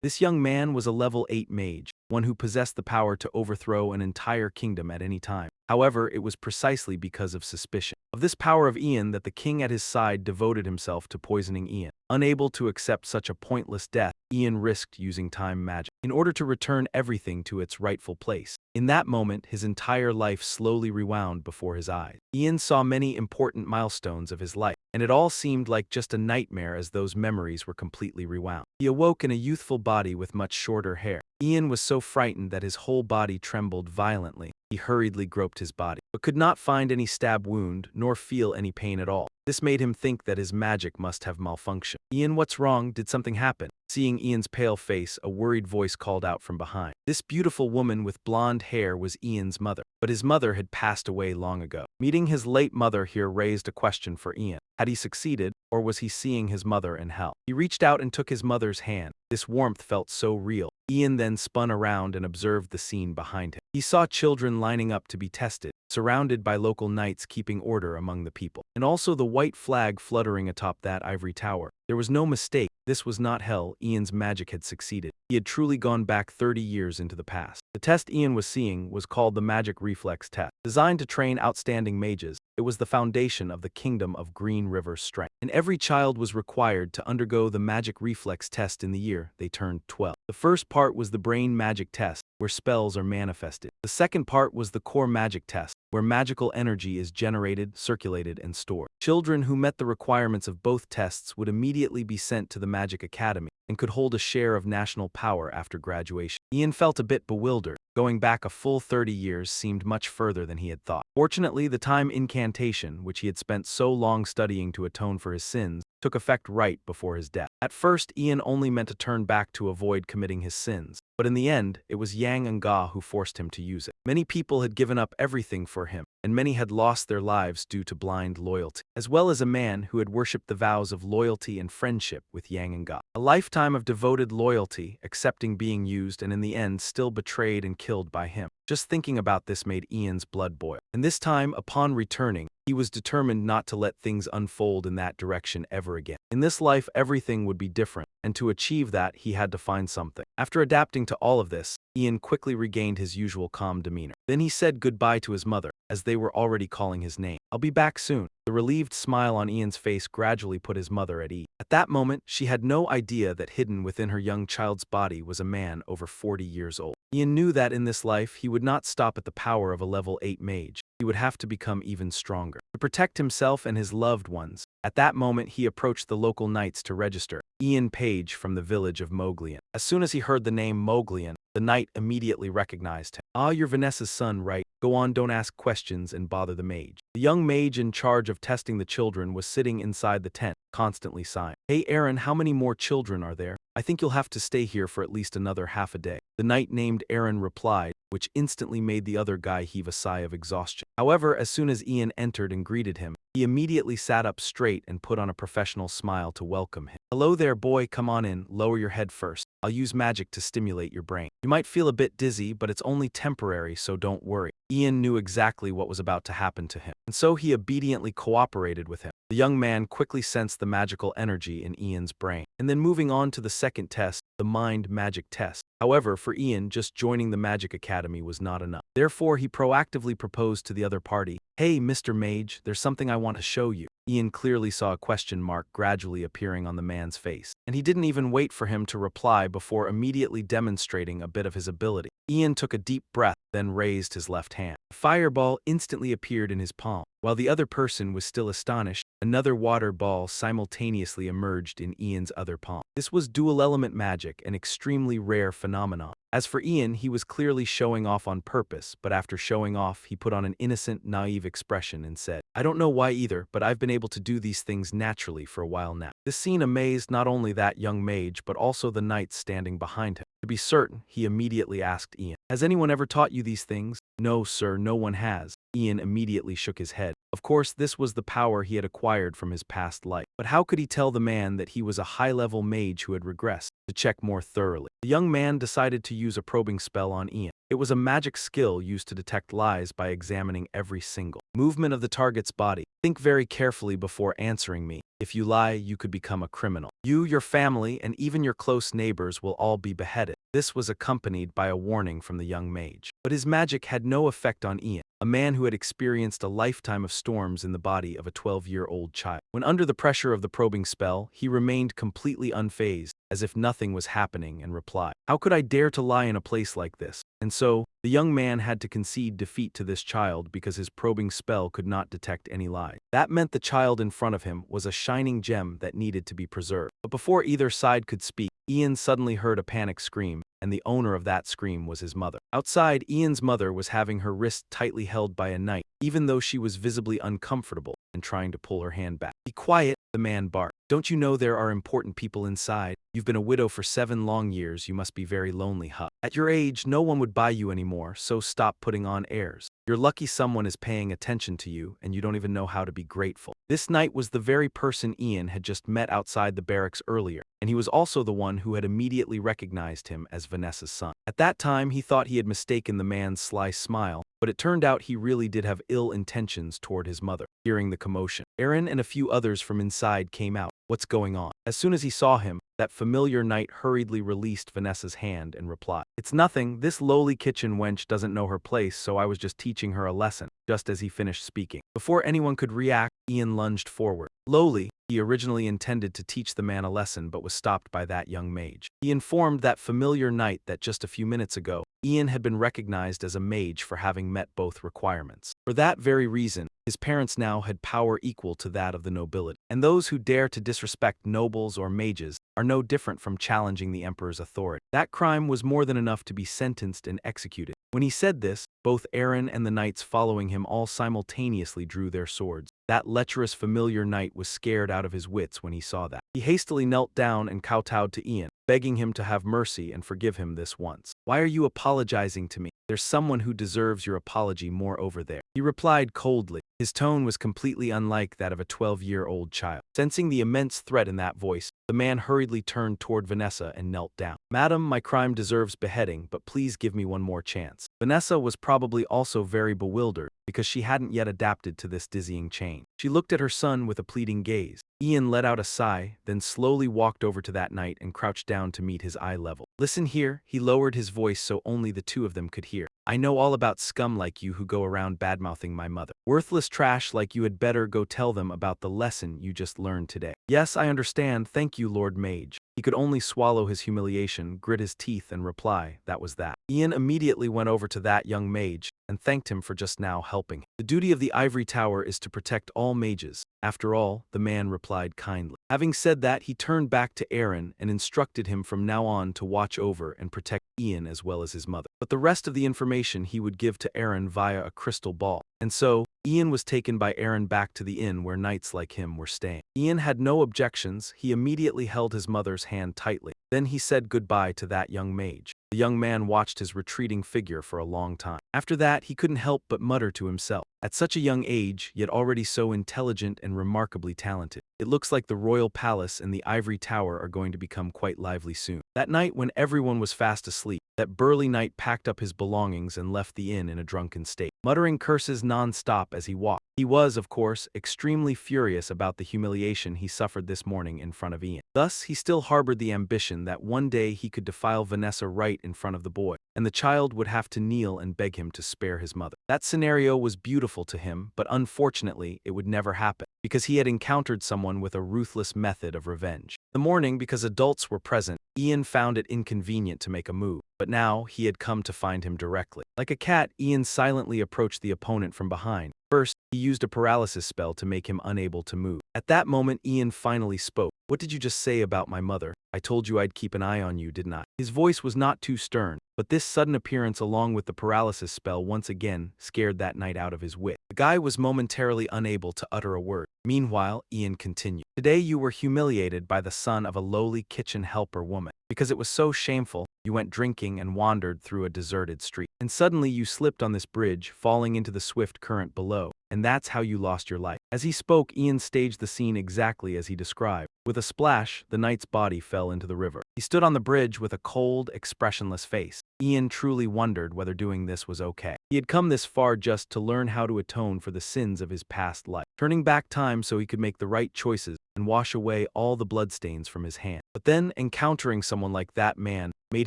This young man was a level 8 mage, one who possessed the power to overthrow an entire kingdom at any time. However, it was precisely because of suspicion of this power of Ian that the king at his side devoted himself to poisoning Ian. Unable to accept such a pointless death, Ian risked using time magic in order to return everything to its rightful place. In that moment, his entire life slowly rewound before his eyes. Ian saw many important milestones of his life, and it all seemed like just a nightmare as those memories were completely rewound. He awoke in a youthful body with much shorter hair. Ian was so frightened that his whole body trembled violently. He hurriedly groped his body, but could not find any stab wound nor feel any pain at all. This made him think that his magic must have malfunctioned. "Ian, what's wrong? Did something happen?" Seeing Ian's pale face, a worried voice called out from behind. This beautiful woman with blonde hair was Ian's mother, but his mother had passed away long ago. Meeting his late mother here raised a question for Ian. Had he succeeded, or was he seeing his mother in hell? He reached out and took his mother's hand. This warmth felt so real. Ian then spun around and observed the scene behind him. He saw children lining up to be tested, surrounded by local knights keeping order among the people, and also the white flag fluttering atop that ivory tower. There was no mistake. This was not hell. Ian's magic had succeeded. He had truly gone back 30 years into the past. The test Ian was seeing was called the Magic Reflex Test. Designed to train outstanding mages, it was the foundation of the Kingdom of Green River Strength. And every child was required to undergo the Magic Reflex Test in the year they turned 12. The first part was the Brain Magic Test, where spells are manifested. The second part was the Core Magic Test, where magical energy is generated, circulated, and stored. Children who met the requirements of both tests would immediately be sent to the Magic Academy and could hold a share of national power after graduation. Ian felt a bit bewildered. Going back a full 30 years seemed much further than he had thought. Fortunately, the time incantation, which he had spent so long studying to atone for his sins, took effect right before his death. At first, Ian only meant to turn back to avoid committing his sins, but in the end, it was Yang and Ga who forced him to use it. Many people had given up everything for him, and many had lost their lives due to blind loyalty, as well as a man who had worshipped the vows of loyalty and friendship with Yang and Ga. A lifetime of devoted loyalty, accepting being used, and in the end still betrayed and killed by him. Just thinking about this made Ian's blood boil. And this time, upon returning, he was determined not to let things unfold in that direction ever again. In this life, everything would be different, and to achieve that, he had to find something. After adapting to all of this, Ian quickly regained his usual calm demeanor. Then he said goodbye to his mother, as they were already calling his name. "I'll be back soon." The relieved smile on Ian's face gradually put his mother at ease. At that moment, she had no idea that hidden within her young child's body was a man over 40 years old. Ian knew that in this life, he would not stop at the power of a level 8 mage. He would have to become even stronger to protect himself and his loved ones. At that moment, he approached the local knights to register. Ian Page from the village of Moglian. As soon as he heard the name Moglian, the knight immediately recognized him. "Ah, you're Vanessa's son, right? Go on, don't ask questions and bother the mage." The young mage in charge of testing the children was sitting inside the tent, constantly sighing. "Hey Aaron, how many more children are there? I think you'll have to stay here for at least another half a day." The knight named Aaron replied, which instantly made the other guy heave a sigh of exhaustion. However, as soon as Ian entered and greeted him, he immediately sat up straight and put on a professional smile to welcome him. "Hello there, boy, come on in, lower your head first. I'll use magic to stimulate your brain. You might feel a bit dizzy, but it's only temporary, so don't worry." Ian knew exactly what was about to happen to him, and so he obediently cooperated with him. The young man quickly sensed the magical energy in Ian's brain, and then moving on to the second test, the Mind Magic Test. However, for Ian, just joining the Magic Academy was not enough. Therefore, he proactively proposed to the other party, "Hey, Mr. Mage, there's something I want to show you." Ian clearly saw a question mark gradually appearing on the man's face, and he didn't even wait for him to reply before immediately demonstrating a bit of his ability. Ian took a deep breath, then raised his left hand. A fireball instantly appeared in his palm. While the other person was still astonished, another water ball simultaneously emerged in Ian's other palm. This was dual-element magic, an extremely rare phenomenon. As for Ian, he was clearly showing off on purpose, but after showing off, he put on an innocent, naive expression and said, "I don't know why either, but I've been able to do these things naturally for a while now." This scene amazed not only that young mage, but also the knights standing behind him. To be certain, he immediately asked Ian, "Has anyone ever taught you these things?" "No, sir, no one has." Ian immediately shook his head. Of course, this was the power he had acquired from his past life. But how could he tell the man that he was a high-level mage who had regressed? To check more thoroughly, the young man decided to use a probing spell on Ian. It was a magic skill used to detect lies by examining every single movement of the target's body. "Think very carefully before answering me. If you lie, you could become a criminal. You, your family, and even your close neighbors will all be beheaded. This was accompanied by a warning from the young mage. But his magic had no effect on Ian, a man who had experienced a lifetime of storms in the body of a 12-year-old child. When under the pressure of the probing spell, he remained completely unfazed, as if nothing was happening, and replied, "How could I dare to lie in a place like this?" And so, the young man had to concede defeat to this child because his probing spell could not detect any lies. That meant the child in front of him was a shining gem that needed to be preserved. But before either side could speak, Ian suddenly heard a panic scream, and the owner of that scream was his mother. Outside, Ian's mother was having her wrist tightly held by a knight, even though she was visibly uncomfortable and trying to pull her hand back. "Be quiet," the man barked. "Don't you know there are important people inside? You've been a widow for 7 long years, you must be very lonely, huh? At your age, no one would buy you anymore, so stop putting on airs. You're lucky someone is paying attention to you, and you don't even know how to be grateful." This knight was the very person Ian had just met outside the barracks earlier, and he was also the one who had immediately recognized him as Vanessa's son. At that time, he thought he had mistaken the man's sly smile, but it turned out he really did have ill intentions toward his mother. Hearing the commotion, Aaron and a few others from inside came out. "What's going on?" As soon as he saw him, that familiar knight hurriedly released Vanessa's hand and replied, "It's nothing, this lowly kitchen wench doesn't know her place, so I was just teaching her a lesson." Just as he finished speaking, before anyone could react, Ian lunged forward. Lowly, he originally intended to teach the man a lesson but was stopped by that young mage. He informed that familiar knight that just a few minutes ago, Ian had been recognized as a mage for having met both requirements. For that very reason, his parents now had power equal to that of the nobility, and those who dare to disrespect nobles or mages are no different from challenging the emperor's authority. That crime was more than enough to be sentenced and executed. When he said this, both Aaron and the knights following him all simultaneously drew their swords. That lecherous familiar knight was scared out of his wits when he saw that. He hastily knelt down and kowtowed to Ian, begging him to have mercy and forgive him this once. "Why are you apologizing to me? There's someone who deserves your apology more over there," he replied coldly. His tone was completely unlike that of a 12-year-old child. Sensing the immense threat in that voice, the man hurriedly turned toward Vanessa and knelt down. "Madam, my crime deserves beheading, but please give me one more chance." Vanessa was probably also very bewildered, because she hadn't yet adapted to this dizzying change. She looked at her son with a pleading gaze. Ian let out a sigh, then slowly walked over to that knight and crouched down to meet his eye level. "Listen here," he lowered his voice so only the two of them could hear. "I know all about scum like you who go around badmouthing my mother. Worthless trash like you had better go tell them about the lesson you just learned today." "Yes, I understand, thank you, Lord Mage." He could only swallow his humiliation, grit his teeth, and reply, "That was that." Ian immediately went over to that young mage and thanked him for just now helping. "The duty of the ivory tower is to protect all mages. After all," the man replied kindly. Having said that, he turned back to Aaron and instructed him from now on to watch over and protect Ian as well as his mother. But the rest of the information he would give to Aaron via a crystal ball. And so, Ian was taken by Aaron back to the inn where knights like him were staying. Ian had no objections, he immediately held his mother's hand tightly. Then he said goodbye to that young mage. The young man watched his retreating figure for a long time. After that, he couldn't help but mutter to himself. At such a young age, yet already so intelligent and remarkably talented. It looks like the royal palace and the ivory tower are going to become quite lively soon. That night when everyone was fast asleep, that burly knight packed up his belongings and left the inn in a drunken state, muttering curses non-stop as he walked. He was, of course, extremely furious about the humiliation he suffered this morning in front of Ian. Thus, he still harbored the ambition that one day he could defile Vanessa right in front of the boy, and the child would have to kneel and beg him to spare his mother. That scenario was beautiful to him, but unfortunately, it would never happen, because he had encountered someone with a ruthless method of revenge. The morning, because adults were present, Ian found it inconvenient to make a move, but now he had come to find him directly. Like a cat, Ian silently approached the opponent from behind. First, he used a paralysis spell to make him unable to move. At that moment, Ian finally spoke. "What did you just say about my mother? I told you I'd keep an eye on you, didn't I?" His voice was not too stern, but this sudden appearance along with the paralysis spell once again scared that knight out of his wit. The guy was momentarily unable to utter a word. Meanwhile, Ian continued. "Today you were humiliated by the son of a lowly kitchen helper woman. Because it was so shameful, you went drinking and wandered through a deserted street. And suddenly you slipped on this bridge, falling into the swift current below. And that's how you lost your life." As he spoke, Ian staged the scene exactly as he described. With a splash, the knight's body fell into the river. He stood on the bridge with a cold, expressionless face. Ian truly wondered whether doing this was okay. He had come this far just to learn how to atone for the sins of his past life. turning back time so he could make the right choices and wash away all the bloodstains from his hand. But then, encountering someone like that man made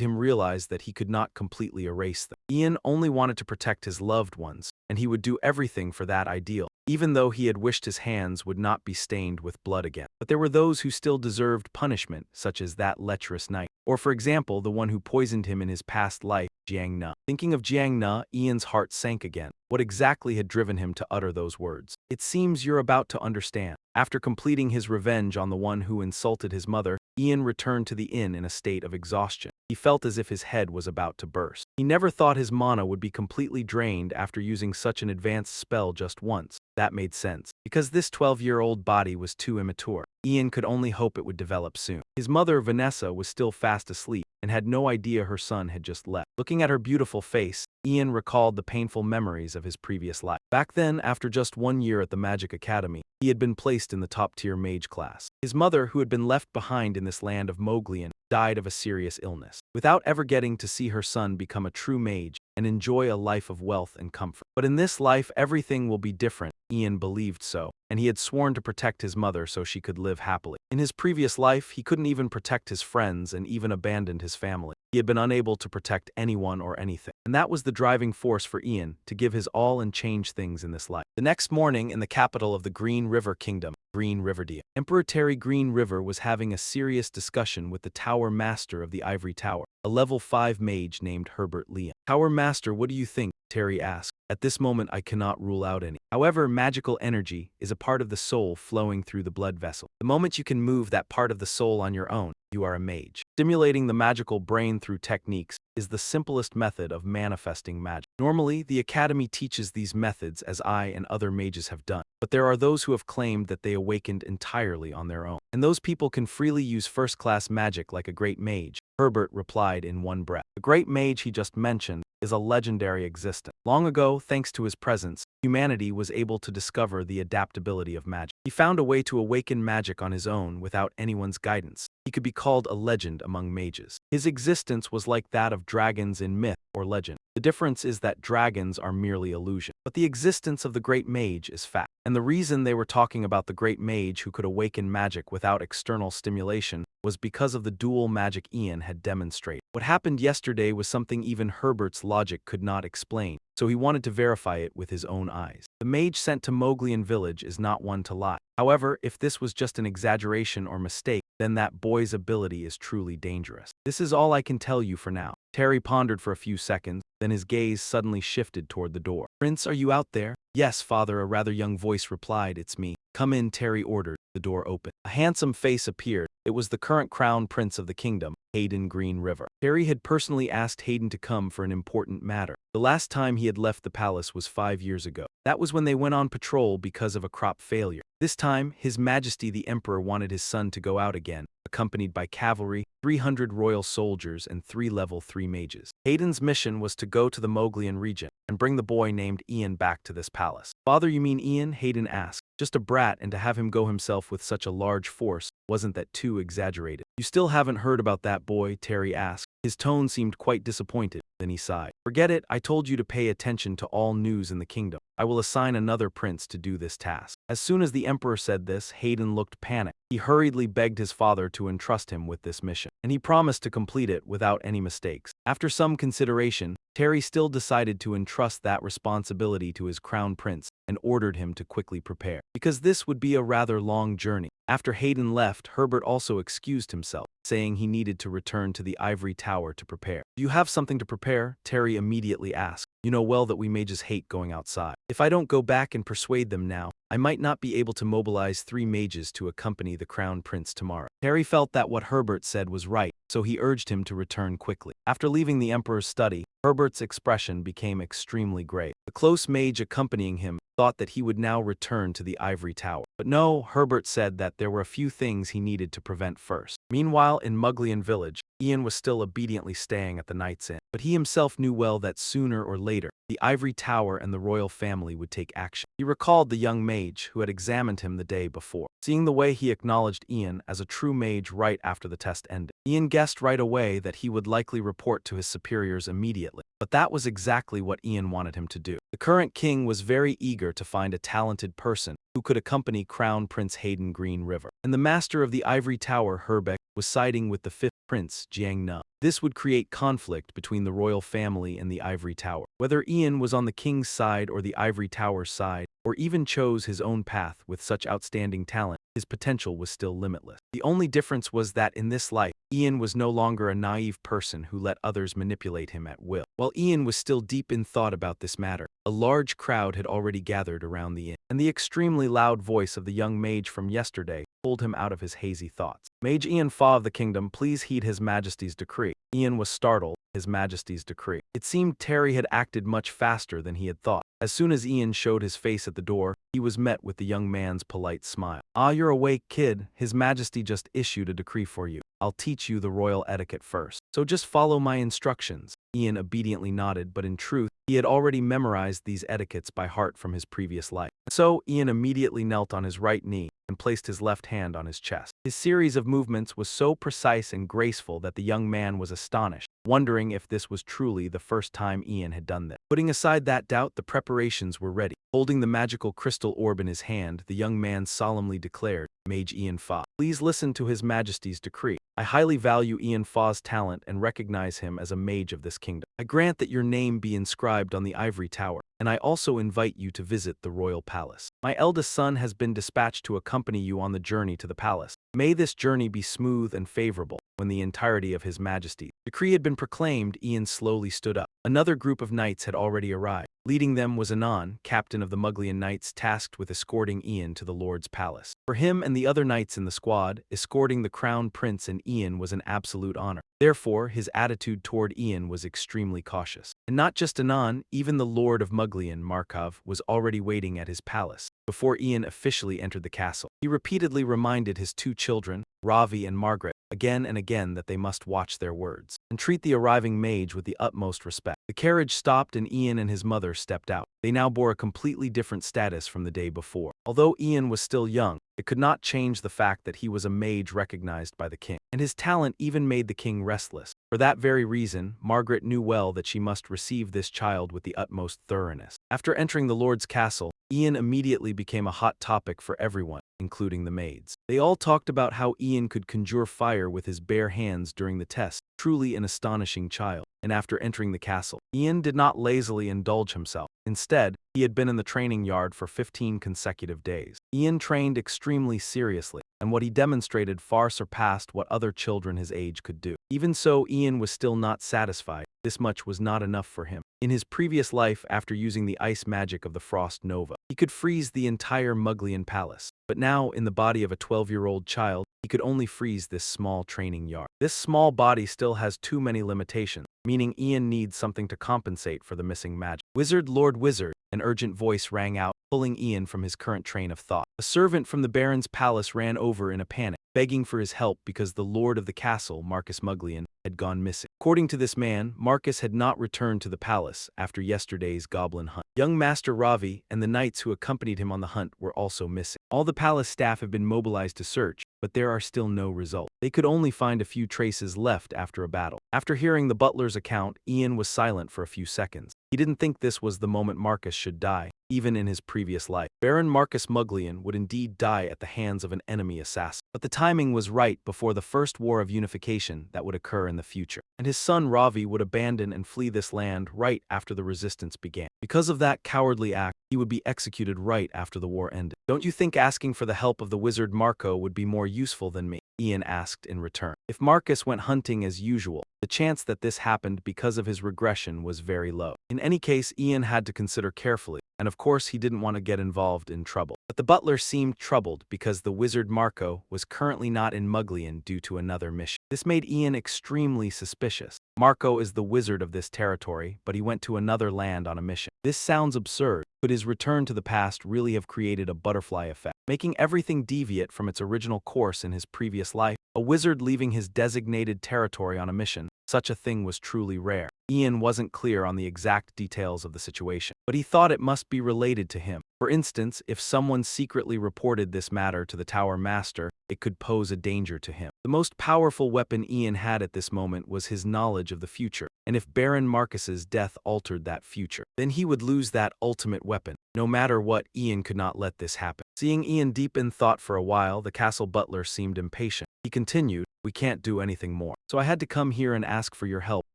him realize that he could not completely erase them. Ian only wanted to protect his loved ones, and he would do everything for that ideal, even though he had wished his hands would not be stained with blood again. But there were those who still deserved punishment, such as that lecherous knight. Or for example, the one who poisoned him in his past life, Jiang Na. Thinking of Jiang Na, Ian's heart sank again. What exactly had driven him to utter those words? It seems you're about to understand. After completing his revenge on the one who insulted his mother, Ian returned to the inn in a state of exhaustion. He felt as if his head was about to burst. He never thought his mana would be completely drained after using such an advanced spell just once. That made sense. Because this 12-year-old body was too immature, Ian could only hope it would develop soon. His mother, Vanessa, was still fast asleep and had no idea her son had just left. Looking at her beautiful face, Ian recalled the painful memories of his previous life. Back then, after just 1 year at the Magic Academy, he had been placed in the top-tier mage class. His mother, who had been left behind in this land of Moglian, died of a serious illness, without ever getting to see her son become a true mage and enjoy a life of wealth and comfort. But in this life, everything will be different. Ian believed so, and he had sworn to protect his mother so she could live happily. In his previous life, he couldn't even protect his friends and even abandoned his family. He had been unable to protect anyone or anything. And that was the driving force for Ian to give his all and change things in this life. The next morning, in the capital of the Green River Kingdom, Green Riverdale, Emperor Terry Green River was having a serious discussion with the Tower Master of the Ivory Tower, a level 5 mage named Herbert Leon. Tower Master, what do you think? Terry asked. At this moment, I cannot rule out any. However, magical energy is a part of the soul flowing through the blood vessel. The moment you can move that part of the soul on your own, you are a mage. Stimulating the magical brain through techniques is the simplest method of manifesting magic. Normally, the Academy teaches these methods as I and other mages have done, but there are those who have claimed that they awakened entirely on their own. And those people can freely use first-class magic like a great mage, Herbert replied in one breath. The great mage he just mentioned is a legendary existence. Long ago, thanks to his presence, humanity was able to discover the adaptability of magic. He found a way to awaken magic on his own without anyone's guidance. He could be called a legend among mages. His existence was like that of dragons in myth or legend. The difference is that dragons are merely illusion, but the existence of the great mage is fact. And the reason they were talking about the great mage who could awaken magic without external stimulation was because of the dual magic Ian had demonstrated. What happened yesterday was something even Herbert's logic could not explain, so he wanted to verify it with his own eyes. The mage sent to Moglian village is not one to lie. However, if this was just an exaggeration or mistake, then that boy's ability is truly dangerous. This is all I can tell you for now. Terry pondered for a few seconds, then his gaze suddenly shifted toward the door. Prince, are you out there? Yes, father, a rather young voice replied. It's me. Come in, Terry ordered. The door opened. A handsome face appeared. It was the current crown prince of the kingdom, Hayden Green River. Terry had personally asked Hayden to come for an important matter. The last time he had left the palace was 5 years ago. That was when they went on patrol because of a crop failure. This time, His Majesty the Emperor wanted his son to go out again, accompanied by cavalry, 300 royal soldiers, and 3 level 3 mages. Hayden's mission was to go to the Moglian region and bring the boy named Ian back to this palace. Father, you mean Ian? Hayden asked. Just a brat, and to have him go himself with such a large force, wasn't that too exaggerated? You still haven't heard about that boy? Terry asked. His tone seemed quite disappointed. Then he sighed. Forget it, I told you to pay attention to all news in the kingdom. I will assign another prince to do this task. As soon as the emperor said this, Hayden looked panicked. He hurriedly begged his father to entrust him with this mission, and he promised to complete it without any mistakes. After some consideration, Terry still decided to entrust that responsibility to his crown prince and ordered him to quickly prepare, because this would be a rather long journey. After Hayden left, Herbert also excused himself, saying he needed to return to the ivory tower to prepare. Do you have something to prepare? Terry immediately asked. You know well that we mages hate going outside. If I don't go back and persuade them now, I might not be able to mobilize 3 mages to accompany the crown prince tomorrow. Terry felt that what Herbert said was right, so he urged him to return quickly. After leaving the emperor's study, Herbert's expression became extremely grave. The close mage accompanying him thought that he would now return to the ivory tower. But no, Herbert said that there were a few things he needed to prevent first. Meanwhile, in Moglian village, Ian was still obediently staying at the Knight's Inn, but he himself knew well that sooner or later, the Ivory Tower and the royal family would take action. He recalled the young mage who had examined him the day before. Seeing the way he acknowledged Ian as a true mage right after the test ended, Ian guessed right away that he would likely report to his superiors immediately. But that was exactly what Ian wanted him to do. The current king was very eager to find a talented person who could accompany Crown Prince Hayden Green River. And the master of the Ivory Tower, Herbeck, was siding with the fifth prince, Jiang Na. This would create conflict between the royal family and the Ivory Tower. Whether Ian was on the king's side or the Ivory Tower's side, or even chose his own path with such outstanding talent, his potential was still limitless. The only difference was that in this life, Ian was no longer a naive person who let others manipulate him at will. While Ian was still deep in thought about this matter, a large crowd had already gathered around the inn, and the extremely loud voice of the young mage from yesterday pulled him out of his hazy thoughts. "Mage Ian Fa of the kingdom, please heed His Majesty's decree." Ian was startled. His Majesty's decree. It seemed Terry had acted much faster than he had thought. As soon as Ian showed his face at the door, he was met with the young man's polite smile. "Ah, you're awake, kid. His Majesty just issued a decree for you. I'll teach you the royal etiquette first. So just follow my instructions." Ian obediently nodded, but in truth, he had already memorized these etiquettes by heart from his previous life. So Ian immediately knelt on his right knee and placed his left hand on his chest. His series of movements was so precise and graceful that the young man was astonished, wondering if this was truly the first time Ian had done this. Putting aside that doubt, the preparations were ready. Holding the magical crystal orb in his hand, the young man solemnly declared, "Mage Ian Fa, please listen to His Majesty's decree. I highly value Ian Fa's talent and recognize him as a mage of this kingdom. I grant that your name be inscribed on the Ivory Tower, and I also invite you to visit the royal palace. My eldest son has been dispatched to accompany you on the journey to the palace. May this journey be smooth and favorable." When the entirety of His Majesty's decree had been proclaimed, Ian slowly stood up. Another group of knights had already arrived. Leading them was Anon, captain of the Muglian Knights tasked with escorting Ian to the Lord's palace. For him and the other knights in the squad, escorting the Crown Prince and Ian was an absolute honor. Therefore, his attitude toward Ian was extremely cautious. And not just Anon, even the Lord of Muglian, Markov, was already waiting at his palace. Before Ian officially entered the castle, he repeatedly reminded his two children, Ravi and Margaret, again and again that they must watch their words and treat the arriving mage with the utmost respect. The carriage stopped and Ian and his mother stepped out. They now bore a completely different status from the day before. Although Ian was still young, it could not change the fact that he was a mage recognized by the king, and his talent even made the king restless. For that very reason, Margaret knew well that she must receive this child with the utmost thoroughness. After entering the Lord's castle, Ian immediately became a hot topic for everyone, including the maids. They all talked about how Ian could conjure fire with his bare hands during the test, truly an astonishing child. And after entering the castle, Ian did not lazily indulge himself. Instead, he had been in the training yard for 15 consecutive days. Ian trained extremely seriously, and what he demonstrated far surpassed what other children his age could do. Even so, Ian was still not satisfied. This much was not enough for him. In his previous life, after using the ice magic of the Frost Nova, he could freeze the entire Muglian palace. But now, in the body of a 12-year-old child, he could only freeze this small training yard. This small body still has too many limitations, meaning Ian needs something to compensate for the missing magic. "Wizard, Lord Wizard," an urgent voice rang out, pulling Ian from his current train of thought. A servant from the Baron's palace ran over in a panic, begging for his help because the lord of the castle, Marcus Muglian, had gone missing. According to this man, Marcus had not returned to the palace after yesterday's goblin hunt. Young Master Ravi and the knights who accompanied him on the hunt were also missing. All the palace staff have been mobilized to search, but there are still no results. They could only find a few traces left after a battle. After hearing the butler's account, Ian was silent for a few seconds. He didn't think this was the moment Marcus should die, even in his previous life. Baron Marcus Muglian would indeed die at the hands of an enemy assassin. But the timing was right before the first war of unification that would occur in the future. And his son Ravi would abandon and flee this land right after the resistance began. Because of that cowardly act, he would be executed right after the war ended. "Don't you think asking for the help of the wizard Marco would be more useful than me?" Ian asked in return. If Marcus went hunting as usual, the chance that this happened because of his regression was very low. In any case, Ian had to consider carefully, and of course he didn't want to get involved in trouble. But the butler seemed troubled because the wizard Marco was currently not in Muglian due to another mission. This made Ian extremely suspicious. Marco is the wizard of this territory, but he went to another land on a mission. This sounds absurd. Could his return to the past really have created a butterfly effect, making everything deviate from its original course in his previous life? A wizard leaving his designated territory on a mission, such a thing was truly rare. Ian wasn't clear on the exact details of the situation, but he thought it must be related to him. For instance, if someone secretly reported this matter to the Tower Master, it could pose a danger to him. The most powerful weapon Ian had at this moment was his knowledge of the future, and if Baron Marcus's death altered that future, then he would lose that ultimate weapon. No matter what, Ian could not let this happen. Seeing Ian deep in thought for a while, the castle butler seemed impatient. He continued, "We can't do anything more. So I had to come here and ask for your help.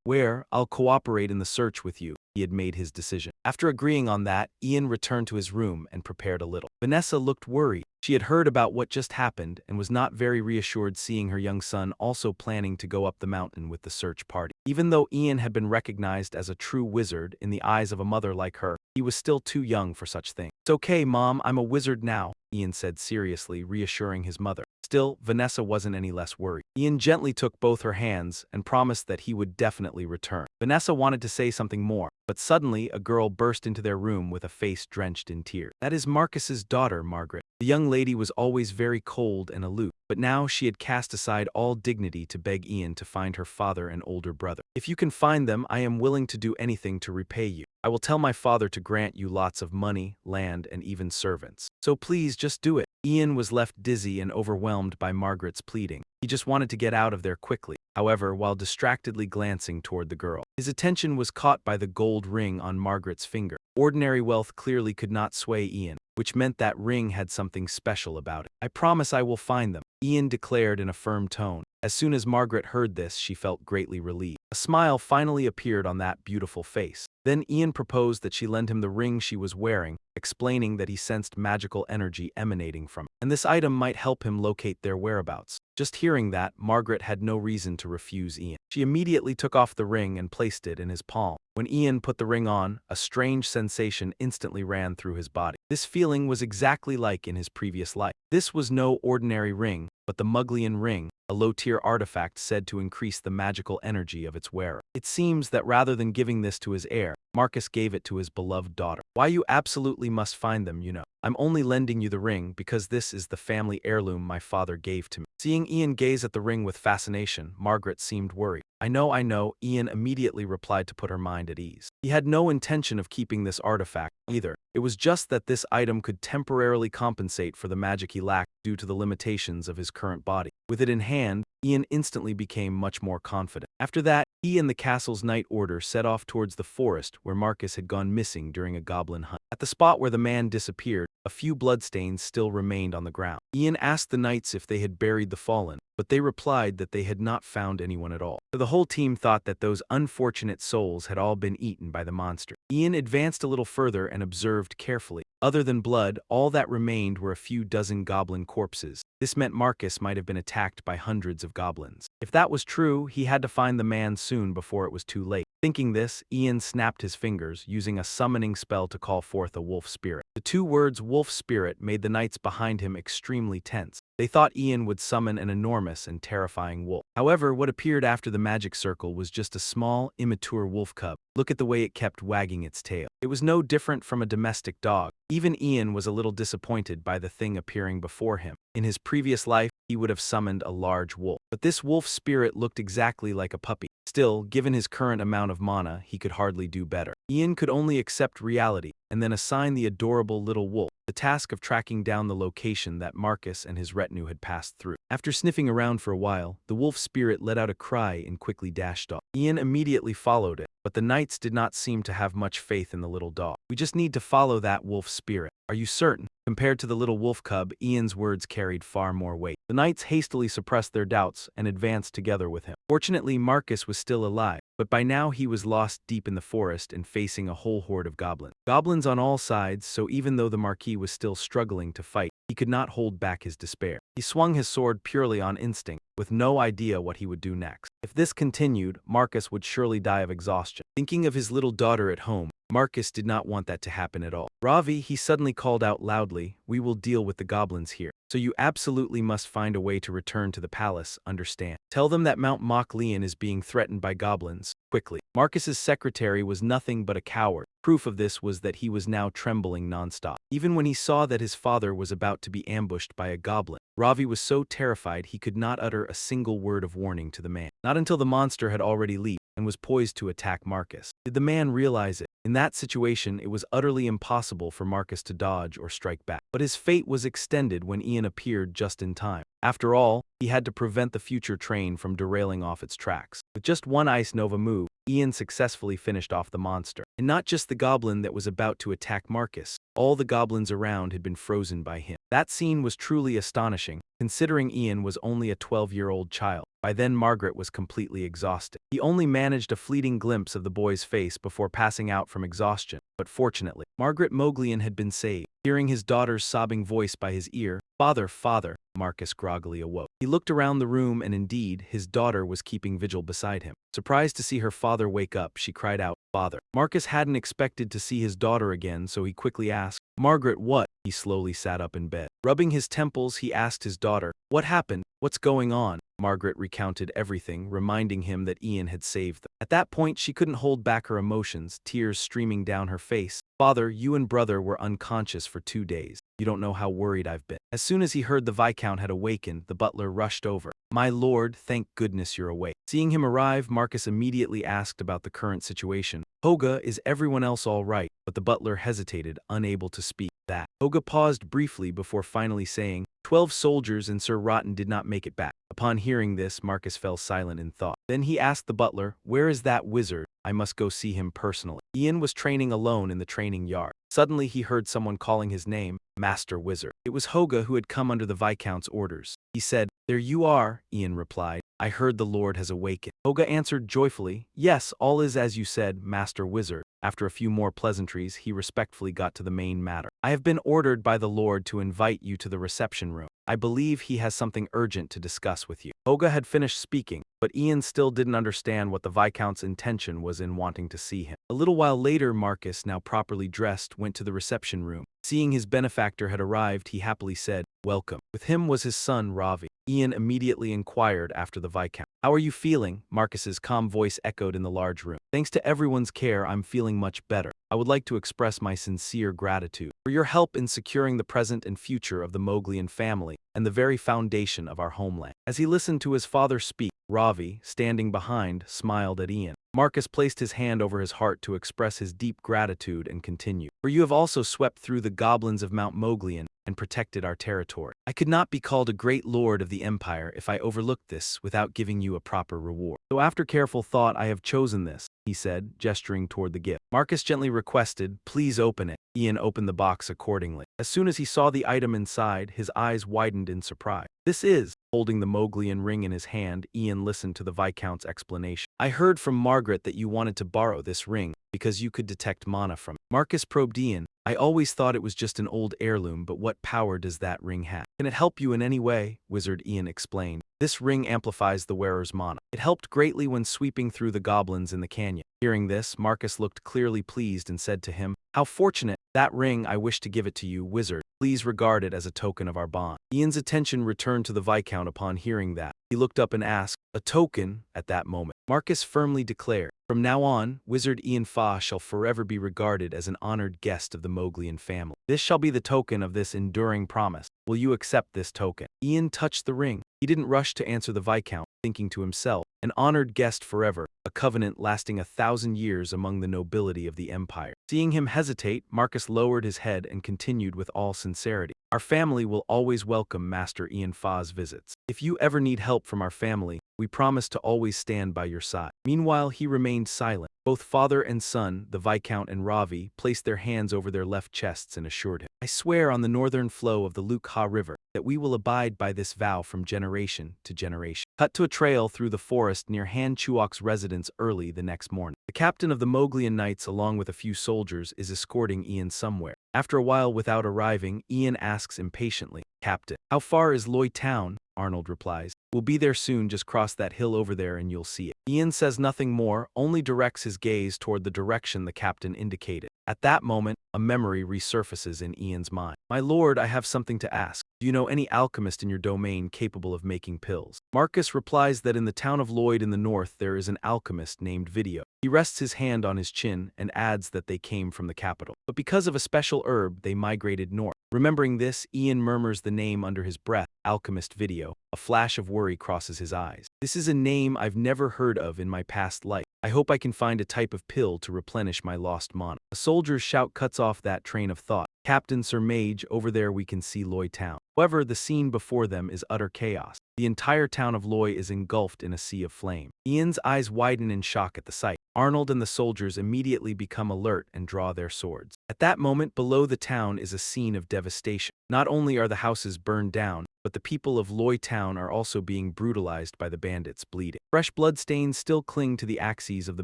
Where, I'll cooperate in the search with you." He had made his decision. After agreeing on that, Ian returned to his room and prepared a little. Vanessa looked worried. She had heard about what just happened and was not very reassured seeing her young son also planning to go up the mountain with the search party. Even though Ian had been recognized as a true wizard in the eyes of a mother like her, he was still too young for such things. "It's okay, Mom, I'm a wizard now," Ian said seriously, reassuring his mother. Still, Vanessa wasn't any less worried. Ian gently took both her hands and promised that he would definitely return. Vanessa wanted to say something more, but suddenly a girl burst into their room with a face drenched in tears. "That is Marcus's daughter, Margaret." The young lady was always very cold and aloof, but now she had cast aside all dignity to beg Ian to find her father and older brother. "If you can find them, I am willing to do anything to repay you. I will tell my father to grant you lots of money, land, and even servants. So please just do it." Ian was left dizzy and overwhelmed by Margaret's pleading. He just wanted to get out of there quickly. However, while distractedly glancing toward the girl, his attention was caught by the gold ring on Margaret's finger. Ordinary wealth clearly could not sway Ian, which meant that ring had something special about it. "I promise I will find them," Ian declared in a firm tone. As soon as Margaret heard this, she felt greatly relieved. A smile finally appeared on that beautiful face. Then Ian proposed that she lend him the ring she was wearing, explaining that he sensed magical energy emanating from it, and this item might help him locate their whereabouts. Just hearing that, Margaret had no reason to refuse Ian. She immediately took off the ring and placed it in his palm. When Ian put the ring on, a strange sensation instantly ran through his body. This feeling was exactly like in his previous life. This was no ordinary ring, but the Muglian ring, a low-tier artifact said to increase the magical energy of its wearer. It seems that rather than giving this to his heir, Marcus gave it to his beloved daughter. "Why, you absolutely must find them, you know. I'm only lending you the ring because this is the family heirloom my father gave to me." Seeing Ian gaze at the ring with fascination, Margaret seemed worried. I know, Ian immediately replied to put her mind at ease. He had no intention of keeping this artifact either. It was just that this item could temporarily compensate for the magic he lacked due to the limitations of his current body. With it in hand, Ian instantly became much more confident. After that, he and the castle's night order set off towards the forest where Marcus had gone missing during a goblin hunt. At the spot where the man disappeared, a few bloodstains still remained on the ground. Ian asked the knights if they had buried the fallen, but they replied that they had not found anyone at all. So the whole team thought that those unfortunate souls had all been eaten by the monster. Ian advanced a little further and observed carefully. Other than blood, all that remained were a few dozen goblin corpses. This meant Marcus might have been attacked by hundreds of goblins. If that was true, he had to find the man soon before it was too late. Thinking this, Ian snapped his fingers, using a summoning spell to call forth a wolf spirit. The two words wolf spirit made the knights behind him extremely tense. They thought Ian would summon an enormous and terrifying wolf. However, what appeared after the magic circle was just a small, immature wolf cub. Look at the way it kept wagging its tail. It was no different from a domestic dog. Even Ian was a little disappointed by the thing appearing before him. In his previous life, he would have summoned a large wolf. But this wolf spirit looked exactly like a puppy. Still, given his current amount of mana, he could hardly do better. Ian could only accept reality, and then assign the adorable little wolf the task of tracking down the location that Marcus and his retinue had passed through. After sniffing around for a while, the wolf spirit let out a cry and quickly dashed off. Ian immediately followed it, but the knights did not seem to have much faith in the little dog. "We just need to follow that wolf spirit. Are you certain?" Compared to the little wolf cub, Ian's words carried far more weight. The knights hastily suppressed their doubts and advanced together with him. Fortunately, Marcus was still alive, but by now he was lost deep in the forest and facing a whole horde of goblins. Goblins on all sides, so even though the Marquis was still struggling to fight, he could not hold back his despair. He swung his sword purely on instinct, with no idea what he would do next. If this continued, Marcus would surely die of exhaustion. Thinking of his little daughter at home, Marcus did not want that to happen at all. Ravi, he suddenly called out loudly, we will deal with the goblins here. So you absolutely must find a way to return to the palace, understand? Tell them that Mount Moklian is being threatened by goblins, quickly. Marcus's secretary was nothing but a coward. Proof of this was that he was now trembling nonstop. Even when he saw that his father was about to be ambushed by a goblin, Ravi was so terrified he could not utter a single word of warning to the man. Not until the monster had already leaped and was poised to attack Marcus did the man realize it. In that situation, it was utterly impossible for Marcus to dodge or strike back. But his fate was extended when Ian appeared just in time. After all, he had to prevent the future train from derailing off its tracks. With just one Ice Nova move, Ian successfully finished off the monster. And not just the goblin that was about to attack Marcus. All the goblins around had been frozen by him. That scene was truly astonishing, considering Ian was only a 12-year-old child. By then Margaret was completely exhausted. He only managed a fleeting glimpse of the boy's face before passing out from exhaustion. But fortunately, Margaret Moglian had been saved. Hearing his daughter's sobbing voice by his ear, "Father, father," Marcus groggily awoke. He looked around the room and indeed, his daughter was keeping vigil beside him. Surprised to see her father wake up, she cried out, "Father." Marcus hadn't expected to see his daughter again, so he quickly asked, "Margaret, what?" He slowly sat up in bed. Rubbing his temples, he asked his daughter, "What happened? What's going on?" Margaret recounted everything, reminding him that Ian had saved them. At that point, she couldn't hold back her emotions, tears streaming down her face. "Father, you and brother were unconscious for 2 days. You don't know how worried I've been." As soon as he heard the Viscount had awakened, the butler rushed over. "My lord, thank goodness you're awake." Seeing him arrive, Marcus immediately asked about the current situation. "Hoga, is everyone else all right?" But the butler hesitated, unable to speak. That. Hoga paused briefly before finally saying, 12 soldiers and Sir Rotten did not make it back." Upon hearing this, Marcus fell silent in thought. Then he asked the butler, "Where is that wizard? I must go see him personally." Ian was training alone in the training yard. Suddenly he heard someone calling his name, "Master Wizard." It was Hoga who had come under the Viscount's orders. He said, "There you are," Ian replied. "I heard the Lord has awakened." Hoga answered joyfully, "Yes, all is as you said, Master Wizard." After a few more pleasantries, he respectfully got to the main matter. "I have been ordered by the Lord to invite you to the reception room. I believe he has something urgent to discuss with you." Hoga had finished speaking, but Ian still didn't understand what the Viscount's intention was in wanting to see him. A little while later, Marcus, now properly dressed, went to the reception room. Seeing his benefactor had arrived, he happily said, "Welcome." With him was his son, Ravi. Ian immediately inquired after the Viscount. "How are you feeling?" Marcus's calm voice echoed in the large room. "Thanks to everyone's care, I'm feeling much better. I would like to express my sincere gratitude for your help in securing the present and future of the Moglian family and the very foundation of our homeland." As he listened to his father speak, Ravi, standing behind, smiled at Ian. Marcus placed his hand over his heart to express his deep gratitude and continued, "For you have also swept through the goblins of Mount Moglian and protected our territory. I could not be called a great lord of the empire if I overlooked this without giving you a proper reward. So after careful thought, I have chosen this," he said, gesturing toward the gift. Marcus gently requested, "Please open it." Ian opened the box accordingly. As soon as he saw the item inside, his eyes widened in surprise. "This is..." Holding the Moglian ring in his hand, Ian listened to the Viscount's explanation. "I heard from Margaret that you wanted to borrow this ring because you could detect mana from it." Marcus probed Ian. "I always thought it was just an old heirloom, but what power does that ring have?" "Can it help you in any way?" Wizard Ian explained. "This ring amplifies the wearer's mana. It helped greatly when sweeping through the goblins in the canyon." Hearing this, Marcus looked clearly pleased and said to him, "How fortunate! That ring, I wish to give it to you, Wizard. Please regard it as a token of our bond." Ian's attention returned to the Viscount upon hearing that. He looked up and asked, "A token?" At that moment, Marcus firmly declared, "From now on, Wizard Ian Fa shall forever be regarded as an honored guest of the Moglian family. This shall be the token of this enduring promise. Will you accept this token?" Ian touched the ring. He didn't rush to answer the Viscount, thinking to himself, "An honored guest forever, a covenant lasting 1,000 years among the nobility of the empire." Seeing him hesitate, Marcus lowered his head and continued with all sincerity, "Our family will always welcome Master Ian Fa's visits. If you ever need help from our family, we promise to always stand by your side." Meanwhile, he remained silent. Both father and son, the Viscount and Ravi, placed their hands over their left chests and assured him, "I swear on the northern flow of the Lukha River that we will abide by this vow from generation to generation." Cut to a trail through the forest near Han Chuok's residence early the next morning. The captain of the Moglian Knights, along with a few soldiers, is escorting Ian somewhere. After a while without arriving, Ian asks impatiently, "Captain, how far is Loy Town?" Arnold replies. We'll be there soon, just cross that hill over there and you'll see it. Ian says nothing more, only directs his gaze toward the direction the captain indicated. At that moment, a memory resurfaces in Ian's mind. My lord, I have something to ask. Do you know any alchemist in your domain capable of making pills? Marcus replies that in the town of Lloyd in the north there is an alchemist named Video. He rests his hand on his chin and adds that they came from the capital. But because of a special herb, they migrated north. Remembering this, Ian murmurs the name under his breath, Alchemist Video. A flash of worry crosses his eyes. This is a name I've never heard of in my past life. I hope I can find a type of pill to replenish my lost mana. A soldier's shout cuts off that train of thought. Captain Sir Mage, over there we can see Loy Town. However, the scene before them is utter chaos. The entire town of Loy is engulfed in a sea of flame. Ian's eyes widen in shock at the sight. Arnold and the soldiers immediately become alert and draw their swords. At that moment, below the town is a scene of devastation. Not only are the houses burned down, but the people of Loy Town are also being brutalized by the bandits, bleeding. Fresh bloodstains still cling to the axes of the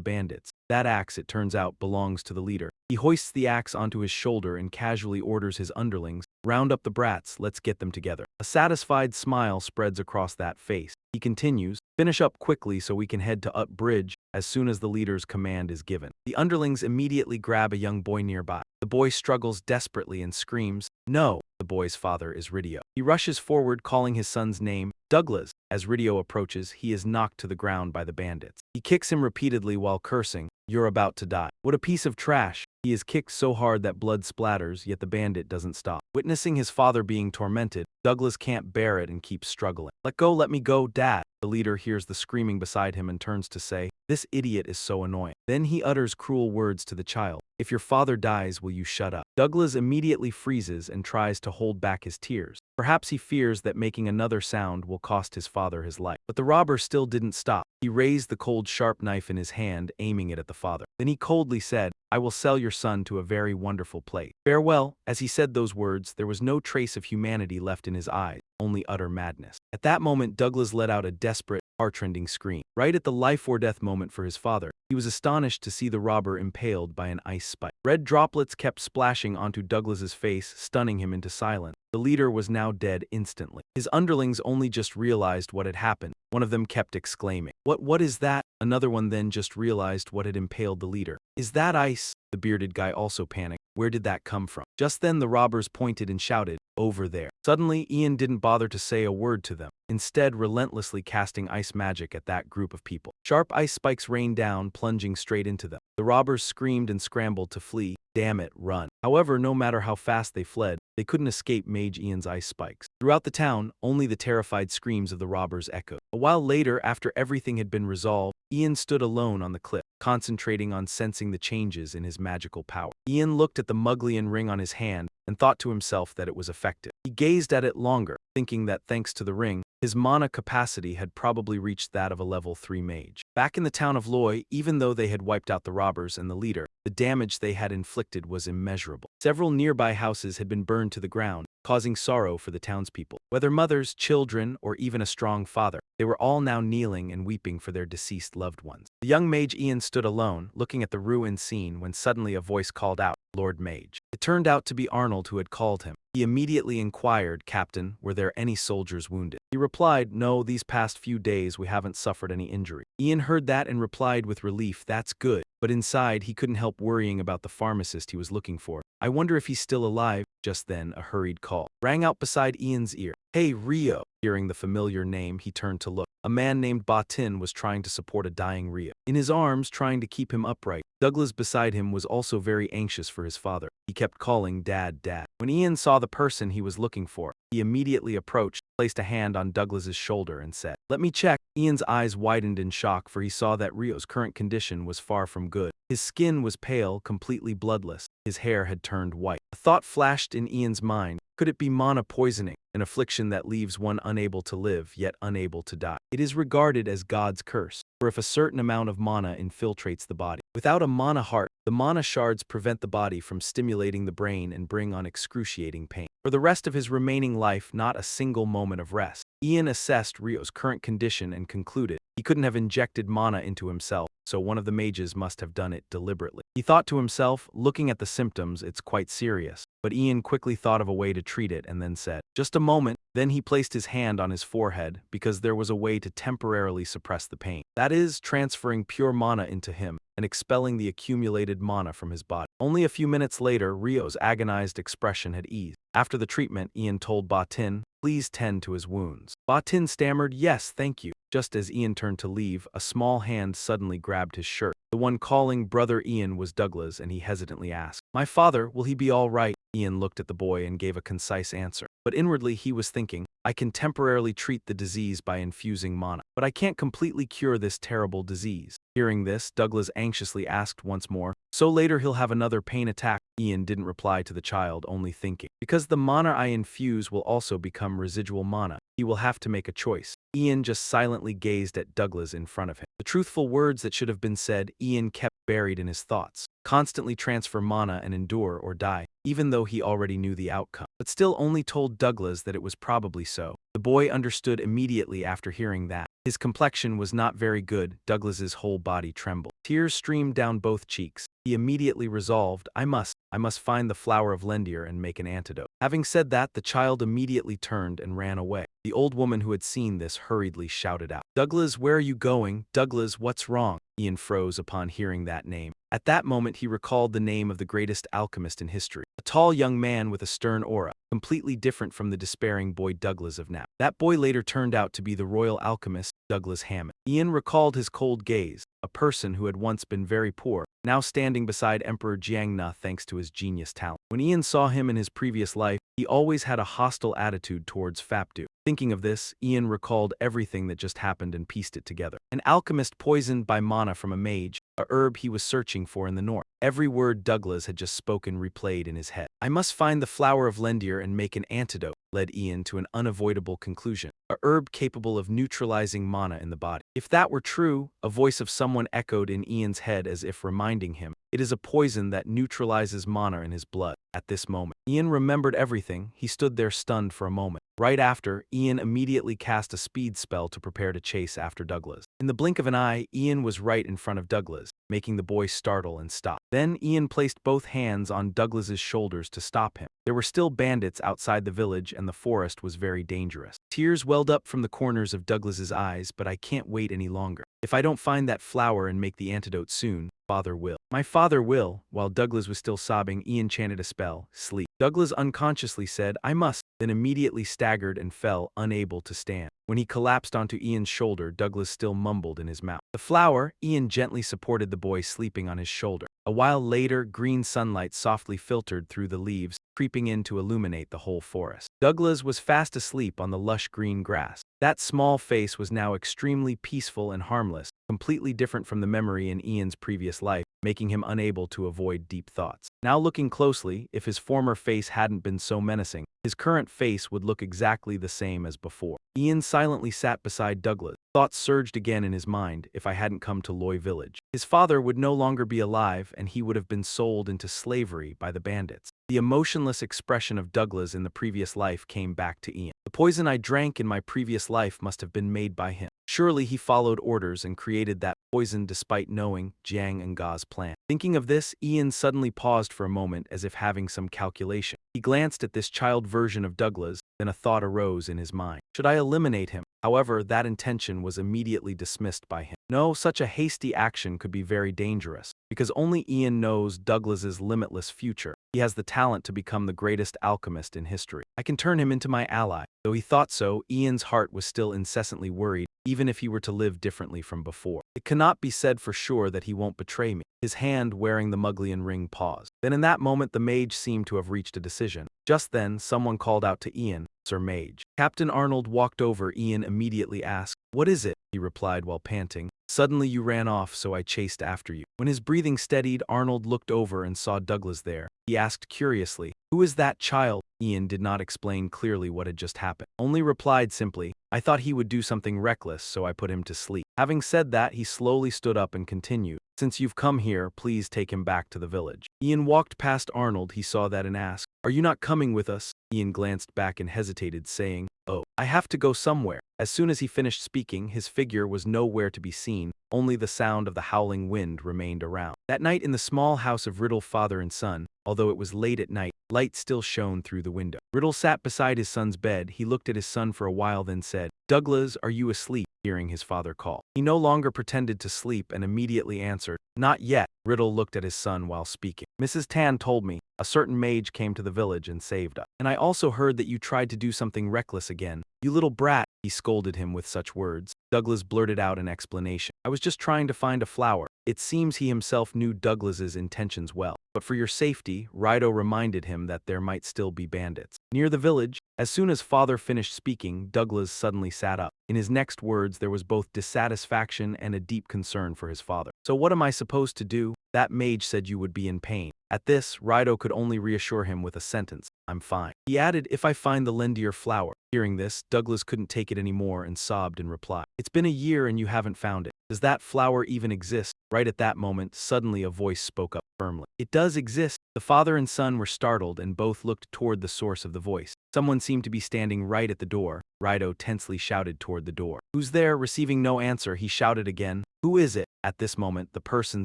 bandits. That axe, it turns out, belongs to the leader. He hoists the axe onto his shoulder and casually orders his underlings, round up the brats, let's get them together. A satisfied smile spreads across that face. He continues, finish up quickly so we can head to Up Bridge as soon as the leader's command is given. The underlings immediately grab a young boy nearby. The boy struggles desperately and screams, no. The boy's father is Ridio. He rushes forward calling his son's name, Douglas. As Ridio approaches, he is knocked to the ground by the bandits. He kicks him repeatedly while cursing, you're about to die. What a piece of trash. He is kicked so hard that blood splatters, yet the bandit doesn't stop. Witnessing his father being tormented, Douglas can't bear it and keeps struggling. Let me go, Dad. The leader hears the screaming beside him and turns to say, this idiot is so annoying. Then he utters cruel words to the child. If your father dies, will you shut up? Douglas immediately freezes and tries to hold back his tears. Perhaps he fears that making another sound will cost his father his life. But the robber still didn't stop. He raised the cold sharp knife in his hand, aiming it at the father. Then he coldly said, I will sell your son to a very wonderful place. Farewell. As he said those words, there was no trace of humanity left in his eyes, only utter madness. At that moment, Douglas let out a desperate, heart-rending scream. Right at the life-or-death moment for his father, he was astonished to see the robber impaled by an ice spike. Red droplets kept splashing onto Douglas's face, stunning him into silence. The leader was now dead instantly. His underlings only just realized what had happened. One of them kept exclaiming, What is that? Another one then just realized what had impaled the leader. Is that ice? The bearded guy also panicked. Where did that come from? Just then the robbers pointed and shouted, over there. Suddenly, Ian didn't bother to say a word to them, instead relentlessly casting ice magic at that group of people. Sharp ice spikes rained down, plunging straight into them. The robbers screamed and scrambled to flee. Damn it, run. However, no matter how fast they fled, they couldn't escape Mage Ian's ice spikes. Throughout the town, only the terrified screams of the robbers echoed. A while later, after everything had been resolved, Ian stood alone on the cliff, concentrating on sensing the changes in his magical power. Ian looked at the Muglian ring on his hand and thought to himself that it was effective. He gazed at it longer, thinking that thanks to the ring, his mana capacity had probably reached that of a level 3 mage. Back in the town of Loy, even though they had wiped out the robbers and the leader, the damage they had inflicted was immeasurable. Several nearby houses had been burned to the ground, causing sorrow for the townspeople. Whether mothers, children, or even a strong father, they were all now kneeling and weeping for their deceased loved ones. The young mage Ian stood alone, looking at the ruined scene when suddenly a voice called out, Lord Mage. It turned out to be Arnold who had called him. He immediately inquired, Captain, were there any soldiers wounded? He replied, no, these past few days we haven't suffered any injury. Ian heard that and replied with relief, that's good. But inside, he couldn't help worrying about the pharmacist he was looking for. I wonder if he's still alive. Just then, a hurried call rang out beside Ian's ear. Hey, Rio. Hearing the familiar name, he turned to look. A man named Batin was trying to support a dying Rio. In his arms, trying to keep him upright. Douglas beside him was also very anxious for his father. He kept calling, Dad, Dad. When Ian saw the person he was looking for, he immediately approached, placed a hand on Douglas's shoulder and said, let me check. Ian's eyes widened in shock, for he saw that Rio's current condition was far from good. His skin was pale, completely bloodless. His hair had turned white. A thought flashed in Ian's mind. Could it be mana poisoning, an affliction that leaves one unable to live yet unable to die? It is regarded as God's curse, for if a certain amount of mana infiltrates the body. Without a mana heart, the mana shards prevent the body from stimulating the brain and bring on excruciating pain. For the rest of his remaining life, not a single moment of rest. Ian assessed Rio's current condition and concluded he couldn't have injected mana into himself, so one of the mages must have done it deliberately. He thought to himself, looking at the symptoms, it's quite serious. But Ian quickly thought of a way to treat it and then said, Just a moment, then he placed his hand on his forehead because there was a way to temporarily suppress the pain. That is, transferring pure mana into him and expelling the accumulated mana from his body. Only a few minutes later, Rio's agonized expression had eased. After the treatment, Ian told Ba Tin, please tend to his wounds. Ba Tin stammered, yes, thank you. Just as Ian turned to leave, a small hand suddenly grabbed his shirt. The one calling Brother Ian was Douglas, and he hesitantly asked, my father, will he be all right? Ian looked at the boy and gave a concise answer. But inwardly he was thinking, I can temporarily treat the disease by infusing mana, but I can't completely cure this terrible disease. Hearing this, Douglas anxiously asked once more, so later he'll have another pain attack? Ian didn't reply to the child, only thinking, because the mana I infuse will also become residual mana, he will have to make a choice. Ian just silently gazed at Douglas in front of him. The truthful words that should have been said, Ian kept buried in his thoughts. Constantly transfer mana and endure or die, even though he already knew the outcome, but still only told Douglas that it was probably so. The boy understood immediately after hearing that. His complexion was not very good, Douglas's whole body trembled. Tears streamed down both cheeks. He immediately resolved, I must find the flower of Lendir and make an antidote. Having said that, the child immediately turned and ran away. The old woman who had seen this hurriedly shouted out, Douglas, where are you going? Douglas, what's wrong? Ian froze upon hearing that name. At that moment he recalled the name of the greatest alchemist in history. A tall young man with a stern aura, completely different from the despairing boy Douglas of now. That boy later turned out to be the royal alchemist, Douglas Hammond. Ian recalled his cold gaze, a person who had once been very poor, now standing beside Emperor Jiangna thanks to his genius talent. When Ian saw him in his previous life, he always had a hostile attitude towards Fapdu. Thinking of this, Ian recalled everything that just happened and pieced it together. An alchemist poisoned by mana from a mage, a herb he was searching for in the north. Every word Douglas had just spoken replayed in his head. I must find the flower of Lendir and make an antidote, led Ian to an unavoidable conclusion. A herb capable of neutralizing mana in the body. If that were true, a voice of someone echoed in Ian's head as if reminding him, it is a poison that neutralizes mana in his blood. At this moment, Ian remembered everything. He stood there stunned for a moment. Right after, Ian immediately cast a speed spell to prepare to chase after Douglas. In the blink of an eye, Ian was right in front of Douglas, making the boy startle and stop. Then Ian placed both hands on Douglas's shoulders to stop him. There were still bandits outside the village and the forest was very dangerous. Tears welled up from the corners of Douglas's eyes, but I can't wait any longer. If I don't find that flower and make the antidote soon, Father will. My father will. While Douglas was still sobbing, Ian chanted a spell, sleep. Douglas unconsciously said, I must, then immediately staggered and fell, unable to stand. When he collapsed onto Ian's shoulder, Douglas still mumbled in his mouth. The flower, Ian gently supported the boy sleeping on his shoulder. A while later, green sunlight softly filtered through the leaves, creeping in to illuminate the whole forest. Douglas was fast asleep on the lush green grass. That small face was now extremely peaceful and harmless, completely different from the memory in Ian's previous life, making him unable to avoid deep thoughts. Now looking closely, if his former face hadn't been so menacing, his current face would look exactly the same as before. Ian silently sat beside Douglas. Thoughts surged again in his mind. If I hadn't come to Loy village, his father would no longer be alive and he would have been sold into slavery by the bandits. The emotionless expression of Douglas in the previous life came back to Ian. The poison I drank in my previous life must have been made by him. Surely he followed orders and created that poison despite knowing Jiang and Ga's plan. Thinking of this, Ian suddenly paused for a moment as if having some calculation. He glanced at this child version of Douglas, then a thought arose in his mind. Should I eliminate him? However, that intention was immediately dismissed by him. No, such a hasty action could be very dangerous, because only Ian knows Douglas's limitless future. He has the talent to become the greatest alchemist in history. I can turn him into my ally. Though he thought so, Ian's heart was still incessantly worried, even if he were to live differently from before. It cannot be said for sure that he won't betray me. His hand wearing the Muglian ring paused. Then in that moment the mage seemed to have reached a decision. Just then, someone called out to Ian, Sir Mage. Captain Arnold walked over. Ian immediately asked, What is it? He replied while panting. Suddenly you ran off, so I chased after you. When his breathing steadied, Arnold looked over and saw Douglas there. He asked curiously, Who is that child? Ian did not explain clearly what had just happened, only replied simply, I thought he would do something reckless, so I put him to sleep. Having said that, he slowly stood up and continued, Since you've come here, please take him back to the village. Ian walked past Arnold. He saw that and asked, Are you not coming with us? Ian glanced back and hesitated, saying, Oh, I have to go somewhere. As soon as he finished speaking, his figure was nowhere to be seen, only the sound of the howling wind remained around. That night in the small house of Riddle father and son, although it was late at night, Light still shone through the window. Riddle sat beside his son's bed. He looked at his son for a while, then said, "Douglas, are you asleep?" Hearing his father call. He no longer pretended to sleep and immediately answered, "Not yet." Riddle looked at his son while speaking. "Mrs. Tan told me a certain mage came to the village and saved us. And I also heard that you tried to do something reckless again. You little brat," he scolded him with such words. Douglas blurted out an explanation. "I was just trying to find a flower." It seems he himself knew Douglas's intentions well. But for your safety, Rido reminded him that there might still be bandits near the village. As soon as father finished speaking, Douglas suddenly sat up. In his next words, there was both dissatisfaction and a deep concern for his father. "So what am I supposed to do? That mage said you would be in pain." At this, Rido could only reassure him with a sentence, "I'm fine." He added, "If I find the Lendier flower." Hearing this, Douglas couldn't take it anymore and sobbed in reply, "It's been a year and you haven't found it. Does that flower even exist?" Right at that moment, suddenly a voice spoke up firmly. "It does exist." The father and son were startled and both looked toward the source of the voice. Someone seemed to be standing right at the door. Rido tensely shouted toward the door, "Who's there?" Receiving no answer, he shouted again, "Who is it?" At this moment, the person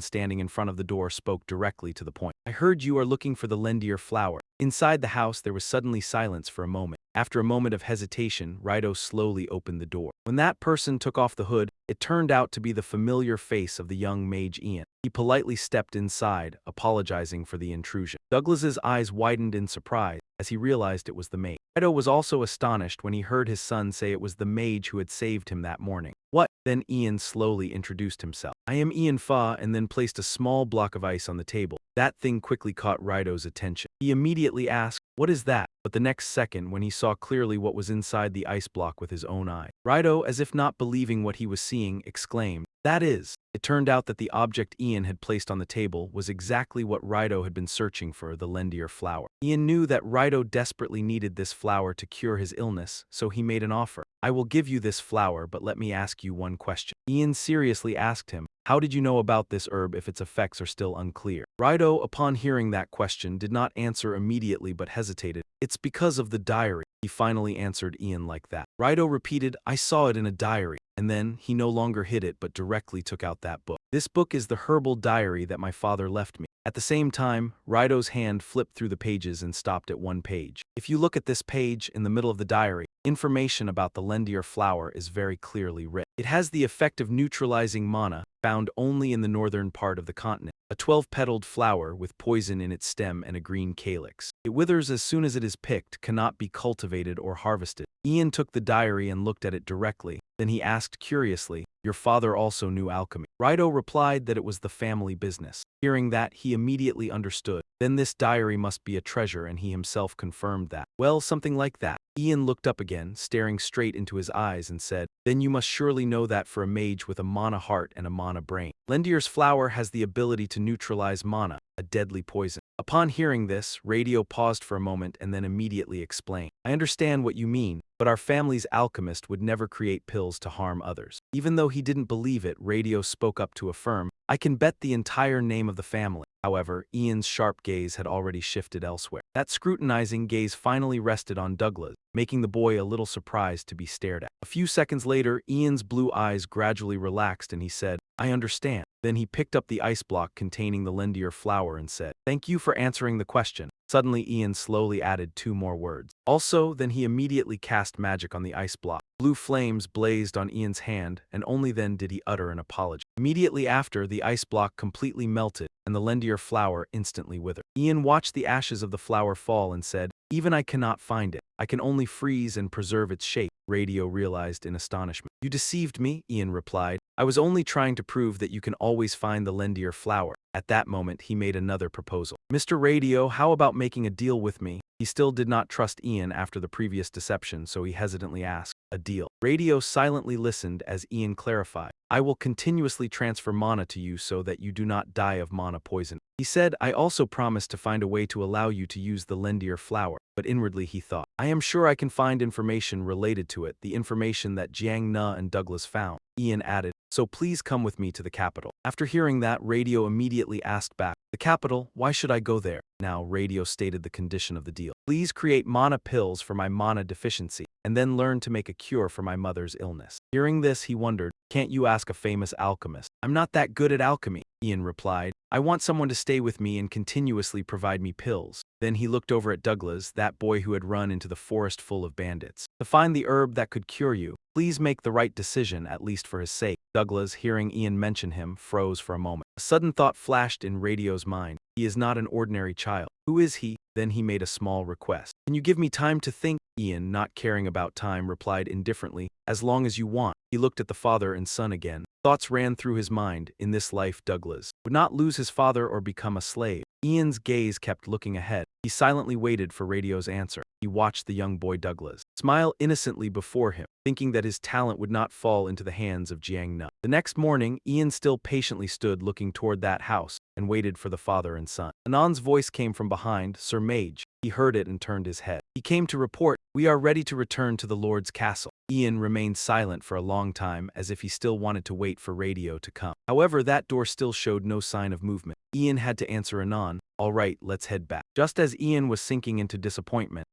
standing in front of the door spoke directly to the point. "I heard you are looking for the Lendier flower." Inside the house, there was suddenly silence for a moment. After a moment of hesitation, Rido slowly opened the door. When that person took off the hood, it turned out to be the familiar face of the young mage Ian. He politely stepped inside, apologizing for the intrusion. Douglas's eyes widened in surprise as he realized it was the mage. Rido was also astonished when he heard his son say it was the mage who had saved him that morning. "What?" Then Ian slowly introduced himself. "I am Ian Fa," and then placed a small block of ice on the table. That thing quickly caught Rido's attention. He immediately asked, "What is that?" But the next second, when he saw clearly what was inside the ice block with his own eye, Rido, as if not believing what he was seeing, exclaimed, "That is!" It turned out that the object Ian had placed on the table was exactly what Rido had been searching for, the Lendier flower. Ian knew that Rido desperately needed this flower to cure his illness, so he made an offer. "I will give you this flower, but let me ask you one question." Ian seriously asked him, "How did you know about this herb if its effects are still unclear?" Rido, upon hearing that question, did not answer immediately but hesitated. "It's because of the diary," he finally answered Ian like that. Rido repeated, "I saw it in a diary." And then, he no longer hid it but directly took out that book. "This book is the herbal diary that my father left me." At the same time, Rido's hand flipped through the pages and stopped at one page. If you look at this page, in the middle of the diary, information about the Lendier flower is very clearly written. It has the effect of neutralizing mana, found only in the northern part of the continent. A 12-petaled flower with poison in its stem and a green calyx. It withers as soon as it is picked, cannot be cultivated or harvested. Ian took the diary and looked at it directly. Then he asked curiously, "Your father also knew alchemy?" Rido replied that it was the family business. Hearing that, he immediately understood. Then this diary must be a treasure, and he himself confirmed that. "Well, something like that." Ian looked up again, staring straight into his eyes, and said, "Then you must surely know that for a mage with a mana heart and a mana brain. Lendier's flower has the ability to neutralize mana, a deadly poison." Upon hearing this, Radio paused for a moment and then immediately explained, "I understand what you mean, but our family's alchemist would never create pills to harm others." Even though he didn't believe it, Radio spoke up to affirm, "I can bet the entire name of the family." However, Ian's sharp gaze had already shifted elsewhere. That scrutinizing gaze finally rested on Douglas, making the boy a little surprised to be stared at. A few seconds later, Ian's blue eyes gradually relaxed and he said, "I understand." Then he picked up the ice block containing the Lendier flower and said, "Thank you for answering the question." Suddenly, Ian slowly added two more words. "Also," then he immediately cast magic on the ice block. Blue flames blazed on Ian's hand, and only then did he utter an apology. Immediately after, the ice block completely melted, and the Lendier flower instantly withered. Ian watched the ashes of the flower fall and said, "Even I cannot find it. I can only freeze and preserve its shape." Radio realized in astonishment. "You deceived me," Ian replied. "I was only trying to prove that you can always find the Lendier flower." At that moment, he made another proposal. "Mr. Radio, how about making a deal with me?" He still did not trust Ian after the previous deception, so he hesitantly asked, "A deal?" Radio silently listened as Ian clarified, "I will continuously transfer mana to you so that you do not die of mana poison." He said, "I also promise to find a way to allow you to use the Lendier flower." But inwardly he thought, "I am sure I can find information related to it, the information that Jiang Na and Douglas found." Ian added, "So please come with me to the capital." After hearing that, Radio immediately asked back, "The capital? Why should I go there?" Now, Radio stated the condition of the deal. "Please create mana pills for my mana deficiency, and then learn to make a cure for my mother's illness." Hearing this, he wondered, can't you ask a famous alchemist? I'm not that good at alchemy, Ian replied. I want someone to stay with me and continuously provide me pills. Then he looked over at Douglas, that boy who had run into the forest full of bandits. To find the herb that could cure you, please make the right decision, at least for his sake. Douglas, hearing Ian mention him, froze for a moment. A sudden thought flashed in Radio's mind. He is not an ordinary child. Who is he? Then he made a small request. Can you give me time to think? Ian, not caring about time, replied indifferently, as long as you want. He looked at the father and son again. Thoughts ran through his mind. In this life, Douglas would not lose his father or become a slave. Ian's gaze kept looking ahead. He silently waited for Radio's answer. He watched the young boy Douglas smile innocently before him, thinking that his talent would not fall into the hands of Jiang Nu. The next morning, Ian still patiently stood looking toward that house and waited for the father and son. Anand's voice came from behind, Sir Mage. He heard it and turned his head. He came to report, we are ready to return to the Lord's castle. Ian remained silent for a long time, as if he still wanted to wait for Radio to come. However, that door still showed no sign of movement. Ian had to answer Anand, all right, let's head back. Just as Ian was sinking into disappointment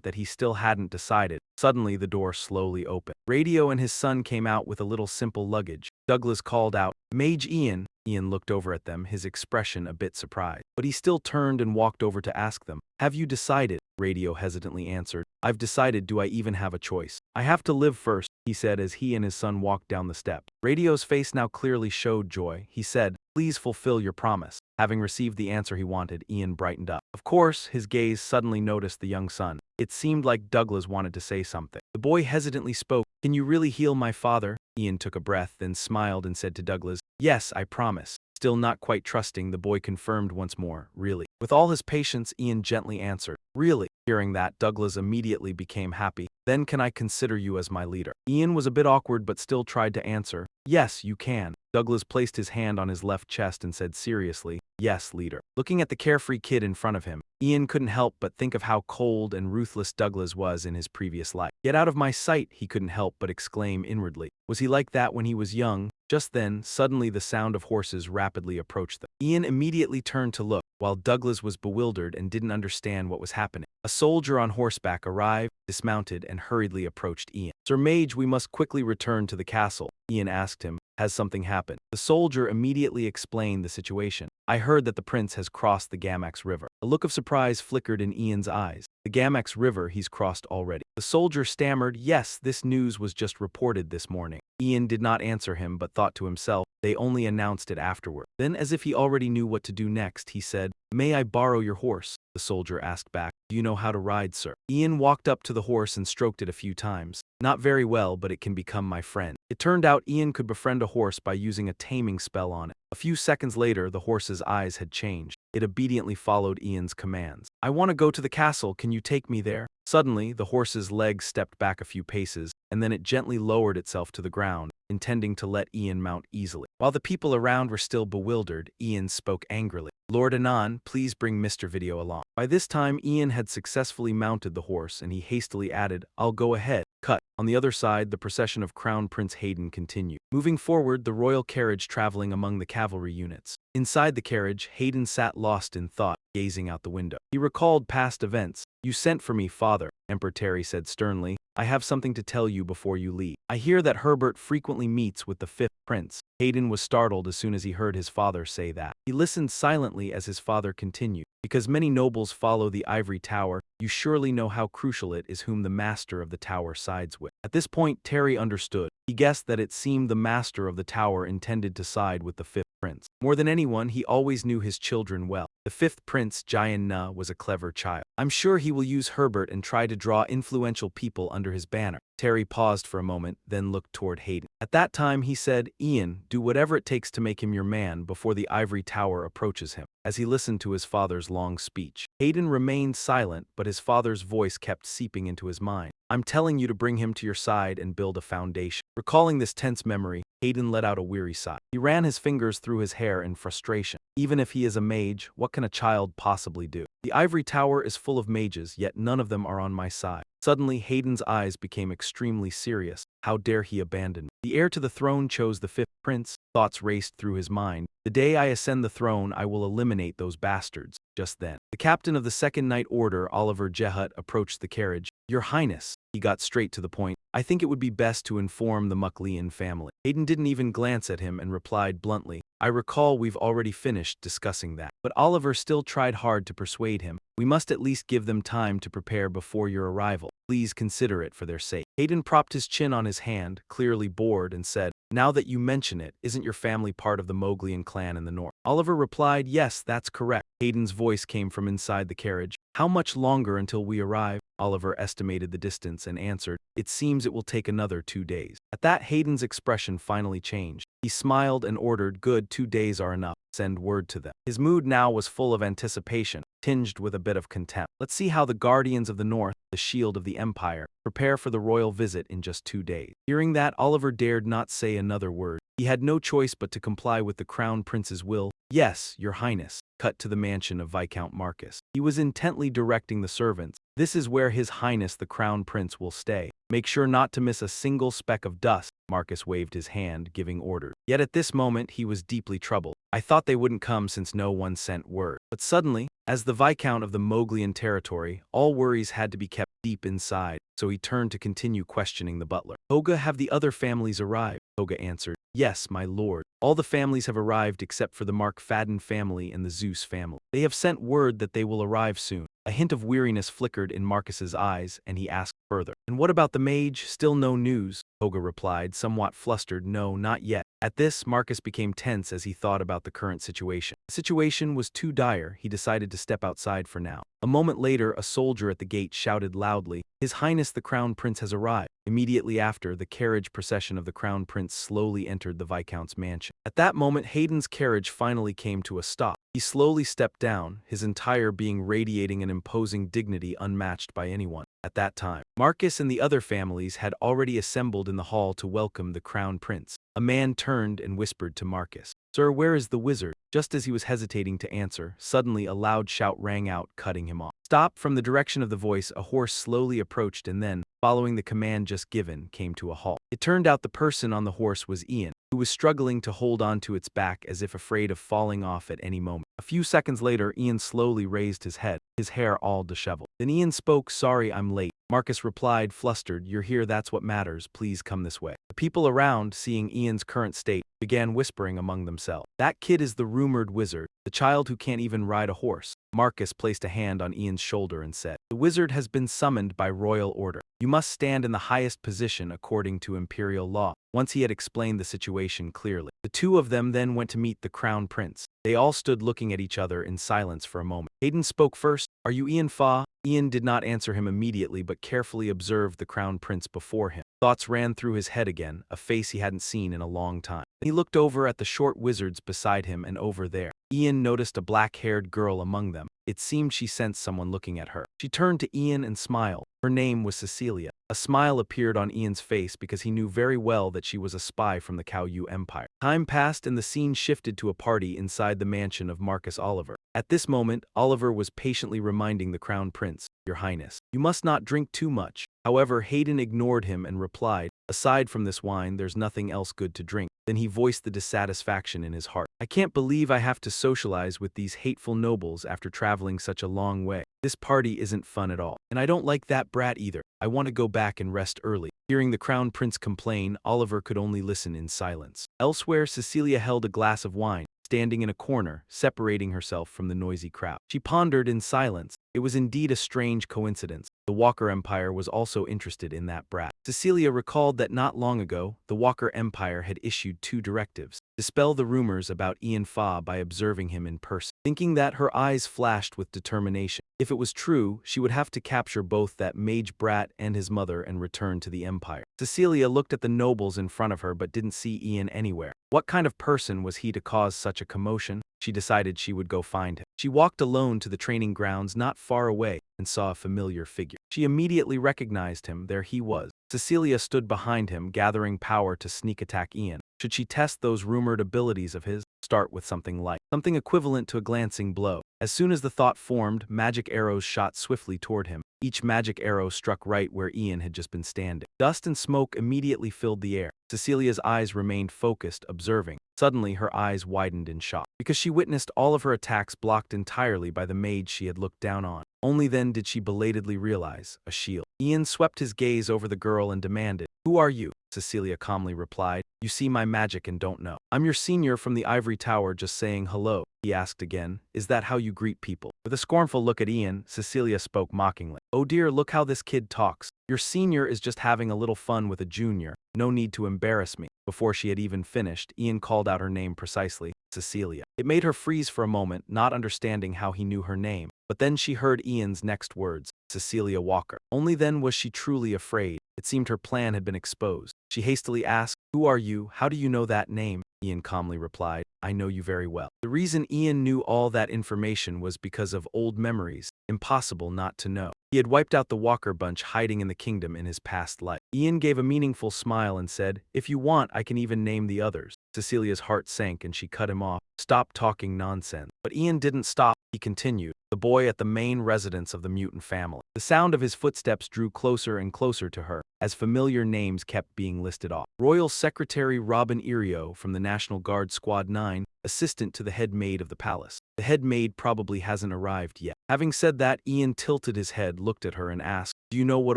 that he still hadn't decided, suddenly the door slowly opened. Radio and his son came out with a little simple luggage. Douglas called out, Mage Ian. Ian looked over at them, his expression a bit surprised. But he still turned and walked over to ask them, have you decided? Radio hesitantly answered, I've decided. Do I even have a choice? I have to live first, he said as he and his son walked down the step. Radio's face now clearly showed joy. He said, please fulfill your promise. Having received the answer he wanted, Ian brightened up. Of course, his gaze suddenly noticed the young son. It seemed like Douglas wanted to say something. The boy hesitantly spoke, can you really heal my father? Ian took a breath, then smiled and said to Douglas, yes, I promise. Still not quite trusting, the boy confirmed once more, really. With all his patience, Ian gently answered, really. Hearing that, Douglas immediately became happy. Then can I consider you as my leader? Ian was a bit awkward but still tried to answer, yes, you can. Douglas placed his hand on his left chest and said seriously, yes, leader. Looking at the carefree kid in front of him, Ian couldn't help but think of how cold and ruthless Douglas was in his previous life. Get out of my sight, he couldn't help but exclaim inwardly. Was he like that when he was young? Just then, suddenly the sound of horses rapidly approached them. Ian immediately turned to look, while Douglas was bewildered and didn't understand what was happening. A soldier on horseback arrived, dismounted, and hurriedly approached Ian. Sir Mage, we must quickly return to the castle. Ian asked him, has something happened? The soldier immediately explained the situation. I heard that the prince has crossed the Gamax River. A look of surprise flickered in Ian's eyes. The Gamax River he's crossed already. The soldier stammered, yes, this news was just reported this morning. Ian did not answer him but thought to himself, they only announced it afterward. Then, as if he already knew what to do next, he said, may I borrow your horse? The soldier asked back, do you know how to ride, sir? Ian walked up to the horse and stroked it a few times. Not very well, but it can become my friend. It turned out Ian could befriend a horse by using a taming spell on it. A few seconds later, the horse's eyes had changed. It obediently followed Ian's commands. I want to go to the castle, can you take me there? Suddenly, the horse's legs stepped back a few paces, and then it gently lowered itself to the ground, intending to let Ian mount easily. While the people around were still bewildered, Ian spoke angrily. Lord Anand, please bring Mr. Video along. By this time, Ian had successfully mounted the horse, and he hastily added, I'll go ahead. Cut. On the other side, the procession of Crown Prince Hayden continued. Moving forward, the royal carriage traveling among the cavalry units. Inside the carriage, Hayden sat lost in thought, gazing out the window. He recalled past events. You sent for me, father, Emperor Terry said sternly. I have something to tell you before you leave. I hear that Herbert frequently meets with the fifth prince. Hayden was startled as soon as he heard his father say that. He listened silently as his father continued. Because many nobles follow the ivory tower, you surely know how crucial it is whom the master of the tower sides with. At this point, Terry understood. He guessed that it seemed the master of the tower intended to side with the fifth prince. More than anyone, he always knew his children well. The fifth prince, Jiang Nu, was a clever child. I'm sure he will use Herbert and try to draw influential people under his banner. Terry paused for a moment, then looked toward Hayden. At that time, he said, Ian, do whatever it takes to make him your man before the ivory tower approaches him. As he listened to his father's long speech, Hayden remained silent, but his father's voice kept seeping into his mind. I'm telling you to bring him to your side and build a foundation. Recalling this tense memory, Hayden let out a weary sigh. He ran his fingers through his hair in frustration. Even if he is a mage, what can a child possibly do? The ivory tower is full of mages, yet none of them are on my side. Suddenly, Hayden's eyes became extremely serious. How dare he abandon me? The heir to the throne chose the fifth prince. Thoughts raced through his mind. The day I ascend the throne, I will eliminate those bastards. Just then, the captain of the Second Night Order, Oliver Jehut, approached the carriage. Your Highness. He got straight to the point. I think it would be best to inform the Mucklean family. Hayden didn't even glance at him and replied bluntly, I recall we've already finished discussing that. But Oliver still tried hard to persuade him. We must at least give them time to prepare before your arrival. Please consider it for their sake. Hayden propped his chin on his hand, clearly bored, and said, now that you mention it, isn't your family part of the Mowglian clan in the north? Oliver replied, yes, that's correct. Hayden's voice came from inside the carriage. How much longer until we arrive? Oliver estimated the distance and answered, it seems it will take another 2 days. At that, Hayden's expression finally changed. He smiled and ordered, good, 2 days are enough. Send word to them. His mood now was full of anticipation, tinged with a bit of contempt. Let's see how the Guardians of the North, the shield of the Empire, prepare for the royal visit in just 2 days. Hearing that, Oliver dared not say another word. He had no choice but to comply with the Crown Prince's will. Yes, your highness. Cut to the mansion of Viscount Marcus. He was intently directing the servants. This is where His Highness the Crown Prince will stay. Make sure not to miss a single speck of dust. Marcus waved his hand, giving orders. Yet at this moment he was deeply troubled. I thought they wouldn't come since no one sent word. But suddenly, as the Viscount of the Mowglian territory, all worries had to be kept deep inside, so he turned to continue questioning the butler. Toga, have the other families arrived? Toga answered, yes, my lord. All the families have arrived except for the Mark Fadden family and the Zeus family. They have sent word that they will arrive soon. A hint of weariness flickered in Marcus's eyes, and he asked further, and what about the mage? Still no news? Toga replied, somewhat flustered, no, not yet. At this, Marcus became tense as he thought about the current situation. The situation was too dire, he decided to step outside for now. A moment later, a soldier at the gate shouted loudly, His Highness the Crown Prince has arrived. Immediately after, the carriage procession of the Crown Prince slowly entered the Viscount's mansion. At that moment, Hayden's carriage finally came to a stop. He slowly stepped down, his entire being radiating an imposing dignity unmatched by anyone. At that time, Marcus and the other families had already assembled in the hall to welcome the Crown Prince. A man turned and whispered to Marcus, Sir, where is the wizard? Just as he was hesitating to answer, suddenly a loud shout rang out, cutting him off. Stop! From the direction of the voice, a horse slowly approached and then, following the command just given, came to a halt. It turned out the person on the horse was Ian, who was struggling to hold on to its back as if afraid of falling off at any moment. A few seconds later, Ian slowly raised his head, his hair all disheveled. Then Ian spoke, sorry, I'm late. Marcus replied, flustered, you're here, that's what matters, please come this way. The people around, seeing Ian's current state, began whispering among themselves. That kid is the rumored wizard, the child who can't even ride a horse. Marcus placed a hand on Ian's shoulder and said, the wizard has been summoned by royal order. You must stand in the highest position according to imperial law. Once he had explained the situation clearly, the two of them then went to meet the Crown Prince. They all stood looking at each other in silence for a moment. Hayden spoke first, are you Ian Fa? Ian did not answer him immediately but carefully observed the Crown Prince before him. Thoughts ran through his head again, a face he hadn't seen in a long time. He looked over at the short wizards beside him and over there. Ian noticed a black-haired girl among them. It seemed she sensed someone looking at her. She turned to Ian and smiled. Her name was Cecilia. A smile appeared on Ian's face because he knew very well that she was a spy from the Kauyu Empire. Time passed and the scene shifted to a party inside the mansion of Marcus Oliver. At this moment, Oliver was patiently reminding the Crown Prince, Your Highness, you must not drink too much. However, Hayden ignored him and replied, aside from this wine, there's nothing else good to drink. Then he voiced the dissatisfaction in his heart. I can't believe I have to socialize with these hateful nobles after traveling such a long way. This party isn't fun at all. And I don't like that brat either. I want to go back and rest early. Hearing the Crown Prince complain, Oliver could only listen in silence. Elsewhere, Cecilia held a glass of wine, standing in a corner, separating herself from the noisy crowd. She pondered in silence. It was indeed a strange coincidence. The Walker Empire was also interested in that brat. Cecilia recalled that not long ago, the Walker Empire had issued 2 directives. Dispel the rumors about Ian Fa by observing him in person. Thinking that, her eyes flashed with determination. If it was true, she would have to capture both that mage brat and his mother and return to the Empire. Cecilia looked at the nobles in front of her but didn't see Ian anywhere. What kind of person was he to cause such a commotion? She decided she would go find him. She walked alone to the training grounds not far away and saw a familiar figure. She immediately recognized him. There he was. Cecilia stood behind him, gathering power to sneak attack Ian. Should she test those rumored abilities of his? Start with something light, something equivalent to a glancing blow. As soon as the thought formed, magic arrows shot swiftly toward him. Each magic arrow struck right where Ian had just been standing. Dust and smoke immediately filled the air. Cecilia's eyes remained focused, observing. Suddenly, her eyes widened in shock, because she witnessed all of her attacks blocked entirely by the mage she had looked down on. Only then did she belatedly realize a shield. Ian swept his gaze over the girl and demanded, "Who are you?" Cecilia calmly replied, "You see my magic and don't know. I'm your senior from the ivory tower just saying hello." He asked again, "Is that how you greet people?" With a scornful look at Ian, Cecilia spoke mockingly, "Oh dear, look how this kid talks. Your senior is just having a little fun with a junior. No need to embarrass me." Before she had even finished, Ian called out her name precisely, Cecilia. It made her freeze for a moment, not understanding how he knew her name. But then she heard Ian's next words, Cecilia Walker. Only then was she truly afraid. It seemed her plan had been exposed. She hastily asked, "Who are you? How do you know that name?" Ian calmly replied, "I know you very well." The reason Ian knew all that information was because of old memories, impossible not to know. He had wiped out the Walker bunch hiding in the kingdom in his past life. Ian gave a meaningful smile and said, "If you want, I can even name the others." Cecilia's heart sank and she cut him off. "Stop talking nonsense." But Ian didn't stop. He continued, "The boy at the main residence of the mutant family." The sound of his footsteps drew closer and closer to her, as familiar names kept being listed off. Royal Secretary Robin Irio from the National Guard Squad 9, assistant to the head maid of the palace. The head maid probably hasn't arrived yet. Having said that, Ian tilted his head, looked at her and asked, "Do you know what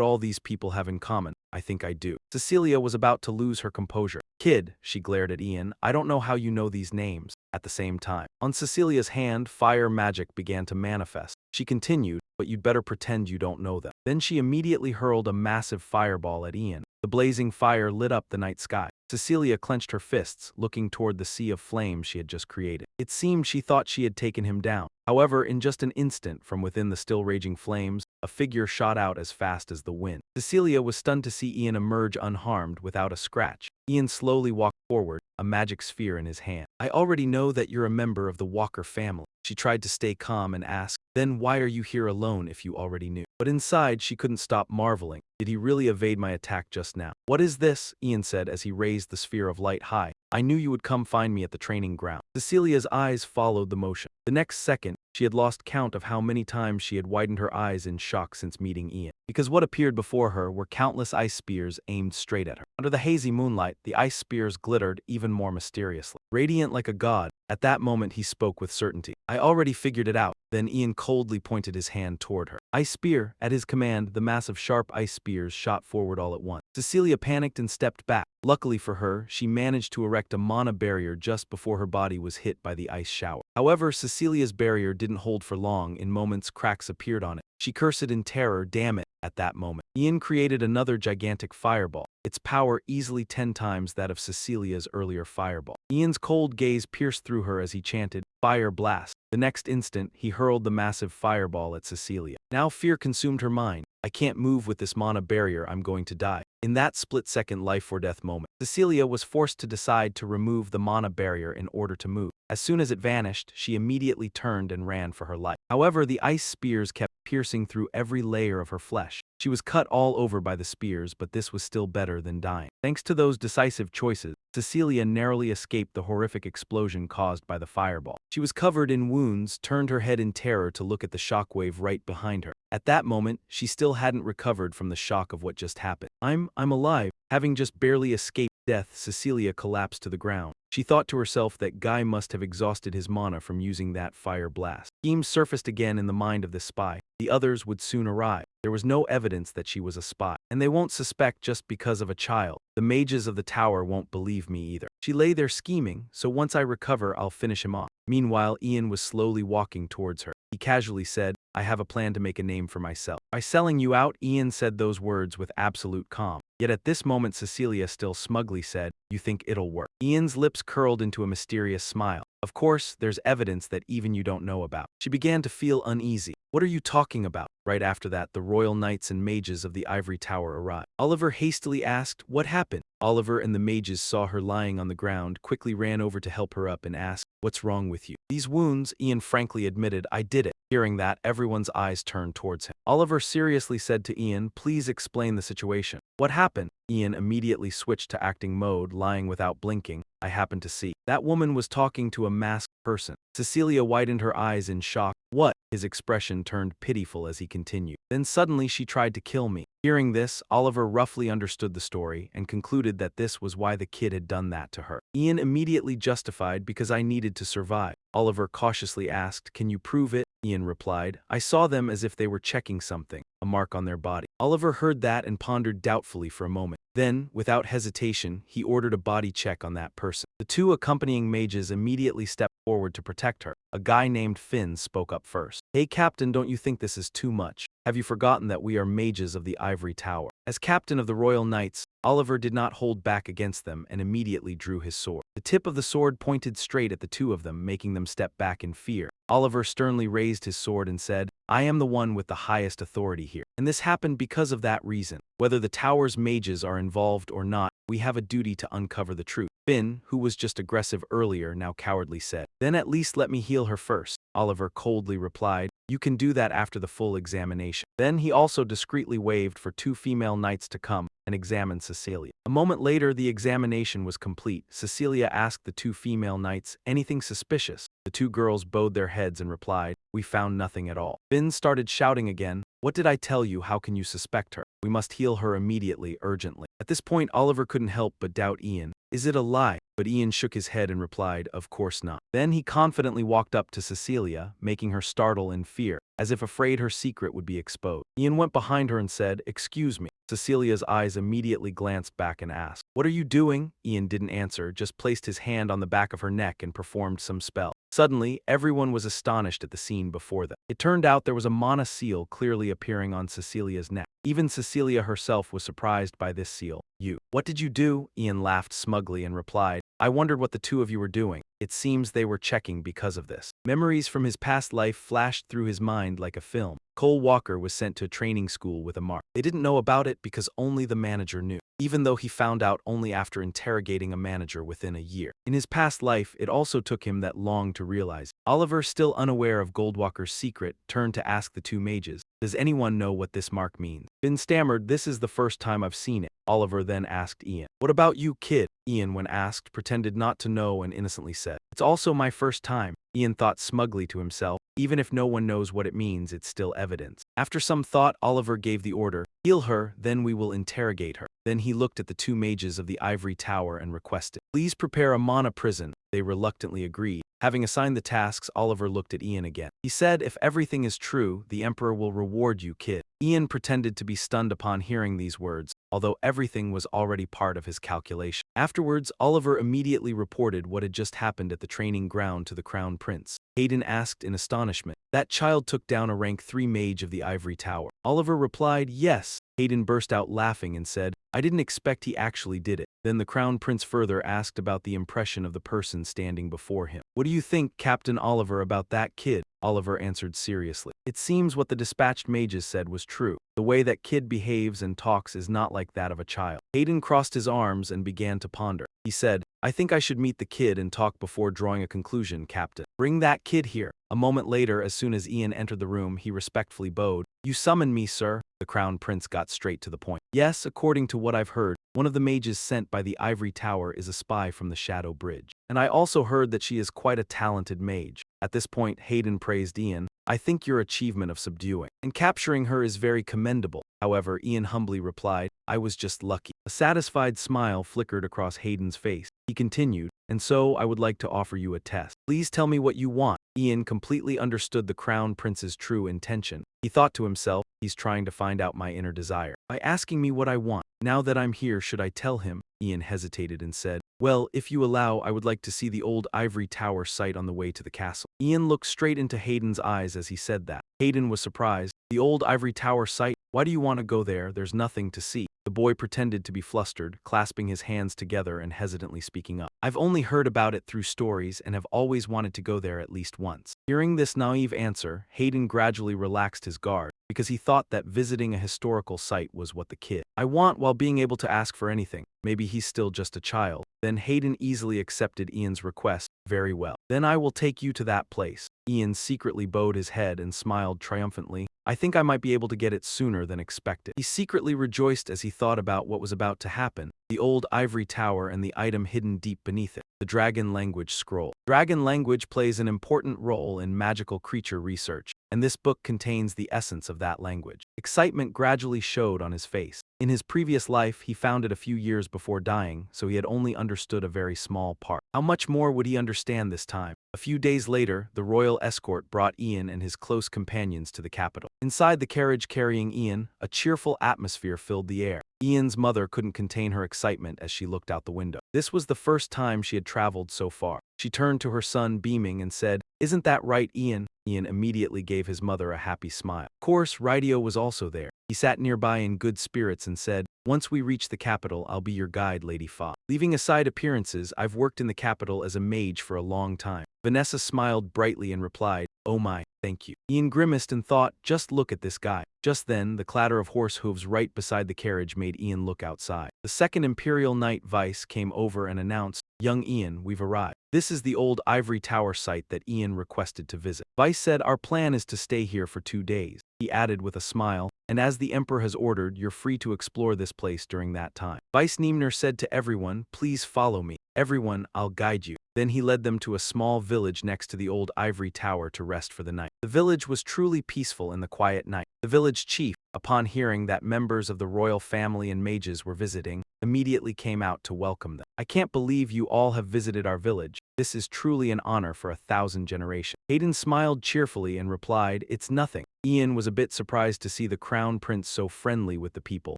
all these people have in common?" "I think I do." Cecilia was about to lose her composure. "Kid," she glared at Ian, "I don't know how you know these names." At the same time, on Cecilia's hand, fire magic began to manifest. She continued, "But you'd better pretend you don't know them." Then she immediately hurled a massive fireball at Ian. The blazing fire lit up the night sky. Cecilia clenched her fists, looking toward the sea of flames she had just created. It seemed she thought she had taken him down. However, in just an instant, from within the still raging flames, a figure shot out as fast as the wind. Cecilia was stunned to see Ian emerge unharmed, without a scratch. Ian slowly walked forward, a magic sphere in his hand. "I already know that you're a member of the Walker family." She tried to stay calm and asked, "Then why are you here alone if you already knew?" But inside, she couldn't stop marveling. Did he really evade my attack just now? "What is this?" Ian said as he raised the sphere of light high. "I knew you would come find me at the training ground." Cecilia's eyes followed the motion. The next second, she had lost count of how many times she had widened her eyes in shock since meeting Ian. Because what appeared before her were countless ice spears aimed straight at her. Under the hazy moonlight, the ice spears glittered even more mysteriously. Radiant like a god, at that moment he spoke with certainty. "I already figured it out." Then Ian coldly pointed his hand toward her. Ice spear. At his command, the massive sharp ice spears shot forward all at once. Cecilia panicked and stepped back. Luckily for her, she managed to erect a mana barrier just before her body was hit by the ice shower. However, Cecilia's barrier didn't hold for long. In moments, cracks appeared on it. She cursed in terror, "Damn it." At that moment, Ian created another gigantic fireball, its power easily 10 times that of Cecilia's earlier fireball. Ian's cold gaze pierced through her as he chanted, "Fire blast." The next instant, he hurled the massive fireball at Cecilia. Now fear consumed her mind. "I can't move with this mana barrier, I'm going to die." In that split-second life-or-death moment, Cecilia was forced to decide to remove the mana barrier in order to move. As soon as it vanished, she immediately turned and ran for her life. However, the ice spears kept piercing through every layer of her flesh. She was cut all over by the spears, but this was still better than dying. Thanks to those decisive choices, Cecilia narrowly escaped the horrific explosion caused by the fireball. She was covered in wounds, turned her head in terror to look at the shockwave right behind her. At that moment, she still hadn't recovered from the shock of what just happened. I'm alive." Having just barely escaped death, Cecilia collapsed to the ground. She thought to herself that Guy must have exhausted his mana from using that fire blast. Schemes surfaced again in the mind of the spy. The others would soon arrive. There was no evidence that she was a spy. And they won't suspect just because of a child. The mages of the tower won't believe me either. She lay there scheming, so once I recover, I'll finish him off. Meanwhile, Ian was slowly walking towards her. He casually said, "I have a plan to make a name for myself." "By selling you out," Ian said those words with absolute calm. Yet at this moment Cecilia still smugly said, "You think it'll work?" Ian's lips curled into a mysterious smile. "Of course, there's evidence that even you don't know about." She began to feel uneasy. "What are you talking about?" Right after that, the royal knights and mages of the ivory tower arrived. Oliver hastily asked, "What happened?" Oliver and the mages saw her lying on the ground, quickly ran over to help her up and asked, "What's wrong with you?" "These wounds," Ian frankly admitted, "I did it." Hearing that, everyone's eyes turned towards him. Oliver seriously said to Ian, "Please explain the situation." "What happened?" Ian immediately switched to acting mode, lying without blinking. "I happened to see. That woman was talking to a masked person." Cecilia widened her eyes in shock. "What?" His expression turned pitiful as he continued. "Then suddenly she tried to kill me." Hearing this, Oliver roughly understood the story and concluded that this was why the kid had done that to her. Ian immediately justified because I needed to survive. Oliver cautiously asked, can you prove it? Ian replied, I saw them as if they were checking something, a mark on their body. Oliver heard that and pondered doubtfully for a moment. Then, without hesitation, he ordered a body check on that person. The two accompanying mages immediately stepped forward to protect her. A guy named Finn spoke up first. Hey Captain, don't you think this is too much? Have you forgotten that we are mages of the Ivory Tower? As captain of the Royal Knights, Oliver did not hold back against them and immediately drew his sword. The tip of the sword pointed straight at the two of them, making them step back in fear. Oliver sternly raised his sword and said, I am the one with the highest authority here. And this happened because of that reason. Whether the tower's mages are involved or not, we have a duty to uncover the truth. Finn, who was just aggressive earlier, now cowardly said, then at least let me heal her first. Oliver coldly replied, you can do that after the full examination. Then he also discreetly waved for two female knights to come and examine Cecilia. A moment later, the examination was complete. Cecilia asked the two female knights, anything suspicious? The two girls bowed their heads and replied, we found nothing at all. Finn started shouting again, what did I tell you? How can you suspect her? We must heal her immediately, urgently. At this point, Oliver couldn't help but doubt Ian. Is it a lie? But Ian shook his head and replied, of course not. Then he confidently walked up to Cecilia, making her startle in fear, as if afraid her secret would be exposed. Ian went behind her and said, excuse me. Cecilia's eyes immediately glanced back and asked, what are you doing? Ian didn't answer, just placed his hand on the back of her neck and performed some spell. Suddenly, everyone was astonished at the scene before them. It turned out there was a mana seal clearly appearing on Cecilia's neck. Even Cecilia herself was surprised by this seal. What did you do? Ian laughed smugly and replied, I wondered what the two of you were doing. It seems they were checking because of this. Memories from his past life flashed through his mind like a film. Cole Walker was sent to a training school with a mark. They didn't know about it because only the manager knew, even though he found out only after interrogating a manager within a year. In his past life, it also took him that long to realize. Oliver, still unaware of Goldwalker's secret, turned to ask the two mages, does anyone know what this mark means? Finn stammered, this is the first time I've seen it. Oliver then asked Ian, what about you, kid? Ian, when asked, pretended not to know and innocently said, it's also my first time. Ian thought smugly to himself, even if no one knows what it means, it's still evidence. After some thought, Oliver gave the order, heal her, then we will interrogate her. Then he looked at the two mages of the Ivory Tower and requested, please prepare a mana prison. They reluctantly agreed. Having assigned the tasks, Oliver looked at Ian again. He said, if everything is true, the Emperor will reward you, kid. Ian pretended to be stunned upon hearing these words, although everything was already part of his calculation. Afterwards, Oliver immediately reported what had just happened at the training ground to the Crown Prince. Hayden asked in astonishment, that child took down a rank 3 mage of the Ivory Tower. Oliver replied, yes. Hayden burst out laughing and said, I didn't expect he actually did it. Then the Crown Prince further asked about the impression of the person standing before him. What do you think, Captain Oliver, about that kid? Oliver answered seriously. It seems what the dispatched mages said was true. The way that kid behaves and talks is not like that of a child. Hayden crossed his arms and began to ponder. He said, I think I should meet the kid and talk before drawing a conclusion, Captain. Bring that kid here. A moment later, as soon as Ian entered the room, he respectfully bowed. You summoned me, sir. The Crown Prince got straight to the point. Yes, according to what I've heard, one of the mages sent by the Ivory Tower is a spy from the Shadow Bridge. And I also heard that she is quite a talented mage. At this point, Hayden praised Ian. I think your achievement of subduing and capturing her is very commendable. However, Ian humbly replied, I was just lucky. A satisfied smile flickered across Hayden's face. He continued, and so I would like to offer you a test. Please tell me what you want. Ian completely understood the Crown Prince's true intention. He thought to himself, he's trying to find out my inner desire by asking me what I want. Now that I'm here, should I tell him? Ian hesitated and said, well, if you allow, I would like to see the old Ivory Tower site on the way to the castle. Ian looked straight into Hayden's eyes as he said that. Hayden was surprised. The old Ivory Tower site? Why do you want to go there? There's nothing to see. The boy pretended to be flustered, clasping his hands together and hesitantly speaking up. I've only heard about it through stories and have always wanted to go there at least once. Hearing this naive answer, Hayden gradually relaxed his guard, because he thought that visiting a historical site was what the kid I want while being able to ask for anything. Maybe he's still just a child. Then Hayden easily accepted Ian's request. Very well. Then I will take you to that place. Ian secretly bowed his head and smiled triumphantly. I think I might be able to get it sooner than expected. He secretly rejoiced as he thought about what was about to happen. The old Ivory Tower and the item hidden deep beneath it. The Dragon Language Scroll. Dragon language plays an important role in magical creature research. and this book contains the essence of that language. Excitement gradually showed on his face. In his previous life, he found it a few years before dying, so he had only understood a very small part. How much more would he understand this time? A few days later, the royal escort brought Ian and his close companions to the capital. Inside the carriage carrying Ian, a cheerful atmosphere filled the air. Ian's mother couldn't contain her excitement as she looked out the window. This was the first time she had traveled so far. She turned to her son beaming and said, "Isn't that right, Ian?" Ian immediately gave his mother a happy smile. Of course, Radio was also there. He sat nearby in good spirits and said, "Once we reach the capital, I'll be your guide, Lady Fa. Leaving aside appearances, I've worked in the capital as a mage for a long time." Vanessa smiled brightly and replied, "Oh my, thank you." Ian grimaced and thought, just look at this guy. Just then, the clatter of horse hooves right beside the carriage made Ian look outside. The second Imperial Knight Vice came over and announced, "Young Ian, we've arrived. This is the old ivory tower site that Ian requested to visit." Vice said, "Our plan is to stay here for 2 days." He added with a smile, "And as the Emperor has ordered, you're free to explore this place during that time." Vice Niemner said to everyone, "Please follow me. Everyone, I'll guide you." Then he led them to a small village next to the old ivory tower to rest for the night. The village was truly peaceful in the quiet night. The village chief, upon hearing that members of the royal family and mages were visiting, immediately came out to welcome them. "I can't believe you all have visited our village. This is truly an honor for 1,000 generations." Hayden smiled cheerfully and replied, "It's nothing." Ian was a bit surprised to see the crown prince so friendly with the people.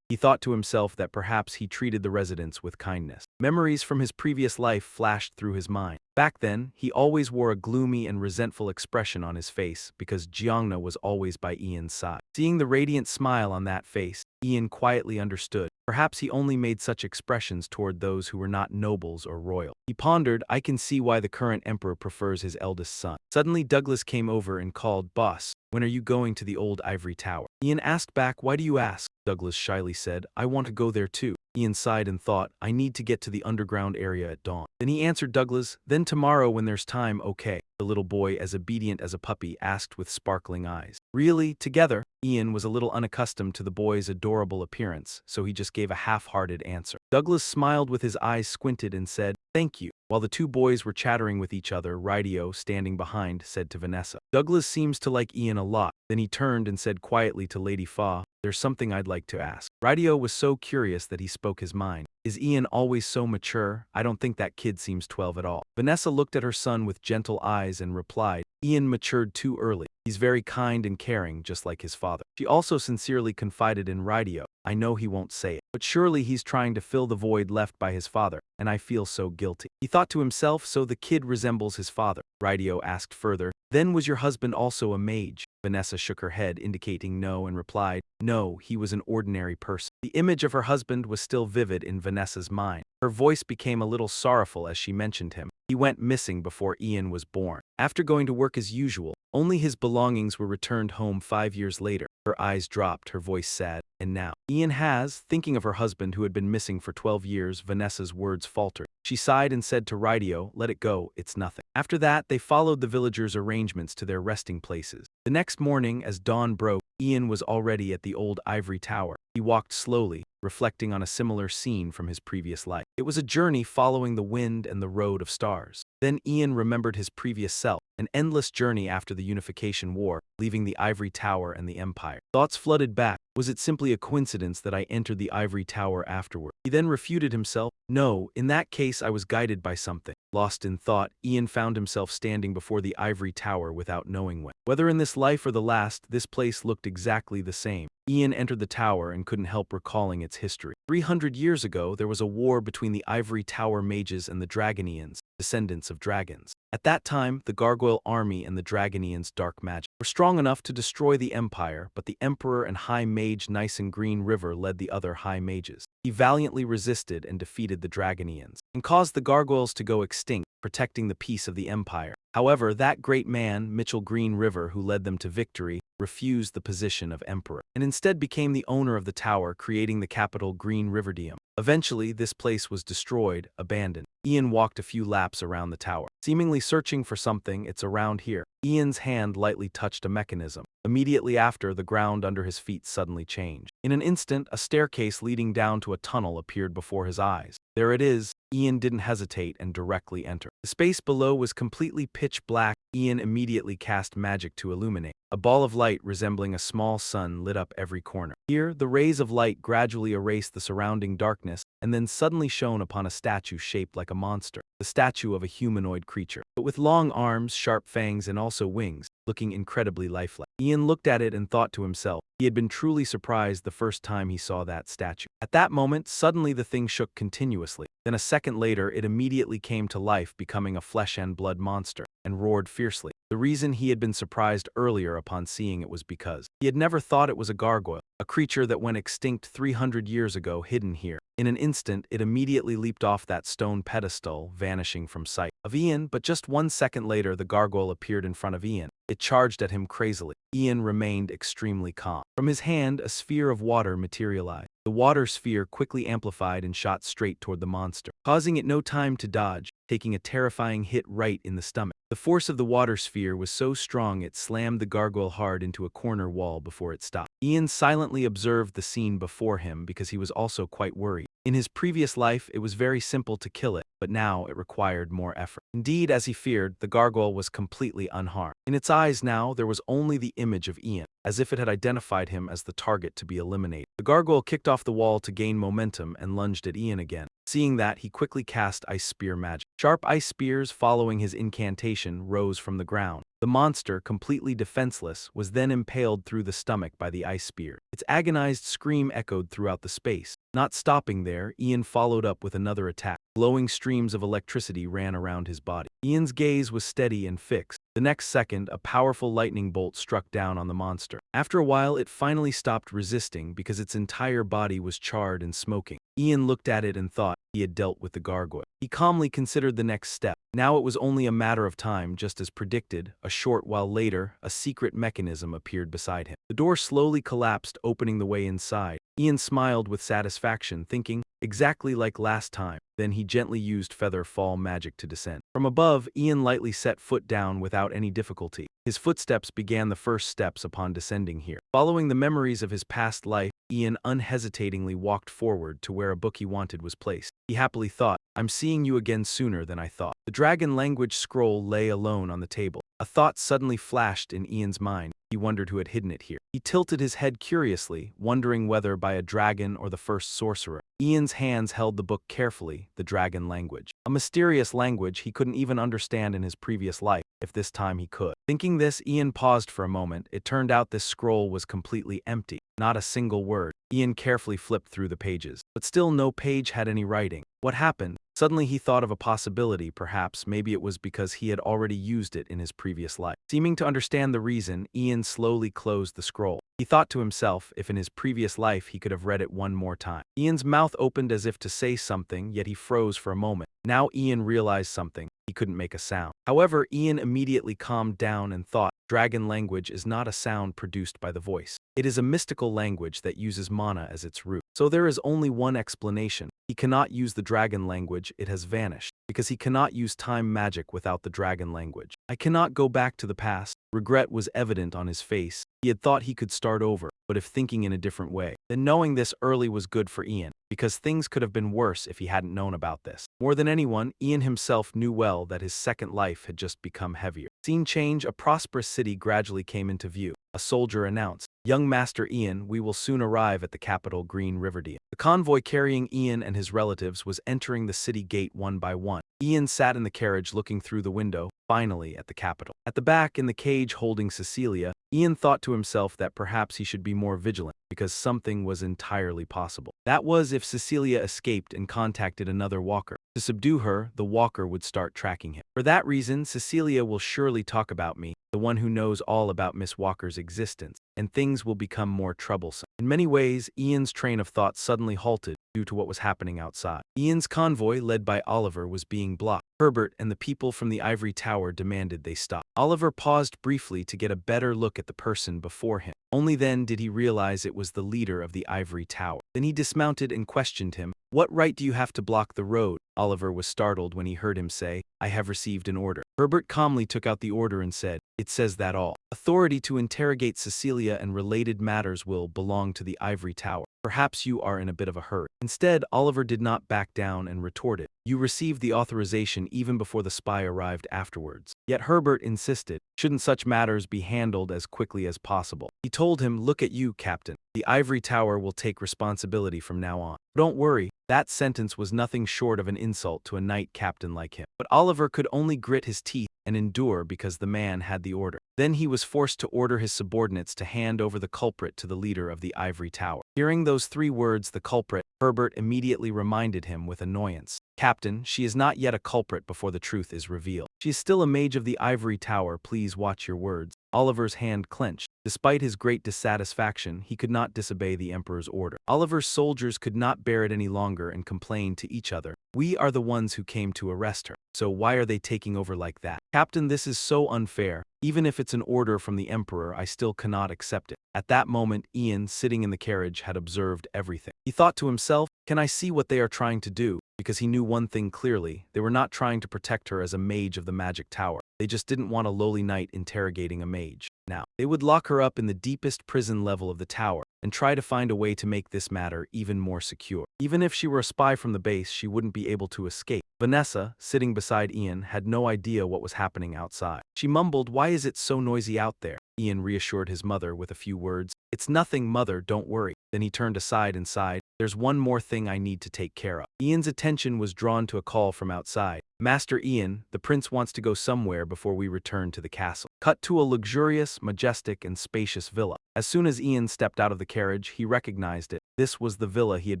He thought to himself that perhaps he treated the residents with kindness. Memories from his previous life flashed through his mind. Back then, he always wore a gloomy and resentful expression on his face because Jiangna was always by Ian's side. Seeing the radiant smile on that face, Ian quietly understood. Perhaps he only made such expressions toward those who were not nobles or royal. He pondered, "I can see why the current emperor prefers his eldest son." Suddenly Douglas came over and called, "Boss, when are you going to the old ivory tower?" Ian asked back, "Why do you ask?" Douglas shyly said, "I want to go there too." Ian sighed and thought, "I need to get to the underground area at dawn." Then he answered Douglas, "Then tomorrow when there's time, okay." The little boy, as obedient as a puppy, asked with sparkling eyes. Really, together? Ian was a little unaccustomed to the boy's adorable appearance, so he just gave a half-hearted answer. Douglas smiled with his eyes squinted and said, "Thank you." While the two boys were chattering with each other, Radio, standing behind, said to Vanessa, "Douglas seems to like Ian a lot." Then he turned and said quietly to Lady Fa, "There's something I'd like to ask." Radio was so curious that he spoke his mind. "Is Ian always so mature? I don't think that kid seems 12 at all." Vanessa looked at her son with gentle eyes and replied, "Ian matured too early. He's very kind and caring, just like his father." She also sincerely confided in Radio, "I know he won't say it, but surely he's trying to fill the void left by his father, and I feel so guilty." He thought to himself, "So the kid resembles his father." Radio asked further, "Then was your husband also a mage?" Vanessa shook her head, indicating no, and replied, "No, he was an ordinary person." The image of her husband was still vivid in Vanessa's mind. Her voice became a little sorrowful as she mentioned him. He went missing before Ian was born. After going to work as usual, only his belongings were returned home 5 years later. Her eyes dropped, her voice sad. "And now, Ian has," thinking of her husband who had been missing for 12 years, Vanessa's words faltered. She sighed and said to Radio, "Let it go, it's nothing." After that, they followed the villagers' arrangements to their resting places. The next morning, as dawn broke, Ian was already at the old ivory tower. He walked slowly, reflecting on a similar scene from his previous life. It was a journey following the wind and the road of stars. Then Ian remembered his previous self, an endless journey after the Unification War, leaving the ivory tower and the Empire. Thoughts flooded back. Was it simply a coincidence that I entered the ivory tower afterward? He then refuted himself. No, in that case I was guided by something. Lost in thought, Ian found himself standing before the ivory tower without knowing when. Whether in this life or the last, this place looked exactly the same. Ian entered the tower and couldn't help recalling its history. 300 years ago, there was a war between the ivory tower mages and the Dragonians, descendants of dragons. At that time, the Gargoyle army and the Dragonians' dark magic were strong enough to destroy the Empire, but the Emperor and High Mage Nice and Green River led the other High Mages. He valiantly resisted and defeated the Dragonians, and caused the Gargoyles to go extinct, protecting the peace of the Empire. However, that great man, Mitchell Green River, who led them to victory, refused the position of emperor, and instead became the owner of the tower, creating the capital Green Riverdium. Eventually, this place was destroyed, abandoned. Ian walked a few laps around the tower, seemingly searching for something. It's around here. Ian's hand lightly touched a mechanism. Immediately after, the ground under his feet suddenly changed. In an instant, a staircase leading down to a tunnel appeared before his eyes. There it is. Ian didn't hesitate and directly entered. The space below was completely pitch black. Ian immediately cast magic to illuminate. A ball of light resembling a small sun lit up every corner. Here, the rays of light gradually erased the surrounding darkness and then suddenly shone upon a statue shaped like a monster, the statue of a humanoid creature, but with long arms, sharp fangs, and also wings, looking incredibly lifelike. Ian looked at it and thought to himself, he had been truly surprised the first time he saw that statue. At that moment, suddenly the thing shook continuously. Then a second later, it immediately came to life, becoming a flesh and blood monster, and roared fiercely. The reason he had been surprised earlier upon seeing it was because he had never thought it was a gargoyle, a creature that went extinct 300 years ago hidden here. In an instant, it immediately leaped off that stone pedestal, vanishing from sight of Ian, but just 1 second later the gargoyle appeared in front of Ian. It charged at him crazily. Ian remained extremely calm. From his hand, a sphere of water materialized. The water sphere quickly amplified and shot straight toward the monster, causing it no time to dodge, taking a terrifying hit right in the stomach. The force of the water sphere was so strong it slammed the gargoyle hard into a corner wall before it stopped. Ian silently observed the scene before him because he was also quite worried. In his previous life, it was very simple to kill it, but now it required more effort. Indeed, as he feared, the gargoyle was completely unharmed. In its eyes now, there was only the image of Ian, as if it had identified him as the target to be eliminated. The gargoyle kicked off the wall to gain momentum and lunged at Ian again. Seeing that, he quickly cast ice spear magic. Sharp ice spears following his incantation rose from the ground. The monster, completely defenseless, was then impaled through the stomach by the ice spear. Its agonized scream echoed throughout the space. Not stopping there, Ian followed up with another attack. Glowing streams of electricity ran around his body. Ian's gaze was steady and fixed. The next second, a powerful lightning bolt struck down on the monster. After a while, it finally stopped resisting because its entire body was charred and smoking. Ian looked at it and thought he had dealt with the gargoyle. He calmly considered the next step. Now it was only a matter of time, just as predicted. A short while later, a secret mechanism appeared beside him. The door slowly collapsed, opening the way inside. Ian smiled with satisfaction, thinking, exactly like last time. Then he gently used feather fall magic to descend. From above, Ian lightly set foot down without any difficulty. His footsteps began the first steps upon descending here. Following the memories of his past life, Ian unhesitatingly walked forward to where a book he wanted was placed. He happily thought, I'm seeing you again sooner than I thought. The dragon language scroll lay alone on the table. A thought suddenly flashed in Ian's mind. He wondered who had hidden it here. He tilted his head curiously, wondering whether by a dragon or the first sorcerer. Ian's hands held the book carefully, the dragon language. A mysterious language he couldn't even understand in his previous life, if this time he could. Thinking this, Ian paused for a moment. It turned out this scroll was completely empty. Not a single word. Ian carefully flipped through the pages, but still no page had any writing. What happened? Suddenly he thought of a possibility. Perhaps maybe it was because he had already used it in his previous life. Seeming to understand the reason, Ian slowly closed the scroll. He thought to himself if in his previous life he could have read it one more time. Ian's mouth opened as if to say something, yet he froze for a moment. Now Ian realized something. He couldn't make a sound. However, Ian immediately calmed down and thought, dragon language is not a sound produced by the voice. It is a mystical language that uses mana as its root. So there is only one explanation. He cannot use the dragon language, it has vanished, because he cannot use time magic without the dragon language. I cannot go back to the past. Regret was evident on his face. He had thought he could start over, but if thinking in a different way, then knowing this early was good for Ian, because things could have been worse if he hadn't known about this. More than anyone, Ian himself knew well that his second life had just become heavier. Scene change, a prosperous city gradually came into view. A soldier announced, Young Master Ian, we will soon arrive at the capital Green Riverdale. The convoy carrying Ian and his relatives was entering the city gate one by one. Ian sat in the carriage looking through the window, finally at the capital. At the back, in the cage holding Cecilia, Ian thought to himself that perhaps he should be more vigilant, because something was entirely possible. That was if Cecilia escaped and contacted another walker. To subdue her, the walker would start tracking him. For that reason, Cecilia will surely talk about me, the one who knows all about Miss Walker's existence, and things will become more troublesome. In many ways, Ian's train of thought suddenly halted due to what was happening outside. Ian's convoy, led by Oliver, was being blocked. Herbert and the people from the ivory tower demanded they stop. Oliver paused briefly to get a better look at the person before him. Only then did he realize it was the leader of the ivory tower. Then he dismounted and questioned him. What right do you have to block the road? Oliver was startled when he heard him say, I have received an order. Herbert calmly took out the order and said, it says that all authority to interrogate Cecilia and related matters will belong to the ivory tower. Perhaps you are in a bit of a hurry. Instead, Oliver did not back down and retorted, you received the authorization even before the spy arrived afterwards. Yet Herbert insisted, shouldn't such matters be handled as quickly as possible? He told him, look at you, Captain. The ivory tower will take responsibility from now on. Don't worry, that sentence was nothing short of an insult to a knight captain like him. But Oliver could only grit his teeth and endure because the man had the order. Then he was forced to order his subordinates to hand over the culprit to the leader of the ivory tower. Hearing those 3 words, the culprit, Herbert immediately reminded him with annoyance. Captain, she is not yet a culprit before the truth is revealed. She is still a mage of the ivory tower, please watch your words. Oliver's hand clenched. Despite his great dissatisfaction, he could not disobey the emperor's order. Oliver's soldiers could not bear it any longer and complained to each other. We are the ones who came to arrest her, so why are they taking over like that? Captain, this is so unfair. Even if it's an order from the emperor, I still cannot accept it. At that moment, Ian, sitting in the carriage, had observed everything. He thought to himself, can I see what they are trying to do? Because he knew one thing clearly, they were not trying to protect her as a mage of the magic tower. They just didn't want a lowly knight interrogating a mage. Now, they would lock her up in the deepest prison level of the tower and try to find a way to make this matter even more secure. Even if she were a spy from the base, she wouldn't be able to escape. Vanessa, sitting beside Ian, had no idea what was happening outside. She mumbled, why is it so noisy out there? Ian reassured his mother with a few words. It's nothing, mother, don't worry. Then he turned aside and sighed. There's one more thing I need to take care of. Ian's attention was drawn to a call from outside. Master Ian, the prince wants to go somewhere before we return to the castle. Cut to a luxurious, majestic, and spacious villa. As soon as Ian stepped out of the carriage, he recognized it. This was the villa he had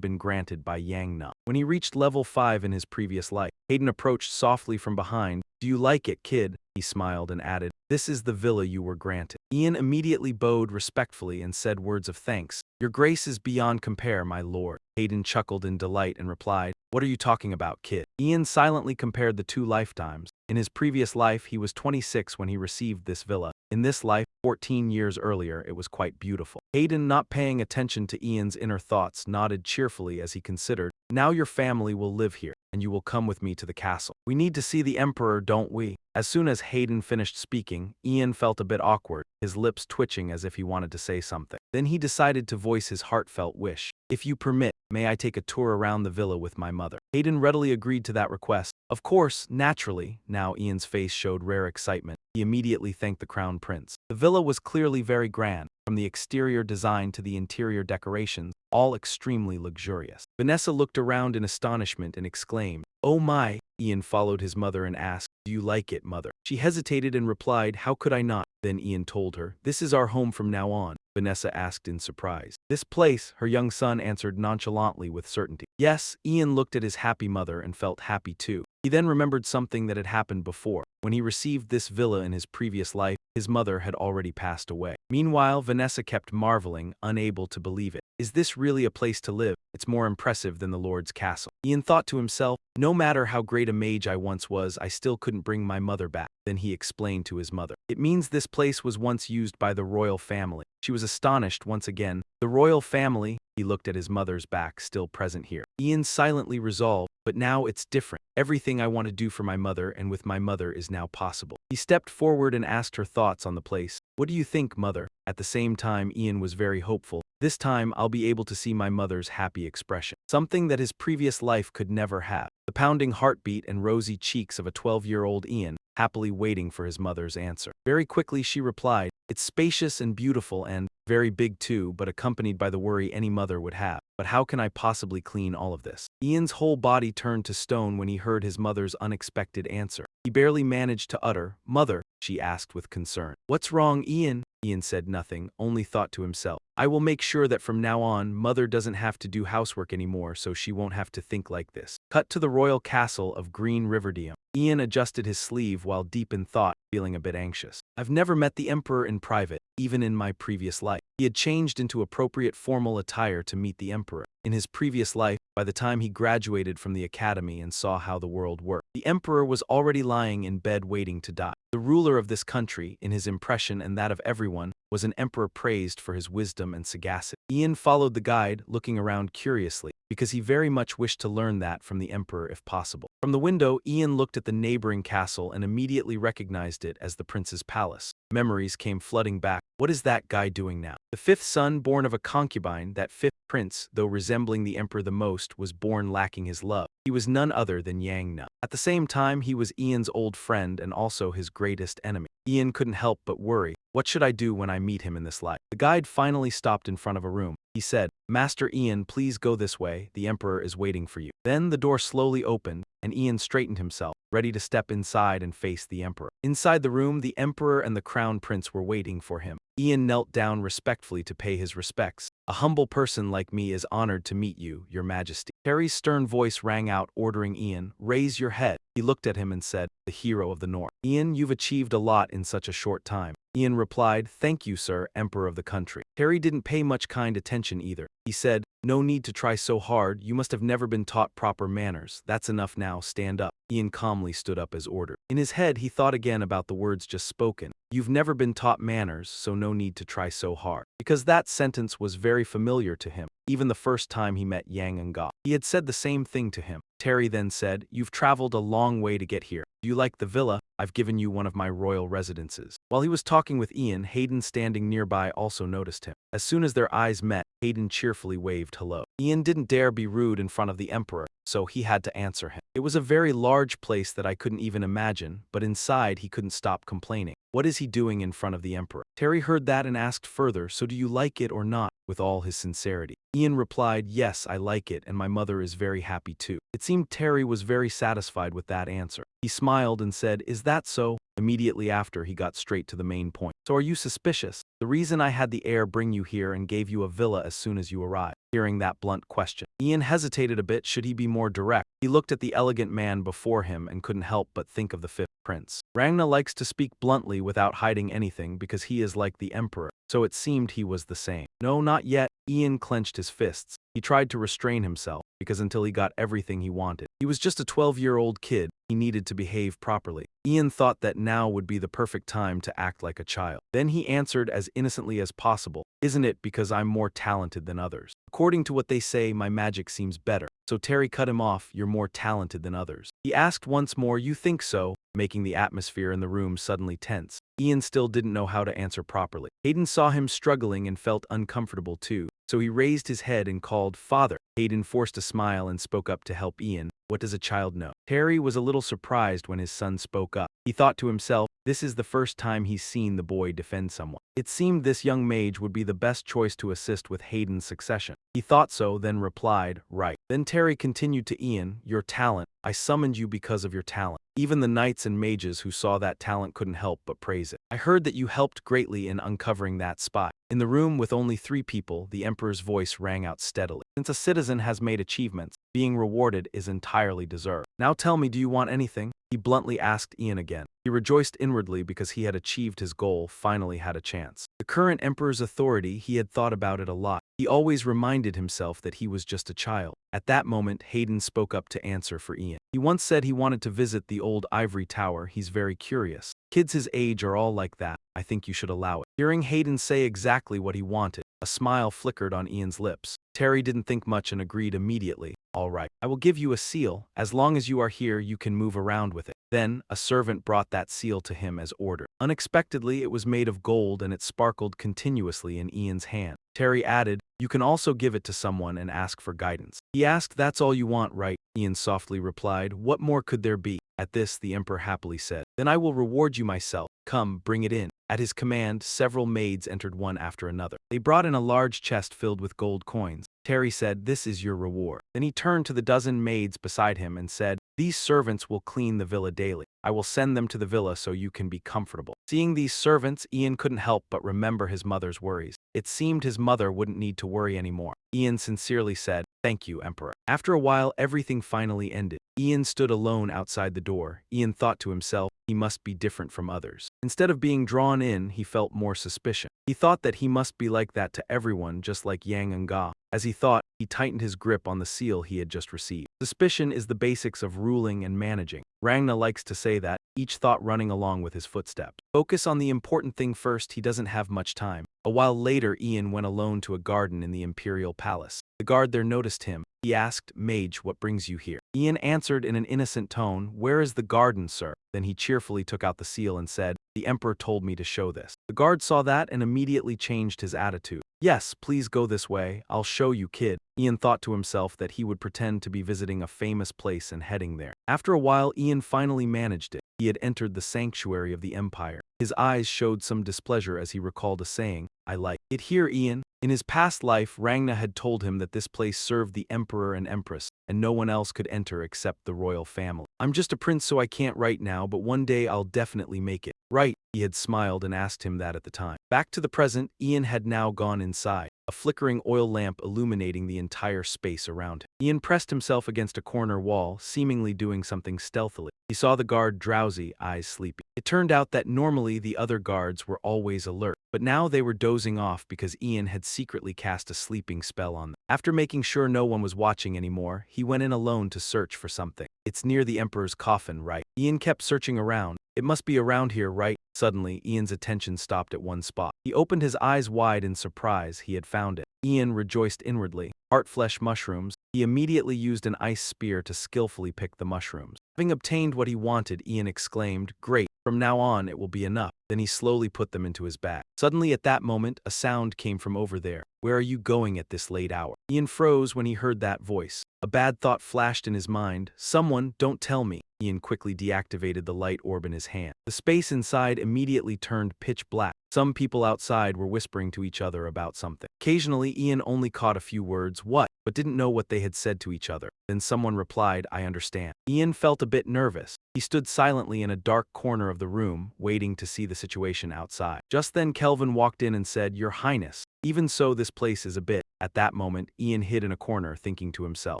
been granted by Yang Na. When he reached level 5 in his previous life, Hayden approached softly from behind. Do you like it, kid? He smiled and added, this is the villa you were granted. Ian immediately bowed respectfully and said words of thanks. Your grace is beyond compare, my lord. Hayden chuckled in delight and replied, what are you talking about, kid? Ian silently compared the 2 lifetimes. In his previous life, he was 26 when he received this villa. In this life, 14 years earlier, it was quite beautiful. Hayden, not paying attention to Ian's inner thoughts, nodded cheerfully as he considered, now your family will live here, and you will come with me to the castle. We need to see the emperor, don't we? As soon as Hayden finished speaking, Ian felt a bit awkward, his lips twitching as if he wanted to say something. Then he decided to voice his heartfelt wish. If you permit, may I take a tour around the villa with my mother? Hayden readily agreed to that request. Of course, naturally. Now Ian's face showed rare excitement. He immediately thanked the crown prince. The villa was clearly very grand, from the exterior design to the interior decorations, all extremely luxurious. Vanessa looked around in astonishment and exclaimed, oh my! Ian followed his mother and asked, do you like it, mother? She hesitated and replied, how could I not? Then Ian told her, this is our home from now on. Vanessa asked in surprise. This place, her young son answered nonchalantly with certainty. Yes, Ian looked at his happy mother and felt happy too. He then remembered something that had happened before. When he received this villa in his previous life, his mother had already passed away. Meanwhile, Vanessa kept marveling, unable to believe it. Is this really a place to live? It's more impressive than the Lord's castle. Ian thought to himself, no matter how great a mage I once was, I still couldn't bring my mother back. Then he explained to his mother. It means this place was once used by the royal family. She was astonished once again. The royal family? He looked at his mother's back, still present here. Ian silently resolved, but now it's different. Everything I want to do for my mother and with my mother is now possible. He stepped forward and asked her thoughts on the place. What do you think, mother? At the same time, Ian was very hopeful. This time, I'll be able to see my mother's happy expression. Something that his previous life could never have. The pounding heartbeat and rosy cheeks of a 12-year-old Ian, happily waiting for his mother's answer. Very quickly she replied, it's spacious and beautiful and very big too, but accompanied by the worry any mother would have. But how can I possibly clean all of this? Ian's whole body turned to stone when he heard his mother's unexpected answer. He barely managed to utter, Mother, she asked with concern. What's wrong, Ian? Ian said nothing, only thought to himself. I will make sure that from now on, Mother doesn't have to do housework anymore so she won't have to think like this. Cut to the royal castle of Green Riverdale. Ian adjusted his sleeve while deep in thought, feeling a bit anxious. I've never met the Emperor in private, even in my previous life. He had changed into appropriate formal attire to meet the Emperor. In his previous life, by the time he graduated from the academy and saw how the world worked. The emperor was already lying in bed waiting to die. The ruler of this country, in his impression and that of everyone, was an emperor praised for his wisdom and sagacity. Ian followed the guide, looking around curiously, because he very much wished to learn that from the emperor if possible. From the window, Ian looked at the neighboring castle and immediately recognized it as the prince's palace. Memories came flooding back. What is that guy doing now? The fifth son, born of a concubine, that fifth prince, though resembling the emperor the most, was born lacking his love. He was none other than Yang Na. At the same time, he was Ian's old friend and also his greatest enemy. Ian couldn't help but worry. What should I do when I meet him in this life? The guide finally stopped in front of a room. He said, "Master Ian, please go this way. The emperor is waiting for you." Then the door slowly opened, and Ian straightened himself, ready to step inside and face the emperor. Inside the room, the emperor and the crown prince were waiting for him. Ian knelt down respectfully to pay his respects. "A humble person like me is honored to meet you, your majesty." Harry's stern voice rang out, ordering Ian, "Raise your head." He looked at him and said, "The hero of the North. Ian, you've achieved a lot in such a short time." Ian replied, "Thank you, sir, emperor of the country." Harry didn't pay much kind attention either. He said, "No need to try so hard. You must have never been taught proper manners. That's enough now, stand up." Ian calmly stood up as ordered. In his head, he thought again about the words just spoken. You've never been taught manners, so no need to try so hard. Because that sentence was very familiar to him, even the first time he met Yang Nga. He had said the same thing to him. Terry then said, "You've traveled a long way to get here. Do you like the villa? I've given you one of my royal residences." While he was talking with Ian, Hayden standing nearby also noticed him. As soon as their eyes met, Hayden cheerfully waved hello. Ian didn't dare be rude in front of the emperor, so he had to answer him. It was a very large place that I couldn't even imagine, but inside he couldn't stop complaining. What is he doing in front of the emperor? Terry heard that and asked further, "So do you like it or not?" with all his sincerity. Ian replied, "Yes, I like it, and my mother is very happy too." It seemed Terry was very satisfied with that answer. He smiled and said, "Is that so?" Immediately after, he got straight to the main point. "So are you suspicious? The reason I had the heir bring you here and gave you a villa as soon as you arrived." Hearing that blunt question, Ian hesitated a bit. Should he be more direct? He looked at the elegant man before him and couldn't help but think of the fifth prince. Ragnar likes to speak bluntly without hiding anything because he is like the emperor, so it seemed he was the same. "No, not yet." Ian clenched his fists. He tried to restrain himself, because until he got everything he wanted, he was just a 12-year-old kid. He needed to behave properly. Ian thought that now would be the perfect time to act like a child. Then he answered as innocently as possible, "Isn't it because I'm more talented than others? According to what they say, my magic seems better." So Terry cut him off, "You're more talented than others." He asked once more, "You think so?" making the atmosphere in the room suddenly tense. Ian still didn't know how to answer properly. Hayden saw him struggling and felt uncomfortable too, so he raised his head and called, "Father." Hayden forced a smile and spoke up to help Ian. What does a child know? Terry was a little surprised when his son spoke up. He thought to himself, this is the first time he's seen the boy defend someone. It seemed this young mage would be the best choice to assist with Hayden's succession. He thought so, then replied, "Right." Then Terry continued to Ian, "Your talent. I summoned you because of your talent." Even the knights and mages who saw that talent couldn't help but praise it. "I heard that you helped greatly in uncovering that spy." In the room with only 3 people, the emperor's voice rang out steadily. "Since a citizen has made achievements, being rewarded is entirely deserved. Now tell me, do you want anything?" He bluntly asked Ian again. He rejoiced inwardly because he had achieved his goal, finally had a chance. The current emperor's authority, he had thought about it a lot. He always reminded himself that he was just a child. At that moment, Hayden spoke up to answer for Ian. He once said he wanted to visit the old ivory tower. He's very curious. Kids his age are all like that. I think you should allow it. Hearing Hayden say exactly what he wanted, a smile flickered on Ian's lips. Terry didn't think much and agreed immediately. "All right, I will give you a seal. As long as you are here, you can move around with it." Then, a servant brought that seal to him as ordered. Unexpectedly, it was made of gold and it sparkled continuously in Ian's hand. Terry added, "You can also give it to someone and ask for guidance." He asked, "That's all you want, right?" Ian softly replied, "What more could there be?" At this, the emperor happily said, "Then I will reward you myself. Come, bring it in." At his command, several maids entered one after another. They brought in a large chest filled with gold coins. Terry said, "This is your reward." Then he turned to the dozen maids beside him and said, "These servants will clean the villa daily. I will send them to the villa so you can be comfortable." Seeing these servants, Ian couldn't help but remember his mother's worries. It seemed his mother wouldn't need to worry anymore. Ian sincerely said, "Thank you, Emperor." After a while, everything finally ended. Ian stood alone outside the door. Ian thought to himself, he must be different from others. Instead of being drawn in, he felt more suspicion. He thought that he must be like that to everyone, just like Yang and Ga. As he thought, he tightened his grip on the seal he had just received. Suspicion is the basics of ruling and managing. Rangna likes to say that, each thought running along with his footsteps. Focus on the important thing first. He doesn't have much time. A while later, Ian went alone to a garden in the Imperial Palace. The guard there noticed him. He asked, "Mage, what brings you here?" Ian answered in an innocent tone, "Where is the garden, sir?" Then he cheerfully took out the seal and said, "The Emperor told me to show this." The guard saw that and immediately changed his attitude. "Yes, please go this way. I'll show you, kid." Ian thought to himself that he would pretend to be visiting a famous place and heading there. After a while, Ian finally managed it. He had entered the sanctuary of the Empire. His eyes showed some displeasure as he recalled a saying, "I like it here, Ian." In his past life, Rangna had told him that this place served the Emperor and Empress, and no one else could enter except the royal family. "I'm just a prince, so I can't right now, but one day I'll definitely make it." "Right," he had smiled and asked him that at the time. Back to the present, Ian had now gone inside, a flickering oil lamp illuminating the entire space around him. Ian pressed himself against a corner wall, seemingly doing something stealthily. He saw the guard drowsy, eyes sleepy. It turned out that normally the other guards were always alert, but now they were dozing off because Ian had secretly cast a sleeping spell on them. After making sure no one was watching anymore, he went in alone to search for something. "It's near the Emperor's coffin, right?" Ian kept searching around. "It must be around here, right?" Suddenly, Ian's attention stopped at one spot. He opened his eyes wide in surprise. He had found it. Ian rejoiced inwardly. Heartflesh mushrooms. He immediately used an ice spear to skillfully pick the mushrooms. Having obtained what he wanted, Ian exclaimed, "Great, from now on it will be enough." Then he slowly put them into his bag. Suddenly at that moment, a sound came from over there. "Where are you going at this late hour?" Ian froze when he heard that voice. A bad thought flashed in his mind. "Someone, don't tell me." Ian quickly deactivated the light orb in his hand. The space inside immediately turned pitch black. Some people outside were whispering to each other about something. Occasionally, Ian only caught a few words, "What?" but didn't know what they had said to each other. Then someone replied, "I understand." Ian felt a bit nervous. He stood silently in a dark corner of the room, waiting to see the situation outside. Just then Kelvin walked in and said, "Your Highness. Even so, this place is a bit." At that moment, Ian hid in a corner, thinking to himself,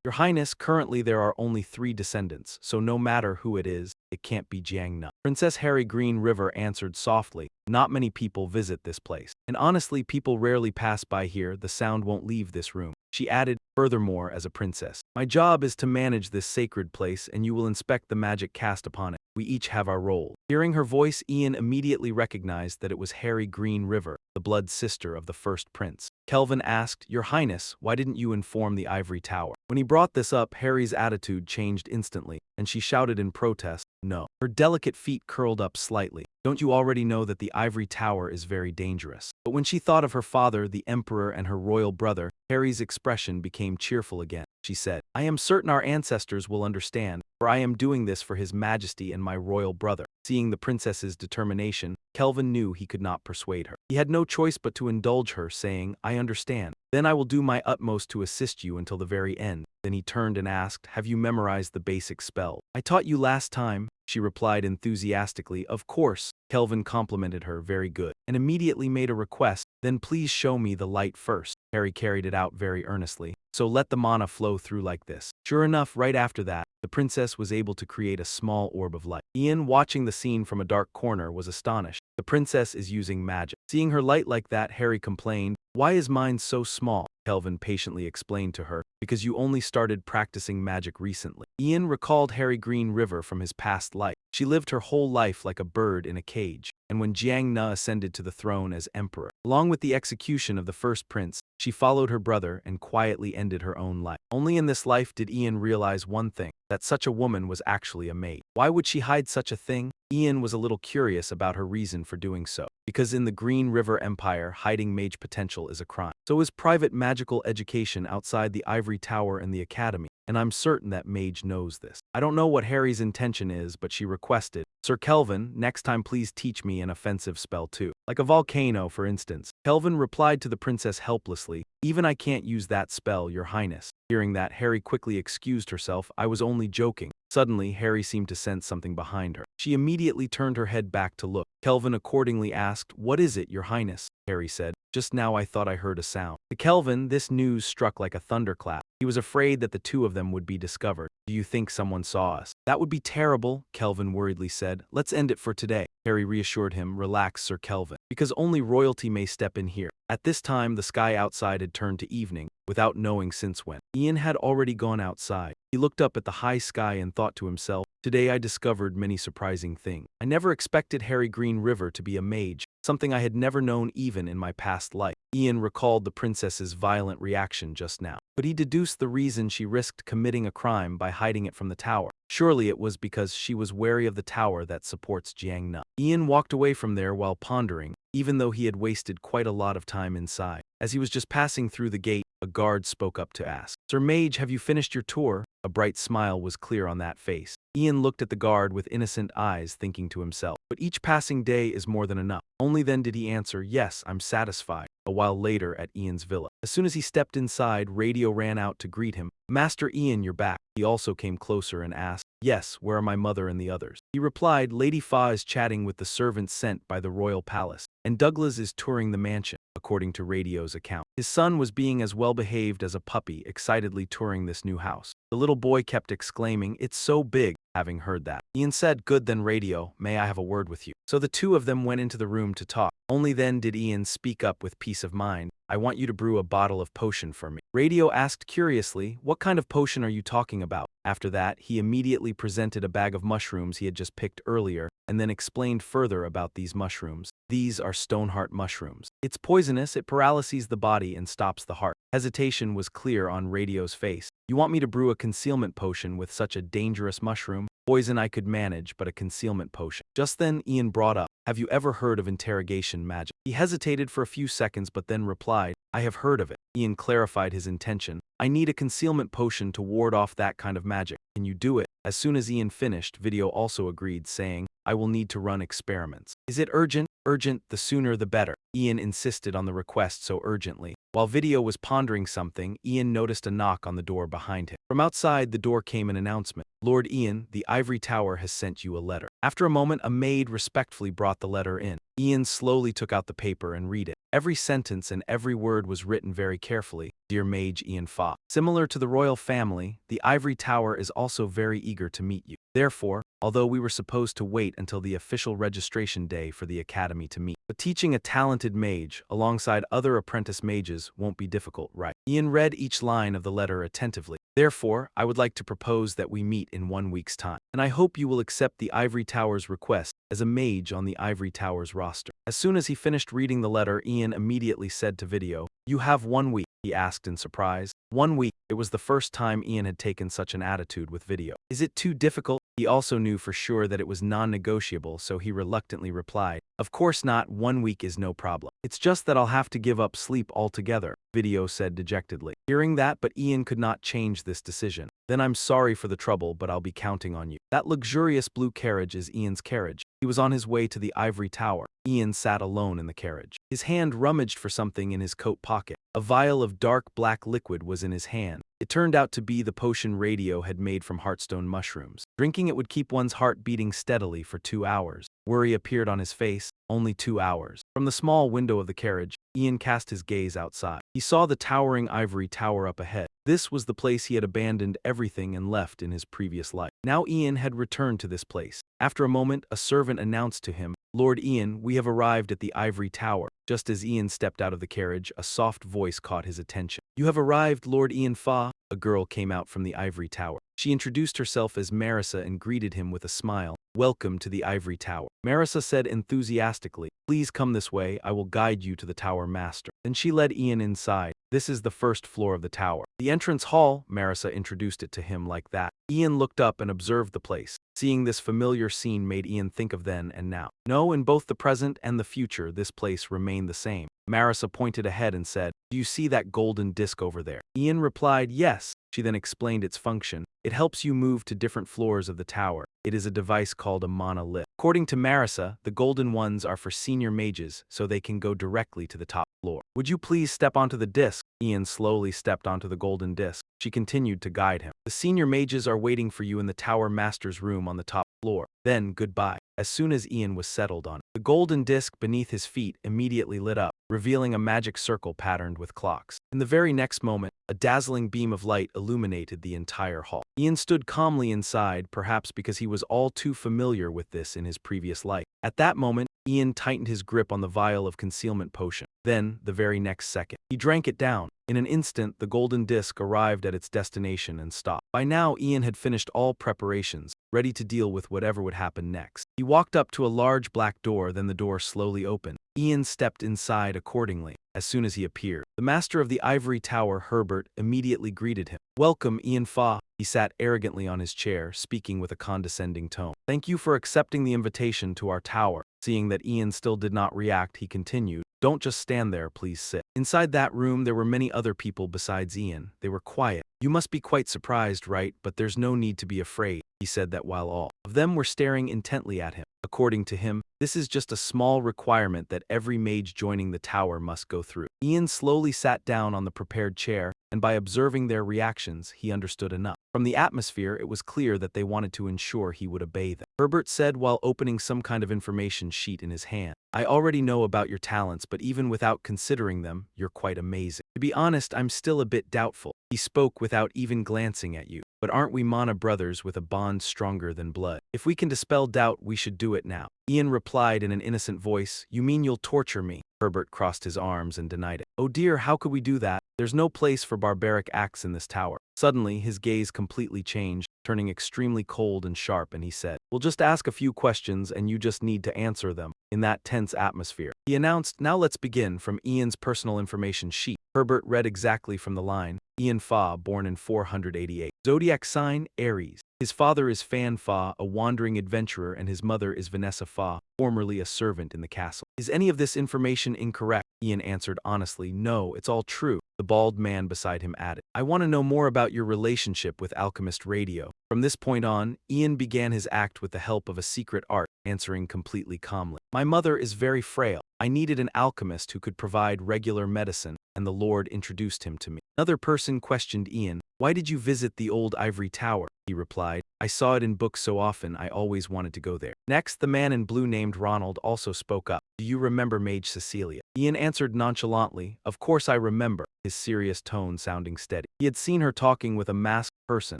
"Your Highness, currently there are only 3 descendants, so no matter who it is, it can't be Jiang Na." Princess Harry Green River answered softly, "Not many people visit this place. And honestly, people rarely pass by here. The sound won't leave this room." She added, "Furthermore, as a princess, my job is to manage this sacred place, and you will inspect the magic cast upon it. We each have our role." Hearing her voice, Ian immediately recognized that it was Harry Green River, the blood sister of the first prince. Kelvin asked, "Your Highness, why didn't you inform the Ivory Tower?" When he brought this up, Harry's attitude changed instantly, and she shouted in protest, "No." Her delicate feet curled up slightly. "Don't you already know that the Ivory Tower is very dangerous?" But when she thought of her father, the Emperor, and her royal brother, Harry's expression became cheerful again. She said, "I am certain our ancestors will understand, for I am doing this for His Majesty and my royal brother." Seeing the princess's determination, Kelvin knew he could not persuade her. He had no choice but to indulge her, saying, "I understand. Then I will do my utmost to assist you until the very end." Then he turned and asked, "Have you memorized the basic spell?" "I taught you last time," she replied enthusiastically. "Of course." Kelvin complimented her, "Very good," and immediately made a request, "Then please show me the light first." Harry carried it out very earnestly. "So let the mana flow through like this." Sure enough, right after that, the princess was able to create a small orb of light. Ian, watching the scene from a dark corner, was astonished. The princess is using magic. Seeing her light like that, Harry complained, "Why is mine so small?" Kelvin patiently explained to her, "Because you only started practicing magic recently." Ian recalled Harry Green River from his past life. She lived her whole life like a bird in a cage, and when Jiang Na ascended to the throne as emperor, along with the execution of the first prince, she followed her brother and quietly ended her own life. Only in this life did Ian realize one thing, that such a woman was actually a mage. Why would she hide such a thing? Ian was a little curious about her reason for doing so. Because in the Green River Empire, hiding mage potential is a crime. So is private magical education outside the Ivory Tower and the Academy. And I'm certain that Mage knows this. I don't know what Harry's intention is, but she requested, "Sir Kelvin, next time please teach me an offensive spell too. Like a volcano, for instance." Kelvin replied to the princess helplessly, "Even I can't use that spell, Your Highness." Hearing that, Harry quickly excused herself, "I was only joking." Suddenly, Harry seemed to sense something behind her. She immediately turned her head back to look. Kelvin accordingly asked, "What is it, Your Highness?" Harry said, "Just now I thought I heard a sound." To Kelvin, this news struck like a thunderclap. He was afraid that the two of them would be discovered. Do you think someone saw us? That would be terrible, Kelvin worriedly said. Let's end it for today. Harry reassured him. Relax, Sir Kelvin, because only royalty may step in here. At this time, the sky outside had turned to evening, without knowing since when. Ian had already gone outside. He looked up at the high sky and thought to himself, today I discovered many surprising things. I never expected Harry Green River to be a mage, something I had never known even in my past life. Ian recalled the princess's violent reaction just now, but he deduced the reason she risked committing a crime by hiding it from the tower. Surely it was because she was wary of the tower that supports Jiangna. Ian walked away from there while pondering, even though he had wasted quite a lot of time inside. As he was just passing through the gate, a guard spoke up to ask, Sir Mage, have you finished your tour? A bright smile was clear on that face. Ian looked at the guard with innocent eyes, thinking to himself, but each passing day is more than enough. Only then did he answer, yes, I'm satisfied. A while later at Ian's villa. As soon as he stepped inside, Radio ran out to greet him. Master Ian, you're back. He also came closer and asked, yes, where are my mother and the others? He replied, Lady Fa is chatting with the servants sent by the royal palace, and Douglas is touring the mansion, according to Radio's account. His son was being as well behaved as a puppy, excitedly touring this new house. The little boy kept exclaiming, it's so big. Having heard that, Ian said, good then Radio, may I have a word with you? So the two of them went into the room to talk. Only then did Ian speak up with peace of mind. I want you to brew a bottle of potion for me. Radio asked curiously, what kind of potion are you talking about? After that, he immediately presented a bag of mushrooms he had just picked earlier, and then explained further about these mushrooms. These are stoneheart mushrooms. It's poisonous, it paralyzes the body and stops the heart. Hesitation was clear on Radio's face. You want me to brew a concealment potion with such a dangerous mushroom? Poison I could manage, but a concealment potion. Just then, Ian brought up, have you ever heard of interrogation magic? He hesitated for a few seconds but then replied, I have heard of it. Ian clarified his intention. I need a concealment potion to ward off that kind of magic. Can you do it? As soon as Ian finished, Video also agreed, saying, I will need to run experiments. Is it urgent? Urgent, the sooner the better. Ian insisted on the request so urgently. While Video was pondering something, Ian noticed a knock on the door behind him. From outside, the door came an announcement. Lord Ian, the Ivory Tower has sent you a letter. After a moment, a maid respectfully brought the letter in. Ian slowly took out the paper and read it. Every sentence and every word was written very carefully. Dear Mage Ian Fa. Similar to the royal family, the Ivory Tower is also very eager to meet you. Therefore, although we were supposed to wait until the official registration day for the academy to meet, but teaching a talented mage alongside other apprentice mages won't be difficult, right? Ian read each line of the letter attentively. Therefore, I would like to propose that we meet in 1 week's time, and I hope you will accept the Ivory Tower's request as a mage on the Ivory Tower's roster. As soon as he finished reading the letter, Ian immediately said to Video, you have 1 week, he asked in surprise. 1 week. It was the first time Ian had taken such an attitude with Video. Is it too difficult? He also knew for sure that it was non-negotiable, so he reluctantly replied, of course not, 1 week is no problem. It's just that I'll have to give up sleep altogether, Video said dejectedly. Hearing that, but Ian could not change this decision. Then I'm sorry for the trouble, but I'll be counting on you. That luxurious blue carriage is Ian's carriage. He was on his way to the Ivory Tower. Ian sat alone in the carriage. His hand rummaged for something in his coat pocket. A vial of dark black liquid was in his hand. It turned out to be the potion Radio had made from heartstone mushrooms. Drinking it would keep one's heart beating steadily for 2 hours. Worry appeared on his face. Only 2 hours. From the small window of the carriage, Ian cast his gaze outside. He saw the towering Ivory Tower up ahead. This was the place he had abandoned everything and left in his previous life. Now Ian had returned to this place. After a moment, a servant announced to him, Lord Ian, we have arrived at the Ivory Tower. Just as Ian stepped out of the carriage, a soft voice caught his attention. You have arrived, Lord Ian Fa. A girl came out from the Ivory Tower. She introduced herself as Marissa and greeted him with a smile. Welcome to the Ivory Tower. Marissa said enthusiastically, please come this way, I will guide you to the tower master. Then she led Ian inside. This is the first floor of the tower. The entrance hall, Marissa introduced it to him like that. Ian looked up and observed the place. Seeing this familiar scene made Ian think of then and now. No, in both the present and the future, this place remained the same. Marissa pointed ahead and said, do you see that golden disc over there? Ian replied, yes. She then explained its function. It helps you move to different floors of the tower. It is a device called a mana lift. According to Marissa, the golden ones are for senior mages, so they can go directly to the top floor. Would you please step onto the disc? Ian slowly stepped onto the golden disc. She continued to guide him. The senior mages are waiting for you in the tower master's room on the top floor. Then, goodbye. As soon as Ian was settled on it, the golden disc beneath his feet immediately lit up, revealing a magic circle patterned with clocks. In the very next moment, A dazzling beam of light illuminated the entire hall. Ian stood calmly inside, perhaps because he was all too familiar with this in his previous life. At that moment, Ian tightened his grip on the vial of concealment potion. Then, the very next second, he drank it down. In an instant, the golden disc arrived at its destination and stopped. By now, Ian had finished all preparations, ready to deal with whatever would happen next. He walked up to a large black door, then the door slowly opened. Ian stepped inside accordingly. As soon as he appeared, the master of the ivory tower, Herbert, immediately greeted him. "Welcome, Ian Fa." He sat arrogantly on his chair, speaking with a condescending tone. "Thank you for accepting the invitation to our tower." Seeing that Ian still did not react, he continued, "Don't just stand there, please sit." Inside that room, there were many other people besides Ian. They were quiet. "You must be quite surprised, right? But there's no need to be afraid," he said that while all of them were staring intently at him. According to him, this is just a small requirement that every mage joining the tower must go through. Ian slowly sat down on the prepared chair, and by observing their reactions, he understood enough. From the atmosphere, it was clear that they wanted to ensure he would obey them. Herbert said while opening some kind of information sheet in his hand, "I already know about your talents, but even without considering them, you're quite amazing. To be honest, I'm still a bit doubtful." He spoke without even glancing at you. "But aren't we Mana brothers with a bond stronger than blood? If we can dispel doubt, we should do it now." Ian replied in an innocent voice, "You mean you'll torture me?" Herbert crossed his arms and denied it. "Oh dear, how could we do that? There's no place for barbaric acts in this tower." Suddenly, his gaze completely changed, turning extremely cold and sharp, and he said, "We'll just ask a few questions and you just need to answer them." In that tense atmosphere, he announced, "Now let's begin." From Ian's personal information sheet, Herbert read exactly from the line, "Ian Fa, born in 488. Zodiac sign, Aries. His father is Fan Fa, a wandering adventurer, and his mother is Vanessa Fa, formerly a servant in the castle." "Is any of this information incorrect?" Ian answered honestly, "No, it's all true." The bald man beside him added, "I want to know more about your relationship with Alchemist Radio." From this point on, Ian began his act with the help of a secret art, answering completely calmly. "My mother is very frail. I needed an alchemist who could provide regular medicine, and the Lord introduced him to me." Another person questioned Ian, "Why did you visit the old ivory tower?" He replied, "I saw it in books so often, I always wanted to go there." Next, the man in blue named Ronald also spoke up. "Do you remember Mage Cecilia?" Ian answered nonchalantly, "Of course I remember," his serious tone sounding steady. He had seen her talking with a masked person,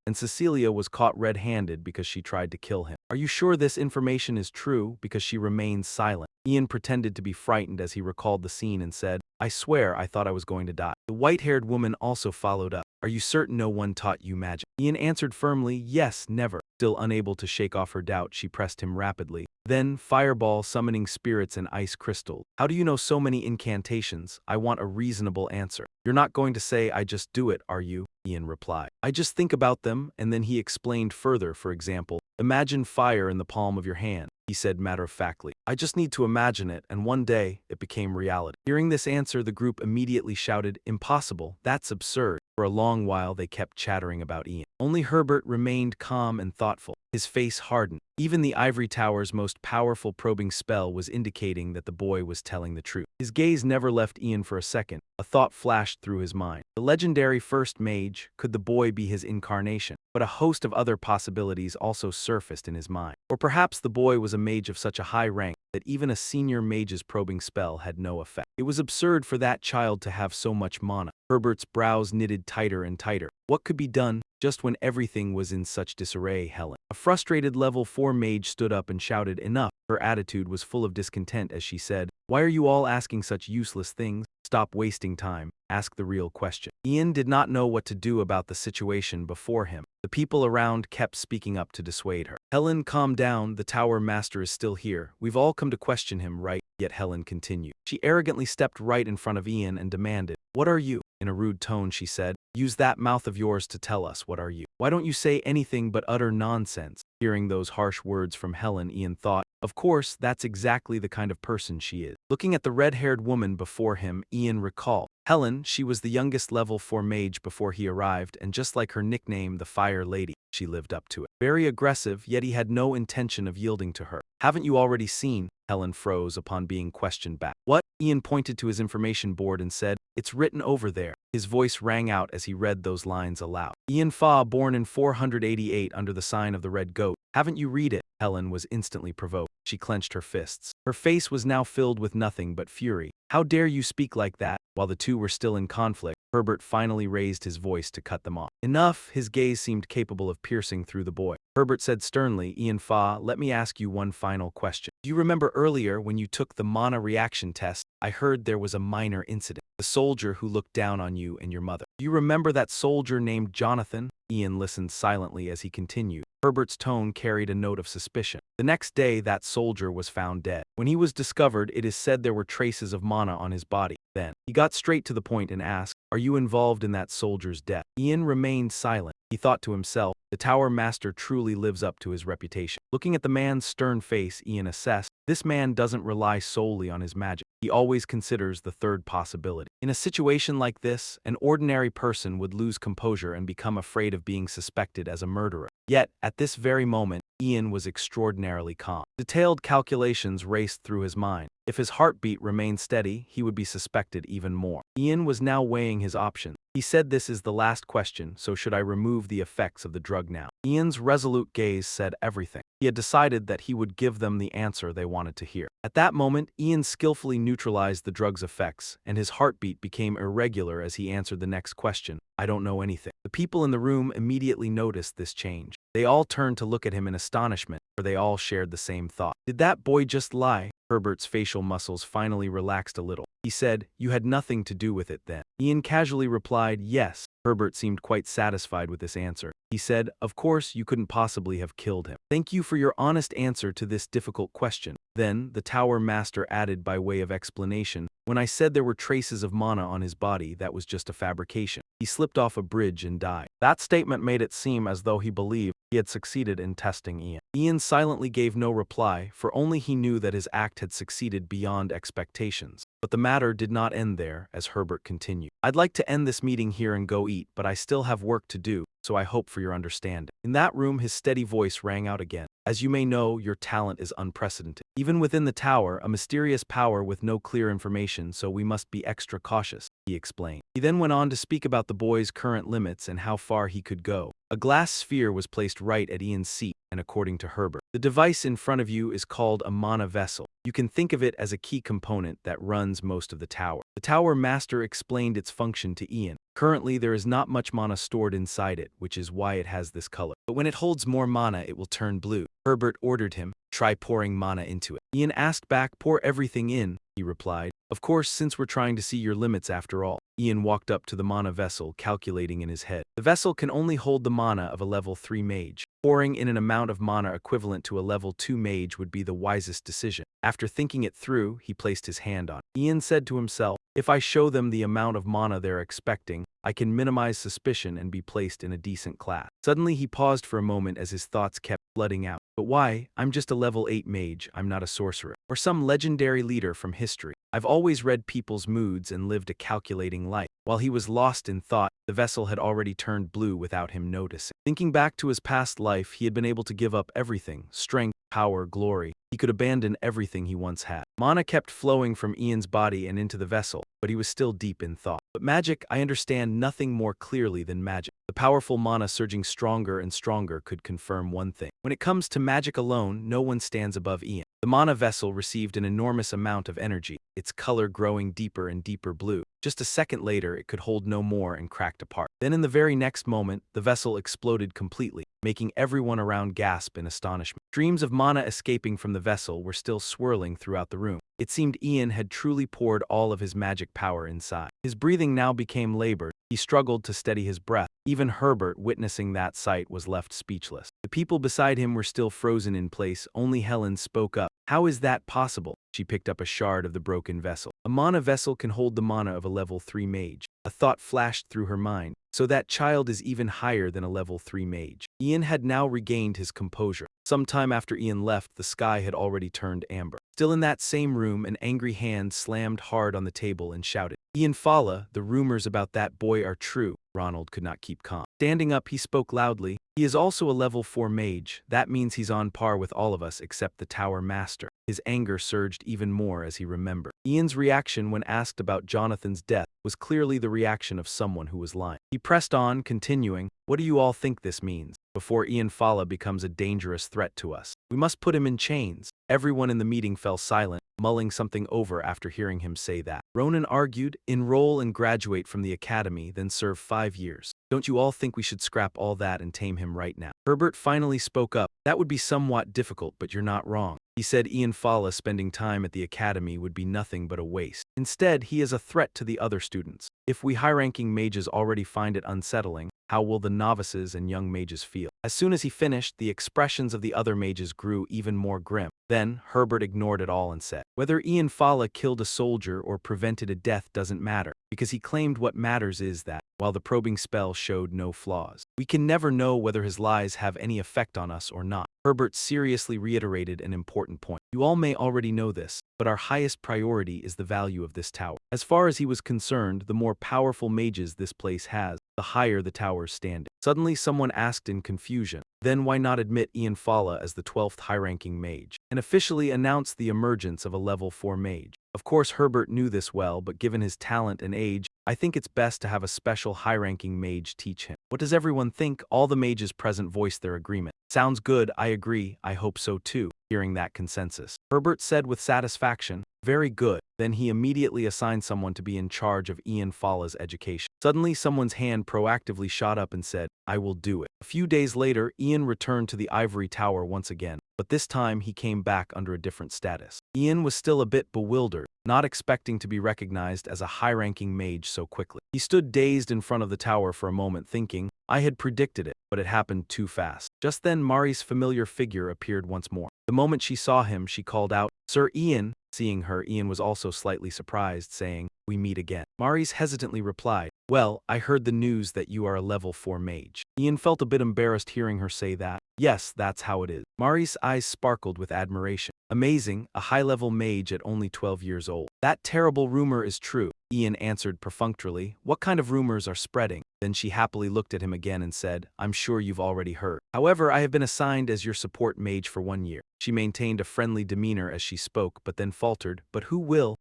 and Cecilia was caught red-handed because she tried to kill him. "Are you sure this information is true?" Because she remained silent. Ian pretended to be frightened as he recalled the scene and said, "I swear I thought I was going to die." The white-haired woman also followed up, "Are you certain no one taught you magic?" Ian answered firmly, "Yes, never." Still unable to shake off her doubt, she pressed him rapidly. "Then, fireball, summoning spirits, and ice crystal. How do you know so many incantations? I want a reasonable answer." "You're not going to say I just do it, are you?" Ian replied. "I just think about them," and then he explained further. "For example, imagine fire in the palm of your hand," he said matter-of-factly. "I just need to imagine it, and one day, it became reality." Hearing this answer, the group immediately shouted, "Impossible, that's absurd." For a long while, they kept chattering about Ian. Only Herbert remained calm and thoughtful. His face hardened. Even the ivory tower's most powerful probing spell was indicating that the boy was telling the truth. His gaze never left Ian for a second. A thought flashed through his mind. The legendary first mage, could the boy be his incarnation? But a host of other possibilities also surfaced in his mind. Or perhaps the boy was a mage of such a high rank that even a senior mage's probing spell had no effect. It was absurd for that child to have so much mana. Herbert's brows knitted tighter and tighter. What could be done? Just when everything was in such disarray, Helen, a frustrated level 4 mage, stood up and shouted, "Enough." Her attitude was full of discontent as she said, "Why are you all asking such useless things? Stop wasting time. Ask the real question." Ian did not know what to do about the situation before him. The people around kept speaking up to dissuade her. "Helen, calm down. The tower master is still here. We've all come to question him, right?" Yet Helen continued. She arrogantly stepped right in front of Ian and demanded, "What are you?" In a rude tone, she said, "Use that mouth of yours to tell us, what are you? Why don't you say anything but utter nonsense?" Hearing those harsh words from Helen, Ian thought, of course, that's exactly the kind of person she is. Looking at the red-haired woman before him, Ian recalled. Helen, she was the youngest level 4 mage before he arrived, and just like her nickname, the Fire Lady, she lived up to it. Very aggressive, yet he had no intention of yielding to her. "Haven't you already seen?" Helen froze upon being questioned back. "What?" Ian pointed to his information board and said, "It's written over there." His voice rang out as he read those lines aloud. "Ian Fa, born in 488 under the sign of the Red Goat. Haven't you read it?" Helen was instantly provoked. she clenched her fists. Her face was now filled with nothing but fury. How dare you speak like that? While the two were still in conflict, Herbert finally raised his voice to cut them off. Enough, his gaze seemed capable of piercing through the boy. Herbert said sternly, Ian Fa, let me ask you one final question. Do you remember earlier when you took the mana reaction test, I heard there was a minor incident? The soldier who looked down on you and your mother. Do you remember that soldier named Jonathan? Ian listened silently as he continued. Herbert's tone carried a note of suspicion. The next day, that soldier was found dead. When he was discovered, it is said there were traces of mana on his body. Then, he got straight to the point and asked, are you involved in that soldier's death? Ian remained silent. He thought to himself, the Tower Master truly lives up to his reputation. Looking at the man's stern face, Ian assessed, this man doesn't rely solely on his magic. He always considers the third possibility. In a situation like this, an ordinary person would lose composure and become afraid of being suspected as a murderer. Yet, at this very moment, Ian was extraordinarily calm. Detailed calculations raced through his mind. If his heartbeat remained steady, he would be suspected even more. Ian was now weighing his options. He said, this is the last question, so should I remove the effects of the drug now? Ian's resolute gaze said everything. He had decided that he would give them the answer they wanted to hear. At that moment, Ian skillfully neutralized the drug's effects, and his heartbeat became irregular as he answered the next question. I don't know anything. The people in the room immediately noticed this change. They all turned to look at him in astonishment, for they all shared the same thought. Did that boy just lie? Herbert's facial muscles finally relaxed a little. He said, you had nothing to do with it then. Ian casually replied, yes. Herbert seemed quite satisfied with this answer. He said, of course you couldn't possibly have killed him. Thank you for your honest answer to this difficult question. Then, the Tower Master added by way of explanation, when I said there were traces of mana on his body, that was just a fabrication. He slipped off a bridge and died. That statement made it seem as though he believed he had succeeded in testing Ian. Ian silently gave no reply, for only he knew that his act had succeeded beyond expectations. But the matter did not end there, as Herbert continued. I'd like to end this meeting here and go eat, but I still have work to do, so I hope for your understanding. In that room, his steady voice rang out again. As you may know, your talent is unprecedented. Even within the tower, a mysterious power with no clear information, so we must be extra cautious, he explained. He then went on to speak about the boy's current limits and how far he could go. A glass sphere was placed right at Ian's seat, and according to Herbert, the device in front of you is called a mana vessel. You can think of it as a key component that runs most of the tower. The Tower Master explained its function to Ian. Currently, there is not much mana stored inside it, which is why it has this color. But when it holds more mana, it will turn blue. Herbert ordered him, try pouring mana into it. Ian asked back, pour everything in, he replied. Of course, since we're trying to see your limits after all. Ian walked up to the mana vessel, calculating in his head. The vessel can only hold the mana of a level 3 mage. Pouring in an amount of mana equivalent to a level 2 mage would be the wisest decision. After thinking it through, he placed his hand on it. Ian said to himself, if I show them the amount of mana they're expecting, I can minimize suspicion and be placed in a decent class. Suddenly he paused for a moment as his thoughts kept flooding out. But why? I'm just a level 8 mage, I'm not a sorcerer. Or some legendary leader from history. I've always read people's moods and lived a calculating life. While he was lost in thought, the vessel had already turned blue without him noticing. Thinking back to his past life, he had been able to give up everything, strength, power, glory. He could abandon everything he once had. Mana kept flowing from Ian's body and into the vessel, but he was still deep in thought. But magic, I understand nothing more clearly than magic. The powerful mana surging stronger and stronger could confirm one thing. When it comes to magic alone, no one stands above Ian. The mana vessel received an enormous amount of energy, its color growing deeper and deeper blue. Just a second later, it could hold no more and cracked apart. Then in the very next moment, the vessel exploded completely, making everyone around gasp in astonishment. Streams of mana escaping from the vessel were still swirling throughout the room. It seemed Ian had truly poured all of his magic power inside. His breathing now became labored. He struggled to steady his breath. Even Herbert, witnessing that sight, was left speechless. The people beside him were still frozen in place. Only Helen spoke up. How is that possible? She picked up a shard of the broken vessel. A mana vessel can hold the mana of a level 3 mage. A thought flashed through her mind. So that child is even higher than a level 3 mage. Ian had now regained his composure. Sometime after Ian left, the sky had already turned amber. Still in that same room, an angry hand slammed hard on the table and shouted, Ian Fala, the rumors about that boy are true. Ronald could not keep calm. Standing up, he spoke loudly. He is also a level 4 mage. That means he's on par with all of us except the tower master. His anger surged even more as he remembered. Ian's reaction when asked about Jonathan's death was clearly the reaction of someone who was lying. He pressed on, continuing, "What do you all think this means? Before Ian Fala becomes a dangerous threat to us, we must put him in chains." Everyone in the meeting fell silent, mulling something over after hearing him say that. Ronan argued, "Enroll and graduate from the academy, then serve 5 years. Don't you all think we should scrap all that and tame him right now?" Herbert finally spoke up. "That would be somewhat difficult, but you're not wrong." He said Ian Fala spending time at the academy would be nothing but a waste. Instead, he is a threat to the other students. If we high-ranking mages already find it unsettling, how will the novices and young mages feel? As soon as he finished, the expressions of the other mages grew even more grim. Then, Herbert ignored it all and said, "Whether Ian Fala killed a soldier or prevented a death doesn't matter, because he claimed what matters is that, while the probing spell showed no flaws, we can never know whether his lies have any effect on us or not." Herbert seriously reiterated an important point. "You all may already know this, but our highest priority is the value of this tower. As far as he was concerned, the more powerful mages this place has, the higher the tower's standing." Suddenly someone asked in confusion, "Then why not admit Ian Fala as the 12th high-ranking mage, and officially announce the emergence of a level 4 mage?" Of course Herbert knew this well, but given his talent and age, I think it's best to have a special high-ranking mage teach him. What does everyone think? All the mages present voiced their agreement. "Sounds good, I agree, I hope so too." Hearing that consensus, Herbert said with satisfaction, "Very good." Then he immediately assigned someone to be in charge of Ian Fala's education. Suddenly someone's hand proactively shot up and said, "I will do it." A few days later, Ian returned to the ivory tower once again, but this time he came back under a different status. Ian was still a bit bewildered, not expecting to be recognized as a high-ranking mage so quickly. He stood dazed in front of the tower for a moment thinking, "I had predicted it, but it happened too fast." Just then Mari's familiar figure appeared once more. The moment she saw him, she called out, "Sir Ian." Seeing her, Ian was also slightly surprised, saying, "We meet again." Mari's hesitantly replied, "Well, I heard the news that you are a level 4 mage." Ian felt a bit embarrassed hearing her say that. "Yes, that's how it is." Mari's eyes sparkled with admiration. "Amazing, a high-level mage at only 12 years old. That terrible rumor is true." Ian answered perfunctorily, "What kind of rumors are spreading?" Then she happily looked at him again and said, "I'm sure you've already heard. However, I have been assigned as your support mage for 1 year." She maintained a friendly demeanor as she spoke, but then faltered, "But who will?"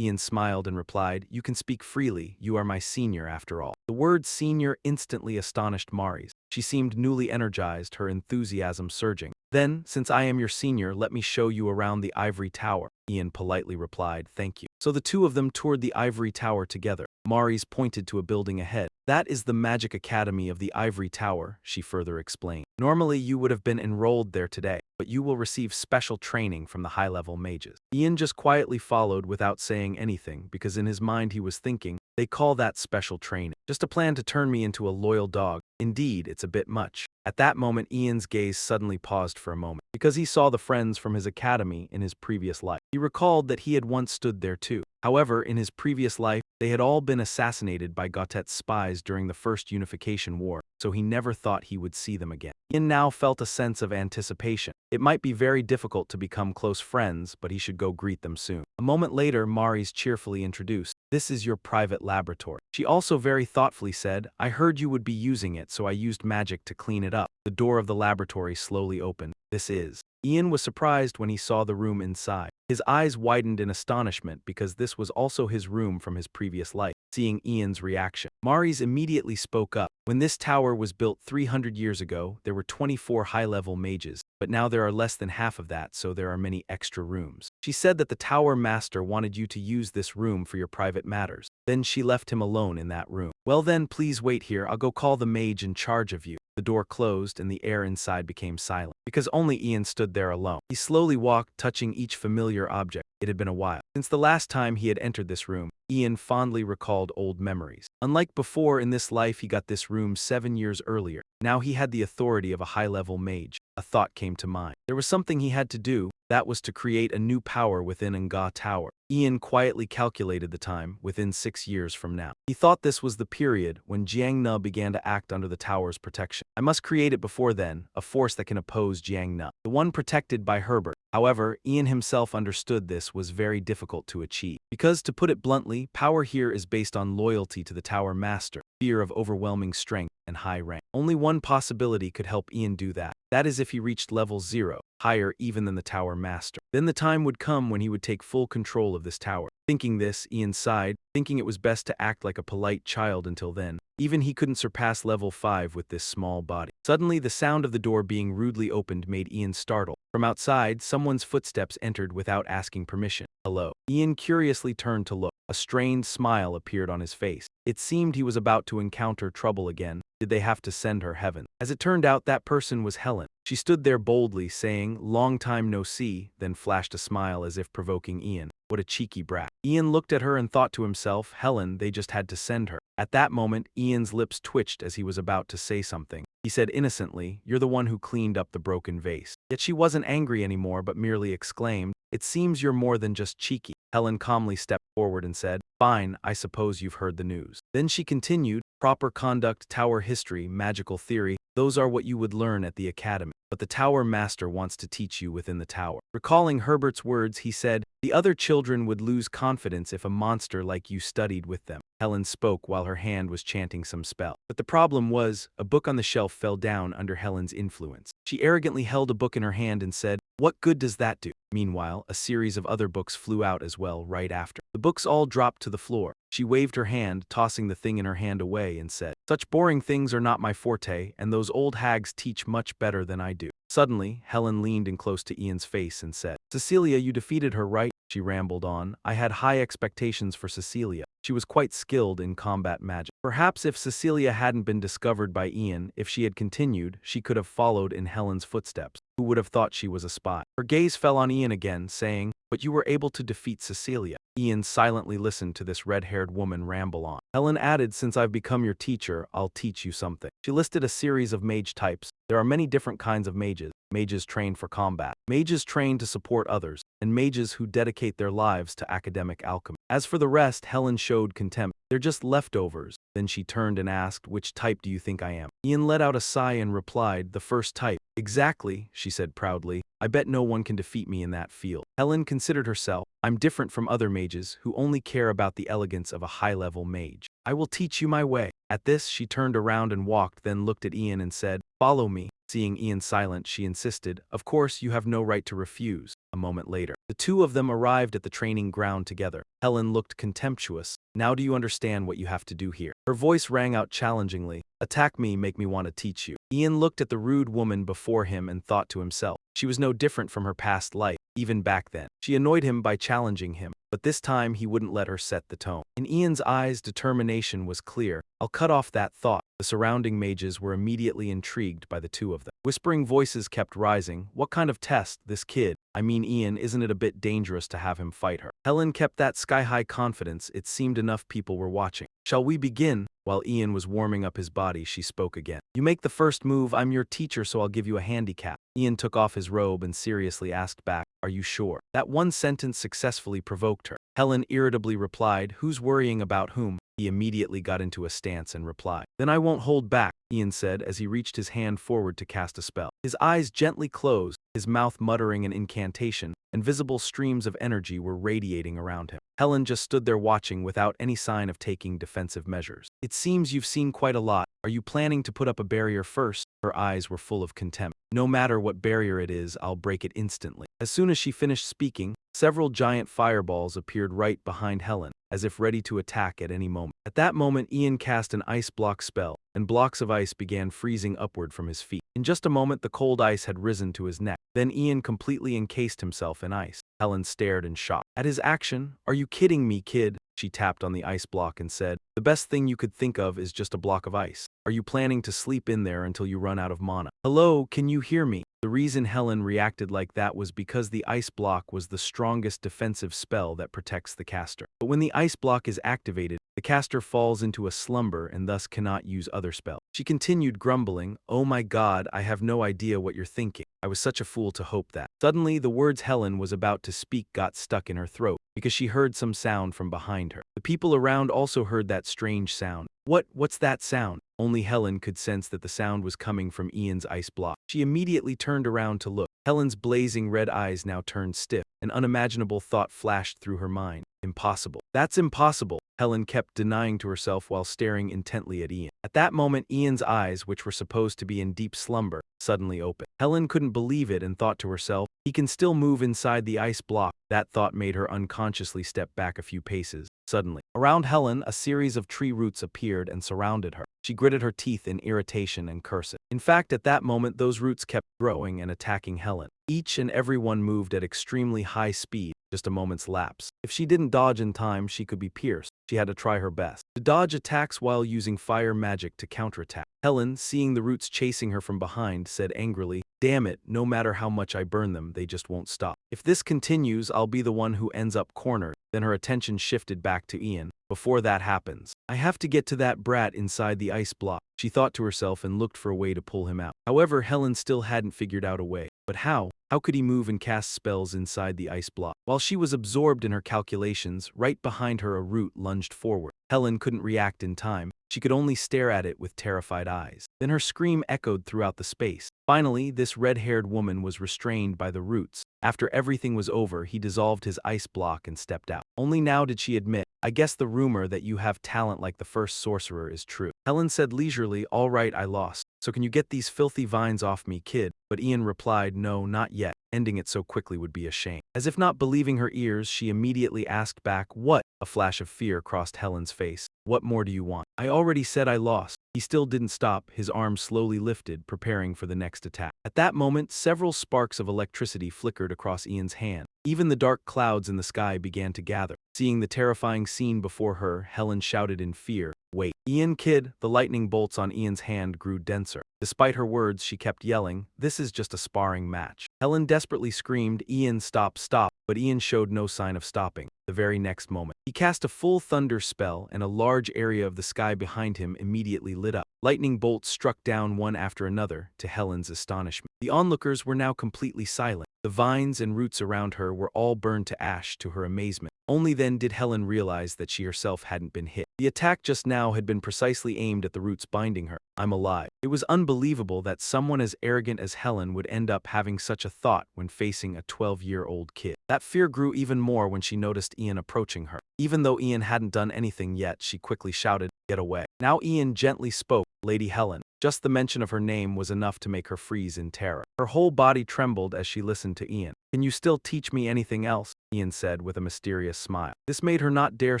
Ian smiled and replied, "You can speak freely, you are my senior after all." The word senior instantly astonished Maris. She seemed newly energized, her enthusiasm surging. "Then, since I am your senior, let me show you around the ivory tower." Ian politely replied, "Thank you." So the two of them toured the ivory tower together. Maris pointed to a building ahead. "That is the Magic Academy of the Ivory Tower," she further explained. "Normally you would have been enrolled there today, but you will receive special training from the high-level mages." Ian just quietly followed without saying anything because in his mind he was thinking, "They call that special training. Just a plan to turn me into a loyal dog. Indeed, it's a bit much." At that moment Ian's gaze suddenly paused for a moment, because he saw the friends from his academy in his previous life. He recalled that he had once stood there too. However, in his previous life, they had all been assassinated by Gautet's spies during the First Unification War, so he never thought he would see them again. Ian now felt a sense of anticipation. It might be very difficult to become close friends, but he should go greet them soon. A moment later, Maris cheerfully introduced, "This is your private laboratory." She also very thoughtfully said, "I heard you would be using it, so I used magic to clean it up." The door of the laboratory slowly opened. "This is." Ian was surprised when he saw the room inside. His eyes widened in astonishment because this was also his room from his previous life. Seeing Ian's reaction, Maris immediately spoke up. "When this tower was built 300 years ago, there were 24 high-level mages, but now there are less than half of that, so there are many extra rooms." She said that the tower master wanted you to use this room for your private matters. Then she left him alone in that room. "Well then, please wait here, I'll go call the mage in charge of you." The door closed and the air inside became silent, because only Ian stood there alone. He slowly walked, touching each familiar object. It had been a while since the last time he had entered this room. Ian fondly recalled old memories. Unlike before, in this life he got this room 7 years earlier. Now he had the authority of a high-level mage. A thought came to mind. There was something he had to do. That was to create a new power within Nga Tower. Ian quietly calculated the time, within 6 years from now. He thought this was the period when Jiang Ne began to act under the tower's protection. "I must create it before then, a force that can oppose Jiang Ne, the one protected by Herbert." However, Ian himself understood this was very difficult to achieve. Because, to put it bluntly, power here is based on loyalty to the Tower Master, fear of overwhelming strength, and high rank. Only one possibility could help Ian do that. That is if he reached level 0, higher even than the Tower Master. Then the time would come when he would take full control of this tower. Thinking this, Ian sighed, thinking it was best to act like a polite child until then. Even he couldn't surpass level 5 with this small body. Suddenly, the sound of the door being rudely opened made Ian startle. From outside, someone's footsteps entered without asking permission. Hello. Ian curiously turned to look. A strained smile appeared on his face. It seemed he was about to encounter trouble again. Did they have to send her heaven? As it turned out, that person was Helen. She stood there boldly, saying, "Long time no see," then flashed a smile as if provoking Ian. What a cheeky brat. Ian looked at her and thought to himself, Helen, they just had to send her. At that moment, Ian's lips twitched as he was about to say something. He said innocently, "You're the one who cleaned up the broken vase." Yet she wasn't angry anymore but merely exclaimed, "It seems you're more than just cheeky." Helen calmly stepped forward and said, "Fine, I suppose you've heard the news." Then she continued, "Proper conduct, tower history, magical theory, those are what you would learn at the academy. But the Tower Master wants to teach you within the tower." Recalling Herbert's words, he said, "The other children would lose confidence if a monster like you studied with them." Helen spoke while her hand was chanting some spell. But the problem was, a book on the shelf fell down under Helen's influence. She arrogantly held a book in her hand and said, "What good does that do?" Meanwhile, a series of other books flew out as well right after. The books all dropped to the floor. She waved her hand, tossing the thing in her hand away, and said, "Such boring things are not my forte, and those old hags teach much better than I do." Suddenly, Helen leaned in close to Ian's face and said, "Cecilia, you defeated her, right?" She rambled on. "I had high expectations for Cecilia. She was quite skilled in combat magic. Perhaps if Cecilia hadn't been discovered by Ian, if she had continued, she could have followed in Helen's footsteps. Who would have thought she was a spy?" Her gaze fell on Ian again, saying, "But you were able to defeat Cecilia." Ian silently listened to this red-haired woman ramble on. Helen added, "Since I've become your teacher, I'll teach you something." She listed a series of mage types. There are many different kinds of mages. Mages trained for combat, mages trained to support others, and mages who dedicate their lives to academic alchemy. As for the rest, Helen showed contempt. "They're just leftovers." Then she turned and asked, "Which type do you think I am?" Ian let out a sigh and replied, "The first type." "Exactly," she said proudly. "I bet no one can defeat me in that field." Helen considered herself, "I'm different from other mages who only care about the elegance of a high-level mage. I will teach you my way." At this, she turned around and walked, then looked at Ian and said, "Follow me." Seeing Ian silent, she insisted, "Of course, you have no right to refuse." A moment later, the two of them arrived at the training ground together. Helen looked contemptuous. "Now do you understand what you have to do here?" Her voice rang out challengingly. "Attack me, make me want to teach you." Ian looked at the rude woman before him and thought to himself, she was no different from her past life, even back then. She annoyed him by challenging him, but this time he wouldn't let her set the tone. In Ian's eyes, determination was clear. "I'll cut off that thought." The surrounding mages were immediately intrigued by the two of them. Whispering voices kept rising. "What kind of test, this kid? I mean, Ian, isn't it a bit dangerous to have him fight her?" Helen kept that sky-high confidence. It seemed enough people were watching. "Shall we begin?" While Ian was warming up his body, she spoke again. "You make the first move. I'm your teacher, so I'll give you a handicap." Ian took off his robe and seriously asked back, "Are you sure?" That one sentence successfully provoked her. Helen irritably replied, "Who's worrying about whom?" He immediately got into a stance and replied, "Then I won't hold back," Ian said as he reached his hand forward to cast a spell. His eyes gently closed, his mouth muttering an incantation, and visible streams of energy were radiating around him. Helen just stood there watching without any sign of taking defensive measures. "It seems you've seen quite a lot. Are you planning to put up a barrier first?" Her eyes were full of contempt. "No matter what barrier it is, I'll break it instantly." As soon as she finished speaking, several giant fireballs appeared right behind Helen, as if ready to attack at any moment. At that moment, Ian cast an ice block spell, and blocks of ice began freezing upward from his feet. In just a moment, the cold ice had risen to his neck. Then Ian completely encased himself in ice. Helen stared in shock at his action. "Are you kidding me, kid?" She tapped on the ice block and said, "The best thing you could think of is just a block of ice. Are you planning to sleep in there until you run out of mana?" "Hello, can you hear me?" The reason Helen reacted like that was because the ice block was the strongest defensive spell that protects the caster. But when the ice block is activated, the caster falls into a slumber and thus cannot use other spells. She continued grumbling, "Oh my god, I have no idea what you're thinking. I was such a fool to hope that." Suddenly, the words Helen was about to speak got stuck in her throat, because she heard some sound from behind her. The people around also heard that strange sound. What's that sound?" Only Helen could sense that the sound was coming from Ian's ice block. She immediately turned around to look. Helen's blazing red eyes now turned stiff. An unimaginable thought flashed through her mind. Impossible. That's impossible, Helen kept denying to herself while staring intently at Ian. At that moment, Ian's eyes, which were supposed to be in deep slumber, suddenly opened. Helen couldn't believe it and thought to herself, he can still move inside the ice block. That thought made her unconsciously step back a few paces. Suddenly, around Helen, a series of tree roots appeared and surrounded her. She gritted her teeth in irritation and cursed. In fact, at that moment, those roots kept growing and attacking Helen. Each and every one moved at extremely high speed, just a moment's lapse. If she didn't dodge in time, she could be pierced. She had to try her best to dodge attacks while using fire magic to counterattack. Helen, seeing the roots chasing her from behind, said angrily, "Damn it, no matter how much I burn them, they just won't stop. If this continues, I'll be the one who ends up cornered." Then her attention shifted back to Ian. "Before that happens, I have to get to that brat inside the ice block," she thought to herself and looked for a way to pull him out. However, Helen still hadn't figured out a way. But how? How could he move and cast spells inside the ice block? While she was absorbed in her calculations, right behind her a root lunged forward. Helen couldn't react in time. She could only stare at it with terrified eyes. Then her scream echoed throughout the space. Finally, this red-haired woman was restrained by the roots. After everything was over, he dissolved his ice block and stepped out. Only now did she admit, "I guess the rumor that you have talent like the first sorcerer is true." Helen said leisurely, "All right, I lost. So can you get these filthy vines off me, kid?" But Ian replied, "No, not yet. Ending it so quickly would be a shame." As if not believing her ears, she immediately asked back, "What?" A flash of fear crossed Helen's face. "What more do you want?" "I already said I lost." He still didn't stop, his arms slowly lifted, preparing for the next attack. At that moment, several sparks of electricity flickered across Ian's hand. Even the dark clouds in the sky began to gather. Seeing the terrifying scene before her, Helen shouted in fear, "Wait, Ian, kid!" The lightning bolts on Ian's hand grew denser. Despite her words, she kept yelling, "This is just a sparring match." Helen desperately screamed, "Ian, stop, stop!" But Ian showed no sign of stopping. The very next moment, he cast a full thunder spell, and a large area of the sky behind him immediately lit up. Lightning bolts struck down one after another, to Helen's astonishment. The onlookers were now completely silent. The vines and roots around her were all burned to ash, to her amazement. Only then did Helen realize that she herself hadn't been hit. The attack just now had been precisely aimed at the roots binding her. "I'm alive." It was unbelievable that someone as arrogant as Helen would end up having such a thought when facing a 12-year-old kid. That fear grew even more when she noticed Ian approaching her. Even though Ian hadn't done anything yet, she quickly shouted, "Get away." Now Ian gently spoke, "Lady Helen." Just the mention of her name was enough to make her freeze in terror. Her whole body trembled as she listened to Ian. "Can you still teach me anything else?" Ian said with a mysterious smile. This made her not dare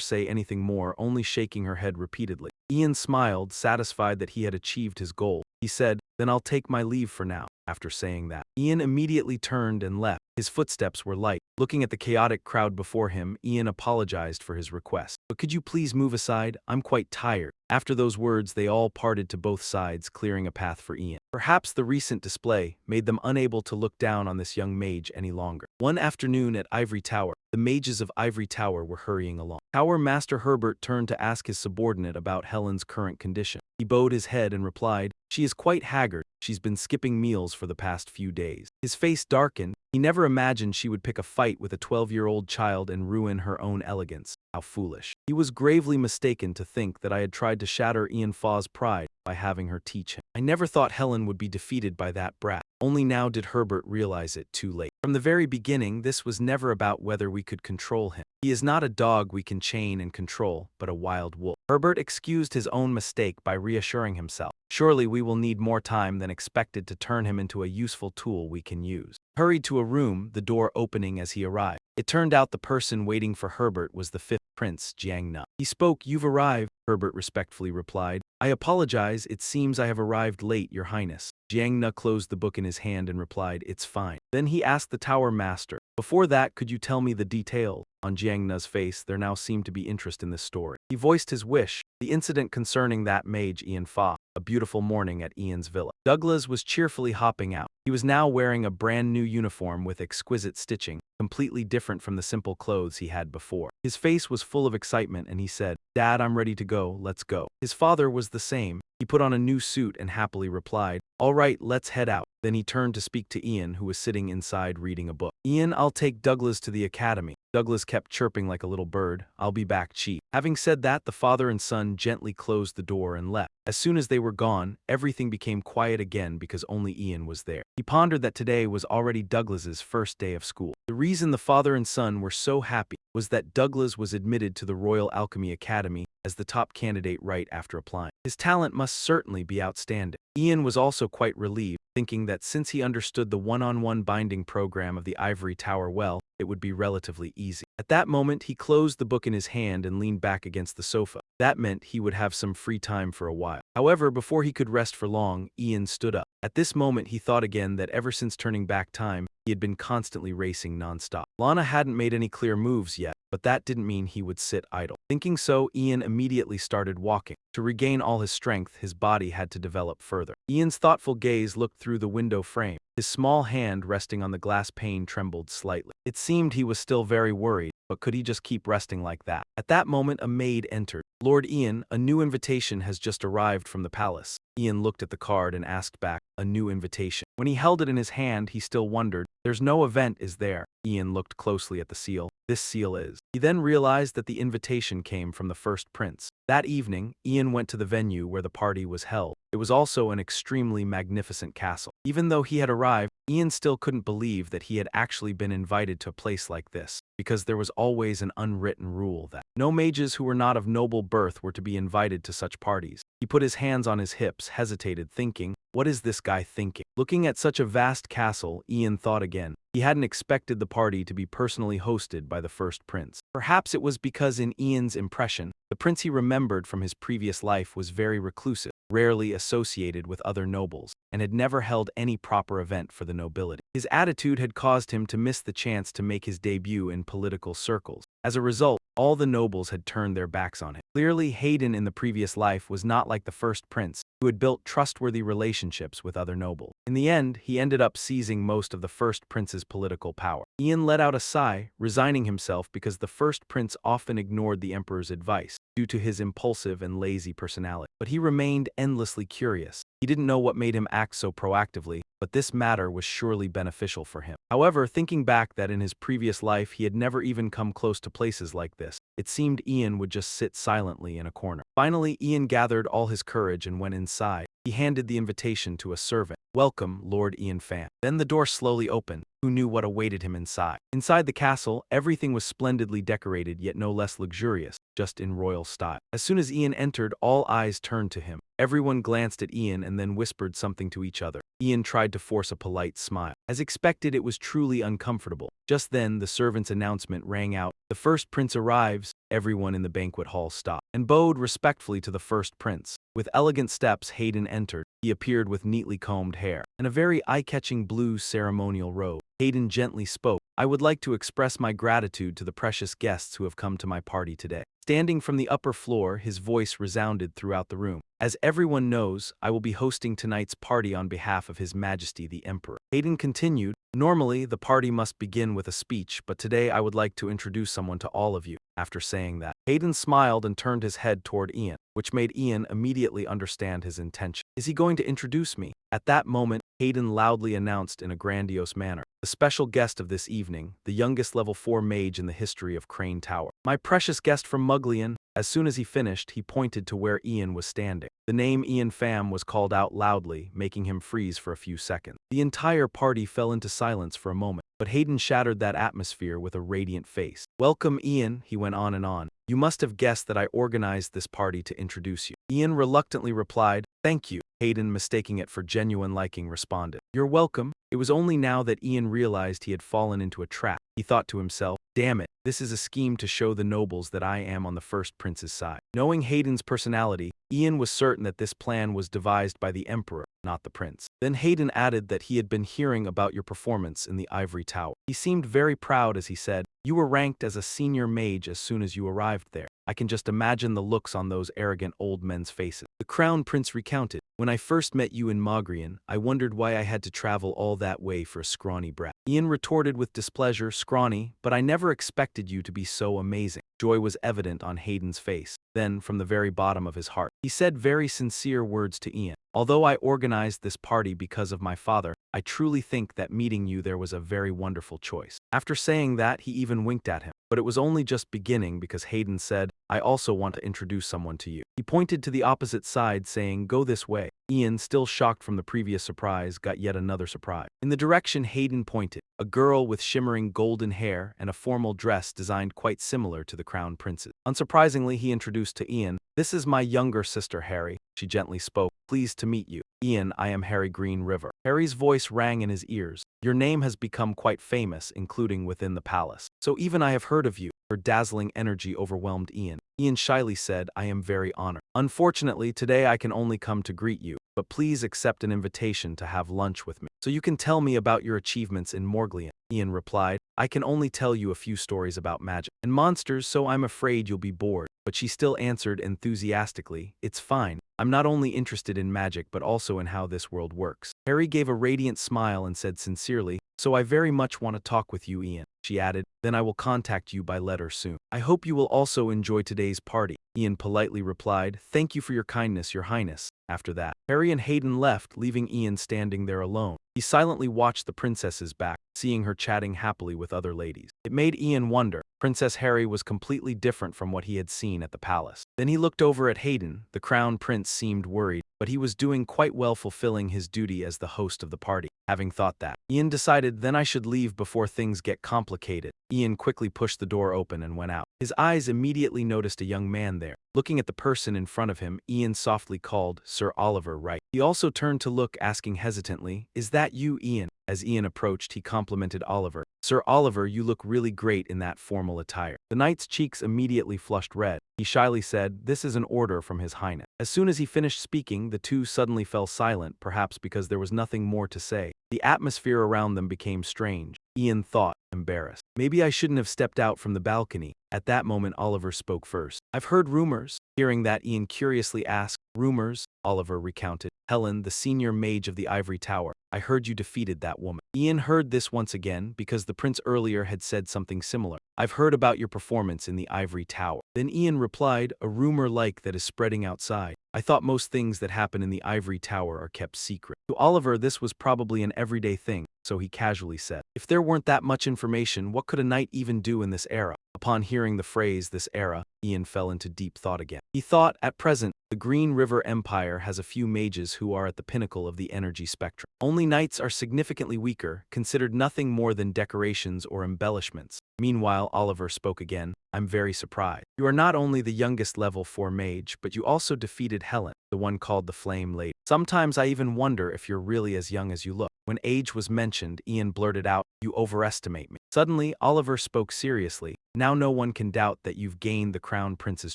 say anything more, only shaking her head repeatedly. Ian smiled, satisfied that he had achieved his goal. He said, "Then I'll take my leave for now." After saying that, Ian immediately turned and left. His footsteps were light. Looking at the chaotic crowd before him, Ian apologized for his request. "But could you please move aside? I'm quite tired." After those words, they all parted to both sides, clearing a path for Ian. Perhaps the recent display made them unable to look down on this young mage any longer. One afternoon at Ivory Tower, the mages of Ivory Tower were hurrying along. Tower Master Herbert turned to ask his subordinate about Helen's current condition. He bowed his head and replied, "She is quite haggard. She's been skipping meals for the past few days." His face darkened. He never imagined she would pick a fight with a 12-year-old child and ruin her own elegance. How foolish. He was gravely mistaken to think that I had tried to shatter Ian Faw's pride by having her teach him. I never thought Helen would be defeated by that brat. Only now did Herbert realize it too late. From the very beginning, this was never about whether we could control him. He is not a dog we can chain and control, but a wild wolf. Herbert excused his own mistake by reassuring himself. Surely we will need more time than expected to turn him into a useful tool we can use. Hurried to a room, the door opening as he arrived. It turned out the person waiting for Herbert was the fifth prince, Jiang Na. He spoke, "You've arrived," Herbert respectfully replied. "I apologize, it seems I have arrived late, Your Highness." Jiang Na closed the book in his hand and replied, "It's fine." Then he asked the Tower Master, "Before that, could you tell me the details?" On Jiang Na's face, there now seemed to be interest in this story. He voiced his wish, the incident concerning that mage Ian Fa. A beautiful morning at Ian's villa. Douglas was cheerfully hopping out. He was now wearing a brand new uniform with exquisite stitching, completely different from the simple clothes he had before. His face was full of excitement and he said, "Dad, I'm ready to go, let's go." His father was the same. He put on a new suit and happily replied, "All right, let's head out." Then he turned to speak to Ian, who was sitting inside reading a book. "Ian, I'll take Douglas to the academy." Douglas kept chirping like a little bird, "I'll be back, Chief." Having said that, the father and son gently closed the door and left. As soon as they were gone, everything became quiet again because only Ian was there. He pondered that today was already Douglas's first day of school. The reason the father and son were so happy was that Douglas was admitted to the Royal Alchemy Academy as the top candidate right after applying. His talent must certainly be outstanding. Ian was also quite relieved, thinking that since he understood the one-on-one binding program of the Ivory Tower well, it would be relatively easy. At that moment, he closed the book in his hand and leaned back against the sofa. That meant he would have some free time for a while. However, before he could rest for long, Ian stood up. At this moment, he thought again that ever since turning back time, he had been constantly racing nonstop. Lana hadn't made any clear moves yet, but that didn't mean he would sit idle. Thinking so, Ian immediately started walking. To regain all his strength, his body had to develop further. Ian's thoughtful gaze looked through the window frame. His small hand resting on the glass pane trembled slightly. It seemed he was still very worried, but could he just keep resting like that? At that moment, a maid entered. "Lord Ian, a new invitation has just arrived from the palace." Ian looked at the card and asked back, "A new invitation?" When he held it in his hand, he still wondered. "There's no event, is there?" Ian looked closely at the seal. "This seal is." He then realized that the invitation came from the first prince. That evening, Ian went to the venue where the party was held. It was also an extremely magnificent castle. Even though he had arrived, Ian still couldn't believe that he had actually been invited to a place like this, because there was always an unwritten rule that no mages who were not of noble birth were to be invited to such parties. He put his hands on his hips, hesitated, thinking, what is this guy thinking? Looking at such a vast castle, Ian thought again. He hadn't expected the party to be personally hosted by the first prince. Perhaps it was because in Ian's impression, the prince he remembered from his previous life was very reclusive, rarely associated with other nobles, and had never held any proper event for the nobility. His attitude had caused him to miss the chance to make his debut in political circles. As a result, all the nobles had turned their backs on him. Clearly, Hayden in the previous life was not like the first prince, who had built trustworthy relationships with other nobles. In the end, he ended up seizing most of the first prince's political power. Ian let out a sigh, resigning himself because the first prince often ignored the emperor's advice due to his impulsive and lazy personality. But he remained endlessly curious. He didn't know what made him act so proactively, but this matter was surely beneficial for him. However, thinking back that in his previous life he had never even come close to places like this, it seemed Ian would just sit silently in a corner. Finally, Ian gathered all his courage and went inside. He handed the invitation to a servant. "Welcome, Lord Ian Pham." Then the door slowly opened. Who knew what awaited him inside? Inside the castle, everything was splendidly decorated yet no less luxurious, just in royal style. As soon as Ian entered, all eyes turned to him. Everyone glanced at Ian and then whispered something to each other. Ian tried to force a polite smile. As expected, it was truly uncomfortable. Just then, the servant's announcement rang out. "The first prince arrives." Everyone in the banquet hall stopped and bowed respectfully to the first prince. With elegant steps, Hayden entered. He appeared with neatly combed hair and a very eye-catching blue ceremonial robe. Hayden gently spoke. "I would like to express my gratitude to the precious guests who have come to my party today." Standing from the upper floor, his voice resounded throughout the room. "As everyone knows, I will be hosting tonight's party on behalf of His Majesty the Emperor." Hayden continued, "Normally, the party must begin with a speech, but today I would like to introduce someone to all of you." After saying that, Hayden smiled and turned his head toward Ian, which made Ian immediately understand his intention. "Is he going to introduce me?" At that moment, Hayden loudly announced in a grandiose manner, "The special guest of this evening, the youngest level 4 mage in the history of Crane Tower. My precious guest from Muglian." As soon as he finished, he pointed to where Ian was standing. The name Ian Pham was called out loudly, making him freeze for a few seconds. The entire party fell into silence for a moment, but Hayden shattered that atmosphere with a radiant face. "Welcome, Ian," he went on and on. "You must have guessed that I organized this party to introduce you." Ian reluctantly replied, "Thank you." Hayden, mistaking it for genuine liking, responded, "You're welcome." It was only now that Ian realized he had fallen into a trap. He thought to himself, "Damn it, this is a scheme to show the nobles that I am on the first prince's side." Knowing Hayden's personality, Ian was certain that this plan was devised by the emperor, not the prince. Then Hayden added that he had been hearing about your performance in the Ivory Tower. He seemed very proud as he said, "You were ranked as a senior mage as soon as you arrived there. I can just imagine the looks on those arrogant old men's faces." The crown prince recounted, "When I first met you in Mogrian, I wondered why I had to travel all that way for a scrawny brat." Ian retorted with displeasure, "Scrawny, but I never expected you to be so amazing." Joy was evident on Hayden's face. Then, from the very bottom of his heart, he said very sincere words to Ian. "Although I organized this party because of my father, I truly think that meeting you there was a very wonderful choice. After saying that, he even winked at him. But it was only just beginning because Hayden said, I also want to introduce someone to you. He pointed to the opposite side, saying, go this way. Ian, still shocked from the previous surprise, got yet another surprise. In the direction Hayden pointed, a girl with shimmering golden hair and a formal dress designed quite similar to the crown prince's. Unsurprisingly, he introduced to Ian, this is my younger sister Harry. She gently spoke, pleased to meet you. Ian, I am Harry Green River. Harry's voice rang in his ears. Your name has become quite famous, including within the palace. So even I have heard of you. Her dazzling energy overwhelmed Ian. Ian shyly said, I am very honored. Unfortunately, today I can only come to greet you, but please accept an invitation to have lunch with me, so you can tell me about your achievements in Morglian. Ian replied, I can only tell you a few stories about magic and monsters, so I'm afraid you'll be bored. But she still answered enthusiastically, it's fine. I'm not only interested in magic but also in how this world works. Harry gave a radiant smile and said sincerely, so I very much want to talk with you, Ian. She added, then I will contact you by letter soon. I hope you will also enjoy today's party. Ian politely replied, thank you for your kindness, your highness. After that, Harry and Hayden left, leaving Ian standing there alone. He silently watched the princess's back, seeing her chatting happily with other ladies. It made Ian wonder. Princess Harry was completely different from what he had seen at the palace. Then he looked over at Hayden. The crown prince seemed worried, but he was doing quite well fulfilling his duty as the host of the party. Having thought that, Ian decided then I should leave before things get complicated. Ian quickly pushed the door open and went out. His eyes immediately noticed a young man there. Looking at the person in front of him, Ian softly called, Sir Oliver Wright. He also turned to look, asking hesitantly, is that you, Ian? As Ian approached, he complimented Oliver. Sir Oliver, you look really great in that formal attire. The knight's cheeks immediately flushed red. He shyly said, this is an order from His Highness. As soon as he finished speaking, the two suddenly fell silent, perhaps because there was nothing more to say. The atmosphere around them became strange. Ian thought, embarrassed. Maybe I shouldn't have stepped out from the balcony. At that moment, Oliver spoke first. I've heard rumors. Hearing that, Ian curiously asked, rumors? Oliver recounted. Helen, the senior mage of the Ivory Tower. I heard you defeated that woman. Ian heard this once again because the prince earlier had said something similar. I've heard about your performance in the Ivory Tower. Then Ian replied, a rumor like that is spreading outside. I thought most things that happen in the Ivory Tower are kept secret. To Oliver, this was probably an everyday thing, so he casually said, if there weren't that much information, what could a knight even do in this era? Upon hearing the phrase, this era, Ian fell into deep thought again. He thought, at present, the Green River Empire has a few mages who are at the pinnacle of the energy spectrum. Only knights are significantly weaker, considered nothing more than decorations or embellishments. Meanwhile, Oliver spoke again. I'm very surprised. You are not only the youngest level 4 mage, but you also defeated Helen, the one called the Flame Lady. Sometimes I even wonder if you're really as young as you look. When age was mentioned, Ian blurted out, you overestimate me. Suddenly, Oliver spoke seriously. Now no one can doubt that you've gained the crown prince's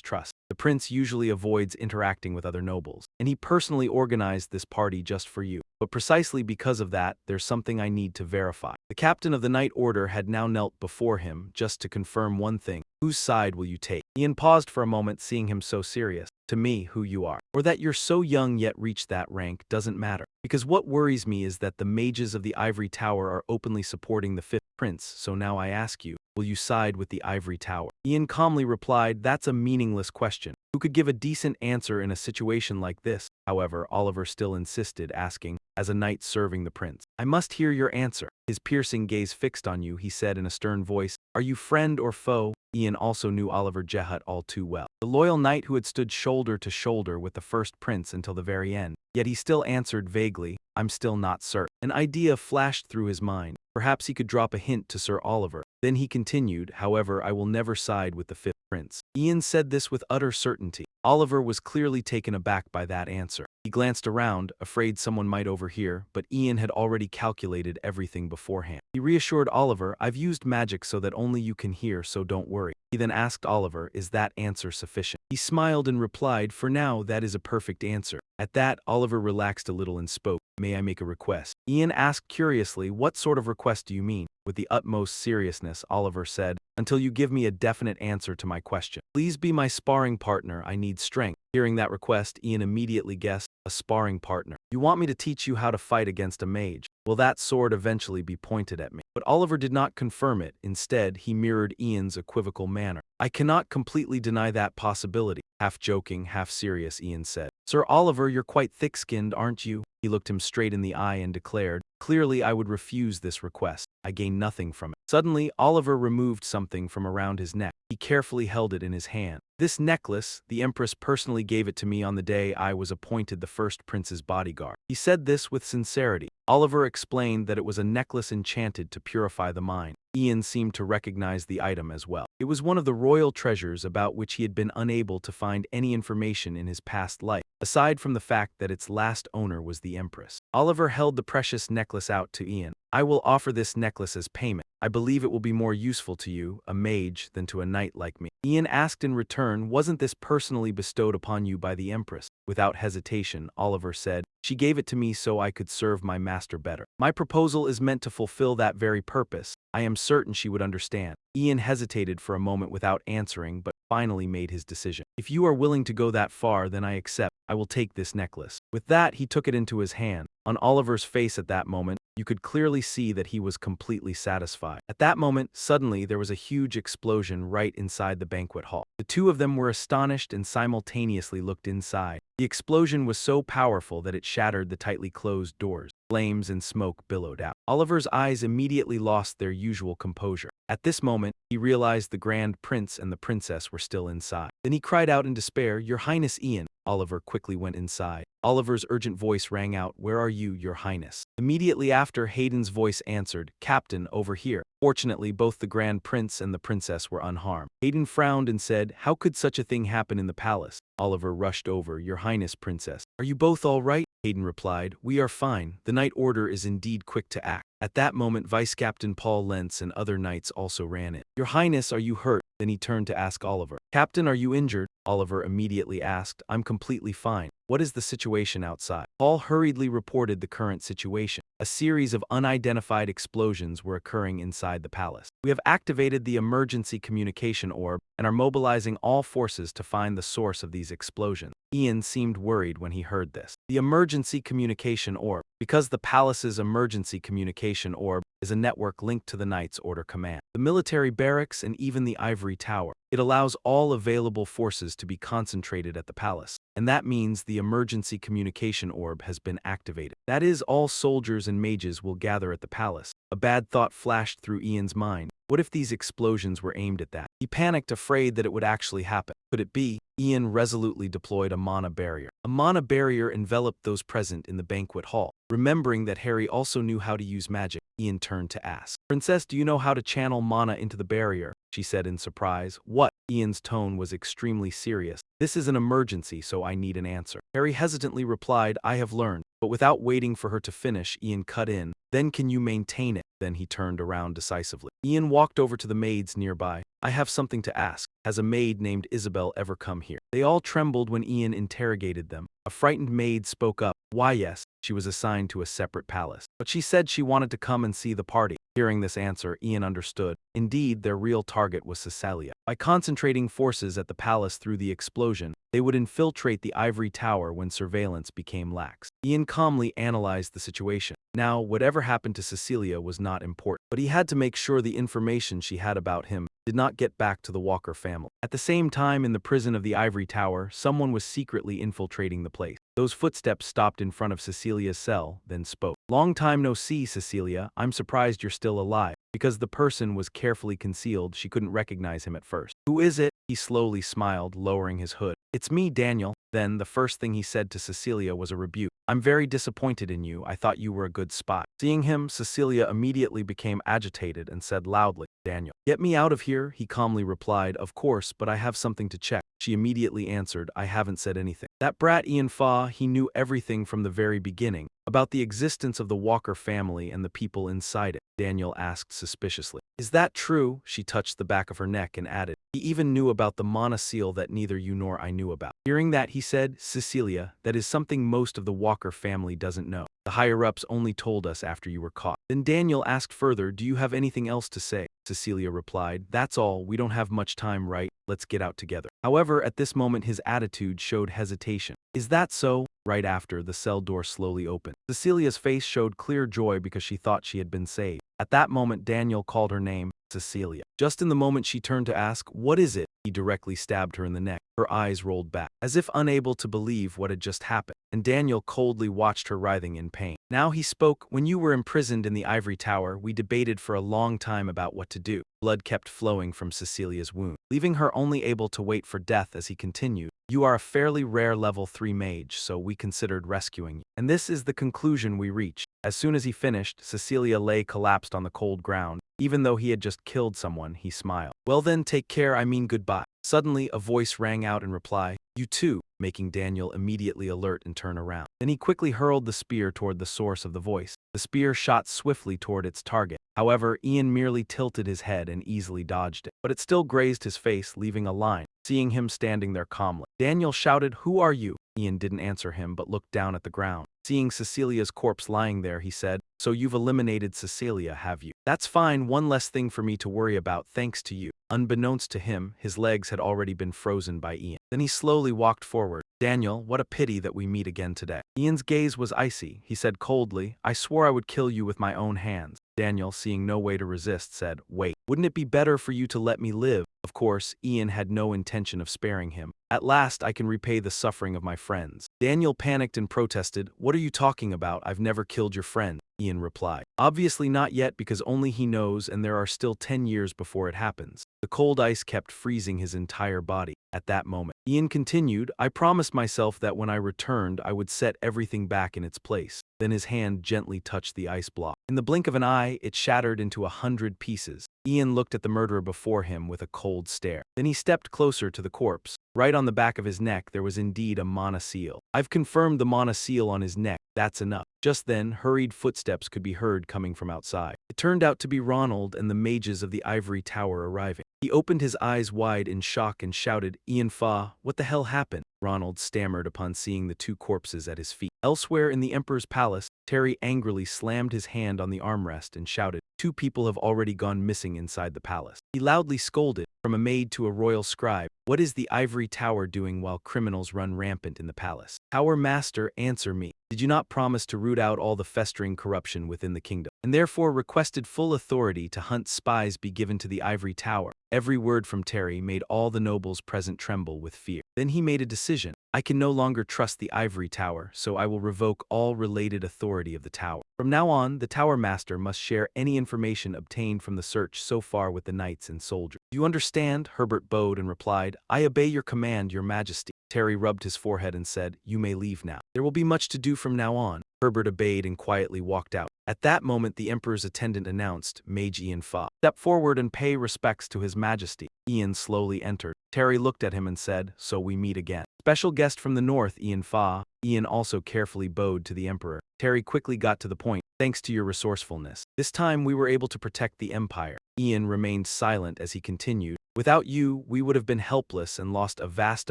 trust. The prince usually avoids interacting with other nobles, and he personally organized this party just for you. But precisely because of that, there's something I need to verify. The captain of the Knight Order had now knelt before him just to confirm one thing. Whose side will you take? Ian paused for a moment, seeing him so serious. To me, who you are, or that you're so young yet reached that rank, doesn't matter. Because what worries me is that the mages of the Ivory Tower are openly supporting the 5th prince, so now I ask you, will you side with the Ivory Tower? Ian calmly replied, that's a meaningless question. Who could give a decent answer in a situation like this? However, Oliver still insisted, asking, as a knight serving the prince, I must hear your answer. His piercing gaze fixed on you, he said in a stern voice, are you friend or foe? Ian also knew Oliver Jehut all too well. The loyal knight who had stood shoulder to shoulder with the first prince until the very end. Yet he still answered vaguely, I'm still not certain. An idea flashed through his mind. Perhaps he could drop a hint to Sir Oliver. Then he continued, however, I will never side with the 5th prince. Ian said this with utter certainty. Oliver was clearly taken aback by that answer. He glanced around, afraid someone might overhear, but Ian had already calculated everything beforehand. He reassured Oliver, I've used magic so that only you can hear, so don't worry. He then asked Oliver, is that answer sufficient? He smiled and replied, for now, that is a perfect answer. At that, Oliver relaxed a little and spoke, may I make a request? Ian asked curiously, what sort of request do you mean? With the utmost seriousness, Oliver said, until you give me a definite answer to my question. Please be my sparring partner, I need strength. Hearing that request, Ian immediately guessed, a sparring partner. You want me to teach you how to fight against a mage? Will that sword eventually be pointed at me? But Oliver did not confirm it. Instead, he mirrored Ian's equivocal manner. I cannot completely deny that possibility. Half joking, half serious, Ian said. Sir Oliver, you're quite thick-skinned, aren't you? He looked him straight in the eye and declared, Clearly, I would refuse this request. I gain nothing from it. Suddenly, Oliver removed something from around his neck. He carefully held it in his hand. This necklace, the Empress personally gave it to me on the day I was appointed the first prince's bodyguard. He said this with sincerity. Oliver explained that it was a necklace enchanted to purify the mind. Ian seemed to recognize the item as well. It was one of the royal treasures about which he had been unable to find any information in his past life, aside from the fact that its last owner was the Empress. Oliver held the precious necklace out to Ian. I will offer this necklace as payment. I believe it will be more useful to you, a mage, than to a knight like me. Ian asked in return, wasn't this personally bestowed upon you by the Empress? Without hesitation, Oliver said, she gave it to me so I could serve my master better. My proposal is meant to fulfill that very purpose. I am certain she would understand. Ian hesitated for a moment without answering, but finally made his decision. If you are willing to go that far, then I accept. I will take this necklace. With that, he took it into his hand. On Oliver's face at that moment, you could clearly see that he was completely satisfied. At that moment, suddenly there was a huge explosion right inside the banquet hall. The two of them were astonished and simultaneously looked inside. The explosion was so powerful that it shattered the tightly closed doors. Flames and smoke billowed out. Oliver's eyes immediately lost their usual composure. At this moment, he realized the Grand Prince and the Princess were still inside. Then he cried out in despair, Your Highness Ian. Oliver quickly went inside. Oliver's urgent voice rang out, Where are you, Your Highness? Immediately after, Hayden's voice answered, Captain, over here. Fortunately, both the Grand Prince and the Princess were unharmed. Hayden frowned and said, How could such a thing happen in the palace? Oliver rushed over, Your Highness, Princess. Are you both all right? Hayden replied, We are fine. The Knight Order is indeed quick to act. At that moment, Vice Captain Paul Lentz and other knights also ran in. Your Highness, are you hurt? Then he turned to ask Oliver. Captain, are you injured? Oliver immediately asked, I'm completely fine. What is the situation outside? Paul hurriedly reported the current situation. A series of unidentified explosions were occurring inside the palace. We have activated the emergency communication orb and are mobilizing all forces to find the source of these explosions. Ian seemed worried when he heard this. The emergency communication orb. Because the palace's emergency communication orb is a network linked to the Knight's Order command, the military barracks, and even the ivory tower. It allows all available forces to be concentrated at the palace, and that means the emergency communication orb has been activated. That is, all soldiers and mages will gather at the palace. A bad thought flashed through Ian's mind. What if these explosions were aimed at that? He panicked, afraid that it would actually happen. Could it be? Ian resolutely deployed a mana barrier. A mana barrier enveloped those present in the banquet hall. Remembering that Harry also knew how to use magic, Ian turned to ask, Princess, do you know how to channel mana into the barrier? She said in surprise. What? Ian's tone was extremely serious. This is an emergency, so I need an answer. Harry hesitantly replied, I have learned. But without waiting for her to finish, Ian cut in. Then can you maintain it? Then he turned around decisively. Ian walked over to the maids nearby. I have something to ask. Has a maid named Isabel ever come here? They all trembled when Ian interrogated them. A frightened maid spoke up. Why, yes. She was assigned to a separate palace. But she said she wanted to come and see the party. Hearing this answer, Ian understood. Indeed, their real target was Cecilia. By concentrating forces at the palace through the explosion, they would infiltrate the ivory tower when surveillance became lax. Ian calmly analyzed the situation. Now, whatever happened to Cecilia was not important, but he had to make sure the information she had about him did not get back to the Walker family. At the same time, in the prison of the ivory tower, someone was secretly infiltrating the place. Those footsteps stopped in front of Cecilia's cell, then spoke. Long time no see, Cecilia. I'm surprised you're still alive. Because the person was carefully concealed, she couldn't recognize him at first. Who is it? He slowly smiled, lowering his hood. It's me, Daniel. Then, the first thing he said to Cecilia was a rebuke. I'm very disappointed in you. I thought you were a good spy. Seeing him, Cecilia immediately became agitated and said loudly, Daniel, get me out of here, he calmly replied. Of course, but I have something to check. She immediately answered, I haven't said anything. That brat Ian Fa, he knew everything from the very beginning about the existence of the Walker family and the people inside it. Daniel asked suspiciously. Is that true? She touched the back of her neck and added, he even knew about the mana seal that neither you nor I knew about. Hearing that, he said, Cecilia, that is something most of the Walker family doesn't know. The higher-ups only told us after you were caught. Then Daniel asked further, do you have anything else to say? Cecilia replied, that's all, we don't have much time, right? Let's get out together. However, at this moment his attitude showed hesitation. Is that so? Right after, the cell door slowly opened. Cecilia's face showed clear joy because she thought she had been saved. At that moment, Daniel called her name. Cecilia. Just in the moment she turned to ask, "What is it?" he directly stabbed her in the neck. Her eyes rolled back, as if unable to believe what had just happened, and Daniel coldly watched her writhing in pain. Now he spoke, "When you were imprisoned in the ivory tower, we debated for a long time about what to do." Blood kept flowing from Cecilia's wound, leaving her only able to wait for death as he continued. "You are a fairly rare level 3 mage, so we considered rescuing you. And this is the conclusion we reached." As soon as he finished, Cecilia lay collapsed on the cold ground. Even though he had just killed someone, he smiled. "Well then, take care, I mean goodbye." Suddenly, a voice rang out in reply, "You too," making Daniel immediately alert and turn around. Then he quickly hurled the spear toward the source of the voice. The spear shot swiftly toward its target. However, Ian merely tilted his head and easily dodged it, but it still grazed his face, leaving a line. Seeing him standing there calmly, Daniel shouted, "Who are you?" Ian didn't answer him but looked down at the ground. Seeing Cecilia's corpse lying there, he said, "So you've eliminated Cecilia, have you? That's fine, one less thing for me to worry about thanks to you." Unbeknownst to him, his legs had already been frozen by Ian. Then he slowly walked forward. "Daniel, what a pity that we meet again today." Ian's gaze was icy. He said coldly, "I swore I would kill you with my own hands." Daniel, seeing no way to resist, said, "Wait, wouldn't it be better for you to let me live?" Of course, Ian had no intention of sparing him. "At last I can repay the suffering of my friends." Daniel panicked and protested, "What are you talking about? I've never killed your friend." Ian replied, "Obviously not yet, because only he knows, and there are still 10 years before it happens." The cold ice kept freezing his entire body. At that moment, Ian continued, "I promised myself that when I returned I would set everything back in its place." Then his hand gently touched the ice block. In the blink of an eye, it shattered into 100 pieces. Ian looked at the murderer before him with a cold stare. Then he stepped closer to the corpse. Right on the back of his neck there was indeed a mana seal. "I've confirmed the mana seal on his neck. That's enough." Just then, hurried footsteps could be heard coming from outside. It turned out to be Ronald and the mages of the ivory tower arriving. He opened his eyes wide in shock and shouted, "Ian Fa, what the hell happened?" Ronald stammered upon seeing the two corpses at his feet. Elsewhere in the Emperor's palace, Terry angrily slammed his hand on the armrest and shouted, "2 people have already gone missing inside the palace." He loudly scolded, from a maid to a royal scribe, "What is the ivory tower doing while criminals run rampant in the palace? Tower master, answer me. Did you not promise to root out all the festering corruption within the kingdom, and therefore requested full authority to hunt spies be given to the ivory tower?" Every word from Terry made all the nobles present tremble with fear. Then he made a decision. "I can no longer trust the ivory tower, so I will revoke all related authority of the tower. From now on, the tower master must share any information obtained from the search so far with the knights and soldiers." "Do you understand?" Herbert bowed and replied, "I obey your command, your majesty." Terry rubbed his forehead and said, "You may leave now. There will be much to do from now on." Herbert obeyed and quietly walked out. At that moment the Emperor's attendant announced, "Mage Ian Fa, step forward and pay respects to his majesty." Ian slowly entered. Terry looked at him and said, "So we meet again. Special guest from the north, Ian Fa." Ian also carefully bowed to the Emperor. Terry quickly got to the point, "Thanks to your resourcefulness. This time we were able to protect the Empire." Ian remained silent as he continued, "Without you, we would have been helpless and lost a vast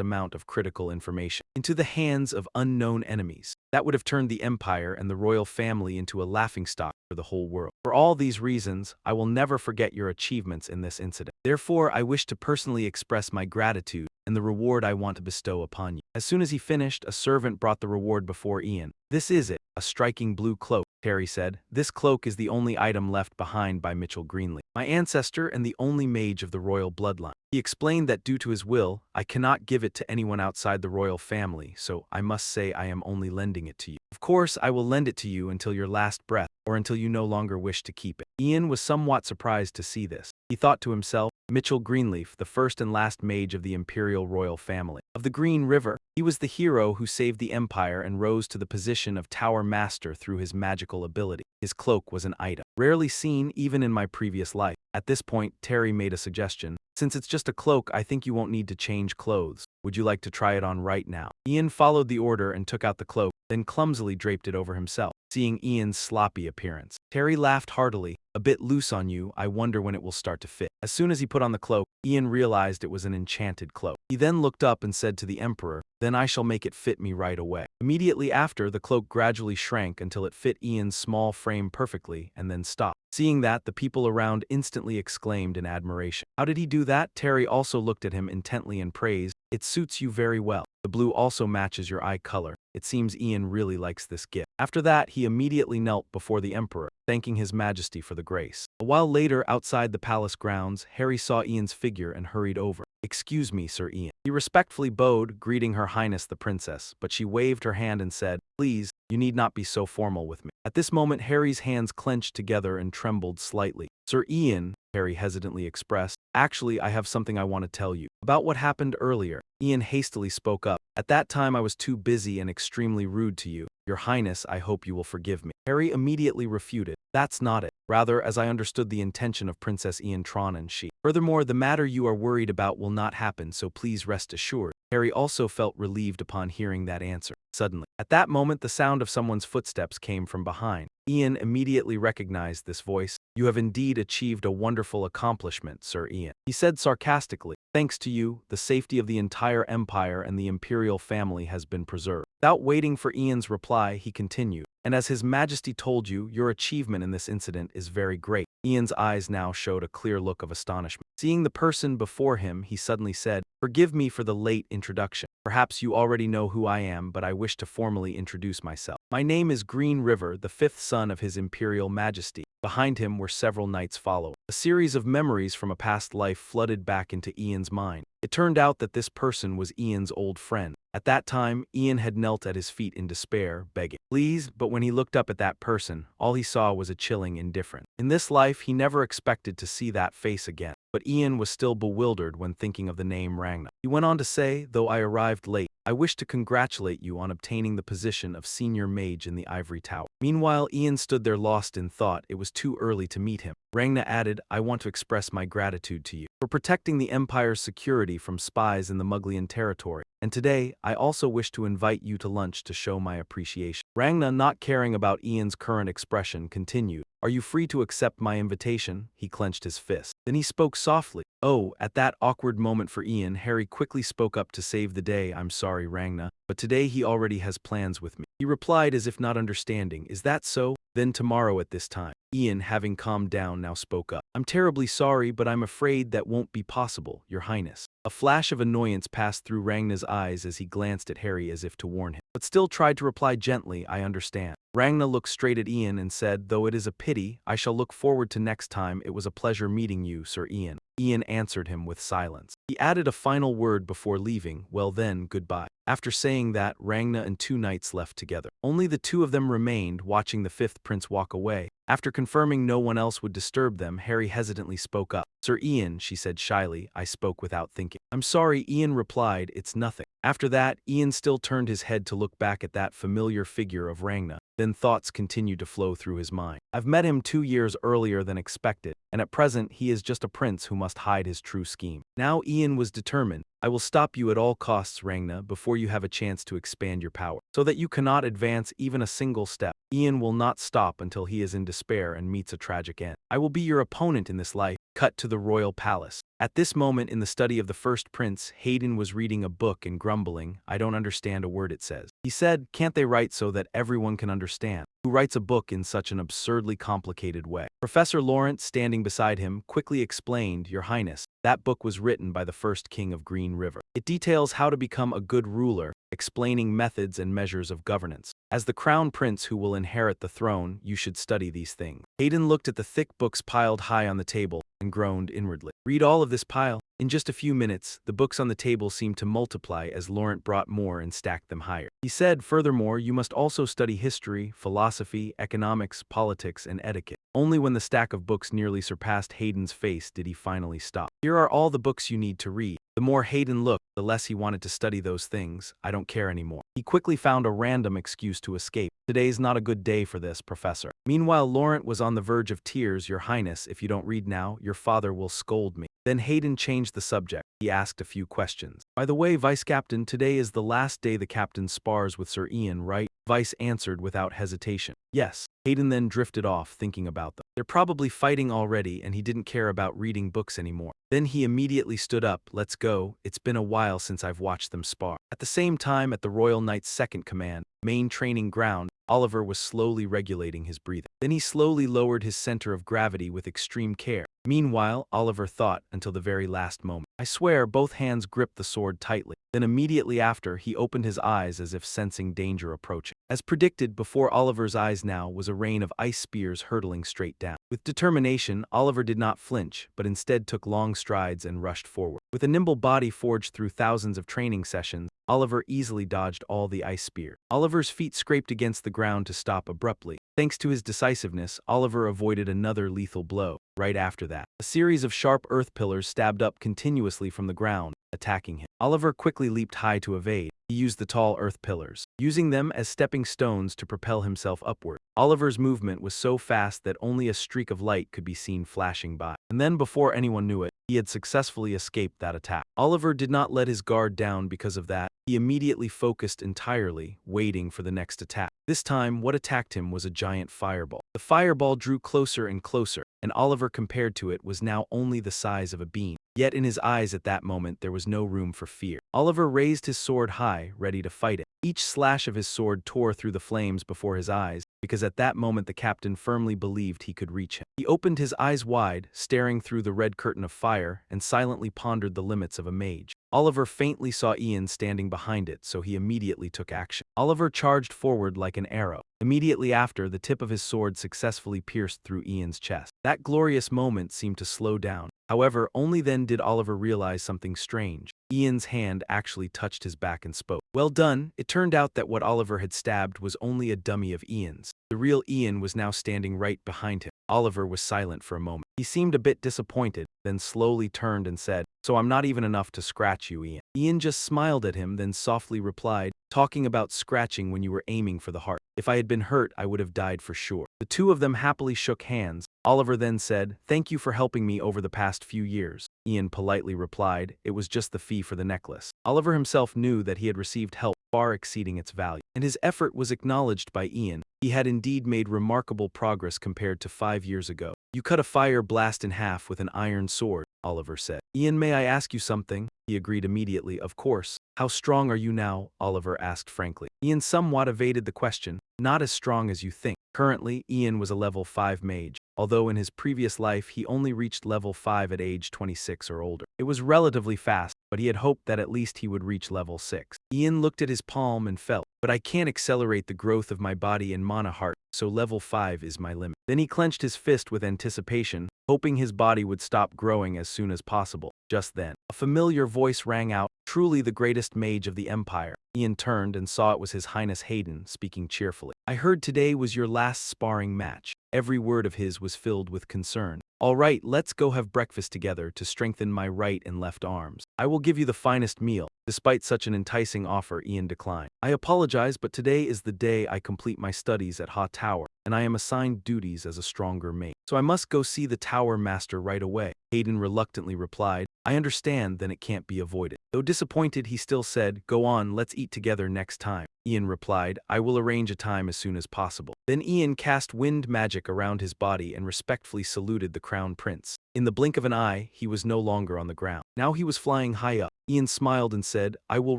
amount of critical information into the hands of unknown enemies. That would have turned the Empire and the royal family into a laughingstock for the whole world. For all these reasons, I will never forget your achievements in this incident. Therefore, I wish to personally express my gratitude and the reward I want to bestow upon you." As soon as he finished, a servant brought the reward before Ian. "This is it, a striking blue cloak," Terry said. "This cloak is the only item left behind by Mitchell Greenleaf, my ancestor and the only mage of the royal bloodline. He explained that due to his will, I cannot give it to anyone outside the royal family, so I must say I am only lending it to you. Of course, I will lend it to you until your last breath, or until you no longer wish to keep it." Ian was somewhat surprised to see this. He thought to himself, Mitchell Greenleaf, the first and last mage of the imperial royal family of the Green River. He was the hero who saved the empire and rose to the position of Tower Master through his magical ability. His cloak was an item rarely seen even in my previous life. At this point, Terry made a suggestion. "Since it's just a cloak, I think you won't need to change clothes. Would you like to try it on right now?" Ian followed the order and took out the cloak, then clumsily draped it over himself. Seeing Ian's sloppy appearance, Terry laughed heartily. "A bit loose on you, I wonder when it will start to fit." As soon as he put on the cloak, Ian realized it was an enchanted cloak. He then looked up and said to the Emperor, "Then I shall make it fit me right away." Immediately after, the cloak gradually shrank until it fit Ian's small frame perfectly and then stopped. Seeing that, the people around instantly exclaimed in admiration. "How did he do that?" Terry also looked at him intently and praised, "It suits you very well." The blue also matches your eye color. It seems Ian really likes this gift. After that, he immediately knelt before the emperor, thanking his majesty for the grace. A while later, outside the palace grounds, Harry saw Ian's figure and hurried over. "Excuse me, Sir Ian." He respectfully bowed, greeting Her Highness the Princess, but she waved her hand and said, "Please, you need not be so formal with me." At this moment, Harry's hands clenched together and trembled slightly. "Sir Ian," Harry hesitantly expressed, "actually, I have something I want to tell you. About what happened earlier." Ian hastily spoke up. "At that time I was too busy and extremely rude to you. Your Highness, I hope you will forgive me." Harry immediately refuted. "That's not it. Rather, as I understood the intention of Princess Ian Tron and she. Furthermore, the matter you are worried about will not happen, so please rest assured." Harry also felt relieved upon hearing that answer. Suddenly, at that moment, the sound of someone's footsteps came from behind. Ian immediately recognized this voice. "You have indeed achieved a wonderful accomplishment, Sir Ian," he said sarcastically. "Thanks to you, the safety of the entire empire and the imperial family has been preserved." Without waiting for Ian's reply, he continued, "And as His Majesty told you, your achievement in this incident is very great." Ian's eyes now showed a clear look of astonishment. Seeing the person before him, he suddenly said, "Forgive me for the late introduction. Perhaps you already know who I am, but I wish to formally introduce myself. My name is Green River, the fifth son of His Imperial Majesty." Behind him were several knights following. A series of memories from a past life flooded back into Ian's mind. It turned out that this person was Ian's old friend. At that time, Ian had knelt at his feet in despair, begging, "Please," but when he looked up at that person, all he saw was a chilling indifference. In this life, he never expected to see that face again. But Ian was still bewildered when thinking of the name Rangna. He went on to say, "Though I arrived late, I wish to congratulate you on obtaining the position of senior mage in the Ivory Tower." Meanwhile, Ian stood there lost in thought. It was too early to meet him. Rangna added, "I want to express my gratitude to you for protecting the Empire's security from spies in the Muglian territory. And today, I also wish to invite you to lunch to show my appreciation." Rangna, not caring about Ian's current expression, continued, "Are you free to accept my invitation?" He clenched his fist. Then he spoke softly. "Oh," at that awkward moment for Ian, Harry quickly spoke up to save the day. "I'm sorry, Rangna, but today he already has plans with me." He replied as if not understanding, "Is that so? Then tomorrow at this time." Ian, having calmed down, now spoke up. "I'm terribly sorry, but I'm afraid that won't be possible, Your Highness." A flash of annoyance passed through Rangna's eyes as he glanced at Harry as if to warn him, but still tried to reply gently, "I understand." Rangna looked straight at Ian and said, "Though it is a pity, I shall look forward to next time. It was a pleasure meeting you, Sir Ian." Ian answered him with silence. He added a final word before leaving, "Well then, goodbye." After saying that, Rangna and two knights left together. Only the two of them remained, watching the fifth prince walk away. After confirming no one else would disturb them, Harry hesitantly spoke up. "Sir Ian," she said shyly. "I spoke without thinking." "I'm sorry," Ian replied, "it's nothing." After that, Ian still turned his head to look back at that familiar figure of Rangna. Then thoughts continued to flow through his mind. "I've met him 2 years earlier than expected, and at present he is just a prince who must hide his true scheme." Now Ian was determined. "I will stop you at all costs, Rangna, before you have a chance to expand your power, so that you cannot advance even a single step." Ian will not stop until he is in despair and meets a tragic end. "I will be your opponent in this life." Cut to the royal palace. At this moment in the study of the first prince, Hayden was reading a book and grumbling, "I don't understand a word it says." He said, "Can't they write so that everyone can understand? Who writes a book in such an absurdly complicated way?" Professor Lawrence, standing beside him, quickly explained, "Your Highness, that book was written by the first king of Green River. It details how to become a good ruler, explaining methods and measures of governance. As the crown prince who will inherit the throne, you should study these things." Hayden looked at the thick books piled high on the table and groaned inwardly. "Read all of this pile?" In just a few minutes, the books on the table seemed to multiply as Laurent brought more and stacked them higher. He said, "Furthermore, you must also study history, philosophy, economics, politics, and etiquette." Only when the stack of books nearly surpassed Hayden's face did he finally stop. "Here are all the books you need to read." The more Hayden looked, the less he wanted to study those things. "I don't care anymore." He quickly found a random excuse to escape. "Today's not a good day for this, Professor." Meanwhile, Laurent was on the verge of tears. "Your Highness, if you don't read now, your father will scold me." Then Hayden changed the subject. He asked a few questions. "By the way, Vice Captain, today is the last day the captain spars with Sir Ian, right?" Vice answered without hesitation. "Yes." Hayden then drifted off, thinking about them. They're probably fighting already, and he didn't care about reading books anymore. Then he immediately stood up. "Let's go. It's been a while since I've watched them spar." At the same time, at the Royal Knight's second command, main training ground, Oliver was slowly regulating his breathing. Then he slowly lowered his center of gravity with extreme care. Meanwhile, Oliver thought until the very last moment. I swear, both hands gripped the sword tightly. Then immediately after, he opened his eyes as if sensing danger approaching. As predicted, before Oliver's eyes now was a rain of ice spears hurtling straight down. With determination, Oliver did not flinch, but instead took long strides and rushed forward. With a nimble body forged through thousands of training sessions, Oliver easily dodged all the ice spears. Oliver's feet scraped against the ground to stop abruptly. Thanks to his decisiveness, Oliver avoided another lethal blow. Right after that, a series of sharp earth pillars stabbed up continuously from the ground, attacking him. Oliver quickly leaped high to evade. He used the tall earth pillars, using them as stepping stones to propel himself upward. Oliver's movement was so fast that only a streak of light could be seen flashing by. And then, before anyone knew it, he had successfully escaped that attack. Oliver did not let his guard down because of that. He immediately focused entirely, waiting for the next attack. This time, what attacked him was a giant fireball. The fireball drew closer and closer, and Oliver, compared to it, was now only the size of a bean. Yet in his eyes at that moment there was no room for fear. Oliver raised his sword high, ready to fight it. Each slash of his sword tore through the flames before his eyes, because at that moment the captain firmly believed he could reach him. He opened his eyes wide, staring through the red curtain of fire, and silently pondered the limits of a mage. Oliver faintly saw Ian standing behind it, so he immediately took action. Oliver charged forward like an arrow. Immediately after, the tip of his sword successfully pierced through Ian's chest. That glorious moment seemed to slow down. However, only then did Oliver realize something strange. Ian's hand actually touched his back and spoke. Well done. It turned out that what Oliver had stabbed was only a dummy of Ian's. The real Ian was now standing right behind him. Oliver was silent for a moment. He seemed a bit disappointed, then slowly turned and said, "So I'm not even enough to scratch you, Ian." Ian just smiled at him, then softly replied, "Talking about scratching when you were aiming for the heart. If I had been hurt, I would have died for sure." The two of them happily shook hands. Oliver then said, "Thank you for helping me over the past few years." Ian politely replied, "It was just the fee for the necklace." Oliver himself knew that he had received help far exceeding its value, and his effort was acknowledged by Ian. He had indeed made remarkable progress compared to 5 years ago. "You cut a fire blast in half with an iron sword," Oliver said. "Ian, may I ask you something?" He agreed immediately, "Of course." "How strong are you now?" Oliver asked frankly. Ian somewhat evaded the question. "Not as strong as you think." Currently, Ian was a level 5 mage, although in his previous life he only reached level 5 at age 26 or older. It was relatively fast, but he had hoped that at least he would reach level 6. Ian looked at his palm and felt, "But I can't accelerate the growth of my body in mana heart, so level 5 is my limit." Then he clenched his fist with anticipation, hoping his body would stop growing as soon as possible. Just then, a familiar voice rang out, "Truly the greatest mage of the Empire." Ian turned and saw it was His Highness Hayden, speaking cheerfully. "I heard today was your last sparring match." Every word of his was filled with concern. "All right, let's go have breakfast together to strengthen my right and left arms. I will give you the finest meal." Despite such an enticing offer, Ian declined. "I apologize, but today is the day I complete my studies at Ha Tower, and I am assigned duties as a stronger mate. So I must go see the Tower Master right away." Hayden reluctantly replied, "I understand, then it can't be avoided." Though disappointed, he still said, "Go on, let's eat together next time." Ian replied, "I will arrange a time as soon as possible." Then Ian cast wind magic around his body and respectfully saluted the Crown Prince. In the blink of an eye, he was no longer on the ground. Now he was flying high up. Ian smiled and said, "I will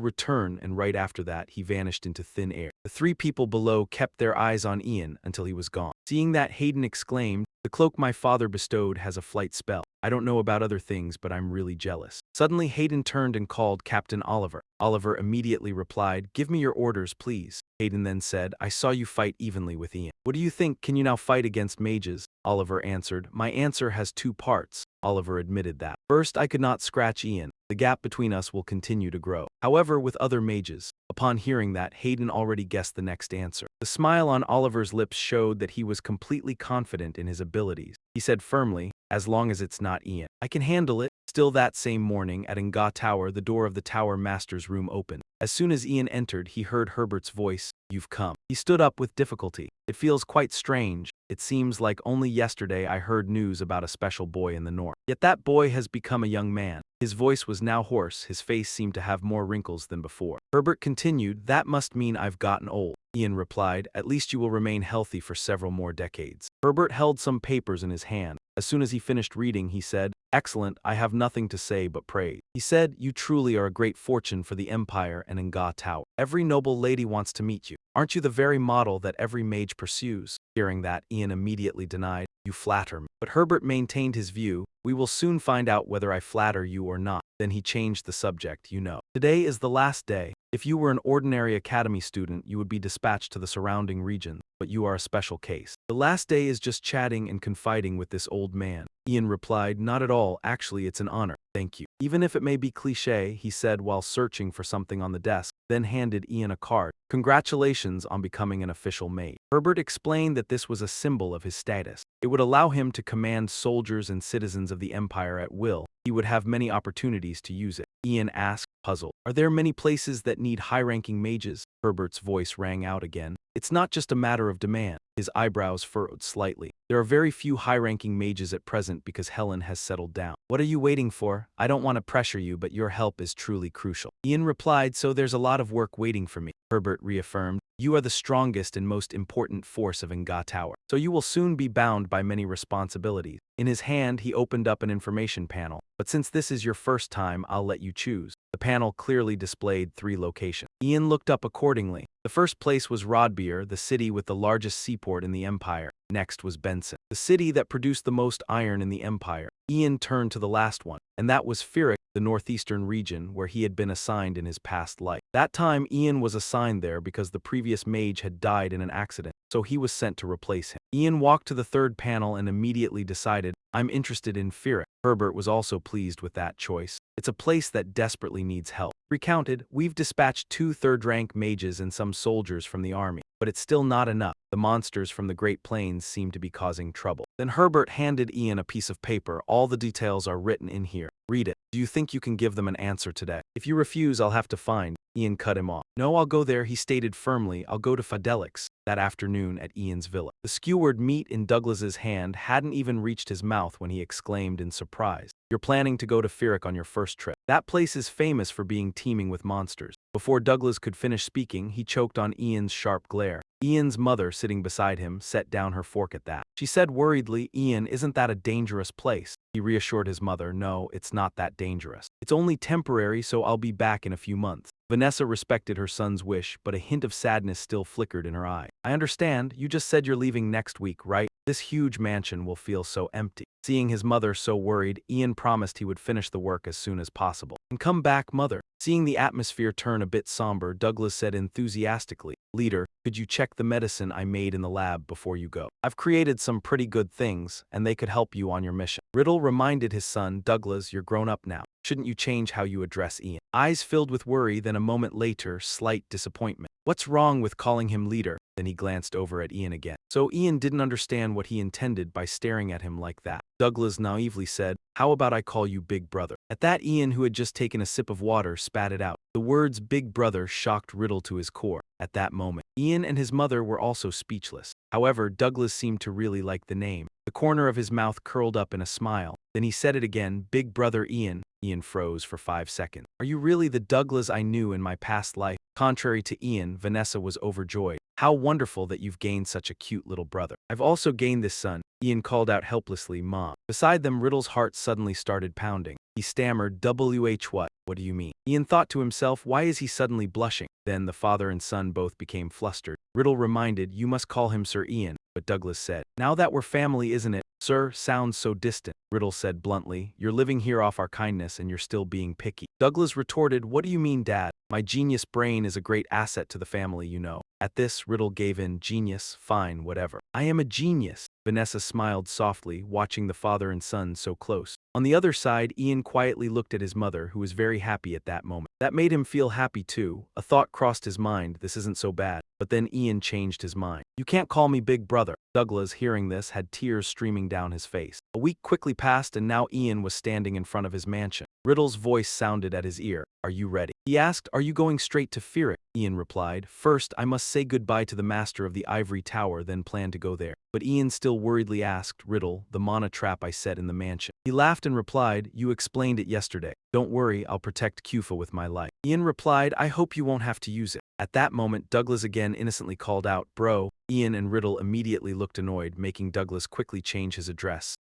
return," and right after that, he vanished into thin air. The three people below kept their eyes on Ian until he was gone. Seeing that, Hayden exclaimed, "The cloak my father bestowed has a flight spell. I don't know about other things, but I'm really jealous." Suddenly, Hayden turned and called Captain Oliver. Oliver immediately replied, "Give me your orders, please." Hayden then said, "I saw you fight evenly with Ian. What do you think? Can you now fight against mages?" Oliver answered, "My answer has 2 parts." Oliver admitted that. "First, I could not scratch Ian. The gap between us will continue to grow. However, with other mages." Upon hearing that, Hayden already guessed the next answer. The smile on Oliver's lips showed that he was completely confident in his abilities. He said firmly, "As long as it's not Ian, I can handle it." Still that same morning, at Nga Tower, the door of the Tower Master's room opened. As soon as Ian entered, he heard Herbert's voice, "You've come." He stood up with difficulty. "It feels quite strange. It seems like only yesterday I heard news about a special boy in the north. Yet that boy has become a young man." His voice was now hoarse, his face seemed to have more wrinkles than before. Herbert continued, "That must mean I've gotten old." Ian replied, "At least you will remain healthy for several more decades." Herbert held some papers in his hand. As soon as he finished reading, he said, Excellent, I have nothing to say but praise. He said, you truly are a great fortune for the Empire and Nga Tower. Every noble lady wants to meet you. Aren't you the very model that every mage pursues? Hearing that, Ian immediately denied, you flatter me. But Herbert maintained his view, we will soon find out whether I flatter you or not. Then he changed the subject, you know. Today is the last day. If you were an ordinary academy student, you would be dispatched to the surrounding region, but you are a special case. The last day is just chatting and confiding with this old man. Ian replied, not at all, actually it's an honor. Thank you. Even if it may be cliché, he said while searching for something on the desk, then handed Ian a card. Congratulations on becoming an official mage. Herbert explained that this was a symbol of his status. It would allow him to command soldiers and citizens of the Empire at will. He would have many opportunities to use it. Ian asked, puzzled, are there many places that need high-ranking mages? Herbert's voice rang out again. It's not just a matter of demand. His eyebrows furrowed slightly. There are very few high-ranking mages at present because Helen has settled down. What are you waiting for? I don't want to pressure you, but your help is truly crucial. Ian replied, so there's a lot of work waiting for me. Herbert reaffirmed, you are the strongest and most important force of Nga Tower, so you will soon be bound by many responsibilities. In his hand, he opened up an information panel. But since this is your first time, I'll let you choose. The panel clearly displayed 3 locations. Ian looked up accordingly. The first place was Rodbeer, the city with the largest seaport in the Empire. Next was Benson, the city that produced the most iron in the Empire. Ian turned to the last one, and that was Firik, the northeastern region where he had been assigned in his past life. That time, Ian was assigned there because the previous mage had died in an accident, so he was sent to replace him. Ian walked to the third panel and immediately decided, I'm interested in Firik. Herbert was also pleased with that choice. It's a place that desperately needs help. Recounted, we've dispatched 2 third-rank mages and some soldiers from the army, but it's still not enough. The monsters from the Great Plains seem to be causing trouble. Then Herbert handed Ian a piece of paper. All the details are written in here. Read it. Do you think you can give them an answer today? If you refuse, I'll have to find. Ian cut him off. No, I'll go there, he stated firmly. I'll go to Fidelix. That afternoon at Ian's villa. The skewered meat in Douglas's hand hadn't even reached his mouth when he exclaimed in surprise. You're planning to go to Firik on your first trip. That place is famous for being teeming with monsters. Before Douglas could finish speaking, he choked on Ian's sharp glare. Ian's mother, sitting beside him, set down her fork at that. She said worriedly, Ian, isn't that a dangerous place? He reassured his mother, no, it's not that dangerous. It's only temporary, so I'll be back in a few months. Vanessa respected her son's wish, but a hint of sadness still flickered in her eye. I understand, you just said you're leaving next week, right? This huge mansion will feel so empty. Seeing his mother so worried, Ian promised he would finish the work as soon as possible. And come back, mother. Seeing the atmosphere turn a bit somber, Douglas said enthusiastically, Leader, could you check the medicine I made in the lab before you go? I've created some pretty good things, and they could help you on your mission. Riddle reminded his son, Douglas, you're grown up now. Shouldn't you change how you address Ian? Eyes filled with worry, then a moment later, slight disappointment. What's wrong with calling him leader? Then he glanced over at Ian again. So Ian didn't understand what he intended by staring at him like that. Douglas naively said, how about I call you Big Brother? At that, Ian, who had just taken a sip of water, spat it out. The words Big Brother shocked Riddle to his core. At that moment, Ian and his mother were also speechless. However, Douglas seemed to really like the name. The corner of his mouth curled up in a smile. Then he said it again, Big Brother Ian. Ian froze for 5 seconds. Are you really the Douglas I knew in my past life? Contrary to Ian, Vanessa was overjoyed. How wonderful that you've gained such a cute little brother. I've also gained this son. Ian called out helplessly, Mom. Beside them, Riddle's heart suddenly started pounding. He stammered, WH what? What do you mean? Ian thought to himself, why is he suddenly blushing? Then the father and son both became flustered. Riddle reminded, you must call him Sir Ian. But Douglas said, now that we're family, isn't it? Sir sounds so distant. Riddle said bluntly, you're living here off our kindness and you're still being picky. Douglas retorted, what do you mean, Dad? My genius brain is a great asset to the family, you know. At this, Riddle gave in, genius, fine, whatever. I am a genius. Vanessa smiled softly, watching the father and son so close. On the other side, Ian quietly looked at his mother, who was very happy at that moment. That made him feel happy too. A thought crossed his mind, this isn't so bad. But then Ian changed his mind. You can't call me Big Brother. Douglas, hearing this, had tears streaming down his face. A week quickly passed and now Ian was standing in front of his mansion. Riddle's voice sounded at his ear. Are you ready? He asked, are you going straight to Firik? Ian replied, first I must say goodbye to the master of the Ivory Tower, then plan to go there. But Ian still worriedly asked, Riddle, the mana trap I set in the mansion. He laughed and replied, you explained it yesterday. Don't worry, I'll protect Kufa with my life. Ian replied, I hope you won't have to use it. At that moment, Douglas again innocently called out, bro, Ian and Riddle immediately looked annoyed, making Douglas quickly change his address.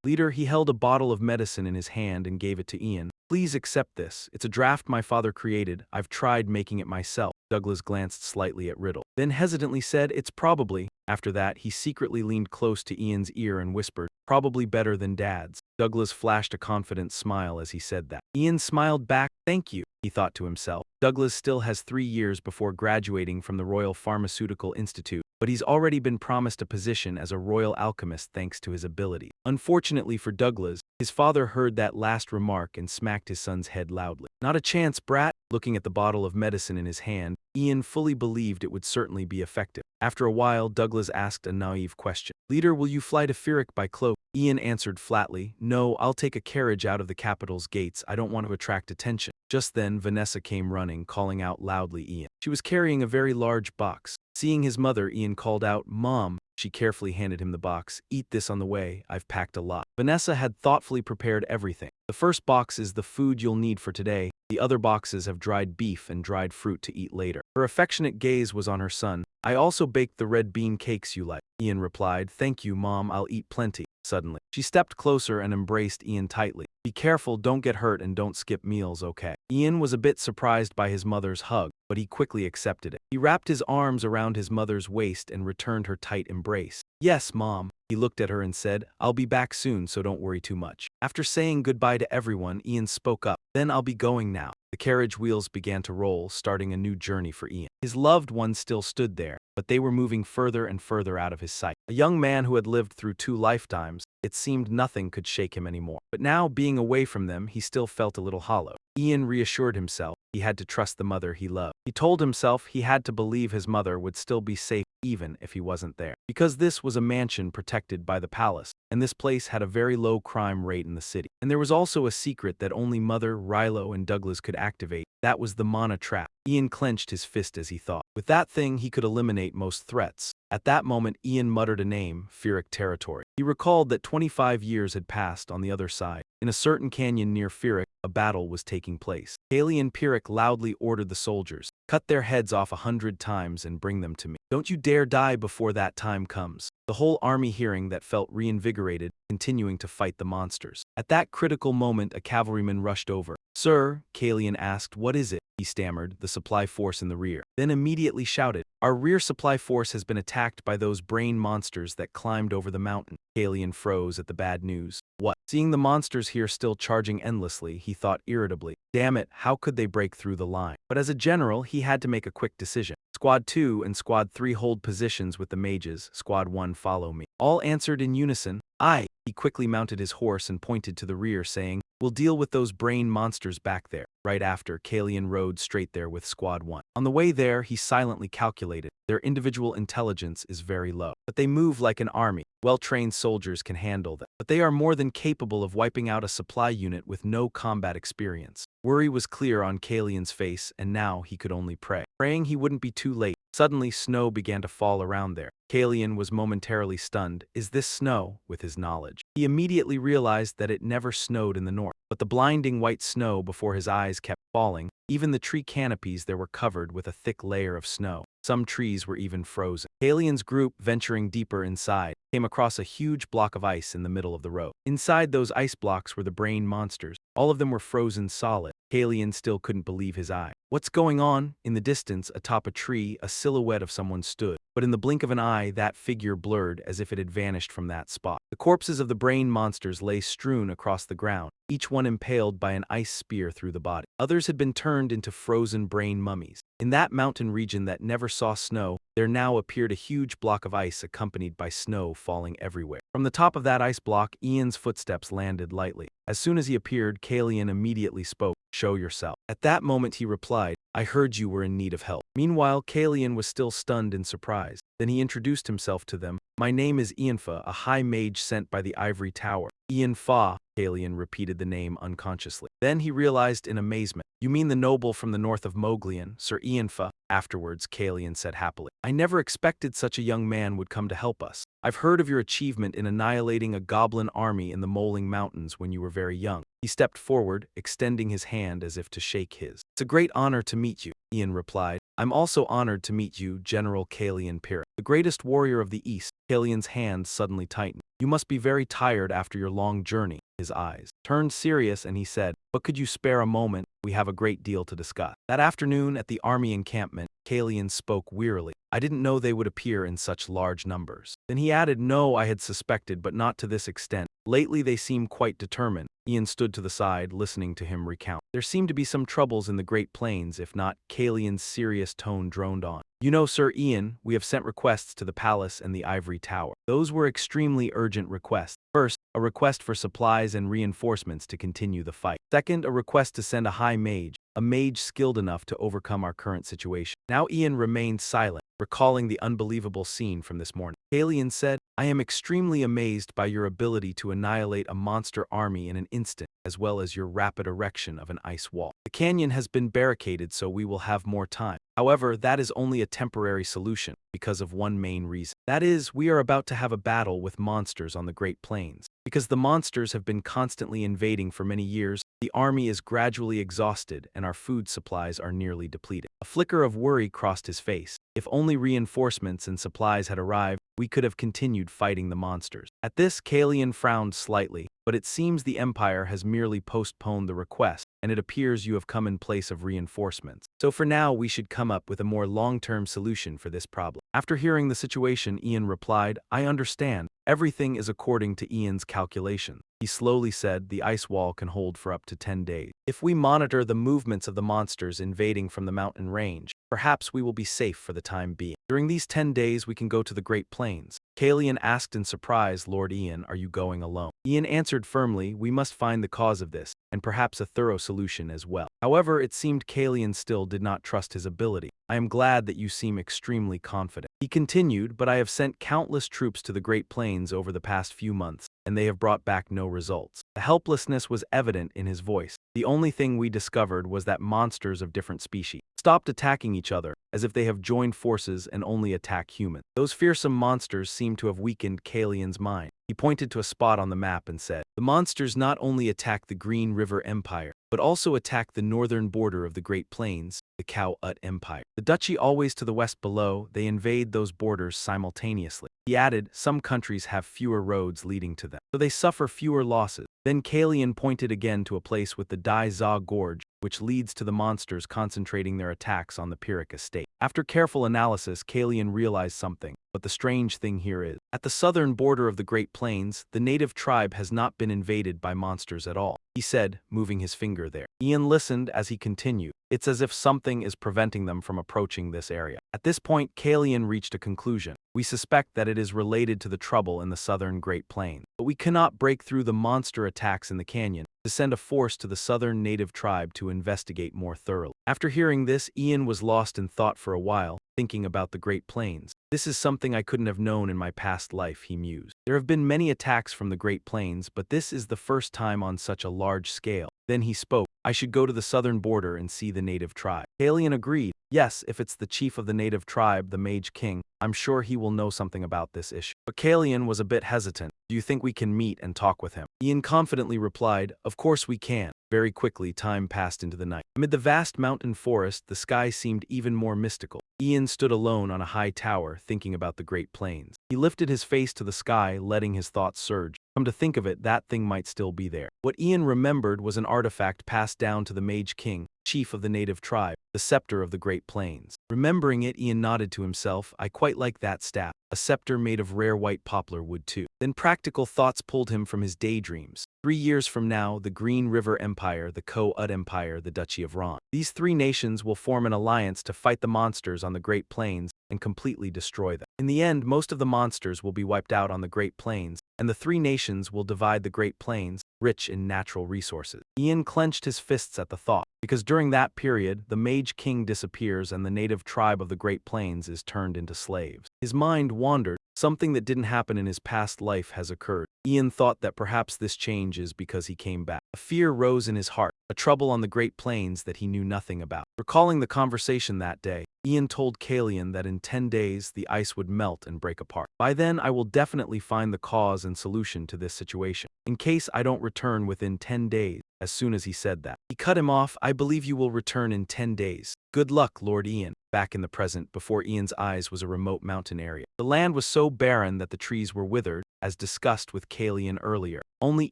Leader, he held a bottle of medicine in his hand and gave it to Ian. Please accept this. It's a draft my father created. I've tried making it myself. Douglas glanced slightly at Riddle, then hesitantly said, it's probably. After that, he secretly leaned close to Ian's ear and whispered, probably better than Dad's. Douglas flashed a confident smile as he said that. Ian smiled back. Thank you, he thought to himself. Douglas still has 3 years before graduating from the Royal Pharmaceutical Institute, but he's already been promised a position as a royal alchemist thanks to his ability. Unfortunately for Douglas, his father heard that last remark and smacked his son's head loudly. Not a chance, brat. Looking at the bottle of medicine in his hand, Ian fully believed it would certainly be effective. After a while, Douglas asked a naive question. Leader, will you fly to Firik by cloak? Ian answered flatly, no, I'll take a carriage out of the capital's gates. I don't want to attract attention. Just then, Vanessa came running, calling out loudly Ian. She was carrying a very large box. Seeing his mother, Ian called out, Mom. She carefully handed him the box. Eat this on the way. I've packed a lot. Vanessa had thoughtfully prepared everything. The first box is the food you'll need for today. The other boxes have dried beef and dried fruit to eat later. Her affectionate gaze was on her son. I also baked the red bean cakes you like. Ian replied, Thank you, Mom. I'll eat plenty. Suddenly, she stepped closer and embraced Ian tightly. Be careful, don't get hurt and don't skip meals, okay? Ian was a bit surprised by his mother's hug, but he quickly accepted it. He wrapped his arms around his mother's waist and returned her tight embrace. Yes, Mom. He looked at her and said, I'll be back soon, so don't worry too much. After saying goodbye to everyone, Ian spoke up. Then I'll be going now. The carriage wheels began to roll, starting a new journey for Ian. His loved ones still stood there, but they were moving further and further out of his sight. A young man who had lived through 2 lifetimes, it seemed nothing could shake him anymore. But now, being away from them, he still felt a little hollow. Ian reassured himself he had to trust the mother he loved. He told himself he had to believe his mother would still be safe even if he wasn't there. Because this was a mansion protected by the palace, and this place had a very low crime rate in the city. And there was also a secret that only Mother, Rilo, and Douglas could activate. That was the mana trap. Ian clenched his fist as he thought. With that thing, he could eliminate most threats. At that moment, Ian muttered a name, Firik territory. He recalled that 25 years had passed on the other side. In a certain canyon near Firik, a battle was taking place. Kaylee and Pirik loudly ordered the soldiers, cut their heads off 100 times and bring them to me. Don't you dare die before that time comes. The whole army hearing that felt reinvigorated, continuing to fight the monsters. At that critical moment, a cavalryman rushed over. Sir, Kalian asked, what is it? He stammered, the supply force in the rear. Then immediately shouted, our rear supply force has been attacked by those brain monsters that climbed over the mountain. Kalian froze at the bad news. What? Seeing the monsters here still charging endlessly, he thought irritably, damn it, how could they break through the line? But as a general, he had to make a quick decision. Squad 2 and Squad 3 hold positions with the mages. Squad 1 follow me. All answered in unison, aye. He quickly mounted his horse and pointed to the rear, saying, we'll deal with those brain monsters back there. Right after, Kalian rode straight there with Squad 1. On the way there, he silently calculated. Their individual intelligence is very low, but they move like an army. Well-trained soldiers can handle them, but they are more than capable of wiping out a supply unit with no combat experience. Worry was clear on Kalian's face, and now he could only pray. Praying he wouldn't be too late. Suddenly, snow began to fall around there. Kalian was momentarily stunned. Is this snow? With his knowledge, he immediately realized that it never snowed in the north. But the blinding white snow before his eyes kept falling. Even the tree canopies there were covered with a thick layer of snow. Some trees were even frozen. Kalian's group, venturing deeper inside, came across a huge block of ice in the middle of the road. Inside those ice blocks were the brain monsters. All of them were frozen solid. Kalian still couldn't believe his eye. What's going on? In the distance, atop a tree, a silhouette of someone stood. But in the blink of an eye, that figure blurred as if it had vanished from that spot. The corpses of the brain monsters lay strewn across the ground, each one impaled by an ice spear through the body. Others had been turned into frozen brain mummies. In that mountain region that never saw snow, there now appeared a huge block of ice accompanied by snow falling everywhere. From the top of that ice block, Ian's footsteps landed lightly. As soon as he appeared, Kalian immediately spoke, show yourself. At that moment he replied, I heard you were in need of help. Meanwhile, Kalian was still stunned in surprise. Then he introduced himself to them. My name is Ianfa, a high mage sent by the Ivory Tower. Ianfa, Kalian repeated the name unconsciously. Then he realized in amazement. You mean the noble from the north of Moglian, Sir Ianfa? Afterwards, Kalian said happily. I never expected such a young man would come to help us. I've heard of your achievement in annihilating a goblin army in the Moling Mountains when you were very young. He stepped forward, extending his hand as if to shake his. "It's a great honor to meet you," Ian replied. "I'm also honored to meet you, General Kalian Pyrrhic, the greatest warrior of the East." Kalian's hand suddenly tightened. "You must be very tired after your long journey." His eyes turned serious and he said, "But could you spare a moment? We have a great deal to discuss." That afternoon at the army encampment, Kalian spoke wearily. "I didn't know they would appear in such large numbers." Then he added, "No, I had suspected, but not to this extent. Lately they seem quite determined." Ian stood to the side, listening to him recount. "There seem to be some troubles in the Great Plains, if not." Kalian's serious tone droned on. "You know, Sir Ian, we have sent requests to the palace and the ivory tower. Those were extremely urgent requests. First, a request for supplies and reinforcements to continue the fight. Second, a request to send a high mage, a mage skilled enough to overcome our current situation." Now Ian remained silent, recalling the unbelievable scene from this morning. Kalian said, "I am extremely amazed by your ability to annihilate a monster army in an instant, as well as your rapid erection of an ice wall. The canyon has been barricaded, so we will have more time. However, that is only a temporary solution, because of one main reason. That is, we are about to have a battle with monsters on the Great Plains. Because the monsters have been constantly invading for many years, the army is gradually exhausted and our food supplies are nearly depleted." A flicker of worry crossed his face. If only reinforcements and supplies had arrived, we could have continued fighting the monsters. At this, Kalian frowned slightly, "But it seems the Empire has merely postponed the request, and it appears you have come in place of reinforcements. So for now, we should come up with a more long-term solution for this problem." After hearing the situation, Ian replied, "I understand. Everything is according to Ian's calculation." He slowly said, "The ice wall can hold for up to 10 days. If we monitor the movements of the monsters invading from the mountain range, perhaps we will be safe for the time being. During these 10 days, we can go to the Great Plains." Kalian asked in surprise, "Lord Ian, are you going alone?" Ian answered firmly, "We must find the cause of this, and perhaps a thorough solution as well." However, it seemed Kalian still did not trust his ability. "I am glad that you seem extremely confident." He continued, "But I have sent countless troops to the Great Plains over the past few months, and they have brought back no results." The helplessness was evident in his voice. "The only thing we discovered was that monsters of different species stopped attacking each other, as if they have joined forces and only attack humans. Those fearsome monsters seem to have weakened Kalian's mind." He pointed to a spot on the map and said, "The monsters not only attack the Green River Empire, but also attack the northern border of the Great Plains, the Cow-Ut Empire. The duchy always to the west below, they invade those borders simultaneously." He added, "Some countries have fewer roads leading to them, so they suffer fewer losses." Then Kalian pointed again to a place with the Dai Za Gorge, which leads to the monsters concentrating their attacks on the Pyrrhic estate. After careful analysis, Kalian realized something. But the strange thing here is, at the southern border of the Great Plains, the native tribe has not been invaded by monsters at all, he said, moving his finger there. Ian listened as he continued. "It's as if something is preventing them from approaching this area." At this point, Kalian reached a conclusion. "We suspect that it is related to the trouble in the southern Great Plains. But we cannot break through the monster attacks in the canyon to send a force to the southern native tribe to investigate more thoroughly." After hearing this, Ian was lost in thought for a while, thinking about the Great Plains. "This is something I couldn't have known in my past life," he mused. "There have been many attacks from the Great Plains, but this is the first time on such a large scale." Then he spoke, "I should go to the southern border and see the native tribe." Kalian agreed. "Yes, if it's the chief of the native tribe, the Mage King, I'm sure he will know something about this issue." But Kalian was a bit hesitant. "Do you think we can meet and talk with him?" Ian confidently replied, "Of course we can." Very quickly, time passed into the night. Amid the vast mountain forest, the sky seemed even more mystical. Ian stood alone on a high tower, thinking about the Great Plains. He lifted his face to the sky, letting his thoughts surge. Come to think of it, that thing might still be there. What Ian remembered was an artifact passed down to the Mage King, chief of the native tribe, the scepter of the Great Plains. Remembering it, Ian nodded to himself. "I quite like that staff. A scepter made of rare white poplar wood too." Then practical thoughts pulled him from his daydreams. 3 years from now, the Green River Empire, the Cow-Ut Empire, the Duchy of Ron. These 3 nations will form an alliance to fight the monsters on the Great Plains and completely destroy them. In the end, most of the monsters will be wiped out on the Great Plains, and the 3 nations will divide the Great Plains, rich in natural resources. Ian clenched his fists at the thought, because during that period, the Mage King disappears and the native tribe of the Great Plains is turned into slaves. His mind wandered. Something that didn't happen in his past life has occurred. Ian thought that perhaps this change is because he came back. A fear rose in his heart, a trouble on the Great Plains that he knew nothing about. Recalling the conversation that day, Ian told Kalian that in 10 days the ice would melt and break apart. "By then, I will definitely find the cause and solution to this situation. In case I don't return within 10 days, as soon as he said that. He cut him off. I believe you will return in 10 days. Good luck, Lord Ian. Back in the present, before Ian's eyes was a remote mountain area. The land was so barren that the trees were withered, as discussed with Kalian earlier. Only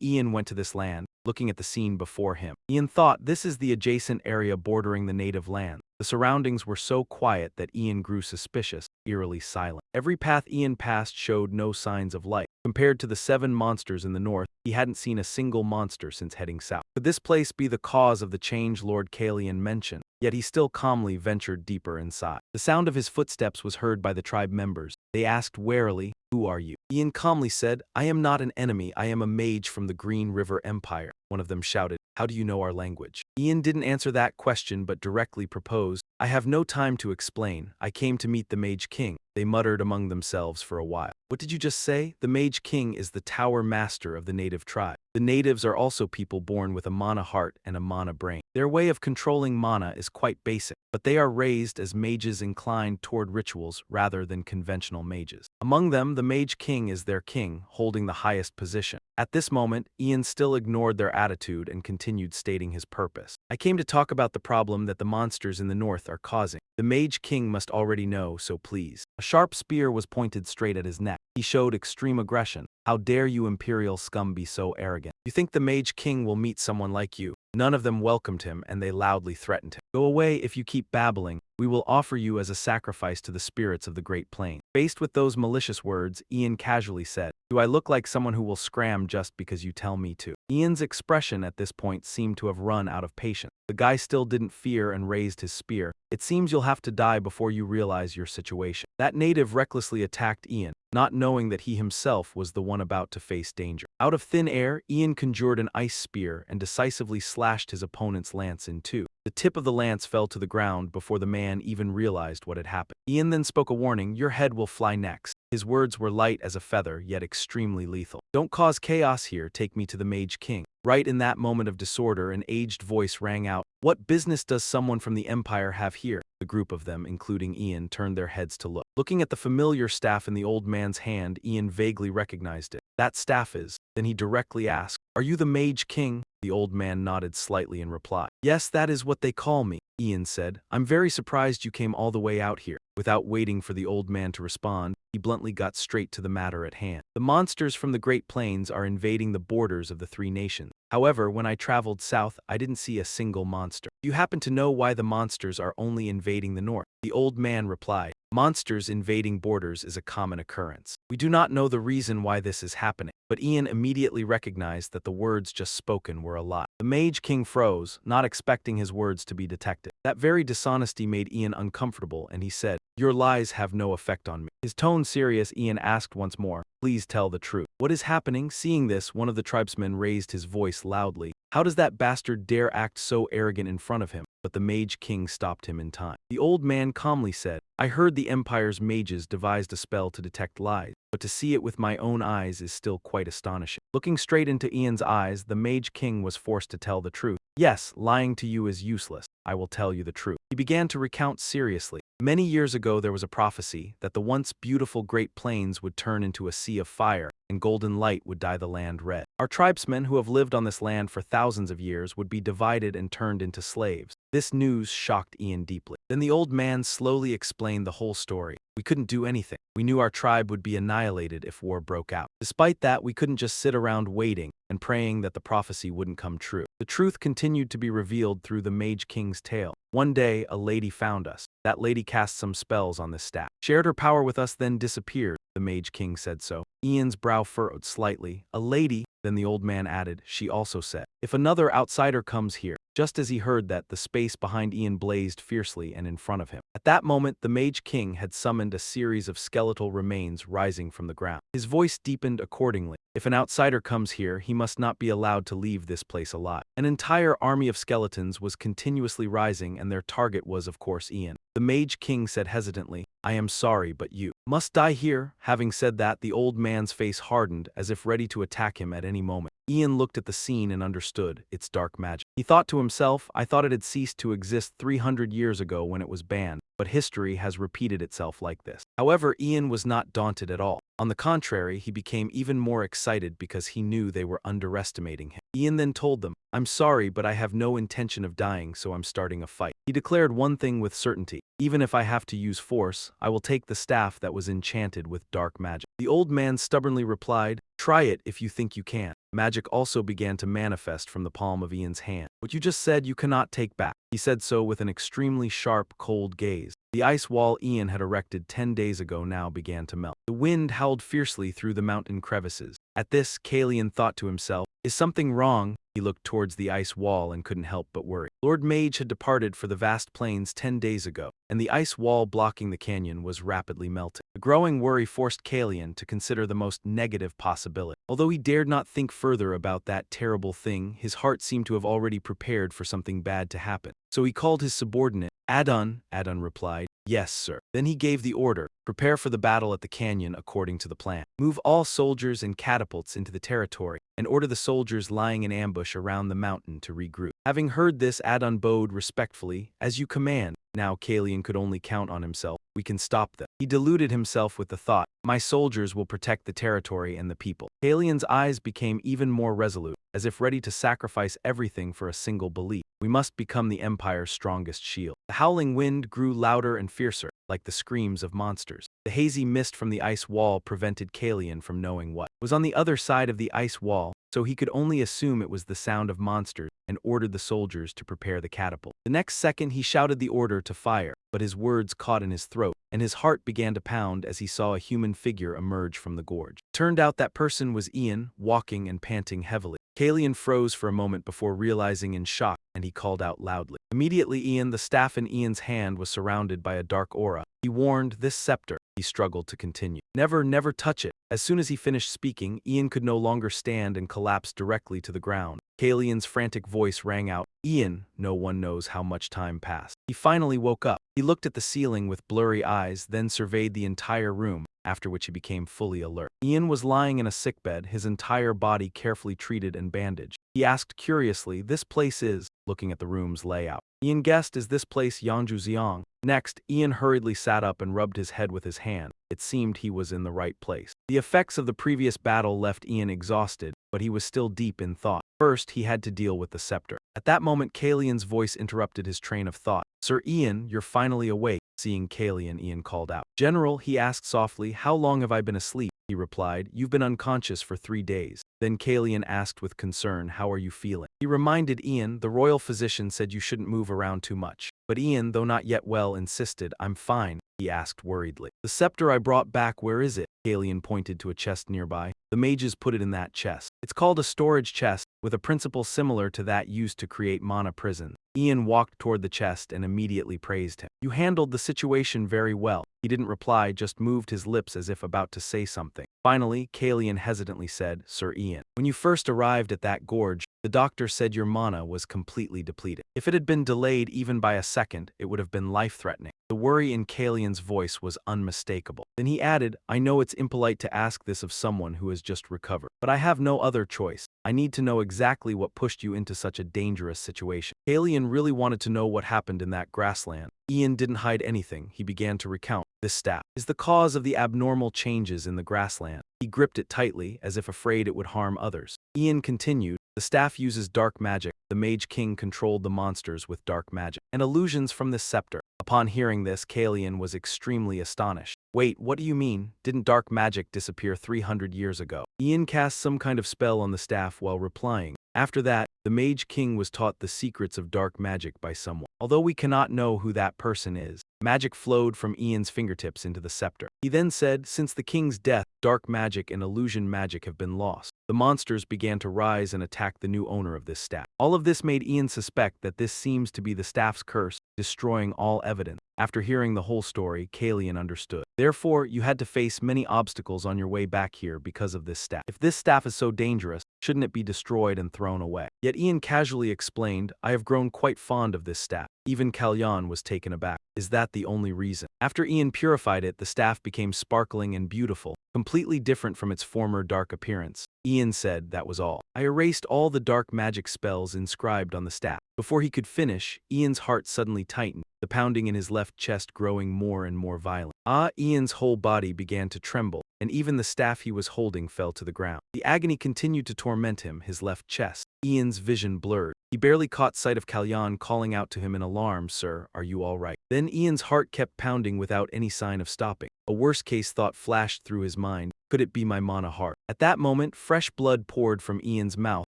Ian went to this land, looking at the scene before him. Ian thought this is the adjacent area bordering the native land. The surroundings were so quiet that Ian grew suspicious, eerily silent. Every path Ian passed showed no signs of life. Compared to the 7 monsters in the north, he hadn't seen a single monster since heading south. Could this place be the cause of the change Lord Kalian mentioned? Yet he still calmly ventured deeper inside. The sound of his footsteps was heard by the tribe members. They asked warily, "Who are you?" Ian calmly said, "I am not an enemy, I am a mage from the Green River Empire." One of them shouted, "How do you know our language?" Ian didn't answer that question but directly proposed, "I have no time to explain. I came to meet the Mage King." They muttered among themselves for a while. "What did you just say?" "The Mage King is the tower master of the native tribe. The natives are also people born with a mana heart and a mana brain. Their way of controlling mana is quite basic, but they are raised as mages inclined toward rituals rather than conventional mages. Among them, the Mage King is their king, holding the highest position." At this moment, Ian still ignored their attitude and continued stating his purpose. "I came to talk about the problem that the monsters in the north are causing. The Mage King must already know, so please." A sharp spear was pointed straight at his neck. He showed extreme aggression. "How dare you imperial scum be so arrogant? You think the Mage King will meet someone like you?" None of them welcomed him, and they loudly threatened him. "Go away if you keep babbling. We will offer you as a sacrifice to the spirits of the Great Plain." Faced with those malicious words, Ian casually said, "Do I look like someone who will scram just because you tell me to?" Ian's expression at this point seemed to have run out of patience. The guy still didn't fear and raised his spear. "It seems you'll have to die before you realize your situation." That native recklessly attacked Ian, not knowing that he himself was the one about to face danger. Out of thin air, Ian conjured an ice spear and decisively slashed his opponent's lance in two. The tip of the lance fell to the ground before the man even realized what had happened. Ian then spoke a warning, "Your head will fly next." His words were light as a feather, yet extremely lethal. "Don't cause chaos here, take me to the Mage King." Right in that moment of disorder, an aged voice rang out, "What business does someone from the Empire have here?" The group of them, including Ian, turned their heads to look. Looking at the familiar staff in the old man's hand, Ian vaguely recognized it. "That staff is." Then he directly asked, "Are you the Mage King?" The old man nodded slightly in reply. "Yes, that is what they call me," Ian said. "I'm very surprised you came all the way out here." Without waiting for the old man to respond, he bluntly got straight to the matter at hand. "The monsters from the Great Plains are invading the borders of the 3 nations. However, when I traveled south, I didn't see a single monster. Do you happen to know why the monsters are only invading the north?" The old man replied, "Monsters invading borders is a common occurrence. We do not know the reason why this is happening." But Ian immediately recognized that the words just spoken were a lie. The Mage King froze, not expecting his words to be detected. That very dishonesty made Ian uncomfortable, and he said, "Your lies have no effect on me." His tone serious, Ian asked once more, "Please tell the truth. What is happening?" Seeing this, one of the tribesmen raised his voice loudly. "How does that bastard dare act so arrogant in front of him?" But the Mage King stopped him in time. The old man calmly said, "I heard the Empire's mages devised a spell to detect lies, but to see it with my own eyes is still quite astonishing." Looking straight into Ian's eyes, the Mage King was forced to tell the truth. "Yes, lying to you is useless. I will tell you the truth." He began to recount seriously. Many years ago there was a prophecy that the once beautiful Great Plains would turn into a sea of fire, and golden light would dye the land red. Our tribesmen who have lived on this land for thousands of years would be divided and turned into slaves. This news shocked Ian deeply. Then the old man slowly explained the whole story. "We couldn't do anything. We knew our tribe would be annihilated if war broke out. Despite that, we couldn't just sit around waiting and praying that the prophecy wouldn't come true. The truth continued to be revealed through the Mage King's tale. One day, a lady found us. That lady cast some spells on this staff, shared her power with us, then disappeared." The Mage King said so. Ian's brow furrowed slightly. "A lady?" Then the old man added, "She also said, if another outsider comes here." Just as he heard that, the space behind Ian blazed fiercely and in front of him. At that moment, the Mage King had summoned a series of skeletal remains rising from the ground. His voice deepened accordingly. "If an outsider comes here, he must not be allowed to leave this place alive." An entire army of skeletons was continuously rising, and their target was, of course, Ian. The Mage King said hesitantly, "I am sorry, but you must die here." Having said that, the old man's face hardened, as if ready to attack him at any moment. Ian looked at the scene and understood its dark magic. He thought to himself, "I thought it had ceased to exist 300 years ago when it was banned, but history has repeated itself like this." However, Ian was not daunted at all. On the contrary, he became even more excited because he knew they were underestimating him. Ian then told them, "I'm sorry, but I have no intention of dying, so I'm starting a fight." He declared one thing with certainty: even if I have to use force, I will take the staff that was enchanted with dark magic. The old man stubbornly replied, "Try it if you think you can." Magic also began to manifest from the palm of Ian's hand. "What you just said you cannot take back." He said so with an extremely sharp, cold gaze. The ice wall Ian had erected 10 days ago now began to melt. The wind howled fiercely through the mountain crevices. At this, Kalian thought to himself, "Is something wrong?" He looked towards the ice wall and couldn't help but worry. Lord Mage had departed for the vast plains 10 days ago, and the ice wall blocking the canyon was rapidly melting. The growing worry forced Kalian to consider the most negative possibility. Although he dared not think further about that terrible thing, his heart seemed to have already prepared for something bad to happen. So he called his subordinate. Adon replied, "Yes, sir." Then he gave the order, "Prepare for the battle at the canyon according to the plan. Move all soldiers and catapults into the territory, and order the soldiers lying in ambush around the mountain to regroup." Having heard this, Adon bowed respectfully, "As you command." Now Kalian could only count on himself. "We can stop them." He deluded himself with the thought, "My soldiers will protect the territory and the people." Kalian's eyes became even more resolute, as if ready to sacrifice everything for a single belief. "We must become the Empire's strongest shield." The howling wind grew louder and fiercer, like the screams of monsters. The hazy mist from the ice wall prevented Kalian from knowing what was on the other side of the ice wall, so he could only assume it was the sound of monsters, and ordered the soldiers to prepare the catapult. The next second he shouted the order to fire, but his words caught in his throat, and his heart began to pound as he saw a human figure emerge from the gorge. Turned out that person was Ian, walking and panting heavily. Kalian froze for a moment before realizing in shock, and he called out loudly. Immediately the staff in Ian's hand was surrounded by a dark aura. He warned, "This scepter." He struggled to continue. Never touch it." As soon as he finished speaking, Ian could no longer stand and collapsed directly to the ground. Kalian's frantic voice rang out, "Ian." No one knows how much time passed. He finally woke up. He looked at the ceiling with blurry eyes, then surveyed the entire room, after which he became fully alert. Ian was lying in a sickbed, his entire body carefully treated and bandaged. He asked curiously, "This place is," looking at the room's layout. Ian guessed, "Is this place Yangjuziang?" Next, Ian hurriedly sat up and rubbed his head with his hand. It seemed he was in the right place. The effects of the previous battle left Ian exhausted, but he was still deep in thought. First, he had to deal with the scepter. At that moment, Kalian's voice interrupted his train of thought. "Sir Ian, you're finally awake." Seeing Kalian, Ian called out. "General," he asked softly, "how long have I been asleep?" He replied, "You've been unconscious for 3 days. Then Kalian asked with concern, "How are you feeling?" He reminded Ian, "The royal physician said you shouldn't move around too much." But Ian, though not yet well, insisted, "I'm fine," he asked worriedly. "The scepter I brought back, where is it?" Kalian pointed to a chest nearby. "The mages put it in that chest. It's called a storage chest, with a principle similar to that used to create mana prisons." Ian walked toward the chest and immediately praised him. "You handled the situation very well." He didn't reply, just moved his lips as if about to say something. Finally, Kalian hesitantly said, "Sir Ian, when you first arrived at that gorge, the doctor said your mana was completely depleted. If it had been delayed even by a second, it would have been life-threatening." The worry in Kalian's voice was unmistakable. Then he added, "I know it's impolite to ask this of someone who has just recovered, but I have no other choice. I need to know exactly what pushed you into such a dangerous situation." Kalian really wanted to know what happened in that grassland. Ian didn't hide anything. He began to recount. "This staff is the cause of the abnormal changes in the grassland." He gripped it tightly, as if afraid it would harm others. Ian continued, "The staff uses dark magic. The Mage King controlled the monsters with dark magic and illusions from this scepter." Upon hearing this, Kalian was extremely astonished. "Wait, what do you mean? Didn't dark magic disappear 300 years ago?" Ian cast some kind of spell on the staff while replying. After that, the Mage King was taught the secrets of dark magic by someone. Although we cannot know who that person is, magic flowed from Ian's fingertips into the scepter. He then said, "Since the king's death, dark magic and illusion magic have been lost. The monsters began to rise and attack the new owner of this staff." All of this made Ian suspect that this seems to be the staff's curse, destroying all evidence. After hearing the whole story, Kalian understood. "Therefore, you had to face many obstacles on your way back here because of this staff. If this staff is so dangerous, shouldn't it be destroyed and thrown away?" Yet Ian casually explained, "I have grown quite fond of this staff." Even Kalyan was taken aback. "Is that the only reason?" After Ian purified it, the staff became sparkling and beautiful, completely different from its former dark appearance. Ian said that was all. "I erased all the dark magic spells inscribed on the staff." Before he could finish, Ian's heart suddenly tightened. the pounding in his left chest growing more and more violent. Ian's whole body began to tremble, and even the staff he was holding fell to the ground. The agony continued to torment him, his left chest. Ian's vision blurred. He barely caught sight of Kalyan calling out to him in alarm, "Sir, are you all right?" Then Ian's heart kept pounding without any sign of stopping. A worst-case thought flashed through his mind. Could it be my Mana heart? At that moment, fresh blood poured from Ian's mouth,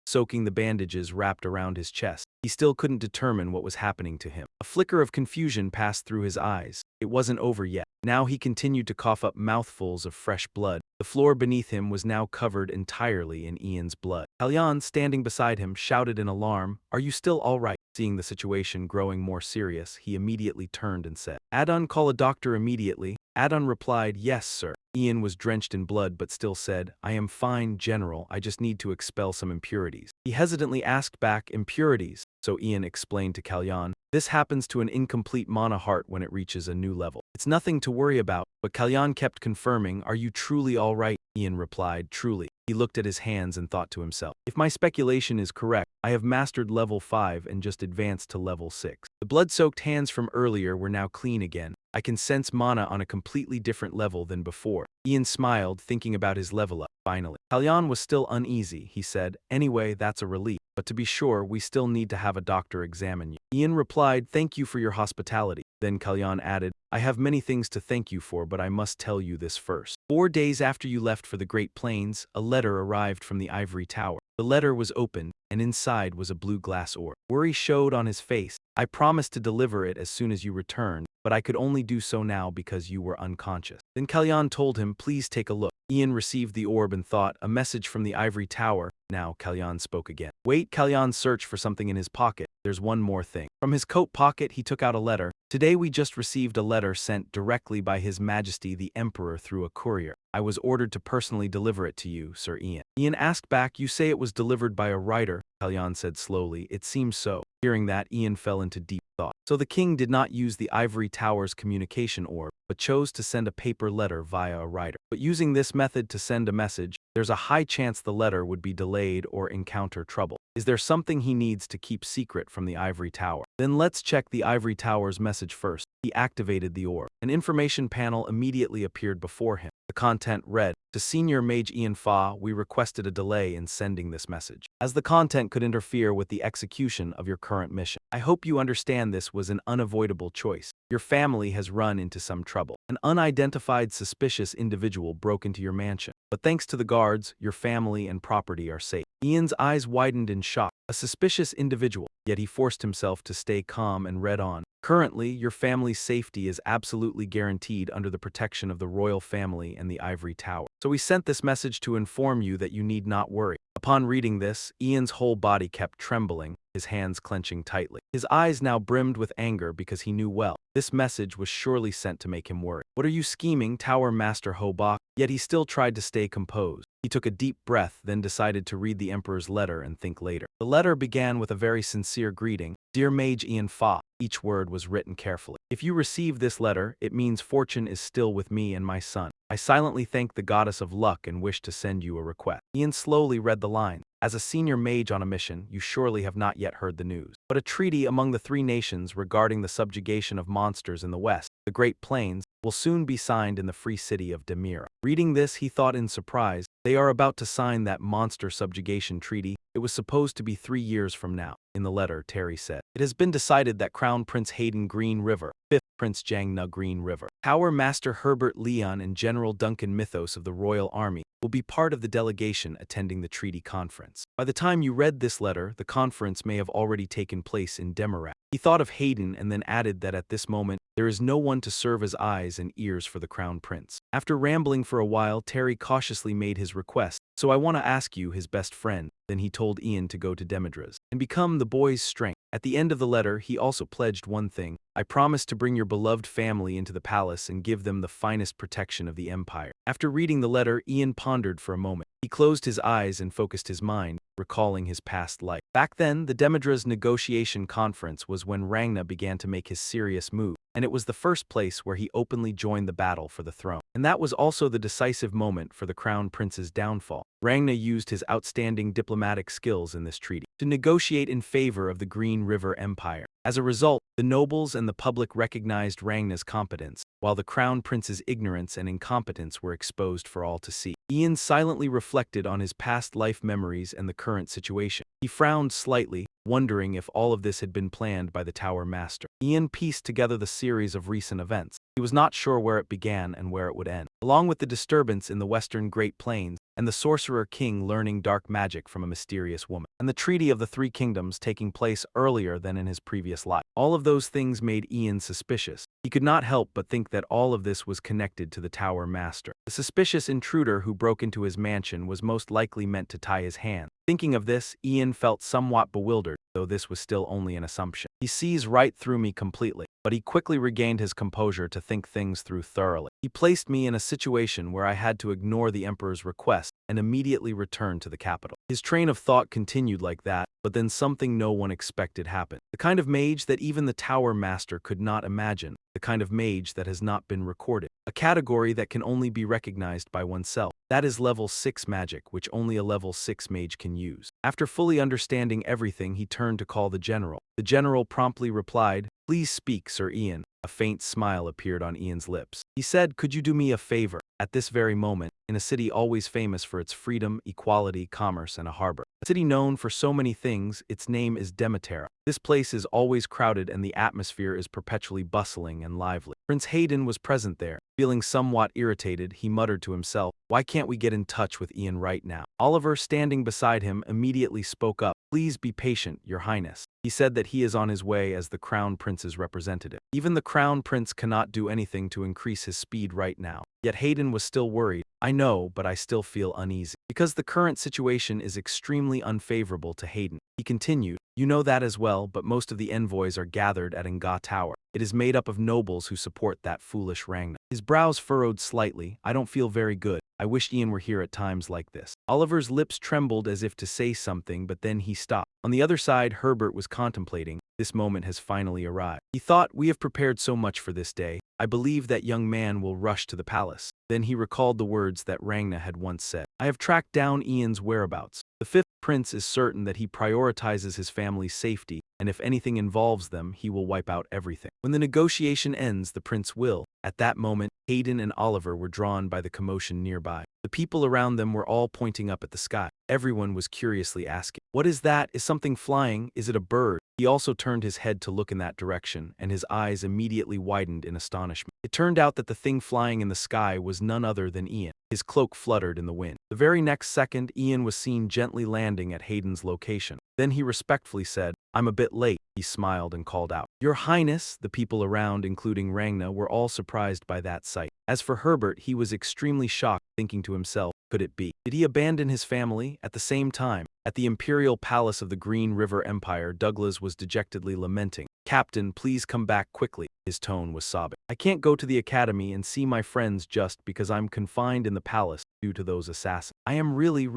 soaking the bandages wrapped around his chest. He still couldn't determine what was happening to him. A flicker of confusion passed through his eyes. It wasn't over yet. Now he continued to cough up mouthfuls of fresh blood. The floor beneath him was now covered entirely in Ian's blood. Kalyan, standing beside him, shouted in alarm, "Are you still all right?" Seeing the situation growing more serious, he immediately turned and said, "Adon, call a doctor immediately." Adon replied, "Yes, sir." Ian was drenched in blood but still said, "I am fine, General. I just need to expel some impurities." He hesitantly asked back, "Impurities?" So Ian explained to Kalyan, "This happens to an incomplete Mana heart when it reaches a new level. It's nothing to worry about." But Kalyan kept confirming, "Are you truly all right?" Ian replied, "Truly." He looked at his hands and thought to himself, "If my speculation is correct, I have mastered level 5 and just advanced to level 6. The blood-soaked hands from earlier were now clean again. I can sense Mana on a completely different level than before." Ian smiled, thinking about his level up. Finally, Kalyan was still uneasy. He said, "Anyway, that's a relief. But to be sure, we still need to have a doctor examine you." Ian replied, "Thank you for your hospitality." Then Kalyan added, "I have many things to thank you for, but I must tell you this first. 4 days after you left for the Great Plains, a letter arrived from the Ivory Tower. The letter was opened, and inside was a blue glass orb. Worry showed on his face. I promised to deliver it as soon as you returned, but I could only do so now because you were unconscious." Then Kalyan told him, "Please take a look." Ian received the orb and thought, a message from the Ivory Tower. Now Kalyan spoke again. "Wait." Kalyan searched for something in his pocket. "There's one more thing." From his coat pocket he took out a letter. "Today we just received a letter sent directly by His Majesty the Emperor through a courier. I was ordered to personally deliver it to you, Sir Ian." Ian asked back, "You say it was delivered by a writer?" Kalyan said slowly, "It seems so." Hearing that, Ian fell into deep thought. So the king did not use the Ivory Tower's communication orb, but chose to send a paper letter via a writer. But using this method to send a message, there's a high chance the letter would be delayed or encounter trouble. Is there something he needs to keep secret from the Ivory Tower? Then let's check the Ivory Tower's message first. He activated the orb. An information panel immediately appeared before him. The content read, "To Senior Mage Ian Fa, we requested a delay in sending this message, as the content could interfere with the execution of your current mission. I hope you understand this was an unavoidable choice. Your family has run into some trouble. An unidentified suspicious individual broke into your mansion. But thanks to the guards, your family and property are safe." Ian's eyes widened in shock. A suspicious individual, yet he forced himself to stay calm and read on. "Currently, your family's safety is absolutely guaranteed under the protection of the royal family and the Ivory Tower. So we sent this message to inform you that you need not worry." Upon reading this, Ian's whole body kept trembling, his hands clenching tightly. His eyes now brimmed with anger because he knew well, this message was surely sent to make him worry. "What are you scheming, Tower Master Hobok?" Yet he still tried to stay composed. He took a deep breath, then decided to read the Emperor's letter and think later. The letter began with a very sincere greeting. "Dear Mage Ian Fa." Each word was written carefully. "If you receive this letter, it means fortune is still with me and my son. I silently thank the goddess of luck and wish to send you a request." Ian slowly read the line. "As a senior mage on a mission, you surely have not yet heard the news. But a treaty among the 3 nations regarding the subjugation of monsters in the west, the Great Plains, will soon be signed in the free city of Demira." Reading this, he thought in surprise, they are about to sign that monster subjugation treaty. It was supposed to be 3 years from now. In the letter, Terry said, "It has been decided that Crown Prince Hayden Green River, 5th Prince Jangna Green River, Tower Master Herbert Leon and General Duncan Mythos of the Royal Army will be part of the delegation attending the treaty conference." By the time you read this letter, the conference may have already taken place in Demirat. He thought of Hayden and then added that at this moment, there is no one to serve as eyes and ears for the Crown Prince. After rambling for a while, Terry cautiously made his request. "So I want to ask you, his best friend." Then he told Ian to go to Demidras and become the boy's strength. At the end of the letter, he also pledged one thing. "I promise to bring your beloved family into the palace and give them the finest protection of the Empire." After reading the letter, Ian pondered for a moment. He closed his eyes and focused his mind. recalling his past life. Back then, the Demidra's negotiation conference was when Rangna began to make his serious move, and it was the first place where he openly joined the battle for the throne. And that was also the decisive moment for the Crown Prince's downfall. Rangna used his outstanding diplomatic skills in this treaty to negotiate in favor of the Green River Empire. As a result, the nobles and the public recognized Rangna's competence, while the Crown Prince's ignorance and incompetence were exposed for all to see. Ian silently reflected on his past life memories and the current situation. He frowned slightly, wondering if all of this had been planned by the Tower Master. Ian pieced together the series of recent events. He was not sure where it began and where it would end. Along with the disturbance in the western Great Plains, and the Sorcerer King learning dark magic from a mysterious woman, and the Treaty of the Three Kingdoms taking place earlier than in his previous life. All of those things made Ian suspicious. He could not help but think that all of this was connected to the Tower Master. The suspicious intruder who broke into his mansion was most likely meant to tie his hands. Thinking of this, Ian felt somewhat bewildered, though this was still only an assumption. He sees right through me completely, but he quickly regained his composure to think things through thoroughly. He placed me in a situation where I had to ignore the Emperor's request and immediately return to the capital. His train of thought continued like that, but then something no one expected happened. The kind of mage that even the Tower Master could not imagine. The kind of mage that has not been recorded. A category that can only be recognized by oneself. That is level 6 magic, which only a level 6 mage can use. After fully understanding everything, he turned to call the general. The general promptly replied, "Please speak, Sir Ian." A faint smile appeared on Ian's lips. He said, "Could you do me a favor?" At this very moment, in a city always famous for its freedom, equality, commerce, and a harbor. A city known for so many things, its name is Demeterra. This place is always crowded and the atmosphere is perpetually bustling and lively. Prince Hayden was present there. Feeling somewhat irritated, he muttered to himself, "Why can't we get in touch with Ian right now?" Oliver, standing beside him, immediately spoke up. "Please be patient, Your Highness." He said that he is on his way as the Crown Prince's representative. Even the Crown Prince cannot do anything to increase his speed right now. Yet Hayden was still worried. "I know, but I still feel uneasy. Because the current situation is extremely unfavorable to Hayden." He continued, "You know that as well, but most of the envoys are gathered at Nga Tower. It is made up of nobles who support that foolish Rangna." His brows furrowed slightly. "I don't feel very good. I wish Ian were here at times like this." Oliver's lips trembled as if to say something, but then he stopped. On the other side, Herbert was contemplating. This moment has finally arrived. He thought, "We have prepared so much for this day. I believe that young man will rush to the palace." Then he recalled the words that Rangna had once said. "I have tracked down Ian's whereabouts. The fifth prince is certain that he prioritizes his family's safety, and if anything involves them, he will wipe out everything. When the negotiation ends, the prince will." At that moment, Hayden and Oliver were drawn by the commotion nearby. The people around them were all pointing up at the sky. Everyone was curiously asking, "What is that? Is something flying? Is it a bird?" He also turned his head to look in that direction, and his eyes immediately widened in astonishment. It turned out that the thing flying in the sky was none other than Ian. His cloak fluttered in the wind. The very next second, Ian was seen gently landing at Hayden's location. Then he respectfully said, "I'm a bit late." He smiled and called out, "Your Highness." The people around, including Rangna, were all surprised by that sight. As for Herbert, he was extremely shocked, thinking to himself, could it be? Did he abandon his family? At the same time, at the imperial palace of the Green River Empire, Douglas was dejectedly lamenting. "Captain, please come back quickly." His tone was sobbing. "I can't go to the academy and see my friends just because I'm confined in the palace due to those assassins. I am really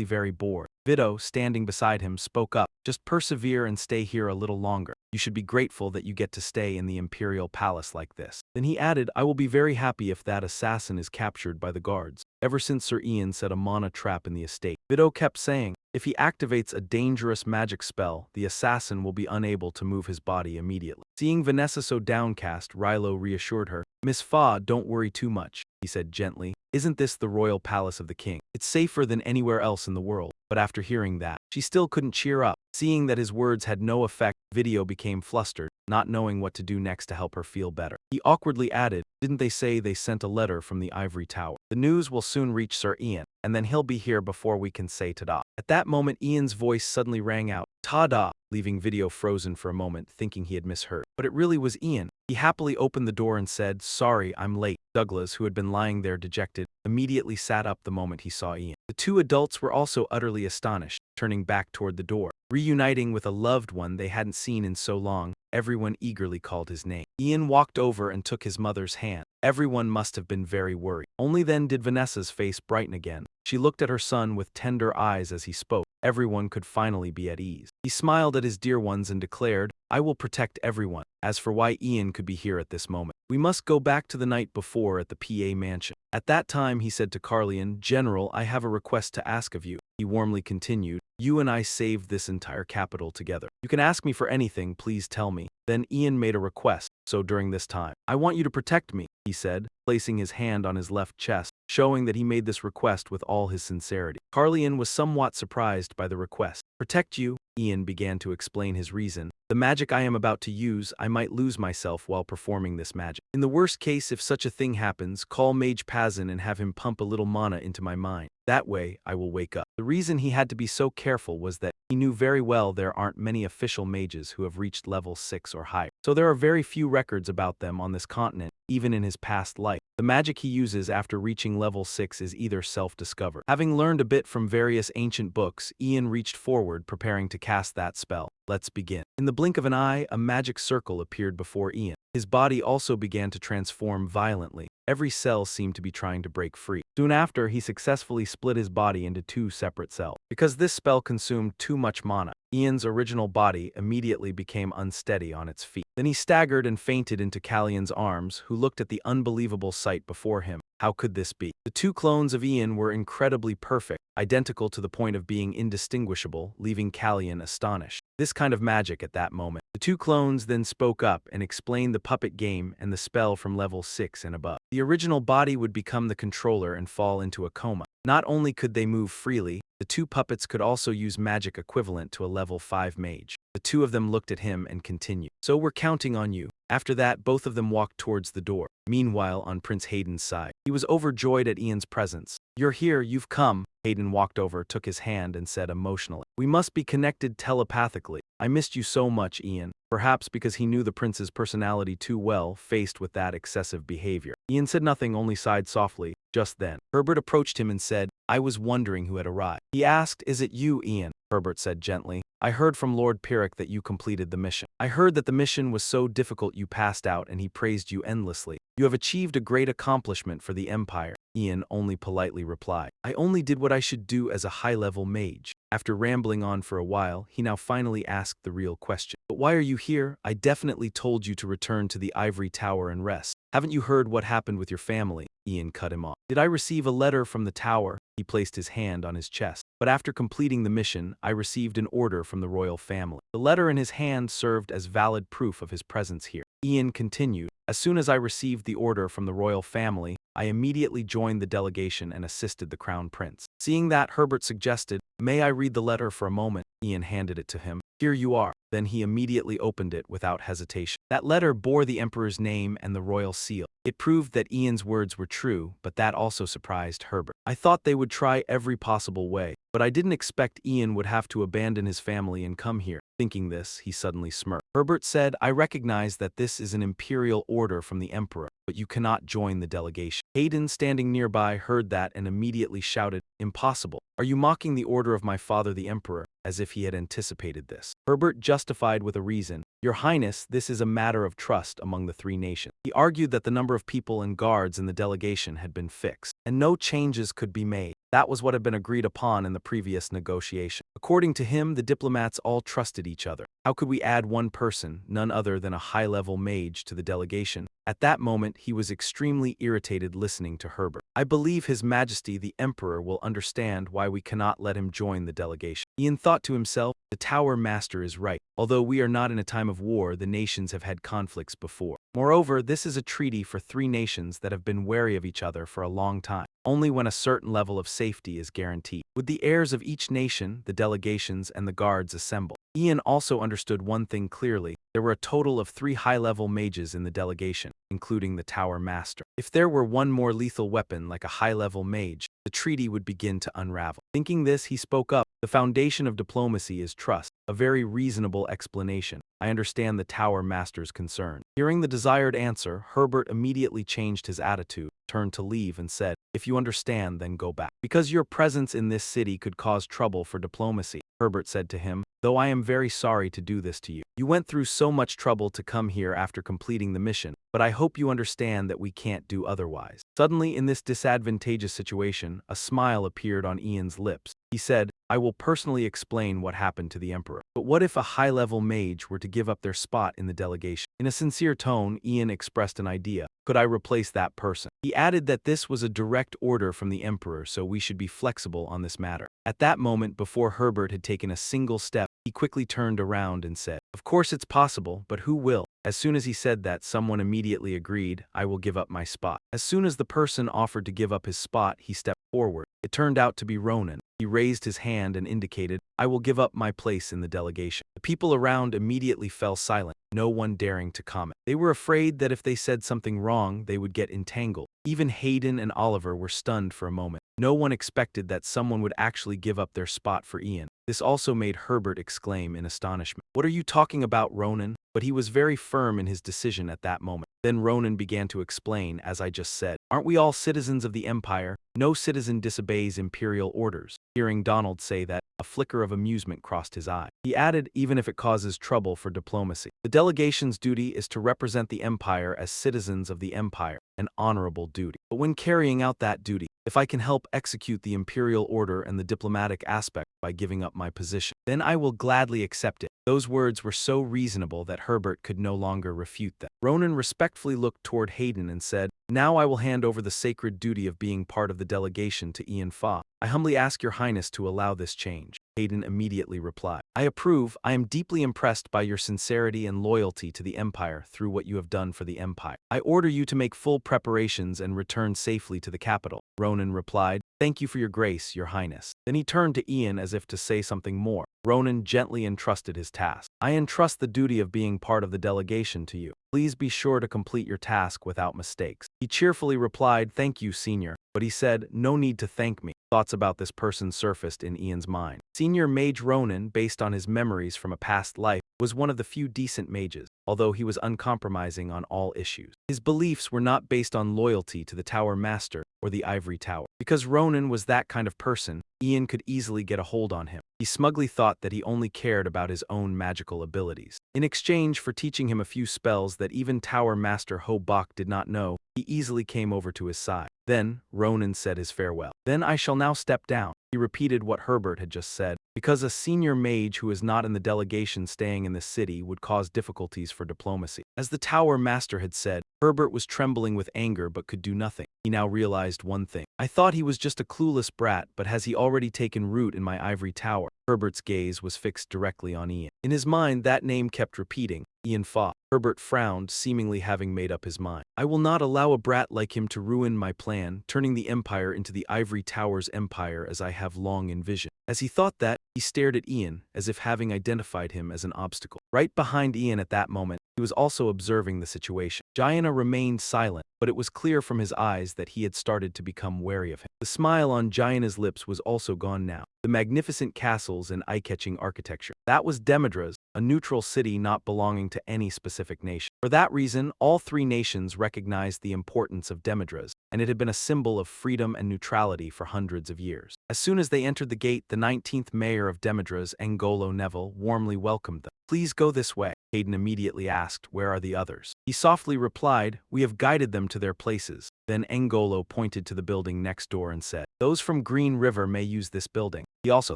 very bored." Vito, standing beside him, spoke up. "Just persevere and stay here a little longer. You should be grateful that you get to stay in the imperial palace like this." Then he added, "I will be very happy if that assassin is captured by the guards." Ever since Sir Ian set a mana trap in the estate, Vito kept saying, if he activates a dangerous magic spell, the assassin will be unable to move his body immediately. Seeing Vanessa so downcast, Rilo reassured her. "Miss Fa, don't worry too much," he said gently. "Isn't this the royal palace of the king? It's safer than anywhere else in the world." But after hearing that, she still couldn't cheer up. Seeing that his words had no effect, Video became flustered, not knowing what to do next to help her feel better. He awkwardly added, "Didn't they say they sent a letter from the ivory tower? The news will soon reach Sir Ian, and then he'll be here before we can say ta-da." At that moment, Ian's voice suddenly rang out, "Ta-da," leaving Video frozen for a moment, thinking he had misheard. But it really was Ian. He happily opened the door and said, "Sorry, I'm late." Douglas, who had been lying there dejected, immediately sat up the moment he saw Ian. The two adults were also utterly astonished, turning back toward the door. Reuniting with a loved one they hadn't seen in so long, everyone eagerly called his name. Ian walked over and took his mother's hand. Everyone must have been very worried. Only then did Vanessa's face brighten again. She looked at her son with tender eyes as he spoke. Everyone could finally be at ease. He smiled at his dear ones and declared, "I will protect everyone." As for why Ian could be here at this moment, we must go back to the night before at the PA mansion. At that time he said to Carlion, "General, I have a request to ask of you." He warmly continued, "You and I saved this entire capital together. You can ask me for anything, please tell me." Then Ian made a request, so during this time, "I want you to protect me," he said, placing his hand on his left chest, showing that he made this request with all his sincerity. Carlion was somewhat surprised by the request. "Protect you," Ian began to explain his reason. "The magic I am about to use, I might lose myself while performing this magic. In the worst case, if such a thing happens, call Mage Pazin and have him pump a little mana into my mind. That way, I will wake up." The reason he had to be so careful was that he knew very well there aren't many official mages who have reached level 6 or higher. So there are very few records about them on this continent, even in his past life. The magic he uses after reaching level 6 is either self-discovered. Having learned a bit from various ancient books, Ian reached forward, preparing to cast that spell. Let's begin. In the blink of an eye, a magic circle appeared before Ian. His body also began to transform violently. Every cell seemed to be trying to break free. Soon after, he successfully split his body into 2 separate cells. Because this spell consumed too much mana, Ian's original body immediately became unsteady on its feet. Then he staggered and fainted into Callion's arms, who looked at the unbelievable sight before him. How could this be? The 2 clones of Ian were incredibly perfect, identical to the point of being indistinguishable, leaving Callion astonished. This kind of magic at that moment. The 2 clones then spoke up and explained the puppet game and the spell from level 6 and above. The original body would become the controller and fall into a coma. Not only could they move freely, the 2 puppets could also use magic equivalent to a level 5 mage. The 2 of them looked at him and continued, "So we're counting on you." After that, both of them walked towards the door. Meanwhile, on Prince Hayden's side, he was overjoyed at Ian's presence. "You're here, you've come." Hayden walked over, took his hand, and said emotionally, "We must be connected telepathically. I missed you so much, Ian." Perhaps because he knew the prince's personality too well, faced with that excessive behavior. Ian said nothing, only sighed softly. Just then, Herbert approached him and said, "I was wondering who had arrived." He asked, "Is it you, Ian?" Herbert said gently, "I heard from Lord Pyrrhic that you completed the mission. I heard that the mission was so difficult you passed out and he praised you endlessly. You have achieved a great accomplishment for the Empire." Ian only politely replied, "I only did what I should do as a high-level mage." After rambling on for a while, he now finally asked the real question. "But why are you here? I definitely told you to return to the Ivory Tower and rest. Haven't you heard what happened with your family?" Ian cut him off. "Did I receive a letter from the tower?" He placed his hand on his chest. "But after completing the mission, I received an order from the royal family." The letter in his hand served as valid proof of his presence here. Ian continued, "As soon as I received the order from the royal family, I immediately joined the delegation and assisted the crown prince." Seeing that, Herbert suggested, "May I read the letter for a moment?" Ian handed it to him. "Here you are." Then he immediately opened it without hesitation. That letter bore the emperor's name and the royal seal. It proved that Ian's words were true, but that also surprised Herbert. "I thought they would try every possible way, but I didn't expect Ian would have to abandon his family and come here." Thinking this, he suddenly smirked. Herbert said, "I recognize that this is an imperial order from the emperor, but you cannot join the delegation." Hayden, standing nearby, heard that and immediately shouted, "Impossible. Are you mocking the order of my father the emperor?" As if he had anticipated this. Herbert justified with a reason, "Your Highness, this is a matter of trust among the 3 nations." He argued that the number of people and guards in the delegation had been fixed, and no changes could be made. That was what had been agreed upon in the previous negotiation. According to him, the diplomats all trusted each other. How could we add one person, none other than a high-level mage, to the delegation? At that moment, he was extremely irritated listening to Herbert. "I believe His Majesty the Emperor will understand why we cannot let him join the delegation." Ian thought to himself, "The Tower Master is right. Although we are not in a time of war, the nations have had conflicts before. Moreover, this is a treaty for 3 nations that have been wary of each other for a long time. Only when a certain level of safety is guaranteed would the heirs of each nation, the delegations, and the guards assemble." Ian also understood one thing clearly. There were a total of 3 high-level mages in the delegation, including the Tower Master. If there were one more lethal weapon like a high-level mage, the treaty would begin to unravel. Thinking this, he spoke up, "The foundation of diplomacy is trust." A very reasonable explanation. "I understand the Tower Master's concern." Hearing the desired answer, Herbert immediately changed his attitude, turned to leave, and said, "If you understand, then go back. Because your presence in this city could cause trouble for diplomacy." Herbert said to him, though I am very sorry to do this to you. You went through so much trouble to come here after completing the mission, but I hope you understand that we can't do otherwise." Suddenly, in this disadvantageous situation, a smile appeared on Ian's lips. He said, "I will personally explain what happened to the Emperor. But what if a high-level mage were to give up their spot in the delegation?" In a sincere tone, Ian expressed an idea. "Could I replace that person?" He added that this was a direct order from the Emperor, so we should be flexible on this matter. At that moment, before Herbert had taken a single step, he quickly turned around and said, "Of course it's possible, but who will?" As soon as he said that, someone immediately agreed, "I will give up my spot." As soon as the person offered to give up his spot, he stepped forward. It turned out to be Ronan. He raised his hand and indicated, "I will give up my place in the delegation." The people around immediately fell silent, no one daring to comment. They were afraid that if they said something wrong, they would get entangled. Even Hayden and Oliver were stunned for a moment. No one expected that someone would actually give up their spot for Ian. This also made Herbert exclaim in astonishment, "What are you talking about, Ronan?" But he was very firm in his decision at that moment. Then Ronan began to explain, "As I just said, aren't we all citizens of the Empire? No citizen disobeys imperial orders." Hearing Donald say that, a flicker of amusement crossed his eye. He added, "Even if it causes trouble for diplomacy. The delegation's duty is to represent the Empire as citizens of the Empire, an honorable duty. But when carrying out that duty, if I can help execute the imperial order and the diplomatic aspect by giving up my position, then I will gladly accept it." Those words were so reasonable that Herbert could no longer refute them. Ronan respectfully looked toward Hayden and said, "Now I will hand over the sacred duty of being part of the delegation to Ian Fa. I humbly ask your highness to allow this change." Hayden immediately replied, "I approve. I am deeply impressed by your sincerity and loyalty to the Empire through what you have done for the Empire. I order you to make full preparations and return safely to the capital." Ronan replied, "Thank you for your grace, your highness." Then he turned to Ian as if to say something more. Ronan gently entrusted his task. "I entrust the duty of being part of the delegation to you. Please be sure to complete your task without mistakes." He cheerfully replied, "Thank you, Senior." But he said, "No need to thank me." Thoughts about this person surfaced in Ian's mind. Senior Mage Ronan, based on his memories from a past life, was one of the few decent mages, although he was uncompromising on all issues. His beliefs were not based on loyalty to the Tower Master or the Ivory Tower. Because Ronan was that kind of person, Ian could easily get a hold on him. He smugly thought that he only cared about his own magical abilities. In exchange for teaching him a few spells that even Tower Master Ho Bak did not know, he easily came over to his side. Then, Ronan said his farewell. "Then I shall now step down." He repeated what Herbert had just said. Because a senior mage who is not in the delegation staying in the city would cause difficulties for diplomacy. As the Tower Master had said, Herbert was trembling with anger but could do nothing. He now realized one thing. "I thought he was just a clueless brat, but has he already taken root in my ivory tower?" Herbert's gaze was fixed directly on Ian. In his mind, that name kept repeating, Ian Fa. Herbert frowned, seemingly having made up his mind. "I will not allow a brat like him to ruin my plan, turning the Empire into the Ivory Tower's empire as I have long envisioned." As he thought that, he stared at Ian, as if having identified him as an obstacle. Right behind Ian at that moment, he was also observing the situation. Jaina remained silent, but it was clear from his eyes that he had started to become wary of him. The smile on Jaina's lips was also gone now. The magnificent castles and eye-catching architecture. That was Demidras, a neutral city not belonging to any specific nation. For that reason, all three nations recognized the importance of Demidras, and it had been a symbol of freedom and neutrality for hundreds of years. As soon as they entered the gate, the 19th mayor of Demidras, Angolo Neville, warmly welcomed them. "Please go this way." Hayden immediately asked, "Where are the others?" He softly replied, "We have guided them to their places." Then Angolo pointed to the building next door and said, "Those from Green River may use this building." He also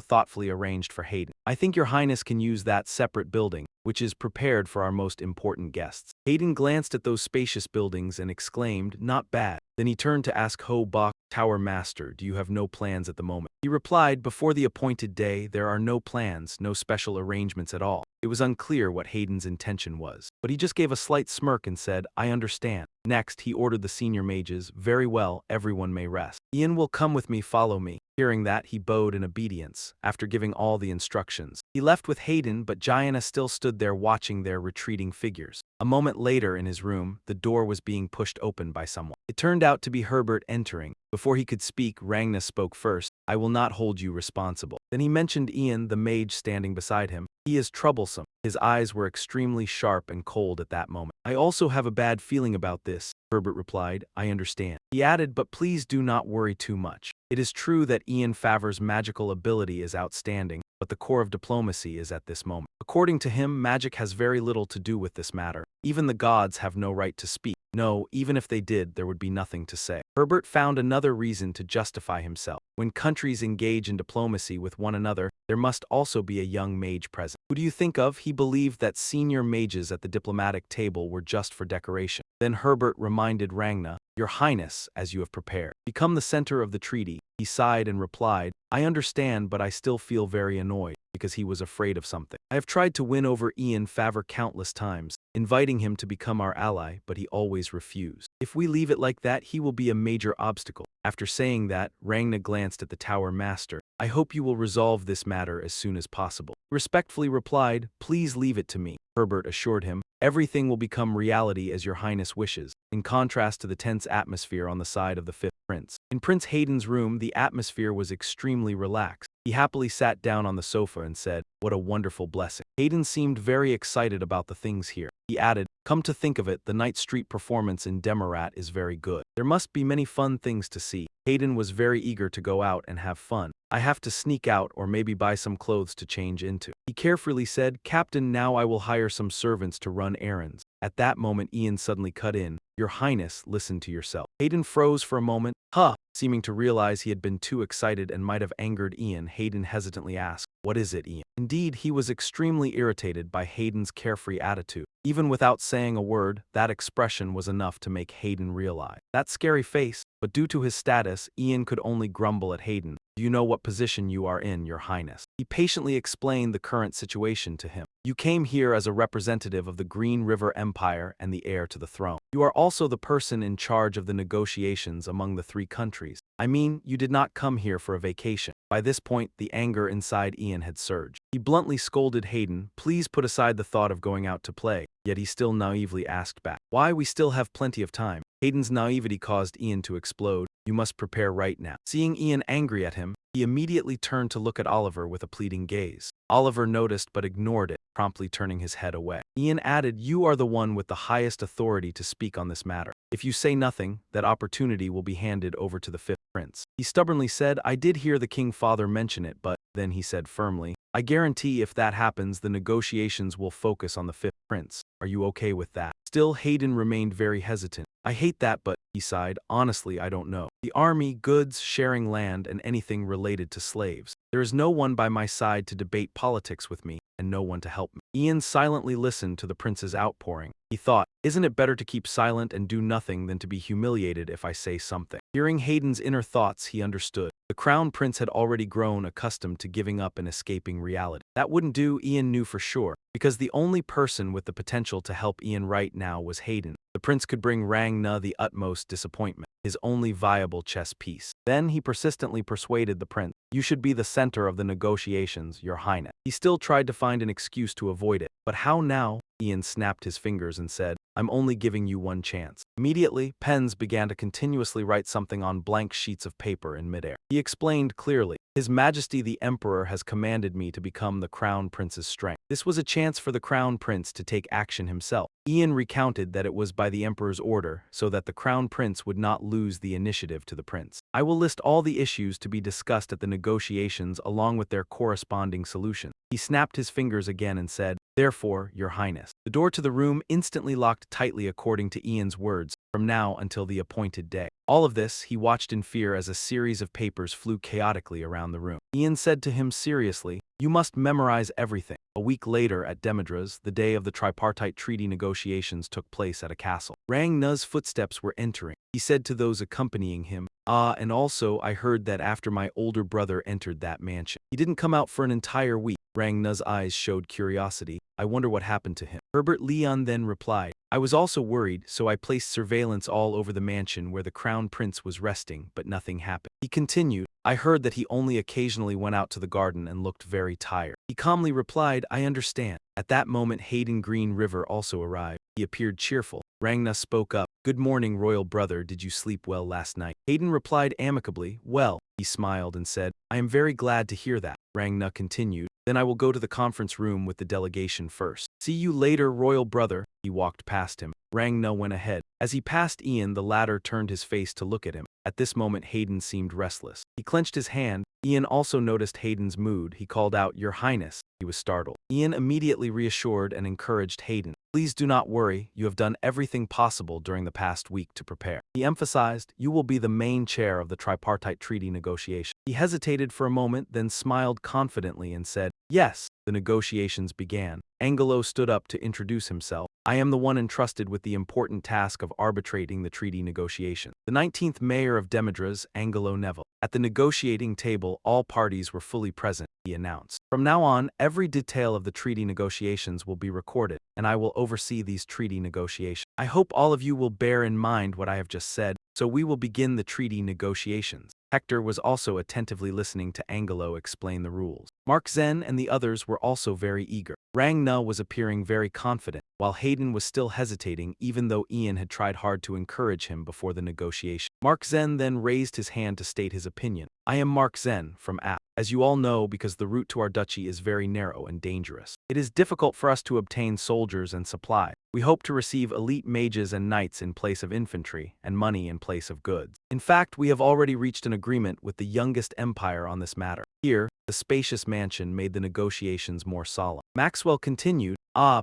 thoughtfully arranged for Hayden. "I think your highness can use that separate building, which is prepared for our most important guests." Hayden glanced at those spacious buildings and exclaimed, "Not bad." Then he turned to ask Ho Bak, "Tower Master, do you have no plans at the moment?" He replied, "Before the appointed day, there are no plans, no special arrangements at all." It was unclear what Hayden's intention was, but he just gave a slight smirk and said, "I understand." Next, he ordered the senior mages, "Very well, everyone may rest. Ian will come with me, follow me." Hearing that, he bowed in obedience, after giving all the instructions. He left with Hayden, but Jaina still stood there watching their retreating figures. A moment later in his room, the door was being pushed open by someone. It turned out to be Herbert entering. Before he could speak, Ragna spoke first. "I will not hold you responsible." Then he mentioned Ian, the mage standing beside him. "He is troublesome." His eyes were extremely sharp and cold at that moment. "I also have a bad feeling about this," Herbert replied. "I understand." He added, "But please do not worry too much. It is true that Ian Favor's magical ability is outstanding, but the core of diplomacy is at this moment. According to him, magic has very little to do with this matter. Even the gods have no right to speak. No, even if they did, there would be nothing to say. Herbert found another reason to justify himself. When countries engage in diplomacy with one another, there must also be a young mage present. Who do you think of? He believed that senior mages at the diplomatic table were just for decoration. Then Herbert reminded Rangna, "Your Highness, as you have prepared, become the center of the treaty." He sighed and replied, "I understand, but I still feel very annoyed," because he was afraid of something. "I have tried to win over Ian Favre countless times, inviting him to become our ally, but he always refused. If we leave it like that, he will be a major obstacle." After saying that, Rangna glanced at the Tower Master. "I hope you will resolve this matter as soon as possible." He respectfully replied, "Please leave it to me." Herbert assured him, "Everything will become reality as your Highness wishes," in contrast to the tense atmosphere on the side of the fifth prince. In Prince Hayden's room, the atmosphere was extremely relaxed. He happily sat down on the sofa and said, "What a wonderful blessing." Hayden seemed very excited about the things here. He added, "Come to think of it, the night street performance in Demarat is very good. There must be many fun things to see." Hayden was very eager to go out and have fun. "I have to sneak out or maybe buy some clothes to change into." He carefully said, "Captain, now I will hire some servants to run errands." At that moment Ian suddenly cut in, "Your Highness, listen to yourself." Hayden froze for a moment. "Huh?" Seeming to realize he had been too excited and might have angered Ian, Hayden hesitantly asked, "What is it, Ian?" Indeed, he was extremely irritated by Hayden's carefree attitude. Even without saying a word, that expression was enough to make Hayden realize. That scary face, but due to his status, Ian could only grumble at Hayden. "Do you know what position you are in, Your Highness?" He patiently explained the current situation to him. "You came here as a representative of the Green River Empire and the heir to the throne. You are also the person in charge of the negotiations among the three countries. I mean, you did not come here for a vacation." By this point, the anger inside Ian had surged. He bluntly scolded Hayden, "Please put aside the thought of going out to play." Yet he still naively asked back, "Why, we still have plenty of time." Hayden's naivety caused Ian to explode. "You must prepare right now." Seeing Ian angry at him, he immediately turned to look at Oliver with a pleading gaze. Oliver noticed but ignored it, promptly turning his head away. Ian added, "You are the one with the highest authority to speak on this matter. If you say nothing, that opportunity will be handed over to the fifth prince." He stubbornly said, "I did hear the king father mention it, but," then he said firmly, "I guarantee if that happens, the negotiations will focus on the fifth prince. Are you okay with that?" Still, Hayden remained very hesitant. "I hate that, but," he sighed, "honestly, I don't know. The army, goods, sharing land, and anything related to slaves. There is no one by my side to debate politics with me, and no one to help me." Ian silently listened to the prince's outpouring. He thought, "Isn't it better to keep silent and do nothing than to be humiliated if I say something?" Hearing Hayden's inner thoughts, he understood. The crown prince had already grown accustomed to giving up and escaping reality. That wouldn't do, Ian knew for sure, because the only person with the potential to help Ian right now was Hayden. The prince could bring Rangna the utmost disappointment, his only viable chess piece. Then he persistently persuaded the prince, "You should be the center of the negotiations, Your Highness." He still tried to find an excuse to avoid it. "But how now?" Ian snapped his fingers and said, "I'm only giving you one chance." Immediately, pens began to continuously write something on blank sheets of paper in midair. He explained clearly, "His Majesty the Emperor has commanded me to become the Crown Prince's strength." This was a chance for the Crown Prince to take action himself. Ian recounted that it was by the Emperor's order, so that the Crown Prince would not lose the initiative to the Prince. "I will list all the issues to be discussed at the negotiations along with their corresponding solution." He snapped his fingers again and said, "Therefore, Your Highness." The door to the room instantly locked tightly according to Ian's words, from now until the appointed day. All of this he watched in fear as a series of papers flew chaotically around the room. Ian said to him seriously, "You must memorize everything." A week later at Demidras, the day of the tripartite treaty negotiations took place at a castle. Rangna's footsteps were entering. He said to those accompanying him, "Ah, and also I heard that after my older brother entered that mansion, he didn't come out for an entire week." Rangna's eyes showed curiosity. "I wonder what happened to him." Herbert Leon then replied, "I was also worried, so I placed surveillance all over the mansion where the crown prince was resting, but nothing happened." He continued, "I heard that he only occasionally went out to the garden and looked very tired." He calmly replied, "I understand." At that moment Hayden Green River also arrived. He appeared cheerful. Rangna spoke up, "Good morning, royal brother, did you sleep well last night?" Hayden replied amicably, "Well." He smiled and said, "I am very glad to hear that." Rangna continued, "Then I will go to the conference room with the delegation first." "See you later, royal brother." He walked past him. Rangna went ahead. As he passed Ian, the latter turned his face to look at him. At this moment, Hayden seemed restless. He clenched his hand. Ian also noticed Hayden's mood. He called out, "Your Highness." He was startled. Ian immediately reassured and encouraged Hayden. "Please do not worry, you have done everything possible during the past week to prepare." He emphasized, "You will be the main chair of the tripartite treaty negotiation." He hesitated for a moment, then smiled confidently and said, "Yes." The negotiations began. Angelo stood up to introduce himself. "I am the one entrusted with the important task of arbitrating the treaty negotiation. The 19th Mayor of Demidras, Angelo Neville." At the negotiating table, all parties were fully present, he announced. "From now on, every detail of the treaty negotiations will be recorded, and I will oversee these treaty negotiations. I hope all of you will bear in mind what I have just said, so we will begin the treaty negotiations." Hector was also attentively listening to Angelo explain the rules. Mark Zen and the others were also very eager. Rangna was appearing very confident, while Hayden was still hesitating even though Ian had tried hard to encourage him before the negotiation. Mark Zen then raised his hand to state his opinion. "I am Mark Zen from App. As you all know, because the route to our duchy is very narrow and dangerous, it is difficult for us to obtain soldiers and supplies. We hope to receive elite mages and knights in place of infantry, and money in place of goods. In fact, we have already reached an agreement with the youngest empire on this matter." Here, the spacious mansion made the negotiations more solemn. Maxwell continued,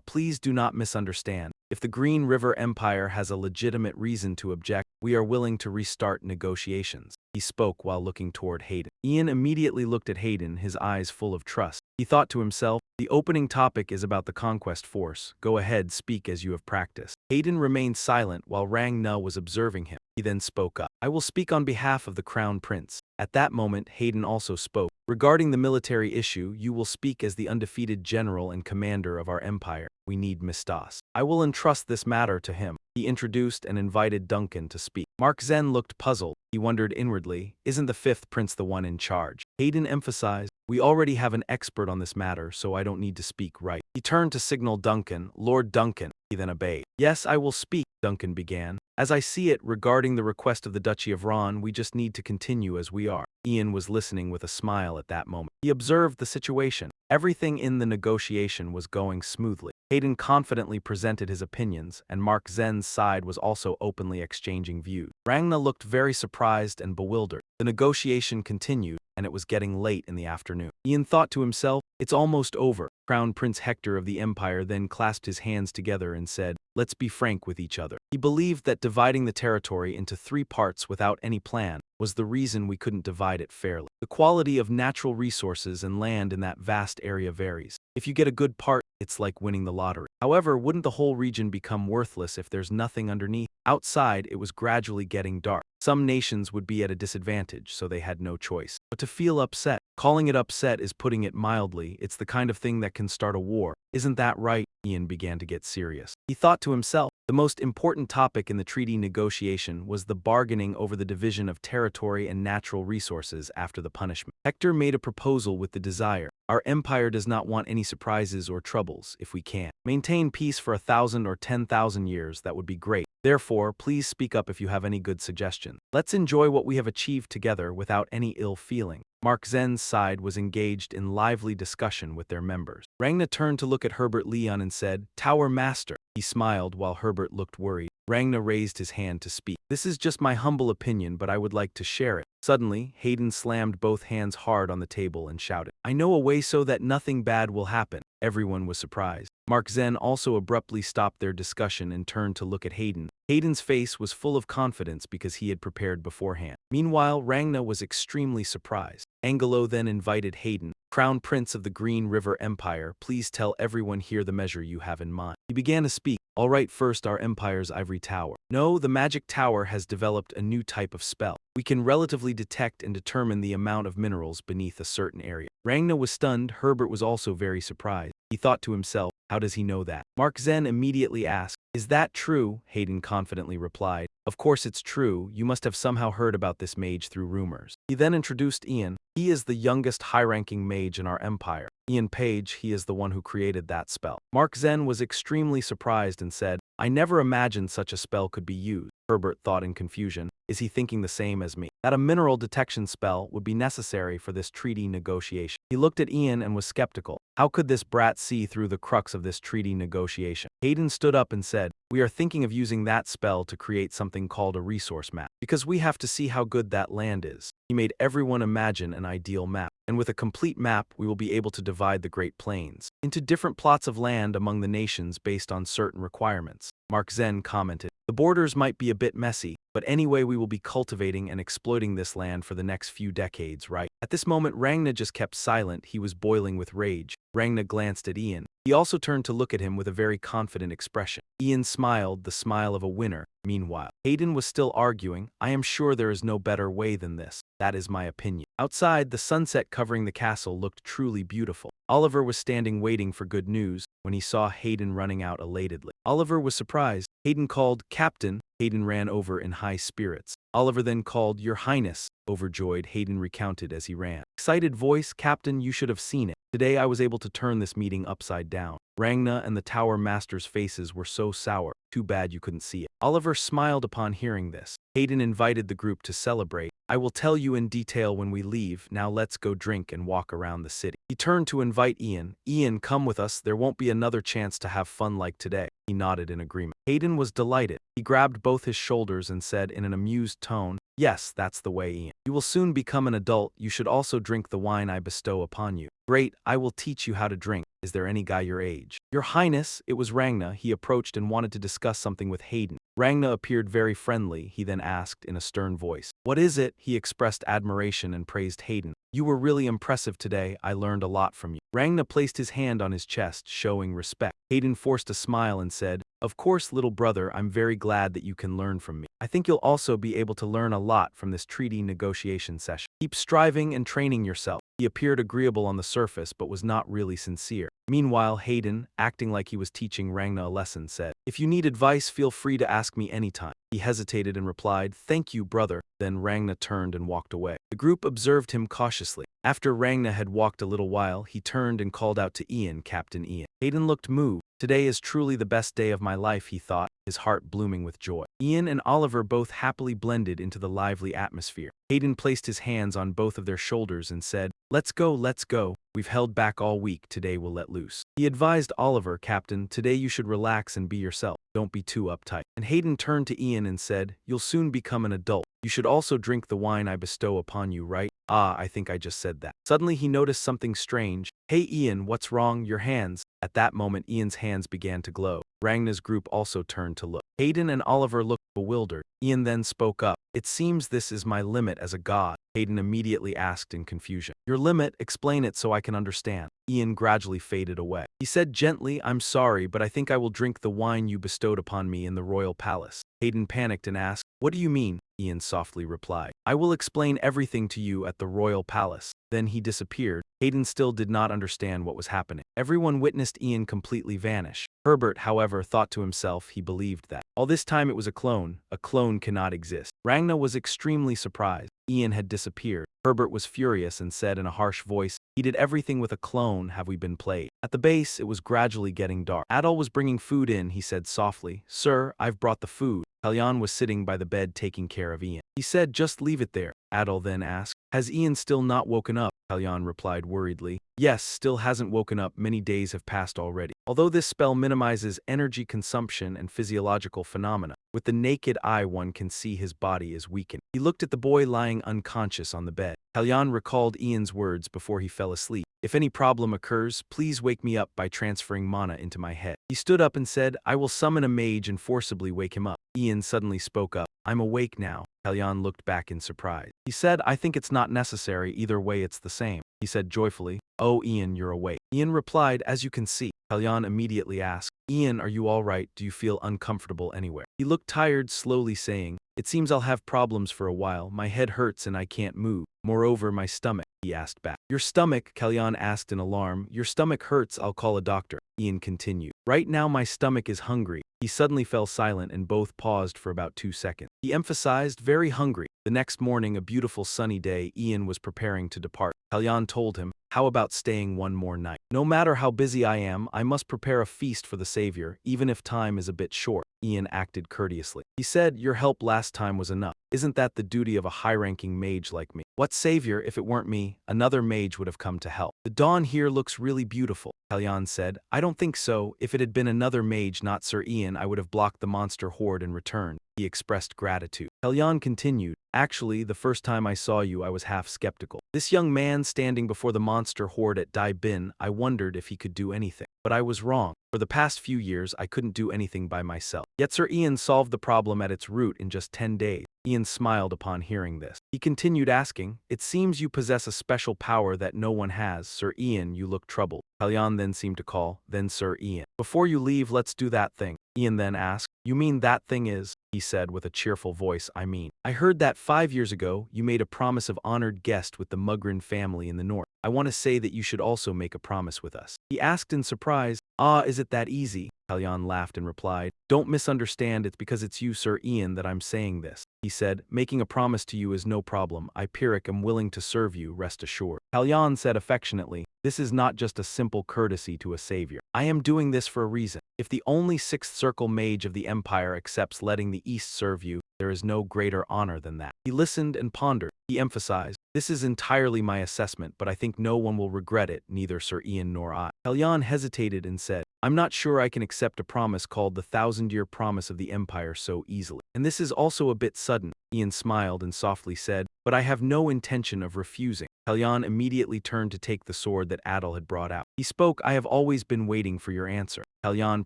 "Please do not misunderstand. If the Green River Empire has a legitimate reason to object, we are willing to restart negotiations." He spoke while looking toward Hayden. Ian immediately looked at Hayden, his eyes full of trust. He thought to himself, "The opening topic is about the conquest force. Go ahead, speak as you have practiced." Hayden remained silent while Rangna was observing him. He then spoke up. "I will speak on behalf of the Crown Prince." At that moment, Hayden also spoke. "Regarding the military issue, you will speak as the undefeated general and commander of our empire. We need Mistas. I will entrust this matter to him." He introduced and invited Duncan to speak. Mark Zen looked puzzled. He wondered inwardly, isn't the fifth prince the one in charge? Hayden emphasized, "We already have an expert on this matter, so I don't need to speak, right?" He turned to signal Duncan, "Lord Duncan." He then obeyed. "Yes, I will speak," Duncan began. "As I see it, regarding the request of the Duchy of Ron, we just need to continue as we are." Ian was listening with a smile at that moment. He observed the situation. Everything in the negotiation was going smoothly. Hayden confidently presented his opinions, and Mark Zen's side was also openly exchanging views. Rangna looked very surprised and bewildered. The negotiation continued, and it was getting late in the afternoon. Ian thought to himself, "It's almost over." Crown Prince Hector of the Empire then clasped his hands together and said, "Let's be frank with each other." He believed that dividing the territory into 3 parts without any plan was the reason we couldn't divide it fairly. The quality of natural resources and land in that vast area varies. If you get a good part, it's like winning the lottery. However, wouldn't the whole region become worthless if there's nothing underneath? Outside, it was gradually getting dark. Some nations would be at a disadvantage, so they had no choice but to feel upset. Calling it upset is putting it mildly. It's the kind of thing that can start a war. Isn't that right? Ian began to get serious. He thought to himself, the most important topic in the treaty negotiation was the bargaining over the division of territory and natural resources after the punishment. Hector made a proposal with the desire. Our empire does not want any surprises or troubles. If we can maintain peace for 1,000 or 10,000 years, that would be great. Therefore, please speak up if you have any good suggestions. Let's enjoy what we have achieved together without any ill feeling. Mark Zen's side was engaged in lively discussion with their members. Rangna turned to look at Herbert Leon and said, "Tower Master." He smiled while Herbert looked worried. Rangna raised his hand to speak. "This is just my humble opinion, but I would like to share it." Suddenly, Hayden slammed both hands hard on the table and shouted, "I know a way so that nothing bad will happen." Everyone was surprised. Mark Zen also abruptly stopped their discussion and turned to look at Hayden. Hayden's face was full of confidence because he had prepared beforehand. Meanwhile, Rangna was extremely surprised. Angelo then invited Hayden, "Crown Prince of the Green River Empire, please tell everyone here the measure you have in mind." He began to speak. "All right, first our empire's ivory tower. No, the magic tower has developed a new type of spell. We can relatively detect and determine the amount of minerals beneath a certain area." Rangna was stunned. Herbert was also very surprised. He thought to himself, how does he know that? Mark Zen immediately asked, "Is that true?" Hayden confidently replied, "Of course it's true. You must have somehow heard about this mage through rumors." He then introduced Ian. He is the youngest high-ranking mage in our empire. Ian Page, he is the one who created that spell. Mark Zen was extremely surprised and said, "I never imagined such a spell could be used." Herbert thought in confusion, is he thinking the same as me? That a mineral detection spell would be necessary for this treaty negotiation? He looked at Ian and was skeptical. How could this brat see through the crux of this treaty negotiation? Hayden stood up and said, "We are thinking of using that spell to create something called a resource map, because we have to see how good that land is." He made everyone imagine an ideal map, and with a complete map we will be able to divide the Great Plains into different plots of land among the nations based on certain requirements. Mark Zen commented, "The borders might be a bit messy, but anyway we will be cultivating and exploiting this land for the next few decades, right?" At this moment Rangna just kept silent. He was boiling with rage. Rangna glanced at Ian. He also turned to look at him with a very confident expression. Ian smiled, the smile of a winner. Meanwhile, Hayden was still arguing, "I am sure there is no better way than this. That is my opinion." Outside, the sunset covering the castle looked truly beautiful. Oliver was standing waiting for good news when he saw Hayden running out elatedly. Oliver was surprised. Hayden called, "Captain." Hayden ran over in high spirits. Oliver then called, "Your Highness." Overjoyed, Hayden recounted as he ran. Excited voice, "Captain, you should have seen it. Today I was able to turn this meeting upside down." Rangna and the Tower Master's faces were so sour. Too bad you couldn't see it. Oliver smiled upon hearing this. Hayden invited the group to celebrate. "I will tell you in detail when we leave. Now let's go drink and walk around the city." He turned to invite Ian. "Ian, come with us. There won't be another chance to have fun like today." He nodded in agreement. Hayden was delighted. He grabbed both his shoulders and said in an amused tone, "Yes, that's the way, Ian. You will soon become an adult. You should also drink the wine I bestow upon you." "Great, I will teach you how to drink. Is there any guy your age?" "Your Highness." It was Rangna. He approached and wanted to discuss something with Hayden. Rangna appeared very friendly. He then asked in a stern voice, "What is it?" He expressed admiration and praised Hayden. "You were really impressive today. I learned a lot from you." Rangna placed his hand on his chest, showing respect. Hayden forced a smile and said, "Of course, little brother, I'm very glad that you can learn from me. I think you'll also be able to learn a lot from this treaty negotiation session. Keep striving and training yourself." He appeared agreeable on the surface but was not really sincere. Meanwhile, Hayden, acting like he was teaching Rangna a lesson, said, "If you need advice, feel free to ask me anytime." He hesitated and replied, "Thank you, brother." Then Rangna turned and walked away. The group observed him cautiously. After Rangna had walked a little while, he turned and called out to Ian, "Captain Ian." Hayden looked moved. "Today is truly the best day of my life," he thought, his heart blooming with joy. Ian and Oliver both happily blended into the lively atmosphere. Hayden placed his hands on both of their shoulders and said, let's go. We've held back all week, today we'll let loose." He advised Oliver, "Captain, today you should relax and be yourself. Don't be too uptight." And Hayden turned to Ian and said, "You'll soon become an adult. You should also drink the wine I bestow upon you, right?" "Ah, I think I just said that." Suddenly he noticed something strange. "Hey Ian, what's wrong? Your hands." At that moment Ian's hands began to glow. Ragna's group also turned to look. Hayden and Oliver looked bewildered. Ian then spoke up, "It seems this is my limit as a god." Hayden immediately asked in confusion, "Your limit? Explain it so I can understand." Ian gradually faded away. He said gently, "I'm sorry, but I think I will drink the wine you bestowed upon me in the royal palace." Hayden panicked and asked, "What do you mean?" Ian softly replied, "I will explain everything to you at the royal palace." Then he disappeared. Hayden still did not understand what was happening. Everyone witnessed Ian completely vanish. Herbert, however, thought to himself he believed that all this time it was a clone. A clone cannot exist. Ragna was extremely surprised. Ian had disappeared. Herbert was furious and said in a harsh voice, "He did everything with a clone. Have we been played?" At the base, it was gradually getting dark. Adol was bringing food in. He said softly, "Sir, I've brought the food." Kalyan was sitting by the bed taking care of Ian. He said, "Just leave it there." Adol then asked, "Has Ian still not woken up?" Kalyan replied worriedly, "Yes, still hasn't woken up. Many days have passed already." Although this spell minimizes energy consumption and physiological phenomena, with the naked eye one can see his body is weakened. He looked at the boy lying unconscious on the bed. Kalyan recalled Ian's words before he fell asleep. "If any problem occurs, please wake me up by transferring mana into my head." He stood up and said, "I will summon a mage and forcibly wake him up." Ian suddenly spoke up, "I'm awake now." Kalyan looked back in surprise. He said, "I think it's not necessary. Either way it's the same." He said joyfully, "Oh Ian, you're awake." Ian replied, "As you can see." Kalyan immediately asked, "Ian, are you all right? Do you feel uncomfortable anywhere?" He looked tired, slowly saying, "It seems I'll have problems for a while. My head hurts and I can't move. Moreover, my stomach." He asked back. "Your stomach?" Kalyan asked in alarm. "Your stomach hurts. I'll call a doctor." Ian continued, "Right now my stomach is hungry." He suddenly fell silent and both paused for about 2 seconds. He emphasized, "Very hungry." The next morning, a beautiful sunny day, Ian was preparing to depart. Kalyan told him, "How about staying one more night? No matter how busy I am, I must prepare a feast for the savior, even if time is a bit short." Ian acted courteously. He said, "Your help last time was enough. Isn't that the duty of a high-ranking mage like me? What savior, if it weren't me, another mage would have come to help. The dawn here looks really beautiful, Kalyan said. I don't think so. If it had been another mage, not Sir Ian, I would have blocked the monster horde and returned. He expressed gratitude. Kalyan continued, actually, the first time I saw you, I was half skeptical. This young man standing before the monster horde at Dai Bin, I wondered if he could do anything. But I was wrong. For the past few years, I couldn't do anything by myself. Yet Sir Ian solved the problem at its root in just 10 days. Ian smiled upon hearing this. He continued asking, it seems you possess a special power that no one has. Sir Ian, you look troubled. Kalyan then seemed to call, then Sir Ian. Before you leave, let's do that thing. Ian then asked, you mean that thing is? He said with a cheerful voice, I mean. I heard that 5 years ago, you made a promise of honored guest with the Mugrin family in the north. I want to say that you should also make a promise with us. He asked in surprise, is it that easy? Kalyan laughed and replied, don't misunderstand, it's because it's you, Sir Ian, that I'm saying this. He said, making a promise to you is no problem. I, Pyrrhic, am willing to serve you, rest assured. Kalyan said affectionately, this is not just a simple courtesy to a savior. I am doing this for a reason. If the only sixth circle mage of the Empire accepts letting the East serve you, there is no greater honor than that. He listened and pondered. He emphasized, this is entirely my assessment, but I think no one will regret it, neither Sir Ian nor I. Kalyan hesitated and said, I'm not sure I can accept a promise called the 1,000-year promise of the Empire so easily. And this is also a bit sudden. Ian smiled and softly said, but I have no intention of refusing. Kalyan immediately turned to take the sword that Adil had brought out. He spoke, I have always been waiting for your answer. Kalyan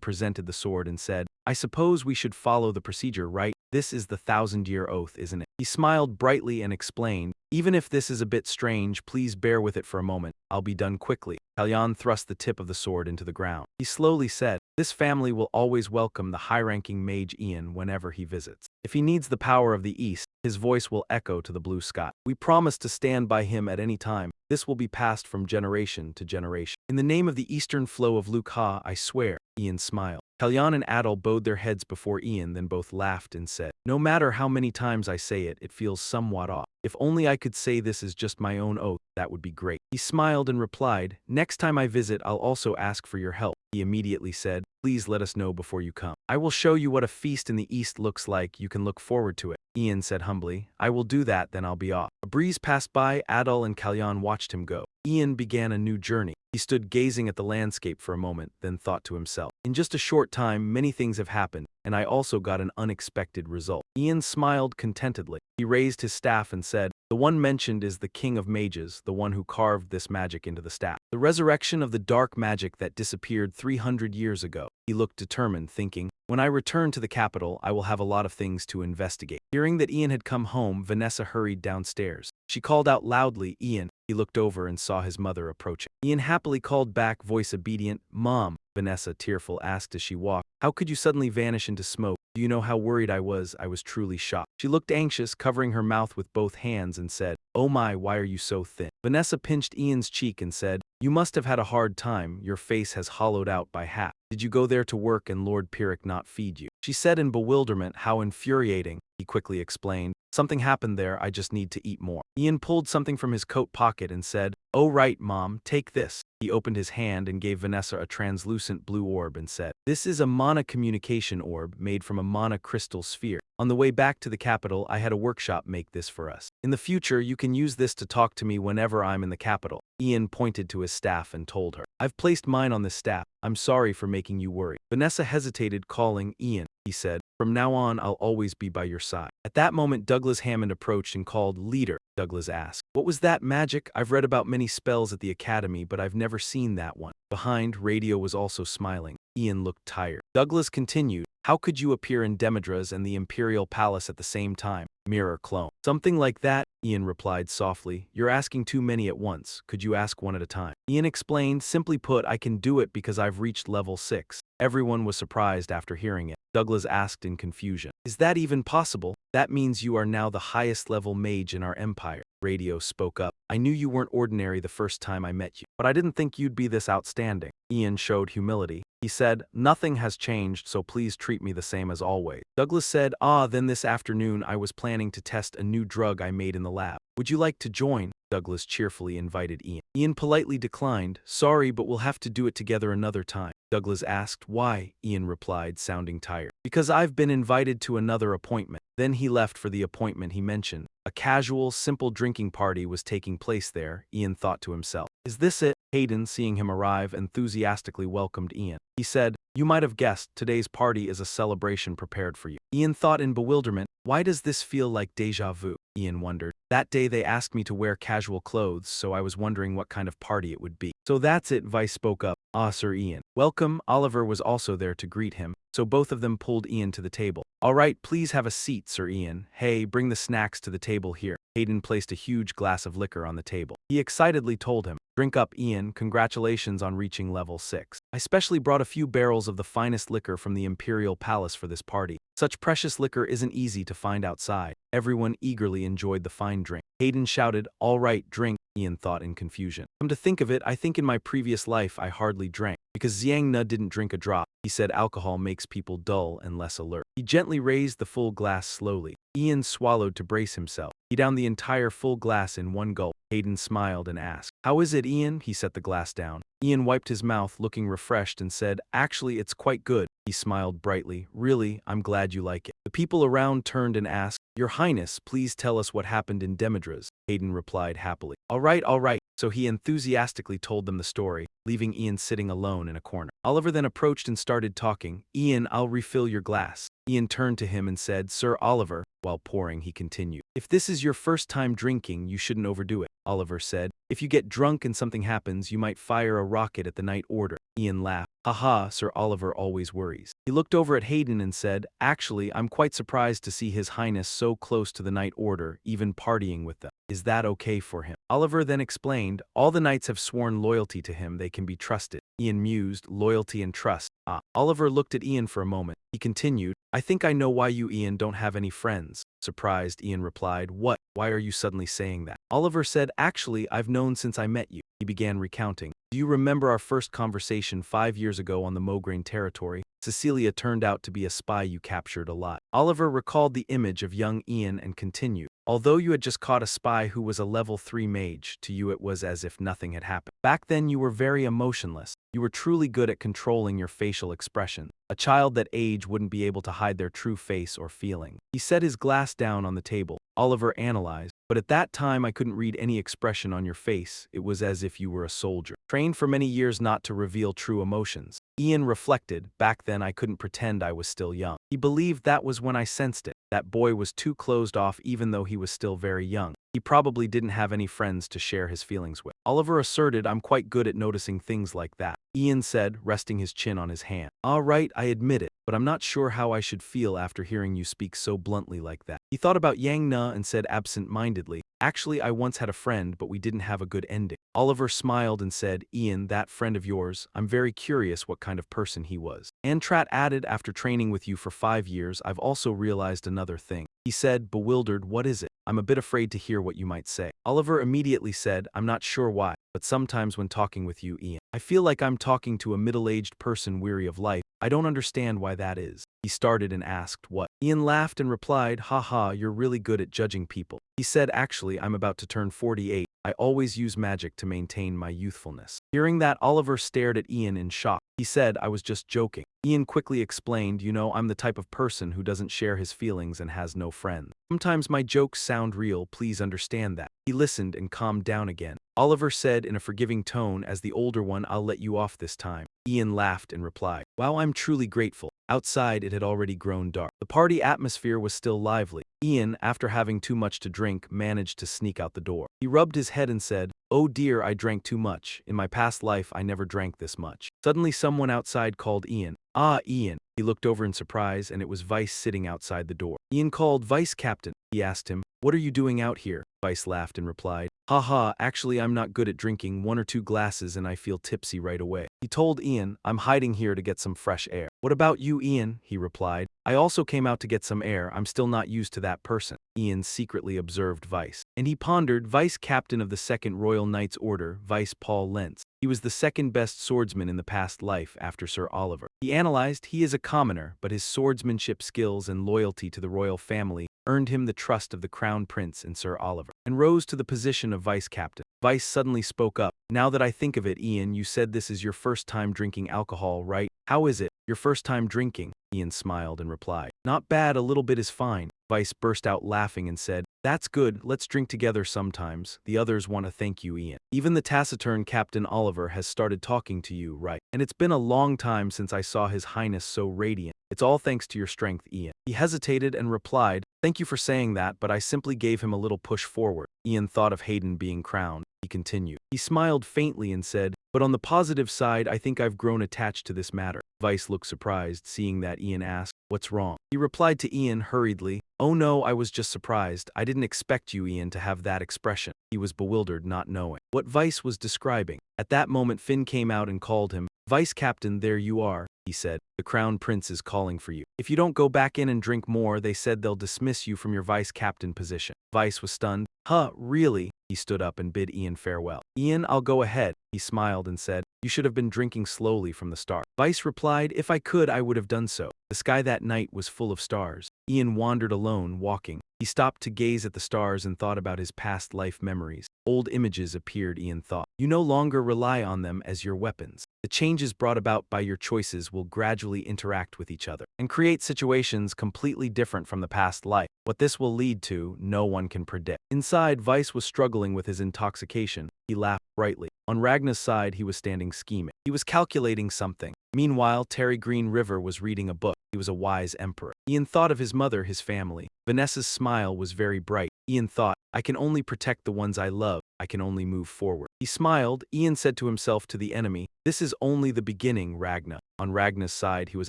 presented the sword and said, I suppose we should follow the procedure, right? This is the 1,000-year oath, isn't it? He smiled brightly and explained, even if this is a bit strange, please bear with it for a moment. I'll be done quickly. Kalyan thrust the tip of the sword into the ground. He slowly said, this family will always welcome the high-ranking mage Ian whenever he visits. If he needs the power of the East, his voice will echo to the blue sky. We promise to stand by him at any time. This will be passed from generation to generation. In the name of the eastern flow of Lukha, I swear. Ian smiled. Kalyan and Adil bowed their heads before Ian, then both laughed and said, no matter how many times I say it, it feels somewhat off. If only I could say this is just my own oath, that would be great. He smiled and replied, next time I visit, I'll also ask for your help. He immediately said, please let us know before you come. I will show you what a feast in the East looks like. You can look forward to it. Ian said humbly, I will do that, then I'll be off. A breeze passed by, Adil and Kalyan watched him go. Ian began a new journey. He stood gazing at the landscape for a moment, then thought to himself, in just a short time, many things have happened, and I also got an unexpected result. Ian smiled contentedly. He raised his staff and said, the one mentioned is the king of mages, the one who carved this magic into the staff. The resurrection of the dark magic that disappeared 300 years ago. He looked determined, thinking, when I return to the capital, I will have a lot of things to investigate. Hearing that Ian had come home, Vanessa hurried downstairs. She called out loudly, Ian. He looked over and saw his mother approaching. Ian happily called back, voice obedient, Mom. Vanessa, tearful, asked as she walked, how could you suddenly vanish into smoke? Do you know how worried I was? I was truly shocked. She looked anxious, covering her mouth with both hands, and said, oh my, why are you so thin? Vanessa pinched Ian's cheek and said, you must have had a hard time. Your face has hollowed out by half. Did you go there to work and Lord Pyrrhic not feed you? She said in bewilderment. How infuriating. He quickly explained, something happened there, I just need to eat more. Ian pulled something from his coat pocket and said, oh right, Mom, take this. He opened his hand and gave Vanessa a translucent blue orb and said, this is a mana communication orb made from a mana crystal sphere. On the way back to the capital, I had a workshop make this for us. In the future, you can use this to talk to me whenever I'm in the capital. Ian pointed to his staff and told her, I've placed mine on this staff. I'm sorry for making you worry. Vanessa hesitated, calling, Ian. He said, from now on, I'll always be by your side. At that moment, Douglas Hammond approached and called, Leader. Douglas asked, what was that magic? I've read about many spells at the academy, but I've never seen that one. Behind, Radio was also smiling. Ian looked tired. Douglas continued, how could you appear in Demidra's and the Imperial Palace at the same time? Mirror clone. Something like that, Ian replied softly. You're asking too many at once. Could you ask one at a time? Ian explained, simply put, I can do it because I've reached level 6. Everyone was surprised after hearing it. Douglas asked in confusion, is that even possible? That means you are now the highest level mage in our empire. Radio spoke up. I knew you weren't ordinary the first time I met you, but I didn't think you'd be this outstanding. Ian showed humility. He said, nothing has changed, so please treat me the same as always. Douglas said, then this afternoon I was planning to test a new drug I made in the lab. Would you like to join? Douglas cheerfully invited Ian. Ian politely declined, sorry, but we'll have to do it together another time. Douglas asked. Why? Ian replied, sounding tired. Because I've been invited to another appointment. Then he left for the appointment he mentioned. A casual, simple drinking party was taking place there, Ian thought to himself. Is this it? Hayden, seeing him arrive, enthusiastically welcomed Ian. He said, you might have guessed, today's party is a celebration prepared for you. Ian thought in bewilderment, why does this feel like déjà vu? Ian wondered. That day they asked me to wear casual clothes, so I was wondering what kind of party it would be. So that's it, Vice spoke up. Ah, Sir Ian. Welcome. Oliver was also there to greet him, so both of them pulled Ian to the table. All right, please have a seat, Sir Ian. Hey, bring the snacks to the table here. Hayden placed a huge glass of liquor on the table. He excitedly told him, drink up, Ian. Congratulations on reaching level 6. I specially brought a few barrels of the finest liquor from the Imperial Palace for this party. Such precious liquor isn't easy to find outside. Everyone eagerly enjoyed the fine drink. Hayden shouted, all right, drink, Ian thought in confusion. Come to think of it, I think in my previous life I hardly drank, because Xiang Na didn't drink a drop. He said alcohol makes people dull and less alert. He gently raised the full glass slowly. Ian swallowed to brace himself. He downed the entire full glass in one gulp. Hayden smiled and asked, how is it, Ian? He set the glass down. Ian wiped his mouth, looking refreshed, and said, actually, it's quite good. He smiled brightly. Really, I'm glad you like it. The people around turned and asked, Your Highness, please tell us what happened in Demidras. Hayden replied happily. All right. So he enthusiastically told them the story, leaving Ian sitting alone in a corner. Oliver then approached and started talking. Ian, I'll refill your glass. Ian turned to him and said, Sir Oliver. While pouring, he continued, if this is your first time drinking, you shouldn't overdo it. Oliver said, if you get drunk and something happens, you might fire a rocket at the Night Order. Ian laughed. Haha, Sir Oliver always worries. He looked over at Hayden and said, actually, I'm quite surprised to see His Highness so close to the Night Order, even partying with them. Is that okay for him? Oliver then explained, all the knights have sworn loyalty to him, they can be trusted. Ian mused, loyalty and trust. Oliver looked at Ian for a moment. He continued, I think I know why you, Ian, don't have any friends. Surprised, Ian replied, what? Why are you suddenly saying that? Oliver said, actually, I've known since I met you. He began recounting. Do you remember our first conversation 5 years ago on the Mograine territory? Cecilia turned out to be a spy you captured a lot. Oliver recalled the image of young Ian and continued. Although you had just caught a spy who was a level 3 mage, to you it was as if nothing had happened. Back then you were very emotionless. You were truly good at controlling your facial expression. A child that age wouldn't be able to hide their true face or feeling. He set his glass down on the table. Oliver analyzed. But at that time I couldn't read any expression on your face. It was as if you were a soldier, trained for many years not to reveal true emotions. Ian reflected, back then I couldn't pretend I was still young. He believed that was when I sensed it. That boy was too closed off even though he was still very young. He probably didn't have any friends to share his feelings with. Oliver asserted, I'm quite good at noticing things like that. Ian said, resting his chin on his hand. All right, I admit it, but I'm not sure how I should feel after hearing you speak so bluntly like that. He thought about Yang Na and said absent-mindedly, actually I once had a friend but we didn't have a good ending. Oliver smiled and said, Ian, that friend of yours, I'm very curious what kind of person he was. Antrat added, after training with you for 5 years, I've also realized another thing. He said, bewildered, what is it? I'm a bit afraid to hear what you might say. Oliver immediately said, I'm not sure why, but sometimes when talking with you, Ian, I feel like I'm talking to a middle-aged person weary of life. I don't understand why that is. He started and asked, what? Ian laughed and replied, haha, you're really good at judging people. He said, actually, I'm about to turn 48. I always use magic to maintain my youthfulness. Hearing that, Oliver stared at Ian in shock. He said, I was just joking. Ian quickly explained, you know, I'm the type of person who doesn't share his feelings and has no friends. Sometimes my jokes sound real, please understand that. He listened and calmed down again. Oliver said in a forgiving tone, as the older one, I'll let you off this time. Ian laughed and replied, wow, I'm truly grateful. Outside, it had already grown dark. The party atmosphere was still lively. Ian, after having too much to drink, managed to sneak out the door. He rubbed his head and said, oh dear, I drank too much. In my past life, I never drank this much. Suddenly, someone outside called Ian. Ah, Ian. He looked over in surprise, and it was Vice sitting outside the door. Ian called, Vice Captain. He asked him, what are you doing out here? Vice laughed and replied, haha, actually I'm not good at drinking 1 or 2 glasses and I feel tipsy right away. He told Ian, I'm hiding here to get some fresh air. What about you, Ian? He replied, I also came out to get some air. I'm still not used to that person. Ian secretly observed Vice. And he pondered, Vice Captain of the 2nd Royal Knights Order, Vice Paul Lentz. He was the 2nd best swordsman in the past life after Sir Oliver. He analyzed, he is a commoner, but his swordsmanship skills and loyalty to the royal family earned him the trust of the Crown Prince and Sir Oliver, and rose to the position of Vice Captain. Vice suddenly spoke up, Now that I think of it, Ian, you said this is your first time drinking alcohol, right? How is it? Your first time drinking? Ian smiled and replied. Not bad, a little bit is fine. Vice burst out laughing and said, that's good, let's drink together sometimes. The others want to thank you, Ian. Even the taciturn Captain Oliver has started talking to you, right? And it's been a long time since I saw His Highness so radiant. It's all thanks to your strength, Ian. He hesitated and replied, thank you for saying that, but I simply gave him a little push forward. Ian thought of Hayden being crowned. He continued. He smiled faintly and said, but on the positive side, I think I've grown attached to this matter. Vice looked surprised, seeing that Ian asked, what's wrong? He replied to Ian hurriedly, oh no, I was just surprised. I didn't expect you, Ian, to have that expression. He was bewildered, not knowing what Vice was describing. At that moment, Finn came out and called him. Vice Captain, there you are, he said. The Crown Prince is calling for you. If you don't go back in and drink more, they said they'll dismiss you from your Vice Captain position. Vice was stunned. Huh, really? He stood up and bid Ian farewell. Ian, I'll go ahead. He smiled and said, you should have been drinking slowly from the start. Vice replied, if I could, I would have done so. The sky that night was full of stars. Ian wandered alone, walking. He stopped to gaze at the stars and thought about his past life memories. Old images appeared, Ian thought. You no longer rely on them as your weapons. The changes brought about by your choices will gradually interact with each other and create situations completely different from the past life. What this will lead to, no one can predict. Inside, Vice was struggling with his intoxication. He laughed brightly. On Ragnar's side, he was standing scheming. He was calculating something. Meanwhile, Terry Green River was reading a book. He was a wise emperor. Ian thought of his mother, his family. Vanessa's smile was very bright. Ian thought, I can only protect the ones I love. I can only move forward. He smiled. Ian said to himself, to the enemy, this is only the beginning, Ragnar. On Ragnar's side, he was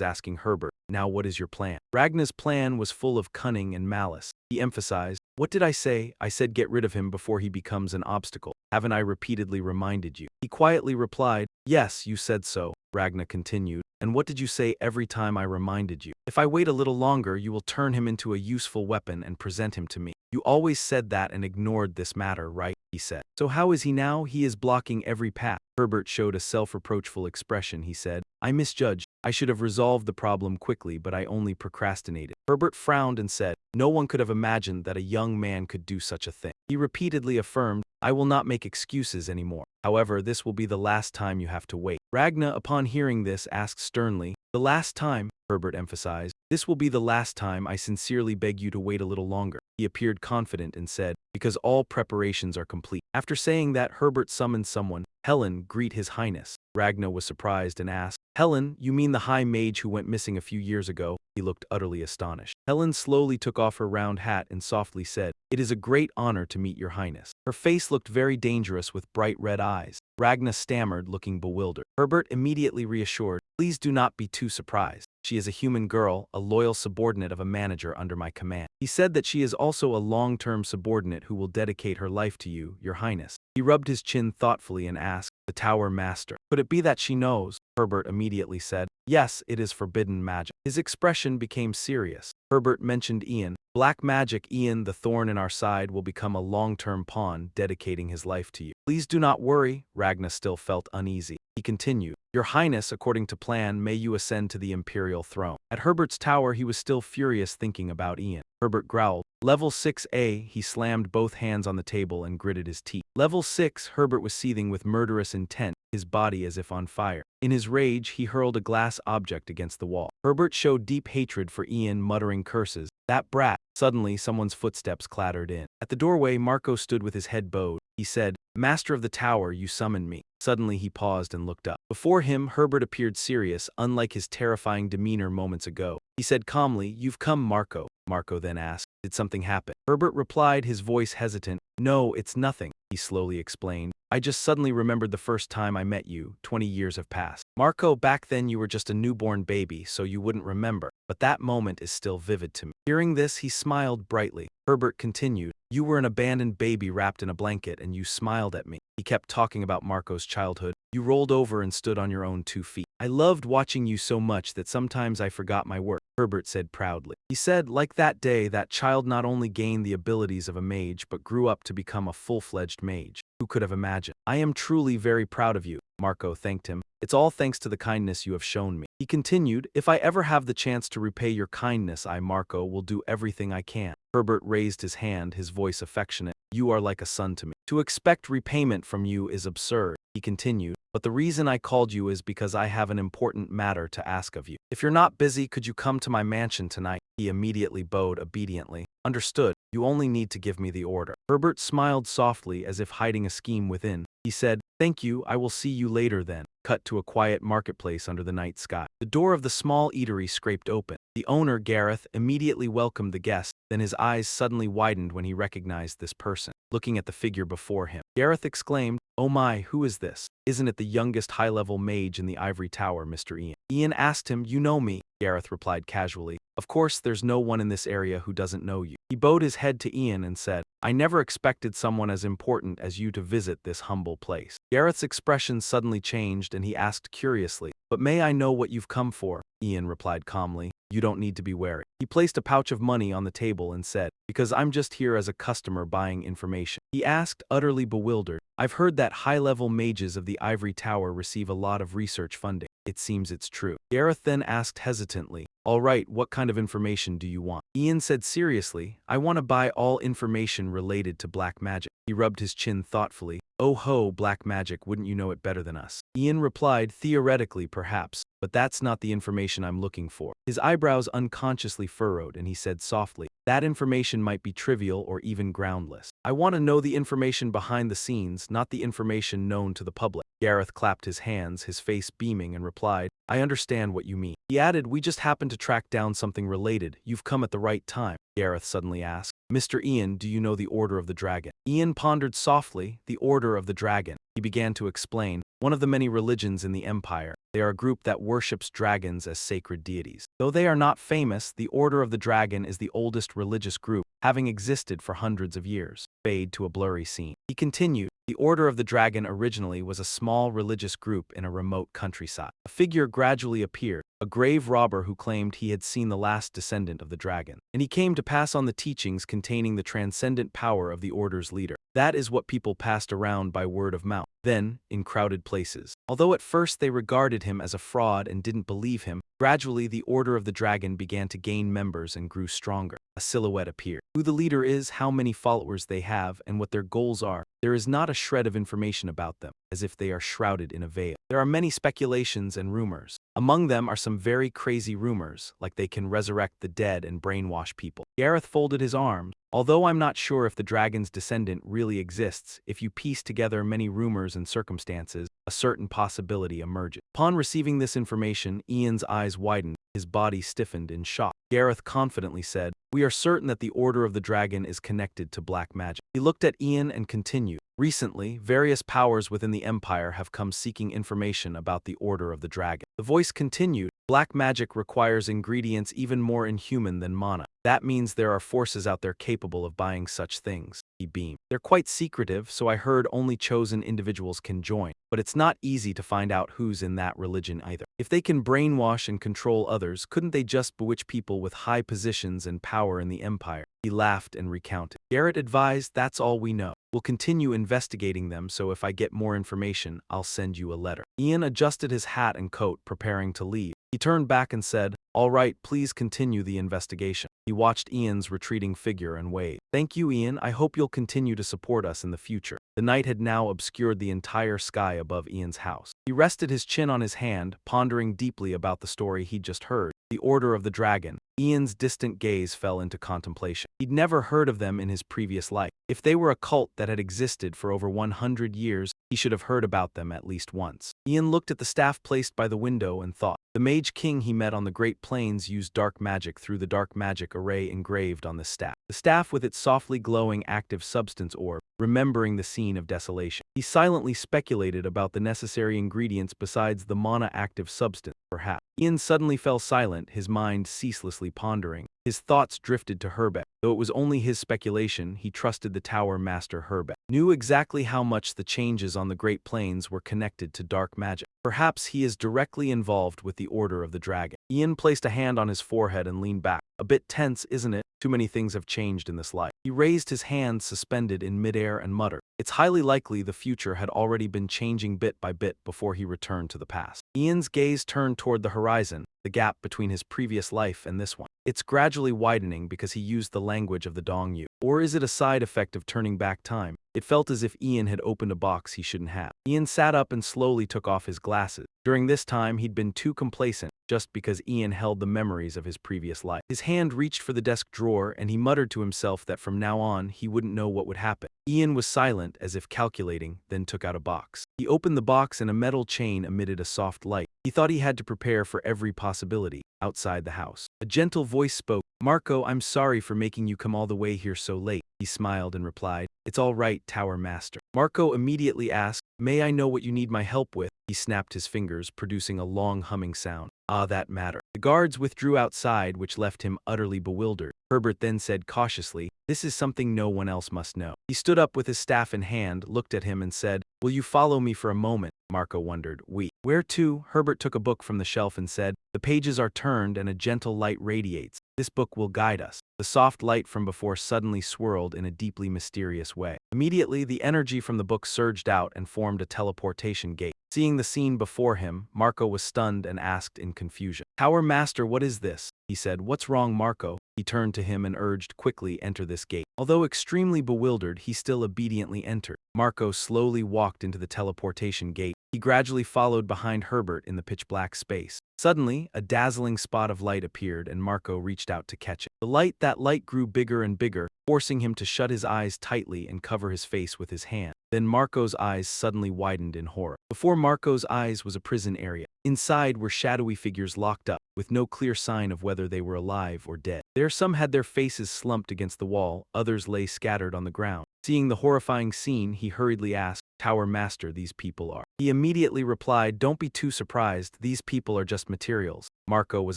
asking Herbert, now what is your plan? Ragnar's plan was full of cunning and malice. He emphasized, what did I say? I said get rid of him before he becomes an obstacle. Haven't I repeatedly reminded you? He quietly replied, yes, you said so. Ragnar continued, and what did you say every time I reminded you? If I wait a little longer, you will turn him into a useful weapon and present him to me. You always said that and ignored this matter, right? He said. So how is he now? He is blocking every path. Herbert showed a self-reproachful expression. He said, I misjudged. I should have resolved the problem quickly, but I only procrastinated. Herbert frowned and said, no one could have imagined that a young man could do such a thing. He repeatedly affirmed, I will not make excuses anymore. However, this will be the last time you have to wait. Ragnar, upon hearing this, asked sternly, the last time? Herbert emphasized, this will be the last time. I sincerely beg you to wait a little longer. He appeared confident and said, because all preparations are complete. After saying that, Herbert summoned someone. Helen, greet His Highness. Ragnar was surprised and asked, Helen, you mean the High Mage who went missing a few years ago? He looked utterly astonished. Helen slowly took off her round hat and softly said, it is a great honor to meet your Highness. Her face looked very dangerous with bright red eyes. Ragnar stammered, looking bewildered. Herbert immediately reassured, please do not be too surprised. She is a human girl, a loyal subordinate of a manager under my command. He said that she is also a long-term subordinate who will dedicate her life to you, your Highness. He rubbed his chin thoughtfully and asked, the Tower Master. Could it be that she knows? Herbert immediately said, yes, it is forbidden magic. His expression became serious. Herbert mentioned Ian. Black magic, Ian, the thorn in our side, will become a long-term pawn, dedicating his life to you. Please do not worry. Ragnar still felt uneasy. He continued, your Highness, according to plan, may you ascend to the imperial throne. At Herbert's tower, he was still furious thinking about Ian. Herbert growled, Level 6A, he slammed both hands on the table and gritted his teeth. Level 6, Herbert was seething with murderous intent, his body as if on fire. In his rage, he hurled a glass object against the wall. Herbert showed deep hatred for Ian, muttering curses. That brat. Suddenly, someone's footsteps clattered in. At the doorway, Marco stood with his head bowed. He said, Master of the Tower, you summoned me. Suddenly he paused and looked up. Before him, Herbert appeared serious, unlike his terrifying demeanor moments ago. He said calmly, you've come, Marco. Marco then asked, did something happen? Herbert replied, his voice hesitant, no, it's nothing. He slowly explained, I just suddenly remembered the first time I met you. 20 years have passed. Marco, back then you were just a newborn baby, so you wouldn't remember. But that moment is still vivid to me. Hearing this, he smiled brightly. Herbert continued, you were an abandoned baby wrapped in a blanket and you smiled at me. He kept talking about Marco's childhood. You rolled over and stood on your own 2 feet. I loved watching you so much that sometimes I forgot my work, Herbert said proudly. He said, like that day, that child not only gained the abilities of a mage but grew up to become a full-fledged mage. Who could have imagined? I am truly very proud of you. Marco thanked him. It's all thanks to the kindness you have shown me. He continued, if I ever have the chance to repay your kindness, I, Marco, will do everything I can. Herbert raised his hand, his voice affectionate. You are like a son to me. To expect repayment from you is absurd. he continued, but the reason I called you is because I have an important matter to ask of you. If you're not busy, could you come to my mansion tonight? He immediately bowed obediently. Understood. You only need to give me the order. Herbert smiled softly as if hiding a scheme within. He said, "Thank you, I will see you later then." Cut to a quiet marketplace under the night sky. The door of the small eatery scraped open. The owner, Gareth, immediately welcomed the guest, then his eyes suddenly widened when he recognized this person. Looking at the figure before him, Gareth exclaimed, "Oh my, who is this? Isn't it the youngest high-level mage in the ivory tower, Mr. Ian?" Ian asked him, "You know me," Gareth replied casually. "Of course, there's no one in this area who doesn't know you." He bowed his head to Ian and said, "I never expected someone as important as you to visit this humble place." Gareth's expression suddenly changed and he asked curiously, "But may I know what you've come for?" Ian replied calmly, "You don't need to be wary." He placed a pouch of money on the table and said, "Because I'm just here as a customer buying information." He asked, utterly bewildered, "I've heard that high-level mages of the ivory tower receive a lot of research funding. It seems it's true." Gareth then asked hesitantly, "All right, what kind of information do you want?" Ian said seriously, "I want to buy all information related to black magic." He rubbed his chin thoughtfully. "Oh ho, black magic, wouldn't you know it better than us?" Ian replied, "Theoretically, perhaps, but that's not the information I'm looking for." His eyebrows unconsciously furrowed and he said softly, "That information might be trivial or even groundless. I want to know the information behind the scenes, not the information known to the public." Gareth clapped his hands, his face beaming, and replied, "I understand what you mean." He added, "We just happened to track down something related. You've come at the right time." Gareth suddenly asked, "Mr. Ian, do you know the Order of the Dragon?" Ian pondered softly. The Order of the Dragon. He began to explain, "One of the many religions in the Empire. They are a group that worships dragons as sacred deities. Though they are not famous, the Order of the Dragon is the oldest religious group, having existed for hundreds of years." Fade to a blurry scene. He continued, "The Order of the Dragon originally was a small religious group in a remote countryside. A figure gradually appeared, a grave robber who claimed he had seen the last descendant of the dragon, and he came to pass on the teachings containing the transcendent power of the Order's leader. That is what people passed around by word of mouth. Then, in crowded places, although at first they regarded him as a fraud and didn't believe him, gradually the Order of the Dragon began to gain members and grew stronger. A silhouette appeared. Who the leader is, how many followers they have, and what their goals are, there is not a shred of information about them, as if they are shrouded in a veil. There are many speculations and rumors. Among them are some very crazy rumors, like they can resurrect the dead and brainwash people." Gareth folded his arms. "Although I'm not sure if the dragon's descendant really exists, if you piece together many rumors and circumstances, a certain possibility emerges." Upon receiving this information, Ian's eyes widened, his body stiffened in shock. Gareth confidently said, "We are certain that the Order of the Dragon is connected to black magic." He looked at Ian and continued, "Recently, various powers within the Empire have come seeking information about the Order of the Dragon." The voice continued, "Black magic requires ingredients even more inhuman than mana. That means there are forces out there capable of buying such things." He beamed. "They're quite secretive, so I heard only chosen individuals can join. But it's not easy to find out who's in that religion either. If they can brainwash and control others, couldn't they just bewitch people with high positions and power in the Empire?" He laughed and recounted. Garrett advised, "That's all we know. We'll continue investigating them, so if I get more information, I'll send you a letter." Ian adjusted his hat and coat, preparing to leave. He turned back and said, "All right, please continue the investigation." He watched Ian's retreating figure and waved. "Thank you, Ian. I hope you'll continue to support us in the future." The night had now obscured the entire sky above Ian's house. He rested his chin on his hand, pondering deeply about the story he'd just heard. The Order of the Dragon. Ian's distant gaze fell into contemplation. He'd never heard of them in his previous life. If they were a cult that had existed for over 100 years, he should have heard about them at least once. Ian looked at the staff placed by the window and thought. The Mage King he met on the Great Plains used dark magic through the dark magic array engraved on the staff. The staff with its softly glowing active substance orb, remembering the scene of desolation. He silently speculated about the necessary ingredients besides the mana active substance, perhaps. Ian suddenly fell silent, his mind ceaselessly pondering. His thoughts drifted to Herbeck. Though it was only his speculation, he trusted the Tower Master Herbeck. Knew exactly how much the changes on the Great Plains were connected to dark magic. Perhaps he is directly involved with the Order of the Dragon. Ian placed a hand on his forehead and leaned back. A bit tense, isn't it? Too many things have changed in this life. He raised his hand suspended in midair and muttered. It's highly likely the future had already been changing bit by bit before he returned to the past. Ian's gaze turned toward the horizon, the gap between his previous life and this one. It's gradually widening because he used the language of the Dongyu. Or is it a side effect of turning back time? It felt as if Ian had opened a box he shouldn't have. Ian sat up and slowly took off his glasses. During this time, he'd been too complacent, just because Ian held the memories of his previous life. His hand reached for the desk drawer and he muttered to himself that from now on he wouldn't know what would happen. Ian was silent, as if calculating, then took out a box. He opened the box and a metal chain emitted a soft light. He thought he had to prepare for every possibility. Outside the house, a gentle voice spoke. "Marco, I'm sorry for making you come all the way here so late." He smiled and replied, "It's all right, Tower Master." Marco immediately asked, "May I know what you need my help with?" He snapped his fingers, producing a long humming sound. "Ah, that matter." The guards withdrew outside, which left him utterly bewildered. Herbert then said cautiously, "This is something no one else must know." He stood up with his staff in hand, looked at him and said, "Will you follow me for a moment?" Marco wondered. Where to?" Herbert took a book from the shelf and said, "The pages are turned and a gentle light radiates. This book will guide us." The soft light from before suddenly swirled in a deeply mysterious way. Immediately, the energy from the book surged out and formed a teleportation gate. Seeing the scene before him, Marco was stunned and asked in confusion, "Tower Master, what is this?" He said, "What's wrong, Marco?" He turned to him and urged, "Quickly enter this gate." Although extremely bewildered, he still obediently entered. Marco slowly walked into the teleportation gate. He gradually followed behind Herbert in the pitch-black space. Suddenly, a dazzling spot of light appeared and Marco reached out to catch it. That light grew bigger and bigger, forcing him to shut his eyes tightly and cover his face with his hand. Then Marco's eyes suddenly widened in horror. Before Marco's eyes was a prison area. Inside were shadowy figures locked up, with no clear sign of whether they were alive or dead. There some had their faces slumped against the wall, others lay scattered on the ground. Seeing the horrifying scene, he hurriedly asked, "Tower Master, these people are?" He immediately replied, "Don't be too surprised, these people are just materials." Marco was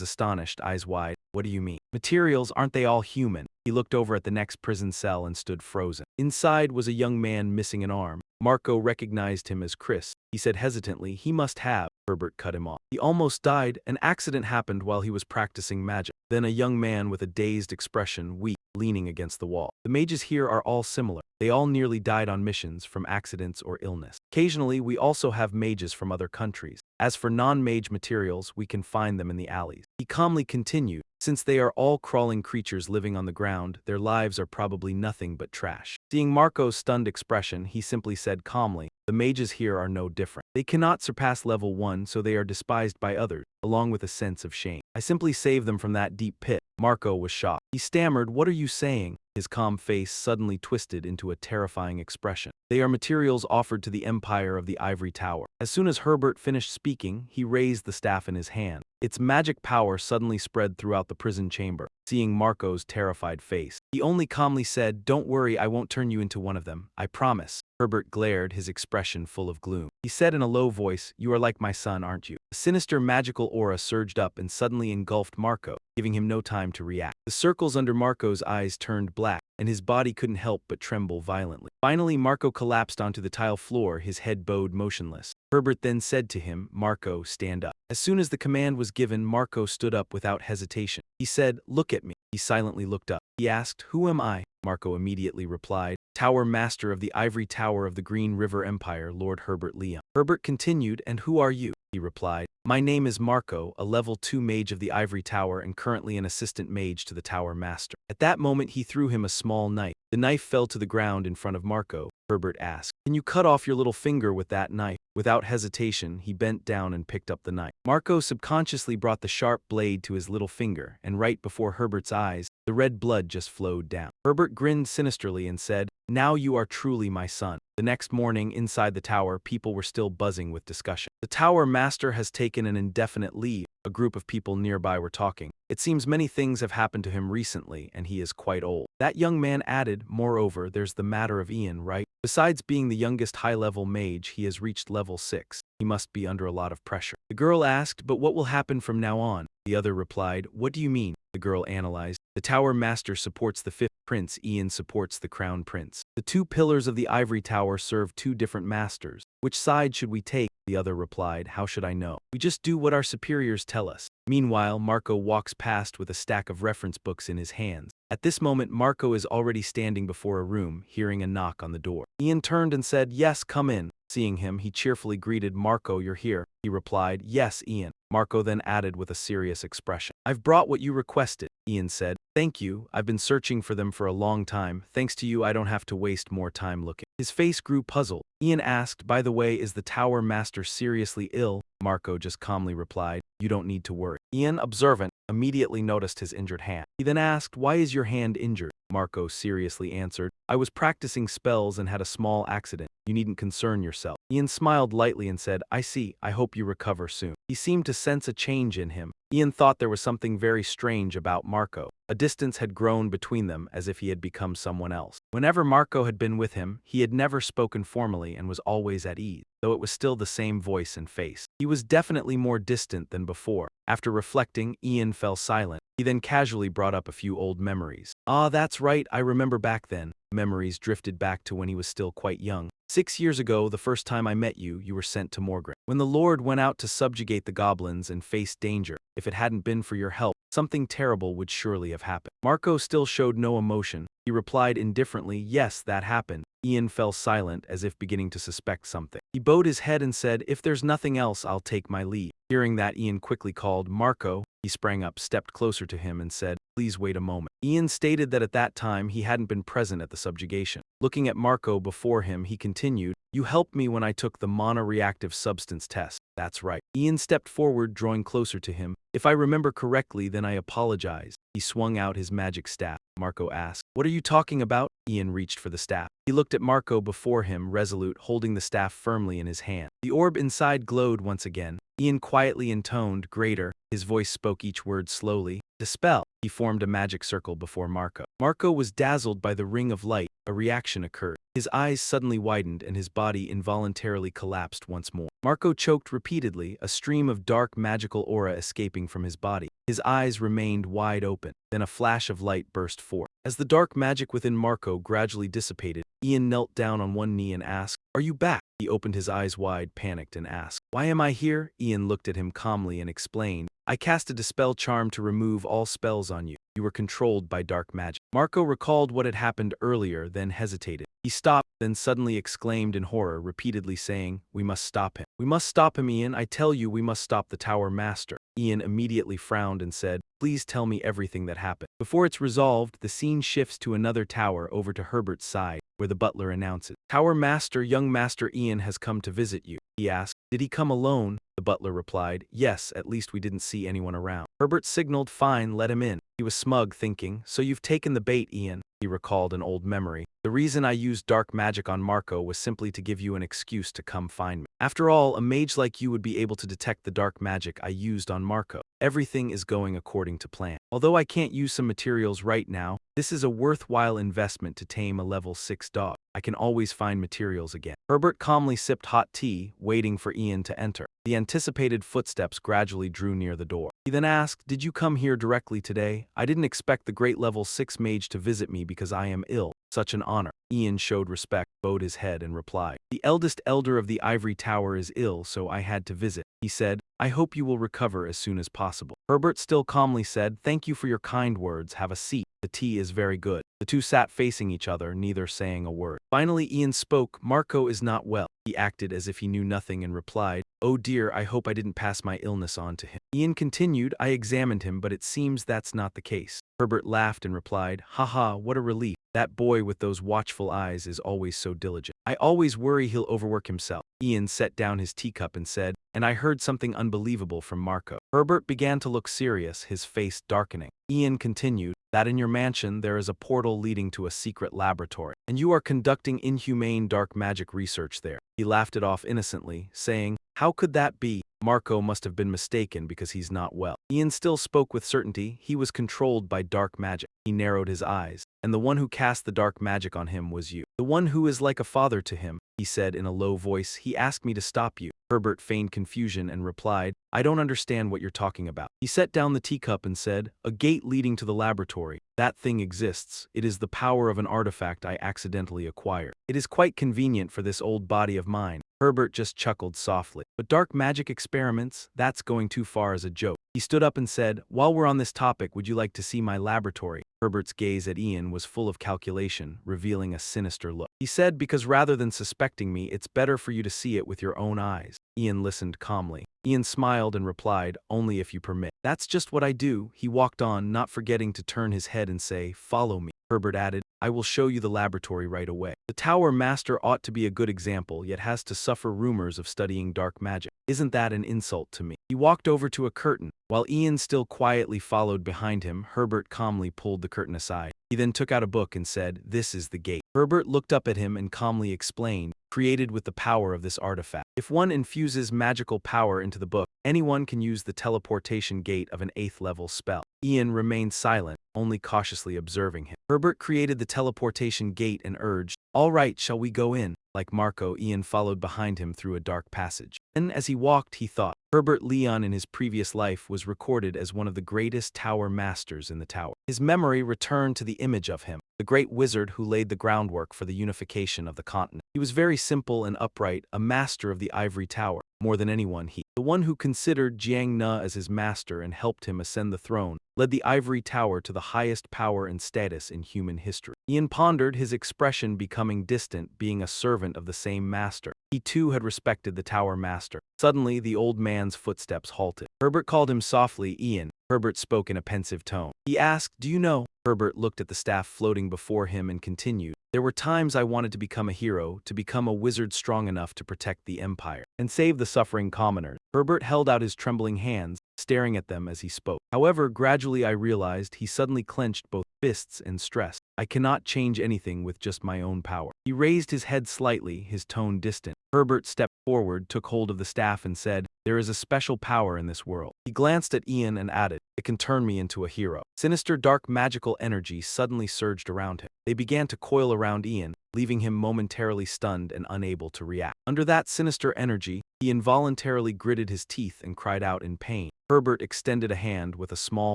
astonished, eyes wide. "What do you mean? Materials, aren't they all human?" He looked over at the next prison cell and stood frozen. Inside was a young man missing an arm. Marco recognized him as Chris. He said hesitantly, "He must have." Herbert cut him off. "He almost died. An accident happened while he was practicing magic." Then a young man with a dazed expression, weak, leaning against the wall. "The mages here are all similar. They all nearly died on missions, from accidents or illness. Occasionally, we also have mages from other countries. As for non-mage materials, we can find them in the alleys." He calmly continued, "Since they are all crawling creatures living on the ground, their lives are probably nothing but trash." Seeing Marco's stunned expression, he simply said calmly, "The mages here are no different. They cannot surpass level 1, so they are despised by others, along with a sense of shame. I simply saved them from that deep pit." Marco was shocked. He stammered, "What are you saying?" His calm face suddenly twisted into a terrifying expression. "They are materials offered to the Empire of the Ivory Tower." As soon as Herbert finished speaking, he raised the staff in his hand. Its magic power suddenly spread throughout the prison chamber. Seeing Marco's terrified face, he only calmly said, "Don't worry, I won't turn you into one of them, I promise." Herbert glared, his expression full of gloom. He said in a low voice, "You are like my son, aren't you?" A sinister magical aura surged up and suddenly engulfed Marco, giving him no time to react. The circles under Marco's eyes turned black, and his body couldn't help but tremble violently. Finally, Marco collapsed onto the tile floor, his head bowed motionless. Herbert then said to him, "Marco, stand up." As soon as the command was given, Marco stood up without hesitation. He said, "Look at me." He silently looked up. He asked, "Who am I?" Marco immediately replied, "Tower Master of the Ivory Tower of the Green River Empire, Lord Herbert Leon." Herbert continued, "And who are you?" He replied, "My name is Marco, a level 2 mage of the Ivory Tower and currently an assistant mage to the Tower Master." At that moment he threw him a small knife. The knife fell to the ground in front of Marco. Herbert asked, "Can you cut off your little finger with that knife?" Without hesitation, he bent down and picked up the knife. Marco subconsciously brought the sharp blade to his little finger, and right before Herbert's eyes, the red blood just flowed down. Herbert grinned sinisterly and said, "Now you are truly my son." The next morning, inside the tower, people were still buzzing with discussion. "The Tower Master has taken an indefinite leave." A group of people nearby were talking. "It seems many things have happened to him recently, and he is quite old." That young man added, "Moreover, there's the matter of Ian, right? Besides being the youngest high-level mage, he has reached level 6. He must be under a lot of pressure." The girl asked, "But what will happen from now on?" The other replied, "What do you mean?" The girl analyzed. "The Tower Master supports the 5th Prince, Ian supports the Crown Prince. The 2 pillars of the Ivory Tower serve 2 different masters. Which side should we take?" The other replied, "How should I know? We just do what our superiors tell us." Meanwhile, Marco walks past with a stack of reference books in his hands. At this moment, Marco is already standing before a room, hearing a knock on the door. Ian turned and said, "Yes, come in." Seeing him, he cheerfully greeted, "Marco, you're here." He replied, "Yes, Ian." Marco then added with a serious expression. I've brought what you requested, Ian said. Thank you, I've been searching for them for a long time. Thanks to you, I don't have to waste more time looking. His face grew puzzled. Ian asked, by the way, is the Tower Master seriously ill? Marco just calmly replied, you don't need to worry. Ian, observant, immediately noticed his injured hand. He then asked, why is your hand injured? Marco seriously answered, I was practicing spells and had a small accident. You needn't concern yourself. Ian smiled lightly and said, I see, I hope you recover soon. He seemed to sense a change in him. Ian thought there was something very strange about Marco. A distance had grown between them as if he had become someone else. Whenever Marco had been with him, he had never spoken formally and was always at ease, though it was still the same voice and face. He was definitely more distant than before. After reflecting, Ian fell silent. He then casually brought up a few old memories. Ah, that's right, I remember back then. Memories drifted back to when he was still quite young. 6 years ago, the first time I met you, you were sent to Morgren. When the Lord went out to subjugate the goblins and face danger, if it hadn't been for your help, something terrible would surely have happened. Marco still showed no emotion. He replied indifferently, yes, that happened. Ian fell silent as if beginning to suspect something. He bowed his head and said, if there's nothing else, I'll take my leave. Hearing that, Ian quickly called, Marco. He sprang up, stepped closer to him and said, please wait a moment. Ian stated that at that time he hadn't been present at the subjugation. Looking at Marco before him, he continued, you helped me when I took the monoreactive substance test. That's right. Ian stepped forward, drawing closer to him. If I remember correctly, then I apologize. He swung out his magic staff. Marco asked, what are you talking about? Ian reached for the staff. He looked at Marco before him, resolute, holding the staff firmly in his hand. The orb inside glowed once again. Ian quietly intoned, greater. His voice spoke each word slowly. Dispel. He formed a magic circle before Marco. Marco was dazzled by the ring of light. A reaction occurred. His eyes suddenly widened and his body involuntarily collapsed once more. Marco choked repeatedly, a stream of dark magical aura escaping from his body. His eyes remained wide open. Then a flash of light burst forth. As the dark magic within Marco gradually dissipated, Ian knelt down on one knee and asked, are you back? He opened his eyes wide, panicked, and asked, why am I here? Ian looked at him calmly and explained, I cast a dispel charm to remove all spells on you. You were controlled by dark magic. Marco recalled what had happened earlier, then hesitated. He stopped, then suddenly exclaimed in horror, repeatedly saying, we must stop him. We must stop him, Ian. I tell you, we must stop the Tower Master. Ian immediately frowned and said, please tell me everything that happened. Before it's resolved, the scene shifts to another tower over to Herbert's side, where the butler announces, Tower Master, young Master Ian has come to visit you. He asked, did he come alone? The butler replied, yes, at least we didn't see anyone around. Herbert signaled, fine, let him in. He was smug, thinking, so you've taken the bait, Ian. He recalled an old memory. The reason I used dark magic on Marco was simply to give you an excuse to come find me. After all, a mage like you would be able to detect the dark magic I used on Marco. Everything is going according to plan. Although I can't use some materials right now, this is a worthwhile investment to tame a level 6 dog. I can always find materials again. Herbert calmly sipped hot tea, waiting for Ian to enter. The anticipated footsteps gradually drew near the door. He then asked, did you come here directly today? I didn't expect the great level 6 mage to visit me because I am ill. Such an honor. Ian showed respect, bowed his head and replied, the eldest elder of the Ivory Tower is ill, so I had to visit. He said, I hope you will recover as soon as possible. Herbert still calmly said, thank you for your kind words, have a seat. The tea is very good. The two sat facing each other, neither saying a word. Finally Ian spoke, Marco is not well. He acted as if he knew nothing and replied, oh dear, I hope I didn't pass my illness on to him. Ian continued, I examined him, but it seems that's not the case. Herbert laughed and replied, haha, what a relief. That boy with those watchful eyes is always so diligent. I always worry he'll overwork himself. Ian set down his teacup and said, and I heard something unbelievable from Marco. Herbert began to look serious, his face darkening. Ian continued, that in your mansion there is a portal leading to a secret laboratory, and you are conducting inhumane dark magic research there. He laughed it off innocently, saying, how could that be? Marco must have been mistaken because he's not well. Ian still spoke with certainty. He was controlled by dark magic. He narrowed his eyes, and the one who cast the dark magic on him was you. The one who is like a father to him, he said in a low voice. He asked me to stop you. Herbert feigned confusion and replied, I don't understand what you're talking about. He set down the teacup and said, a gate leading to the laboratory. That thing exists. It is the power of an artifact I accidentally acquired. It is quite convenient for this old body of mine. Herbert just chuckled softly. But dark magic experiments? That's going too far as a joke. He stood up and said, "While we're on this topic, would you like to see my laboratory?" Herbert's gaze at Ian was full of calculation, revealing a sinister look. He said, "Because rather than suspecting me, it's better for you to see it with your own eyes." Ian listened calmly. Ian smiled and replied, "Only if you permit." "That's just what I do." He walked on, not forgetting to turn his head and say, "Follow me." Herbert added, "I will show you the laboratory right away." The Tower Master ought to be a good example, yet has to suffer rumors of studying dark magic. Isn't that an insult to me? He walked over to a curtain. While Ian still quietly followed behind him, Herbert calmly pulled the curtain aside. He then took out a book and said, "This is the gate." Herbert looked up at him and calmly explained, "Created with the power of this artifact. If one infuses magical power into the book, anyone can use the teleportation gate of an 8th level spell." Ian remained silent, only cautiously observing him. Herbert created the teleportation gate and urged, "All right, shall we go in?" Like Marco, Ian followed behind him through a dark passage. And as he walked, he thought, Herbert Leon in his previous life was recorded as one of the greatest tower masters in the tower. His memory returned to the image of him, the great wizard who laid the groundwork for the unification of the continent. He was very simple and upright, a master of the ivory tower. More than anyone, the one who considered Jiang Na as his master and helped him ascend the throne, led the ivory tower to the highest power and status in human history. Ian pondered, his expression becoming distant, being a servant of the same master. He too had respected the tower master. Suddenly, the old man's footsteps halted. Herbert called him softly, "Ian." Herbert spoke in a pensive tone. He asked, "Do you know?" Herbert looked at the staff floating before him and continued, "There were times I wanted to become a hero, to become a wizard strong enough to protect the empire and save the suffering commoners." Herbert held out his trembling hands, staring at them as he spoke. "However, gradually I realized," he suddenly clenched both fists in stress, "I cannot change anything with just my own power." He raised his head slightly, his tone distant. Herbert stepped forward, took hold of the staff and said, "There is a special power in this world." He glanced at Ian and added, "It can turn me into a hero." Sinister dark magical energy suddenly surged around him. They began to coil around Ian, leaving him momentarily stunned and unable to react. Under that sinister energy, he involuntarily gritted his teeth and cried out in pain. Herbert extended a hand with a small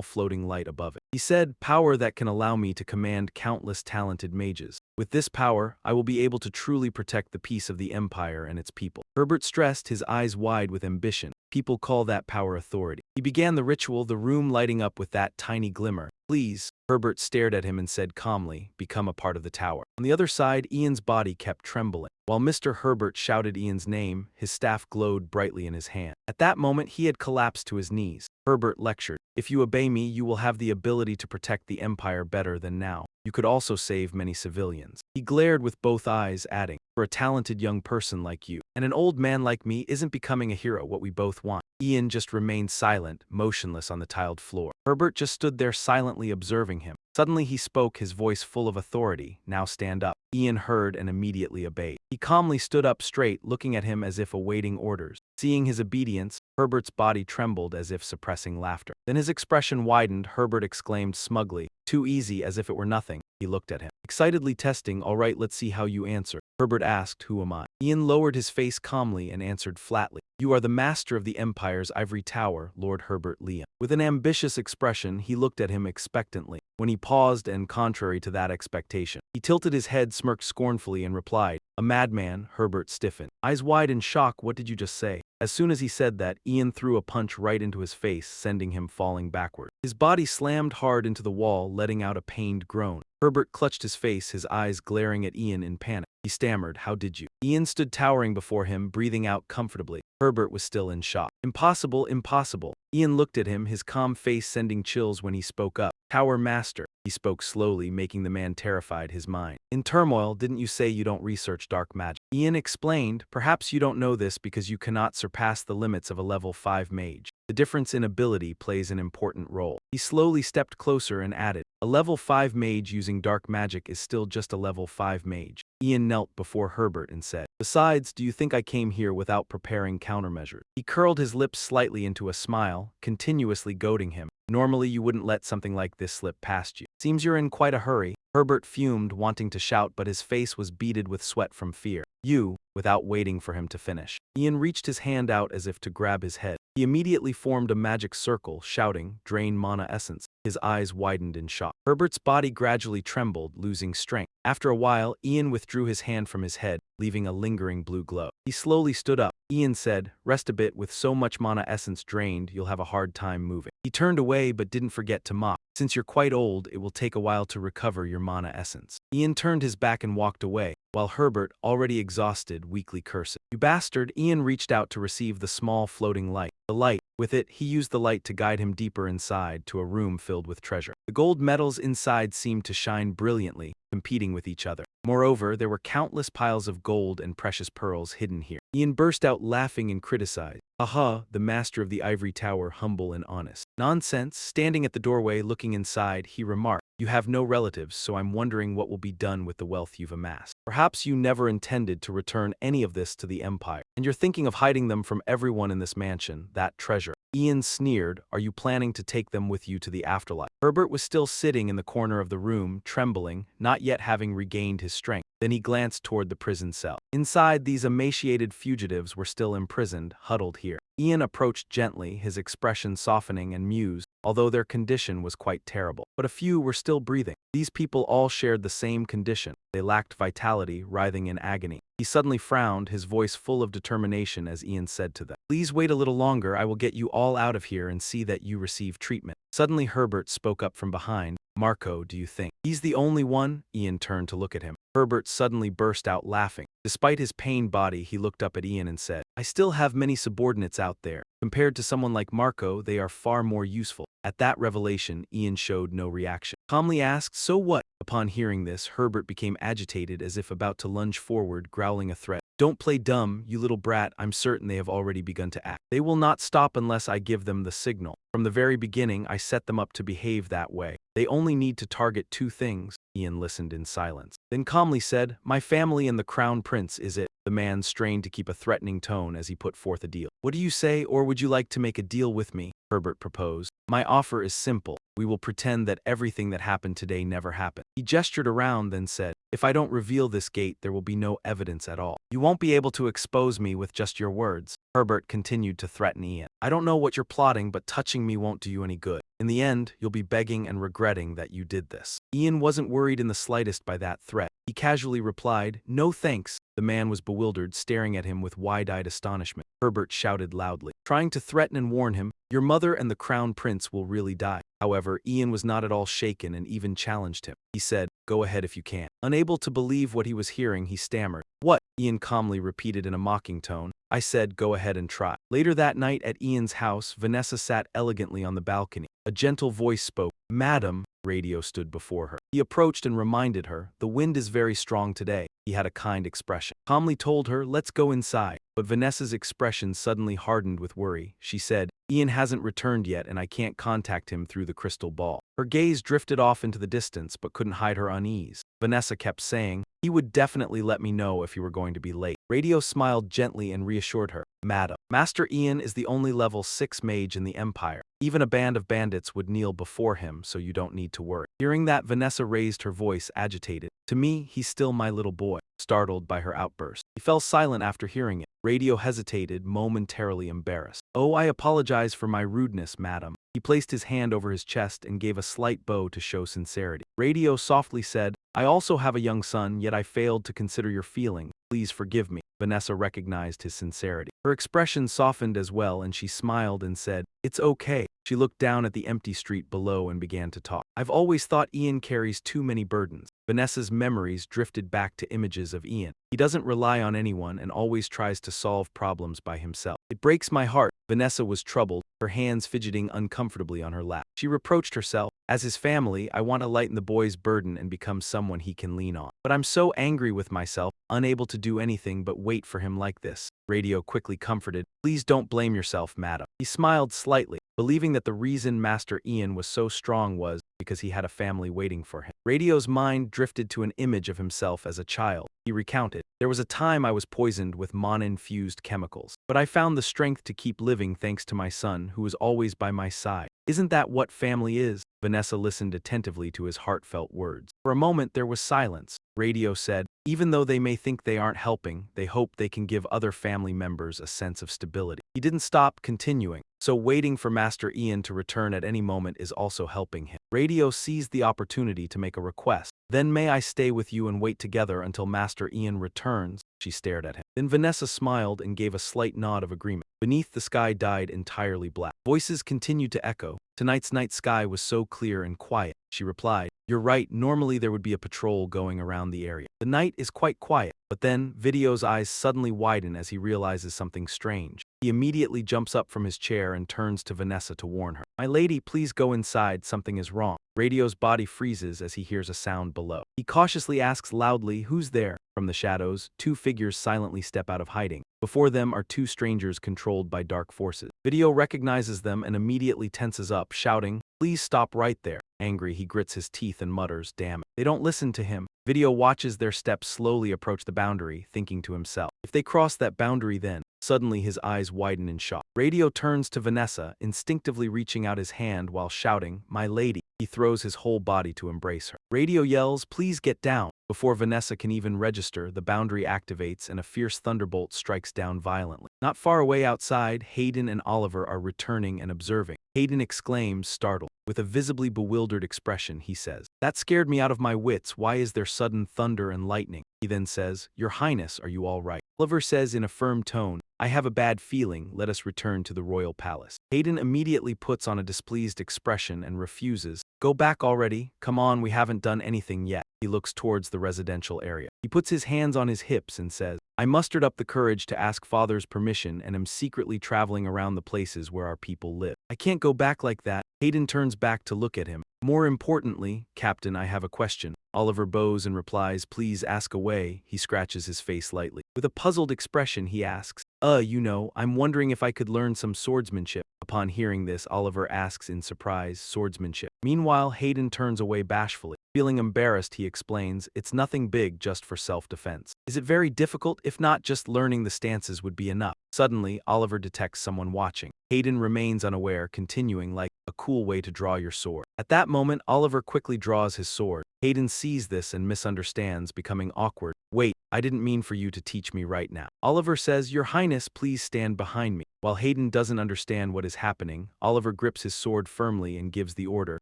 floating light above it. He said, "Power that can allow me to command countless talented mages. With this power, I will be able to truly protect the peace of the empire and its people." Herbert stressed, his eyes wide with ambition. "People call that power authority." He began the ritual, the room lighting up with that tiny glimmer. "Please." Herbert stared at him and said calmly, "Become a part of the tower." On the other side, Ian's body kept trembling. While Mr. Herbert shouted Ian's name, his staff glowed brightly in his hand. At that moment, he had collapsed to his knees. Herbert lectured, "If you obey me, you will have the ability to protect the empire better than now. You could also save many civilians." He glared with both eyes, adding, "For a talented young person like you, and an old man like me, isn't becoming a hero what we both want?" Ian just remained silent, motionless on the tiled floor. Herbert just stood there silently observing him. Suddenly he spoke, his voice full of authority, "Now stand up." Ian heard and immediately obeyed. He calmly stood up straight, looking at him as if awaiting orders. Seeing his obedience, Herbert's body trembled as if suppressing laughter. Then his expression widened. Herbert exclaimed smugly, "Too easy," as if it were nothing. He looked at him, excitedly testing, "All right, let's see how you answer." Herbert asked, "Who am I?" Ian lowered his face calmly and answered flatly, "You are the master of the Empire's ivory tower, Lord Herbert Leon." With an ambitious expression, he looked at him expectantly. When he paused and, contrary to that expectation, he tilted his head, smirked scornfully and replied, "A madman." Herbert stiffened, eyes wide in shock. "What did you just say?" As soon as he said that, Ian threw a punch right into his face, sending him falling backward. His body slammed hard into the wall, letting out a pained groan. Herbert clutched his face, his eyes glaring at Ian in panic. He stammered, "How did you?" Ian stood towering before him, breathing out comfortably. Herbert was still in shock. "Impossible, impossible." Ian looked at him, his calm face sending chills when he spoke up. "Tower Master." He spoke slowly, making the man terrified, his mind in turmoil. "Didn't you say you don't research dark magic?" Ian explained, "Perhaps you don't know this because you cannot surpass the limits of a level 5 mage. The difference in ability plays an important role." He slowly stepped closer and added, "A level 5 mage using dark magic is still just a level 5 mage." Ian knelt before Herbert and said, "Besides, do you think I came here without preparing countermeasures?" He curled his lips slightly into a smile, continuously goading him. "Normally you wouldn't let something like this slip past you. Seems you're in quite a hurry." Herbert fumed, wanting to shout, but his face was beaded with sweat from fear. "You," without waiting for him to finish. Ian reached his hand out as if to grab his head. He immediately formed a magic circle, shouting, "Drain mana essence." His eyes widened in shock. Herbert's body gradually trembled, losing strength. After a while, Ian withdrew his hand from his head, leaving a lingering blue glow. He slowly stood up. Ian said, "Rest a bit, with so much mana essence drained, you'll have a hard time moving." He turned away but didn't forget to mock. "Since you're quite old, it will take a while to recover your mana essence." Ian turned his back and walked away, while Herbert, already exhausted, weakly cursed. "You bastard!" Ian reached out to receive the small floating light. The light. With it, he used the light to guide him deeper inside, to a room filled with treasure. The gold metals inside seemed to shine brilliantly, competing with each other. Moreover, there were countless piles of gold and precious pearls hidden here. Ian burst out laughing and criticized. "Aha, the master of the ivory tower, humble and honest." "Nonsense." Standing at the doorway looking inside, he remarked, "You have no relatives, so I'm wondering what will be done with the wealth you've amassed. Perhaps you never intended to return any of this to the Empire, and you're thinking of hiding them from everyone in this mansion, that treasure." Ian sneered, "Are you planning to take them with you to the afterlife?" Herbert was still sitting in the corner of the room, trembling, not yet having regained his strength. Then he glanced toward the prison cell. Inside, these emaciated fugitives were still imprisoned, huddled here. Ian approached gently, his expression softening, and mused, although their condition was quite terrible. But a few were still breathing. These people all shared the same condition. They lacked vitality, writhing in agony. He suddenly frowned, his voice full of determination as Ian said to them, "Please wait a little longer, I will get you all out of here and see that you receive treatment." Suddenly Herbert spoke up from behind. "Marco, do you think he's the only one?" Ian turned to look at him. Herbert suddenly burst out laughing. Despite his pained body, he looked up at Ian and said, "I still have many subordinates out there. Compared to someone like Marco, they are far more useful." At that revelation, Ian showed no reaction. Calmly asked, "So what?" Upon hearing this, Herbert became agitated as if about to lunge forward, growling a threat. "Don't play dumb, you little brat. I'm certain they have already begun to act. They will not stop unless I give them the signal. From the very beginning, I set them up to behave that way. They only need to target two things." Ian listened in silence, then calmly said, "My family and the Crown Prince, is it?" The man strained to keep a threatening tone as he put forth a deal. "What do you say, or would you like to make a deal with me?" Herbert proposed. "My offer is simple. We will pretend that everything that happened today never happened." He gestured around, then said, "If I don't reveal this gate, there will be no evidence at all. You won't be able to expose me with just your words." Herbert continued to threaten Ian. "I don't know what you're plotting, but touching me won't do you any good. In the end, you'll be begging and regretting that you did this." Ian wasn't worried in the slightest by that threat. He casually replied, "No thanks." The man was bewildered, staring at him with wide-eyed astonishment. Herbert shouted loudly, trying to threaten and warn him, "Your mother and the Crown Prince will really die." However, Ian was not at all shaken and even challenged him. He said, "Go ahead if you can." Unable to believe what he was hearing, he stammered. "What?" Ian calmly repeated in a mocking tone. "I said go ahead and try." Later that night at Ian's house, Vanessa sat elegantly on the balcony. A gentle voice spoke. "Madam." Radio stood before her. He approached and reminded her, "The wind is very strong today." He had a kind expression. Calmly told her, "Let's go inside." But Vanessa's expression suddenly hardened with worry. She said, "Ian hasn't returned yet and I can't contact him through the crystal ball." Her gaze drifted off into the distance but couldn't hide her unease. Vanessa kept saying, "He would definitely let me know if you were going to be late." Radio smiled gently and reassured her, "Madam, Master Ian is the only level 6 mage in the Empire. Even a band of bandits would kneel before him, so you don't need to worry." Hearing that, Vanessa raised her voice, agitated. "To me, he's still my little boy." Startled by her outburst, he fell silent after hearing it. Radio hesitated, momentarily embarrassed. "Oh, I apologize for my rudeness, madam." He placed his hand over his chest and gave a slight bow to show sincerity. Radio softly said, "I also have a young son, yet I failed to consider your feelings. Please forgive me." Vanessa recognized his sincerity. Her expression softened as well, and she smiled and said, "It's okay." She looked down at the empty street below and began to talk. "I've always thought Ian carries too many burdens." Vanessa's memories drifted back to images of Ian. He doesn't rely on anyone and always tries to solve problems by himself. "It breaks my heart." Vanessa was troubled, her hands fidgeting uncomfortably on her lap. She reproached herself. "As his family, I want to lighten the boy's burden and become someone he can lean on. But I'm so angry with myself, unable to do anything but wait for him like this." Radio quickly comforted, "Please don't blame yourself, madam." He smiled slightly, believing that the reason Master Ian was so strong was because he had a family waiting for him. Radio's mind drifted to an image of himself as a child. He recounted, "There was a time I was poisoned with mana-infused chemicals, but I found the strength to keep living thanks to my son, who was always by my side. Isn't that what family is? Vanessa listened attentively to his heartfelt words. For a moment there was silence. Radio said, even though they may think they aren't helping, they hope they can give other family members a sense of stability. He didn't stop, continuing. So waiting for Master Ian to return at any moment is also helping him. Radio seized the opportunity to make a request. Then may I stay with you and wait together until Master Ian returns? She stared at him. Then Vanessa smiled and gave a slight nod of agreement. Beneath, the sky dyed entirely black. Voices continued to echo. Tonight's night sky was so clear and quiet. She replied, you're right, normally there would be a patrol going around the area. The night is quite quiet. But then, Video's eyes suddenly widen as he realizes something strange. He immediately jumps up from his chair and turns to Vanessa to warn her. My lady, please go inside, something is wrong. Radio's body freezes as he hears a sound below. He cautiously asks loudly, who's there? From the shadows, two figures silently step out of hiding. Before them are two strangers controlled by dark forces. Video recognizes them and immediately tenses up, shouting, please stop right there. Angry, he grits his teeth and mutters, damn it. They don't listen to him. Video watches their steps slowly approach the boundary, thinking to himself, if they cross that boundary then. Suddenly his eyes widen in shock. Radio turns to Vanessa, instinctively reaching out his hand while shouting, my lady. He throws his whole body to embrace her. Radio yells, please get down. Before Vanessa can even register, the boundary activates and a fierce thunderbolt strikes down violently. Not far away outside, Hayden and Oliver are returning and observing. Hayden exclaims, startled. With a visibly bewildered expression, he says, that scared me out of my wits. Why is there sudden thunder and lightning? He then says, Your Highness, are you all right? Oliver says in a firm tone, I have a bad feeling, let us return to the royal palace. Hayden immediately puts on a displeased expression and refuses. Go back already, come on, we haven't done anything yet. He looks towards the residential area. He puts his hands on his hips and says, I mustered up the courage to ask Father's permission and am secretly traveling around the places where our people live. I can't go back like that. Hayden turns back to look at him. More importantly, Captain, I have a question. Oliver bows and replies, please ask away. He scratches his face lightly. With a puzzled expression, he asks, I'm wondering if I could learn some swordsmanship. Upon hearing this, Oliver asks in surprise, swordsmanship. Meanwhile, Hayden turns away bashfully. Feeling embarrassed, he explains, it's nothing big, just for self-defense. Is it very difficult? If not, just learning the stances would be enough. Suddenly, Oliver detects someone watching. Hayden remains unaware, continuing like, a cool way to draw your sword. At that moment, Oliver quickly draws his sword. Hayden sees this and misunderstands, becoming awkward. Wait, I didn't mean for you to teach me right now. Oliver says, Your Highness, please stand behind me. While Hayden doesn't understand what is happening, Oliver grips his sword firmly and gives the order,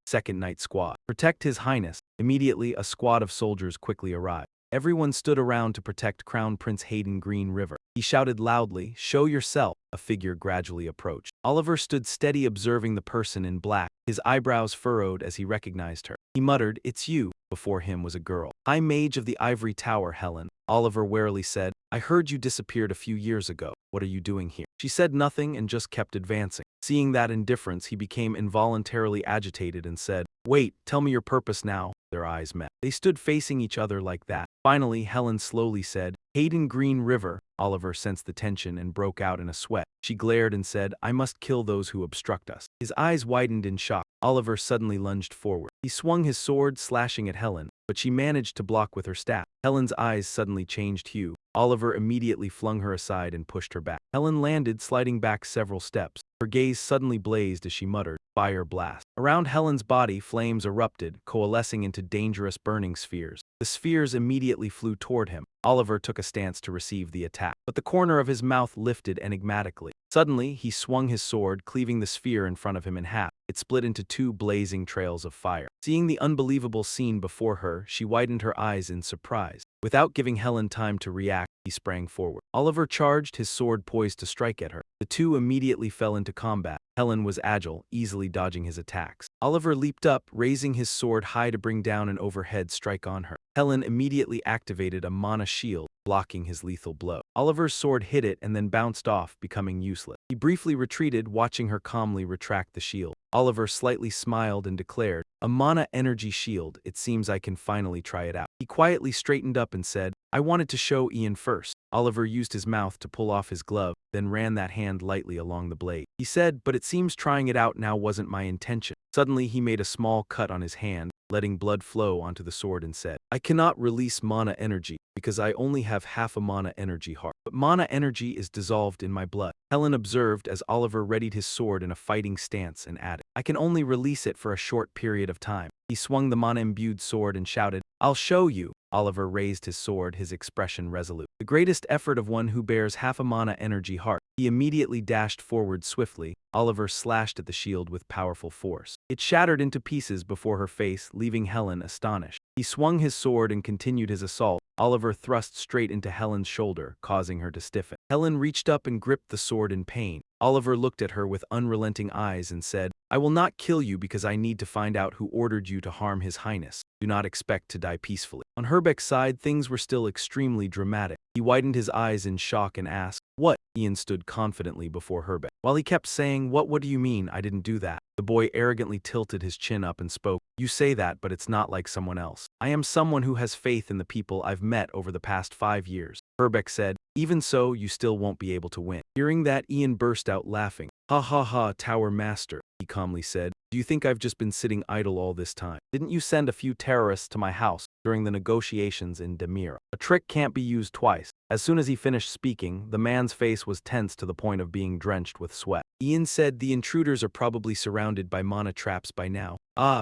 Second Night Squad. Protect His Highness. Immediately, a squad of soldiers quickly arrived. Everyone stood around to protect Crown Prince Hayden Green River. He shouted loudly, Show yourself. A figure gradually approached. Oliver stood steady observing the person in black, his eyebrows furrowed as he recognized her. He muttered, It's you. Before him was a girl. High Mage of the Ivory Tower, Helen. Oliver warily said, I heard you disappeared a few years ago. What are you doing here? She said nothing and just kept advancing. Seeing that indifference, he became involuntarily agitated and said, Wait, tell me your purpose now. Their eyes met. They stood facing each other like that. Finally, Helen slowly said, Hayden Green River. Oliver sensed the tension and broke out in a sweat. She glared and said, I must kill those who obstruct us. His eyes widened in shock. Oliver suddenly lunged forward. He swung his sword, slashing at Helen, but she managed to block with her staff. Helen's eyes suddenly changed hue. Oliver immediately flung her aside and pushed her back. Helen landed, sliding back several steps. Her gaze suddenly blazed as she muttered, Fire blast. Around Helen's body, flames erupted, coalescing into dangerous burning spheres. The spheres immediately flew toward him. Oliver took a stance to receive the attack, but the corner of his mouth lifted enigmatically. Suddenly, he swung his sword, cleaving the sphere in front of him in half. It split into two blazing trails of fire. Seeing the unbelievable scene before her, she widened her eyes in surprise. Without giving Helen time to react, he sprang forward. Oliver charged, his sword poised to strike at her. The two immediately fell into combat. Helen was agile, easily dodging his attacks. Oliver leaped up, raising his sword high to bring down an overhead strike on her. Helen immediately activated a mana shield, blocking his lethal blow. Oliver's sword hit it and then bounced off, becoming useless. He briefly retreated, watching her calmly retract the shield. Oliver slightly smiled and declared, A mana energy shield, it seems I can finally try it out. He quietly straightened up and said, I wanted to show Ian first. Oliver used his mouth to pull off his glove, then ran that hand lightly along the blade. He said, but it seems trying it out now wasn't my intention. Suddenly he made a small cut on his hand, letting blood flow onto the sword and said, I cannot release mana energy because I only have half a mana energy heart. But mana energy is dissolved in my blood. Helen observed as Oliver readied his sword in a fighting stance and added, I can only release it for a short period of time. He swung the mana-imbued sword and shouted, I'll show you. Oliver raised his sword, his expression resolute. The greatest effort of one who bears half a mana energy heart. He immediately dashed forward swiftly. Oliver slashed at the shield with powerful force. It shattered into pieces before her face, leaving Helen astonished. He swung his sword and continued his assault. Oliver thrust straight into Helen's shoulder, causing her to stiffen. Helen reached up and gripped the sword in pain. Oliver looked at her with unrelenting eyes and said, I will not kill you because I need to find out who ordered you to harm His Highness. Do not expect to die peacefully. On Herbeck's side, things were still extremely dramatic. He widened his eyes in shock and asked, What? Ian stood confidently before Herbeck. While he kept saying, What do you mean? I didn't do that. The boy arrogantly tilted his chin up and spoke, You say that, but it's not like someone else. I am someone who has faith in the people I've met over the past 5 years. Herbeck said, Even so, you still won't be able to win. Hearing that, Ian burst out laughing. Ha ha ha, Tower Master, he calmly said. Do you think I've just been sitting idle all this time? Didn't you send a few terrorists to my house during the negotiations in Demira? A trick can't be used twice. As soon as he finished speaking, the man's face was tense to the point of being drenched with sweat. Ian said the intruders are probably surrounded by mana traps by now.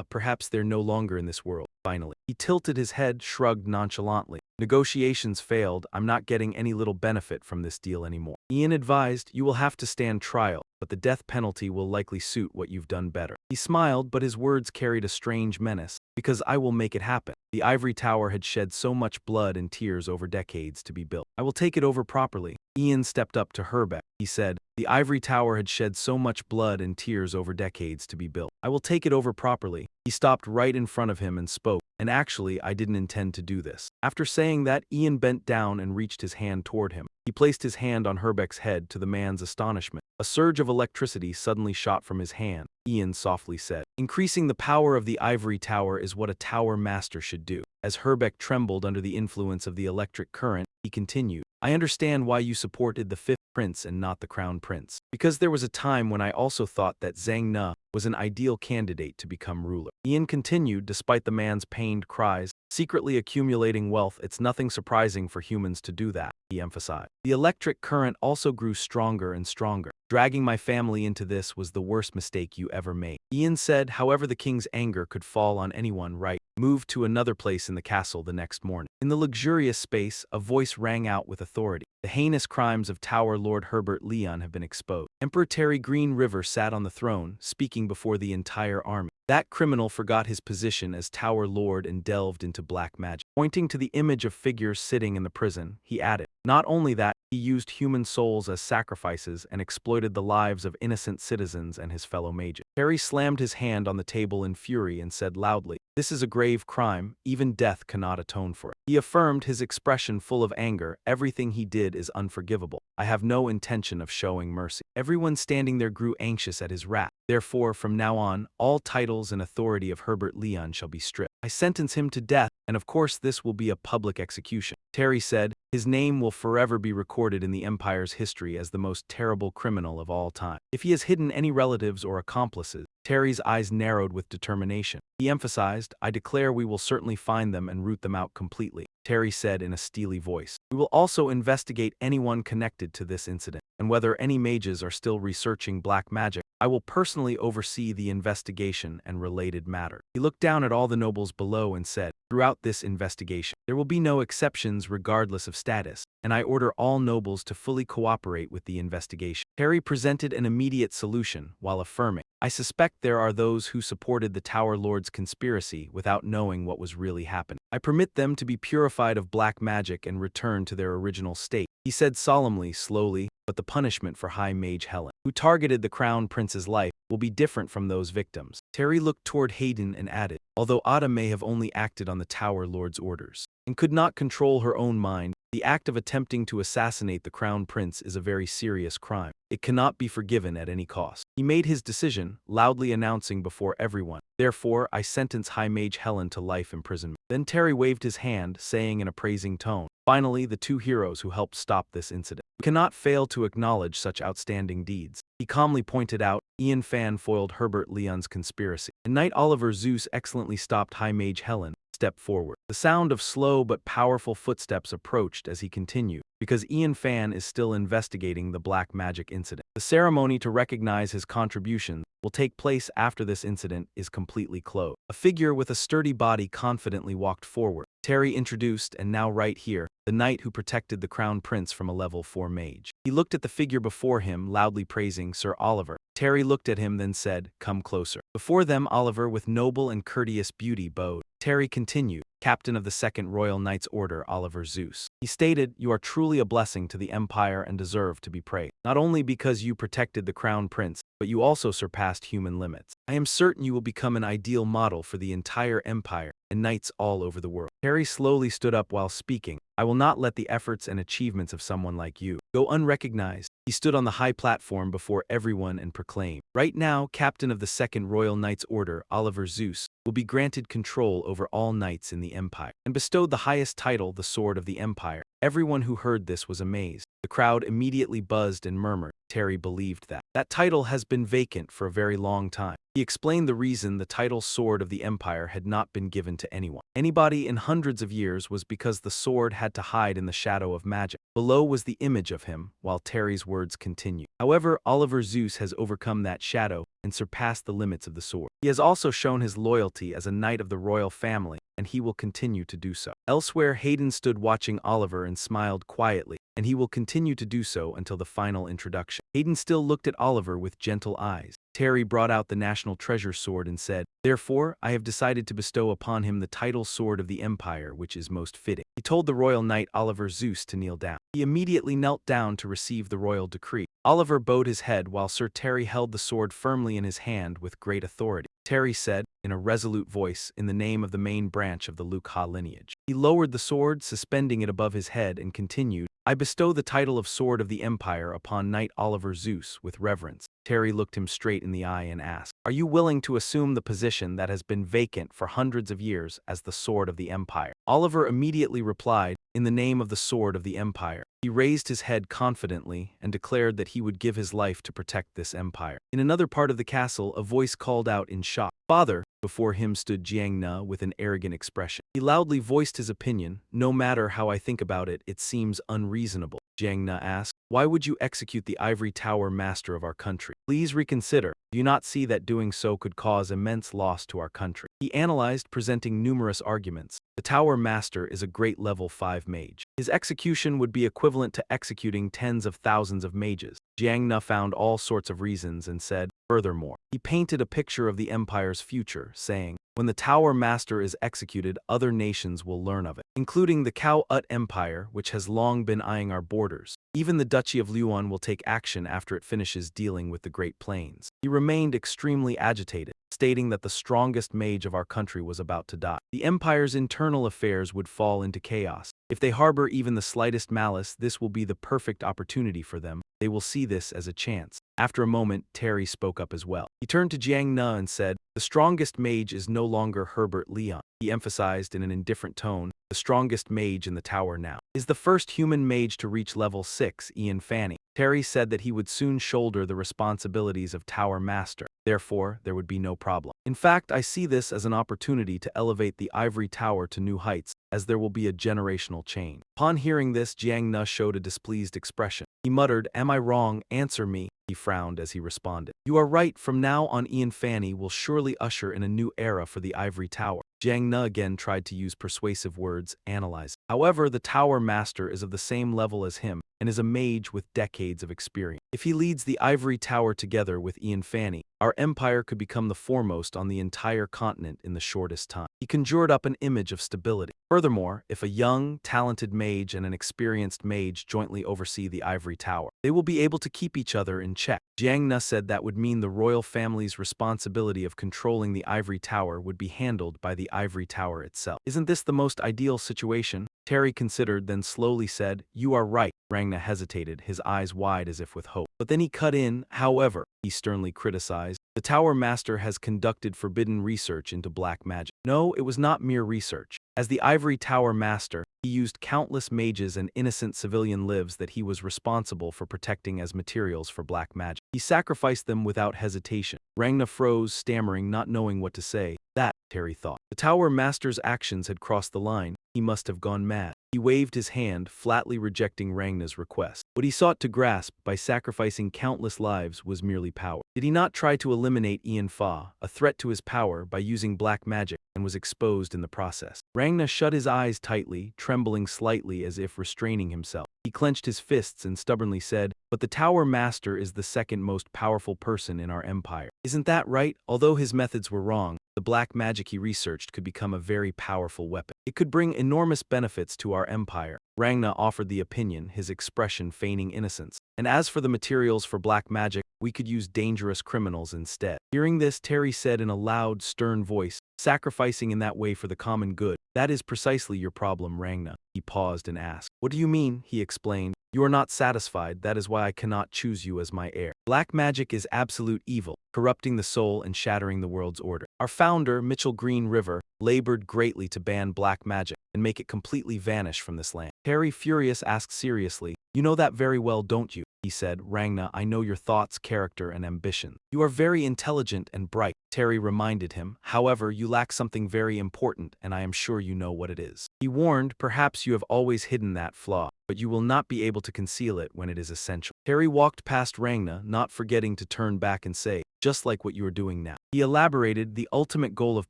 Perhaps they're no longer in this world. Finally, he tilted his head, shrugged nonchalantly. Negotiations failed. I'm not getting any little benefit from this deal anymore. Ian advised, You will have to stand trial, but the death penalty will likely suit what you've done better. He smiled, but his words carried a strange menace. Because I will make it happen. The ivory tower had shed so much blood and tears over decades to be built. I will take it over properly. Ian stepped up to Herbeck. He said, The ivory tower had shed so much blood and tears over decades to be built. I will take it over properly. He stopped right in front of him and spoke, and actually, I didn't intend to do this. After saying that, Ian bent down and reached his hand toward him. He placed his hand on Herbeck's head to the man's astonishment. A surge of electricity suddenly shot from his hand. Ian softly said, Increasing the power of the ivory tower is what a tower master should do. As Herbeck trembled under the influence of the electric current, he continued, I understand why you supported the fifth prince and not the crown prince. Because there was a time when I also thought that Zhang Na was an ideal candidate to become ruler. Ian continued, despite the man's pained cries, secretly accumulating wealth, it's nothing surprising for humans to do that, he emphasized. The electric current also grew stronger and stronger. Dragging my family into this was the worst mistake you ever made. Ian said, however, the king's anger could fall on anyone, right? Moved to another place in the castle the next morning. In the luxurious space, a voice rang out with authority. The heinous crimes of Tower Lord Herbert Leon have been exposed. Emperor Terry Green River sat on the throne, speaking before the entire army. That criminal forgot his position as Tower Lord and delved into black magic. Pointing to the image of figures sitting in the prison, he added, Not only that, he used human souls as sacrifices and exploited the lives of innocent citizens and his fellow mages. Terry slammed his hand on the table in fury and said loudly, This is a grave crime, even death cannot atone for it. He affirmed, his expression full of anger, Everything he did is unforgivable. I have no intention of showing mercy. Everyone standing there grew anxious at his wrath. Therefore, from now on, all titles and authority of Herbert Leon shall be stripped. I sentence him to death, and of course this will be a public execution. Terry said, His name will forever be recorded in the Empire's history as the most terrible criminal of all time. If he has hidden any relatives or accomplices, Terry's eyes narrowed with determination. He emphasized, I declare we will certainly find them and root them out completely. Terry said in a steely voice, We will also investigate anyone connected to this incident, and whether any mages are still researching black magic, I will personally oversee the investigation and related matter. He looked down at all the nobles below and said, Throughout this investigation, there will be no exceptions regardless of status, and I order all nobles to fully cooperate with the investigation. Terry presented an immediate solution while affirming, I suspect there are those who supported the Tower Lord's conspiracy without knowing what was really happening. I permit them to be purified of black magic and return to their original state. He said solemnly, slowly, but the punishment for High Mage Helen, who targeted the Crown Prince's life, will be different from those victims. Terry looked toward Hayden and added, Although Ada may have only acted on the Tower Lord's orders and could not control her own mind, the act of attempting to assassinate the Crown Prince is a very serious crime. It cannot be forgiven at any cost. He made his decision, loudly announcing before everyone, Therefore, I sentence High Mage Helen to life imprisonment. Then Terry waved his hand, saying in a praising tone, Finally, the two heroes who helped stop this incident. We cannot fail to acknowledge such outstanding deeds. He calmly pointed out, Ian Fan foiled Herbert Leon's conspiracy, and Knight Oliver Zeus excellently stopped High Mage Helen. Step forward. The sound of slow but powerful footsteps approached as he continued, because Ian Fan is still investigating the black magic incident. The ceremony to recognize his contributions will take place after this incident is completely closed. A figure with a sturdy body confidently walked forward. Terry introduced, and now right here, the knight who protected the crown prince from a level 4 mage. He looked at the figure before him, loudly praising Sir Oliver. Terry looked at him, then said, "Come closer." Before them, Oliver, with noble and courteous beauty, bowed. Terry continued, "Captain of the Second Royal Knights Order, Oliver Zeus." He stated, "You are truly a blessing to the Empire and deserve to be praised. Not only because you protected the crown prince, but you also surpassed human limits. I am certain you will become an ideal model for the entire Empire and knights all over the world." Terry slowly stood up while speaking. "I will not let the efforts and achievements of someone like you go unrecognized." He stood on the high platform before everyone and proclaimed, "Right now, Captain of the Second Royal Knights Order, Oliver Zeus, will be granted control over all knights in the Empire, and bestowed the highest title, the Sword of the Empire." Everyone who heard this was amazed. The crowd immediately buzzed and murmured. Terry believed that title has been vacant for a very long time. He explained the reason the title Sword of the Empire had not been given to anybody in hundreds of years was because the sword had to hide in the shadow of magic. Below was the image of him, while Terry's words continued. However, Oliver Zeus has overcome that shadow and surpassed the limits of the sword. He has also shown his loyalty as a knight of the royal family, and he will continue to do so. Elsewhere, Hayden stood watching Oliver and smiled quietly, and he will continue to do so until the final introduction. Hayden still looked at Oliver with gentle eyes. Terry brought out the National Treasure Sword and said, "Therefore, I have decided to bestow upon him the title Sword of the Empire, which is most fitting." He told the royal knight Oliver Zeus to kneel down. He immediately knelt down to receive the royal decree. Oliver bowed his head while Sir Terry held the sword firmly in his hand with great authority. Terry said, in a resolute voice, in the name of the main branch of the Luke Ha lineage. He lowered the sword, suspending it above his head, and continued, "I bestow the title of Sword of the Empire upon Knight Oliver Zeus with reverence." Terry looked him straight in the eye and asked, "Are you willing to assume the position that has been vacant for hundreds of years as the Sword of the Empire?" Oliver immediately replied, "In the name of the Sword of the Empire." He raised his head confidently and declared that he would give his life to protect this empire. In another part of the castle, a voice called out in shock, "Father!" Before him stood Jiang Na with an arrogant expression. He loudly voiced his opinion, "No matter how I think about it, it seems unreasonable." Jiang Na asked, "Why would you execute the ivory tower master of our country? Please reconsider. Do you not see that doing so could cause immense loss to our country?" He analyzed, presenting numerous arguments. The tower master is a great level 5 mage. His execution would be equivalent to executing tens of thousands of mages. Jiang Na found all sorts of reasons and said, furthermore, he painted a picture of the empire's future, saying, "When the tower master is executed, other nations will learn of it, including the Cao Ut Empire, which has long been eyeing our borders. Even the Duchy of Luan will take action after it finishes dealing with the Great Plains." He remained extremely agitated, stating that the strongest mage of our country was about to die. The empire's internal affairs would fall into chaos. If they harbor even the slightest malice, this will be the perfect opportunity for them. They will see this as a chance. After a moment, Terry spoke up as well. He turned to Jiang Na and said, "The strongest mage is no longer Herbert Leon." He emphasized in an indifferent tone, "The strongest mage in the tower now is the first human mage to reach level 6, Ian Fanning." Terry said that he would soon shoulder the responsibilities of Tower Master. Therefore, there would be no problem. "In fact, I see this as an opportunity to elevate the ivory tower to new heights, as there will be a generational change." Upon hearing this, Jiang Na showed a displeased expression. He muttered, "Am I wrong? Answer me." He frowned as he responded, "You are right. From now on, Ian Fanny will surely usher in a new era for the ivory tower." Jiang Na again tried to use persuasive words, analyzing. However, the tower master is of the same level as him and is a mage with decades of experience. If he leads the ivory tower together with Ian Fanny, our empire could become the foremost on the entire continent in the shortest time. He conjured up an image of stability. Furthermore, if a young, talented mage and an experienced mage jointly oversee the ivory tower, they will be able to keep each other in check. Jiang Na said that would mean the royal family's responsibility of controlling the ivory tower would be handled by the ivory tower itself. "Isn't this the most ideal situation?" Terry considered, then slowly said, "You are right." Rangna hesitated, his eyes wide as if with hope. But then he cut in, "However," he sternly criticized, "the Tower Master has conducted forbidden research into black magic." No, it was not mere research. As the Ivory Tower Master, He used countless mages and innocent civilian lives that he was responsible for protecting as materials for black magic. He sacrificed them without hesitation. Rangna froze, stammering, not knowing what to say. That, Terry thought. The Tower Master's actions had crossed the line. He must have gone mad. He waved his hand, flatly rejecting Rangna's request. What he sought to grasp by sacrificing countless lives was merely power. Did he not try to eliminate Ian Fa, a threat to his power, by using black magic, and was exposed in the process? Rangna shut his eyes tightly, trembling slightly as if restraining himself. He clenched his fists and stubbornly said, "But the Tower Master is the second most powerful person in our empire. Isn't that right?" Although his methods were wrong, the black magic he researched could become a very powerful weapon. It could bring enormous benefits to our empire. Rangna offered the opinion, his expression feigning innocence. And as for the materials for black magic, we could use dangerous criminals instead. Hearing this, Terry said in a loud, stern voice, "Sacrificing in that way for the common good. That is precisely your problem, Rangna." He paused and asked, "What do you mean?" He explained. "You are not satisfied, that is why I cannot choose you as my heir. Black magic is absolute evil, corrupting the soul and shattering the world's order. Our founder, Mitchell Green River, labored greatly to ban black magic and make it completely vanish from this land." Terry, furious, asked seriously, "You know that very well, don't you?" He said, "Rangna, I know your thoughts, character, and ambition. You are very intelligent and bright." Terry reminded him, "However, you lack something very important, and I am sure you know what it is." He warned, "Perhaps you have always hidden that flaw, but you will not be able to conceal it when it is essential." Terry walked past Rangna, not forgetting to turn back and say, "Just like what you are doing now." He elaborated, "The ultimate goal of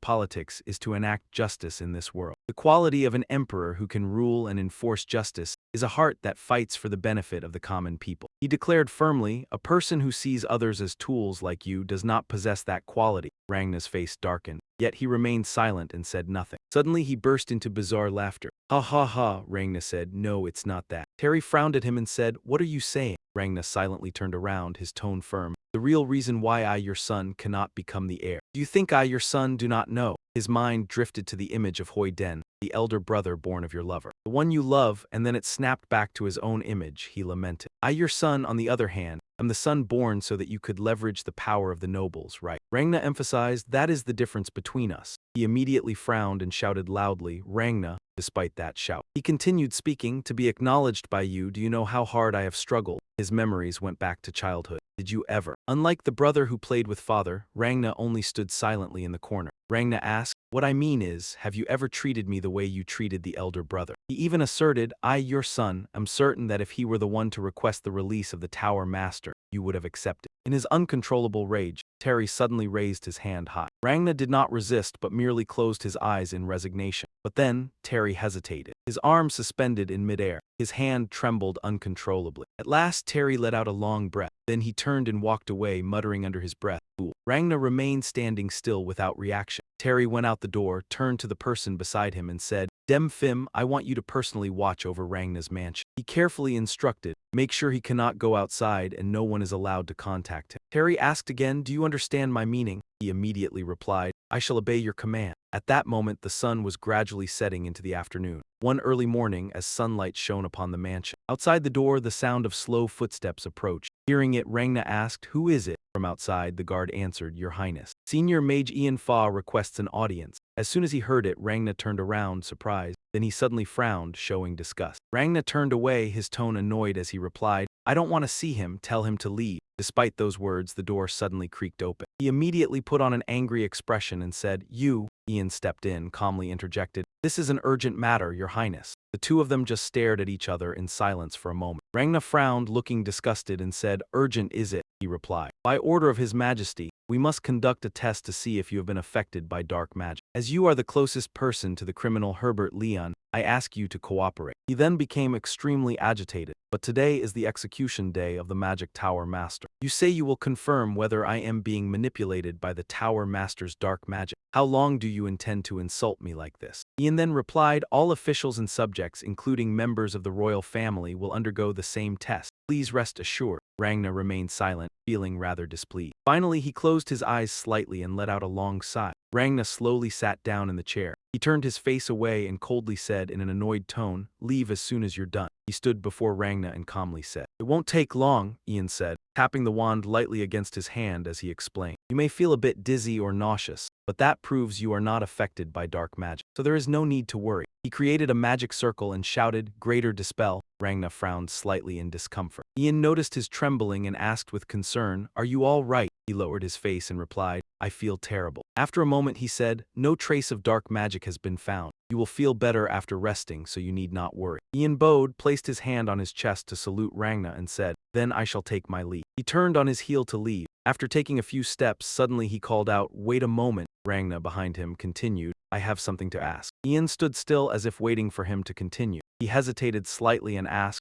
politics is to enact justice in this world. The quality of an emperor who can rule and enforce justice is a heart that fights for the benefit of the common people." He declared firmly, "A person who sees others as tools like you does not possess that quality." Rangna's face darkened, yet he remained silent and said nothing. Suddenly he burst into bizarre laughter. "Ha ha ha," Rangna said, "No, it's not that." Terry frowned at him and said, "What are you saying?" Rangna silently turned around, his tone firm. "The real reason why I, your son, cannot become the heir. Do you think I, your son, do not know?" His mind drifted to the image of Hoi Den, the elder brother born of your lover. "The one you love," and then it snapped back to his own image, he lamented. "I, your son, on the other hand, am the son born so that you could leverage the power of the nobles, right?" Rangna emphasized, "That is the difference between us." He immediately frowned and shouted loudly, "Rangna," despite that shout. He continued speaking, "To be acknowledged by you, do you know how hard I have struggled?" His memories went back to childhood. "Did you ever?" Unlike the brother who played with father, Rangna only stood silently in the corner. Rangna asked, "What I mean is, have you ever treated me the way you treated the elder brother?" He even asserted, "I, your son, am certain that if he were the one to request the release of the Tower Master, you would have accepted." In his uncontrollable rage, Terry suddenly raised his hand high. Rangna did not resist but merely closed his eyes in resignation. But then, Terry hesitated. His arm suspended in midair. His hand trembled uncontrollably. At last, Terry let out a long breath. Then he turned and walked away, muttering under his breath, "Fool." Rangna remained standing still without reaction. Terry went out the door, turned to the person beside him and said, "Dem Phim, I want you to personally watch over Rangna's mansion." He carefully instructed, "Make sure he cannot go outside and no one is allowed to contact him." Terry asked again, "Do you understand my meaning?" He immediately replied, "I shall obey your command." At that moment the sun was gradually setting into the afternoon. One early morning, as sunlight shone upon the mansion. Outside the door, the sound of slow footsteps approached. Hearing it, Rangna asked, "Who is it?" From outside, the guard answered, "Your Highness. Senior Mage Ian Fa requests an audience." As soon as he heard it, Rangna turned around, surprised. Then he suddenly frowned, showing disgust. Rangna turned away, his tone annoyed as he replied, "I don't want to see him, tell him to leave." Despite those words, the door suddenly creaked open. He immediately put on an angry expression and said, "You." Ian stepped in, calmly interjected, "This is an urgent matter, Your Highness." The two of them just stared at each other in silence for a moment. Rangna frowned, looking disgusted, and said, "Urgent is it?" He replied, "By order of His Majesty, we must conduct a test to see if you have been affected by dark magic. As you are the closest person to the criminal Herbert Leon, I ask you to cooperate." He then became extremely agitated. "But today is the execution day of the Magic Tower Master. You say you will confirm whether I am being manipulated by the Tower Master's dark magic. How long do you intend to insult me like this?" Ian then replied, "All officials and subjects, including members of the royal family, will undergo the same test. Please rest assured." Rangna remained silent, feeling rather displeased. Finally, he closed his eyes slightly and let out a long sigh. Rangna slowly sat down in the chair. He turned his face away and coldly said in an annoyed tone, "Leave as soon as you're done." He stood before Rangna and calmly said, "It won't take long," Ian said, tapping the wand lightly against his hand as he explained. "You may feel a bit dizzy or nauseous, but that proves you are not affected by dark magic, so there is no need to worry. He created a magic circle and shouted, "Greater dispel." Rangna frowned slightly in discomfort. Ian noticed his trembling and asked with concern, "Are you all right?" He lowered his face and replied, "I feel terrible." After a moment he said, "No trace of dark magic has been found. You will feel better after resting, so you need not worry." Ian bowed, placed his hand on his chest to salute Rangna and said, "Then I shall take my leave." He turned on his heel to leave. After taking a few steps, suddenly he called out, "Wait a moment." Rangna behind him continued, "I have something to ask." Ian stood still as if waiting for him to continue. He hesitated slightly and asked,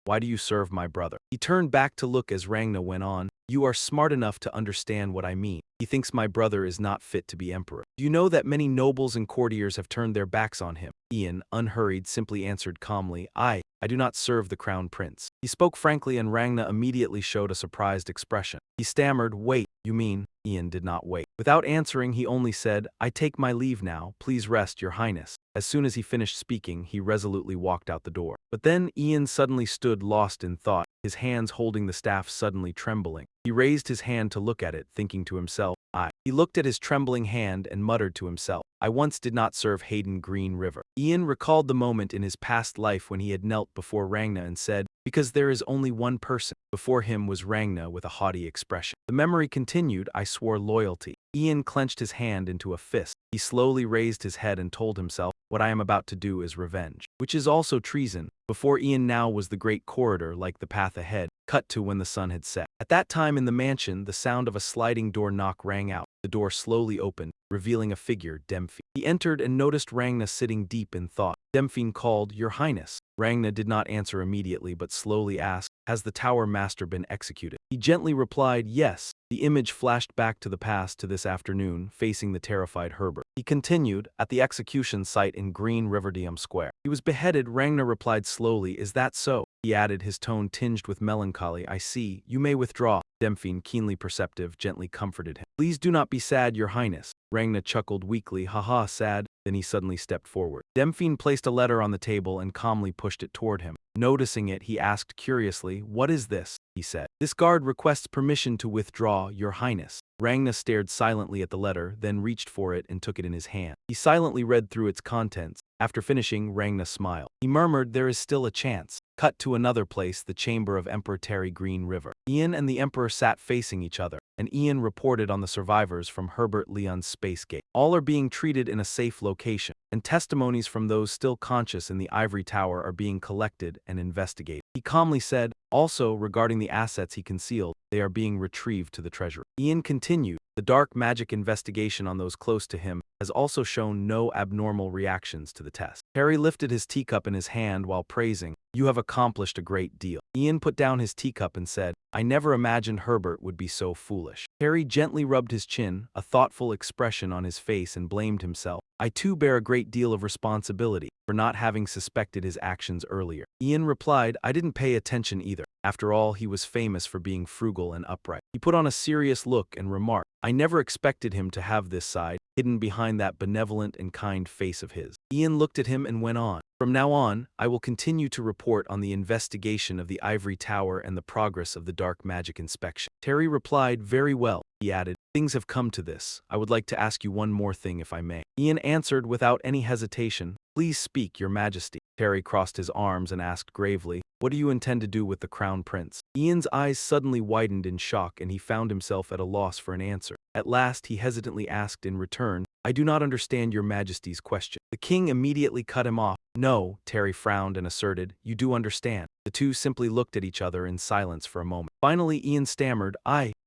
Why do you serve my brother?" He turned back to look as Rangna went on, "You are smart enough to understand what I mean. He thinks my brother is not fit to be emperor. Do you know that many nobles and courtiers have turned their backs on him?" Ian, unhurried, simply answered calmly, I do not serve the crown prince." He spoke frankly and Rangna immediately showed a surprised expression. He stammered, "Wait, you mean?" Ian did not wait. Without answering, he only said, "I take my leave now. Please rest, your highness." As soon as he finished speaking, he resolutely walked out the door. But then Ian suddenly stood lost in thought, his hands holding the staff suddenly trembling. He raised his hand to look at it, thinking to himself, He looked at his trembling hand and muttered to himself, "I once did not serve Hayden Green River." Ian recalled the moment in his past life when he had knelt before Rangna and said, "Because there is only one person." Before him was Rangna with a haughty expression. The memory continued, "I swore loyalty." Ian clenched his hand into a fist. He slowly raised his head and told himself, "What I am about to do is revenge." Which is also treason. Before Ian now was the great corridor like the path ahead, cut to when the sun had set. At that time in the mansion, the sound of a sliding door knock rang out. The door slowly opened, revealing a figure, Demphine. He entered and noticed Rangna sitting deep in thought. Demphine called, "Your Highness." Rangna did not answer immediately but slowly asked, "Has the Tower Master been executed?" He gently replied, "Yes." The image flashed back to the past to this afternoon, facing the terrified Herbert. He continued, "At the execution site in Green Riverdium Square. He was beheaded." Rangna replied slowly, "Is that so?" He added, his tone tinged with melancholy, "I see. You may withdraw." Demphine, keenly perceptive, gently comforted him. "Please do not be sad, your highness." Rangna chuckled weakly, "Haha, sad." Then he suddenly stepped forward. Demphine placed a letter on the table and calmly pushed it toward him. Noticing it, he asked curiously, "What is this?" he said. "This guard requests permission to withdraw, your highness." Rangna stared silently at the letter, then reached for it and took it in his hand. He silently read through its contents. After finishing, Rangna smiled. He murmured, "There is still a chance." Cut to another place, the chamber of Emperor Terry Green River. Ian and the Emperor sat facing each other, and Ian reported on the survivors from Herbert Leon's space gate. All are being treated in a safe location, and testimonies from those still conscious in the ivory tower are being collected and investigated. He calmly said, also regarding the assets he concealed, they are being retrieved to the treasury. Ian continued, the dark magic investigation on those close to him has also shown no abnormal reactions to the test. Harry lifted his teacup in his hand while praising, "You have accomplished a great deal." Ian put down his teacup and said, "I never imagined Herbert would be so foolish." Harry gently rubbed his chin, a thoughtful expression on his face, and blamed himself. "I too bear a great deal of responsibility for not having suspected his actions earlier." Ian replied, "I didn't pay attention either. After all, he was famous for being frugal and upright." He put on a serious look and remarked, "I never expected him to have this side, hidden behind that benevolent and kind face of his." Ian looked at him and went on, "From now on, I will continue to report on the investigation of the ivory tower and the progress of the dark magic inspection." Terry replied, "Very well." He added, "Things have come to this. I would like to ask you one more thing if I may." Ian answered without any hesitation, "Please speak, your majesty." Terry crossed his arms and asked gravely, "What do you intend to do with the crown prince?" Ian's eyes suddenly widened in shock and he found himself at a loss for an answer. At last he hesitantly asked in return, "I do not understand your majesty's question." The king immediately cut him off. "No," Terry frowned and asserted, "you do understand." The two simply looked at each other in silence for a moment. Finally Ian stammered,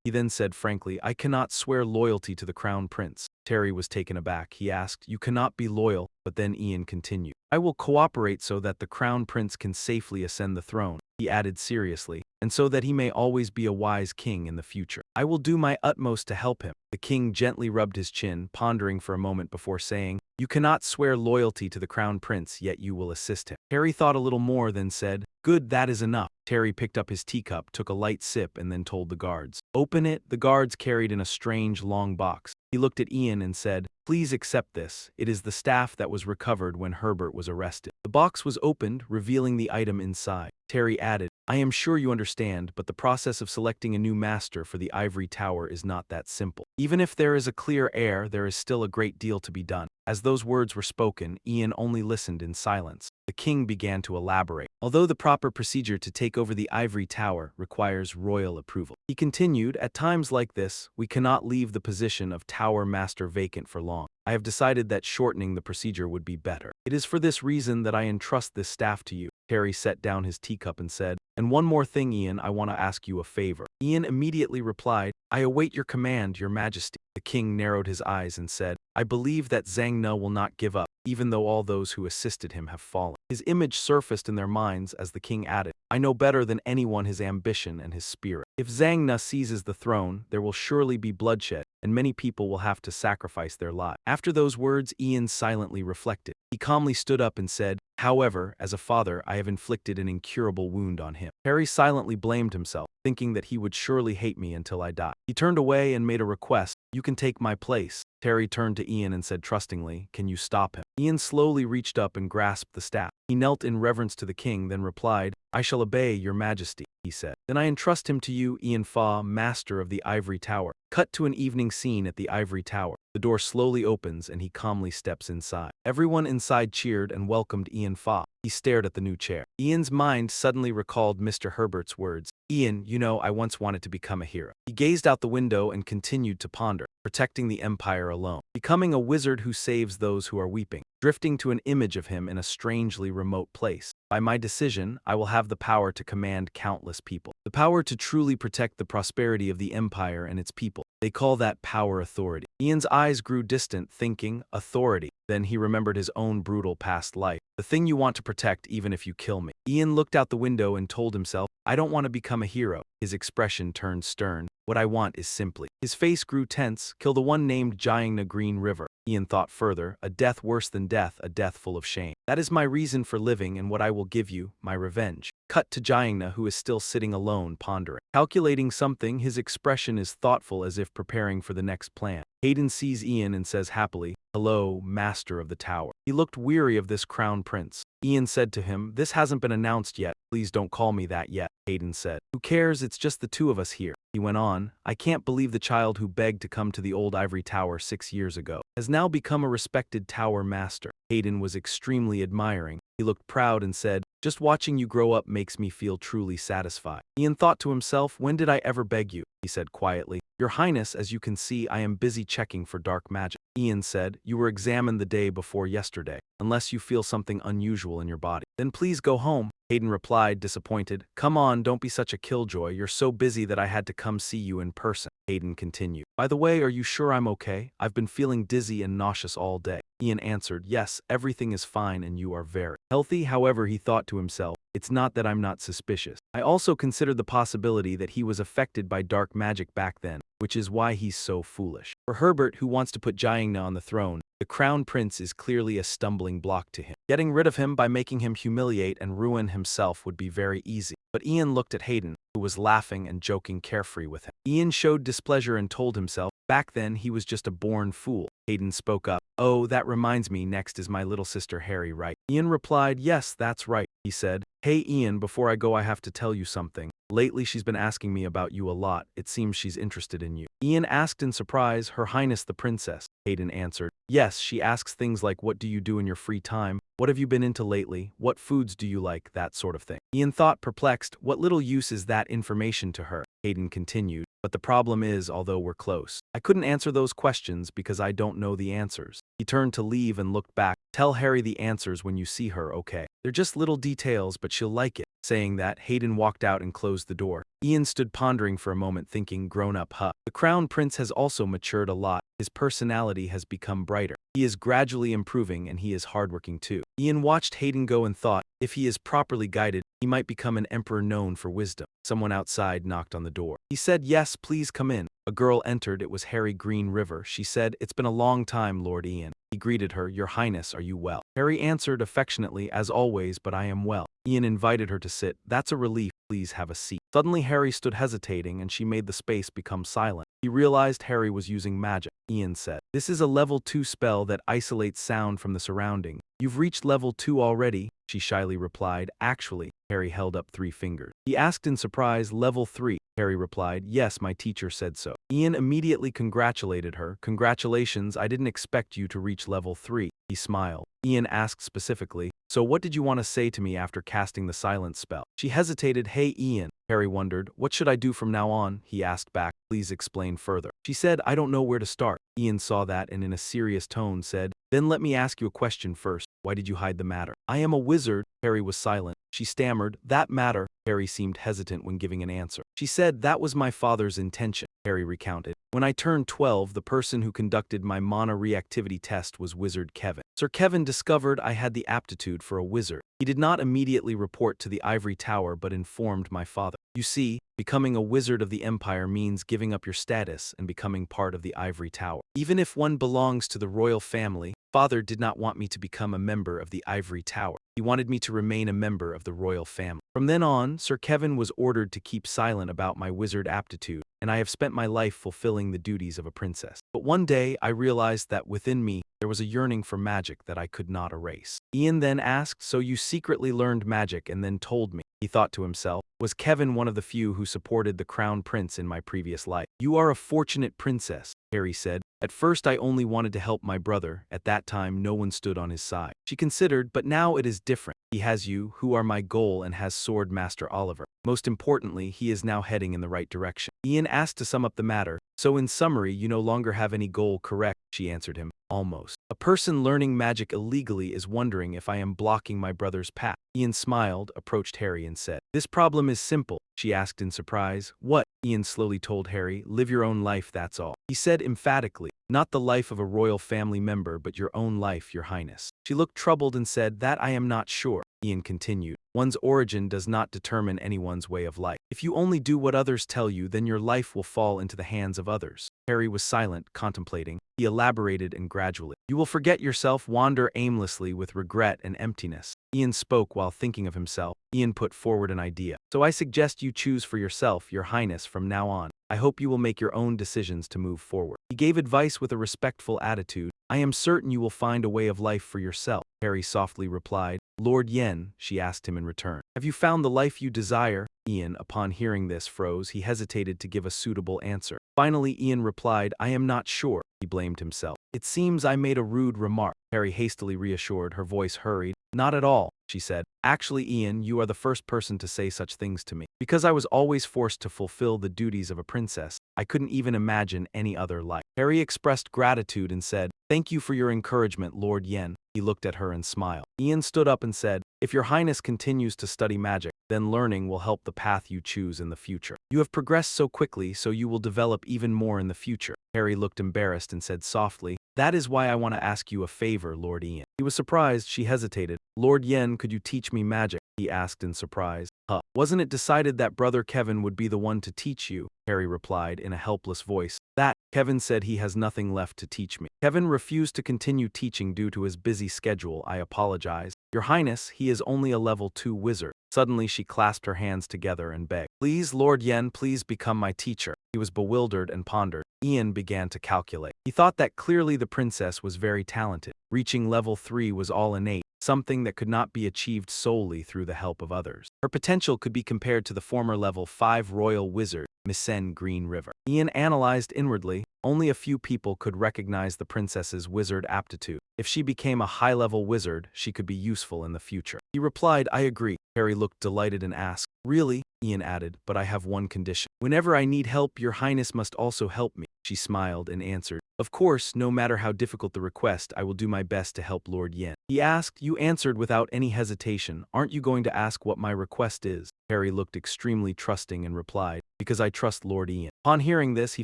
He then said frankly, "I cannot swear loyalty to the crown prince." Terry was taken aback. He asked, "You cannot be loyal?" But then Ian continued, "I will cooperate so that the crown prince can safely ascend the throne." He added seriously, "And so that he may always be a wise king in the future. I will do my utmost to help him." The king gently rubbed his chin, pondering for a moment before saying, "You cannot swear loyalty to the crown prince, yet you will assist him." Terry thought a little more, then said, "Good, that is enough." Terry picked up his teacup, took a light sip, and then told the guards, "Open it." The guards carried in a strange, long box. He looked at Ian and said, "Please accept this. It is the staff that was recovered when Herbert was arrested." The box was opened, revealing the item inside. Terry added, I am sure you understand, but the process of selecting a new master for the ivory tower is not that simple. Even if there is a clear heir, there is still a great deal to be done. As those words were spoken, Ian only listened in silence. The king began to elaborate. Although the proper procedure to take over the ivory tower requires royal approval, he continued, at times like this, we cannot leave the position of tower master vacant for long. I have decided that shortening the procedure would be better. It is for this reason that I entrust this staff to you. Terry set down his teacup and said, and one more thing, Ian, I want to ask you a favor. Ian immediately replied, I await your command, your majesty. The king narrowed his eyes and said, I believe that Zhang Ne will not give up, even though all those who assisted him have fallen. His image surfaced in their minds as the king added, I know better than anyone his ambition and his spirit. If Zhang Ne seizes the throne, there will surely be bloodshed, and many people will have to sacrifice their lives. After those words, Ian silently reflected. He calmly stood up and said, however, as a father, I have inflicted an incurable wound on him. Harry silently blamed himself, thinking that he would surely hate me until I die. He turned away and made a request, you can take my place. Terry turned to Ian and said trustingly, can you stop him? Ian slowly reached up and grasped the staff. He knelt in reverence to the king, then replied, I shall obey your majesty, he said. Then I entrust him to you, Ian Fa, master of the ivory tower. Cut to an evening scene at the ivory tower. The door slowly opens and he calmly steps inside. Everyone inside cheered and welcomed Ian Fa. He stared at the new chair. Ian's mind suddenly recalled Mr. Herbert's words. Ian, you know, I once wanted to become a hero. He gazed out the window and continued to ponder, protecting the empire alone, becoming a wizard who saves those who are weeping, drifting to an image of him in a strangely remote place. By my decision, I will have the power to command countless people, the power to truly protect the prosperity of the empire and its people. They call that power authority. Ian's eyes grew distant, thinking, authority. Then he remembered his own brutal past life. The thing you want to protect even if you kill me. Ian looked out the window and told himself, I don't want to become a hero. His expression turned stern. What I want is simply. His face grew tense, kill the one named Jiangna Green River. Ian thought further, a death worse than death, a death full of shame. That is my reason for living and what I will give you, my revenge. Cut to Jiangna, who is still sitting alone, pondering. Calculating something, his expression is thoughtful as if preparing for the next plan. Hayden sees Ian and says happily, hello, master of the tower. He looked weary of this crown prince. Ian said to him, this hasn't been announced yet. Please don't call me that yet. Hayden said, who cares, it's just the two of us here. He went on, I can't believe the child who begged to come to the old ivory tower 6 years ago has now become a respected tower master. Hayden was extremely admiring. He looked proud and said, just watching you grow up makes me feel truly satisfied. Ian thought to himself, when did I ever beg you? He said quietly, Your Highness, as you can see, I am busy checking for dark magic. Ian said, you were examined the day before yesterday, unless you feel something unusual in your body. Then please go home. Hayden replied, disappointed, come on, don't be such a killjoy, you're so busy that I had to come see you in person. Hayden continued, by the way, are you sure I'm okay? I've been feeling dizzy and nauseous all day. Ian answered, yes, everything is fine and you are very healthy. However, he thought to himself, it's not that I'm not suspicious. I also considered the possibility that he was affected by dark magic back then, which is why he's so foolish. For Herbert, who wants to put Jiangna on the throne, the crown prince is clearly a stumbling block to him. Getting rid of him by making him humiliate and ruin himself would be very easy. But Ian looked at Hayden, who was laughing and joking carefree with him. Ian showed displeasure and told himself, back then he was just a born fool. Hayden spoke up, oh, that reminds me, next is my little sister Harry, right? Ian replied, yes, that's right. He said, hey Ian, before I go I have to tell you something. Lately she's been asking me about you a lot. It seems she's interested in you. Ian asked in surprise, Her Highness the Princess. Hayden answered, yes, she asks things like what do you do in your free time? What have you been into lately? What foods do you like? That sort of thing. Ian thought, perplexed, what little use is that information to her? Hayden continued, but the problem is, although we're close, I couldn't answer those questions because I don't know the answers. He turned to leave and looked back. Tell Harry the answers when you see her, okay? They're just little details, but she'll like it. Saying that, Hayden walked out and closed the door. Ian stood pondering for a moment, thinking, grown-up, huh? The crown prince has also matured a lot. His personality has become brighter. He is gradually improving and he is hardworking too. Ian watched Hayden go and thought, if he is properly guided, he might become an emperor known for wisdom. Someone outside knocked on the door. He said, yes, please come in. A girl entered. It was Harry Green River. She said, it's been a long time, Lord Ian. He greeted her, Your Highness, are you well? Harry answered affectionately, as always, but I am well. Ian invited her to sit. That's a relief. Please have a seat. Suddenly Harry stood hesitating and she made the space become silent. He realized Harry was using magic. Ian said, "This is a level 2 spell that isolates sound from the surrounding. You've reached level 2 already," she shyly replied. "Actually," Harry held up 3 fingers. He asked in surprise, "Level 3? Harry replied, "Yes, my teacher said so." Ian immediately congratulated her. "Congratulations, I didn't expect you to reach level 3. He smiled. Ian asked specifically, "So what did you want to say to me after casting the silence spell?" She hesitated. "Hey Ian." Harry wondered, "What should I do from now on?" He asked back, "Please explain further." She said, "I don't know where to start." Ian saw that and in a serious tone said, "Then let me ask you a question first. Why did you hide the matter?" "I am a wizard." Harry was silent. She stammered, "That matter." Harry seemed hesitant when giving an answer. She said, "That was my father's intention." Harry recounted. "When I turned 12, the person who conducted my mana reactivity test was Wizard Kevin. Sir Kevin discovered I had the aptitude for a wizard. He did not immediately report to the Ivory Tower but informed my father. You see, becoming a wizard of the Empire means giving up your status and becoming part of the Ivory Tower. Even if one belongs to the royal family, Father did not want me to become a member of the Ivory Tower. He wanted me to remain a member of the royal family. From then on, Sir Kevin was ordered to keep silent about my wizard aptitude, and I have spent my life fulfilling the duties of a princess. But one day, I realized that within me, there was a yearning for magic that I could not erase." Ian then asked, "So you secretly learned magic and then told me?" He thought to himself, "Was Kevin one of the few who supported the crown prince in my previous life?" "You are a fortunate princess," Harry said. "At first I only wanted to help my brother. At that time no one stood on his side." She considered, "But now it is different. He has you, who are my goal, and has Sword Master Oliver. Most importantly, he is now heading in the right direction." Ian asked to sum up the matter. "So in summary, you no longer have any goal, correct?" She answered him, "Almost. A person learning magic illegally is wondering if I am blocking my brother's path." Ian smiled, approached Harry and said, "This problem is simple." She asked in surprise. "What?" Ian slowly told Harry, "Live your own life, that's all." He said emphatically, "Not the life of a royal family member, but your own life, your highness." She looked troubled and said, "That I am not sure." Ian continued, "One's origin does not determine anyone's way of life. If you only do what others tell you, then your life will fall into the hands of others." Harry was silent, contemplating. He elaborated and gradually, "You will forget yourself, wander aimlessly with regret and emptiness." Ian spoke while thinking of himself. Ian put forward an idea. "So I suggest you choose for yourself, your highness, from now on. I hope you will make your own decisions to move forward." He gave advice with a respectful attitude. "I am certain you will find a way of life for yourself." Harry softly replied. "Lord Yen," she asked him in return, "have you found the life you desire?" Ian, upon hearing this, froze. He hesitated to give a suitable answer. Finally, Ian replied, "I am not sure." He blamed himself. "It seems I made a rude remark." Harry hastily reassured, her voice hurried. "Not at all," she said. "Actually, Ian, you are the first person to say such things to me. Because I was always forced to fulfill the duties of a princess, I couldn't even imagine any other life." Harry expressed gratitude and said, "Thank you for your encouragement, Lord Yen." He looked at her and smiled. Ian stood up and said, "If your highness continues to study magic, then learning will help the path you choose in the future. You have progressed so quickly, so you will develop even more in the future." Harry looked embarrassed and said softly, "That is why I want to ask you a favor, Lord Ian." He was surprised. She hesitated. "Lord Yen, could you teach me magic?" he asked in surprise. Wasn't it decided that Brother Kevin would be the one to teach you?" Harry replied in a helpless voice. "That, Kevin said he has nothing left to teach me. Kevin refused to continue teaching due to his busy schedule. I apologize. Your Highness, he is only a level 2 wizard." Suddenly she clasped her hands together and begged, "Please, Lord Yen, please become my teacher." He was bewildered and pondered. Ian began to calculate. He thought that clearly the princess was very talented. Reaching level 3 was all innate, something that could not be achieved solely through the help of others. Her potential could be compared to the former level 5 royal wizard, Misen Green River. Ian analyzed inwardly. Only a few people could recognize the princess's wizard aptitude. If she became a high-level wizard, she could be useful in the future. He replied, "I agree." Harry looked delighted and asked, "Really?" Ian added, "But I have one condition. Whenever I need help, your highness must also help me." She smiled and answered, "Of course, no matter how difficult the request, I will do my best to help Lord Yen." He asked, "You answered without any hesitation. Aren't you going to ask what my request is?" Harry looked extremely trusting and replied, "Because I trust Lord Ian." Upon hearing this, he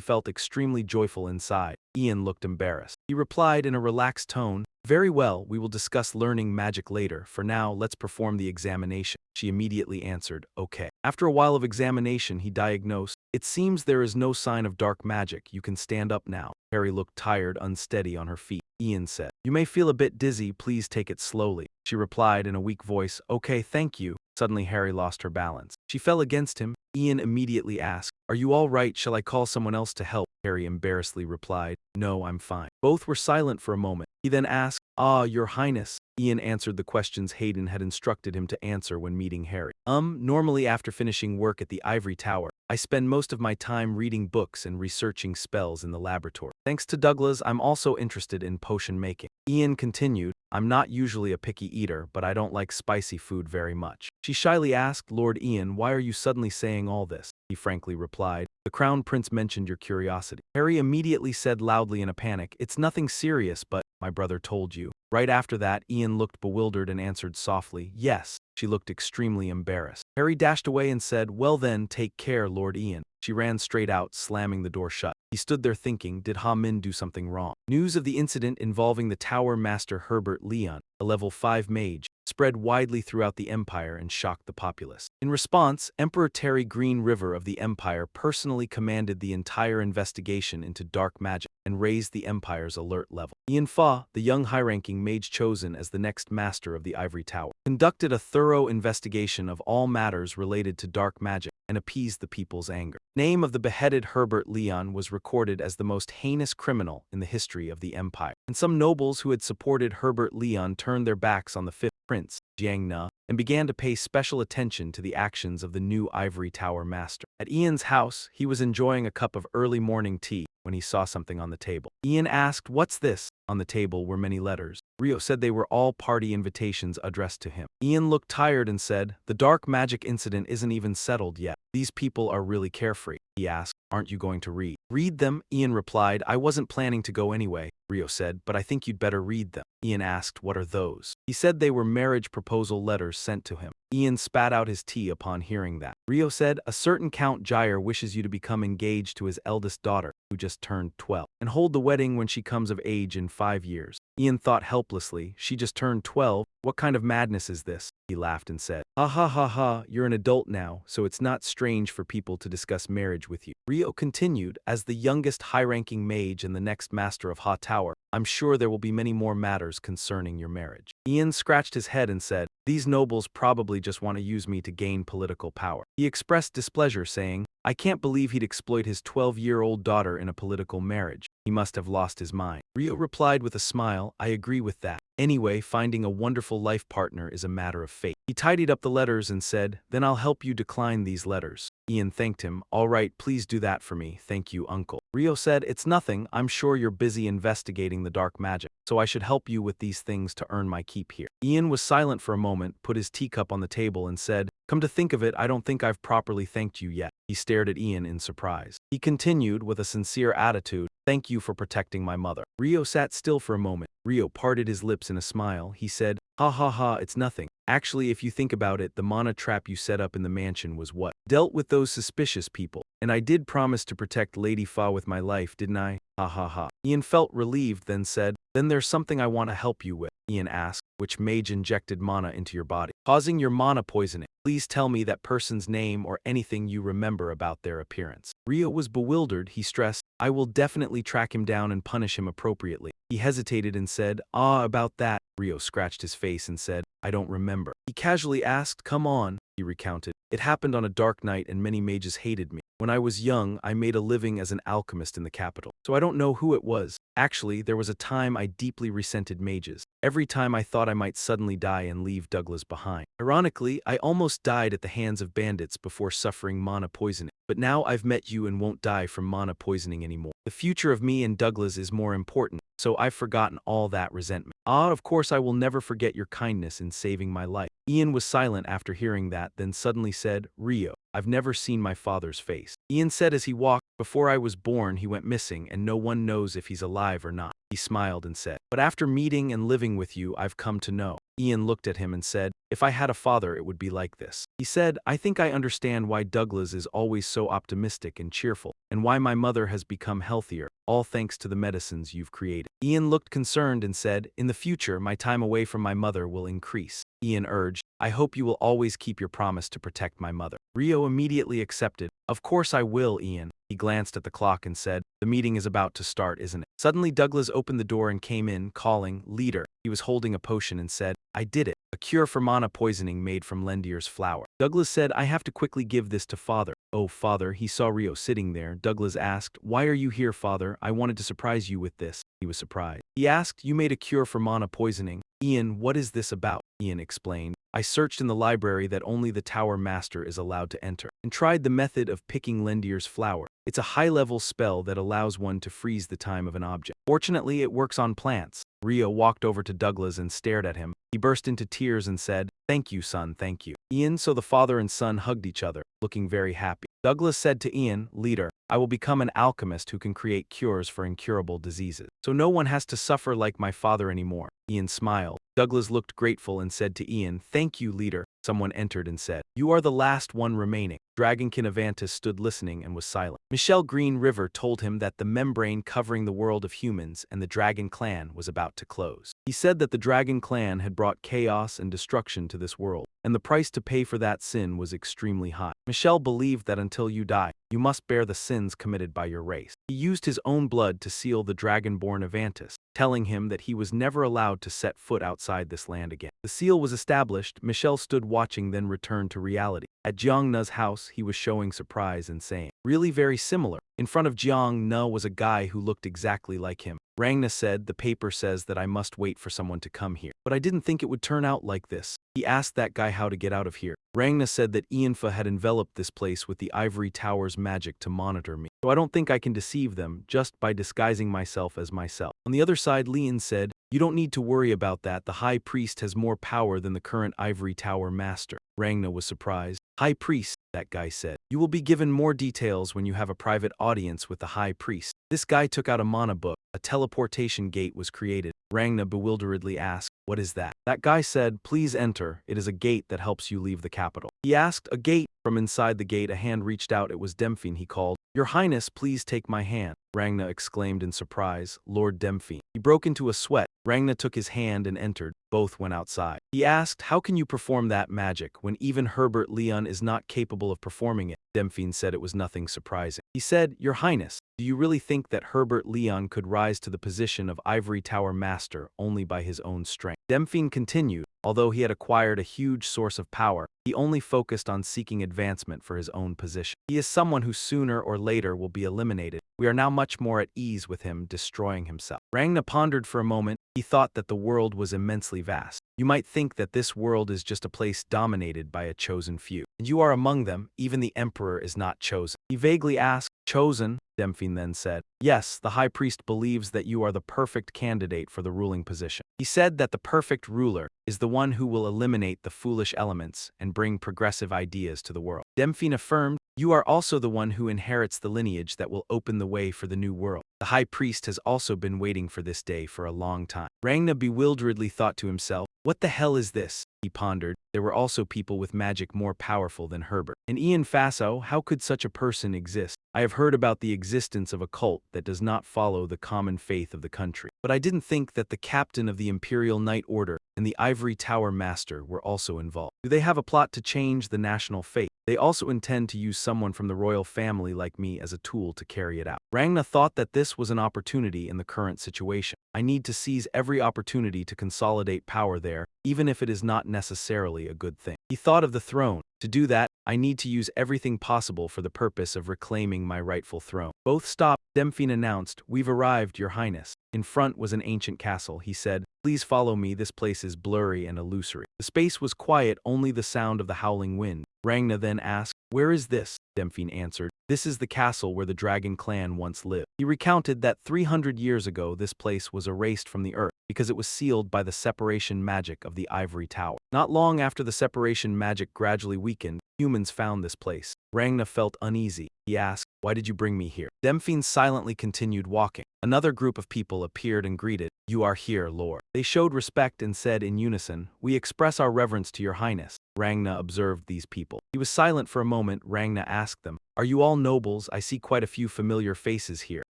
felt extremely joyful inside. Ian looked embarrassed. He replied in a relaxed tone, "Very well, we will discuss learning magic later. For now, let's perform the examination." She immediately answered, "Okay." After a while of examination, he diagnosed, "It seems there is no sign of dark magic. You can stand up now." Harry looked tired, unsteady on her feet. Ian said, "You may feel a bit dizzy, please take it slowly." She replied in a weak voice, "Okay, thank you." Suddenly Harry lost her balance. She fell against him. Ian immediately asked, "Are you all right? Shall I call someone else to help?" Harry embarrassedly replied, "No, I'm fine." Both were silent for a moment. He then asked, "Ah, Your Highness." Ian answered the questions Hayden had instructed him to answer when meeting Harry. Normally after finishing work at the Ivory Tower, I spend most of my time reading books and researching spells in the laboratory. Thanks to Douglas, I'm also interested in potion making. Ian continued, "I'm not usually a picky eater, but I don't like spicy food very much." She shyly asked, "Lord Ian, why are you suddenly saying all this?" He frankly replied, "The Crown Prince mentioned your curiosity." Harry immediately said loudly in a panic, "It's nothing serious, but my brother told you." Right after that, Ian looked bewildered and answered softly, "Yes." She looked extremely embarrassed. Harry dashed away and said, "Well then, take care, Lord Ian." She ran straight out, slamming the door shut. He stood there thinking, did Ha Min do something wrong? News of the incident involving the Tower Master Herbert Leon, a level 5 mage, spread widely throughout the Empire and shocked the populace. In response, Emperor Terry Green River of the Empire personally commanded the entire investigation into dark magic and raised the Empire's alert level. Ian Fa, the young high-ranking mage chosen as the next master of the Ivory Tower, conducted a thorough investigation of all matters related to dark magic and appeased the people's anger. The name of the beheaded Herbert Leon was recorded as the most heinous criminal in the history of the Empire, and some nobles who had supported Herbert Leon turned their backs on the fifth prince, Jiang Na, and began to pay special attention to the actions of the new Ivory Tower master. At Ian's house, he was enjoying a cup of early morning tea when he saw something on the table. Ian asked, "What's this?" On the table were many letters. Rio said they were all party invitations addressed to him. Ian looked tired and said, "The dark magic incident isn't even settled yet. These people are really carefree." He asked, "Aren't you going to read?" "Read them?" Ian replied, "I wasn't planning to go anyway." Rio said, "But I think you'd better read them." Ian asked, "What are those?" He said they were marriage proposal letters sent to him. Ian spat out his tea upon hearing that. Rio said, "A certain Count Gyre wishes you to become engaged to his eldest daughter, who just turned 12, and hold the wedding when she comes of age in 5 years. Ian thought helplessly, "She just turned 12? What kind of madness is this?" He laughed and said, "Ha ha ha ha, you're an adult now, so it's not strange for people to discuss marriage with you." Rio continued, "As the youngest high-ranking mage and the next master of Ha Tower, I'm sure there will be many more matters concerning your marriage." Ian scratched his head and said, "These nobles probably just want to use me to gain political power." He expressed displeasure, saying, "I can't believe he'd exploit his 12-year-old daughter in a political marriage. He must have lost his mind." Rio replied with a smile, "I agree with that. Anyway, finding a wonderful life partner is a matter of fate." He tidied up the letters and said, "Then I'll help you decline these letters." Ian thanked him. "All right, please do that for me. Thank you, uncle." Rio said, "It's nothing. I'm sure you're busy investigating the dark magic, so I should help you with these things to earn my keep here." Ian was silent for a moment, put his teacup on the table and said, "Come to think of it, I don't think I've properly thanked you yet." He stared at Ian in surprise. He continued with a sincere attitude, "Thank you for protecting my mother." Rio sat still for a moment. Rio parted his lips in a smile. He said, "Ha ha ha, it's nothing. Actually, if you think about it, the mana trap you set up in the mansion was what dealt with those suspicious people. And I did promise to protect Lady Fa with my life, didn't I? Ha ha ha." Ian felt relieved, then said, "Then there's something I want to help you with." Ian asked, "Which mage injected mana into your body, causing your mana poisoning? Please tell me that person's name or anything you remember about their appearance." Rio was bewildered. He stressed, "I will definitely track him down and punish him appropriately." He hesitated and said, About that." Rio scratched his face and said, "I don't remember." He casually asked, "Come on," he recounted. "It happened on a dark night and many mages hated me. When I was young, I made a living as an alchemist in the capital, so I don't know who it was. Actually, there was a time I deeply resented mages. Every time I thought I might suddenly die and leave Douglas behind. Ironically, I almost died at the hands of bandits before suffering mana poisoning. But now I've met you and won't die from mana poisoning anymore. The future of me and Douglas is more important, so I've forgotten all that resentment. Of course I will never forget your kindness in saving my life." Ian was silent after hearing that, then suddenly said, "Rio, I've never seen my father's face." Ian said as he walked, "Before I was born, he went missing and no one knows if he's alive or not." He smiled and said, "But after meeting and living with you, I've come to know." Ian looked at him and said, "If I had a father, it would be like this." He said, "I think I understand why Douglas is always so optimistic and cheerful, and why my mother has become healthier, all thanks to the medicines you've created." Ian looked concerned and said, "In the future, my time away from my mother will increase." Ian urged, "I hope you will always keep your promise to protect my mother." Rio immediately accepted. "Of course I will, Ian." He glanced at the clock and said, "The meeting is about to start, isn't it?" Suddenly Douglas opened the door and came in, calling, "Leader." He was holding a potion and said, "I did it." a cure for mana poisoning made from Lendier's flower. Douglas said, I have to quickly give this to father. Oh, father, he saw Rio sitting there. Douglas asked, why are you here, father? I wanted to surprise you with this. He was surprised. He asked, you made a cure for mana poisoning. Ian, what is this about? Ian explained. I searched in the library that only the Tower Master is allowed to enter, and tried the method of picking Lendier's flower. It's a high-level spell that allows one to freeze the time of an object. Fortunately, it works on plants. Rio walked over to Douglas and stared at him. He burst into tears and said, thank you, son, thank you. Ian, so the father and son hugged each other, looking very happy. Douglas said to Ian, leader, I will become an alchemist who can create cures for incurable diseases. So no one has to suffer like my father anymore. Ian smiled. Douglas looked grateful and said to Ian, thank you, leader. Someone entered and said, you are the last one remaining. Dragonkin Avantis stood listening and was silent. Michelle Green River told him that the membrane covering the world of humans and the Dragon Clan was about to close. He said that the Dragon Clan had brought chaos and destruction to this world, and the price to pay for that sin was extremely high. Michelle believed that until you die, you must bear the sins committed by your race. He used his own blood to seal the Dragonborn Avantis, telling him that he was never allowed to set foot outside this land again. The seal was established. Michelle stood watching, then returned to reality. At Jiang Na's house, he was showing surprise and saying, really very similar. In front of Jiang Na was a guy who looked exactly like him. Rangna said, the paper says that I must wait for someone to come here. But I didn't think it would turn out like this. He asked that guy how to get out of here. Rangna said that Ianfa had enveloped this place with the Ivory Tower's magic to monitor me. So I don't think I can deceive them just by disguising myself as myself. On the other side, Lian said, you don't need to worry about that. The High Priest has more power than the current Ivory Tower Master. Rangna was surprised. High Priest, that guy said. You will be given more details when you have a private audience with the High Priest. This guy took out a mana book. A teleportation gate was created. Rangna bewilderedly asked, what is that? That guy said, please enter. It is a gate that helps you leave the capital. He asked, a gate? From inside the gate, a hand reached out. It was Demphine. He called, Your Highness, please take my hand. Rangna exclaimed in surprise, Lord Demphine. He broke into a sweat. Rangna took his hand and entered. Both went outside. He asked, how can you perform that magic when even Herbert Leon is not capable of performing it? Demphine said it was nothing surprising. He said, Your Highness, do you really think that Herbert Leon could rise to the position of Ivory Tower Master only by his own strength? Demphine continued, although he had acquired a huge source of power, he only focused on seeking advancement for his own position. He is someone who sooner or later will be eliminated. We are now much more at ease with him destroying himself. Rangna pondered for a moment. He thought that the world was immensely vast. You might think that this world is just a place dominated by a chosen few. And you are among them. Even the Emperor is not chosen. He vaguely asked, chosen? Demphine then said, yes, the High Priest believes that you are the perfect candidate for the ruling position. He said that the perfect ruler is the one who will eliminate the foolish elements and bring progressive ideas to the world. Demphine affirmed, you are also the one who inherits the lineage that will open the way for the new world. The High Priest has also been waiting for this day for a long time. Rangna bewilderedly thought to himself, what the hell is this? He pondered. There were also people with magic more powerful than Herbert. And Ian Faso, how could such a person exist? I have heard about the existence of a cult that does not follow the common faith of the country. But I didn't think that the captain of the Imperial Knight Order and the Ivory Tower Master were also involved. Do they have a plot to change the national faith? They also intend to use someone from the royal family like me as a tool to carry it out. Rangna thought that this was an opportunity in the current situation. I need to seize every opportunity to consolidate power there, even if it is not necessarily a good thing. He thought of the throne. To do that, I need to use everything possible for the purpose of reclaiming my rightful throne. Both stopped. Demphine announced, we've arrived, Your Highness. In front was an ancient castle. He said, please follow me. This place is blurry and illusory. The space was quiet, only the sound of the howling wind. Rangna then asked, where is this? Demphine answered, this is the castle where the Dragon Clan once lived. He recounted that 300 years ago this place was erased from the earth because it was sealed by the separation magic of the Ivory Tower. Not long after the separation magic gradually weakened, humans found this place. Rangna felt uneasy. He asked, why did you bring me here? Demphine silently continued walking. Another group of people appeared and greeted, you are here, Lord. They showed respect and said in unison, we express our reverence to Your Highness. Rangna observed these people. He was silent for a moment. Rangna asked them, are you all nobles? I see quite a few familiar faces here.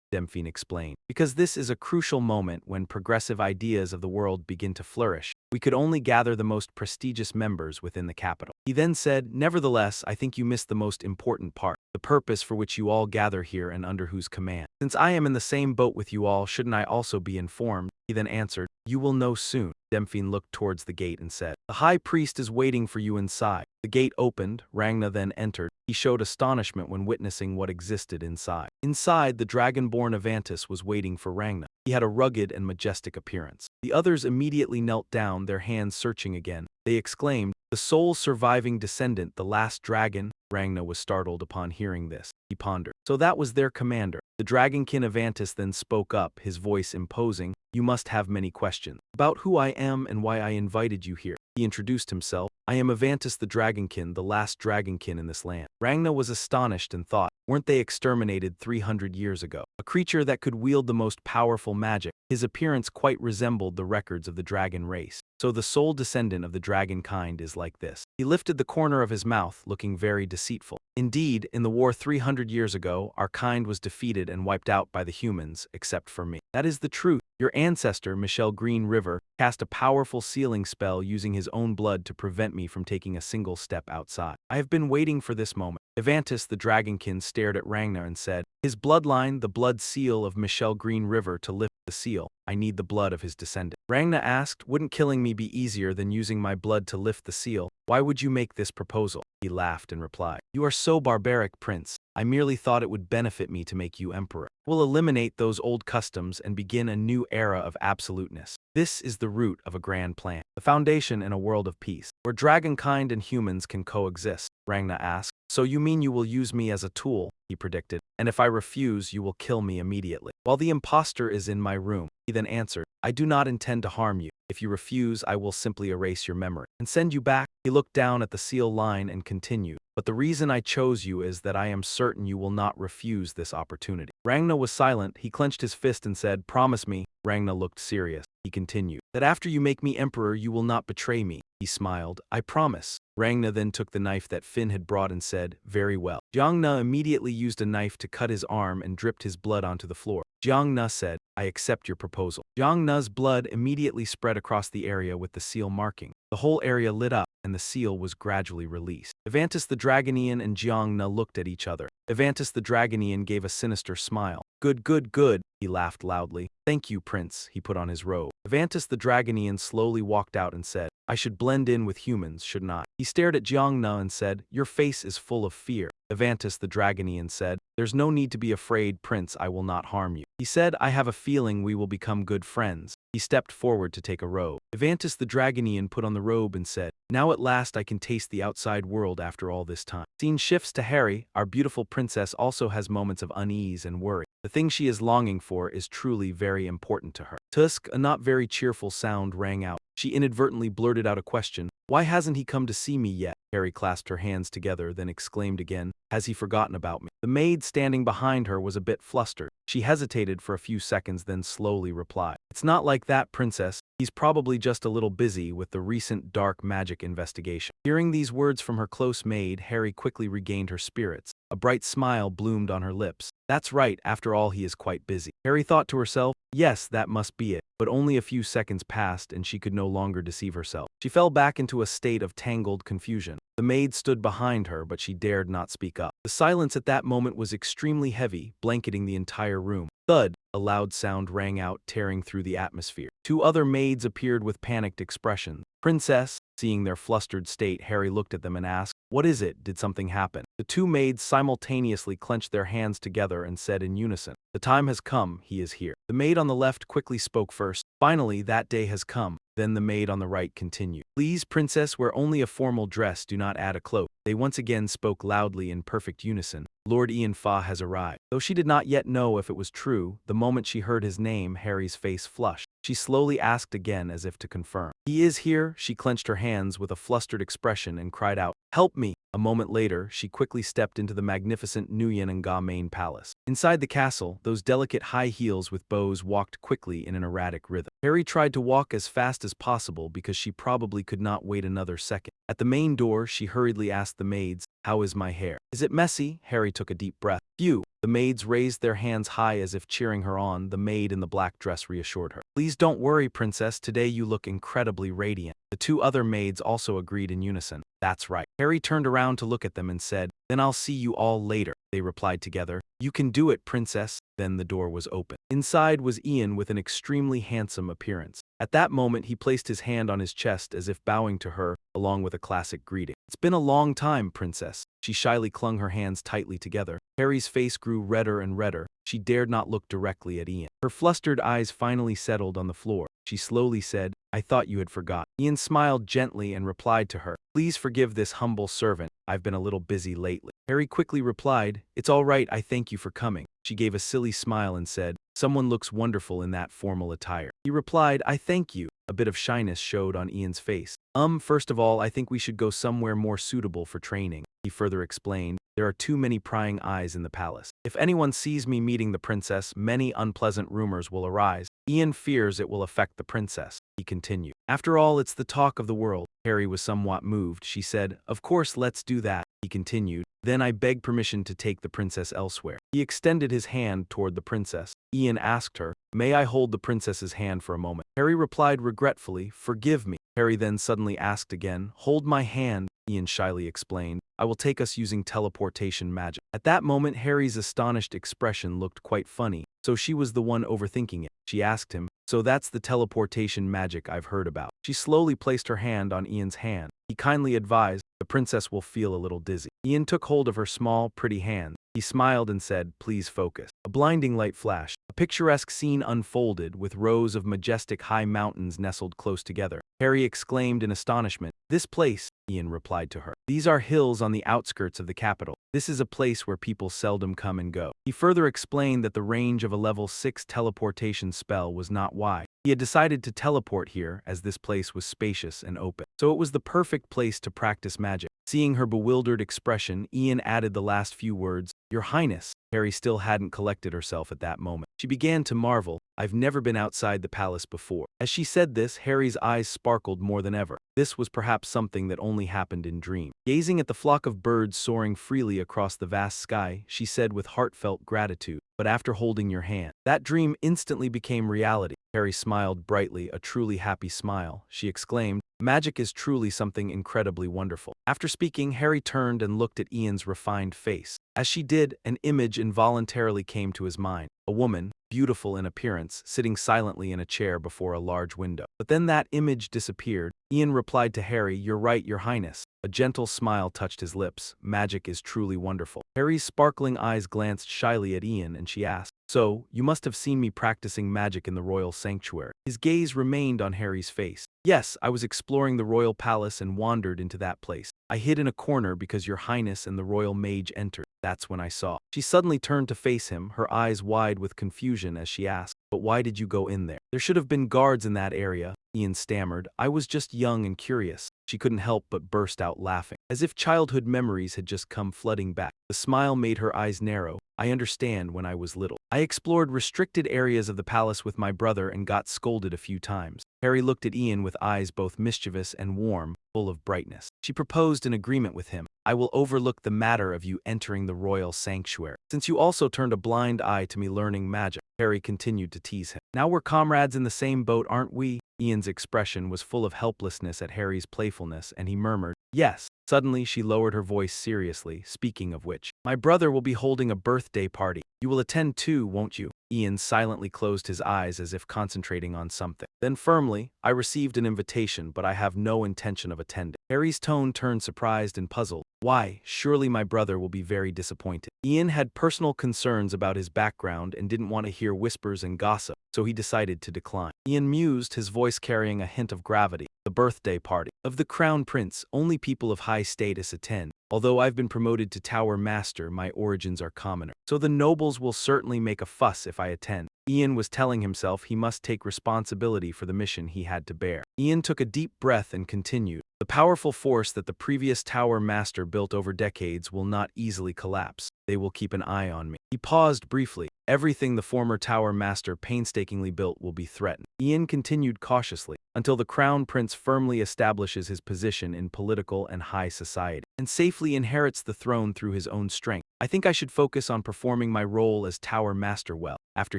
Demphine explained, because this is a crucial moment when progressive ideas of the world begin to flourish. We could only gather the most prestigious members within the capital. He then said, nevertheless, I think you missed the most important part, the purpose for which you all gather here and under whose command. Since I am in the same boat with you all, shouldn't I also be informed? He then answered, you will know soon. Demphine looked towards the gate and said, "The high priest is waiting for you inside." The gate opened, Ragna then entered. He showed astonishment when witnessing what existed inside. Inside, the dragonborn Avantis was waiting for Ragna. He had a rugged and majestic appearance. The others immediately knelt down, their hands searching again. They exclaimed, "The sole surviving descendant, the last dragon?" Ragna was startled upon hearing this. He pondered. So that was their commander. The dragonkin Avantis then spoke up, his voice imposing, "You must have many questions about who I am and why I invited you here." He introduced himself. "I am Avantis the dragonkin, the last dragonkin in this land." Ragna was astonished and thought, weren't they exterminated 300 years ago? A creature that could wield the most powerful magic. His appearance quite resembled the records of the dragon race. So the sole descendant of the dragon kind is like this. He lifted the corner of his mouth, looking very deceitful. "Indeed, in the war 300 years ago, our kind was defeated and wiped out by the humans, except for me. That is the truth. Your ancestor, Michel Green River, cast a powerful sealing spell using his own blood to prevent me from taking a single step outside. I have been waiting for this moment." Avantis the dragonkin stared at Ragna and said, "His bloodline, the blood seal of Michel Green River, to lift the seal. I need the blood of his descendant." Ragna asked, "Wouldn't killing me be easier than using my blood to lift the seal? Why would you make this proposal?" He laughed and replied, "You are so barbaric, Prince. I merely thought it would benefit me to make you emperor. We'll eliminate those old customs and begin a new era of absoluteness. This is the root of a grand plan, the foundation in a world of peace, where dragonkind and humans can coexist." Ragna asked, "So you mean you will use me as a tool?" He predicted, "And if I refuse, you will kill me immediately. While the impostor is in my room." He then answered, "I do not intend to harm you. If you refuse, I will simply erase your memory and send you back." He looked down at the seal line and continued, "But the reason I chose you is that I am certain you will not refuse this opportunity." Ragna was silent. He clenched his fist and said, "Promise me." Ragna looked serious. He continued, "That after you make me emperor, you will not betray me." He smiled, "I promise." Ragna then took the knife that Finn had brought and said, "Very well." Jiangna immediately used a knife to cut his arm and dripped his blood onto the floor. Jiangna said, "I accept your proposal." Jiangna's blood immediately spread across the area with the seal marking. The whole area lit up, and the seal was gradually released. Avantis the Dragonian and Jiangna looked at each other. Avantis the Dragonian gave a sinister smile. "Good, good, good," he laughed loudly. "Thank you, Prince." He put on his robe. Avantis the Dragonian slowly walked out and said, "I should blend in with humans, shouldn't I?" He stared at Jiangna and said, "Your face is full of fear." Avantis the Dragonian said, "There's no need to be afraid, Prince, I will not harm you." He said, "I have a feeling we will become good friends." He stepped forward to take a robe. Avantis the Dragonian put on the robe and said, "Now at last I can taste the outside world after all this time." Scene shifts to Harry. Our beautiful princess also has moments of unease and worry. The thing she is longing for is truly very important to her. Tusk, a not very cheerful sound rang out. She inadvertently blurted out a question. "Why hasn't he come to see me yet?" Harry clasped her hands together, then exclaimed again, "Has he forgotten about me?" The maid standing behind her was a bit flustered. She hesitated for a few seconds, then slowly replied, "It's not like that, Princess. He's probably just a little busy with the recent dark magic investigation." Hearing these words from her close maid, Harry quickly regained her spirits. A bright smile bloomed on her lips. That's right, after all he is quite busy. Harry thought to herself, yes, that must be it. But only a few seconds passed and she could no longer deceive herself. She fell back into a state of tangled confusion. The maid stood behind her, but she dared not speak up. The silence at that moment was extremely heavy, blanketing the entire room. Thud! A loud sound rang out, tearing through the atmosphere. Two other maids appeared with panicked expressions. "Princess," seeing their flustered state, Harry looked at them and asked, "What is it? Did something happen?" The two maids simultaneously clenched their hands together and said in unison, "The time has come, he is here." The maid on the left quickly spoke first. "Finally, that day has come." Then the maid on the right continued, "Please, Princess, wear only a formal dress, do not add a cloak." They once again spoke loudly in perfect unison. "Lord Ian Fa has arrived." Though she did not yet know if it was true, the moment she heard his name, Harry's face flushed. She slowly asked again as if to confirm. "He is here." She clenched her hands with a flustered expression and cried out, "Help me!" A moment later, she quickly stepped into the magnificent Nguyen and Ga main palace. Inside the castle, those delicate high heels with bows walked quickly in an erratic rhythm. Harry tried to walk as fast as possible because she probably could not wait another second. At the main door, she hurriedly asked the maids, "How is my hair? Is it messy?" Harry took a deep breath. "Phew!" The maids raised their hands high as if cheering her on. The maid in the black dress reassured her. "Please don't worry, Princess. Today you look incredibly radiant." The two other maids also agreed in unison. "That's right." Harry turned around to look at them and said, "Then I'll see you all later," they replied together. "You can do it, princess." Then the door was open. Inside was Ian with an extremely handsome appearance. At that moment he placed his hand on his chest as if bowing to her, along with a classic greeting. "It's been a long time, princess." She shyly clung her hands tightly together. Harry's face grew redder and redder. She dared not look directly at Ian. Her flustered eyes finally settled on the floor. She slowly said, "I thought you had forgotten." Ian smiled gently and replied to her, "Please forgive this humble servant. I've been a little busy lately." Harry quickly replied, "It's all right, I thank you for coming." She gave a silly smile and said, "Someone looks wonderful in that formal attire." He replied, "I thank you." A bit of shyness showed on Ian's face. First of all, I think we should go somewhere more suitable for training." He further explained, "There are too many prying eyes in the palace. If anyone sees me meeting the princess, many unpleasant rumors will arise. Ian fears it will affect the princess," he continued. "After all, it's the talk of the world." Harry was somewhat moved. She said, "Of course, let's do that," he continued. "Then I beg permission to take the princess elsewhere." He extended his hand toward the princess. Ian asked her, "May I hold the princess's hand for a moment?" Harry replied regretfully, "Forgive me." Harry then suddenly asked again, "Hold my hand." Ian shyly explained, "I will take us using teleportation magic." At that moment Harry's astonished expression looked quite funny, so she was the one overthinking it. She asked him, "So that's the teleportation magic I've heard about." She slowly placed her hand on Ian's hand. He kindly advised, "The princess will feel a little dizzy." Ian took hold of her small, pretty hand. He smiled and said, "Please focus." A blinding light flashed. A picturesque scene unfolded, with rows of majestic high mountains nestled close together. Harry exclaimed in astonishment, "This place," Ian replied to her. "These are hills on the outskirts of the capital. This is a place where people seldom come and go." He further explained that the range of a level 6 teleportation spell was not wide. He had decided to teleport here as this place was spacious and open. So it was the perfect place to practice magic. Seeing her bewildered expression, Ian added the last few words, "Your Highness." Harry still hadn't collected herself at that moment. She began to marvel, "I've never been outside the palace before." As she said this, Harry's eyes sparkled more than ever. This was perhaps something that only happened in dreams. Gazing at the flock of birds soaring freely across the vast sky, she said with heartfelt gratitude, "But after holding your hand, that dream instantly became reality." Harry smiled brightly, a truly happy smile. She exclaimed, "Magic is truly something incredibly wonderful." After speaking, Harry turned and looked at Ian's refined face. As she did, an image involuntarily came to his mind. A woman, beautiful in appearance, sitting silently in a chair before a large window. But then that image disappeared. Ian replied to Harry, "You're right, Your Highness." A gentle smile touched his lips. "Magic is truly wonderful." Harry's sparkling eyes glanced shyly at Ian and she asked, "So, you must have seen me practicing magic in the royal sanctuary." His gaze remained on Harry's face. "Yes, I was exploring the royal palace and wandered into that place. I hid in a corner because Your Highness and the royal mage entered. That's when I saw." She suddenly turned to face him, her eyes wide with confusion as she asked, "But why did you go in there?" "There should have been guards in that area," Ian stammered. "I was just young and curious." She couldn't help but burst out laughing, as if childhood memories had just come flooding back. The smile made her eyes narrow. "I understand. When I was little, I explored restricted areas of the palace with my brother and got scolded a few times." Harry looked at Ian with eyes both mischievous and warm, full of brightness. She proposed an agreement with him. "I will overlook the matter of you entering the royal sanctuary, since you also turned a blind eye to me learning magic." Harry continued to tease him. "Now we're comrades in the same boat, aren't we?" Ian's expression was full of helplessness at Harry's playfulness, and he murmured, "Yes." Suddenly she lowered her voice seriously, "Speaking of which, my brother will be holding a birthday party. You will attend too, won't you?" Ian silently closed his eyes as if concentrating on something. Then firmly, "I received an invitation, but I have no intention of attending." Harry's tone turned surprised and puzzled. "Why, surely my brother will be very disappointed." Ian had personal concerns about his background and didn't want to hear whispers and gossip, so he decided to decline. Ian mused, his voice carrying a hint of gravity. "The birthday party of the crown prince, only people of high status attend. Although I've been promoted to Tower Master, my origins are commoner. So the nobles will certainly make a fuss if I attend." Ian was telling himself he must take responsibility for the mission he had to bear. Ian took a deep breath and continued, "The powerful force that the previous Tower Master built over decades will not easily collapse. They will keep an eye on me." He paused briefly. "Everything the former Tower Master painstakingly built will be threatened." Ian continued cautiously, "Until the Crown Prince firmly establishes his position in political and high society, and safely inherits the throne through his own strength, I think I should focus on performing my role as Tower Master well." After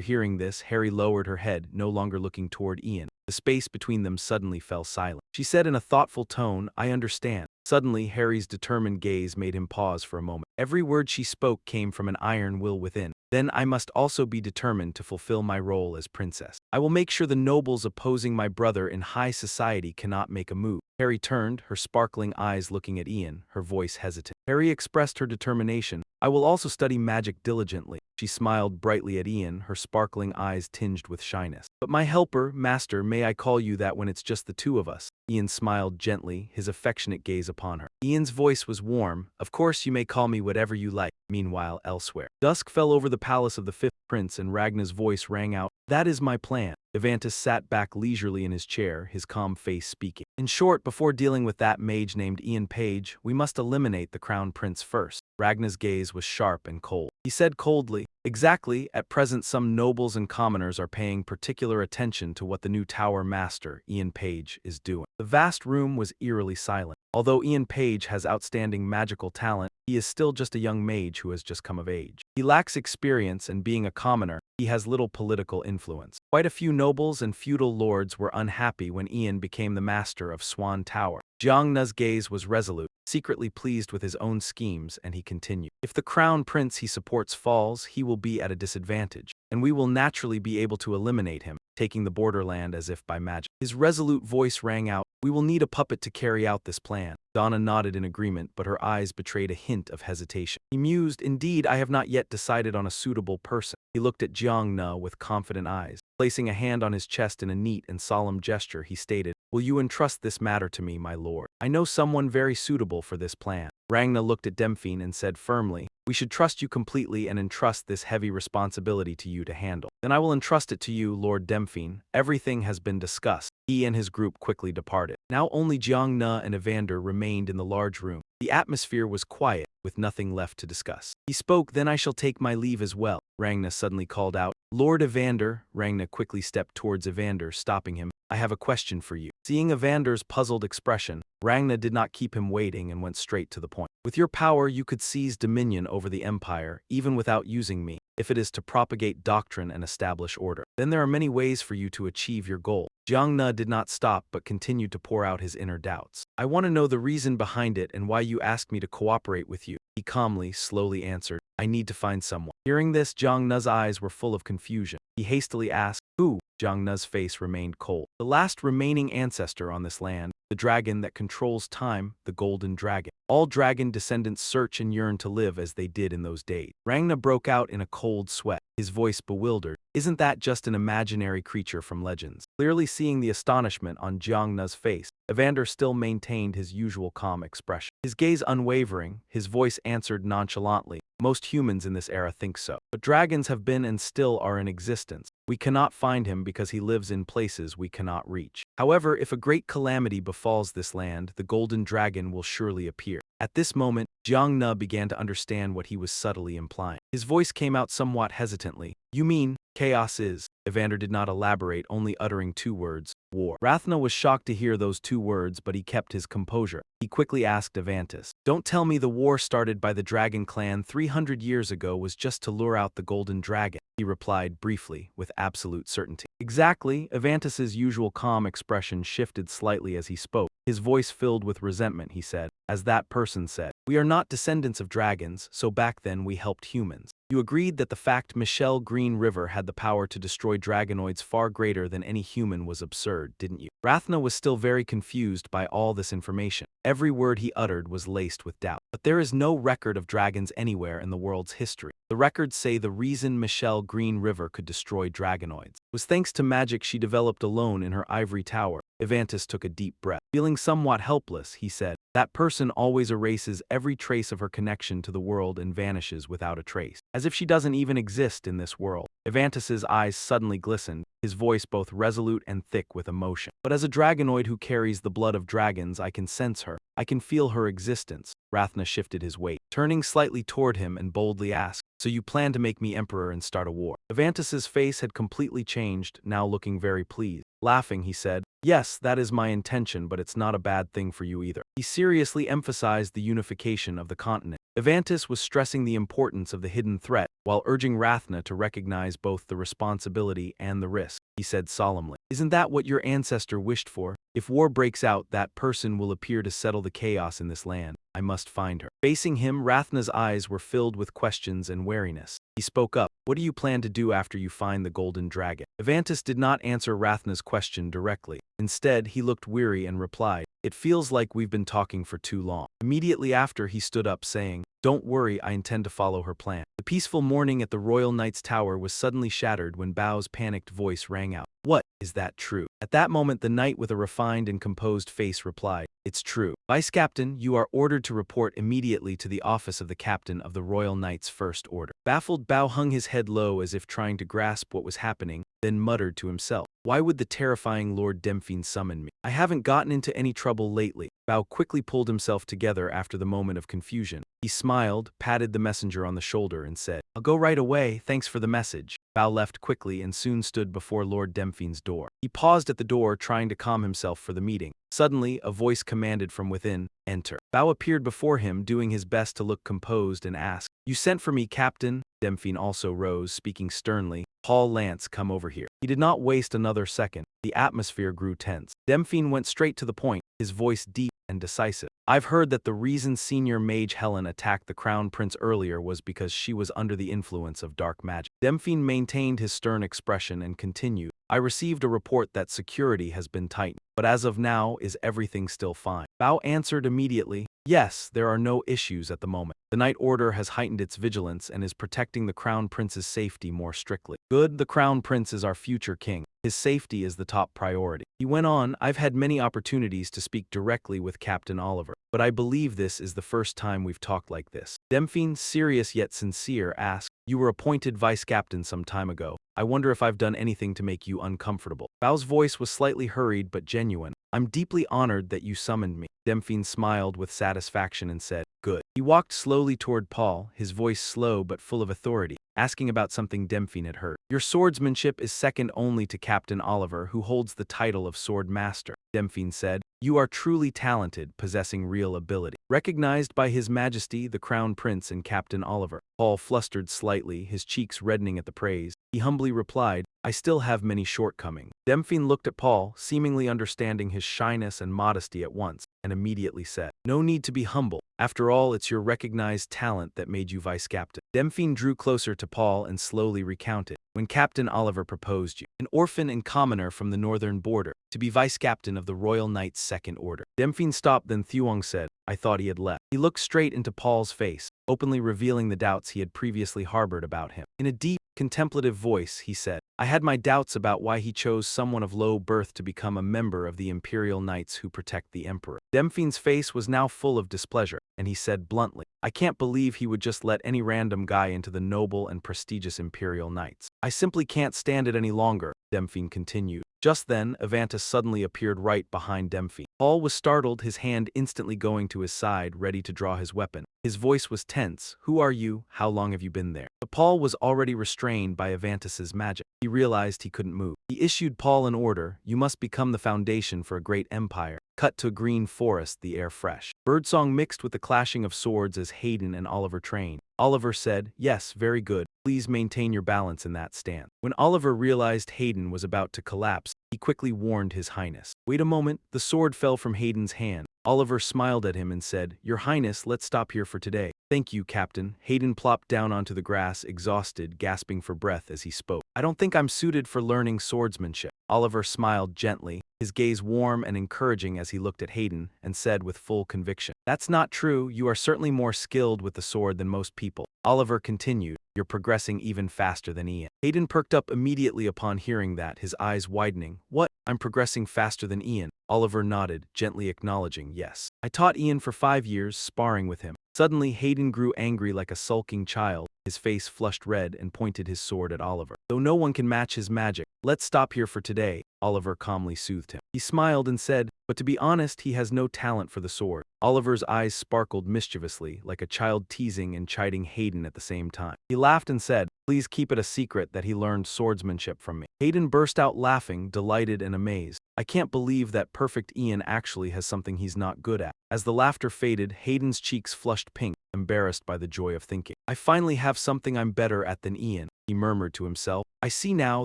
hearing this, Harry lowered her head, no longer looking toward Ian. The space between them suddenly fell silent. She said in a thoughtful tone, "I understand. Suddenly, Harry's determined gaze made him pause for a moment. Every word she spoke came from an iron will within. Then I must also be determined to fulfill my role as princess. I will make sure the nobles opposing my brother in high society cannot make a move. Harry turned, her sparkling eyes looking at Ian, her voice hesitant. Harry expressed her determination. I will also study magic diligently. She smiled brightly at Ian, her sparkling eyes tinged with shyness. But my helper, master, may I call you that when it's just the two of us? Ian smiled gently, his affectionate gaze upon her. Ian's voice was warm. Of course you may call me whatever you like. Meanwhile, elsewhere. Dusk fell over the palace of the fifth prince and Ragna's voice rang out, "That is my plan." Evantus sat back leisurely in his chair, his calm face speaking. In short, before dealing with that mage named Ian Page, we must eliminate the crown prince first. Ragna's gaze was sharp and cold. He said coldly, "Exactly, at present some nobles and commoners are paying particular attention to what the new tower master, Ian Page, is doing." The vast room was eerily silent. Although Ian Page has outstanding magical talent, he is still just a young mage who has just come of age. He lacks experience, and being a commoner, he has little political influence. Quite a few nobles and feudal lords were unhappy when Ian became the master of Swan Tower. Jiang Na's gaze was resolute, secretly pleased with his own schemes, and he continued. If the crown prince he supports falls, he will be at a disadvantage, and we will naturally be able to eliminate him, taking the borderland as if by magic. His resolute voice rang out, "We will need a puppet to carry out this plan." Donna nodded in agreement, but her eyes betrayed a hint of hesitation. He mused, "Indeed, I have not yet decided on a suitable person." He looked at Jiang Na with confident eyes. Placing a hand on his chest in a neat and solemn gesture, he stated, "Will you entrust this matter to me, my lord? I know someone very suitable for this plan." Ragna looked at Demphine and said firmly, "We should trust you completely and entrust this heavy responsibility to you to handle." "Then I will entrust it to you, Lord Demphine. Everything has been discussed." He and his group quickly departed. Now only Jiang Na and Evander remained in the large room. The atmosphere was quiet, with nothing left to discuss. He spoke, "Then I shall take my leave as well." Ragna suddenly called out, "Lord Evander." Ragna quickly stepped towards Evander, stopping him. "I have a question for you." Seeing Evander's puzzled expression, Ragna did not keep him waiting and went straight to the point. "With your power, you could seize dominion over the empire, even without using me, if it is to propagate doctrine and establish order. Then there are many ways for you to achieve your goal." Jiang Na did not stop but continued to pour out his inner doubts. "I want to know the reason behind it and why you asked me to cooperate with you." He calmly, slowly answered, "I need to find someone." Hearing this, Jiang Na's eyes were full of confusion. He hastily asked, "Who?" Jiang Na's face remained cold. "The last remaining ancestor on this land, the dragon that controls time, the golden dragon. All dragon descendants search and yearn to live as they did in those days." Ragna broke out in a cold sweat, his voice bewildered. "Isn't that just an imaginary creature from legends?" Clearly seeing the astonishment on Jiang Na's face, Evander still maintained his usual calm expression. His gaze unwavering, his voice answered nonchalantly, "Most humans in this era think so. But dragons have been and still are in existence. We cannot find him because he lives in places we cannot reach. However, if a great calamity befalls this land, the golden dragon will surely appear." At this moment, Jiang Na began to understand what he was subtly implying. His voice came out somewhat hesitantly. "You mean, chaos is?" Evander did not elaborate, only uttering two words, "war." Rathna was shocked to hear those two words, but he kept his composure. He quickly asked Evantus, "Don't tell me the war started by the dragon clan 300 years ago was just to lure out the golden dragon." He replied briefly, with absolute certainty. "Exactly." Evantus's usual calm expression shifted slightly as he spoke. His voice filled with resentment, he said, "As that person said, we are not descendants of dragons, so back then we helped humans. You agreed that the fact Michelle Green River had the power to destroy dragonoids far greater than any human was absurd, didn't you?" Rathna was still very confused by all this information. Every word he uttered was laced with doubt. "But there is no record of dragons anywhere in the world's history. The records say the reason Michelle Green River could destroy dragonoids was thanks to magic she developed alone in her ivory tower." Evantus took a deep breath. Feeling somewhat helpless, he said, "That person always erases every trace of her connection to the world and vanishes without a trace, as if she doesn't even exist in this world." Evantus's eyes suddenly glistened, his voice both resolute and thick with emotion. "But as a dragonoid who carries the blood of dragons, I can sense her. I can feel her existence." Rathna shifted his weight, turning slightly toward him and boldly asked, "So you plan to make me emperor and start a war?" Evantus's face had completely changed, now looking very pleased. Laughing, he said, "Yes, that is my intention, but it's not a bad thing for you either." He seriously emphasized the unification of the continent. Evantus was stressing the importance of the hidden threat, while urging Rathna to recognize both the responsibility and the risk. He said solemnly, "Isn't that what your ancestor wished for? If war breaks out, that person will appear to settle the chaos in this land. I must find her. Facing him, Rathna's eyes were filled with questions and wariness. He spoke up. What do you plan to do after you find the golden dragon? Avantis did not answer Rathna's question directly. Instead, he looked weary and replied, it feels like we've been talking for too long. Immediately after, he stood up saying, don't worry, I intend to follow her plan. The peaceful morning at the Royal Knight's Tower was suddenly shattered when Bao's panicked voice rang out. What? Is that true? At that moment, the knight with a refined and composed face replied, it's true. Vice Captain, you are ordered to report immediately to the office of the Captain of the Royal Knight's First Order. Baffled, Bao hung his head low as if trying to grasp what was happening, then muttered to himself, why would the terrifying Lord Demphine summon me? I haven't gotten into any trouble lately. Bao quickly pulled himself together after the moment of confusion. He smiled, patted the messenger on the shoulder, and said, I'll go right away, thanks for the message. Bao left quickly and soon stood before Lord Demphine's door. He paused at the door, trying to calm himself for the meeting. Suddenly, a voice commanded from within, enter. Bao appeared before him, doing his best to look composed, and asked, you sent for me, Captain? Demphine also rose, speaking sternly, Paul Lance, come over here. He did not waste another second. The atmosphere grew tense. Demphine went straight to the point, his voice deep and decisive. I've heard that the reason Senior Mage Helen attacked the Crown Prince earlier was because she was under the influence of dark magic. Demphine maintained his stern expression and continued, I received a report that security has been tightened, but as of now, is everything still fine? Bao answered immediately, yes, there are no issues at the moment. The Night Order has heightened its vigilance and is protecting the Crown Prince's safety more strictly. Good, the Crown Prince is our future king. His safety is the top priority. He went on, I've had many opportunities to speak directly with Captain Oliver, but I believe this is the first time we've talked like this. Demphine, serious yet sincere, asked, you were appointed vice captain some time ago. I wonder if I've done anything to make you uncomfortable. Bao's voice was slightly hurried but genuine. I'm deeply honored that you summoned me. Demphine smiled with satisfaction and said, good. He walked slowly toward Paul, his voice slow but full of authority, asking about something Demphine had heard. Your swordsmanship is second only to Captain Oliver, who holds the title of Sword Master. Demphine said, you are truly talented, possessing real ability. Recognized by His Majesty, the Crown Prince, and Captain Oliver. Paul flustered slightly, his cheeks reddening at the praise. He humbly replied, I still have many shortcomings. Demphine looked at Paul, seemingly understanding his shyness and modesty at once, and immediately said, no need to be humble. After all, it's your recognized talent that made you vice captain. Demphine drew closer to Paul and slowly recounted. When Captain Oliver proposed you, an orphan and commoner from the northern border, to be vice captain of the Royal Knight's Second Order. Demphine stopped, then Thuong said, I thought he had left. He looked straight into Paul's face, openly revealing the doubts he had previously harbored about him. In a deep, contemplative voice, he said, I had my doubts about why he chose someone of low birth to become a member of the Imperial Knights who protect the Emperor. Demphine's face was now full of displeasure, and he said bluntly, I can't believe he would just let any random guy into the noble and prestigious Imperial Knights. I simply can't stand it any longer, Demphine continued. Just then, Avantis suddenly appeared right behind Demphine. Paul was startled, his hand instantly going to his side, ready to draw his weapon. His voice was tense. Who are you? How long have you been there? But Paul was already restrained by Avantis's magic. He realized he couldn't move. He issued Paul an order, you must become the foundation for a great empire. Cut to a green forest, the air fresh. Birdsong mixed with the clashing of swords as Hayden and Oliver trained. Oliver said, yes, very good. Please maintain your balance in that stance. When Oliver realized Hayden was about to collapse, he quickly warned His Highness. Wait a moment, the sword fell from Hayden's hand. Oliver smiled at him and said, Your Highness, let's stop here for today. Thank you, Captain. Hayden plopped down onto the grass, exhausted, gasping for breath as he spoke. I don't think I'm suited for learning swordsmanship. Oliver smiled gently, his gaze warm and encouraging as he looked at Hayden, and said with full conviction, That's not true, you are certainly more skilled with the sword than most people. Oliver continued, You're progressing even faster than Ian. Hayden perked up immediately upon hearing that, his eyes widening. What? I'm progressing faster than Ian. Oliver nodded, gently acknowledging yes. I taught Ian for 5 years, sparring with him. Suddenly, Hayden grew angry like a sulking child. His face flushed red and pointed his sword at Oliver. Though no one can match his magic, let's stop here for today, Oliver calmly soothed him. He smiled and said, but to be honest, he has no talent for the sword. Oliver's eyes sparkled mischievously, like a child teasing and chiding Hayden at the same time. He laughed and said, Please keep it a secret that he learned swordsmanship from me. Hayden burst out laughing, delighted and amazed. I can't believe that perfect Ian actually has something he's not good at. As the laughter faded, Hayden's cheeks flushed pink, embarrassed by the joy of thinking. I finally have something I'm better at than Ian, he murmured to himself. I see now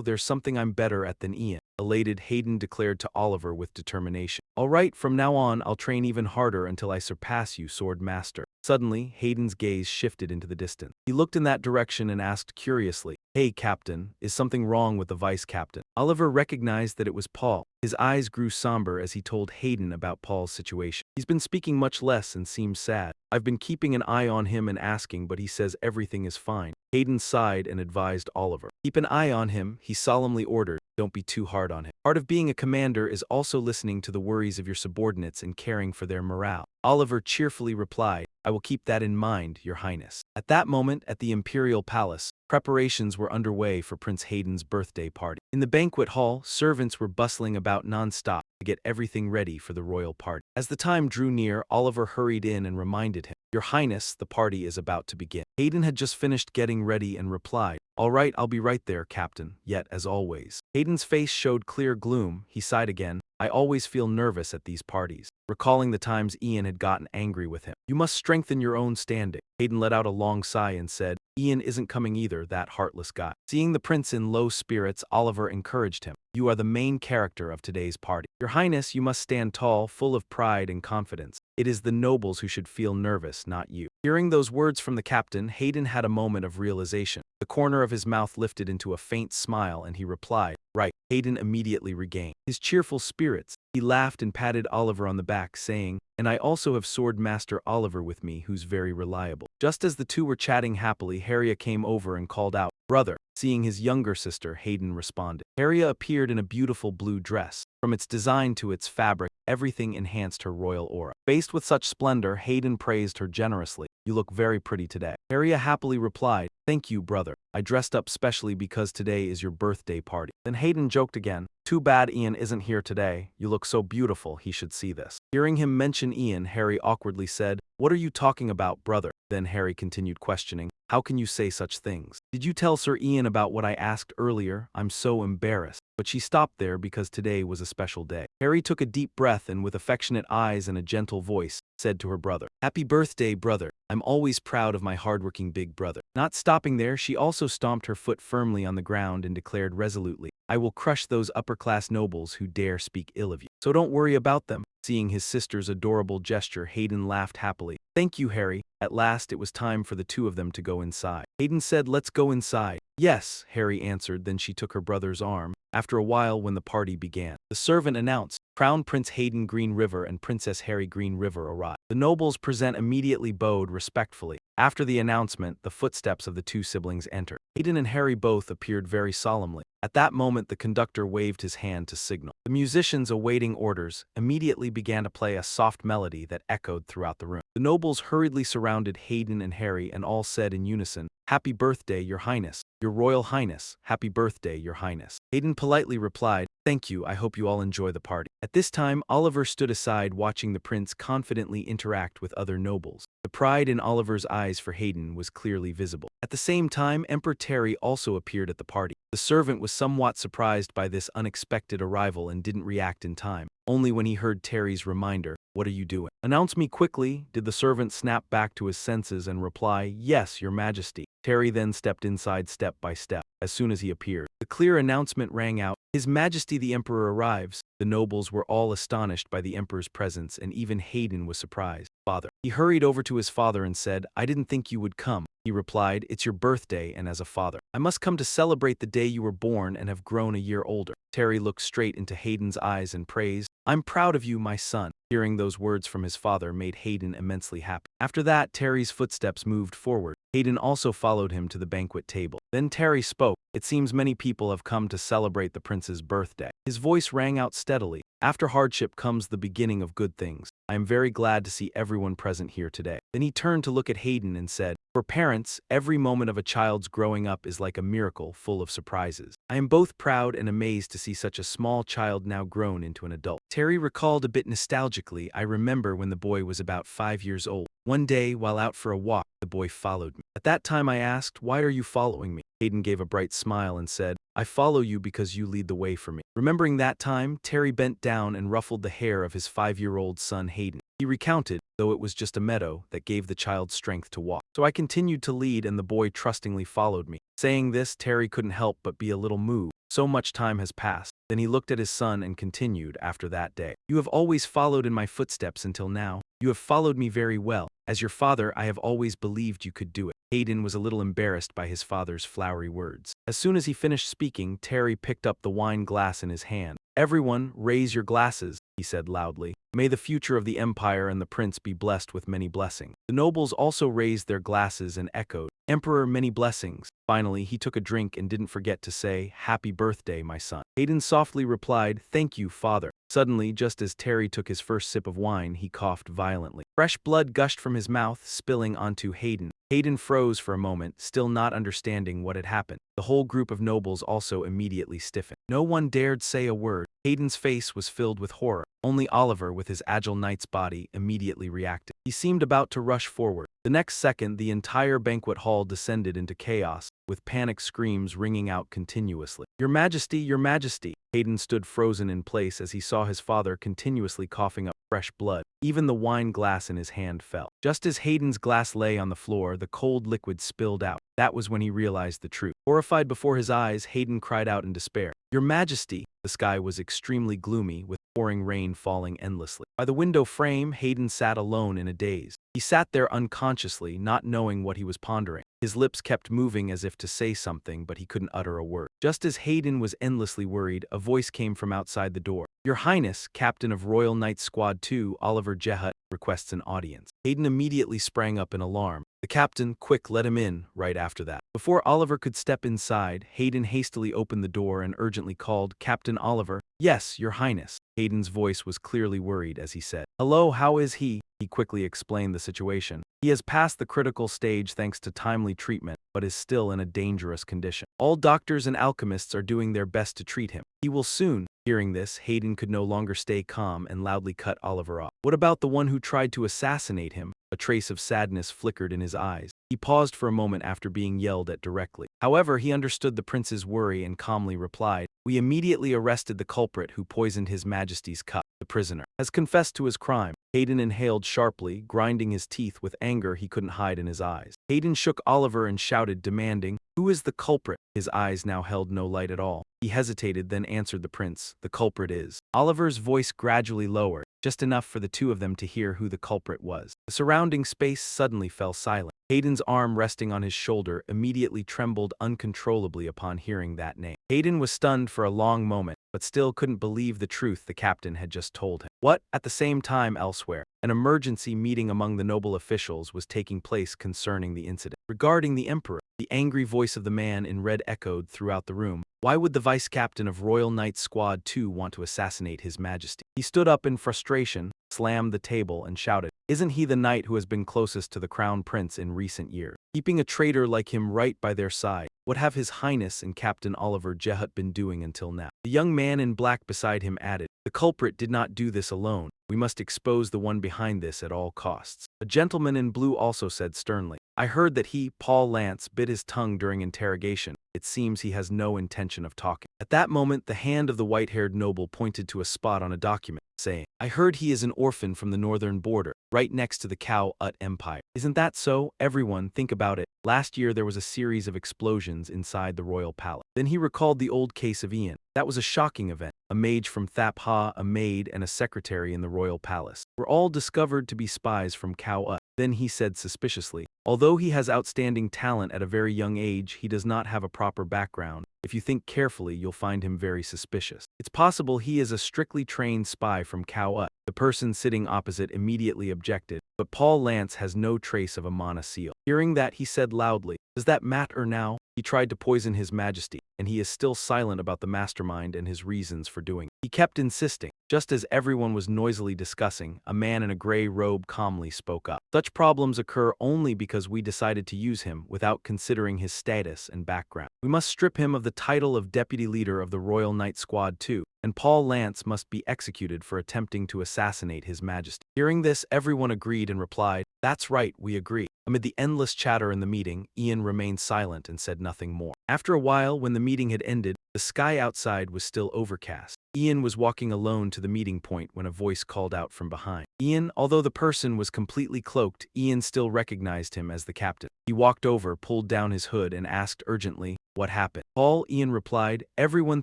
there's something I'm better at than Ian. Elated, Hayden declared to Oliver with determination. All right, from now on, I'll train even harder until I surpass you, Sword Master. Suddenly, Hayden's gaze shifted into the distance. He looked in that direction and asked curiously, Hey, Captain, is something wrong with the Vice Captain? Oliver recognized that it was Paul. His eyes grew somber as he told Hayden about Paul's situation. He's been speaking much less and seems sad. I've been keeping an eye on him and asking, but he says everything is fine. Hayden sighed and advised Oliver. Keep an eye on him, he solemnly ordered. Don't be too hard on him. Part of being a commander is also listening to the worries of your subordinates and caring for their morale. Oliver cheerfully replied, I will keep that in mind, Your Highness. At that moment, at the Imperial Palace, preparations were underway for Prince Hayden's birthday party. In the banquet hall, servants were bustling about non-stop to get everything ready for the royal party. As the time drew near, Oliver hurried in and reminded him, Your Highness, the party is about to begin. Hayden had just finished getting ready and replied, All right, I'll be right there, Captain, yet as always. Hayden's face showed clear gloom. He sighed again. I always feel nervous at these parties, recalling the times Ian had gotten angry with him. You must strengthen your own standing. Hayden let out a long sigh and said, Ian isn't coming either, that heartless guy. Seeing the prince in low spirits, Oliver encouraged him. You are the main character of today's party. Your Highness, you must stand tall, full of pride and confidence. It is the nobles who should feel nervous, not you. Hearing those words from the captain, Hayden had a moment of realization. The corner of his mouth lifted into a faint smile and he replied, Right. Hayden immediately regained his cheerful spirits. He laughed and patted Oliver on the back, saying, And I also have Sword Master Oliver with me, who's very reliable. Just as the two were chatting happily, Harriet came over and called out, Brother. Seeing his younger sister, Hayden responded. Harriet appeared in a beautiful blue dress. From its design to its fabric, everything enhanced her royal aura. Faced with such splendor, Hayden praised her generously. You look very pretty today. Harriet happily replied, Thank you, brother. I dressed up specially because today is your birthday party. Then Hayden joked again. Too bad Ian isn't here today. You look so beautiful, he should see this. Hearing him mention Ian, Harry awkwardly said, What are you talking about, brother? Then Harry continued questioning, How can you say such things? Did you tell Sir Ian about what I asked earlier? I'm so embarrassed. But she stopped there because today was a special day. Harry took a deep breath and with affectionate eyes and a gentle voice, said to her brother, Happy birthday, brother. I'm always proud of my hardworking big brother. Not stopping there, she also stomped her foot firmly on the ground and declared resolutely, I will crush those upper-class nobles who dare speak ill of you. So don't worry about them. Seeing his sister's adorable gesture, Hayden laughed happily. Thank you, Harry. At last, it was time for the two of them to go inside. Hayden said, Let's go inside. Yes, Harry answered, then she took her brother's arm. After a while, when the party began, the servant announced, Crown Prince Hayden Green River and Princess Harry Green River arrived. The nobles present immediately bowed respectfully. After the announcement, the footsteps of the two siblings entered. Hayden and Harry both appeared very solemnly. At that moment, the conductor waved his hand to signal. The musicians awaiting orders immediately began to play a soft melody that echoed throughout the room. The nobles hurriedly surrounded Hayden and Harry and all said in unison, Happy birthday, Your Highness. Your Royal Highness. Happy birthday, Your Highness. Hayden politely replied, Thank you, I hope you all enjoy the party. At this time, Oliver stood aside watching the prince confidently interact with other nobles. The pride in Oliver's eyes for Hayden was clearly visible. At the same time, Emperor Terry also appeared at the party. The servant was somewhat surprised by this unexpected arrival and didn't react in time. Only when he heard Terry's reminder, What are you doing? Announce me quickly, did the servant snap back to his senses and reply, Yes, Your Majesty. Terry then stepped inside step by step. As soon as he appeared, the clear announcement rang out, His Majesty the Emperor arrives. The nobles were all astonished by the Emperor's presence and even Hayden was surprised. Father. He hurried over to his father and said, I didn't think you would come. He replied, It's your birthday and as a father, I must come to celebrate the day you were born and have grown a year older. Terry looked straight into Hayden's eyes and praised, I'm proud of you, my son. Hearing those words from his father made Hayden immensely happy. After that, Terry's footsteps moved forward. Hayden also followed him to the banquet table. Then Terry spoke, It seems many people have come to celebrate the prince's birthday. His voice rang out steadily. After hardship comes the beginning of good things. I am very glad to see everyone present here today. Then he turned to look at Hayden and said, For parents, every moment of a child's growing up is like a miracle full of surprises. I am both proud and amazed to see such a small child now grown into an adult. Terry recalled a bit nostalgically, I remember when the boy was about 5 years old. One day, while out for a walk, the boy followed me. At that time I asked, Why are you following me? Hayden gave a bright smile and said, I follow you because you lead the way for me. Remembering that time, Terry bent down and ruffled the hair of his 5-year-old son Hayden. He recounted, though it was just a meadow that gave the child strength to walk. So I continued to lead and the boy trustingly followed me. Saying this, Terry couldn't help but be a little moved. So much time has passed. Then he looked at his son and continued after that day. You have always followed in my footsteps until now. You have followed me very well. As your father, I have always believed you could do it. Hayden was a little embarrassed by his father's flowery words. As soon as he finished speaking, Terry picked up the wine glass in his hand. Everyone, raise your glasses, he said loudly. May the future of the empire and the prince be blessed with many blessings. The nobles also raised their glasses and echoed, Emperor, many blessings. Finally, he took a drink and didn't forget to say, Happy birthday, my son. Hayden softly replied, Thank you, father. Suddenly, just as Terry took his first sip of wine, he coughed violently. Fresh blood gushed from his mouth, spilling onto Hayden. Hayden froze for a moment, still not understanding what had happened. The whole group of nobles also immediately stiffened. No one dared say a word. Hayden's face was filled with horror. Only Oliver, with his agile knight's body, immediately reacted. He seemed about to rush forward. The next second, the entire banquet hall descended into chaos, with panic screams ringing out continuously. Your Majesty, Your Majesty! Hayden stood frozen in place as he saw his father continuously coughing up fresh blood. Even the wine glass in his hand fell. Just as Hayden's glass lay on the floor, the cold liquid spilled out. That was when he realized the truth. Horrified before his eyes, Hayden cried out in despair. Your Majesty! The sky was extremely gloomy, with pouring rain falling endlessly. By the window frame, Hayden sat alone in a daze. He sat there unconsciously, not knowing what he was pondering. His lips kept moving as if to say something, but he couldn't utter a word. Just as Hayden was endlessly worried, a voice came from outside the door. Your Highness, Captain of Royal Knight Squad 2, Oliver Jehut, requests an audience. Hayden immediately sprang up in alarm. The captain, quick, let him in, right after that. Before Oliver could step inside, Hayden hastily opened the door and urgently called, Captain Oliver. Yes, Your Highness. Hayden's voice was clearly worried as he said, Hello, how is he? He quickly explained the situation. He has passed the critical stage thanks to timely treatment, but is still in a dangerous condition. All doctors and alchemists are doing their best to treat him. He will soon. Hearing this, Hayden could no longer stay calm and loudly cut Oliver off. What about the one who tried to assassinate him? A trace of sadness flickered in his eyes. He paused for a moment after being yelled at directly. However, he understood the prince's worry and calmly replied, We immediately arrested the culprit who poisoned His Majesty's cup. The prisoner has confessed to his crime. Hayden inhaled sharply, grinding his teeth with anger he couldn't hide in his eyes. Hayden shook Oliver and shouted, demanding, Who is the culprit? His eyes now held no light at all. He hesitated, then answered the prince, The culprit is. Oliver's voice gradually lowered, just enough for the two of them to hear who the culprit was. The surrounding space suddenly fell silent. Hayden's arm resting on his shoulder immediately trembled uncontrollably upon hearing that name. Hayden was stunned for a long moment, but still couldn't believe the truth the captain had just told him. What? At the same time elsewhere, an emergency meeting among the noble officials was taking place concerning the incident. Regarding the emperor, the angry voice of the man in red echoed throughout the room. Why would the vice-captain of Royal Knight Squad 2 want to assassinate His Majesty? He stood up in frustration, slammed the table, and shouted, Isn't he the knight who has been closest to the crown prince in recent years? Keeping a traitor like him right by their side, what have His Highness and Captain Oliver Jehut been doing until now? The young man in black beside him added, The culprit did not do this alone. We must expose the one behind this at all costs. A gentleman in blue also said sternly, I heard that he, Paul Lance, bit his tongue during interrogation. It seems he has no intention of talking. At that moment, the hand of the white-haired noble pointed to a spot on a document, saying, I heard he is an orphan from the northern border, right next to the Cow Ut Empire. Isn't that so? Everyone, think about it. Last year there was a series of explosions inside the royal palace. Then he recalled the old case of Ian. That was a shocking event. A mage from Thap Ha, a maid, and a secretary in the royal palace were all discovered to be spies from Cow Ut. Then he said suspiciously, Although he has outstanding talent at a very young age, he does not have a proper background. If you think carefully, you'll find him very suspicious. It's possible he is a strictly trained spy from Cow Ut. The person sitting opposite immediately objected, but Paul Lance has no trace of a mana seal. Hearing that, he said loudly, Does that matter now? He tried to poison His Majesty, and he is still silent about the mastermind and his reasons for doing it. He kept insisting. Just as everyone was noisily discussing, a man in a gray robe calmly spoke up. Such problems occur only because we decided to use him without considering his status and background. We must strip him of the title of deputy leader of the Royal Knight Squad 2, and Paul Lance must be executed for attempting to assassinate His Majesty. Hearing this, everyone agreed and replied, That's right, we agree. Amid the endless chatter in the meeting, Ian remained silent and said nothing more. After a while, when the meeting had ended, the sky outside was still overcast. Ian was walking alone to the meeting point when a voice called out from behind. Ian, although the person was completely cloaked, Ian still recognized him as the captain. He walked over, pulled down his hood, and asked urgently, What happened? Paul, Ian replied, everyone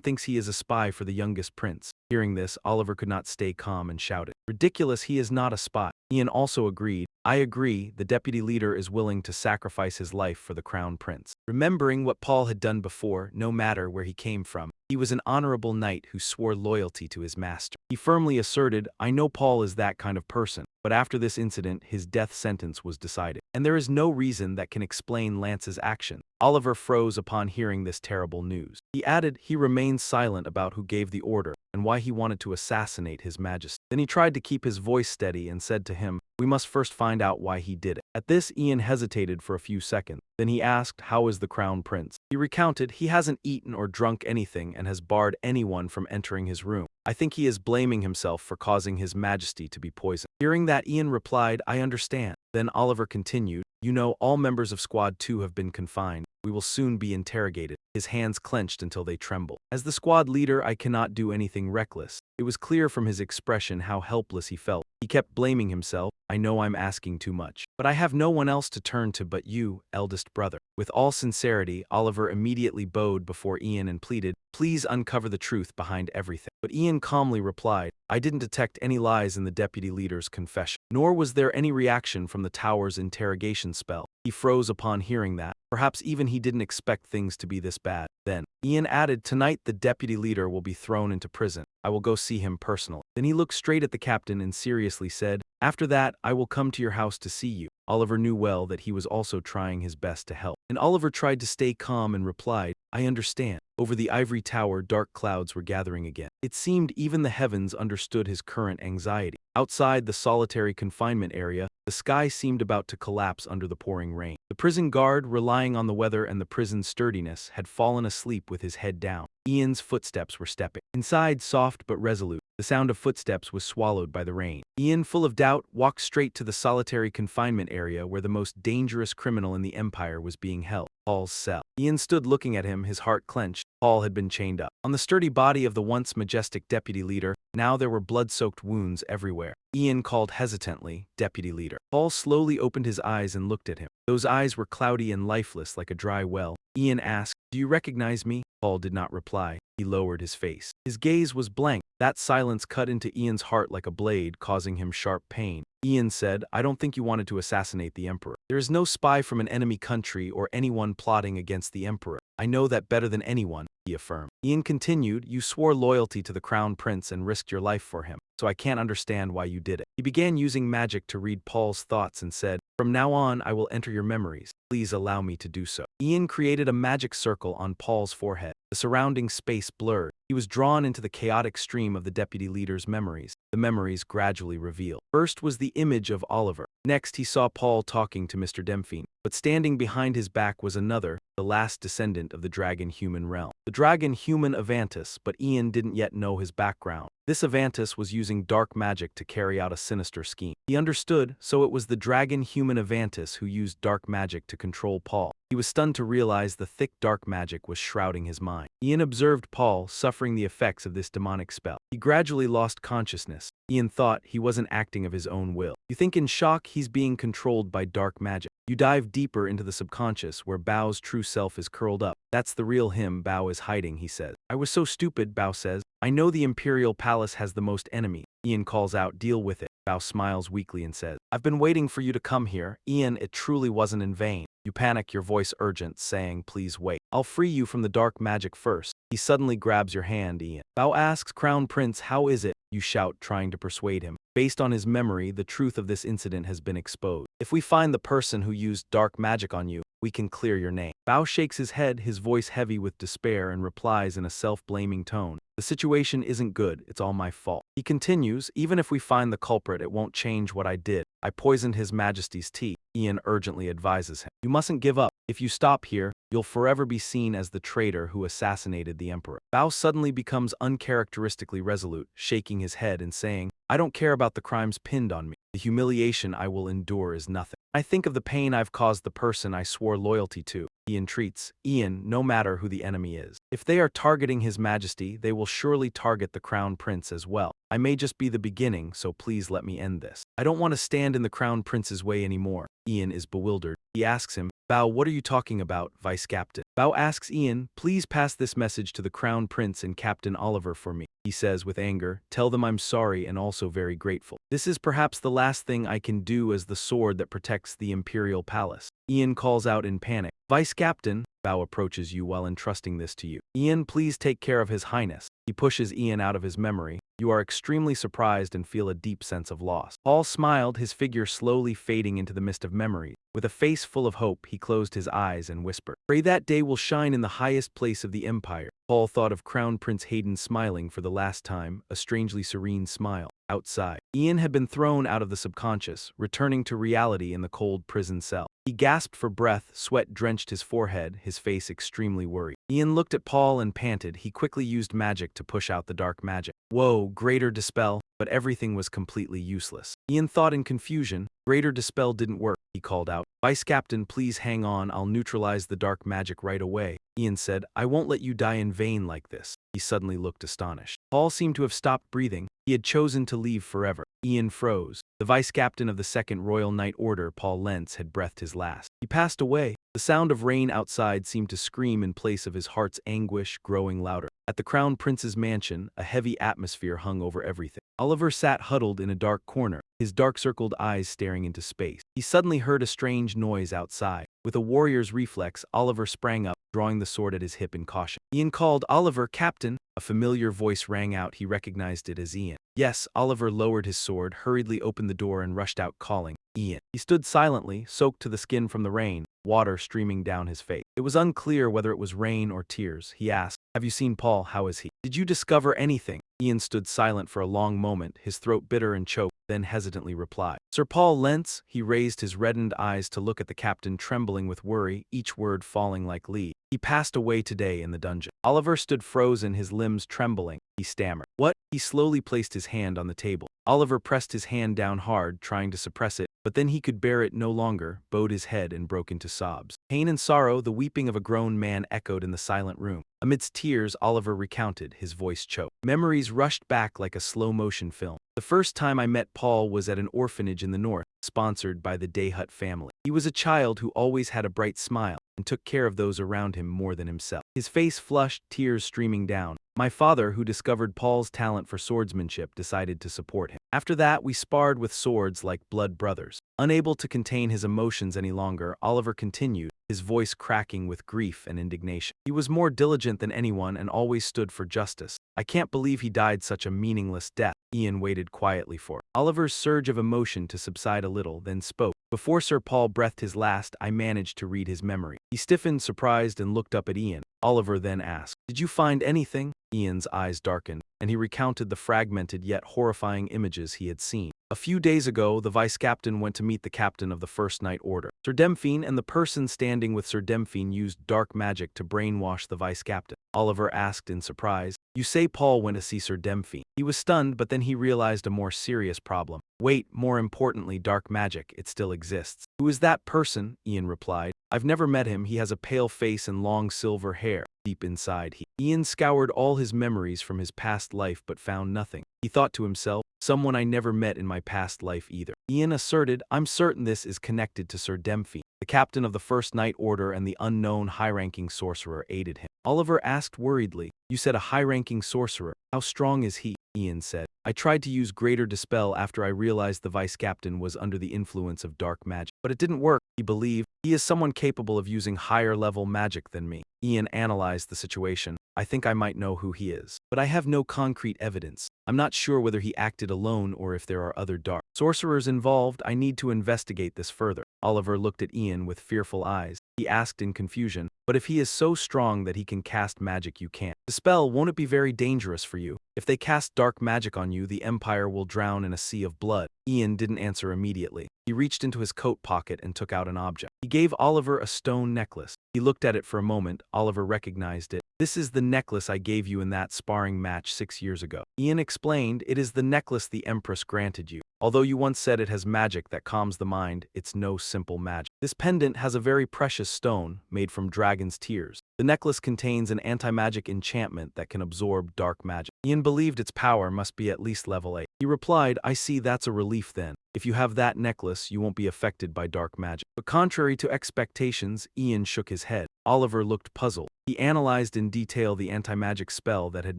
thinks he is a spy for the youngest prince. Hearing this, Oliver could not stay calm and shouted, ridiculous, he is not a spy. Ian also agreed, I agree, the deputy leader is willing to sacrifice his life for the crown prince. Remembering what Paul had done before, no matter where he came from, he was an honorable knight who swore loyalty to his master. He firmly asserted, I know Paul is that kind of person, but after this incident, his death sentence was decided, and there is no reason that can explain Lance's action. Oliver froze upon hearing this terrible news. He added he remained silent about who gave the order and why he wanted to assassinate his majesty. Then he tried to keep his voice steady and said to him, we must first find out why he did it. At this, Ian hesitated for a few seconds. Then he asked, how is the crown prince? He recounted, he hasn't eaten or drunk anything and has barred anyone from entering his room. I think he is blaming himself for causing his majesty to be poisoned. Hearing that, Ian replied, I understand. Then Oliver continued, you know, all members of Squad 2 have been confined. We will soon be interrogated. His hands clenched until they trembled. As the squad leader, I cannot do anything reckless. It was clear from his expression how helpless he felt. He kept blaming himself. I know I'm asking too much, but I have no one else to turn to but you, eldest brother. With all sincerity, Oliver immediately bowed before Ian and pleaded, please uncover the truth behind everything. But Ian calmly replied, I didn't detect any lies in the deputy leader's confession, nor was there any reaction from the tower's interrogation spell. He froze upon hearing that. Perhaps even he didn't expect things to be this bad. Then, Ian added, tonight the deputy leader will be thrown into prison. I will go see him personally. Then he looked straight at the captain and seriously said, after that, I will come to your house to see you. Oliver knew well that he was also trying his best to help. And Oliver tried to stay calm and replied, I understand. Over the ivory tower, dark clouds were gathering again. It seemed even the heavens understood his current anxiety. Outside the solitary confinement area, the sky seemed about to collapse under the pouring rain. The prison guard, relying on the weather and the prison's sturdiness, had fallen asleep with his head down. Ian's footsteps were stepping. Inside, soft but resolute, the sound of footsteps was swallowed by the rain. Ian, full of doubt, walked straight to the solitary confinement area where the most dangerous criminal in the Empire was being held, Paul's cell. Ian stood looking at him, his heart clenched. Paul had been chained up. On the sturdy body of the once majestic deputy leader, now there were blood-soaked wounds everywhere. Ian called hesitantly, Deputy Leader. Paul slowly opened his eyes and looked at him. Those eyes were cloudy and lifeless like a dry well. Ian asked, do you recognize me? Paul did not reply. He lowered his face. His gaze was blank. That silence cut into Ian's heart like a blade, causing him sharp pain. Ian said, I don't think you wanted to assassinate the Emperor. There is no spy from an enemy country or anyone plotting against the Emperor. I know that better than anyone, he affirmed. Ian continued, you swore loyalty to the Crown Prince and risked your life for him, so I can't understand why you did it. He began using magic to read Paul's thoughts and said, from now on, I will enter your memories. Please allow me to do so. Ian created a magic circle on Paul's forehead. The surrounding space blurred. He was drawn into the chaotic stream of the deputy leader's memories. The memories gradually revealed. First was the image of Oliver. Next, he saw Paul talking to Mr. Demphine. But standing behind his back was another, the last descendant of the dragon-human realm. The dragon-human Avantis, but Ian didn't yet know his background. This Avantis was using dark magic to carry out a sinister scheme. He understood, so it was the dragon-human Avantis who used dark magic to control Paul. He was stunned to realize the thick dark magic was shrouding his mind. Ian observed Paul suffering the effects of this demonic spell. He gradually lost consciousness. Ian thought he wasn't acting of his own will. You think in shock he's being controlled by dark magic. You dive deeper into the subconscious where Bao's true self is curled up. That's the real him Bao is hiding, he says. I was so stupid, Bao says. I know the Imperial Palace has the most enemy. Ian calls out, deal with it. Bao smiles weakly and says, I've been waiting for you to come here. Ian, it truly wasn't in vain. You panic, your voice urgent, saying, please wait. I'll free you from the dark magic first. He suddenly grabs your hand, Ian. Bao asks, Crown Prince, how is it? You shout, trying to persuade him. Based on his memory, the truth of this incident has been exposed. If we find the person who used dark magic on you, we can clear your name. Bao shakes his head, his voice heavy with despair, and replies in a self-blaming tone. The situation isn't good, it's all my fault. He continues, even if we find the culprit, it won't change what I did. I poisoned His Majesty's tea. Ian urgently advises him. You mustn't give up. If you stop here, you'll forever be seen as the traitor who assassinated the Emperor. Bao suddenly becomes uncharacteristically resolute, shaking his head and saying, I don't care about the crimes pinned on me. The humiliation I will endure is nothing. I think of the pain I've caused the person I swore loyalty to. He entreats, Ian, no matter who the enemy is. If they are targeting His Majesty, they will surely target the Crown Prince as well. I may just be the beginning, so please let me end this. I don't want to stand in the Crown Prince's way anymore. Ian is bewildered. He asks him, Bao, what are you talking about, Vice Captain? Bao asks Ian, please pass this message to the Crown Prince and Captain Oliver for me. He says with anger, tell them I'm sorry and also very grateful. This is perhaps the last thing I can do as the sword that protects the Imperial Palace. Ian calls out in panic. Vice Captain, Bao approaches you while entrusting this to you. Ian, please take care of His Highness. He pushes Ian out of his memory. You are extremely surprised and feel a deep sense of loss. Paul smiled, his figure slowly fading into the mist of memory. With a face full of hope, he closed his eyes and whispered, pray that day will shine in the highest place of the Empire. Paul thought of Crown Prince Hayden smiling for the last time, a strangely serene smile. Outside, Ian had been thrown out of the subconscious, returning to reality in the cold prison cell. He gasped for breath, sweat drenched his forehead, his face extremely worried. Ian looked at Paul and panted. He quickly used magic to push out the dark magic. Whoa, greater dispel, but everything was completely useless. Ian thought in confusion. Greater dispel didn't work, he called out. Vice Captain, please hang on, I'll neutralize the dark magic right away. Ian said, I won't let you die in vain like this. He suddenly looked astonished. Paul seemed to have stopped breathing. He had chosen to leave forever. Ian froze. The Vice Captain of the Second Royal Knight Order, Paul Lentz, had breathed his last. He passed away. The sound of rain outside seemed to scream in place of his heart's anguish, growing louder. At the Crown Prince's mansion, a heavy atmosphere hung over everything. Oliver sat huddled in a dark corner, his dark-circled eyes staring into space. He suddenly heard a strange noise outside. With a warrior's reflex, Oliver sprang up, drawing the sword at his hip in caution. Ian called, Oliver, Captain. A familiar voice rang out. He recognized it as Ian. Yes, Oliver lowered his sword, hurriedly opened the door and rushed out calling, Ian. He stood silently, soaked to the skin from the rain, water streaming down his face. It was unclear whether it was rain or tears. He asked, have you seen Paul? How is he? Did you discover anything? Ian stood silent for a long moment, his throat bitter and choked, then hesitantly replied, Sir Paul Lentz. He raised his reddened eyes to look at the captain, trembling with worry, each word falling like lead. He passed away today in the dungeon. Oliver stood frozen, his limbs trembling. He stammered. What? He slowly placed his hand on the table. Oliver pressed his hand down hard, trying to suppress it, but then he could bear it no longer, bowed his head and broke into sobs. Pain and sorrow, the weeping of a grown man echoed in the silent room. Amidst tears, Oliver recounted, his voice choked. Memories rushed back like a slow-motion film. The first time I met Paul was at an orphanage in the north, sponsored by the Dayhut family. He was a child who always had a bright smile and took care of those around him more than himself. His face flushed, tears streaming down. My father, who discovered Paul's talent for swordsmanship, decided to support him. After that, we sparred with swords like blood brothers. Unable to contain his emotions any longer, Oliver continued, his voice cracking with grief and indignation. He was more diligent than anyone and always stood for justice. I can't believe he died such a meaningless death. Ian waited quietly for Oliver's surge of emotion to subside a little, then spoke. Before Sir Paul breathed his last, I managed to read his memory. He stiffened, surprised, and looked up at Ian. Oliver then asked, did you find anything? Ian's eyes darkened, and he recounted the fragmented yet horrifying images he had seen. A few days ago, the Vice Captain went to meet the Captain of the First Knight Order. Sir Demphine and the person standing with Sir Demphine used dark magic to brainwash the Vice Captain. Oliver asked in surprise, you say Paul went to see Sir Demphine? He was stunned, but then he realized a more serious problem. Wait, more importantly, dark magic, it still exists. Who is that person? Ian replied. I've never met him. He has a pale face and long silver hair. Deep inside, Ian scoured all his memories from his past life but found nothing. He thought to himself, someone I never met in my past life either. Ian asserted, I'm certain this is connected to Sir Demphine. The captain of the First Knight Order and the unknown high-ranking sorcerer aided him. Oliver asked worriedly, you said a high-ranking sorcerer. How strong is he? Ian said, I tried to use greater dispel after I realized the Vice Captain was under the influence of dark magic. But it didn't work. He believed he is someone capable of using higher-level magic than me. Ian analyzed the situation. I think I might know who he is, but I have no concrete evidence. I'm not sure whether he acted alone or if there are other dark sorcerers involved. I need to investigate this further. Oliver looked at Ian with fearful eyes. He asked in confusion, but if he is so strong that he can cast magic you can't dispel, won't it be very dangerous for you? If they cast dark magic on you, the Empire will drown in a sea of blood. Ian didn't answer immediately. He reached into his coat pocket and took out an object. He gave Oliver a stone necklace. He looked at it for a moment. Oliver recognized it. This is the necklace I gave you in that sparring match 6 years ago. Ian explained, it is the necklace the Empress granted you. Although you once said it has magic that calms the mind, it's no simple magic. This pendant has a very precious stone made from dragon's tears. The necklace contains an anti-magic enchantment that can absorb dark magic. Ian believed its power must be at least level 8. He replied, I see, that's a relief then. If you have that necklace, you won't be affected by dark magic. But contrary to expectations, Ian shook his head. Oliver looked puzzled. He analyzed in detail the anti-magic spell that had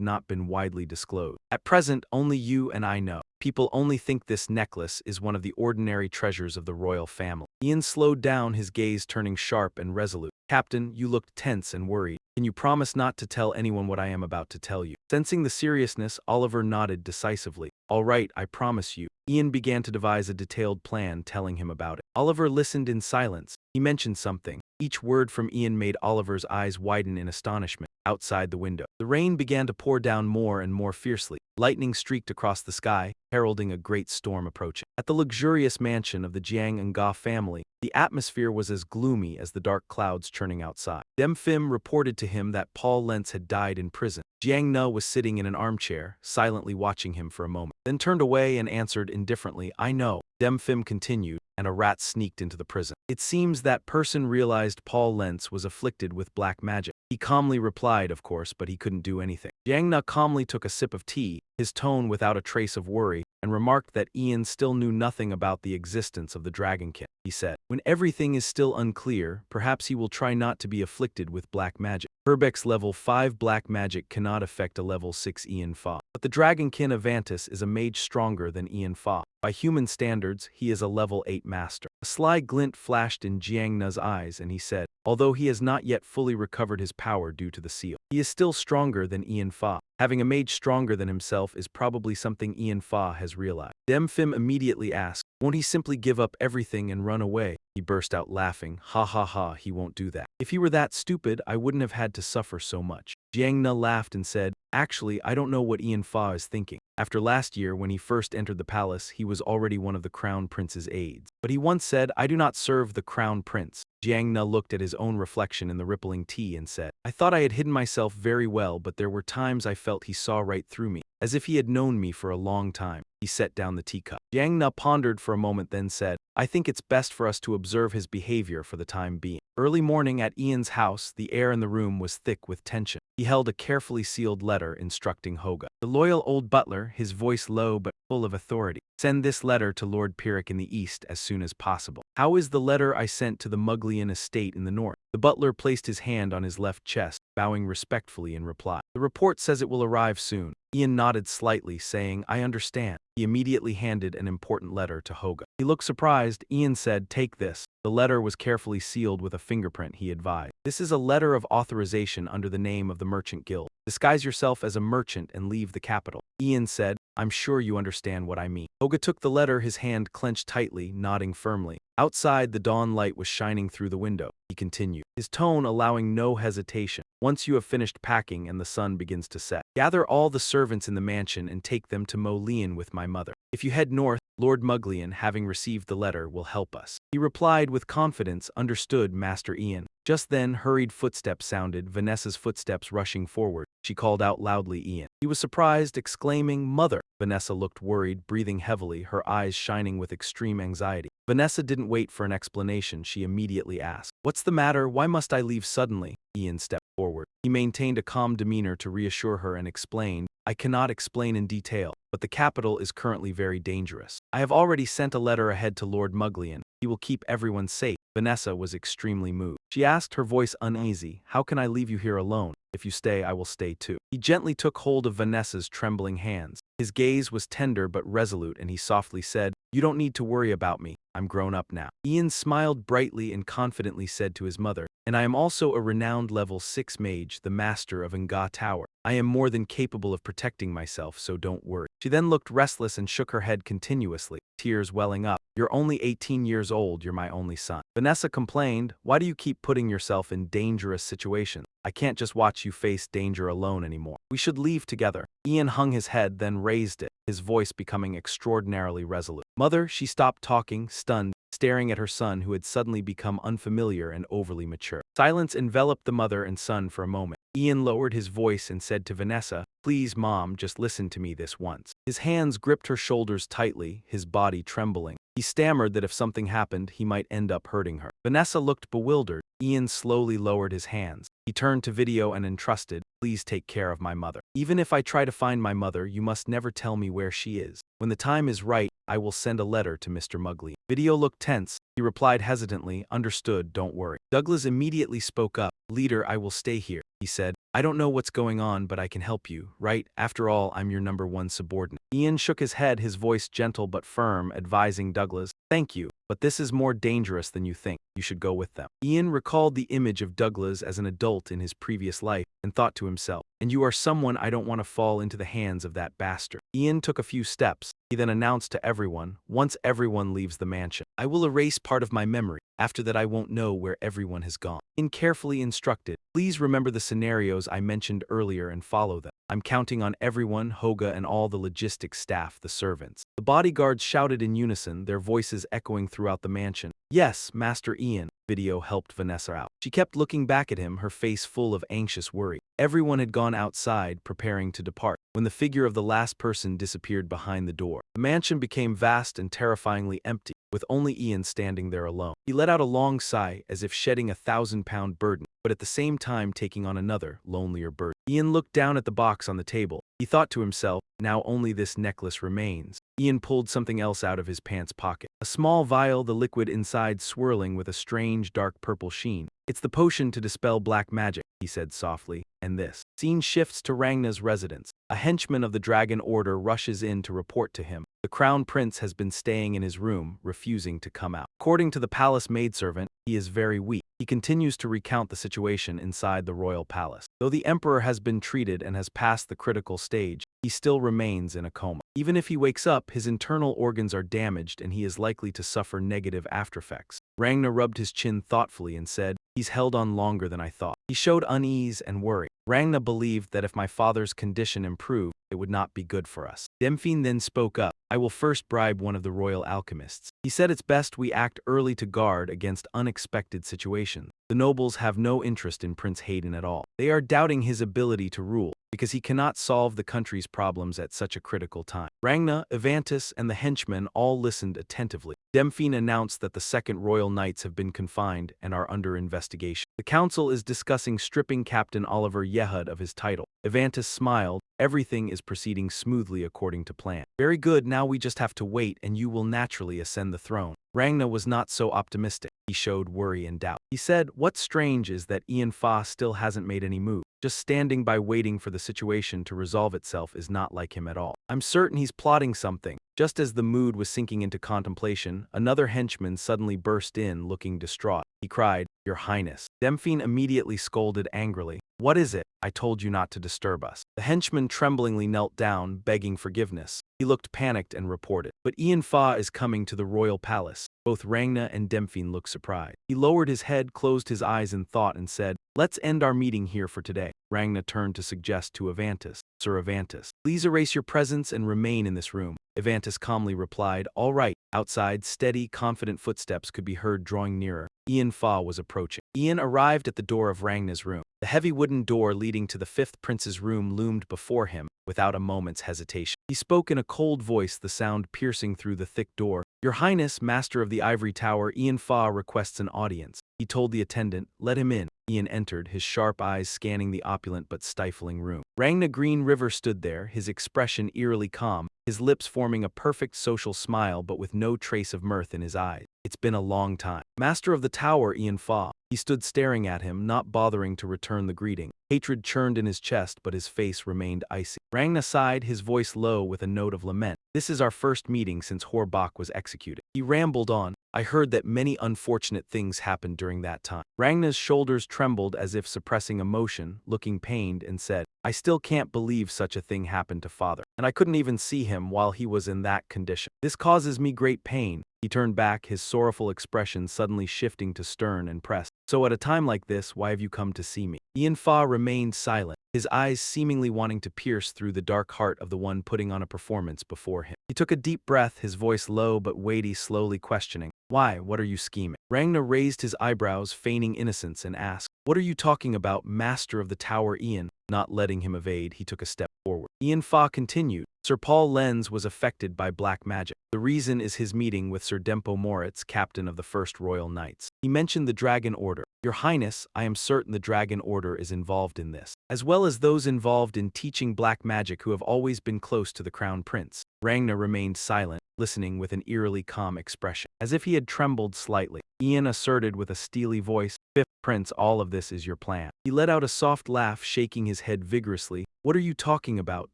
not been widely disclosed. At present, only you and I know. People only think this necklace is one of the ordinary treasures of the royal family. Ian slowed down, his gaze turning sharp and resolute. Captain, you looked tense and worried. Can you promise not to tell anyone what I am about to tell you? Sensing the seriousness, Oliver nodded decisively. All right, I promise you. Ian began to devise a detailed plan, telling him about it. Oliver listened in silence. He mentioned something. Each word from Ian made Oliver's eyes widen in astonishment. Outside the window, the rain began to pour down more and more fiercely. Lightning streaked across the sky, heralding a great storm approaching. At the luxurious mansion of the Jiang and Ga family, the atmosphere was as gloomy as the dark clouds churning outside. Dem Phim reported to him that Paul Lentz had died in prison. Jiang Ne was sitting in an armchair, silently watching him for a moment, then turned away and answered indifferently, I know. Dem Phim continued, and a rat sneaked into the prison. It seems that person realized Paul Lentz was afflicted with black magic. He calmly replied, of course, but he couldn't do anything. Jiang Ne calmly took a sip of tea, his tone without a trace of worry, and remarked that Ian still knew nothing about the existence of the Dragonkin. He said, when everything is still unclear, perhaps he will try not to be afflicted with black magic. Herbeck's level 5 black magic cannot affect a level 6 Ian Fa. But the Dragonkin of Vantis is a mage stronger than Ian Fa. By human standards, he is a level 8 master. A sly glint flashed in Jiang Ne's eyes, and he said, although he has not yet fully recovered his power due to the seal, he is still stronger than Ian Fa. Having a mage stronger than himself is probably something Ian Fa has realized. Dem Phim immediately asked, won't he simply give up everything and run away? He burst out laughing. Ha ha ha, he won't do that. If he were that stupid, I wouldn't have had to suffer so much. Jiang Ne laughed and said, actually, I don't know what Ian Fa is thinking. After last year, when he first entered the palace, he was already one of the crown prince's aides. But he once said, I do not serve the crown prince. Jiang Ne looked at his own reflection in the rippling tea and said, I thought I had hidden myself very well, but there were times I felt he saw right through me, as if he had known me for a long time. He set down the teacup. Jiang Ne pondered for a moment, then said, I think it's best for us to observe his behavior for the time being. Early morning at Ian's house, the air in the room was thick with tension. He held a carefully sealed letter instructing Hoga, the loyal old butler, his voice low but full of authority. Send this letter to Lord Pyrrhic in the east as soon as possible. How is the letter I sent to the Muglian estate in the north? The butler placed his hand on his left chest, bowing respectfully in reply. The report says it will arrive soon. Ian nodded slightly, saying, I understand. He immediately handed an important letter to Hoga. He looked surprised. Ian said, take this. The letter was carefully sealed with a fingerprint, he advised. This is a letter of authorization under the name of the Merchant Guild. Disguise yourself as a merchant and leave the capital. Ian said, I'm sure you understand what I mean. Hoga took the letter, his hand clenched tightly, nodding firmly. Outside, the dawn light was shining through the window. He continued, his tone allowing no hesitation. Once you have finished packing and the sun begins to set, gather all the servants in the mansion and take them to Molean with my mother. If you head north, Lord Muglian, having received the letter, will help us. He replied with confidence, understood, Master Ian. Just then, hurried footsteps sounded, Vanessa's footsteps rushing forward. She called out loudly, Ian. He was surprised, exclaiming, Mother! Vanessa looked worried, breathing heavily, her eyes shining with extreme anxiety. Vanessa didn't wait for an explanation. She immediately asked, What's the matter? Why must I leave suddenly? Ian stepped forward. He maintained a calm demeanor to reassure her and explained, I cannot explain in detail, but the capital is currently very dangerous. I have already sent a letter ahead to Lord Muglian. He will keep everyone safe. Vanessa was extremely moved. She asked, her voice uneasy, How can I leave you here alone? If you stay, I will stay too. He gently took hold of Vanessa's trembling hands. His gaze was tender but resolute, and he softly said, You don't need to worry about me. I'm grown up now. Ian smiled brightly and confidently said to his mother, And I am also a renowned level 6 mage, the master of Nga Tower. I am more than capable of protecting myself, so don't worry. She then looked restless and shook her head continuously, tears welling up. You're only 18 years old, you're my only son. Vanessa complained, Why do you keep putting yourself in dangerous situations? I can't just watch you face danger alone anymore. We should leave together. Ian hung his head, then raised it, his voice becoming extraordinarily resolute. Mother, she stopped talking, stunned, staring at her son who had suddenly become unfamiliar and overly mature. Silence enveloped the mother and son for a moment. Ian lowered his voice and said to Vanessa, Please, Mom, just listen to me this once. His hands gripped her shoulders tightly, his body trembling. He stammered that if something happened, he might end up hurting her. Vanessa looked bewildered. Ian slowly lowered his hands. He turned to Video and entrusted, "Please take care of my mother. Even if I try to find my mother, you must never tell me where she is. When the time is right, I will send a letter to Mr. Muggley." Video looked tense. He replied hesitantly, "Understood, don't worry." Douglas immediately spoke up. "Leader, I will stay here," he said. "I don't know what's going on, but I can help you, right? After all, I'm your #1 subordinate." Ian shook his head, his voice gentle but firm, advising Douglas, "Thank you, but this is more dangerous than you think. You should go with them." Ian recalled the image of Douglas as an adult in his previous life and thought to himself, "And you are someone I don't want to fall into the hands of that bastard." Ian took a few steps. He then announced to everyone, "Once everyone leaves the mansion, I will erase part of my memory. After that I won't know where everyone has gone." Ian carefully instructed, "Please remember the scenarios I mentioned earlier and follow them. I'm counting on everyone, Hoga and all the logistics staff, the servants." The bodyguards shouted in unison, their voices echoing throughout the mansion. "Yes, Master Ian." Video helped Vanessa out. She kept looking back at him, her face full of anxious worry. Everyone had gone outside, preparing to depart, when the figure of the last person disappeared behind the door. The mansion became vast and terrifyingly empty, with only Ian standing there alone. He let out a long sigh, as if shedding a 1,000-pound burden, but at the same time taking on another, lonelier burden. Ian looked down at the box on the table. He thought to himself, now only this necklace remains. Ian pulled something else out of his pants pocket. A small vial, the liquid inside swirling with a strange dark purple sheen. "It's the potion to dispel black magic," he said softly. "And this." Scene shifts to Ragna's residence. A henchman of the Dragon Order rushes in to report to him. The Crown Prince has been staying in his room, refusing to come out. According to the palace maidservant, he is very weak. He continues to recount the situation inside the royal palace. Though the emperor has been treated and has passed the critical stage, he still remains in a coma. Even if he wakes up, his internal organs are damaged and he is likely to suffer negative aftereffects. Ragnar rubbed his chin thoughtfully and said, "He's held on longer than I thought." He showed unease and worry. Ragnar believed that if my father's condition improved, it would not be good for us. Demphine then spoke up. "I will first bribe one of the royal alchemists." He said, "It's best we act early to guard against unexpected situations." The nobles have no interest in Prince Hayden at all. They are doubting his ability to rule, because he cannot solve the country's problems at such a critical time. Ragnar, Evantus, and the henchmen all listened attentively. Demphine announced that the second royal knights have been confined and are under investigation. The council is discussing stripping Captain Oliver Yehud of his title. Evantus smiled. "Everything is proceeding smoothly according to plan." "Very good, now we just have to wait and you will naturally ascend the throne." Ragnar was not so optimistic. He showed worry and doubt. He said, "What's strange is that Ian Fa still hasn't made any move. Just standing by waiting for the situation to resolve itself is not like him at all. I'm certain he's plotting something." Just as the mood was sinking into contemplation, another henchman suddenly burst in, looking distraught. He cried, "Your Highness." Demphine immediately scolded angrily. "What is it? I told you not to disturb us." The henchman tremblingly knelt down, begging forgiveness. He looked panicked and reported, "But Ian Fa is coming to the royal palace." Both Ragnar and Demphine looked surprised. He lowered his head, closed his eyes in thought, and said, "Let's end our meeting here for today." Ragnar turned to suggest to Evantus, "Sir Evantus, please erase your presence and remain in this room." Evantus calmly replied, "All right." Outside, steady, confident footsteps could be heard drawing nearer. Ian Fa was approaching. Ian arrived at the door of Ragnar's room. The heavy wooden door leading to the fifth prince's room loomed before him, without a moment's hesitation. He spoke in a cold voice, the sound piercing through the thick door. "Your Highness, Master of the Ivory Tower, Ian Fa requests an audience." He told the attendant, "Let him in." Ian entered, his sharp eyes scanning the opulent but stifling room. Ragnar Green River stood there, his expression eerily calm, his lips forming a perfect social smile but with no trace of mirth in his eyes. "It's been a long time." "Master of the Tower, Ian Fa." He stood staring at him, not bothering to return the greeting. Hatred churned in his chest, but his face remained icy. Ragnar sighed, his voice low with a note of lament. "This is our first meeting since Horbach was executed." He rambled on. "I heard that many unfortunate things happened during that time." Ragnar's shoulders trembled as if suppressing emotion, looking pained, and said, "I still can't believe such a thing happened to father. And I couldn't even see him while he was in that condition. This causes me great pain." He turned back, his sorrowful expression suddenly shifting to stern and pressed. "So at a time like this, why have you come to see me?" Ian Fa remained silent, his eyes seemingly wanting to pierce through the dark heart of the one putting on a performance before him. He took a deep breath, his voice low but weighty, slowly questioning, "Why, what are you scheming?" Ragnar raised his eyebrows, feigning innocence, and asked, "What are you talking about, Master of the Tower Ian?" Not letting him evade, he took a step forward. Ian Fa continued. Sir Paul Lenz was affected by black magic. The reason is his meeting with Sir Dempo Moritz, captain of the First Royal Knights. He mentioned the Dragon Order. Your Highness, I am certain the Dragon Order is involved in this, as well as those involved in teaching black magic who have always been close to the Crown Prince. Ragnar remained silent, listening with an eerily calm expression, as if he had trembled slightly. Ian asserted with a steely voice, Fifth Prince, all of this is your plan. He let out a soft laugh, shaking his head vigorously. What are you talking about?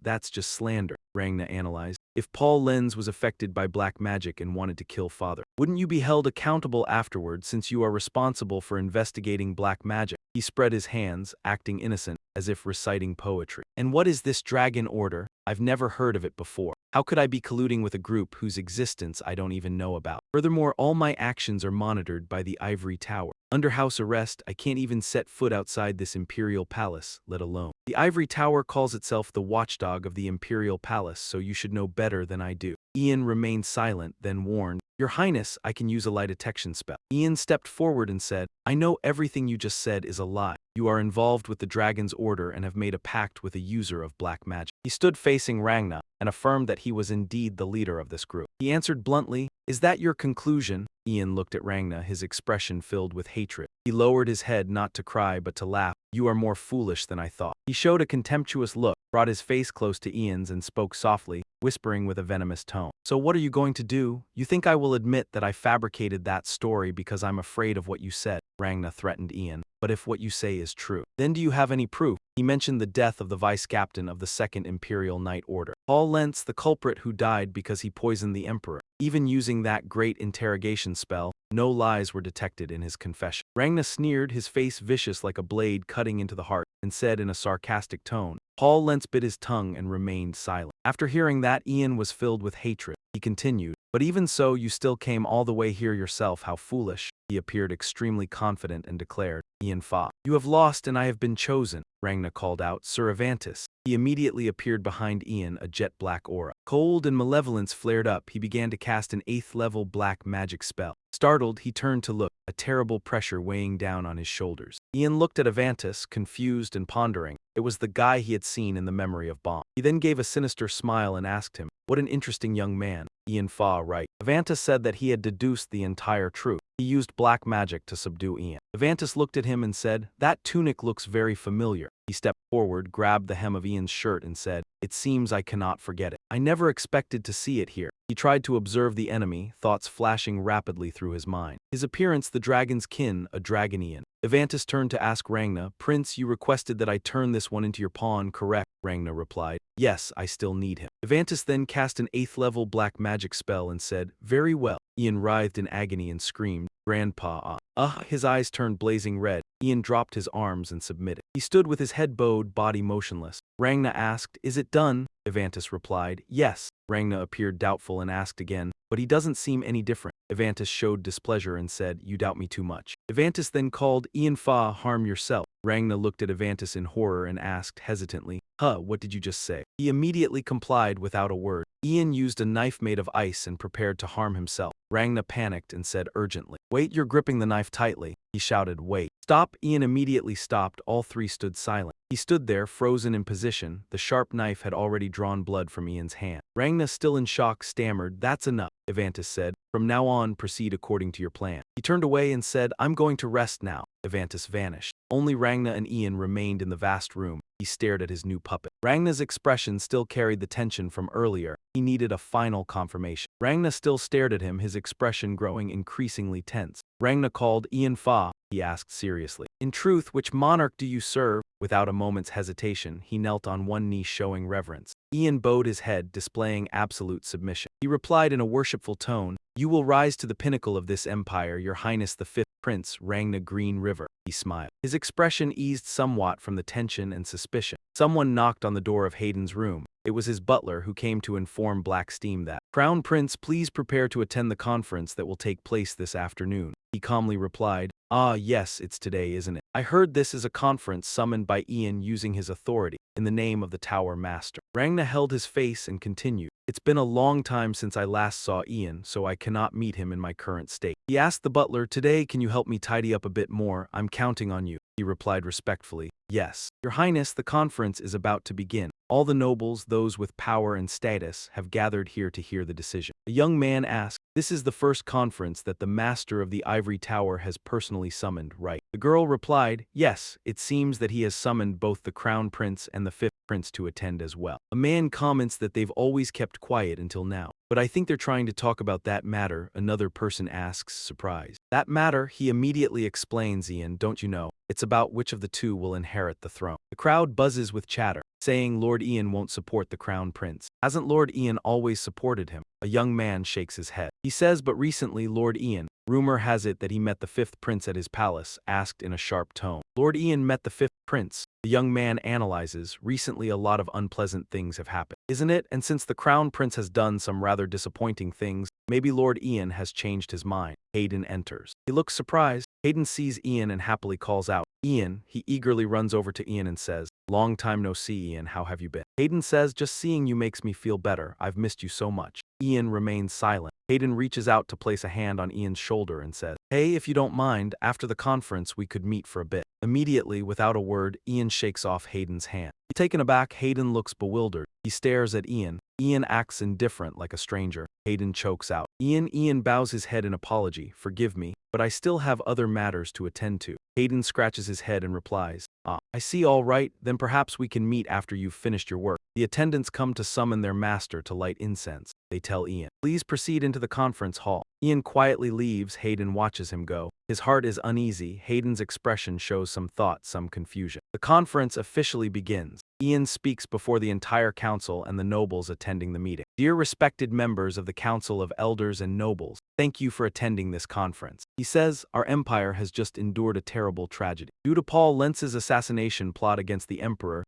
That's just slander, Ragnar analyzed. If Paul Lenz was affected by black magic and wanted to kill father, wouldn't you be held accountable afterward since you are responsible for investigating black magic? He spread his hands, acting innocent, as if reciting poetry. And what is this Dragon Order? I've never heard of it before. How could I be colluding with a group whose existence I don't even know about? Furthermore, all my actions are monitored by the Ivory Tower. Under house arrest, I can't even set foot outside this imperial palace, let alone. The Ivory Tower calls itself the watchdog of the imperial palace, so you should know better than I do. Ian remained silent, then warned, Your Highness, I can use a lie detection spell. Ian stepped forward and said, I know everything you just said is a lie. You are involved with the Dragon's Order and have made a pact with a user of black magic. He stood facing Ragnar and affirmed that he was indeed the leader of this group. He answered bluntly, Is that your conclusion? Ian looked at Ragnar, his expression filled with hatred. He lowered his head not to cry but to laugh. You are more foolish than I thought. He showed a contemptuous look, brought his face close to Ian's and spoke softly, whispering with a venomous tone. So what are you going to do? You think I will admit that I fabricated that story because I'm afraid of what you said? Ragnar threatened Ian. But if what you say is true, then do you have any proof? He mentioned the death of the vice-captain of the Second Imperial Knight Order, Paul Lenz, the culprit who died because he poisoned the Emperor. Even using that great interrogation spell, no lies were detected in his confession. Ragnar sneered, his face vicious like a blade cutting into the heart, and said in a sarcastic tone, Paul Lenz bit his tongue and remained silent. After hearing that, Ian was filled with hatred. He continued, But even so, you still came all the way here yourself, how foolish. He appeared extremely confident and declared, Ian Fa, you have lost and I have been chosen. Ragnar called out, Sir Avantis. He immediately appeared behind Ian, a jet-black aura. Cold and malevolence flared up. He began to cast an 8th-level black magic spell. Startled, he turned to look, a terrible pressure weighing down on his shoulders. Ian looked at Avantis, confused and pondering. It was the guy he had seen in the memory of Bomb. He then gave a sinister smile and asked him, What an interesting young man. Ian Fa, right. Avantis said that he had deduced the entire truth. He used black magic to subdue Ian. Avantis looked at him and said, That tunic looks very familiar. He stepped forward, grabbed the hem of Ian's shirt and said, It seems I cannot forget it. I never expected to see it here. He tried to observe the enemy, thoughts flashing rapidly through his mind. His appearance, the dragon's kin, a dragon Ian. Avantis turned to ask Ragnar, Prince, you requested that I turn this one into your pawn, correct? Ragnar replied, Yes, I still need him. Avantis then cast an 8th-level black magic spell and said, Very well. Ian writhed in agony and screamed, Grandpa, his eyes turned blazing red. Ian dropped his arms and submitted. He stood with his head bowed, body motionless. Ragnar asked, Is it done? Avantis replied, Yes. Ragnar appeared doubtful and asked again, But he doesn't seem any different. Avantis showed displeasure and said, You doubt me too much. Avantis then called, Ian Fa, harm yourself. Ragnar looked at Avantis in horror and asked hesitantly, What did you just say? He immediately complied without a word. Ian used a knife made of ice and prepared to harm himself. Ragnar panicked and said urgently, Wait, you're gripping the knife tightly. He shouted, Wait. Stop. Ian immediately stopped. All three stood silent. He stood there, frozen in position. The sharp knife had already drawn blood from Ian's hand. Ragnar, still in shock, stammered, That's enough, Avantis said. From now on, proceed according to your plan. He turned away and said, I'm going to rest now. Avantis vanished. Only Ragnar and Ian remained in the vast room. He stared at his new puppet. Ragnar's expression still carried the tension from earlier. He needed a final confirmation. Ragnar still stared at him, his expression growing increasingly tense. Ragnar called, Ian Fa, he asked seriously. In truth, which monarch do you serve? Without a moment's hesitation, he knelt on one knee showing reverence. Ian bowed his head, displaying absolute submission. He replied in a worshipful tone, You will rise to the pinnacle of this empire, your highness the 5th Prince, Ragnar Green River. He smiled. His expression eased somewhat from the tension and suspicion. Someone knocked on the door of Hayden's room. It was his butler who came to inform Black Steam that, Crown Prince, please prepare to attend the conference that will take place this afternoon. He calmly replied, Yes, it's today, isn't it? I heard this is a conference summoned by Ian using his authority, in the name of the Tower Master. Ragnar held his face and continued, It's been a long time since I last saw Ian, so I cannot meet him in my current state. He asked the butler, Today, can you help me tidy up a bit more? I'm counting on you. he replied respectfully. Yes, Your Highness, the conference is about to begin. All the nobles, those with power and status, have gathered here to hear the decision. A young man asked, this is the first conference that the master of the ivory tower has personally summoned, right? The girl replied, yes, it seems that he has summoned both the crown prince and the fifth prince to attend as well. A man comments that they've always kept quiet until now. But I think they're trying to talk about that matter, another person asks, surprised. That matter, he immediately explains, Ian, don't you know? It's about which of the two will inherit the throne. The crowd buzzes with chatter, saying Lord Ian won't support the crown prince. Hasn't Lord Ian always supported him? A young man shakes his head. He says, but recently Lord Ian, rumor has it that he met the fifth prince at his palace, asked in a sharp tone. Lord Ian met the fifth prince. The young man analyzes, recently a lot of unpleasant things have happened, isn't it? And since the crown prince has done some rather disappointing things, maybe Lord Ian has changed his mind. Hayden enters. He looks surprised. Hayden sees Ian and happily calls out, Ian. He eagerly runs over to Ian and says, long time no see, Ian, how have you been? Hayden says, just seeing you makes me feel better. I've missed you so much. Ian remains silent. Hayden reaches out to place a hand on Ian's shoulder and says, hey, if you don't mind, after the conference we could meet for a bit. Immediately, without a word, Ian shakes off Hayden's hand. Taken aback, Hayden looks bewildered. He stares at Ian. Ian acts indifferent like a stranger. Hayden chokes out. Ian bows his head in apology. Forgive me, but I still have other matters to attend to. Hayden scratches his head and replies, I see, all right, then perhaps we can meet after you've finished your work. The attendants come to summon their master to light incense. They tell Ian, please proceed into the conference hall. Ian quietly leaves. Hayden watches him go. His heart is uneasy. Hayden's expression shows some thought, some confusion. The conference officially begins. Ian speaks before the entire council and the nobles attending the meeting. Dear respected members of the Council of Elders and Nobles, thank you for attending this conference. He says, our empire has just endured a terrible tragedy. Due to Paul Lentz's assassination plot against the emperor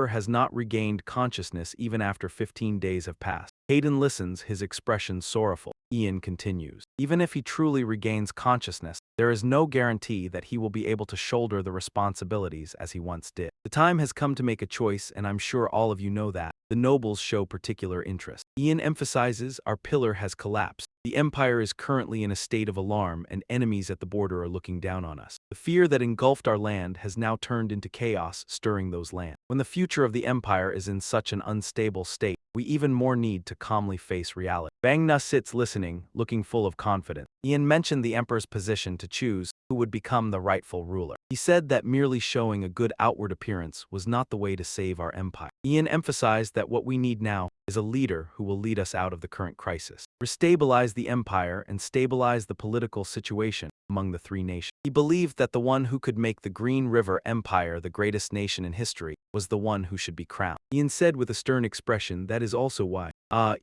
has not regained consciousness even after 15 days have passed. Hayden listens, his expression sorrowful. Ian continues, even if he truly regains consciousness, there is no guarantee that he will be able to shoulder the responsibilities as he once did. The time has come to make a choice, and I'm sure all of you know that. The nobles show particular interest. Ian emphasizes, our pillar has collapsed. The empire is currently in a state of alarm, and enemies at the border are looking down on us. The fear that engulfed our land has now turned into chaos, stirring those lands. When the future of the empire is in such an unstable state, we even more need to calmly face reality. Bang Na sits listening, looking full of confidence. Ian mentioned the emperor's position to choose who would become the rightful ruler. He said that merely showing a good outward appearance was not the way to save our empire. Ian emphasized that what we need now is a leader who will lead us out of the current crisis, restabilize the empire, and stabilize the political situation among the three nations. He believed that the one who could make the Green River Empire the greatest nation in history was the one who should be crowned. Ian said with a stern expression, that is also why.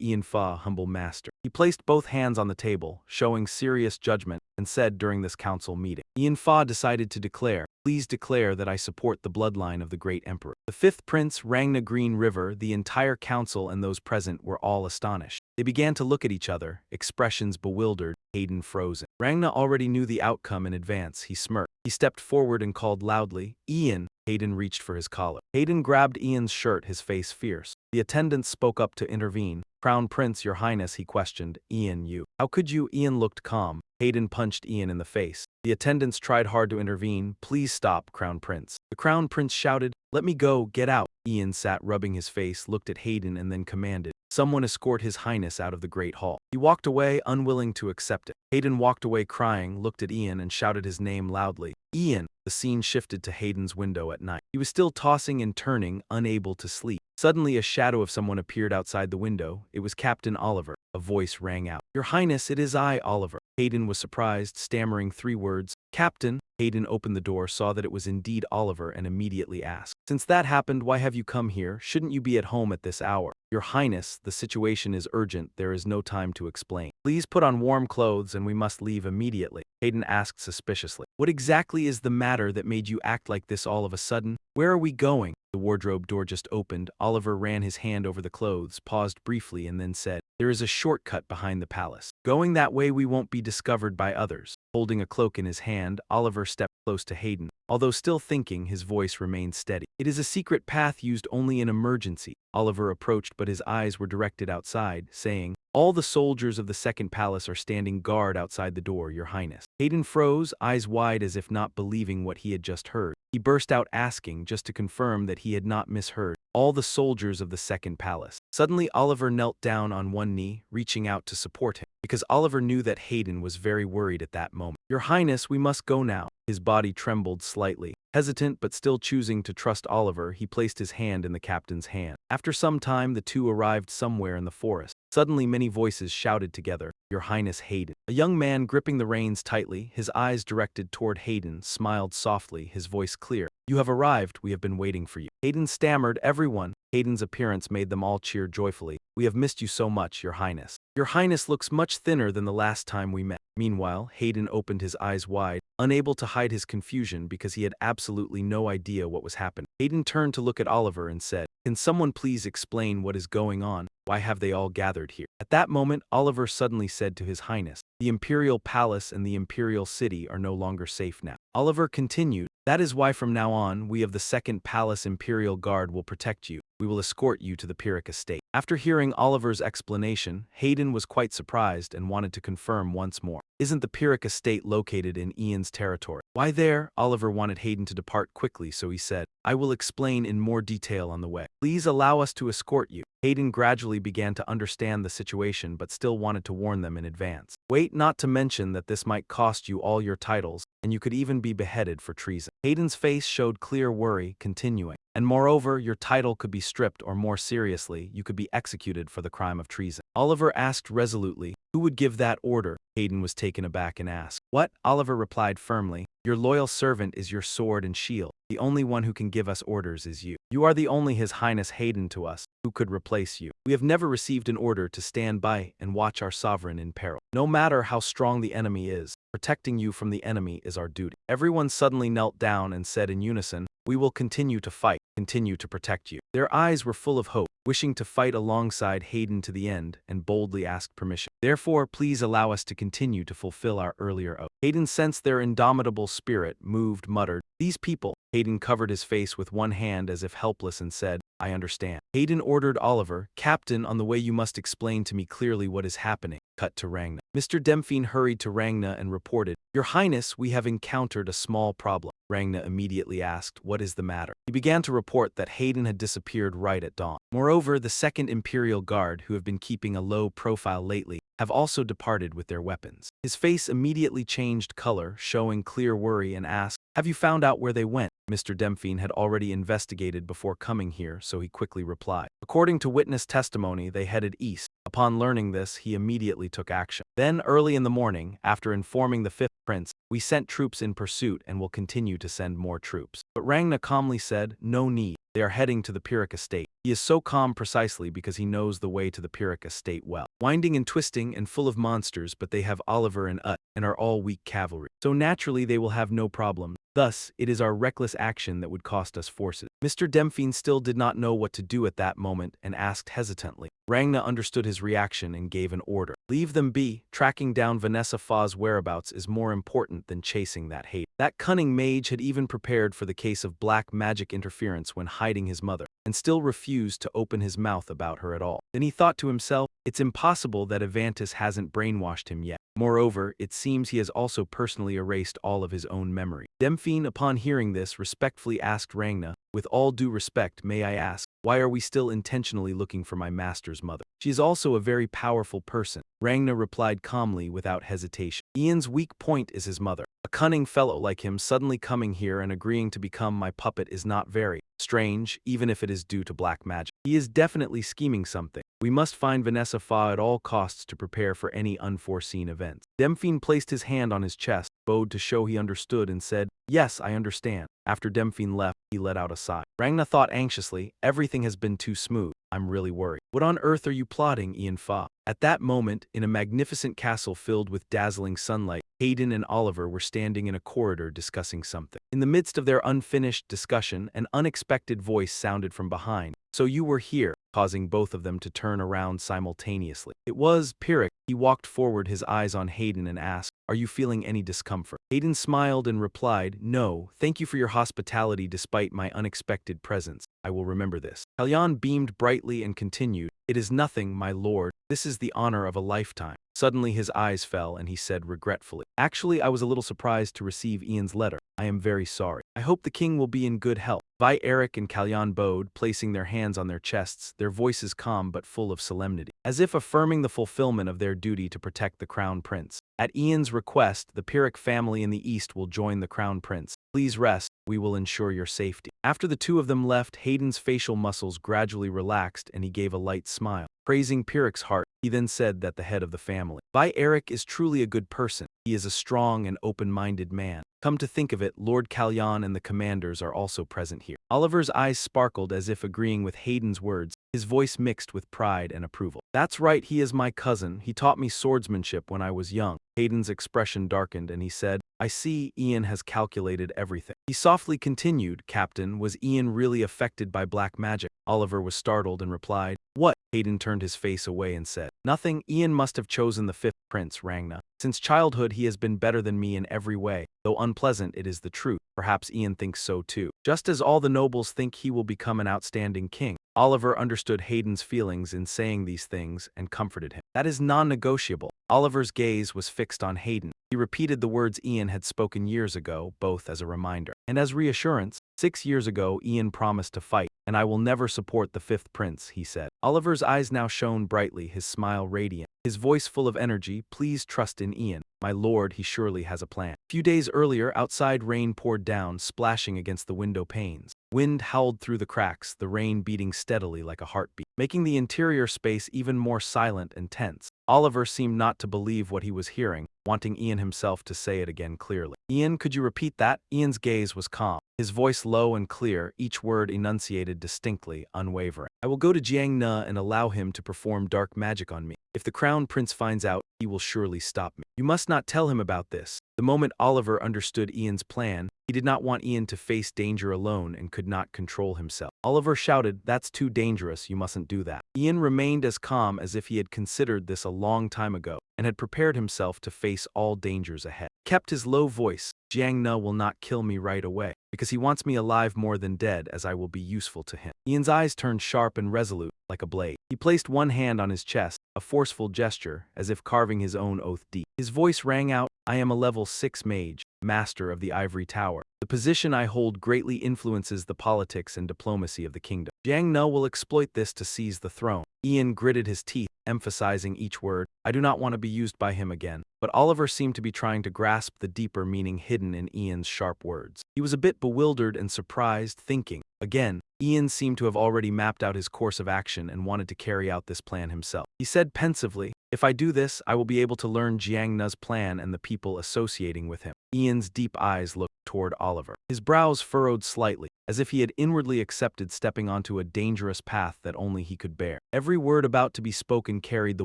Ian Fa, humble master. He placed both hands on the table, showing serious judgment, and said during this council meeting, Ian Fa decided to declare, please declare that I support the bloodline of the great emperor. The fifth prince rang the Green River. The entire council and those present were all astonished. They began to look at each other, expressions bewildered, Hayden frozen. Rangna already knew the outcome in advance. He smirked. He stepped forward and called loudly, Ian. Hayden reached for his collar. Hayden grabbed Ian's shirt, his face fierce. The attendants spoke up to intervene. Crown Prince, your highness, he questioned. Ian, you. How could you? Ian looked calm. Hayden punched Ian in the face. The attendants tried hard to intervene. Please stop, Crown Prince. The Crown Prince shouted, let me go, get out. Ian sat rubbing his face, looked at Hayden and then commanded, someone escort his highness out of the great hall. He walked away, unwilling to accept it. Hayden walked away crying, looked at Ian and shouted his name loudly. Ian. The scene shifted to Hayden's window at night. He was still tossing and turning, unable to sleep. Suddenly a shadow of someone appeared outside the window. It was Captain Oliver. A voice rang out. Your Highness, it is I, Oliver. Hayden was surprised, stammering 3 words. Captain. Hayden opened the door, saw that it was indeed Oliver, and immediately asked, since that happened, why have you come here? Shouldn't you be at home at this hour? Your Highness, the situation is urgent. There is no time to explain. Please put on warm clothes and we must leave immediately. Hayden asked suspiciously. What exactly is the matter that made you act like this all of a sudden? Where are we going? The wardrobe door just opened. Oliver ran his hand over the clothes, paused briefly, and then said, there is a shortcut behind the palace. Going that way we won't be discovered by others. Holding a cloak in his hand, Oliver stepped close to Hayden. Although still thinking, his voice remained steady. It is a secret path used only in emergency. Oliver approached, but his eyes were directed outside, saying, All the soldiers of the second palace are standing guard outside the door, Your Highness. Hayden froze, eyes wide as if not believing what he had just heard. He burst out asking, just to confirm that he had not misheard, all the soldiers of the second palace. Suddenly Oliver knelt down on one knee, reaching out to support him, because Oliver knew that Hayden was very worried at that moment. Your Highness, we must go now. His body trembled slightly. Hesitant but still choosing to trust Oliver, he placed his hand in the captain's hand. After some time, the two arrived somewhere in the forest. Suddenly many voices shouted together, Your Highness Hayden. A young man gripping the reins tightly, his eyes directed toward Hayden, smiled softly, his voice clear. You have arrived, we have been waiting for you. Hayden stammered, everyone. Hayden's appearance made them all cheer joyfully. We have missed you so much, Your Highness. Your Highness looks much thinner than the last time we met. Meanwhile, Hayden opened his eyes wide, unable to hide his confusion because he had absolutely no idea what was happening. Hayden turned to look at Oliver and said, Can someone please explain what is going on? Why have they all gathered here? At that moment, Oliver suddenly said to His Highness, The Imperial Palace and the Imperial City are no longer safe now. Oliver continued, That is why from now on, we of the Second Palace Imperial Guard will protect you. We will escort you to the Pyrrhic estate. After hearing Oliver's explanation, Hayden was quite surprised and wanted to confirm once more. Isn't the Pyrrhic estate located in Ian's territory? Why there? Oliver wanted Hayden to depart quickly, so he said, I will explain in more detail on the way. Please allow us to escort you. Hayden gradually began to understand the situation but still wanted to warn them in advance. Wait, not to mention that this might cost you all your titles, and you could even be beheaded for treason. Hayden's face showed clear worry, continuing. And moreover, your title could be stripped, or more seriously, you could be executed for the crime of treason. Oliver asked resolutely, Who would give that order? Hayden was taken aback and asked. What? Oliver replied firmly, Your loyal servant is your sword and shield. The only one who can give us orders is you. You are the only His Highness Hayden to us. Who could replace you? We have never received an order to stand by and watch our sovereign in peril. No matter how strong the enemy is, protecting you from the enemy is our duty. Everyone suddenly knelt down and said in unison, We will continue to fight, continue to protect you. Their eyes were full of hope, wishing to fight alongside Hayden to the end, and boldly asked permission. Therefore, please allow us to continue to fulfill our earlier oath. Hayden sensed their indomitable spirit, moved, muttered, These people. Hayden covered his face with one hand as if helpless and said, I understand. Hayden ordered Oliver, Captain, on the way you must explain to me clearly what is happening. Cut to Ragna. Mr. Demphine hurried to Ragna and reported, Your Highness, we have encountered a small problem. Ragna immediately asked, What is the matter? He began to report that Hayden had disappeared right at dawn. Moreover, the Second Imperial Guard, who have been keeping a low profile lately, have also departed with their weapons. His face immediately changed color, showing clear worry, and asked, Have you found out where they went? Mr. Demphine had already investigated before coming here, so he quickly replied. According to witness testimony, they headed east. Upon learning this, he immediately took action. Then, early in the morning, after informing the fifth prince, we sent troops in pursuit and will continue to send more troops. But Ragna calmly said, No need. They are heading to the Pyrrhic estate. He is so calm precisely because he knows the way to the Pyrrhic estate well. Winding and twisting and full of monsters, but they have Oliver and Ut, and are all weak cavalry. So naturally they will have no problem. Thus, it is our reckless action that would cost us forces. Mr. Demphine still did not know what to do at that moment and asked hesitantly. Ragna understood his reaction and gave an order. Leave them be. Tracking down Vanessa Faw's whereabouts is more important than chasing that hate. That cunning mage had even prepared for the case of black magic interference when hiding his mother, and still refused to open his mouth about her at all. Then he thought to himself, it's impossible that Avantis hasn't brainwashed him yet. Moreover, it seems he has also personally erased all of his own memory. Demphine, upon hearing this, respectfully asked Ragna, With all due respect, may I ask, why are we still intentionally looking for my master's mother? She is also a very powerful person. Ragna replied calmly without hesitation. Ian's weak point is his mother. A cunning fellow like him suddenly coming here and agreeing to become my puppet is not very strange, even if it is due to black magic. He is definitely scheming something. We must find Vanessa Faw at all costs to prepare for any unforeseen events. Demphine placed his hand on his chest, bowed to show he understood, and said, Yes, I understand. After Demphine left, he let out a sigh. Ragna thought anxiously, everything has been too smooth. I'm really worried. What on earth are you plotting, Ian Fa? At that moment, in a magnificent castle filled with dazzling sunlight, Hayden and Oliver were standing in a corridor discussing something. In the midst of their unfinished discussion, an unexpected voice sounded from behind. So you were here, causing both of them to turn around simultaneously. It was Pyrrhic. He walked forward, his eyes on Hayden, and asked, Are you feeling any discomfort? Hayden smiled and replied, No, thank you for your hospitality despite my unexpected presence. I will remember this. Kalyan beamed brightly and continued, It is nothing, my lord. This is the honor of a lifetime. Suddenly his eyes fell and he said regretfully, "Actually, I was a little surprised to receive Ian's letter. I am very sorry. I hope the king will be in good health." Vi Eric and Kalyan bowed, placing their hands on their chests, their voices calm but full of solemnity, as if affirming the fulfillment of their duty to protect the crown prince. At Ian's request, the Pyrrhic family in the east will join the crown prince. Please rest, we will ensure your safety. After the two of them left, Hayden's facial muscles gradually relaxed and he gave a light smile. Praising Pyrrhic's heart, he then said that the head of the family, Vi Eric, is truly a good person. He is a strong and open-minded man. Come to think of it, Lord Kalyan and the commanders are also present here. Oliver's eyes sparkled as if agreeing with Hayden's words, his voice mixed with pride and approval. "That's right, he is my cousin. He taught me swordsmanship when I was young." Hayden's expression darkened and he said, "I see, Ian has calculated everything." He softly continued, "Captain, was Ian really affected by black magic?" Oliver was startled and replied, "What?" Hayden turned his face away and said, "Nothing. Ian must have chosen the fifth prince, Rangna. Since childhood he has been better than me in every way. Though unpleasant, it is the truth. Perhaps Ian thinks so too. Just as all the nobles think he will become an outstanding king." Oliver understood Hayden's feelings in saying these things and comforted him. "That is non-negotiable." Oliver's gaze was fixed on Hayden. He repeated the words Ian had spoken years ago, both as a reminder and as reassurance. 6 years ago, Ian promised to fight, and I will never support the fifth prince, he said. Oliver's eyes now shone brightly, his smile radiant, his voice full of energy. "Please trust in Ian. My lord, he surely has a plan." A few days earlier, outside rain poured down, splashing against the window panes. Wind howled through the cracks, the rain beating steadily like a heartbeat, making the interior space even more silent and tense. Oliver seemed not to believe what he was hearing, wanting Ian himself to say it again clearly. "Ian, could you repeat that?" Ian's gaze was calm, his voice low and clear, each word enunciated distinctly, unwavering. "I will go to Jiang and allow him to perform dark magic on me. If the crown prince finds out, he will surely stop me. You must not tell him about this." The moment Oliver understood Ian's plan, he did not want Ian to face danger alone and could not control himself. Oliver shouted, "That's too dangerous, you mustn't do that." Ian remained as calm as if he had considered this a long time ago and had prepared himself to face all dangers ahead. Kept his low voice, "Jiang will not kill me right away, because he wants me alive more than dead, as I will be useful to him." Ian's eyes turned sharp and resolute, like a blade. He placed one hand on his chest, a forceful gesture, as if carving his own oath deep. His voice rang out, "I am a level 6 mage, master of the Ivory Tower. The position I hold greatly influences the politics and diplomacy of the kingdom. Jiang will exploit this to seize the throne." Ian gritted his teeth, emphasizing each word, "I do not want to be used by him again." But Oliver seemed to be trying to grasp the deeper meaning hidden in Ian's sharp words. He was a bit bewildered and surprised, thinking, again, Ian seemed to have already mapped out his course of action and wanted to carry out this plan himself. He said pensively, "If I do this, I will be able to learn Jiang plan and the people associating with him." Ian's deep eyes looked toward Oliver. His brows furrowed slightly, as if he had inwardly accepted stepping onto a dangerous path that only he could bear. Every word about to be spoken carried the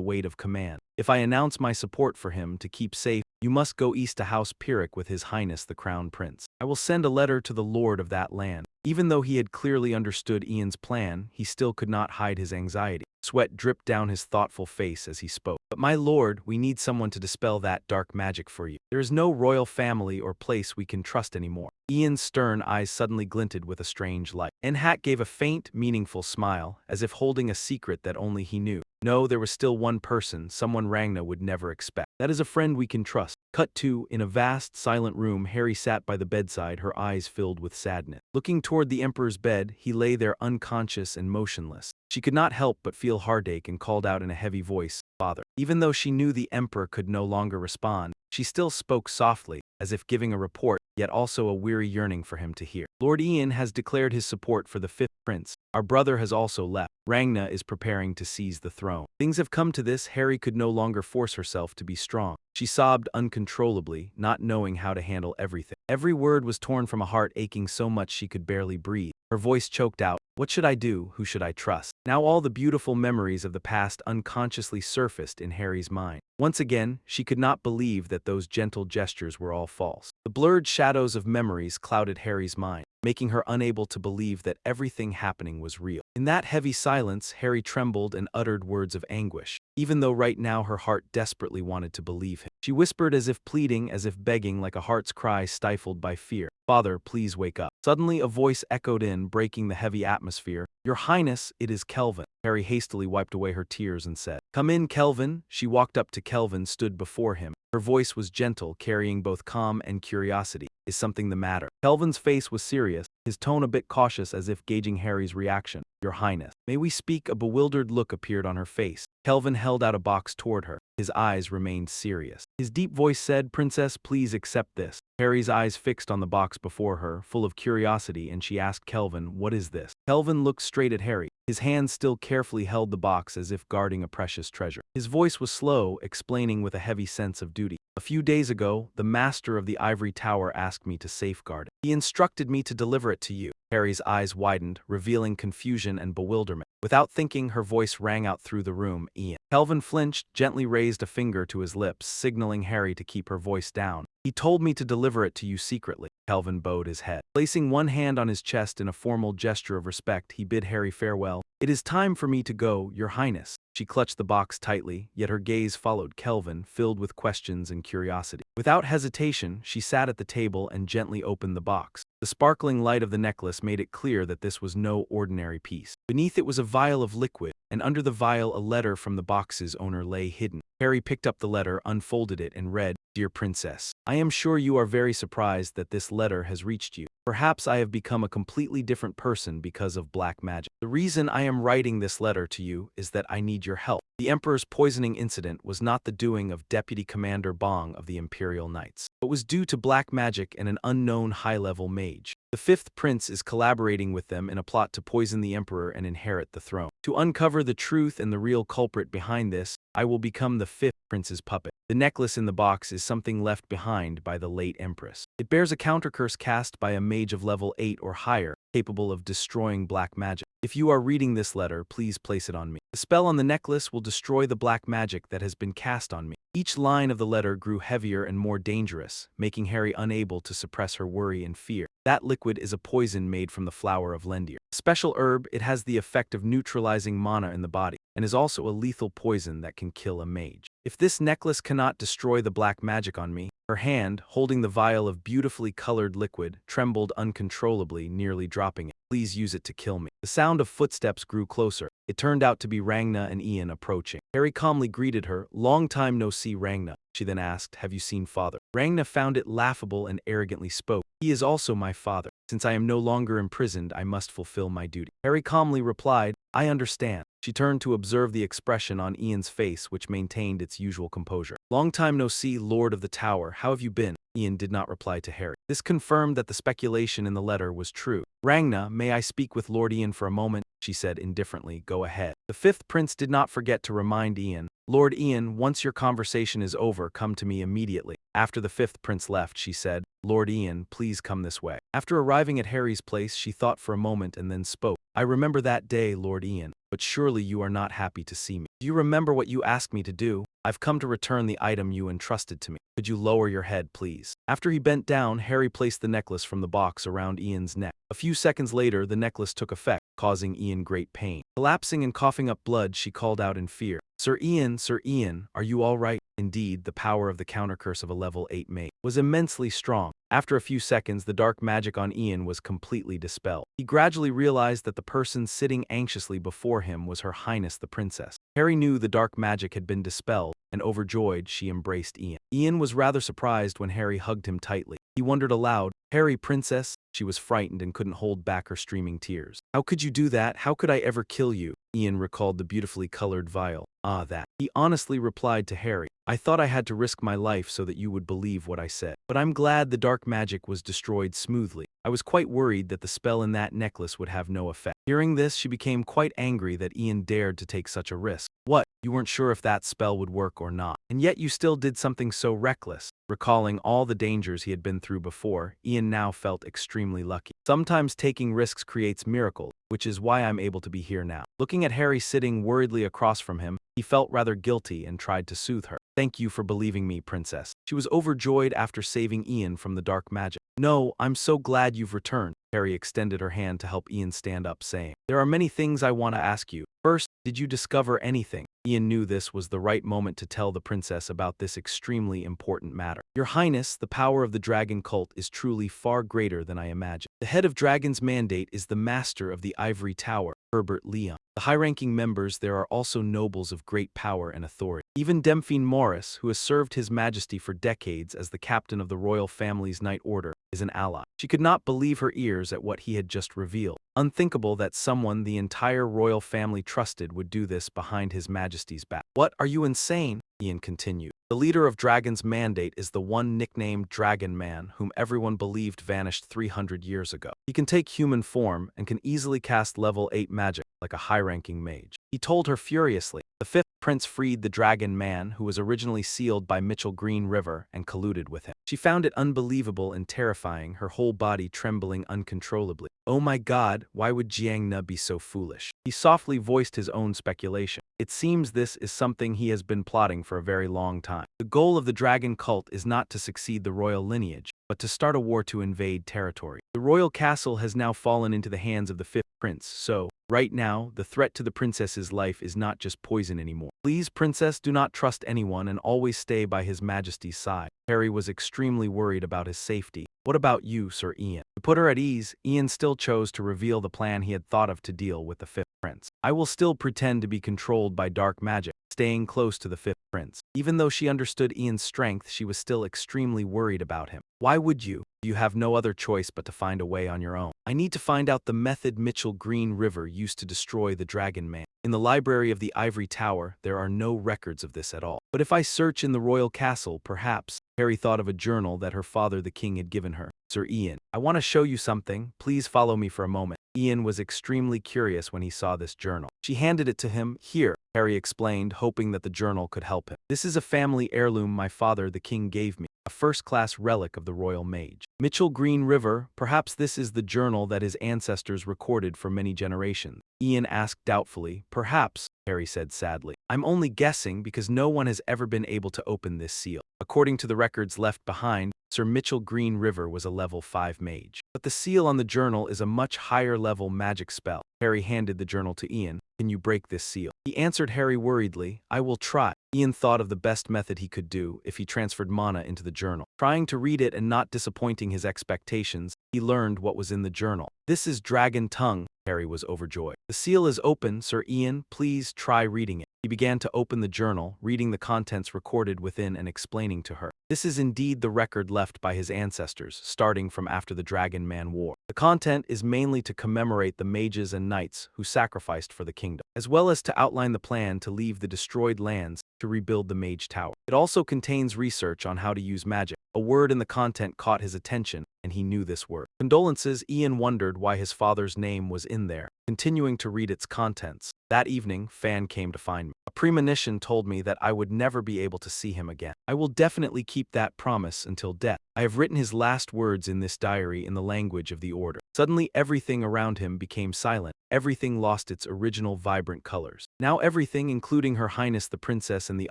weight of command. "If I announce my support for him to keep safe, you must go east to House Pyrrhic with His Highness the Crown Prince. I will send a letter to the lord of that land." Even though he had clearly understood Ian's plan, he still could not hide his anxiety. Sweat dripped down his thoughtful face as he spoke. "But my lord, we need someone to dispel that dark magic for you. There is no royal family or place we can trust anymore." Ian's stern eyes suddenly glinted with a strange light. Enhat gave a faint, meaningful smile, as if holding a secret that only he knew. No, there was still one person, someone Rangna would never expect. That is a friend we can trust. Cut to, in a vast, silent room, Harry sat by the bedside, her eyes filled with sadness. Looking toward the Emperor's bed, he lay there unconscious and motionless. She could not help but feel heartache and called out in a heavy voice, "Father." Even though she knew the Emperor could no longer respond, she still spoke softly, as if giving a report, yet also a weary yearning for him to hear. "Lord Ian has declared his support for the fifth prince. Our brother has also left. Rangna is preparing to seize the throne." Things have come to this. Harry could no longer force herself to be strong. She sobbed uncontrollably, not knowing how to handle everything. Every word was torn from a heart aching so much she could barely breathe. Her voice choked out, "What should I do? Who should I trust?" Now all the beautiful memories of the past unconsciously surfaced in Harry's mind. Once again, she could not believe that those gentle gestures were all false. The blurred shadows of memories clouded Harry's mind, making her unable to believe that everything happening was real. In that heavy silence, Harry trembled and uttered words of anguish, even though right now her heart desperately wanted to believe him. She whispered as if pleading, as if begging, like a heart's cry stifled by fear, "Father, please wake up." Suddenly a voice echoed in, breaking the heavy atmosphere, "Your Highness, it is Kelvin." Harry hastily wiped away her tears and said, "Come in, Kelvin." She walked up to Kelvin, stood before him. Her voice was gentle, carrying both calm and curiosity. "Is something the matter?" Kelvin's face was serious, his tone a bit cautious, as if gauging Harry's reaction. "Your Highness, may we speak?" A bewildered look appeared on her face. Kelvin held out a box toward her. His eyes remained serious. His deep voice said, "Princess, please accept this." Harry's eyes fixed on the box before her, full of curiosity, and she asked Kelvin, "What is this?" Kelvin looked straight at Harry. His hand still carefully held the box as if guarding a precious treasure. His voice was slow, explaining with a heavy sense of duty. "A few days ago, the master of the ivory tower asked me to safeguard it. He instructed me to deliver it to you." Harry's eyes widened, revealing confusion and bewilderment. Without thinking, her voice rang out through the room, "Ian." Kelvin flinched, gently raised a finger to his lips, signaling Harry to keep her voice down. "He told me to deliver it to you secretly." Kelvin bowed his head. Placing one hand on his chest in a formal gesture of respect, he bid Harry farewell. "It is time for me to go, Your Highness." She clutched the box tightly, yet her gaze followed Kelvin, filled with questions and curiosity. Without hesitation, she sat at the table and gently opened the box. The sparkling light of the necklace made it clear that this was no ordinary piece. Beneath it was a vial of liquid, and under the vial a letter from the box's owner lay hidden. Harry picked up the letter, unfolded it, and read, "Dear Princess, I am sure you are very surprised that this letter has reached you. Perhaps I have become a completely different person because of black magic. The reason I am writing this letter to you is that I need your help. The Emperor's poisoning incident was not the doing of Deputy Commander Bong of the Imperial Knights, but was due to black magic and an unknown high-level mage. The fifth prince is collaborating with them in a plot to poison the Emperor and inherit the throne. To uncover the truth and the real culprit behind this, I will become the fifth prince's puppet. The necklace in the box is something left behind by the late Empress. It bears a countercurse cast by a mage of level 8 or higher, capable of destroying black magic. If you are reading this letter, please place it on me. The spell on the necklace will destroy the black magic that has been cast on me." Each line of the letter grew heavier and more dangerous, making Harry unable to suppress her worry and fear. "That liquid is a poison made from the flower of lendir. A special herb, it has the effect of neutralizing mana in the body, and is also a lethal poison that can kill a mage. If this necklace cannot destroy the black magic on me." Her hand, holding the vial of beautifully colored liquid, trembled uncontrollably, nearly dropping it. "Please use it to kill me." The sound of footsteps grew closer. It turned out to be Rangna and Ian approaching. Harry calmly greeted her. "Long time no see, Rangna." She then asked, "Have you seen father?" Rangna found it laughable and arrogantly spoke, "He is also my father. Since I am no longer imprisoned, I must fulfill my duty." Harry calmly replied, "I understand." She turned to observe the expression on Ian's face, which maintained its usual composure. "Long time no see, Lord of the Tower. How have you been?" Ian did not reply to Harry. This confirmed that the speculation in the letter was true. "Rangna, may I speak with Lord Ian for a moment?" she said indifferently. "Go ahead." The fifth prince did not forget to remind Ian, "Lord Ian, once your conversation is over, come to me immediately." After the fifth prince left, she said, "Lord Ian, please come this way." After arriving at Harry's place, she thought for a moment and then spoke. "I remember that day, Lord Ian, but surely you are not happy to see me. Do you remember what you asked me to do? I've come to return the item you entrusted to me. Could you lower your head, please?" After he bent down, Harry placed the necklace from the box around Ian's neck. A few seconds later, the necklace took effect, causing Ian great pain. Collapsing and coughing up blood, she called out in fear, Sir Ian, are you all right?" Indeed, the power of the countercurse of a level 8 mage was immensely strong. After a few seconds, the dark magic on Ian was completely dispelled. He gradually realized that the person sitting anxiously before him was Her Highness the Princess. Harry knew the dark magic had been dispelled, and overjoyed, she embraced Ian. Ian was rather surprised when Harry hugged him tightly. He wondered aloud, "Harry, Princess?" She was frightened and couldn't hold back her streaming tears. "How could you do that? How could I ever kill you?" Ian recalled the beautifully colored vial. "Ah, that." He honestly replied to Harry, "I thought I had to risk my life so that you would believe what I said. But I'm glad the dark magic was destroyed smoothly. I was quite worried that the spell in that necklace would have no effect." Hearing this, she became quite angry that Ian dared to take such a risk. "What? You weren't sure if that spell would work or not, and yet you still did something so reckless." Recalling all the dangers he had been through before, Ian now felt extremely lucky. "Sometimes taking risks creates miracles, which is why I'm able to be here now." Looking at Harry sitting worriedly across from him, he felt rather guilty and tried to soothe her. "Thank you for believing me, Princess." She was overjoyed after saving Ian from the dark magic. "No, I'm so glad you've returned." Harry extended her hand to help Ian stand up, saying, "There are many things I want to ask you. First, did you discover anything?" Ian knew this was the right moment to tell the princess about this extremely important matter. "Your Highness, the power of the dragon cult is truly far greater than I imagined. The head of Dragon's Mandate is the master of the Ivory Tower, Herbert Leon. The high-ranking members there are also nobles of great power and authority. Even Demphine Morris, who has served His Majesty for decades as the captain of the royal family's Night Order, is an ally. She could not believe her ears at what he had just revealed. Unthinkable that someone the entire royal family trusted would do this behind His Majesty's back. What, are you insane? Ian continued. The leader of Dragon's Mandate is the one nicknamed Dragon Man whom everyone believed vanished 300 years ago. He can take human form and can easily cast level 8 magic like a high-ranking mage. He told her furiously. The fifth prince freed the Dragon Man, who was originally sealed by Mitchell Green River, and colluded with him. She found it unbelievable and terrifying, her whole body trembling uncontrollably. Oh my God, why would Jiang Ne be so foolish? He softly voiced his own speculation. It seems this is something he has been plotting for a very long time. The goal of the dragon cult is not to succeed the royal lineage, but to start a war to invade territory. The royal castle has now fallen into the hands of the fifth prince, so, right now, the threat to the princess's life is not just poison anymore. Please, princess, do not trust anyone and always stay by His Majesty's side. Harry was extremely worried about his safety. What about you, Sir Ian? To put her at ease, Ian still chose to reveal the plan he had thought of to deal with the fifth prince. I will still pretend to be controlled by dark magic, staying close to the fifth prince. Even though she understood Ian's strength, she was still extremely worried about him. Why would you? You have no other choice but to find a way on your own. I need to find out the method Mitchell Green River used to destroy the Dragon Man. In the library of the Ivory Tower, there are no records of this at all. But if I search in the royal castle, perhaps. Harry thought of a journal that her father the king had given her. Sir Ian, I want to show you something. Please follow me for a moment. Ian was extremely curious when he saw this journal. She handed it to him. Here, Harry explained, hoping that the journal could help him. This is a family heirloom my father the king gave me, a first-class relic of the royal mage. Mitchell Green River, perhaps this is the journal that his ancestors recorded for many generations. Ian asked doubtfully. Perhaps, Harry said sadly. I'm only guessing because no one has ever been able to open this seal. According to the records left behind, Sir Mitchell Green River was a level 5 mage. But the seal on the journal is a much higher level magic spell. Harry handed the journal to Ian. Can you break this seal? He answered Harry worriedly. I will try. Ian thought of the best method he could do if he transferred mana into the journal. Trying to read it and not disappointing his expectations, he learned what was in the journal. This is Dragon Tongue. Harry was overjoyed. The seal is open, Sir Ian. Please try reading it. He began to open the journal, reading the contents recorded within and explaining to her. This is indeed the record left by his ancestors, starting from after the Dragon Man War. The content is mainly to commemorate the mages and knights who sacrificed for the kingdom, as well as to outline the plan to leave the destroyed lands to rebuild the Mage Tower. It also contains research on how to use magic. A word in the content caught his attention, and he knew this word. Condolences. Ian wondered why his father's name was in there. Continuing to read its contents. That evening, Fan came to find me. A premonition told me that I would never be able to see him again. I will definitely keep that promise until death. I have written his last words in this diary in the language of the Order. Suddenly, everything around him became silent. Everything lost its original vibrant colors. Now everything, including Her Highness the Princess and the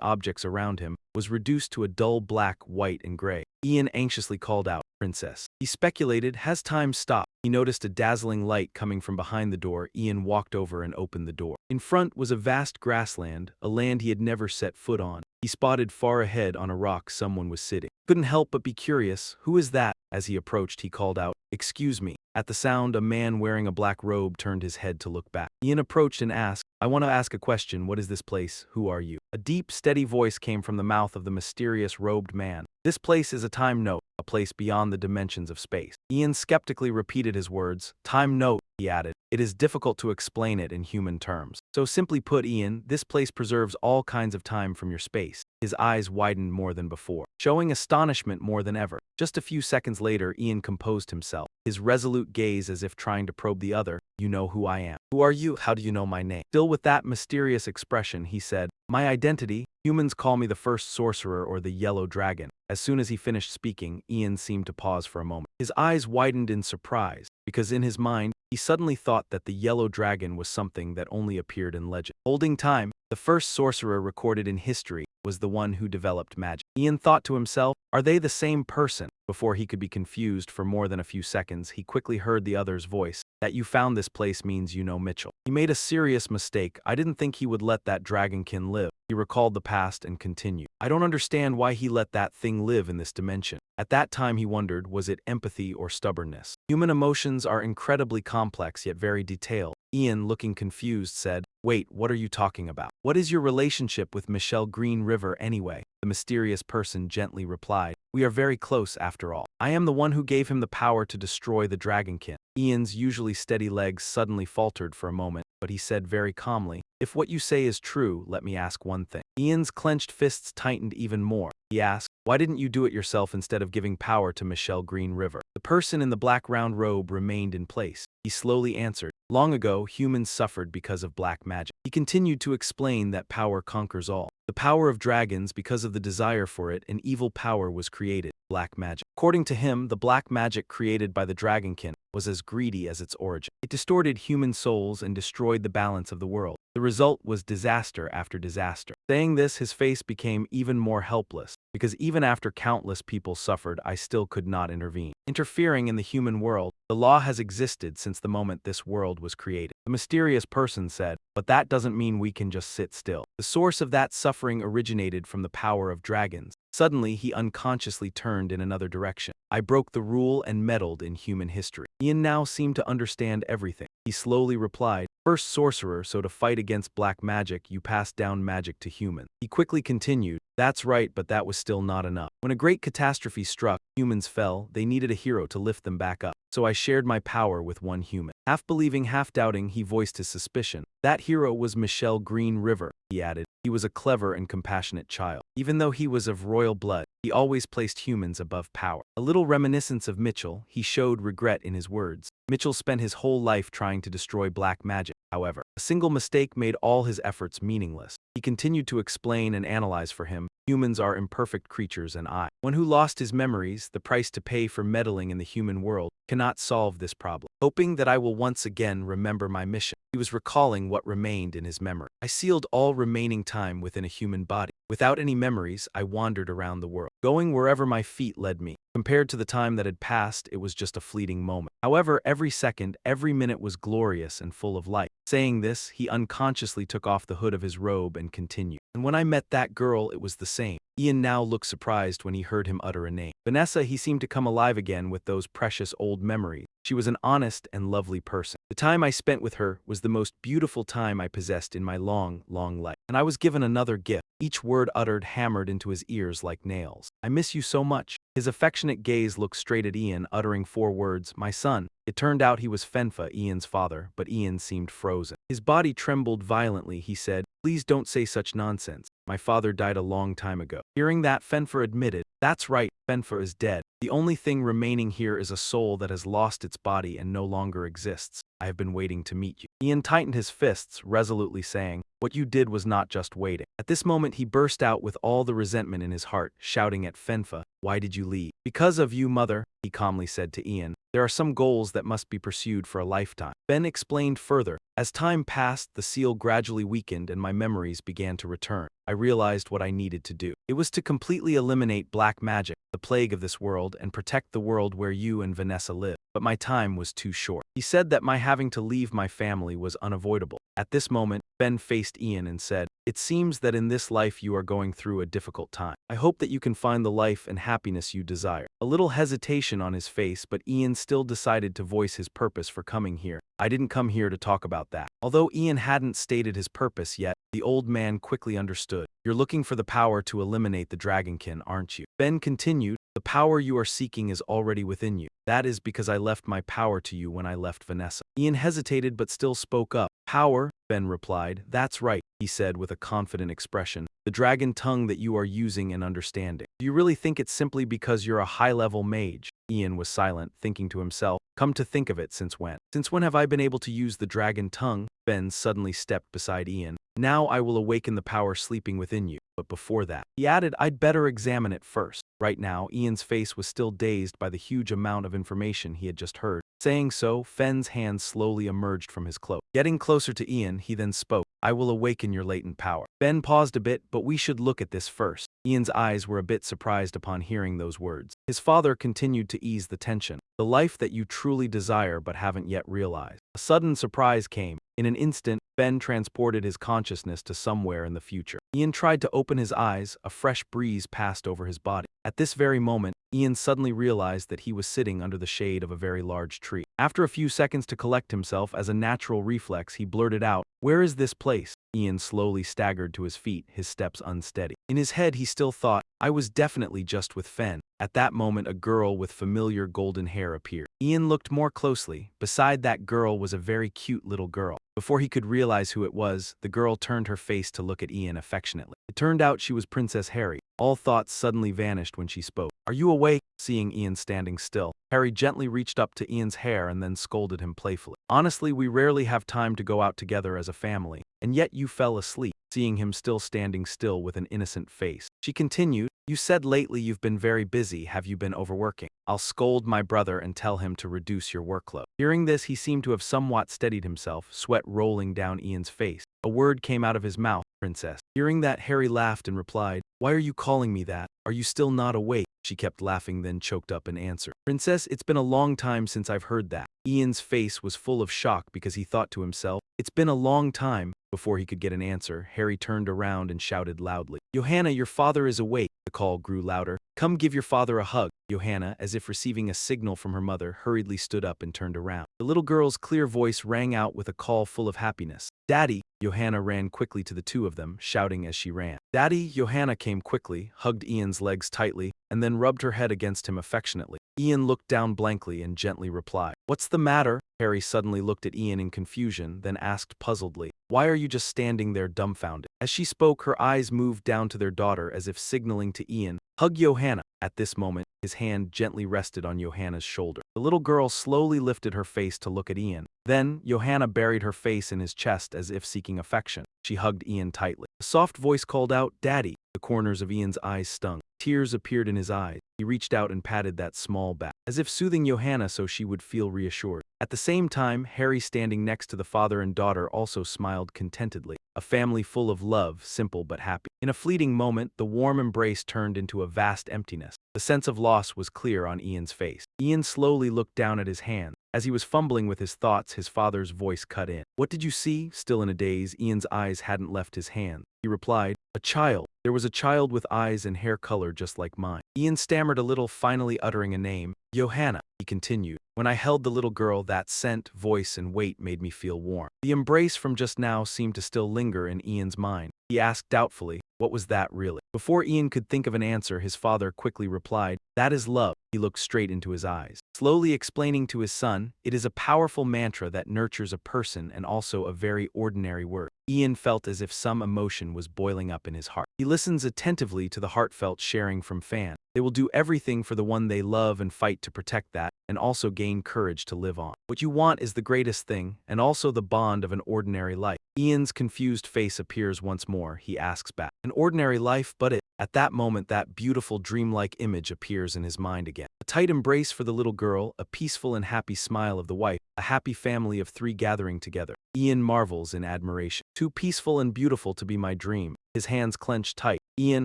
objects around him, was reduced to a dull black, white, and gray. Ian anxiously called out, Princess. He speculated, has time stopped? He noticed a dazzling light coming from behind the door. Ian walked over and opened the door. In front was a vast grassland, a land he had never set foot on. He spotted far ahead on a rock someone was sitting. Couldn't help but be curious. Who is that? As he approached, he called out, Excuse me. At the sound, a man wearing a black robe turned his head to look back. Ian approached and asked, I want to ask a question. What is this place? Who are you? A deep, steady voice came from the mouth of the mysterious robed man. This place is a time note, a place beyond the dimensions of space. Ian skeptically repeated his words. Time note, he added. It is difficult to explain it in human terms. So simply put, Ian, this place preserves all kinds of time from your space. His eyes widened more than before, showing astonishment more than ever. Just a few seconds later, Ian composed himself, his resolute gaze as if trying to probe the other. You know who I am. Who are you? How do you know my name? Still with that mysterious expression, he said, My identity. Humans call me the first sorcerer or the yellow dragon. As soon as he finished speaking, Ian seemed to pause for a moment. His eyes widened in surprise, because in his mind, he suddenly thought that the yellow dragon was something that only appeared in legend. Holding time, the first sorcerer recorded in history was the one who developed magic. Ian thought to himself, are they the same person? Before he could be confused for more than a few seconds, he quickly heard the other's voice. That you found this place means you know Mitchell. He made a serious mistake. I didn't think he would let that dragonkin live. He recalled the past and continued. I don't understand why he let that thing live in this dimension. At that time he wondered, was it empathy or stubbornness? Human emotions are incredibly complex yet very detailed. Ian, looking confused, said, "Wait, what are you talking about? What is your relationship with Michelle Green River anyway?" The mysterious person gently replied, "We are very close after all. I am the one who gave him the power to destroy the Dragonkin." Ian's usually steady legs suddenly faltered for a moment, but he said very calmly, "If what you say is true, let me ask one thing." Ian's clenched fists tightened even more. He asked, "Why didn't you do it yourself instead of giving power to Michelle Green River?" The person in the black round robe remained in place. He slowly answered, "Long ago, humans suffered because of black magic." He continued to explain that power conquers all. The power of dragons, because of the desire for it, an evil power was created, black magic. According to him, the black magic created by the Dragonkin was as greedy as its origin. It distorted human souls and destroyed the balance of the world. The result was disaster after disaster. Saying this, his face became even more helpless, because even after countless people suffered, I still could not intervene. Interfering in the human world, the law has existed since the moment this world was created. The mysterious person said, "But that doesn't mean we can just sit still." The source of that suffering originated from the power of dragons. Suddenly, he unconsciously turned in another direction. "I broke the rule and meddled in human history." Ian now seemed to understand everything. He slowly replied, "First sorcerer, so to fight against black magic, you passed down magic to humans." He quickly continued, "That's right, but that was still not enough. When a great catastrophe struck, humans fell, they needed a hero to lift them back up. So I shared my power with one human." Half believing, half doubting, he voiced his suspicion. "That hero was Michelle Green River," he added. "He was a clever and compassionate child. Even though he was of royal blood, he always placed humans above power." A little reminiscence of Mitchell, he showed regret in his words. Mitchell spent his whole life trying to destroy black magic. However, a single mistake made all his efforts meaningless. He continued to explain and analyze for him, "Humans are imperfect creatures, and one who lost his memories, the price to pay for meddling in the human world, cannot solve this problem. Hoping that I will once again remember my mission." He was recalling what remained in his memory. "I sealed all remaining time within a human body. Without any memories, I wandered around the world, going wherever my feet led me. Compared to the time that had passed, it was just a fleeting moment. However, every second, every minute was glorious and full of light." Saying this, he unconsciously took off the hood of his robe and continued, "And when I met that girl, it was the same." Ian now looked surprised when he heard him utter a name. Vanessa. He seemed to come alive again with those precious old memories. She was an honest and lovely person. "The time I spent with her was the most beautiful time I possessed in my long, long life. And I was given another gift." Each word uttered hammered into his ears like nails. "I miss you so much." His affectionate gaze looked straight at Ian, uttering 4 words, "My son." It turned out he was Fenfa, Ian's father, but Ian seemed frozen. His body trembled violently. He said, "Please don't say such nonsense. My father died a long time ago." Hearing that, Fenfa admitted, "That's right, Fenfa is dead. The only thing remaining here is a soul that has lost its body and no longer exists. I have been waiting to meet you." Ian tightened his fists, resolutely saying, "What you did was not just waiting." At this moment he burst out with all the resentment in his heart, shouting at Fenfa, "Why did you leave?" "Because of you, mother," he calmly said to Ian. "There are some goals that must be pursued for a lifetime." Ben explained further, "As time passed, the seal gradually weakened and my memories began to return. I realized what I needed to do. It was to completely eliminate black magic, the plague of this world, and protect the world where you and Vanessa live. But my time was too short." He said that my having to leave my family was unavoidable. At this moment, Ben faced Ian and said, "It seems that in this life you are going through a difficult time. I hope that you can find the life and happiness you desire." A little hesitation on his face, but Ian still decided to voice his purpose for coming here. "I didn't come here to talk about that." Although Ian hadn't stated his purpose yet, the old man quickly understood. "You're looking for the power to eliminate the Dragonkin, aren't you?" Ben continued, "The power you are seeking is already within you. That is because I left my power to you when I left Vanessa." Ian hesitated but still spoke up. "Power?" Ben replied. "That's right," he said with a confident expression. "The dragon tongue that you are using and understanding. Do you really think it's simply because you're a high-level mage?" Ian was silent, thinking to himself, "Come to think of it, since when? Since when have I been able to use the dragon tongue?" Ben suddenly stepped beside Ian. "Now I will awaken the power sleeping within you. But before that," he added, "I'd better examine it first." Right now, Ian's face was still dazed by the huge amount of information he had just heard. Saying so, Fen's hand slowly emerged from his cloak. Getting closer to Ian, he then spoke, "I will awaken your latent power." Ben paused a bit, "But we should look at this first." Ian's eyes were a bit surprised upon hearing those words. His father continued to ease the tension. "The life that you truly desire but haven't yet realized." A sudden surprise came. In an instant, Ben transported his consciousness to somewhere in the future. Ian tried to open his eyes, a fresh breeze passed over his body. At this very moment, Ian suddenly realized that he was sitting under the shade of a very large tree. After a few seconds to collect himself, as a natural reflex, he blurted out, "Where is this place?" Ian slowly staggered to his feet, his steps unsteady. In his head, he still thought, "I was definitely just with Fen." At that moment, a girl with familiar golden hair appeared. Ian looked more closely. Beside that girl was a very cute little girl. Before he could realize who it was, the girl turned her face to look at Ian affectionately. It turned out she was Princess Harry. All thoughts suddenly vanished when she spoke. "Are you awake?" Seeing Ian standing still, Harry gently reached up to Ian's hair and then scolded him playfully. "Honestly, we rarely have time to go out together as a family, and yet you fell asleep." Seeing him still standing still with an innocent face, she continued, "You said lately you've been very busy. Have you been overworking? I'll scold my brother and tell him to reduce your workload." Hearing this, he seemed to have somewhat steadied himself, sweat rolling down Ian's face. A word came out of his mouth, "Princess." Hearing that, Harry laughed and replied, "Why are you calling me that? Are you still not awake?" She kept laughing, then choked up and answered, "Princess, it's been a long time since I've heard that." Ian's face was full of shock because he thought to himself, "It's been a long time." Before he could get an answer, Harry turned around and shouted loudly, "Johanna, your father is awake." The call grew louder. "Come give your father a hug." Johanna, as if receiving a signal from her mother, hurriedly stood up and turned around. The little girl's clear voice rang out with a call full of happiness. "Daddy!" Johanna ran quickly to the two of them, shouting as she ran. "Daddy!" Johanna came quickly, hugged Ian's legs tightly, and then rubbed her head against him affectionately. Ian looked down blankly and gently replied, "What's the matter?" Harry suddenly looked at Ian in confusion, then asked puzzledly, "Why are you just standing there dumbfounded?" As she spoke, her eyes moved down to their daughter as if signaling to Ian, "Hug Johanna." At this moment, his hand gently rested on Johanna's shoulder. The little girl slowly lifted her face to look at Ian. Then, Johanna buried her face in his chest as if seeking affection. She hugged Ian tightly. A soft voice called out, "Daddy." The corners of Ian's eyes stung. Tears appeared in his eyes. He reached out and patted that small back, as if soothing Johanna so she would feel reassured. At the same time, Harry, standing next to the father and daughter, also smiled contentedly. A family full of love, simple but happy. In a fleeting moment, the warm embrace turned into a vast emptiness. The sense of loss was clear on Ian's face. Ian slowly looked down at his hand. As he was fumbling with his thoughts, his father's voice cut in. "What did you see?" Still in a daze, Ian's eyes hadn't left his hand. He replied, "A child. There was a child with eyes and hair color just like mine." Ian stammered a little, finally uttering a name. "Johanna," he continued. "When I held the little girl, that scent, voice, and weight made me feel warm." The embrace from just now seemed to still linger in Ian's mind. He asked doubtfully, "What was that really?" Before Ian could think of an answer, his father quickly replied, "That is love." He looked straight into his eyes, slowly explaining to his son, "It is a powerful mantra that nurtures a person and also a very ordinary word." Ian felt as if some emotion was boiling up in his heart. He listens attentively to the heartfelt sharing from Fan. They will do everything for the one they love and fight to protect that, and also gain courage to live on. What you want is the greatest thing, and also the bond of an ordinary life. Ian's confused face appears once more. He asks back, "An ordinary life, but it..." At that moment, that beautiful dreamlike image appears in his mind again. A tight embrace for the little girl, a peaceful and happy smile of the wife, a happy family of three gathering together. Ian marvels in admiration. "Too peaceful and beautiful to be my dream." His hands clenched tight. Ian,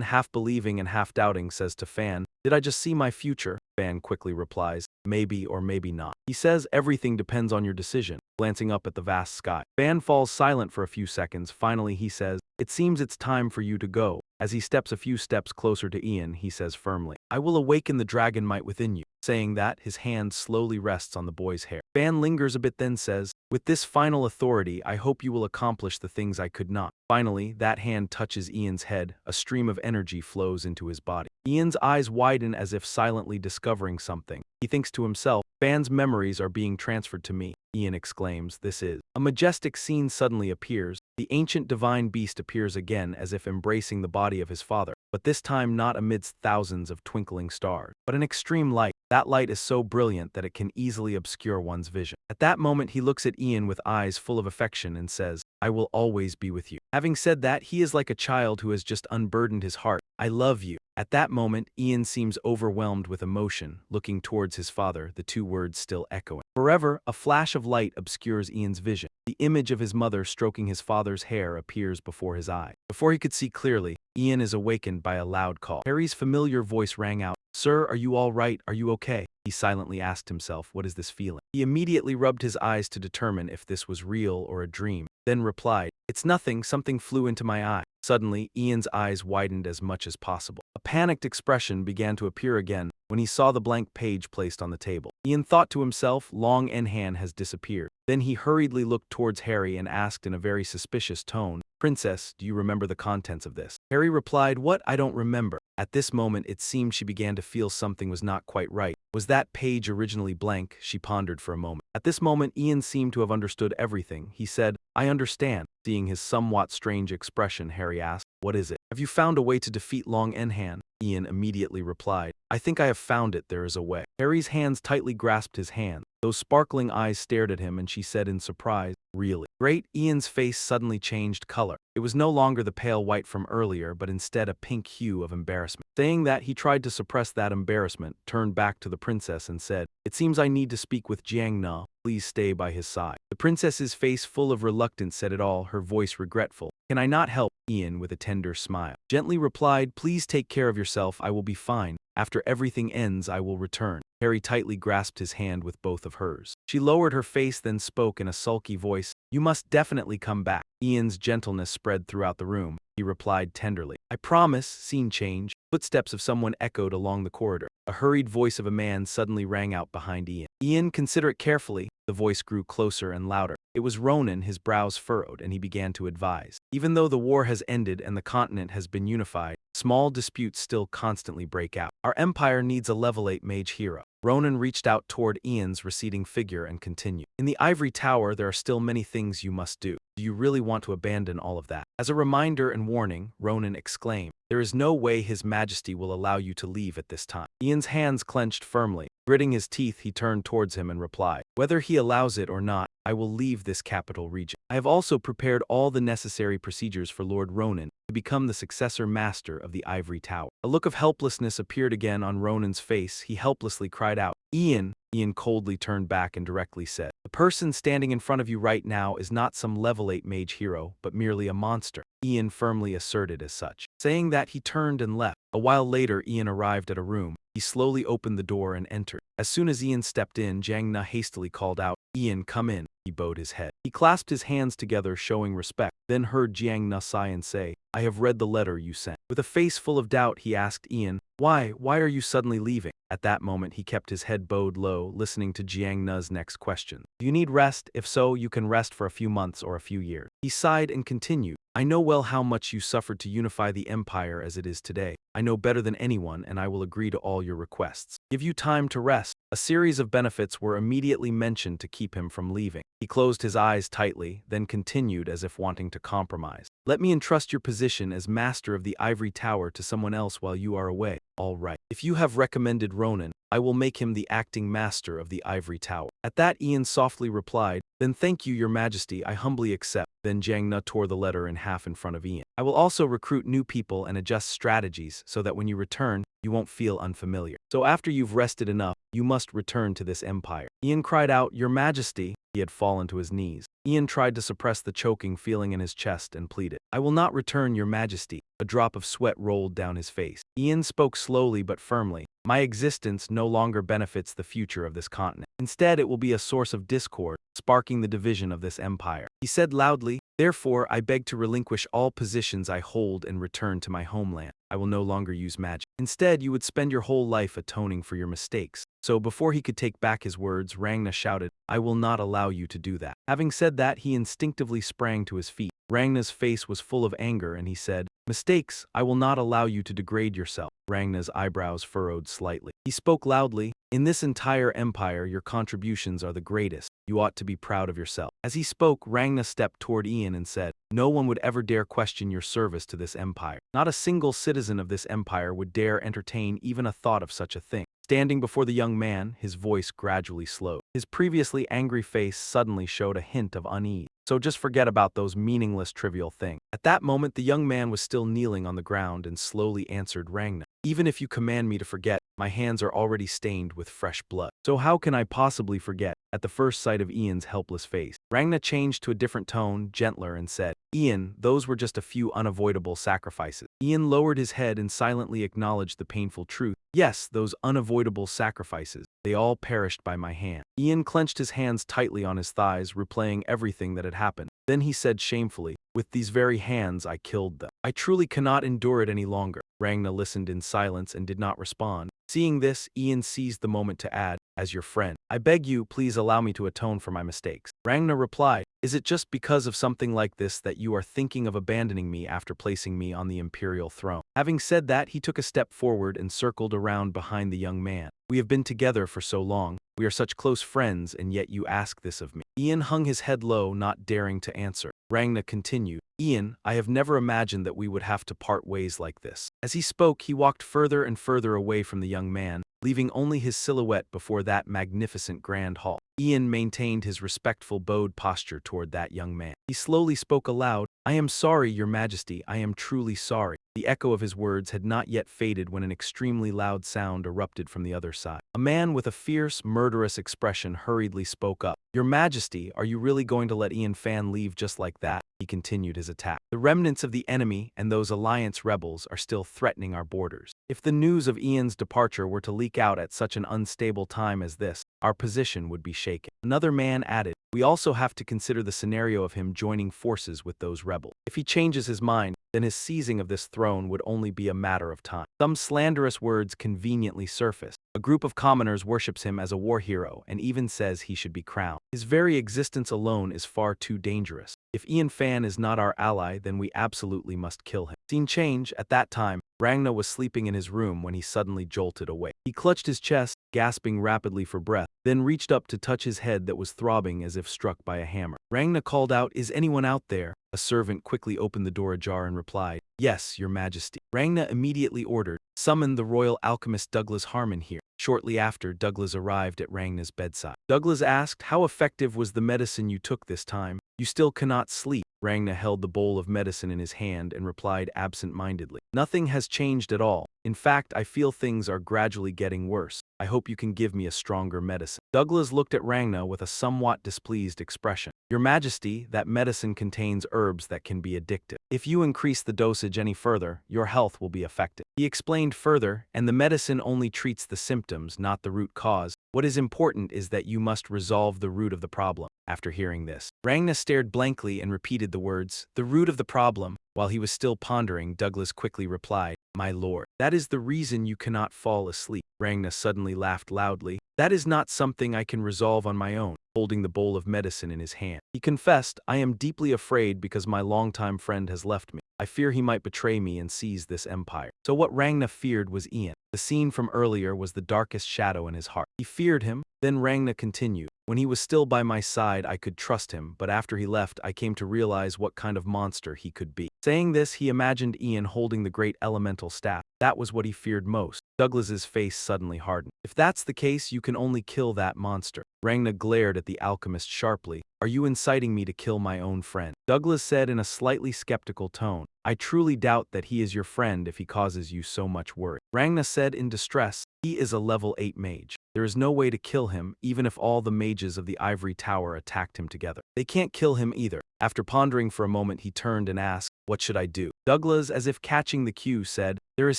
half believing and half doubting, says to Fan, "Did I just see my future?" Fan quickly replies, "Maybe or maybe not." He says, "Everything depends on your decision," glancing up at the vast sky. Fan falls silent for a few seconds. Finally, he says, "It seems it's time for you to go." As he steps a few steps closer to Ian, he says firmly, "I will awaken the dragon might within you." Saying that, his hand slowly rests on the boy's hair. Fan lingers a bit, then says, "With this final authority, I hope you will accomplish the things I could not." Finally, that hand touches Ian's head. A stream of energy flows into his body. Ian's eyes widen as if silently discovering something. He thinks to himself, "Fan's memories are being transferred to me." Ian exclaims, "This is..." A majestic scene suddenly appears. The ancient divine beast appears again as if embracing the body of his father, but this time not amidst thousands of twinkling stars, but an extreme light. That light is so brilliant that it can easily obscure one's vision. At that moment, he looks at Ian with eyes full of affection and says, "I will always be with you." Having said that, he is like a child who has just unburdened his heart. "I love you." At that moment, Ian seems overwhelmed with emotion, looking towards his father, the two words still echoing. Forever, a flash of light obscures Ian's vision. The image of his mother stroking his father's hair appears before his eye. Before he could see clearly, Ian is awakened by a loud call. Harry's familiar voice rang out, "Sir, are you all right? Are you okay?" He silently asked himself, "What is this feeling?" He immediately rubbed his eyes to determine if this was real or a dream, then replied, "It's nothing, something flew into my eye." Suddenly, Ian's eyes widened as much as possible. A panicked expression began to appear again. when he saw the blank page placed on the table. Ian thought to himself, Long Enhan has disappeared. Then he hurriedly looked towards Harry and asked in a very suspicious tone, Princess, do you remember the contents of this? Harry replied, What? I don't remember. At this moment it seemed she began to feel something was not quite right. Was that page originally blank? She pondered for a moment. At this moment Ian seemed to have understood everything. He said, I understand. Seeing his somewhat strange expression, Harry asked, What is it? Have you found a way to defeat Long Enhan? Ian immediately replied, I think I have found it, there is a way. Harry's hands tightly grasped his hand. Those sparkling eyes stared at him and she said in surprise, Really? Great! Ian's face suddenly changed color. It was no longer the pale white from earlier, but instead a pink hue of embarrassment. Saying that, he tried to suppress that embarrassment, turned back to the princess and said, It seems I need to speak with Jiang Na. Please stay by his side. The princess's face full of reluctance said it all, her voice regretful. Can I not help? Ian, with a tender smile, gently replied, Please take care of yourself, I will be fine. After everything ends, I will return. Harry tightly grasped his hand with both of hers. She lowered her face, then spoke in a sulky voice, You must definitely come back. Ian's gentleness spread throughout the room. He replied tenderly, I promise. Scene change. Footsteps of someone echoed along the corridor. A hurried voice of a man suddenly rang out behind Ian. Ian, consider it carefully. The voice grew closer and louder. It was Ronan, his brows furrowed, and he began to advise. Even though the war has ended and the continent has been unified, small disputes still constantly break out. Our empire needs a level 8 mage hero. Ronan reached out toward Ian's receding figure and continued. In the ivory tower, there are still many things you must do. Do you really want to abandon all of that? As a reminder and warning, Ronan exclaimed, There is no way His Majesty will allow you to leave at this time. Ian's hands clenched firmly. Gritting his teeth, he turned towards him and replied, Whether he allows it or not, I will leave this capital region. I have also prepared all the necessary procedures for Lord Ronan to become the successor master of the ivory tower. A look of helplessness appeared again on Ronan's face. He helplessly cried out, Ian! Ian coldly turned back and directly said, The person standing in front of you right now is not some level 8 mage hero, but merely a monster. Ian firmly asserted as such. Saying that, he turned and left. A while later, Ian arrived at a room. He slowly opened the door and entered. As soon as Ian stepped in, Jiang Na hastily called out, Ian, come in. He bowed his head. He clasped his hands together, showing respect, then heard Jiang Na sigh and say, I have read the letter you sent. With a face full of doubt, he asked Ian, Why are you suddenly leaving? At that moment, he kept his head bowed low, listening to Jiang Na's next question. Do you need rest? If so, you can rest for a few months or a few years. He sighed and continued, I know well how much you suffered to unify the empire as it is today. I know better than anyone, and I will agree to all your requests. Give you time to rest. A series of benefits were immediately mentioned to keep him from leaving. He closed his eyes tightly, then continued as if wanting to compromise. Let me entrust your position as master of the ivory tower to someone else while you are away. All right. If you have recommended Ronan, I will make him the acting master of the ivory tower. At that, Ian softly replied, Then thank you, your majesty, I humbly accept. Then Jiang Na tore the letter in half in front of Ian. I will also recruit new people and adjust strategies so that when you return, you won't feel unfamiliar. So after you've rested enough, you must return to this empire. Ian cried out, Your Majesty. He had fallen to his knees. Ian tried to suppress the choking feeling in his chest and pleaded, I will not return, your majesty. A drop of sweat rolled down his face. Ian spoke slowly but firmly. My existence no longer benefits the future of this continent. Instead, it will be a source of discord, sparking the division of this empire. He said loudly, Therefore, I beg to relinquish all positions I hold and return to my homeland. I will no longer use magic. Instead, you would spend your whole life atoning for your mistakes. So before he could take back his words, Rangna shouted, I will not allow you to do that. Having said that, he instinctively sprang to his feet. Rangna's face was full of anger and he said, Mistakes, I will not allow you to degrade yourself. Rangna's eyebrows furrowed slightly. He spoke loudly, In this entire empire, your contributions are the greatest. You ought to be proud of yourself. As he spoke, Rangna stepped toward Ian and said, No one would ever dare question your service to this empire. Not a single citizen of this empire would dare entertain even a thought of such a thing. Standing before the young man, his voice gradually slowed. His previously angry face suddenly showed a hint of unease. So just forget about those meaningless, trivial things. At that moment, the young man was still kneeling on the ground and slowly answered Rangna. Even if you command me to forget, my hands are already stained with fresh blood. So how can I possibly forget? At the first sight of Ian's helpless face, Rangna changed to a different tone, gentler, and said, Ian, those were just a few unavoidable sacrifices. Ian lowered his head and silently acknowledged the painful truth. Yes, those unavoidable sacrifices. They all perished by my hand. Ian clenched his hands tightly on his thighs, replaying everything that had happened. Then he said shamefully, With these very hands I killed them. I truly cannot endure it any longer. Rangna listened in silence and did not respond. Seeing this, Ian seized the moment to add, as your friend, I beg you, please allow me to atone for my mistakes. Rangna replied, is it just because of something like this that you are thinking of abandoning me after placing me on the imperial throne? Having said that, he took a step forward and circled around behind the young man. We have been together for so long. We are such close friends, and yet you ask this of me. Ian hung his head low, not daring to answer. Rangna continued, Ian, I have never imagined that we would have to part ways like this. As he spoke, he walked further and further away from the young man, leaving only his silhouette before that magnificent grand hall. Ian maintained his respectful bowed posture toward that young man. He slowly spoke aloud, I am sorry, Your Majesty, I am truly sorry. The echo of his words had not yet faded when an extremely loud sound erupted from the other side. A man with a fierce, murderous expression hurriedly spoke up. Your Majesty, are you really going to let Ian Fan leave just like that? He continued his attack. The remnants of the enemy and those alliance rebels are still threatening our borders. If the news of Ian's departure were to leak out at such an unstable time as this, our position would be shaken. Another man added, we also have to consider the scenario of him joining forces with those rebels. If he changes his mind, then his seizing of this throne would only be a matter of time. Some slanderous words conveniently surfaced. A group of commoners worships him as a war hero and even says he should be crowned. His very existence alone is far too dangerous. If Ian Fan is not our ally, then we absolutely must kill him. Scene change. At that time, Rangna was sleeping in his room when he suddenly jolted awake. He clutched his chest, gasping rapidly for breath, then reached up to touch his head that was throbbing as if struck by a hammer. Rangna called out, is anyone out there? A servant quickly opened the door ajar and replied, yes, Your Majesty. Rangna immediately ordered, summon the royal alchemist Douglas Harmon here. Shortly after, Douglas arrived at Rangna's bedside. Douglas asked, how effective was the medicine you took this time? You still cannot sleep. Rangna held the bowl of medicine in his hand and replied absent-mindedly, nothing has changed at all. In fact, I feel things are gradually getting worse. I hope you can give me a stronger medicine. Douglas looked at Rangna with a somewhat displeased expression. Your Majesty, that medicine contains herbs that can be addictive. If you increase the dosage any further, your health will be affected. He explained further, and the medicine only treats the symptoms, not the root cause. What is important is that you must resolve the root of the problem. After hearing this, Rangna stared blankly and repeated the words, the root of the problem. While he was still pondering, Douglas quickly replied, my lord, that is the reason you cannot fall asleep. Rangna suddenly laughed loudly. That is not something I can resolve on my own. Holding the bowl of medicine in his hand, he confessed, I am deeply afraid because my longtime friend has left me. I fear he might betray me and seize this empire. So what Rangna feared was Ian. The scene from earlier was the darkest shadow in his heart. He feared him. Then Rangna continued, when he was still by my side I could trust him, but after he left I came to realize what kind of monster he could be. Saying this, he imagined Ian holding the great elemental staff. That was what he feared most. Douglas's face suddenly hardened. If that's the case, you can only kill that monster. Rangna glared at the alchemist sharply. Are you inciting me to kill my own friend? Douglas said in a slightly skeptical tone. I truly doubt that he is your friend if he causes you so much worry. Rangna said in distress. He is a level 8 mage. There is no way to kill him, even if all the mages of the ivory tower attacked him together. They can't kill him either. After pondering for a moment, he turned and asked, what should I do? Douglas, as if catching the cue, said, there is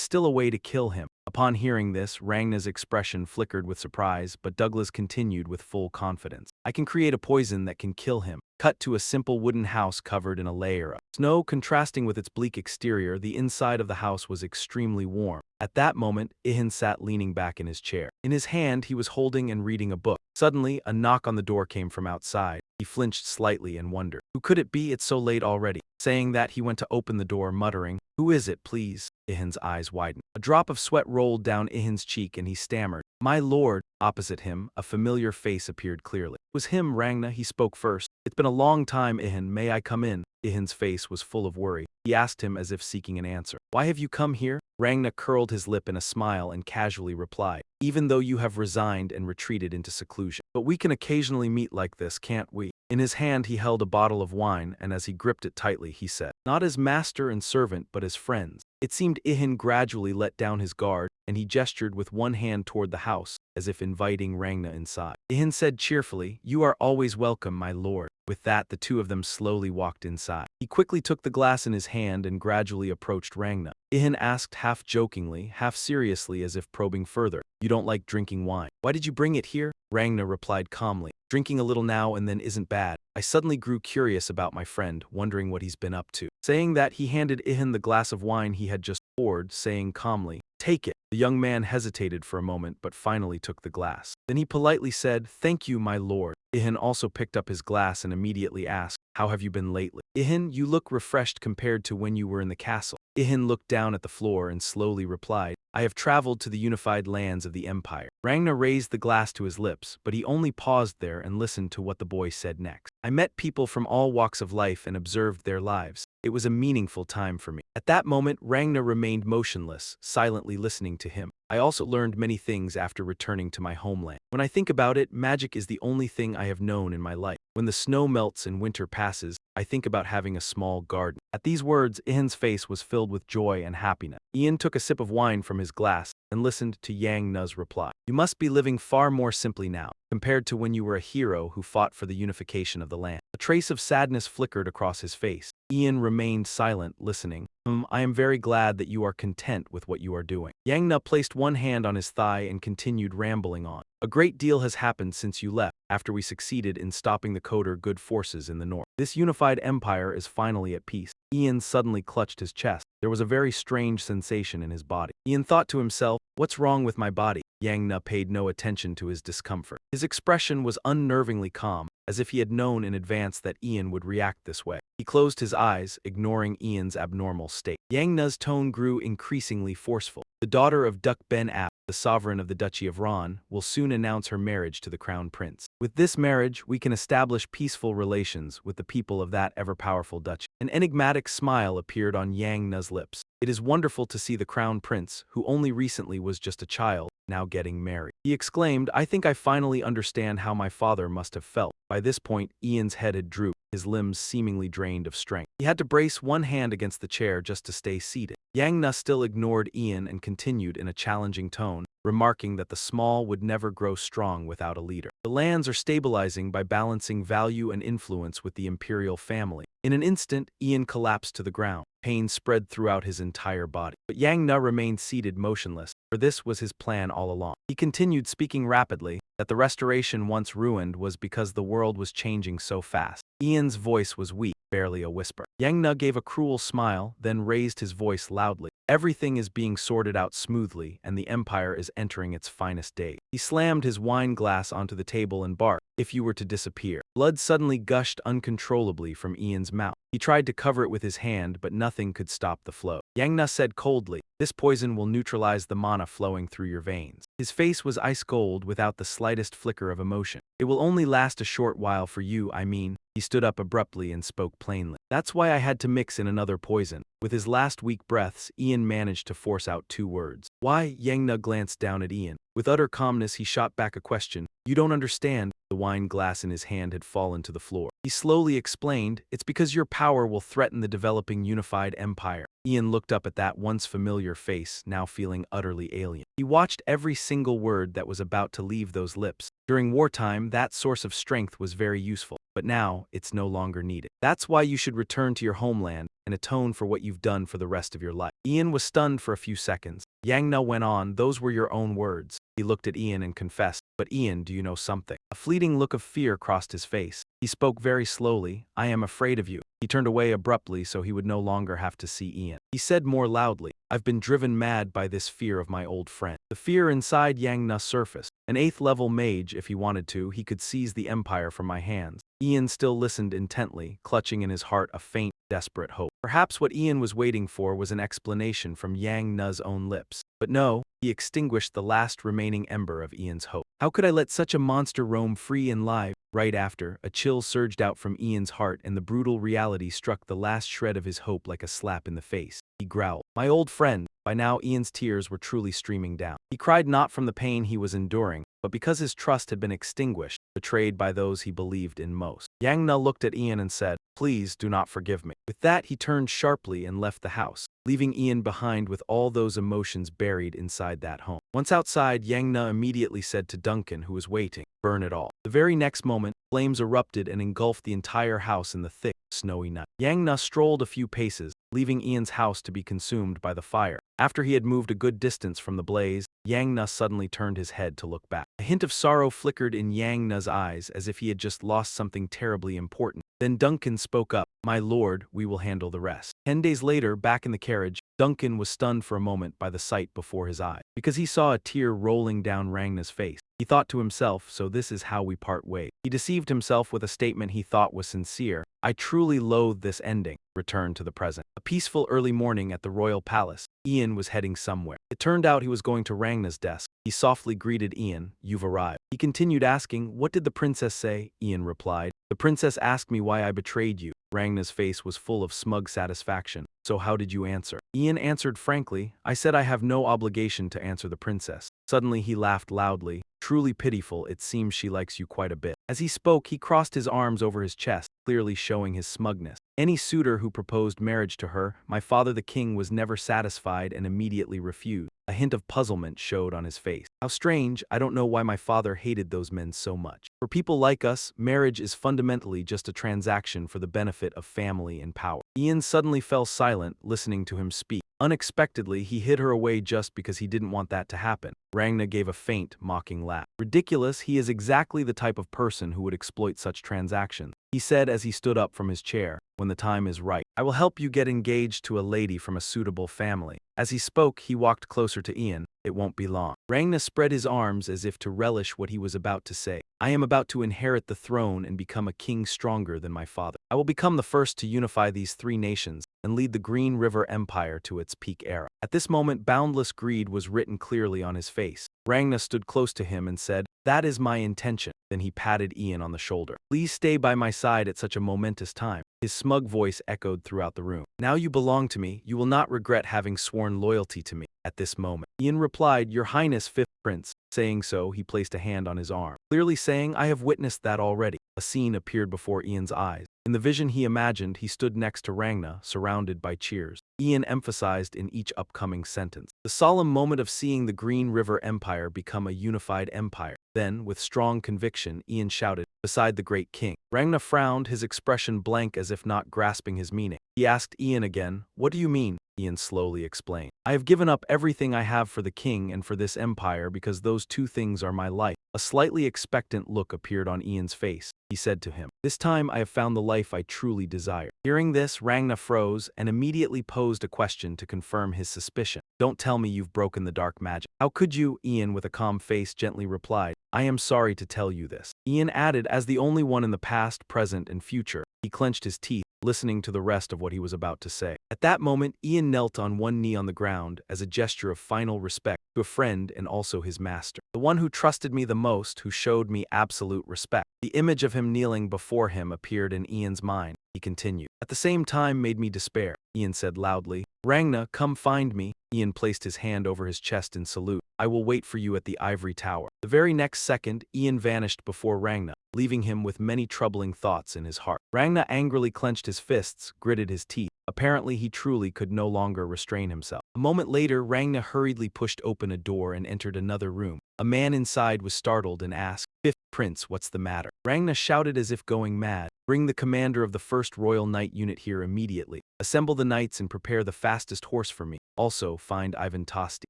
still a way to kill him. Upon hearing this, Rangna's expression flickered with surprise, but Douglas continued with full confidence. I can create a poison that can kill him. Cut to a simple wooden house covered in a layer of snow. Contrasting with its bleak exterior, the inside of the house was extremely warm. At that moment, Ihan sat leaning back in his chair. In his hand, he was holding and reading a book. Suddenly, a knock on the door came from outside. He flinched slightly and wondered, who could it be? It's so late already. Saying that, he went to open the door, muttering, who is it, please? Ihan's eyes widened. A drop of sweat rolled down Ihan's cheek and he stammered, my lord. Opposite him, a familiar face appeared clearly. It was him, Rangna. He spoke first. It's been a long time, Ihan. May I come in? Ihan's face was full of worry. He asked him as if seeking an answer. Why have you come here? Rangna curled his lip in a smile and casually replied, even though you have resigned and retreated into seclusion. But we can occasionally meet like this, can't we? In his hand he held a bottle of wine, and as he gripped it tightly, he said, not as master and servant, but as friends. It seemed Ihan gradually let down his guard, and he gestured with one hand toward the house, as if inviting Rangna inside. Ihan said cheerfully, you are always welcome, my lord. With that, the two of them slowly walked inside. He quickly took the glass in his hand and gradually approached Rangna. Ihan asked half jokingly, half seriously, as if probing further, you don't like drinking wine. Why did you bring it here? Rangna replied calmly, drinking a little now and then isn't bad. I suddenly grew curious about my friend, wondering what he's been up to. Saying that, he handed Ihan the glass of wine he had just poured, saying calmly, Take it." The young man hesitated for a moment but finally took the glass. Then he politely said, "Thank you, my lord." Ihan also picked up his glass and immediately asked, "How have you been lately?" "Ihan, you look refreshed compared to when you were in the castle." Ihan looked down at the floor and slowly replied, "I have traveled to the unified lands of the Empire." Ragnar raised the glass to his lips, but he only paused there and listened to what the boy said next. "I met people from all walks of life and observed their lives. It was a meaningful time for me." At that moment, Ragnar remained motionless, silently listening to him. "I also learned many things after returning to my homeland. When I think about it, magic is the only thing I have known in my life. When the snow melts and winter passes, I think about having a small garden." At these words, Ihan's face was filled with joy and happiness. Ian took a sip of wine from his glass and listened to Yang Na's reply. "You must be living far more simply now, compared to when you were a hero who fought for the unification of the land." A trace of sadness flickered across his face. Ian remained silent, listening. I am very glad that you are content with what you are doing." Yang Na placed one hand on his thigh and continued rambling on. "A great deal has happened since you left, after we succeeded in stopping the Coder good forces in the north. This unified empire is finally at peace." Ian suddenly clutched his chest. There was a very strange sensation in his body. Ian thought to himself, "What's wrong with my body?" Yang Na paid no attention to his discomfort. His expression was unnervingly calm, as if he had known in advance that Ian would react this way. He closed his eyes, ignoring Ian's abnormal state. Yang Na's tone grew increasingly forceful. "The daughter of Duk Ben Ap, the sovereign of the Duchy of Ron, will soon announce her marriage to the crown prince. With this marriage, we can establish peaceful relations with the people of that ever-powerful duchy." An enigmatic smile appeared on Yang Na's lips. "It is wonderful to see the crown prince, who only recently was just a child, now getting married." He exclaimed, "I think I finally understand how my father must have felt." By this point, Ian's head had drooped, his limbs seemingly drained of strength. He had to brace one hand against the chair just to stay seated. Yang Na still ignored Ian and continued in a challenging tone, remarking that the small would never grow strong without a leader. "The lands are stabilizing by balancing value and influence with the imperial family." In an instant, Ian collapsed to the ground. Pain spread throughout his entire body. But Yang Na remained seated motionless, for this was his plan all along. He continued speaking rapidly, that the restoration once ruined was because the world was changing so fast. Ian's voice was weak, barely a whisper. Yang Na gave a cruel smile, then raised his voice loudly. "Everything is being sorted out smoothly, and the empire is entering its finest day." He slammed his wine glass onto the table and barked, "If you were to disappear." Blood suddenly gushed uncontrollably from Ian's mouth. He tried to cover it with his hand, but nothing could stop the flow. Yang Na said coldly, "This poison will neutralize the mana flowing through your veins." His face was ice cold without the slightest flicker of emotion. "It will only last a short while for you, I mean." He stood up abruptly and spoke plainly. "That's why I had to mix in another poison." With his last weak breaths, Ian managed to force out 2 words. "Why?" Yang Na glanced down at Ian. With utter calmness, he shot back a question. "You don't understand." The wine glass in his hand had fallen to the floor. He slowly explained, "It's because your power will threaten the developing unified empire." Ian looked up at that once familiar face, now feeling utterly alien. He watched every single word that was about to leave those lips. During wartime, that source of strength was very useful, but now it's no longer needed. "That's why you should return to your homeland and atone for what you've done for the rest of your life." Ian was stunned for a few seconds. Yang Na went on, "Those were your own words." He looked at Ian and confessed, "But Ian, do you know something?" A fleeting look of fear crossed his face. He spoke very slowly, "I am afraid of you." He turned away abruptly so he would no longer have to see Ian. He said more loudly, "I've been driven mad by this fear of my old friend." The fear inside Yang Na surfaced. An 8th-level mage, if he wanted to, he could seize the empire from my hands. Ian still listened intently, clutching in his heart a faint, desperate hope. Perhaps what Ian was waiting for was an explanation from Yang Na's own lips. But no, he extinguished the last remaining ember of Ian's hope. "How could I let such a monster roam free and live?" Right after, a chill surged out from Ian's heart and the brutal reality struck the last shred of his hope like a slap in the face. He growled, "My old friend." By now, Ian's tears were truly streaming down. He cried not from the pain he was enduring, but because his trust had been extinguished, betrayed by those he believed in most. Yang Na looked at Ian and said, "Please do not forgive me." With that, he turned sharply and left the house, leaving Ian behind with all those emotions buried inside that home. Once outside, Yang Na immediately said to Duncan, who was waiting, "Burn it all." The very next moment, flames erupted and engulfed the entire house in the thick, snowy night. Yang Na strolled a few paces, leaving Ian's house to be consumed by the fire. After he had moved a good distance from the blaze, Yang Na suddenly turned his head to look back. A hint of sorrow flickered in Yang Na's eyes as if he had just lost something terribly important. Then Duncan spoke up, "My lord, we will handle the rest." 10 days later, back in the carriage, Duncan was stunned for a moment by the sight before his eyes, because he saw a tear rolling down Rangna's face. He thought to himself, so this is how we part ways. He deceived himself with a statement he thought was sincere. I truly loathe this ending. Return to the present. A peaceful early morning at the royal palace. Ian was heading somewhere. It turned out he was going to Rangna's desk. He softly greeted Ian, "You've arrived." He continued asking, "What did the princess say?" Ian replied, "The princess asked me why I betrayed you." Rangna's face was full of smug satisfaction. "So how did you answer?" Ian answered frankly, "I said I have no obligation to answer the princess." Suddenly he laughed loudly. "Truly pitiful, it seems she likes you quite a bit." As he spoke, he crossed his arms over his chest, clearly showing his smugness. Any suitor who proposed marriage to her, my father the king was never satisfied and immediately refused. A hint of puzzlement showed on his face. How strange, I don't know why my father hated those men so much. For people like us, marriage is fundamentally just a transaction for the benefit of family and power. Ian suddenly fell silent, listening to him speak. Unexpectedly, he hid her away just because he didn't want that to happen. Rangna gave a faint, mocking laugh. Ridiculous, he is exactly the type of person who would exploit such transactions. He said as he stood up from his chair, "When the time is right, I will help you get engaged to a lady from a suitable family." As he spoke, he walked closer to Ian. "It won't be long." Rangna spread his arms as if to relish what he was about to say. "I am about to inherit the throne and become a king stronger than my father. I will become the first to unify these three nations and lead the Green River Empire to its peak era." At this moment, boundless greed was written clearly on his face. Rangna stood close to him and said, "That is my intention." Then he patted Ian on the shoulder. "Please stay by my side at such a momentous time." His smug voice echoed throughout the room. "Now you belong to me. You will not regret having sworn loyalty to me." At this moment, Ian replied, "Your Highness, Fifth Prince." Saying so, he placed a hand on his arm, clearly saying, "I have witnessed that already." A scene appeared before Ian's eyes. In the vision he imagined, he stood next to Rangna, surrounded by cheers. Ian emphasized in each upcoming sentence the solemn moment of seeing the Green River Empire become a unified empire. Then, with strong conviction, Ian shouted, "Beside the great king." Rangna frowned, his expression blank as if not grasping his meaning. He asked Ian again, "What do you mean?" Ian slowly explained, "I have given up everything I have for the king and for this empire because those two things are my life." A slightly expectant look appeared on Ian's face. He said to him, "This time I have found the life I truly desire." Hearing this, Rangna froze and immediately posed a question to confirm his suspicion. "Don't tell me you've broken the dark magic." "How could you?" Ian, with a calm face, gently replied, "I am sorry to tell you this." Ian added, as the only one in the past, present, and future. He clenched his teeth, listening to the rest of what he was about to say. At that moment, Ian knelt on one knee on the ground as a gesture of final respect to a friend and also his master. The one who trusted me the most, who showed me absolute respect. The image of him kneeling before him appeared in Ian's mind. He continued, "At the same time made me despair." Ian said loudly, "Rangna, come find me." Ian placed his hand over his chest in salute. "I will wait for you at the ivory tower." The very next second, Ian vanished before Rangna, leaving him with many troubling thoughts in his heart. Rangna angrily clenched his fists, gritted his teeth. Apparently he truly could no longer restrain himself. A moment later, Rangna hurriedly pushed open a door and entered another room. A man inside was startled and asked, "Fifth Prince, what's the matter?" Rangna shouted as if going mad, "Bring the commander of the 1st Royal Knight Unit here immediately. Assemble the knights and prepare the fastest horse for me. Also, find Ivan Tosti."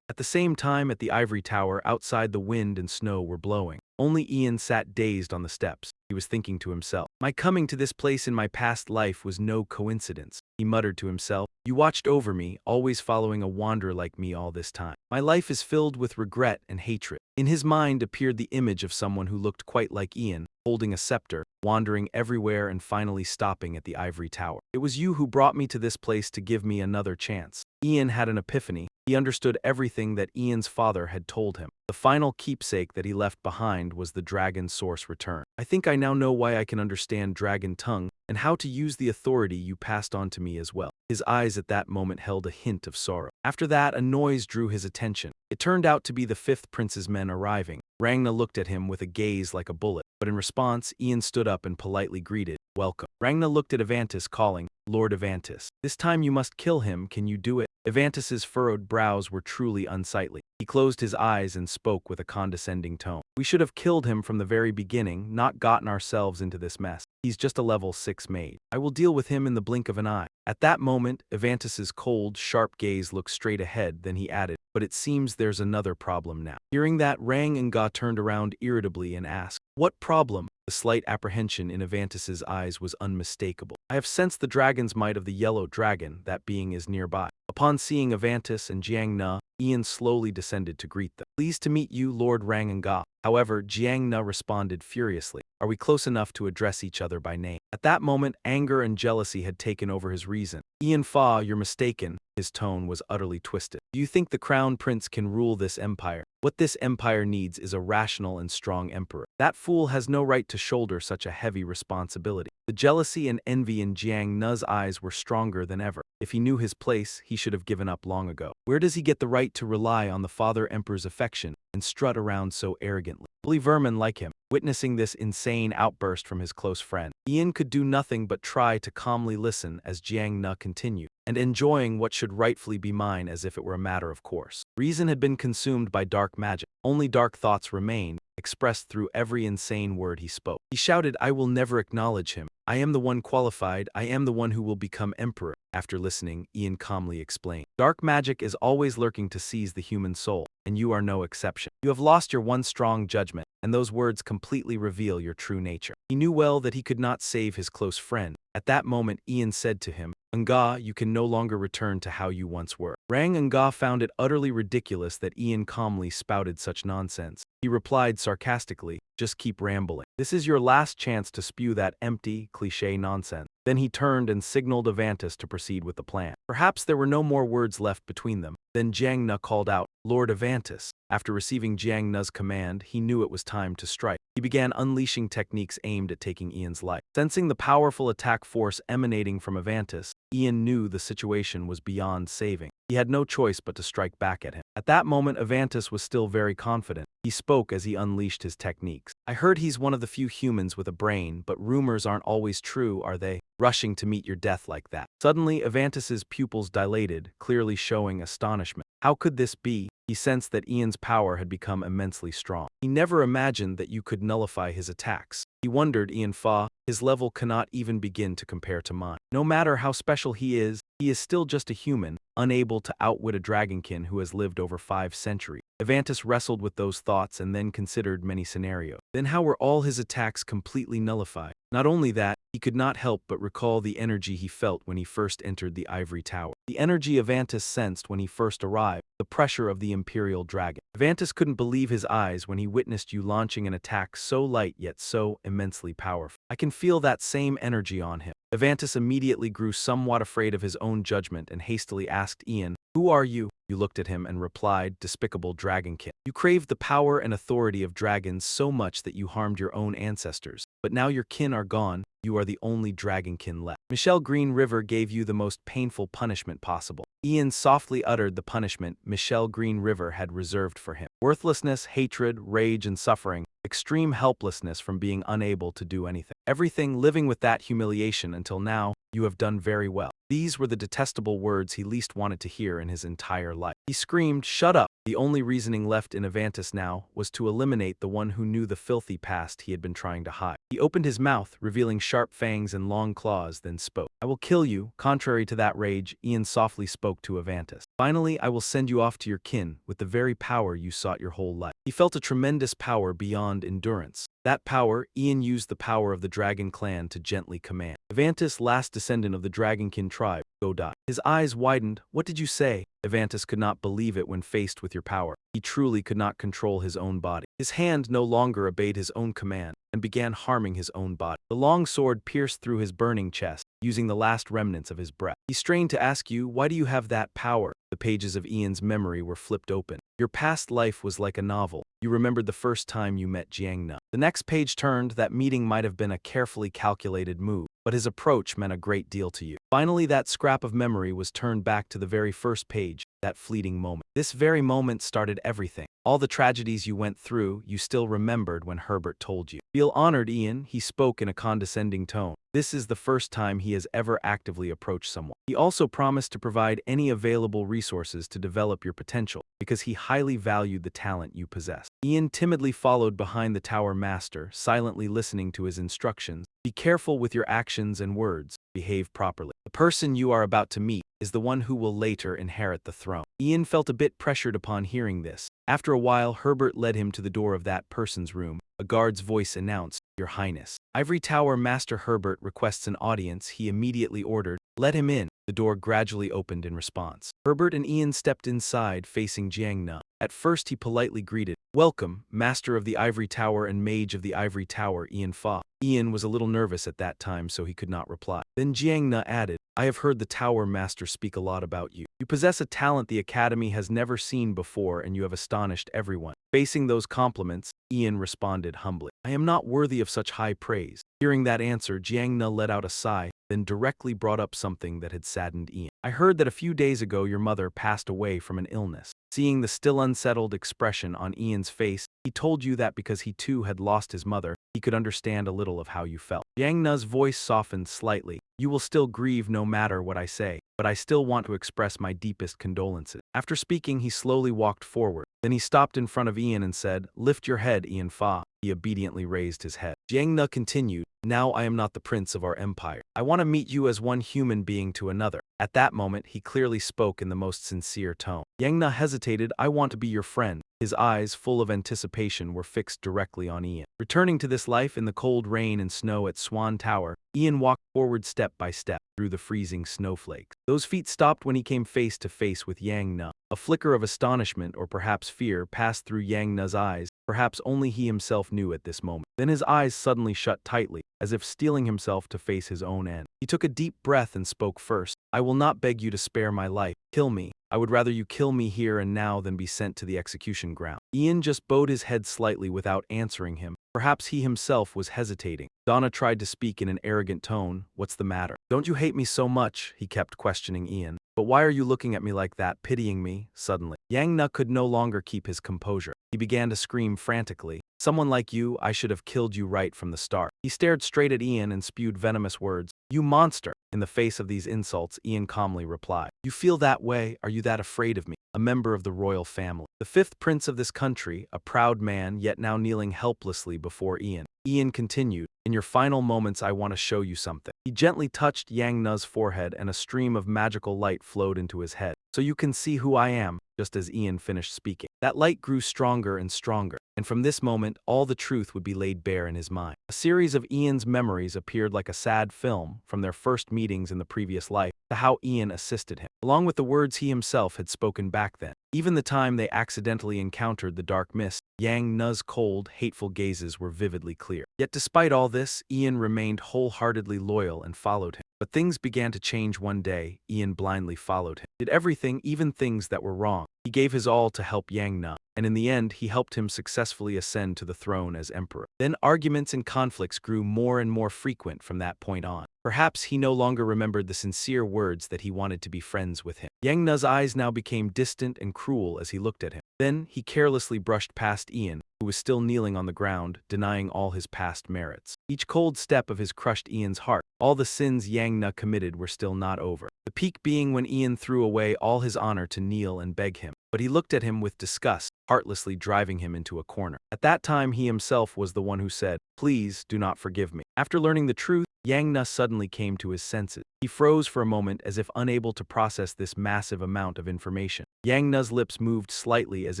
At the same time, at the ivory tower, outside the wind and snow were blowing. Only Ian sat dazed on the steps. He was thinking to himself, "My coming to this place in my past life was no coincidence." He muttered to himself, "You watched over me, always following a wanderer like me all this time. My life is filled with regret and hatred." In his mind appeared the image of someone who looked quite like Ian, holding a scepter, wandering everywhere and finally stopping at the ivory tower. "It was you who brought me to this place to give me another chance." Ian had an epiphany. He understood everything that Ian's father had told him. The final keepsake that he left behind was the dragon source return. "I think I now know why I can understand dragon tongue and how to use the authority you passed on to me as well." His eyes at that moment held a hint of sorrow. After that, a noise drew his attention. It turned out to be the 5th Prince's men arriving. Rangna looked at him with a gaze like a bullet, but in response, Ian stood up and politely greeted, "Welcome." Rangna looked at Avantis, calling, "Lord Avantis, this time you must kill him, can you do it?" Avantis's furrowed brows were truly unsightly. He closed his eyes and spoke with a condescending tone. "We should have killed him from the very beginning, not gotten ourselves into this mess. He's just a level 6 mage. I will deal with him in the blink of an eye." At that moment, Avantis's cold, sharp gaze looked straight ahead, then he added, "But it seems there's another problem now." Hearing that, Rang and Ga turned around irritably and asked, "What problem?" The slight apprehension in Avantis's eyes was unmistakable. "I have sensed the dragon's might of the yellow dragon, that being is nearby." Upon seeing Avantis and Jiang Na, Ian slowly descended to greet them. "Pleased to meet you, Lord Rang and Ga." However, Jiang Na responded furiously. "Are we close enough to address each other by name?" At that moment, anger and jealousy had taken over his reason. "Ian Fa, you're mistaken." His tone was utterly twisted. "Do you think the crown prince can rule this empire? What this empire needs is a rational and strong emperor. That fool has no right to shoulder such a heavy responsibility." The jealousy and envy in Jiang Na's eyes were stronger than ever. If he knew his place, he should have given up long ago. Where does he get the right to rely on the father emperor's affection and strut around so arrogantly? Bully vermin like him. Witnessing this insane outburst from his close friend, Ian could do nothing but try to calmly listen as Jiang Na continued, and enjoying what should rightfully be mine as if it were a matter of course. Reason had been consumed by dark magic. Only dark thoughts remained, expressed through every insane word he spoke. He shouted, "I will never acknowledge him. I am the one qualified. I am the one who will become emperor." After listening, Ian calmly explained, "Dark magic is always lurking to seize the human soul, and you are no exception. You have lost your one strong judgment, and those words completely reveal your true nature." He knew well that he could not save his close friend. At that moment, Ian said to him, "Nga, you can no longer return to how you once were." Rang Nga found it utterly ridiculous that Ian calmly spouted such nonsense. He replied sarcastically, "Just keep rambling. This is your last chance to spew that empty, cliché nonsense." Then he turned and signaled Avantis to proceed with the plan. Perhaps there were no more words left between them. Then Jiang Na called out, "Lord Avantis." After receiving Jiang Na's command, he knew it was time to strike. He began unleashing techniques aimed at taking Ian's life. Sensing the powerful attack force emanating from Avantis, Ian knew the situation was beyond saving. He had no choice but to strike back at him. At that moment, Avantis was still very confident. He spoke as he unleashed his techniques. "I heard he's one of the few humans with a brain, but rumors aren't always true, are they? Rushing to meet your death like that." Suddenly, Avantis's pupils dilated, clearly showing astonishment. How could this be? He sensed that Ian's power had become immensely strong. He never imagined that you could nullify his attacks. He wondered, "Ian Fa, his level cannot even begin to compare to mine. No matter how special he is still just a human, unable to outwit a dragonkin who has lived over 5 centuries. Avantis wrestled with those thoughts and then considered many scenarios. Then how were all his attacks completely nullified? Not only that, he could not help but recall the energy he felt when he first entered the ivory tower. The energy Avantis sensed when he first arrived, the pressure of the Imperial Dragon. Avantis couldn't believe his eyes when he witnessed you launching an attack so light yet so immensely powerful. "I can feel that same energy on him." Avantis immediately grew somewhat afraid of his own judgment and hastily asked Ian, "Who are you?" You looked at him and replied, "Despicable dragonkin. You craved the power and authority of dragons so much that you harmed your own ancestors. But now your kin are gone, you are the only dragonkin left. Michelle Green River gave you the most painful punishment possible." Ian softly uttered the punishment Michelle Green River had reserved for him. Worthlessness, hatred, rage, and suffering. Extreme helplessness from being unable to do anything. Everything living with that humiliation until now. You have done very well. These were the detestable words he least wanted to hear in his entire life. He screamed, "Shut up!" The only reasoning left in Avantis now was to eliminate the one who knew the filthy past he had been trying to hide. He opened his mouth, revealing sharp fangs and long claws, then spoke. "I will kill you." Contrary to that rage, Ian softly spoke to Avantis. "Finally, I will send you off to your kin with the very power you sought your whole life." He felt a tremendous power beyond endurance. That power, Ian used the power of the Dragon Clan to gently command. Avantis, last descendant of the Dragonkin tribe, go die. His eyes widened. "What did you say?" Avantis could not believe it when faced with your power. He truly could not control his own body. His hand no longer obeyed his own command and began harming his own body. The long sword pierced through his burning chest, using the last remnants of his breath. He strained to ask you, "Why do you have that power?" The pages of Ian's memory were flipped open. Your past life was like a novel. You remembered the first time you met Jiang Na. The next page turned. That meeting might have been a carefully calculated move, but his approach meant a great deal to you. Finally, that scrap of memory was turned back to the very first page, that fleeting moment. This very moment started everything. All the tragedies you went through, you still remembered when Herbert told you. "Feel honored, Ian," he spoke in a condescending tone. This is the first time he has ever actively approached someone. He also promised to provide any available resources to develop your potential, because he highly valued the talent you possess. Ian timidly followed behind the tower master, silently listening to his instructions. "Be careful with your actions and words. Behave properly. The person you are about to meet is the one who will later inherit the throne." Ian felt a bit pressured upon hearing this. After a while, Herbert led him to the door of that person's room. A guard's voice announced, "Your Highness. Ivory Tower Master Herbert requests an audience." He immediately ordered, "Let him in." The The door gradually opened in response. Herbert and Ian stepped inside, facing Jiang Na. At first he politely greeted, "Welcome, Master of the Ivory Tower and Mage of the Ivory Tower, Ian Fa." Ian was a little nervous at that time, so he could not reply. Then Jiang Na added, "I have heard the Tower Master speak a lot about you. You possess a talent the Academy has never seen before, and you have astonished everyone." Facing those compliments, Ian responded humbly, "I am not worthy of such high praise." Hearing that answer, Jiang Na let out a sigh, then directly brought up something that had saddened Ian. "I heard that a few days ago your mother passed away from an illness." Seeing the still unsettled expression on Ian's face, he told you that because he too had lost his mother, he could understand a little of how you felt. Jiang Na's voice softened slightly. "You will still grieve no matter what I say, but I still want to express my deepest condolences." After speaking, he slowly walked forward. Then he stopped in front of Ian and said, "Lift your head, Ian Fa." He obediently raised his head. Jiang Na continued, "Now I am not the prince of our empire. I want to meet you as one human being to another." At that moment, he clearly spoke in the most sincere tone. Jiang Na hesitated. "I want to be your friend." His eyes, full of anticipation, were fixed directly on Ian. Returning to this life in the cold rain and snow at Swan Tower, Ian walked forward step by step through the freezing snowflakes. Those feet stopped when he came face to face with Yang Na. A flicker of astonishment or perhaps fear passed through Yang Na's eyes, perhaps only he himself knew at this moment. Then his eyes suddenly shut tightly, as if steeling himself to face his own end. He took a deep breath and spoke first. "I will not beg you to spare my life. Kill me. I would rather you kill me here and now than be sent to the execution ground." Ian just bowed his head slightly without answering him. Perhaps he himself was hesitating. Donna tried to speak in an arrogant tone. "What's the matter? Don't you hate me so much?" He kept questioning Ian. "But why are you looking at me like that, pitying me?" Suddenly, Yang Na could no longer keep his composure. He began to scream frantically. "Someone like you, I should have killed you right from the start." He stared straight at Ian and spewed venomous words. "You monster!" In the face of these insults, Ian calmly replied, "You feel that way? Are you that afraid of me? A member of the royal family, the fifth prince of this country, a proud man, yet now kneeling helplessly before Ian." Ian continued, "In your final moments I want to show you something." He gently touched Yang Na's forehead and a stream of magical light flowed into his head. "So you can see who I am." Just as Ian finished speaking, that light grew stronger and stronger, and from this moment all the truth would be laid bare in his mind. A series of Ian's memories appeared like a sad film, from their first meetings in the previous life to how Ian assisted him, along with the words he himself had spoken back then. Even the time they accidentally encountered the dark mist, Yang Na's cold, hateful gazes were vividly clear. Yet despite all this, Ian remained wholeheartedly loyal and followed him. But things began to change one day. Ian blindly followed him, did everything, even things that were wrong. He gave his all to help Yang Na, and in the end he helped him successfully ascend to the throne as emperor. Then arguments and conflicts grew more and more frequent from that point on. Perhaps he no longer remembered the sincere words that he wanted to be friends with him. Yang Na's eyes now became distant and cruel as he looked at him. Then he carelessly brushed past Ian, who was still kneeling on the ground, denying all his past merits. Each cold step of his crushed Ian's heart. All the sins Yang Na committed were still not over. The peak being when Ian threw away all his honor to kneel and beg him. But he looked at him with disgust, heartlessly driving him into a corner. At that time he himself was the one who said, "Please do not forgive me." After learning the truth, Yang Na suddenly came to his senses. He froze for a moment as if unable to process this massive amount of information. Yang Na's lips moved slightly as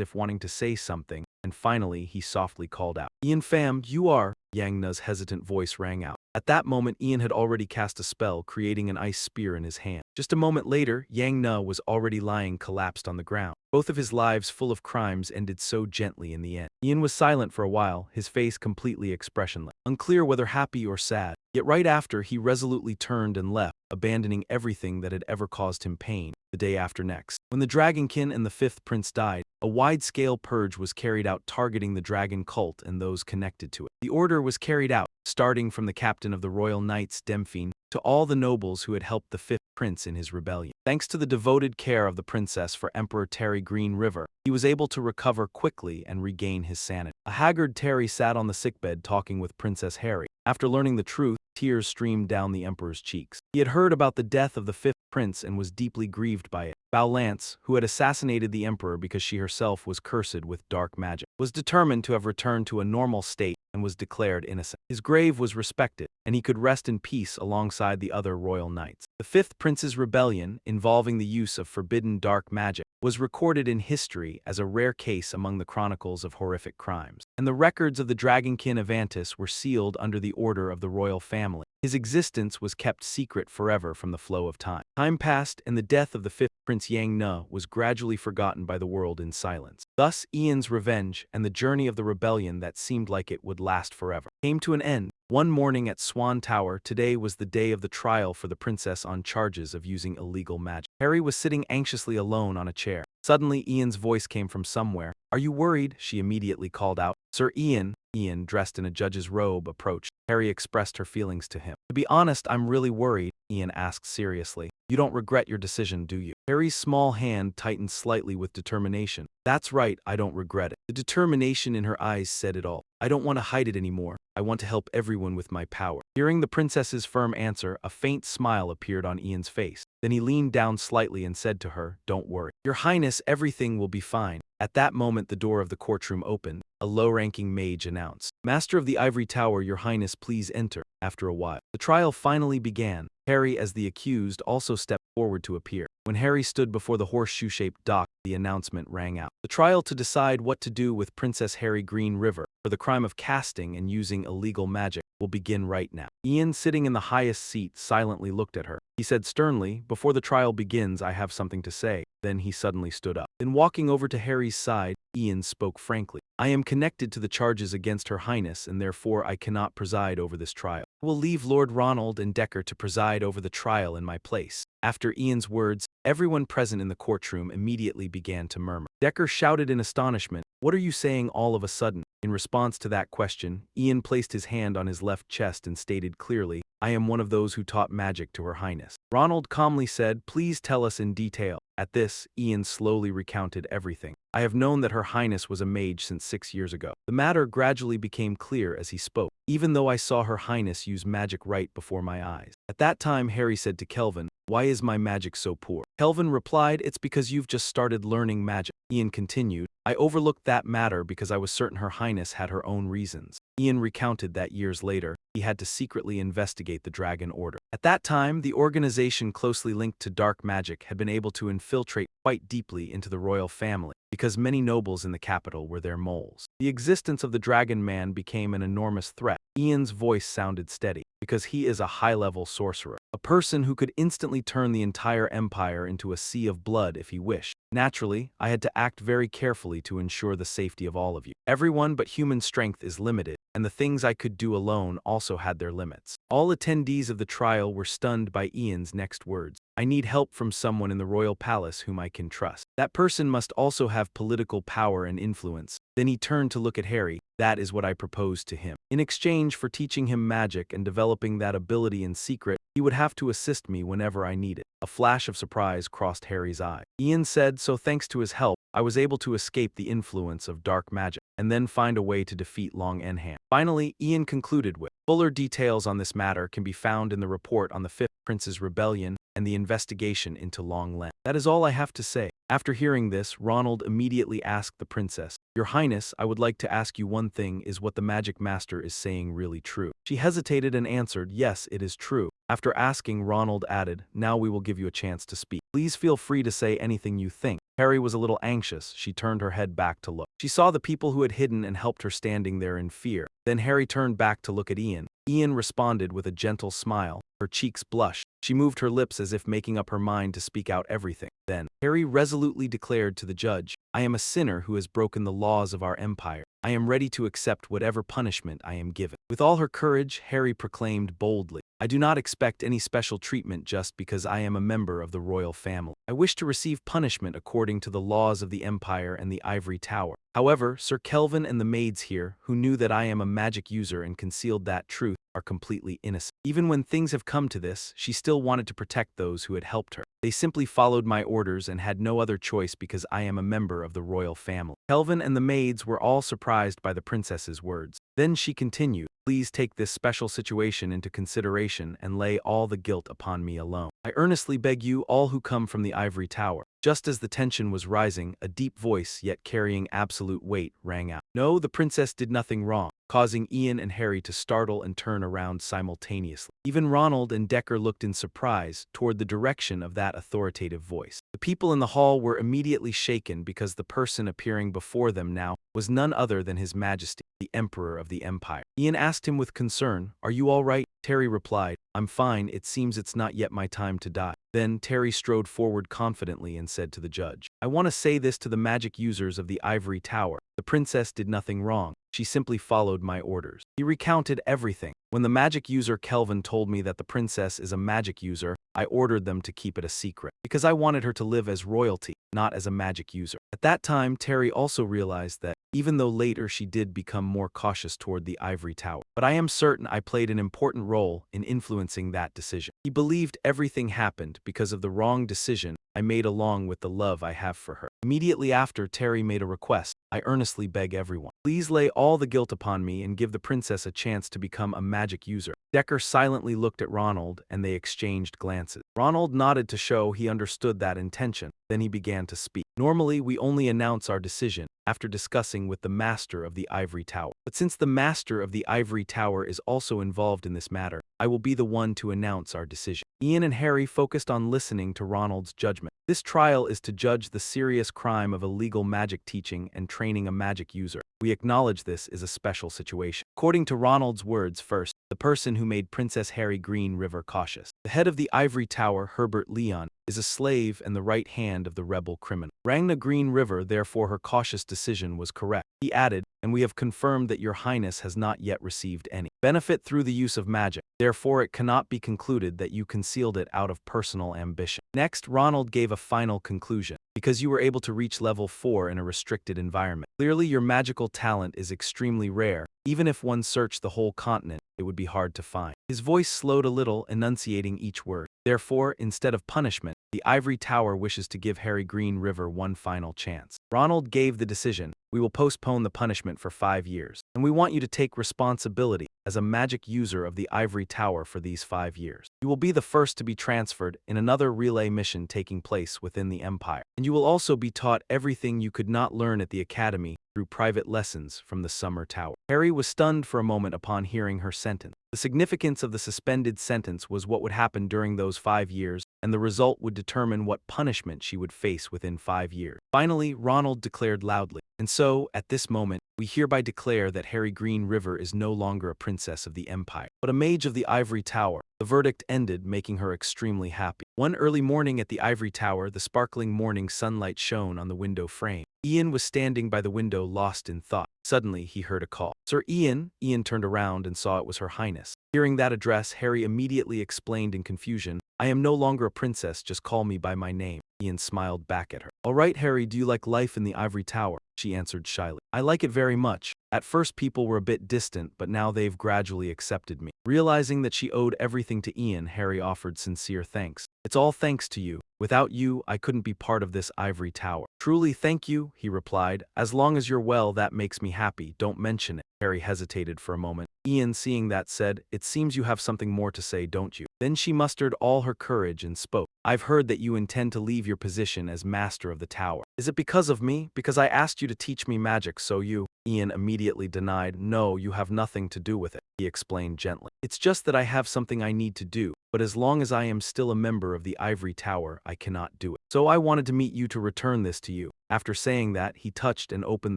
if wanting to say something, and finally he softly called out, "Ian Pham, you are..." Yang Na's hesitant voice rang out. At that moment Ian had already cast a spell, creating an ice spear in his hand. Just a moment later, Yang Na was already lying collapsed on the ground. Both of his lives full of crimes ended so gently in the end. Ian was silent for a while, his face completely expressionless, unclear whether happy or sad. Yet right after, he resolutely turned and left, abandoning everything that had ever caused him pain. The day after next, when the Dragonkin and the fifth prince died, a wide-scale purge was carried out targeting the dragon cult and those connected to it. The order was carried out, starting from the captain of the Royal Knights, Demphine, to all the nobles who had helped the fifth prince in his rebellion. Thanks to the devoted care of the princess for Emperor Terry Green River, he was able to recover quickly and regain his sanity. A haggard Terry sat on the sickbed talking with Princess Harry. After learning the truth, tears streamed down the emperor's cheeks. He had heard about the death of the fifth prince and was deeply grieved by it. Bao Lance, who had assassinated the emperor because she herself was cursed with dark magic, was determined to have returned to a normal state and was declared innocent. His grave was respected, and he could rest in peace alongside the other royal knights. The fifth prince's rebellion, involving the use of forbidden dark magic, was recorded in history as a rare case among the chronicles of horrific crimes, and the records of the dragonkin Avantis were sealed under the order of the royal family. His existence was kept secret forever from the flow of time. Time passed, and the death of the fifth Prince Yang Ne was gradually forgotten by the world in silence. Thus, Ian's revenge and the journey of the rebellion that seemed like it would last forever came to an end. One morning at Swan Tower, today was the day of the trial for the princess on charges of using illegal magic. Harry was sitting anxiously alone on a chair. Suddenly, Ian's voice came from somewhere. "Are you worried?" she immediately called out. "Sir Ian," Ian, dressed in a judge's robe, approached. Harry expressed her feelings to him. "To be honest, I'm really worried," Ian asked seriously. "You don't regret your decision, do you?" Harry's small hand tightened slightly with determination. "That's right, I don't regret it." The determination in her eyes said it all. "I don't want to hide it anymore. I want to help everyone with my power." Hearing the princess's firm answer, a faint smile appeared on Ian's face. Then he leaned down slightly and said to her, "Don't worry. Your Highness, everything will be fine." At that moment, the door of the courtroom opened. A low-ranking mage announced, "Master of the Ivory Tower, Your Highness, please enter." After a while, the trial finally began. Harry, as the accused, also stepped forward to appear. When Harry stood before the horseshoe-shaped dock, the announcement rang out. The trial to decide what to do with Princess Harry Green River for the crime of casting and using illegal magic will begin right now. Ian, sitting in the highest seat, silently looked at her. He said sternly, "Before the trial begins, I have something to say." Then he suddenly stood up. Then, walking over to Harry's side, Ian spoke frankly. "I am connected to the charges against Her Highness, and therefore I cannot preside over this trial. I will leave Lord Ronald and Decker to preside over the trial in my place." After Ian's words, everyone present in the courtroom immediately began to murmur. Decker shouted in astonishment, "What are you saying all of a sudden?" In response to that question, Ian placed his hand on his left chest and stated clearly, "I am one of those who taught magic to Her Highness." Ronald calmly said, "Please tell us in detail." At this, Ian slowly recounted everything. "I have known that Her Highness was a mage since 6 years ago." The matter gradually became clear as he spoke, "Even though I saw Her Highness use magic right before my eyes." At that time, Harry said to Kelvin, "Why is my magic so poor?" Kelvin replied, "It's because you've just started learning magic." Ian continued, "I overlooked that matter because I was certain Her Highness had her own reasons." Ian recounted that years later, he had to secretly investigate the Dragon Order. At that time, the organization closely linked to dark magic had been able to infiltrate quite deeply into the royal family, because many nobles in the capital were their moles. The existence of the Dragon Man became an enormous threat. Ian's voice sounded steady, because he is a high-level sorcerer, a person who could instantly turn the entire empire into a sea of blood if he wished. Naturally, I had to act very carefully to ensure the safety of all of you. Everyone but human strength is limited, and the things I could do alone also had their limits. All attendees of the trial were stunned by Ian's next words. "I need help from someone in the royal palace whom I can trust. That person must also have political power and influence." Then he turned to look at Harry. "That is what I proposed to him. In exchange for teaching him magic and developing that ability in secret, he would have to assist me whenever I need it." A flash of surprise crossed Harry's eye. Ian said, "So thanks to his help, I was able to escape the influence of dark magic, and then find a way to defeat Long Enhand." Finally, Ian concluded with, "Fuller details on this matter can be found in the report on the Fifth Prince's Rebellion and the investigation into Long Len. That is all I have to say." After hearing this, Ronald immediately asked the princess, "Your Highness, I would like to ask you one thing. Is what the magic master is saying really true?" She hesitated and answered, "Yes, it is true." After asking, Ronald added, "Now we will give you a chance to speak. Please feel free to say anything you think." Harry was a little anxious. She turned her head back to look. She saw the people who had hidden and helped her standing there in fear. Then Harry turned back to look at Ian. Ian responded with a gentle smile. Her cheeks blushed. She moved her lips as if making up her mind to speak out everything. Then, Harry resolutely declared to the judge, "I am a sinner who has broken the laws of our empire. I am ready to accept whatever punishment I am given." With all her courage, Harry proclaimed boldly, "I do not expect any special treatment just because I am a member of the royal family. I wish to receive punishment according to the laws of the Empire and the Ivory Tower. However, Sir Kelvin and the maids here, who knew that I am a magic user and concealed that truth, are completely innocent. Even when things have come to this, she still wanted to protect those who had helped her. They simply followed my orders and had no other choice because I am a member of the royal family." Kelvin and the maids were all surprised by the princess's words. Then she continued, "Please take this special situation into consideration and lay all the guilt upon me alone. I earnestly beg you, all who come from the Ivory Tower." Just as the tension was rising, a deep voice, yet carrying absolute weight, rang out. No, the princess did nothing wrong, causing Ian and Harry to startle and turn around simultaneously. Even Ronald and Decker looked in surprise toward the direction of that authoritative voice. The people in the hall were immediately shaken because the person appearing before them now was none other than His Majesty, the Emperor of the Empire. Ian asked him with concern, "Are you all right?" Terry replied, "I'm fine, it seems it's not yet my time to die." Then Terry strode forward confidently and said to the judge, "I want to say this to the magic users of the Ivory Tower. The princess did nothing wrong. She simply followed my orders." He recounted everything. "When the magic user Kelvin told me that the princess is a magic user, I ordered them to keep it a secret, because I wanted her to live as royalty, not as a magic user." At that time, Terry also realized that, even though later she did become more cautious toward the Ivory Tower, but I am certain I played an important role in influencing that decision. He believed everything happened because of the wrong decision I made along with the love I have for her. Immediately after, Terry made a request. "I earnestly beg everyone, please lay all the guilt upon me and give the princess a chance to become a magic user." Decker silently looked at Ronald and they exchanged glances. Ronald nodded to show he understood that intention. Then he began to speak. "Normally, we only announce our decision after discussing with the Master of the Ivory Tower. But since the Master of the Ivory Tower is also involved in this matter, I will be the one to announce our decision." Ian and Harry focused on listening to Ronald's judgment. This trial is to judge the serious crime of illegal magic teaching and training a magic user. We acknowledge this is a special situation. According to Ronald's words, first, the person who made Princess Harry Green River cautious. The head of the Ivory Tower, Herbert Leon, is a slave and the right hand of the rebel criminal. Rangna Green River, therefore her cautious decision was correct. He added, "And we have confirmed that your highness has not yet received any benefit through the use of magic. Therefore it cannot be concluded that you concealed it out of personal ambition." Next, Ronald gave a final conclusion. "Because you were able to reach level 4 in a restricted environment. Clearly your magical talent is extremely rare. Even if one searched the whole continent, it would be hard to find." His voice slowed a little, enunciating each word. "Therefore, instead of punishment, the Ivory Tower wishes to give Harry Green River one final chance." Ronald gave the decision. "We will postpone the punishment for 5 years, and we want you to take responsibility as a magic user of the Ivory Tower for these 5 years. You will be the first to be transferred in another relay mission taking place within the Empire, and you will also be taught everything you could not learn at the Academy through private lessons from the Summer Tower." Harry was stunned for a moment upon hearing her sentence. The significance of the suspended sentence was what would happen during those 5 years, and the result would determine what punishment she would face within 5 years. Finally, Ronald declared loudly, "And so, at this moment, we hereby declare that Harry Green River is no longer a princess of the Empire, but a mage of the Ivory Tower." The verdict ended, making her extremely happy. One early morning at the Ivory Tower, the sparkling morning sunlight shone on the window frame. Ian was standing by the window, lost in thought. Suddenly, he heard a call. "Sir Ian." Ian turned around and saw it was Her Highness. Hearing that address, Harry immediately explained in confusion, "I am no longer a princess, just call me by my name." Ian smiled back at her. "All right, Harry, do you like life in the Ivory Tower?" She answered shyly. "I like it very much. At first people were a bit distant, but now they've gradually accepted me." Realizing that she owed everything to Ian, Harry offered sincere thanks. "It's all thanks to you. Without you, I couldn't be part of this Ivory Tower." "Truly thank you," he replied. "As long as you're well, that makes me happy. Don't mention it." Harry hesitated for a moment. Ian, seeing that, said, "It seems you have something more to say, don't you?" Then she mustered all her courage and spoke. "I've heard that you intend to leave your position as master of the tower. Is it because of me? Because I asked you to teach me magic, so you—" Ian immediately denied. "No, you have nothing to do with it," he explained gently. "It's just that I have something I need to do, but as long as I am still a member of the Ivory Tower, I cannot do it. So I wanted to meet you to return this to you." After saying that, he touched and opened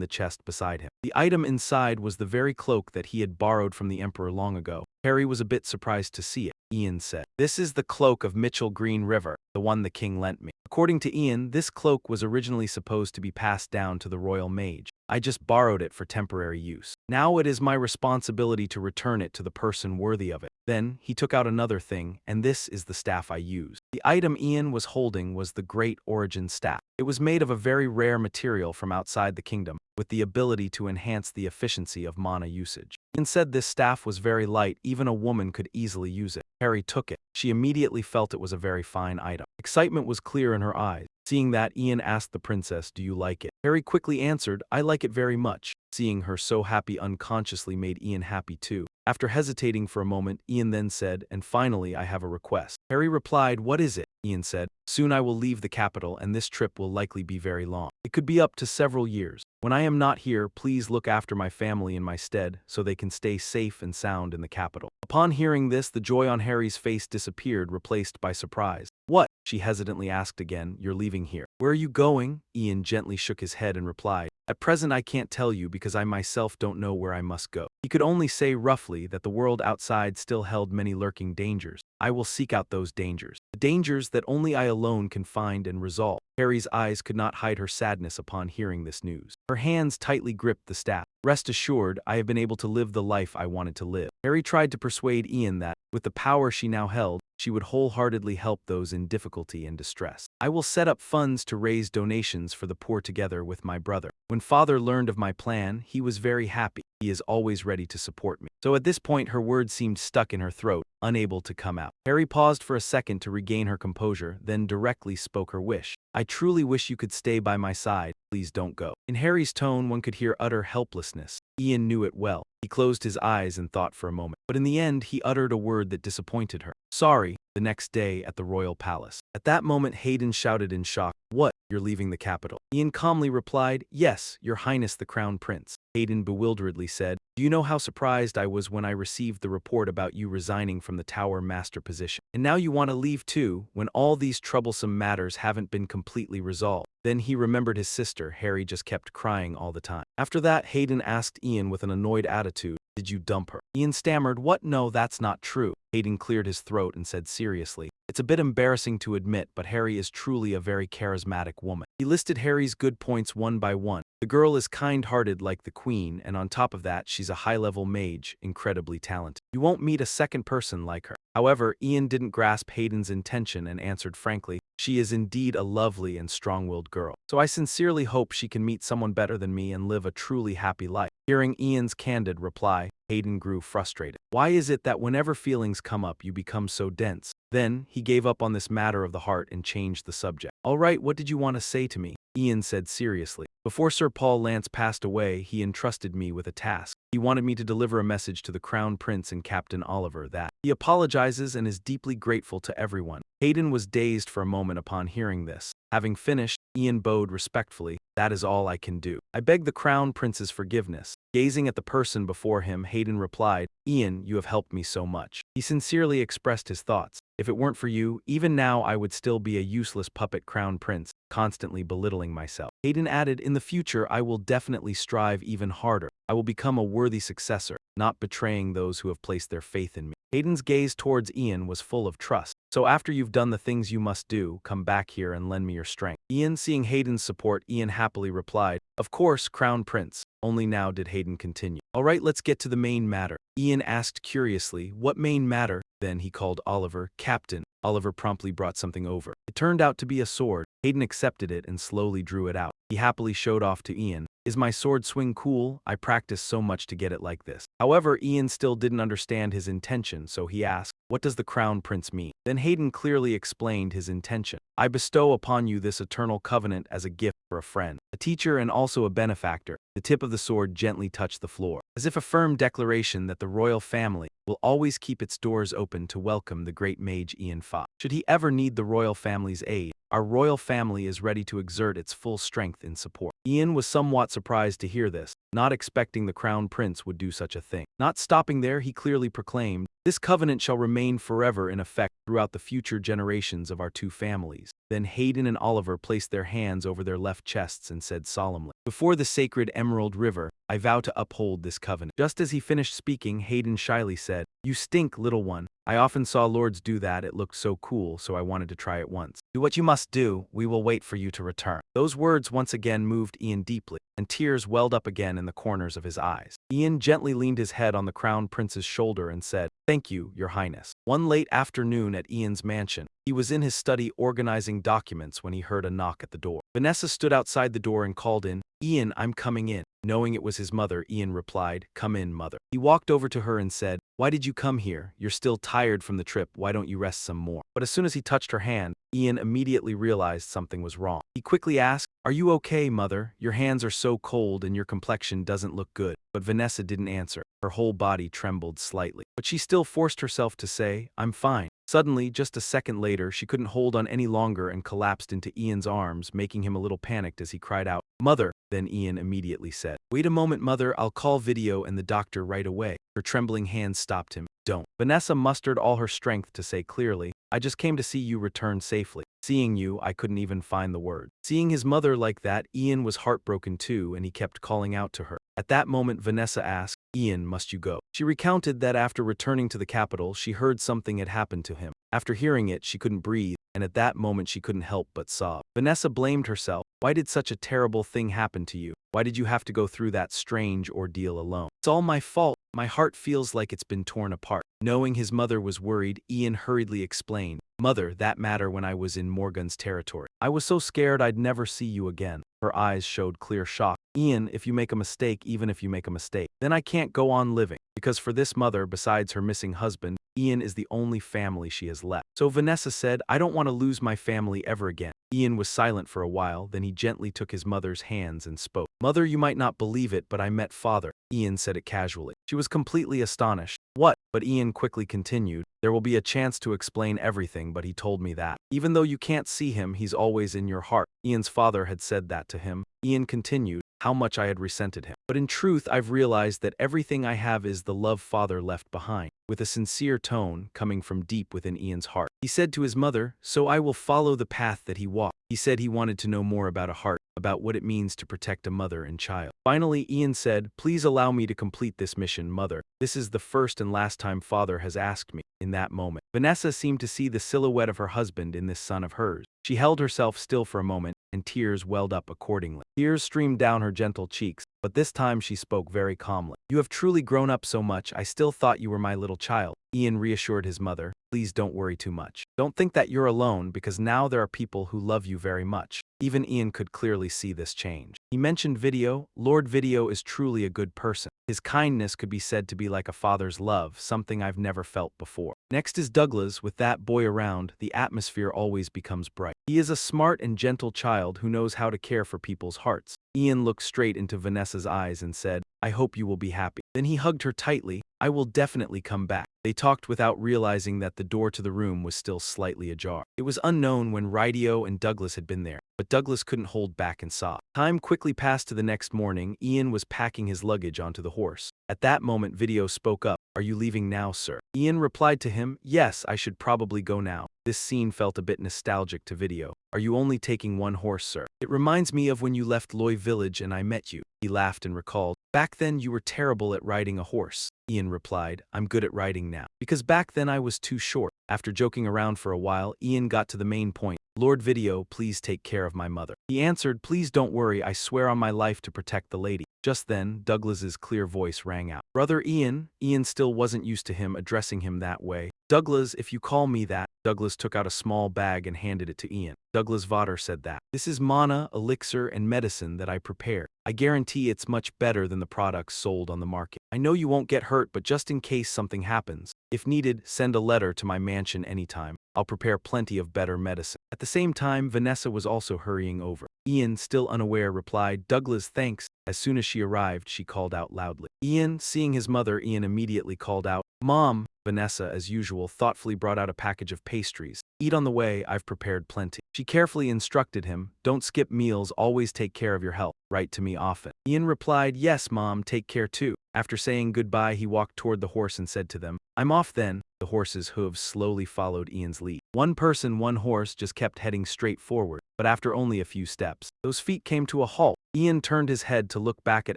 the chest beside him. The item inside was the very cloak that he had borrowed from the Emperor long ago. Harry was a bit surprised to see it. Ian said, "This is the cloak of Mitchell Green River, the one the king lent me." According to Ian, this cloak was originally supposed to be passed down to the royal mage. "I just borrowed it for temporary use. Now it is my responsibility to return it to the person worthy of it." Then, he took out another thing, and this is the staff I use. The item Ian was holding was the Great Origin Staff. It was made of a very rare material from outside the kingdom, with the ability to enhance the efficiency of mana usage. Ian said this staff was very light, even a woman could easily use it. Harry took it. She immediately felt it was a very fine item. Excitement was clear in her eyes. Seeing that, Ian asked the princess, "Do you like it?" Harry quickly answered, "I like it very much." Seeing her so happy unconsciously made Ian happy too. After hesitating for a moment, Ian then said, "And finally, I have a request." Harry replied, "What is it?" Ian said, "Soon I will leave the capital, and this trip will likely be very long. It could be up to several years. When I am not here, please look after my family in my stead, so they can stay safe and sound in the capital." Upon hearing this, the joy on Harry's face disappeared, replaced by surprise. "What? she hesitantly asked again. You're leaving here. Where are you going? Ian gently shook his head and replied, at present I can't tell you because I myself don't know where I must go. He could only say roughly that the world outside still held many lurking dangers. I will seek out those dangers. The dangers that only I alone can find and resolve. Harry's eyes could not hide her sadness upon hearing this news. Her hands tightly gripped the staff. Rest assured, I have been able to live the life I wanted to live. Harry tried to persuade Ian that, with the power she now held, she would wholeheartedly help those in difficulty and distress. I will set up funds to raise donations for the poor together with my brother. When father learned of my plan, he was very happy. He is always ready to support me. So at this point her words seemed stuck in her throat, unable to come out. Harry paused for a second to regain her composure, then directly spoke her wish. I truly wish you could stay by my side. Please don't go. In Harry's tone one could hear utter helplessness. Ian knew it well. He closed his eyes and thought for a moment. But in the end he uttered a word that disappointed her. Sorry. The next day at the royal palace. At that moment Hayden shouted in shock, what? You're leaving the capital? Ian calmly replied, yes, your highness the crown prince. Hayden bewilderedly said, do you know how surprised I was when I received the report about you resigning from the tower master position? And now you want to leave too, when all these troublesome matters haven't been completely resolved. Then he remembered his sister. Harry just kept crying all the time. After that, Hayden asked Ian with an annoyed attitude, did you dump her? Ian stammered, what? No, that's not true. Hayden cleared his throat and said seriously, it's a bit embarrassing to admit, but Harry is truly a very charismatic woman. He listed Harry's good points one by one. The girl is kind-hearted like the queen, and on top of that, she's a high-level mage, incredibly talented. You won't meet a second person like her. However, Ian didn't grasp Hayden's intention and answered frankly, she is indeed a lovely and strong-willed girl. So I sincerely hope she can meet someone better than me and live a truly happy life. Hearing Ian's candid reply, Hayden grew frustrated. Why is it that whenever feelings come up you become so dense? Then, he gave up on this matter of the heart and changed the subject. All right, what did you want to say to me? Ian said seriously. Before Sir Paul Lance passed away, he entrusted me with a task. He wanted me to deliver a message to the Crown Prince and Captain Oliver that he apologizes and is deeply grateful to everyone. Hayden was dazed for a moment upon hearing this. Having finished, Ian bowed respectfully. That is all I can do. I beg the Crown Prince's forgiveness. Gazing at the person before him, Hayden replied, Ian, you have helped me so much. He sincerely expressed his thoughts. If it weren't for you, even now I would still be a useless puppet crown prince, constantly belittling myself. Hayden added, in the future I will definitely strive even harder. I will become a worthy successor, not betraying those who have placed their faith in me. Hayden's gaze towards Ian was full of trust. So after you've done the things you must do, come back here and lend me your strength. Ian, seeing Hayden's support, Ian happily replied, of course, Crown Prince. Only now did Hayden continue. All right, let's get to the main matter. Ian asked curiously, what main matter? Then he called Oliver, Captain. Oliver promptly brought something over. It turned out to be a sword. Hayden accepted it and slowly drew it out. He happily showed off to Ian. Is my sword swing cool? I practiced so much to get it like this. However, Ian still didn't understand his intention, so he asked, what does the Crown Prince mean? Then Hayden clearly explained his intention. I bestow upon you this eternal covenant as a gift for a friend, a teacher and also a benefactor. The tip of the sword gently touched the floor, as if a firm declaration that the royal family will always keep its doors open to welcome the great mage Ian Fa. Should he ever need the royal family's aid, our royal family is ready to exert its full strength in support. Ian was somewhat surprised to hear this, not expecting the Crown Prince would do such a thing. Not stopping there, he clearly proclaimed, this covenant shall remain forever in effect throughout the future generations of our two families. Then Hayden and Oliver placed their hands over their left chests and said solemnly, before the sacred Emerald River, I vow to uphold this covenant. Just as he finished speaking, Hayden shyly said, you stink, little one. I often saw lords do that, it looked so cool, so I wanted to try it once. Do what you must do, we will wait for you to return. Those words once again moved Ian deeply, and tears welled up again in the corners of his eyes. Ian gently leaned his head on the Crown Prince's shoulder and said, thank you, your highness. One late afternoon at Ian's mansion, he was in his study organizing documents when he heard a knock at the door. Vanessa stood outside the door and called in, Ian, I'm coming in. Knowing it was his mother, Ian replied, come in, mother. He walked over to her and said, why did you come here? You're still tired from the trip, why don't you rest some more? But as soon as he touched her hand, Ian immediately realized something was wrong. He quickly asked, are you okay, mother? Your hands are so cold and your complexion doesn't look good. But Vanessa didn't answer. Her whole body trembled slightly. But she still forced herself to say, I'm fine. Suddenly, just a second later, she couldn't hold on any longer and collapsed into Ian's arms, making him a little panicked as he cried out, Mother, then Ian immediately said. Wait a moment, Mother, I'll call video and the doctor right away. Her trembling hands stopped him. Don't. Vanessa mustered all her strength to say clearly, I just came to see you return safely. Seeing you, I couldn't even find the word. Seeing his mother like that, Ian was heartbroken too, and he kept calling out to her. At that moment, Vanessa asked, Ian, must you go? She recounted that after returning to the capital, she heard something had happened to him. After hearing it, she couldn't breathe, and at that moment she couldn't help but sob. Vanessa blamed herself. Why did such a terrible thing happen to you? Why did you have to go through that strange ordeal alone? It's all my fault. My heart feels like it's been torn apart. Knowing his mother was worried, Ian hurriedly explained, Mother, that matter when I was in Morgan's territory. I was so scared I'd never see you again. Her eyes showed clear shock. Ian, if you make a mistake, even if you make a mistake, then I can't go on living. Because for this mother, besides her missing husband, Ian is the only family she has left. So Vanessa said, I don't want to lose my family ever again. Ian was silent for a while, then he gently took his mother's hands and spoke. Mother, you might not believe it, but I met father. Ian said it casually. She was completely astonished. What? But Ian quickly continued. There will be a chance to explain everything, but he told me that. Even though you can't see him, he's always in your heart. Ian's father had said that to him. Ian continued. How much I had resented him. But in truth, I've realized that everything I have is the love father left behind. With a sincere tone coming from deep within Ian's heart, he said to his mother, so I will follow the path that he walked. He said he wanted to know more about a heart, about what it means to protect a mother and child. Finally, Ian said, please allow me to complete this mission, Mother. This is the first and last time father has asked me. In that moment, Vanessa seemed to see the silhouette of her husband in this son of hers. She held herself still for a moment, and tears welled up accordingly. Tears streamed down her gentle cheeks, but this time she spoke very calmly. You have truly grown up so much, I still thought you were my little child. Ian reassured his mother, please don't worry too much. Don't think that you're alone, because now there are people who love you very much. Even Ian could clearly see this change. He mentioned Video. Lord Video is truly a good person. His kindness could be said to be like a father's love, something I've never felt before. Next is Douglas. With that boy around, the atmosphere always becomes bright. He is a smart and gentle child who knows how to care for people's hearts. Ian looked straight into Vanessa's eyes and said, I hope you will be happy. Then he hugged her tightly. I will definitely come back. They talked without realizing that the door to the room was still slightly ajar. It was unknown when Rydio and Douglas had been there, but Douglas couldn't hold back and sob. Time quickly passed to the next morning. Ian was packing his luggage onto the horse. At that moment, Video spoke up. Are you leaving now, sir? Ian replied to him, yes, I should probably go now. This scene felt a bit nostalgic to Video. Are you only taking one horse, sir? It reminds me of when you left Loy village and I met you. He laughed and recalled. Back then you were terrible at riding a horse. Ian replied, I'm good at riding now. Because back then I was too short. After joking around for a while, Ian got to the main point. Lord Video, please take care of my mother. He answered, please don't worry, I swear on my life to protect the lady. Just then, Douglas's clear voice rang out. Brother Ian. Ian still wasn't used to him addressing him that way. Douglas, if you call me that. Douglas took out a small bag and handed it to Ian. Douglas Vodder said that. This is mana, elixir, and medicine that I prepared. I guarantee it's much better than the products sold on the market. I know you won't get hurt, but just in case something happens, if needed, send a letter to my mansion anytime. I'll prepare plenty of better medicine. At the same time, Vanessa was also hurrying over. Ian, still unaware, replied, Douglas, thanks. As soon as she arrived, she called out loudly. Ian, seeing his mother, Ian immediately called out, Mom. Vanessa, as usual, thoughtfully brought out a package of pastries. Eat on the way, I've prepared plenty. She carefully instructed him, don't skip meals, always take care of your health. Write to me often. Ian replied, yes, Mom, take care too. After saying goodbye, he walked toward the horse and said to them, I'm off then. The horse's hooves slowly followed Ian's lead. One person, one horse just kept heading straight forward, but after only a few steps, those feet came to a halt. Ian turned his head to look back at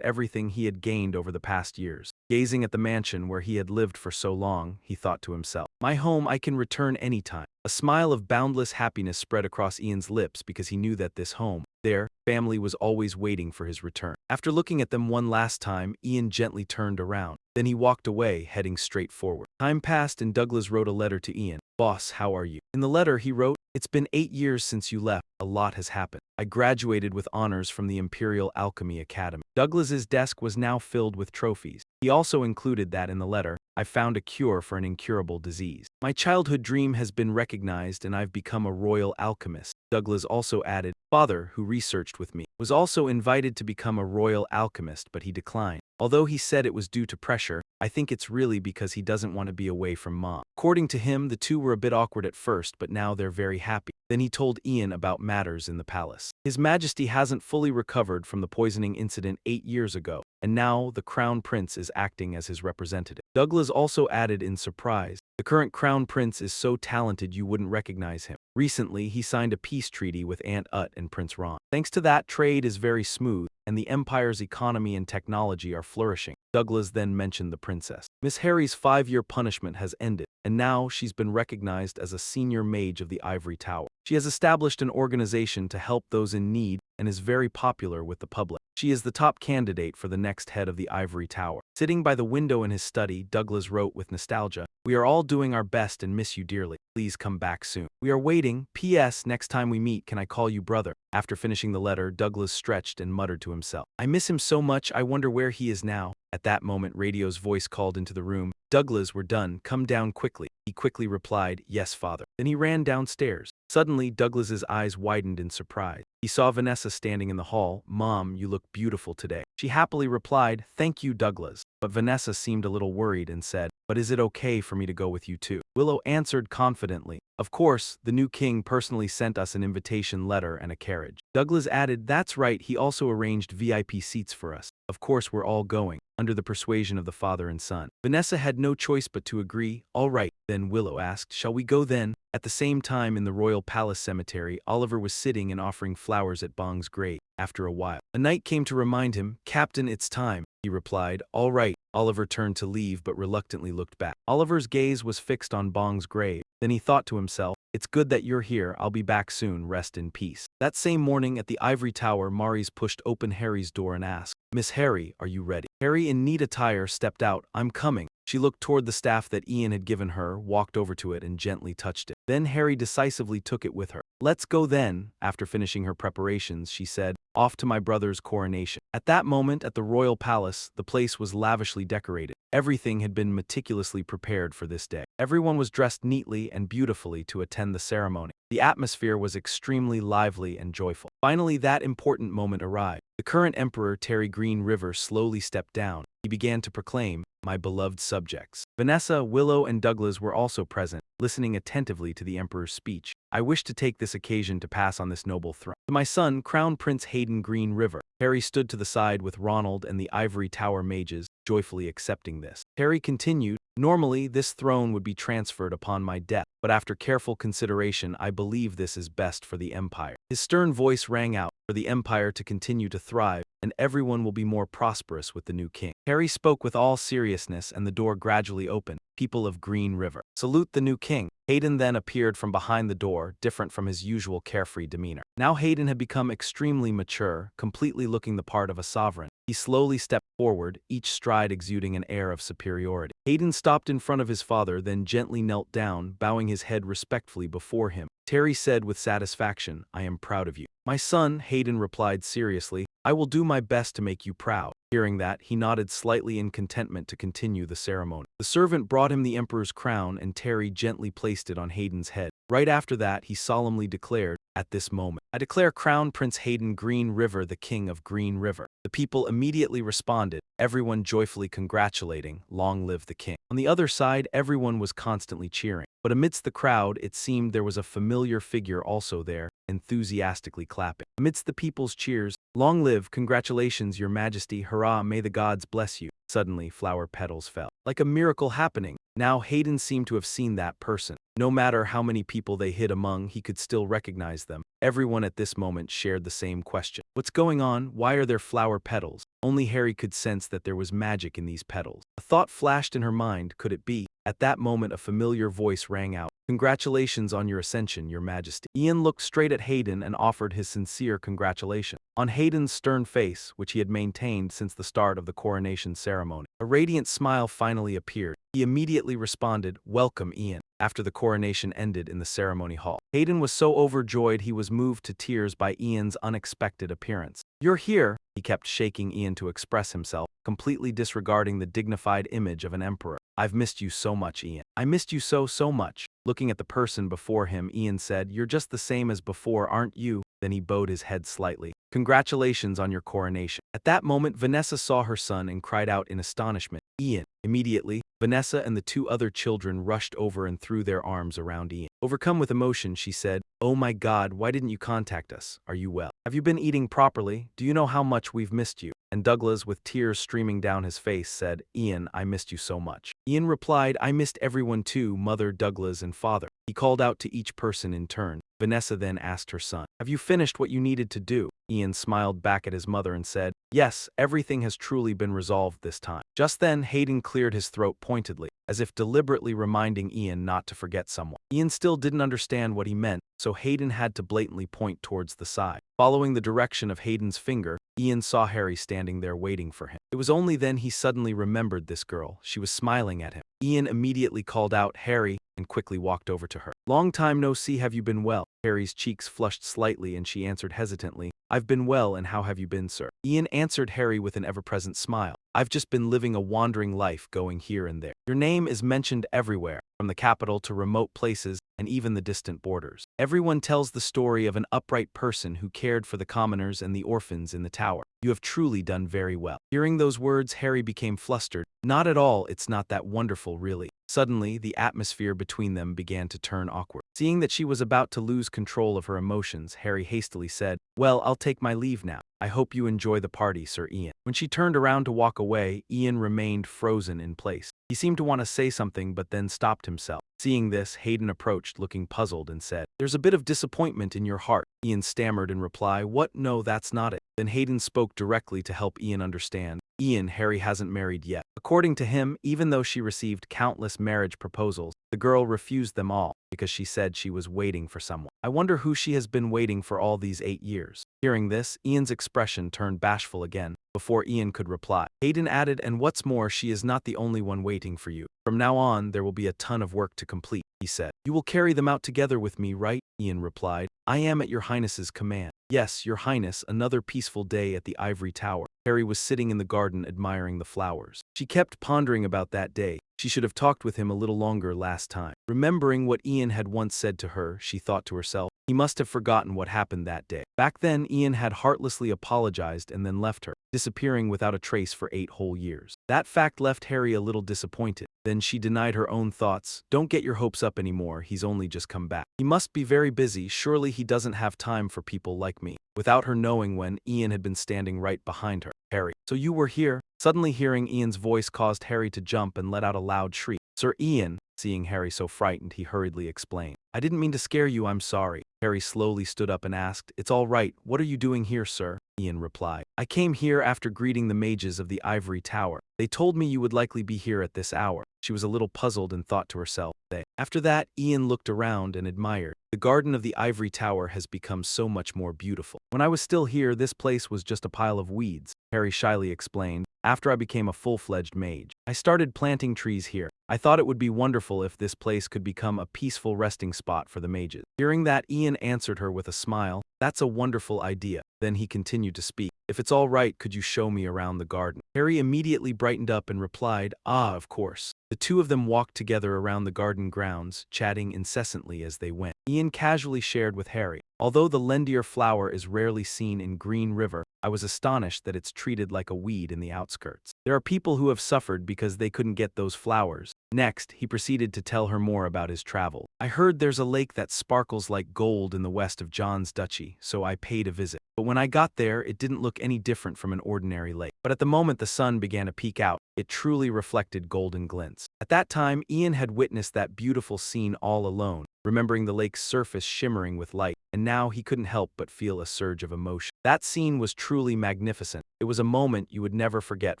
everything he had gained over the past years. Gazing at the mansion where he had lived for so long, he thought to himself, my home, I can return anytime. A smile of boundless happiness spread across Ian's lips because he knew that this home, their family, was always waiting for his return. After looking at them one last time, Ian gently turned around. Then he walked away, heading straight forward. Time passed and Douglas wrote a letter to Ian. Boss, how are you? In the letter he wrote, it's been 8 years since you left. A lot has happened. I graduated with honors from the Imperial Alchemy Academy. Douglas's desk was now filled with trophies. He also included that in the letter, I found a cure for an incurable disease. My childhood dream has been recognized and I've become a royal alchemist. Douglas also added, Father, who researched with me, was also invited to become a royal alchemist, but he declined. Although he said it was due to pressure, I think it's really because he doesn't want to be away from Mom. According to him, the two were a bit awkward at first, but now they're very happy. Then he told Ian about matters in the palace. His Majesty hasn't fully recovered from the poisoning incident 8 years ago, and now the Crown Prince is acting as his representative. Douglas also added in surprise, the current Crown Prince is so talented you wouldn't recognize him. Recently, he signed a peace treaty with Aunt Ut and Prince Ron. Thanks to that, trade is very smooth, and the Empire's economy and technology are flourishing. Douglas then mentioned the princess. Miss Harry's 5-year punishment has ended, and now she's been recognized as a senior mage of the Ivory Tower. She has established an organization to help those in need and is very popular with the public. She is the top candidate for the next head of the Ivory Tower. Sitting by the window in his study, Douglas wrote with nostalgia, "We are all doing our best and miss you dearly. Please come back soon. We are waiting. P.S. Next time we meet, can I call you brother?" After finishing the letter, Douglas stretched and muttered to himself, "I miss him so much, I wonder where he is now." At that moment, Radio's voice called into the room, "Douglas, we're done. Come down quickly." He quickly replied, "Yes, father." Then he ran downstairs. Suddenly, Douglas's eyes widened in surprise. He saw Vanessa standing in the hall. "Mom, you look beautiful today." She happily replied, "Thank you, Douglas." But Vanessa seemed a little worried and said, "But is it okay for me to go with you too?" Willow answered confidently, "Of course, the new king personally sent us an invitation letter and a carriage." Douglas added, "That's right, he also arranged VIP seats for us. Of course we're all going," under the persuasion of the father and son. Vanessa had no choice but to agree. "All right." Then Willow asked, "Shall we go then?" At the same time in the royal palace cemetery, Oliver was sitting and offering flowers at Bong's grave. After a while, a knight came to remind him, "Captain, it's time." He replied, "All right." Oliver turned to leave but reluctantly looked back. Oliver's gaze was fixed on Bong's grave. Then he thought to himself, "It's good that you're here. I'll be back soon. Rest in peace." That same morning at the Ivory Tower, Maurice pushed open Harry's door and asked, "Miss Harry, are you ready?" Harry, in neat attire, stepped out. "I'm coming." She looked toward the staff that Ian had given her, walked over to it, and gently touched it. Then Harry decisively took it with her. "Let's go then." After finishing her preparations, she said, "Off to my brother's coronation." At that moment, at the royal palace, the place was lavishly decorated. Everything had been meticulously prepared for this day. Everyone was dressed neatly and beautifully to attend the ceremony. The atmosphere was extremely lively and joyful. Finally, that important moment arrived. The current emperor, Terry Green River, slowly stepped down. He began to proclaim, "My beloved subjects." Vanessa, Willow, and Douglas were also present, listening attentively to the emperor's speech. "I wish to take this occasion to pass on this noble throne to my son, Crown Prince Hayden Green River." Harry stood to the side with Ronald and the Ivory Tower mages, joyfully accepting this. Harry continued, "Normally, this throne would be transferred upon my death, but after careful consideration, I believe this is best for the Empire." His stern voice rang out, "For the Empire to continue to thrive, and everyone will be more prosperous with the new king." Harry spoke with all seriousness, and the door gradually opened. "People of Green River, salute the new king." Hayden then appeared from behind the door, different from his usual carefree demeanor. Now Hayden had become extremely mature, completely looking the part of a sovereign. He slowly stepped forward, each stride exuding an air of superiority. Hayden stopped in front of his father, then gently knelt down, bowing his head respectfully before him. Terry said with satisfaction, "I am proud of you." "My son," Hayden replied seriously, "I will do my best to make you proud." Hearing that, he nodded slightly in contentment to continue the ceremony. The servant brought him the emperor's crown, and Terry gently placed it on Hayden's head. Right after that, he solemnly declared, "At this moment, I declare Crown Prince Hayden Green River the King of Green River." The people immediately responded, everyone joyfully congratulating, "Long live the king." On the other side, everyone was constantly cheering. But amidst the crowd, it seemed there was a familiar figure also there, enthusiastically clapping. Amidst the people's cheers, "Long live, congratulations, your majesty, hurrah, may the gods bless you." Suddenly, flower petals fell. Like a miracle happening. Now Hayden seemed to have seen that person. No matter how many people they hid among, he could still recognize them. Everyone at this moment shared the same question. "What's going on? Why are there flower petals?" Only Harry could sense that there was magic in these petals. A thought flashed in her mind, could it be? At that moment a familiar voice rang out, "Congratulations on your ascension, your majesty." Ian looked straight at Hayden and offered his sincere congratulations. On Hayden's stern face, which he had maintained since the start of the coronation ceremony, a radiant smile finally appeared. He immediately responded, "Welcome, Ian." After the coronation ended in the ceremony hall, Hayden was so overjoyed he was moved to tears by Ian's unexpected appearance. "You're here," he kept shaking Ian to express himself, completely disregarding the dignified image of an emperor. "I've missed you so much, Ian. I missed you so much." Looking at the person before him, Ian said, "You're just the same as before, aren't you?" Then he bowed his head slightly. Congratulations on your coronation. At that moment, Vanessa saw her son and cried out in astonishment, Ian. Immediately, Vanessa and the two other children rushed over and threw their arms around Ian. Overcome with emotion, she said, "Oh my God, why didn't you contact us? Are you well? Have you been eating properly? Do you know how much we've missed you?" And Douglas, with tears streaming down his face, said, "Ian, I missed you so much." Ian replied, "I missed everyone too, Mother, Douglas, and Father." He called out to each person in turn. Vanessa then asked her son, "Have you finished what you needed to do?" Ian smiled back at his mother and said, "Yes, everything has truly been resolved this time." Just then, Hayden cleared his throat pointedly, as if deliberately reminding Ian not to forget someone. Ian still didn't understand what he meant, so Hayden had to blatantly point towards the side. Following the direction of Hayden's finger, Ian saw Harry standing there waiting for him. It was only then he suddenly remembered this girl. She was smiling at him. Ian immediately called out, "Harry," and quickly walked over to her. "Long time no see, have you been well?" Harry's cheeks flushed slightly and she answered hesitantly, "I've been well, and how have you been, sir?" Ian answered Harry with an ever-present smile. "I've just been living a wandering life, going here and there. Your name is mentioned everywhere, from the capital to remote places and even the distant borders. Everyone tells the story of an upright person who cared for the commoners and the orphans in the tower. You have truly done very well." Hearing those words, Harry became flustered. "Not at all, it's not that wonderful, really." Suddenly, the atmosphere between them began to turn awkward. Seeing that she was about to lose control of her emotions, Harry hastily said, "Well, I'll take my leave now. I hope you enjoy the party, Sir Ian." When she turned around to walk away, Ian remained frozen in place. He seemed to want to say something but then stopped himself. Seeing this, Hayden approached, looking puzzled, and said, "There's a bit of disappointment in your heart." Ian stammered in reply, "What? No, that's not it." Then Hayden spoke directly to help Ian understand. "Ian, Harry hasn't married yet." According to him, even though she received countless marriage proposals, the girl refused them all because she said she was waiting for someone. "I wonder who she has been waiting for all these 8 years. Hearing this, Ian's expression turned bashful again. Before Ian could reply, Hayden added, "And what's more, she is not the only one waiting for you. From now on, there will be a ton of work to complete," he said. "You will carry them out together with me, right?" Ian replied. "I am at your highness's command." "Yes, your highness." Another peaceful day at the ivory tower. Harry was sitting in the garden admiring the flowers. She kept pondering about that day. She should have talked with him a little longer last time. Remembering what Ian had once said to her, she thought to herself, he must have forgotten what happened that day. Back then, Ian had heartlessly apologized and then left her, disappearing without a trace for 8 whole years. That fact left Harry a little disappointed. Then she denied her own thoughts. "Don't get your hopes up anymore, he's only just come back. He must be very busy, surely he doesn't have time for people like me." Without her knowing when, Ian had been standing right behind her. "Harry, so you were here?" Suddenly hearing Ian's voice caused Harry to jump and let out a loud shriek. "Sir Ian," seeing Harry so frightened, he hurriedly explained, "I didn't mean to scare you, I'm sorry." Harry slowly stood up and asked, "It's all right, what are you doing here, sir?" Ian replied, "I came here after greeting the mages of the ivory tower. They told me you would likely be here at this hour." She was a little puzzled and thought to herself, "They." After that, Ian looked around and admired. "The garden of the ivory tower has become so much more beautiful. When I was still here, this place was just a pile of weeds," Harry shyly explained. "After I became a full-fledged mage, I started planting trees here. I thought it would be wonderful if this place could become a peaceful resting spot for the mages." Hearing that, Ian answered her with a smile, "That's a wonderful idea." Then he continued to speak, "If it's all right, could you show me around the garden?" Harry immediately brightened up and replied, "Ah, of course." The two of them walked together around the garden grounds, chatting incessantly as they went. Ian casually shared with Harry, "Although the lendier flower is rarely seen in Green River, I was astonished that it's treated like a weed in the outskirts. There are people who have suffered because they couldn't get those flowers." Next, he proceeded to tell her more about his travel. "I heard there's a lake that sparkles like gold in the west of John's duchy, so I paid a visit. But when I got there, it didn't look any different from an ordinary lake. But at the moment the sun began to peek out, it truly reflected golden glints." At that time, Ian had witnessed that beautiful scene all alone, remembering the lake's surface shimmering with light, and now he couldn't help but feel a surge of emotion. That scene was truly magnificent. It was a moment you would never forget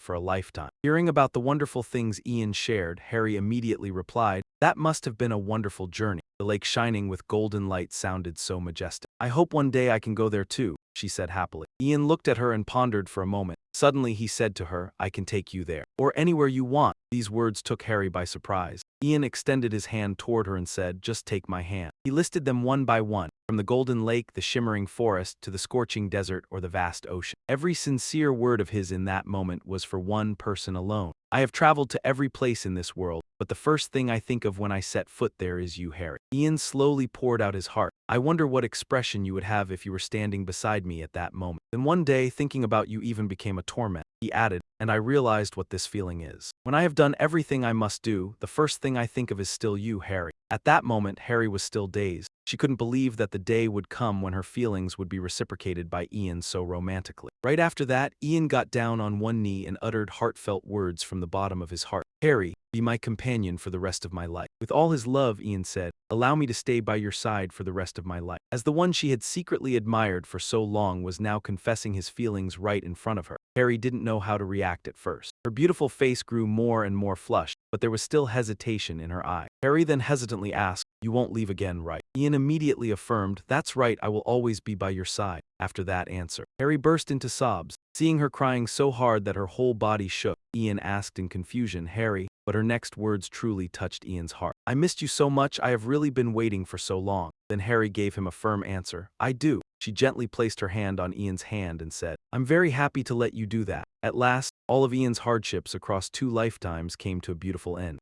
for a lifetime. Hearing about the wonderful things Ian shared, Harry immediately replied, "That must have been a wonderful journey. The lake shining with golden light sounded so majestic. I hope one day I can go there too," she said happily. Ian looked at her and pondered for a moment. Suddenly he said to her, "I can take you there. Or anywhere you want." These words took Harry by surprise. Ian extended his hand toward her and said, "Just take my hand." He listed them one by one, from the golden lake, the shimmering forest, to the scorching desert or the vast ocean. Every sincere word of his in that moment was for one person alone. I have traveled to every place in this world, but the first thing I think of when I set foot there is you, Harry. Ian slowly poured out his heart. I wonder what expression you would have if you were standing beside me at that moment. Then one day, thinking about you even became a torment. He added, and I realized what this feeling is. When I have done everything I must do, the first thing I think of is still you, Harry. At that moment, Harry was still dazed. She couldn't believe that the day would come when her feelings would be reciprocated by Ian so romantically. Right after that, Ian got down on one knee and uttered heartfelt words from the bottom of his heart. Harry, be my companion for the rest of my life. With all his love, Ian said, allow me to stay by your side for the rest of my life. As the one she had secretly admired for so long was now confessing his feelings right in front of her, Harry didn't know how to react at first. Her beautiful face grew more and more flushed, but there was still hesitation in her eye. Harry then hesitantly asked, you won't leave again, right? Ian immediately affirmed, that's right, I will always be by your side. After that answer, Harry burst into sobs. Seeing her crying so hard that her whole body shook, Ian asked in confusion, Harry, but her next words truly touched Ian's heart. I missed you so much, I have really been waiting for so long. Then Harry gave him a firm answer, I do. She gently placed her hand on Ian's hand and said, I'm very happy to let you do that. At last, all of Ian's hardships across 2 lifetimes came to a beautiful end.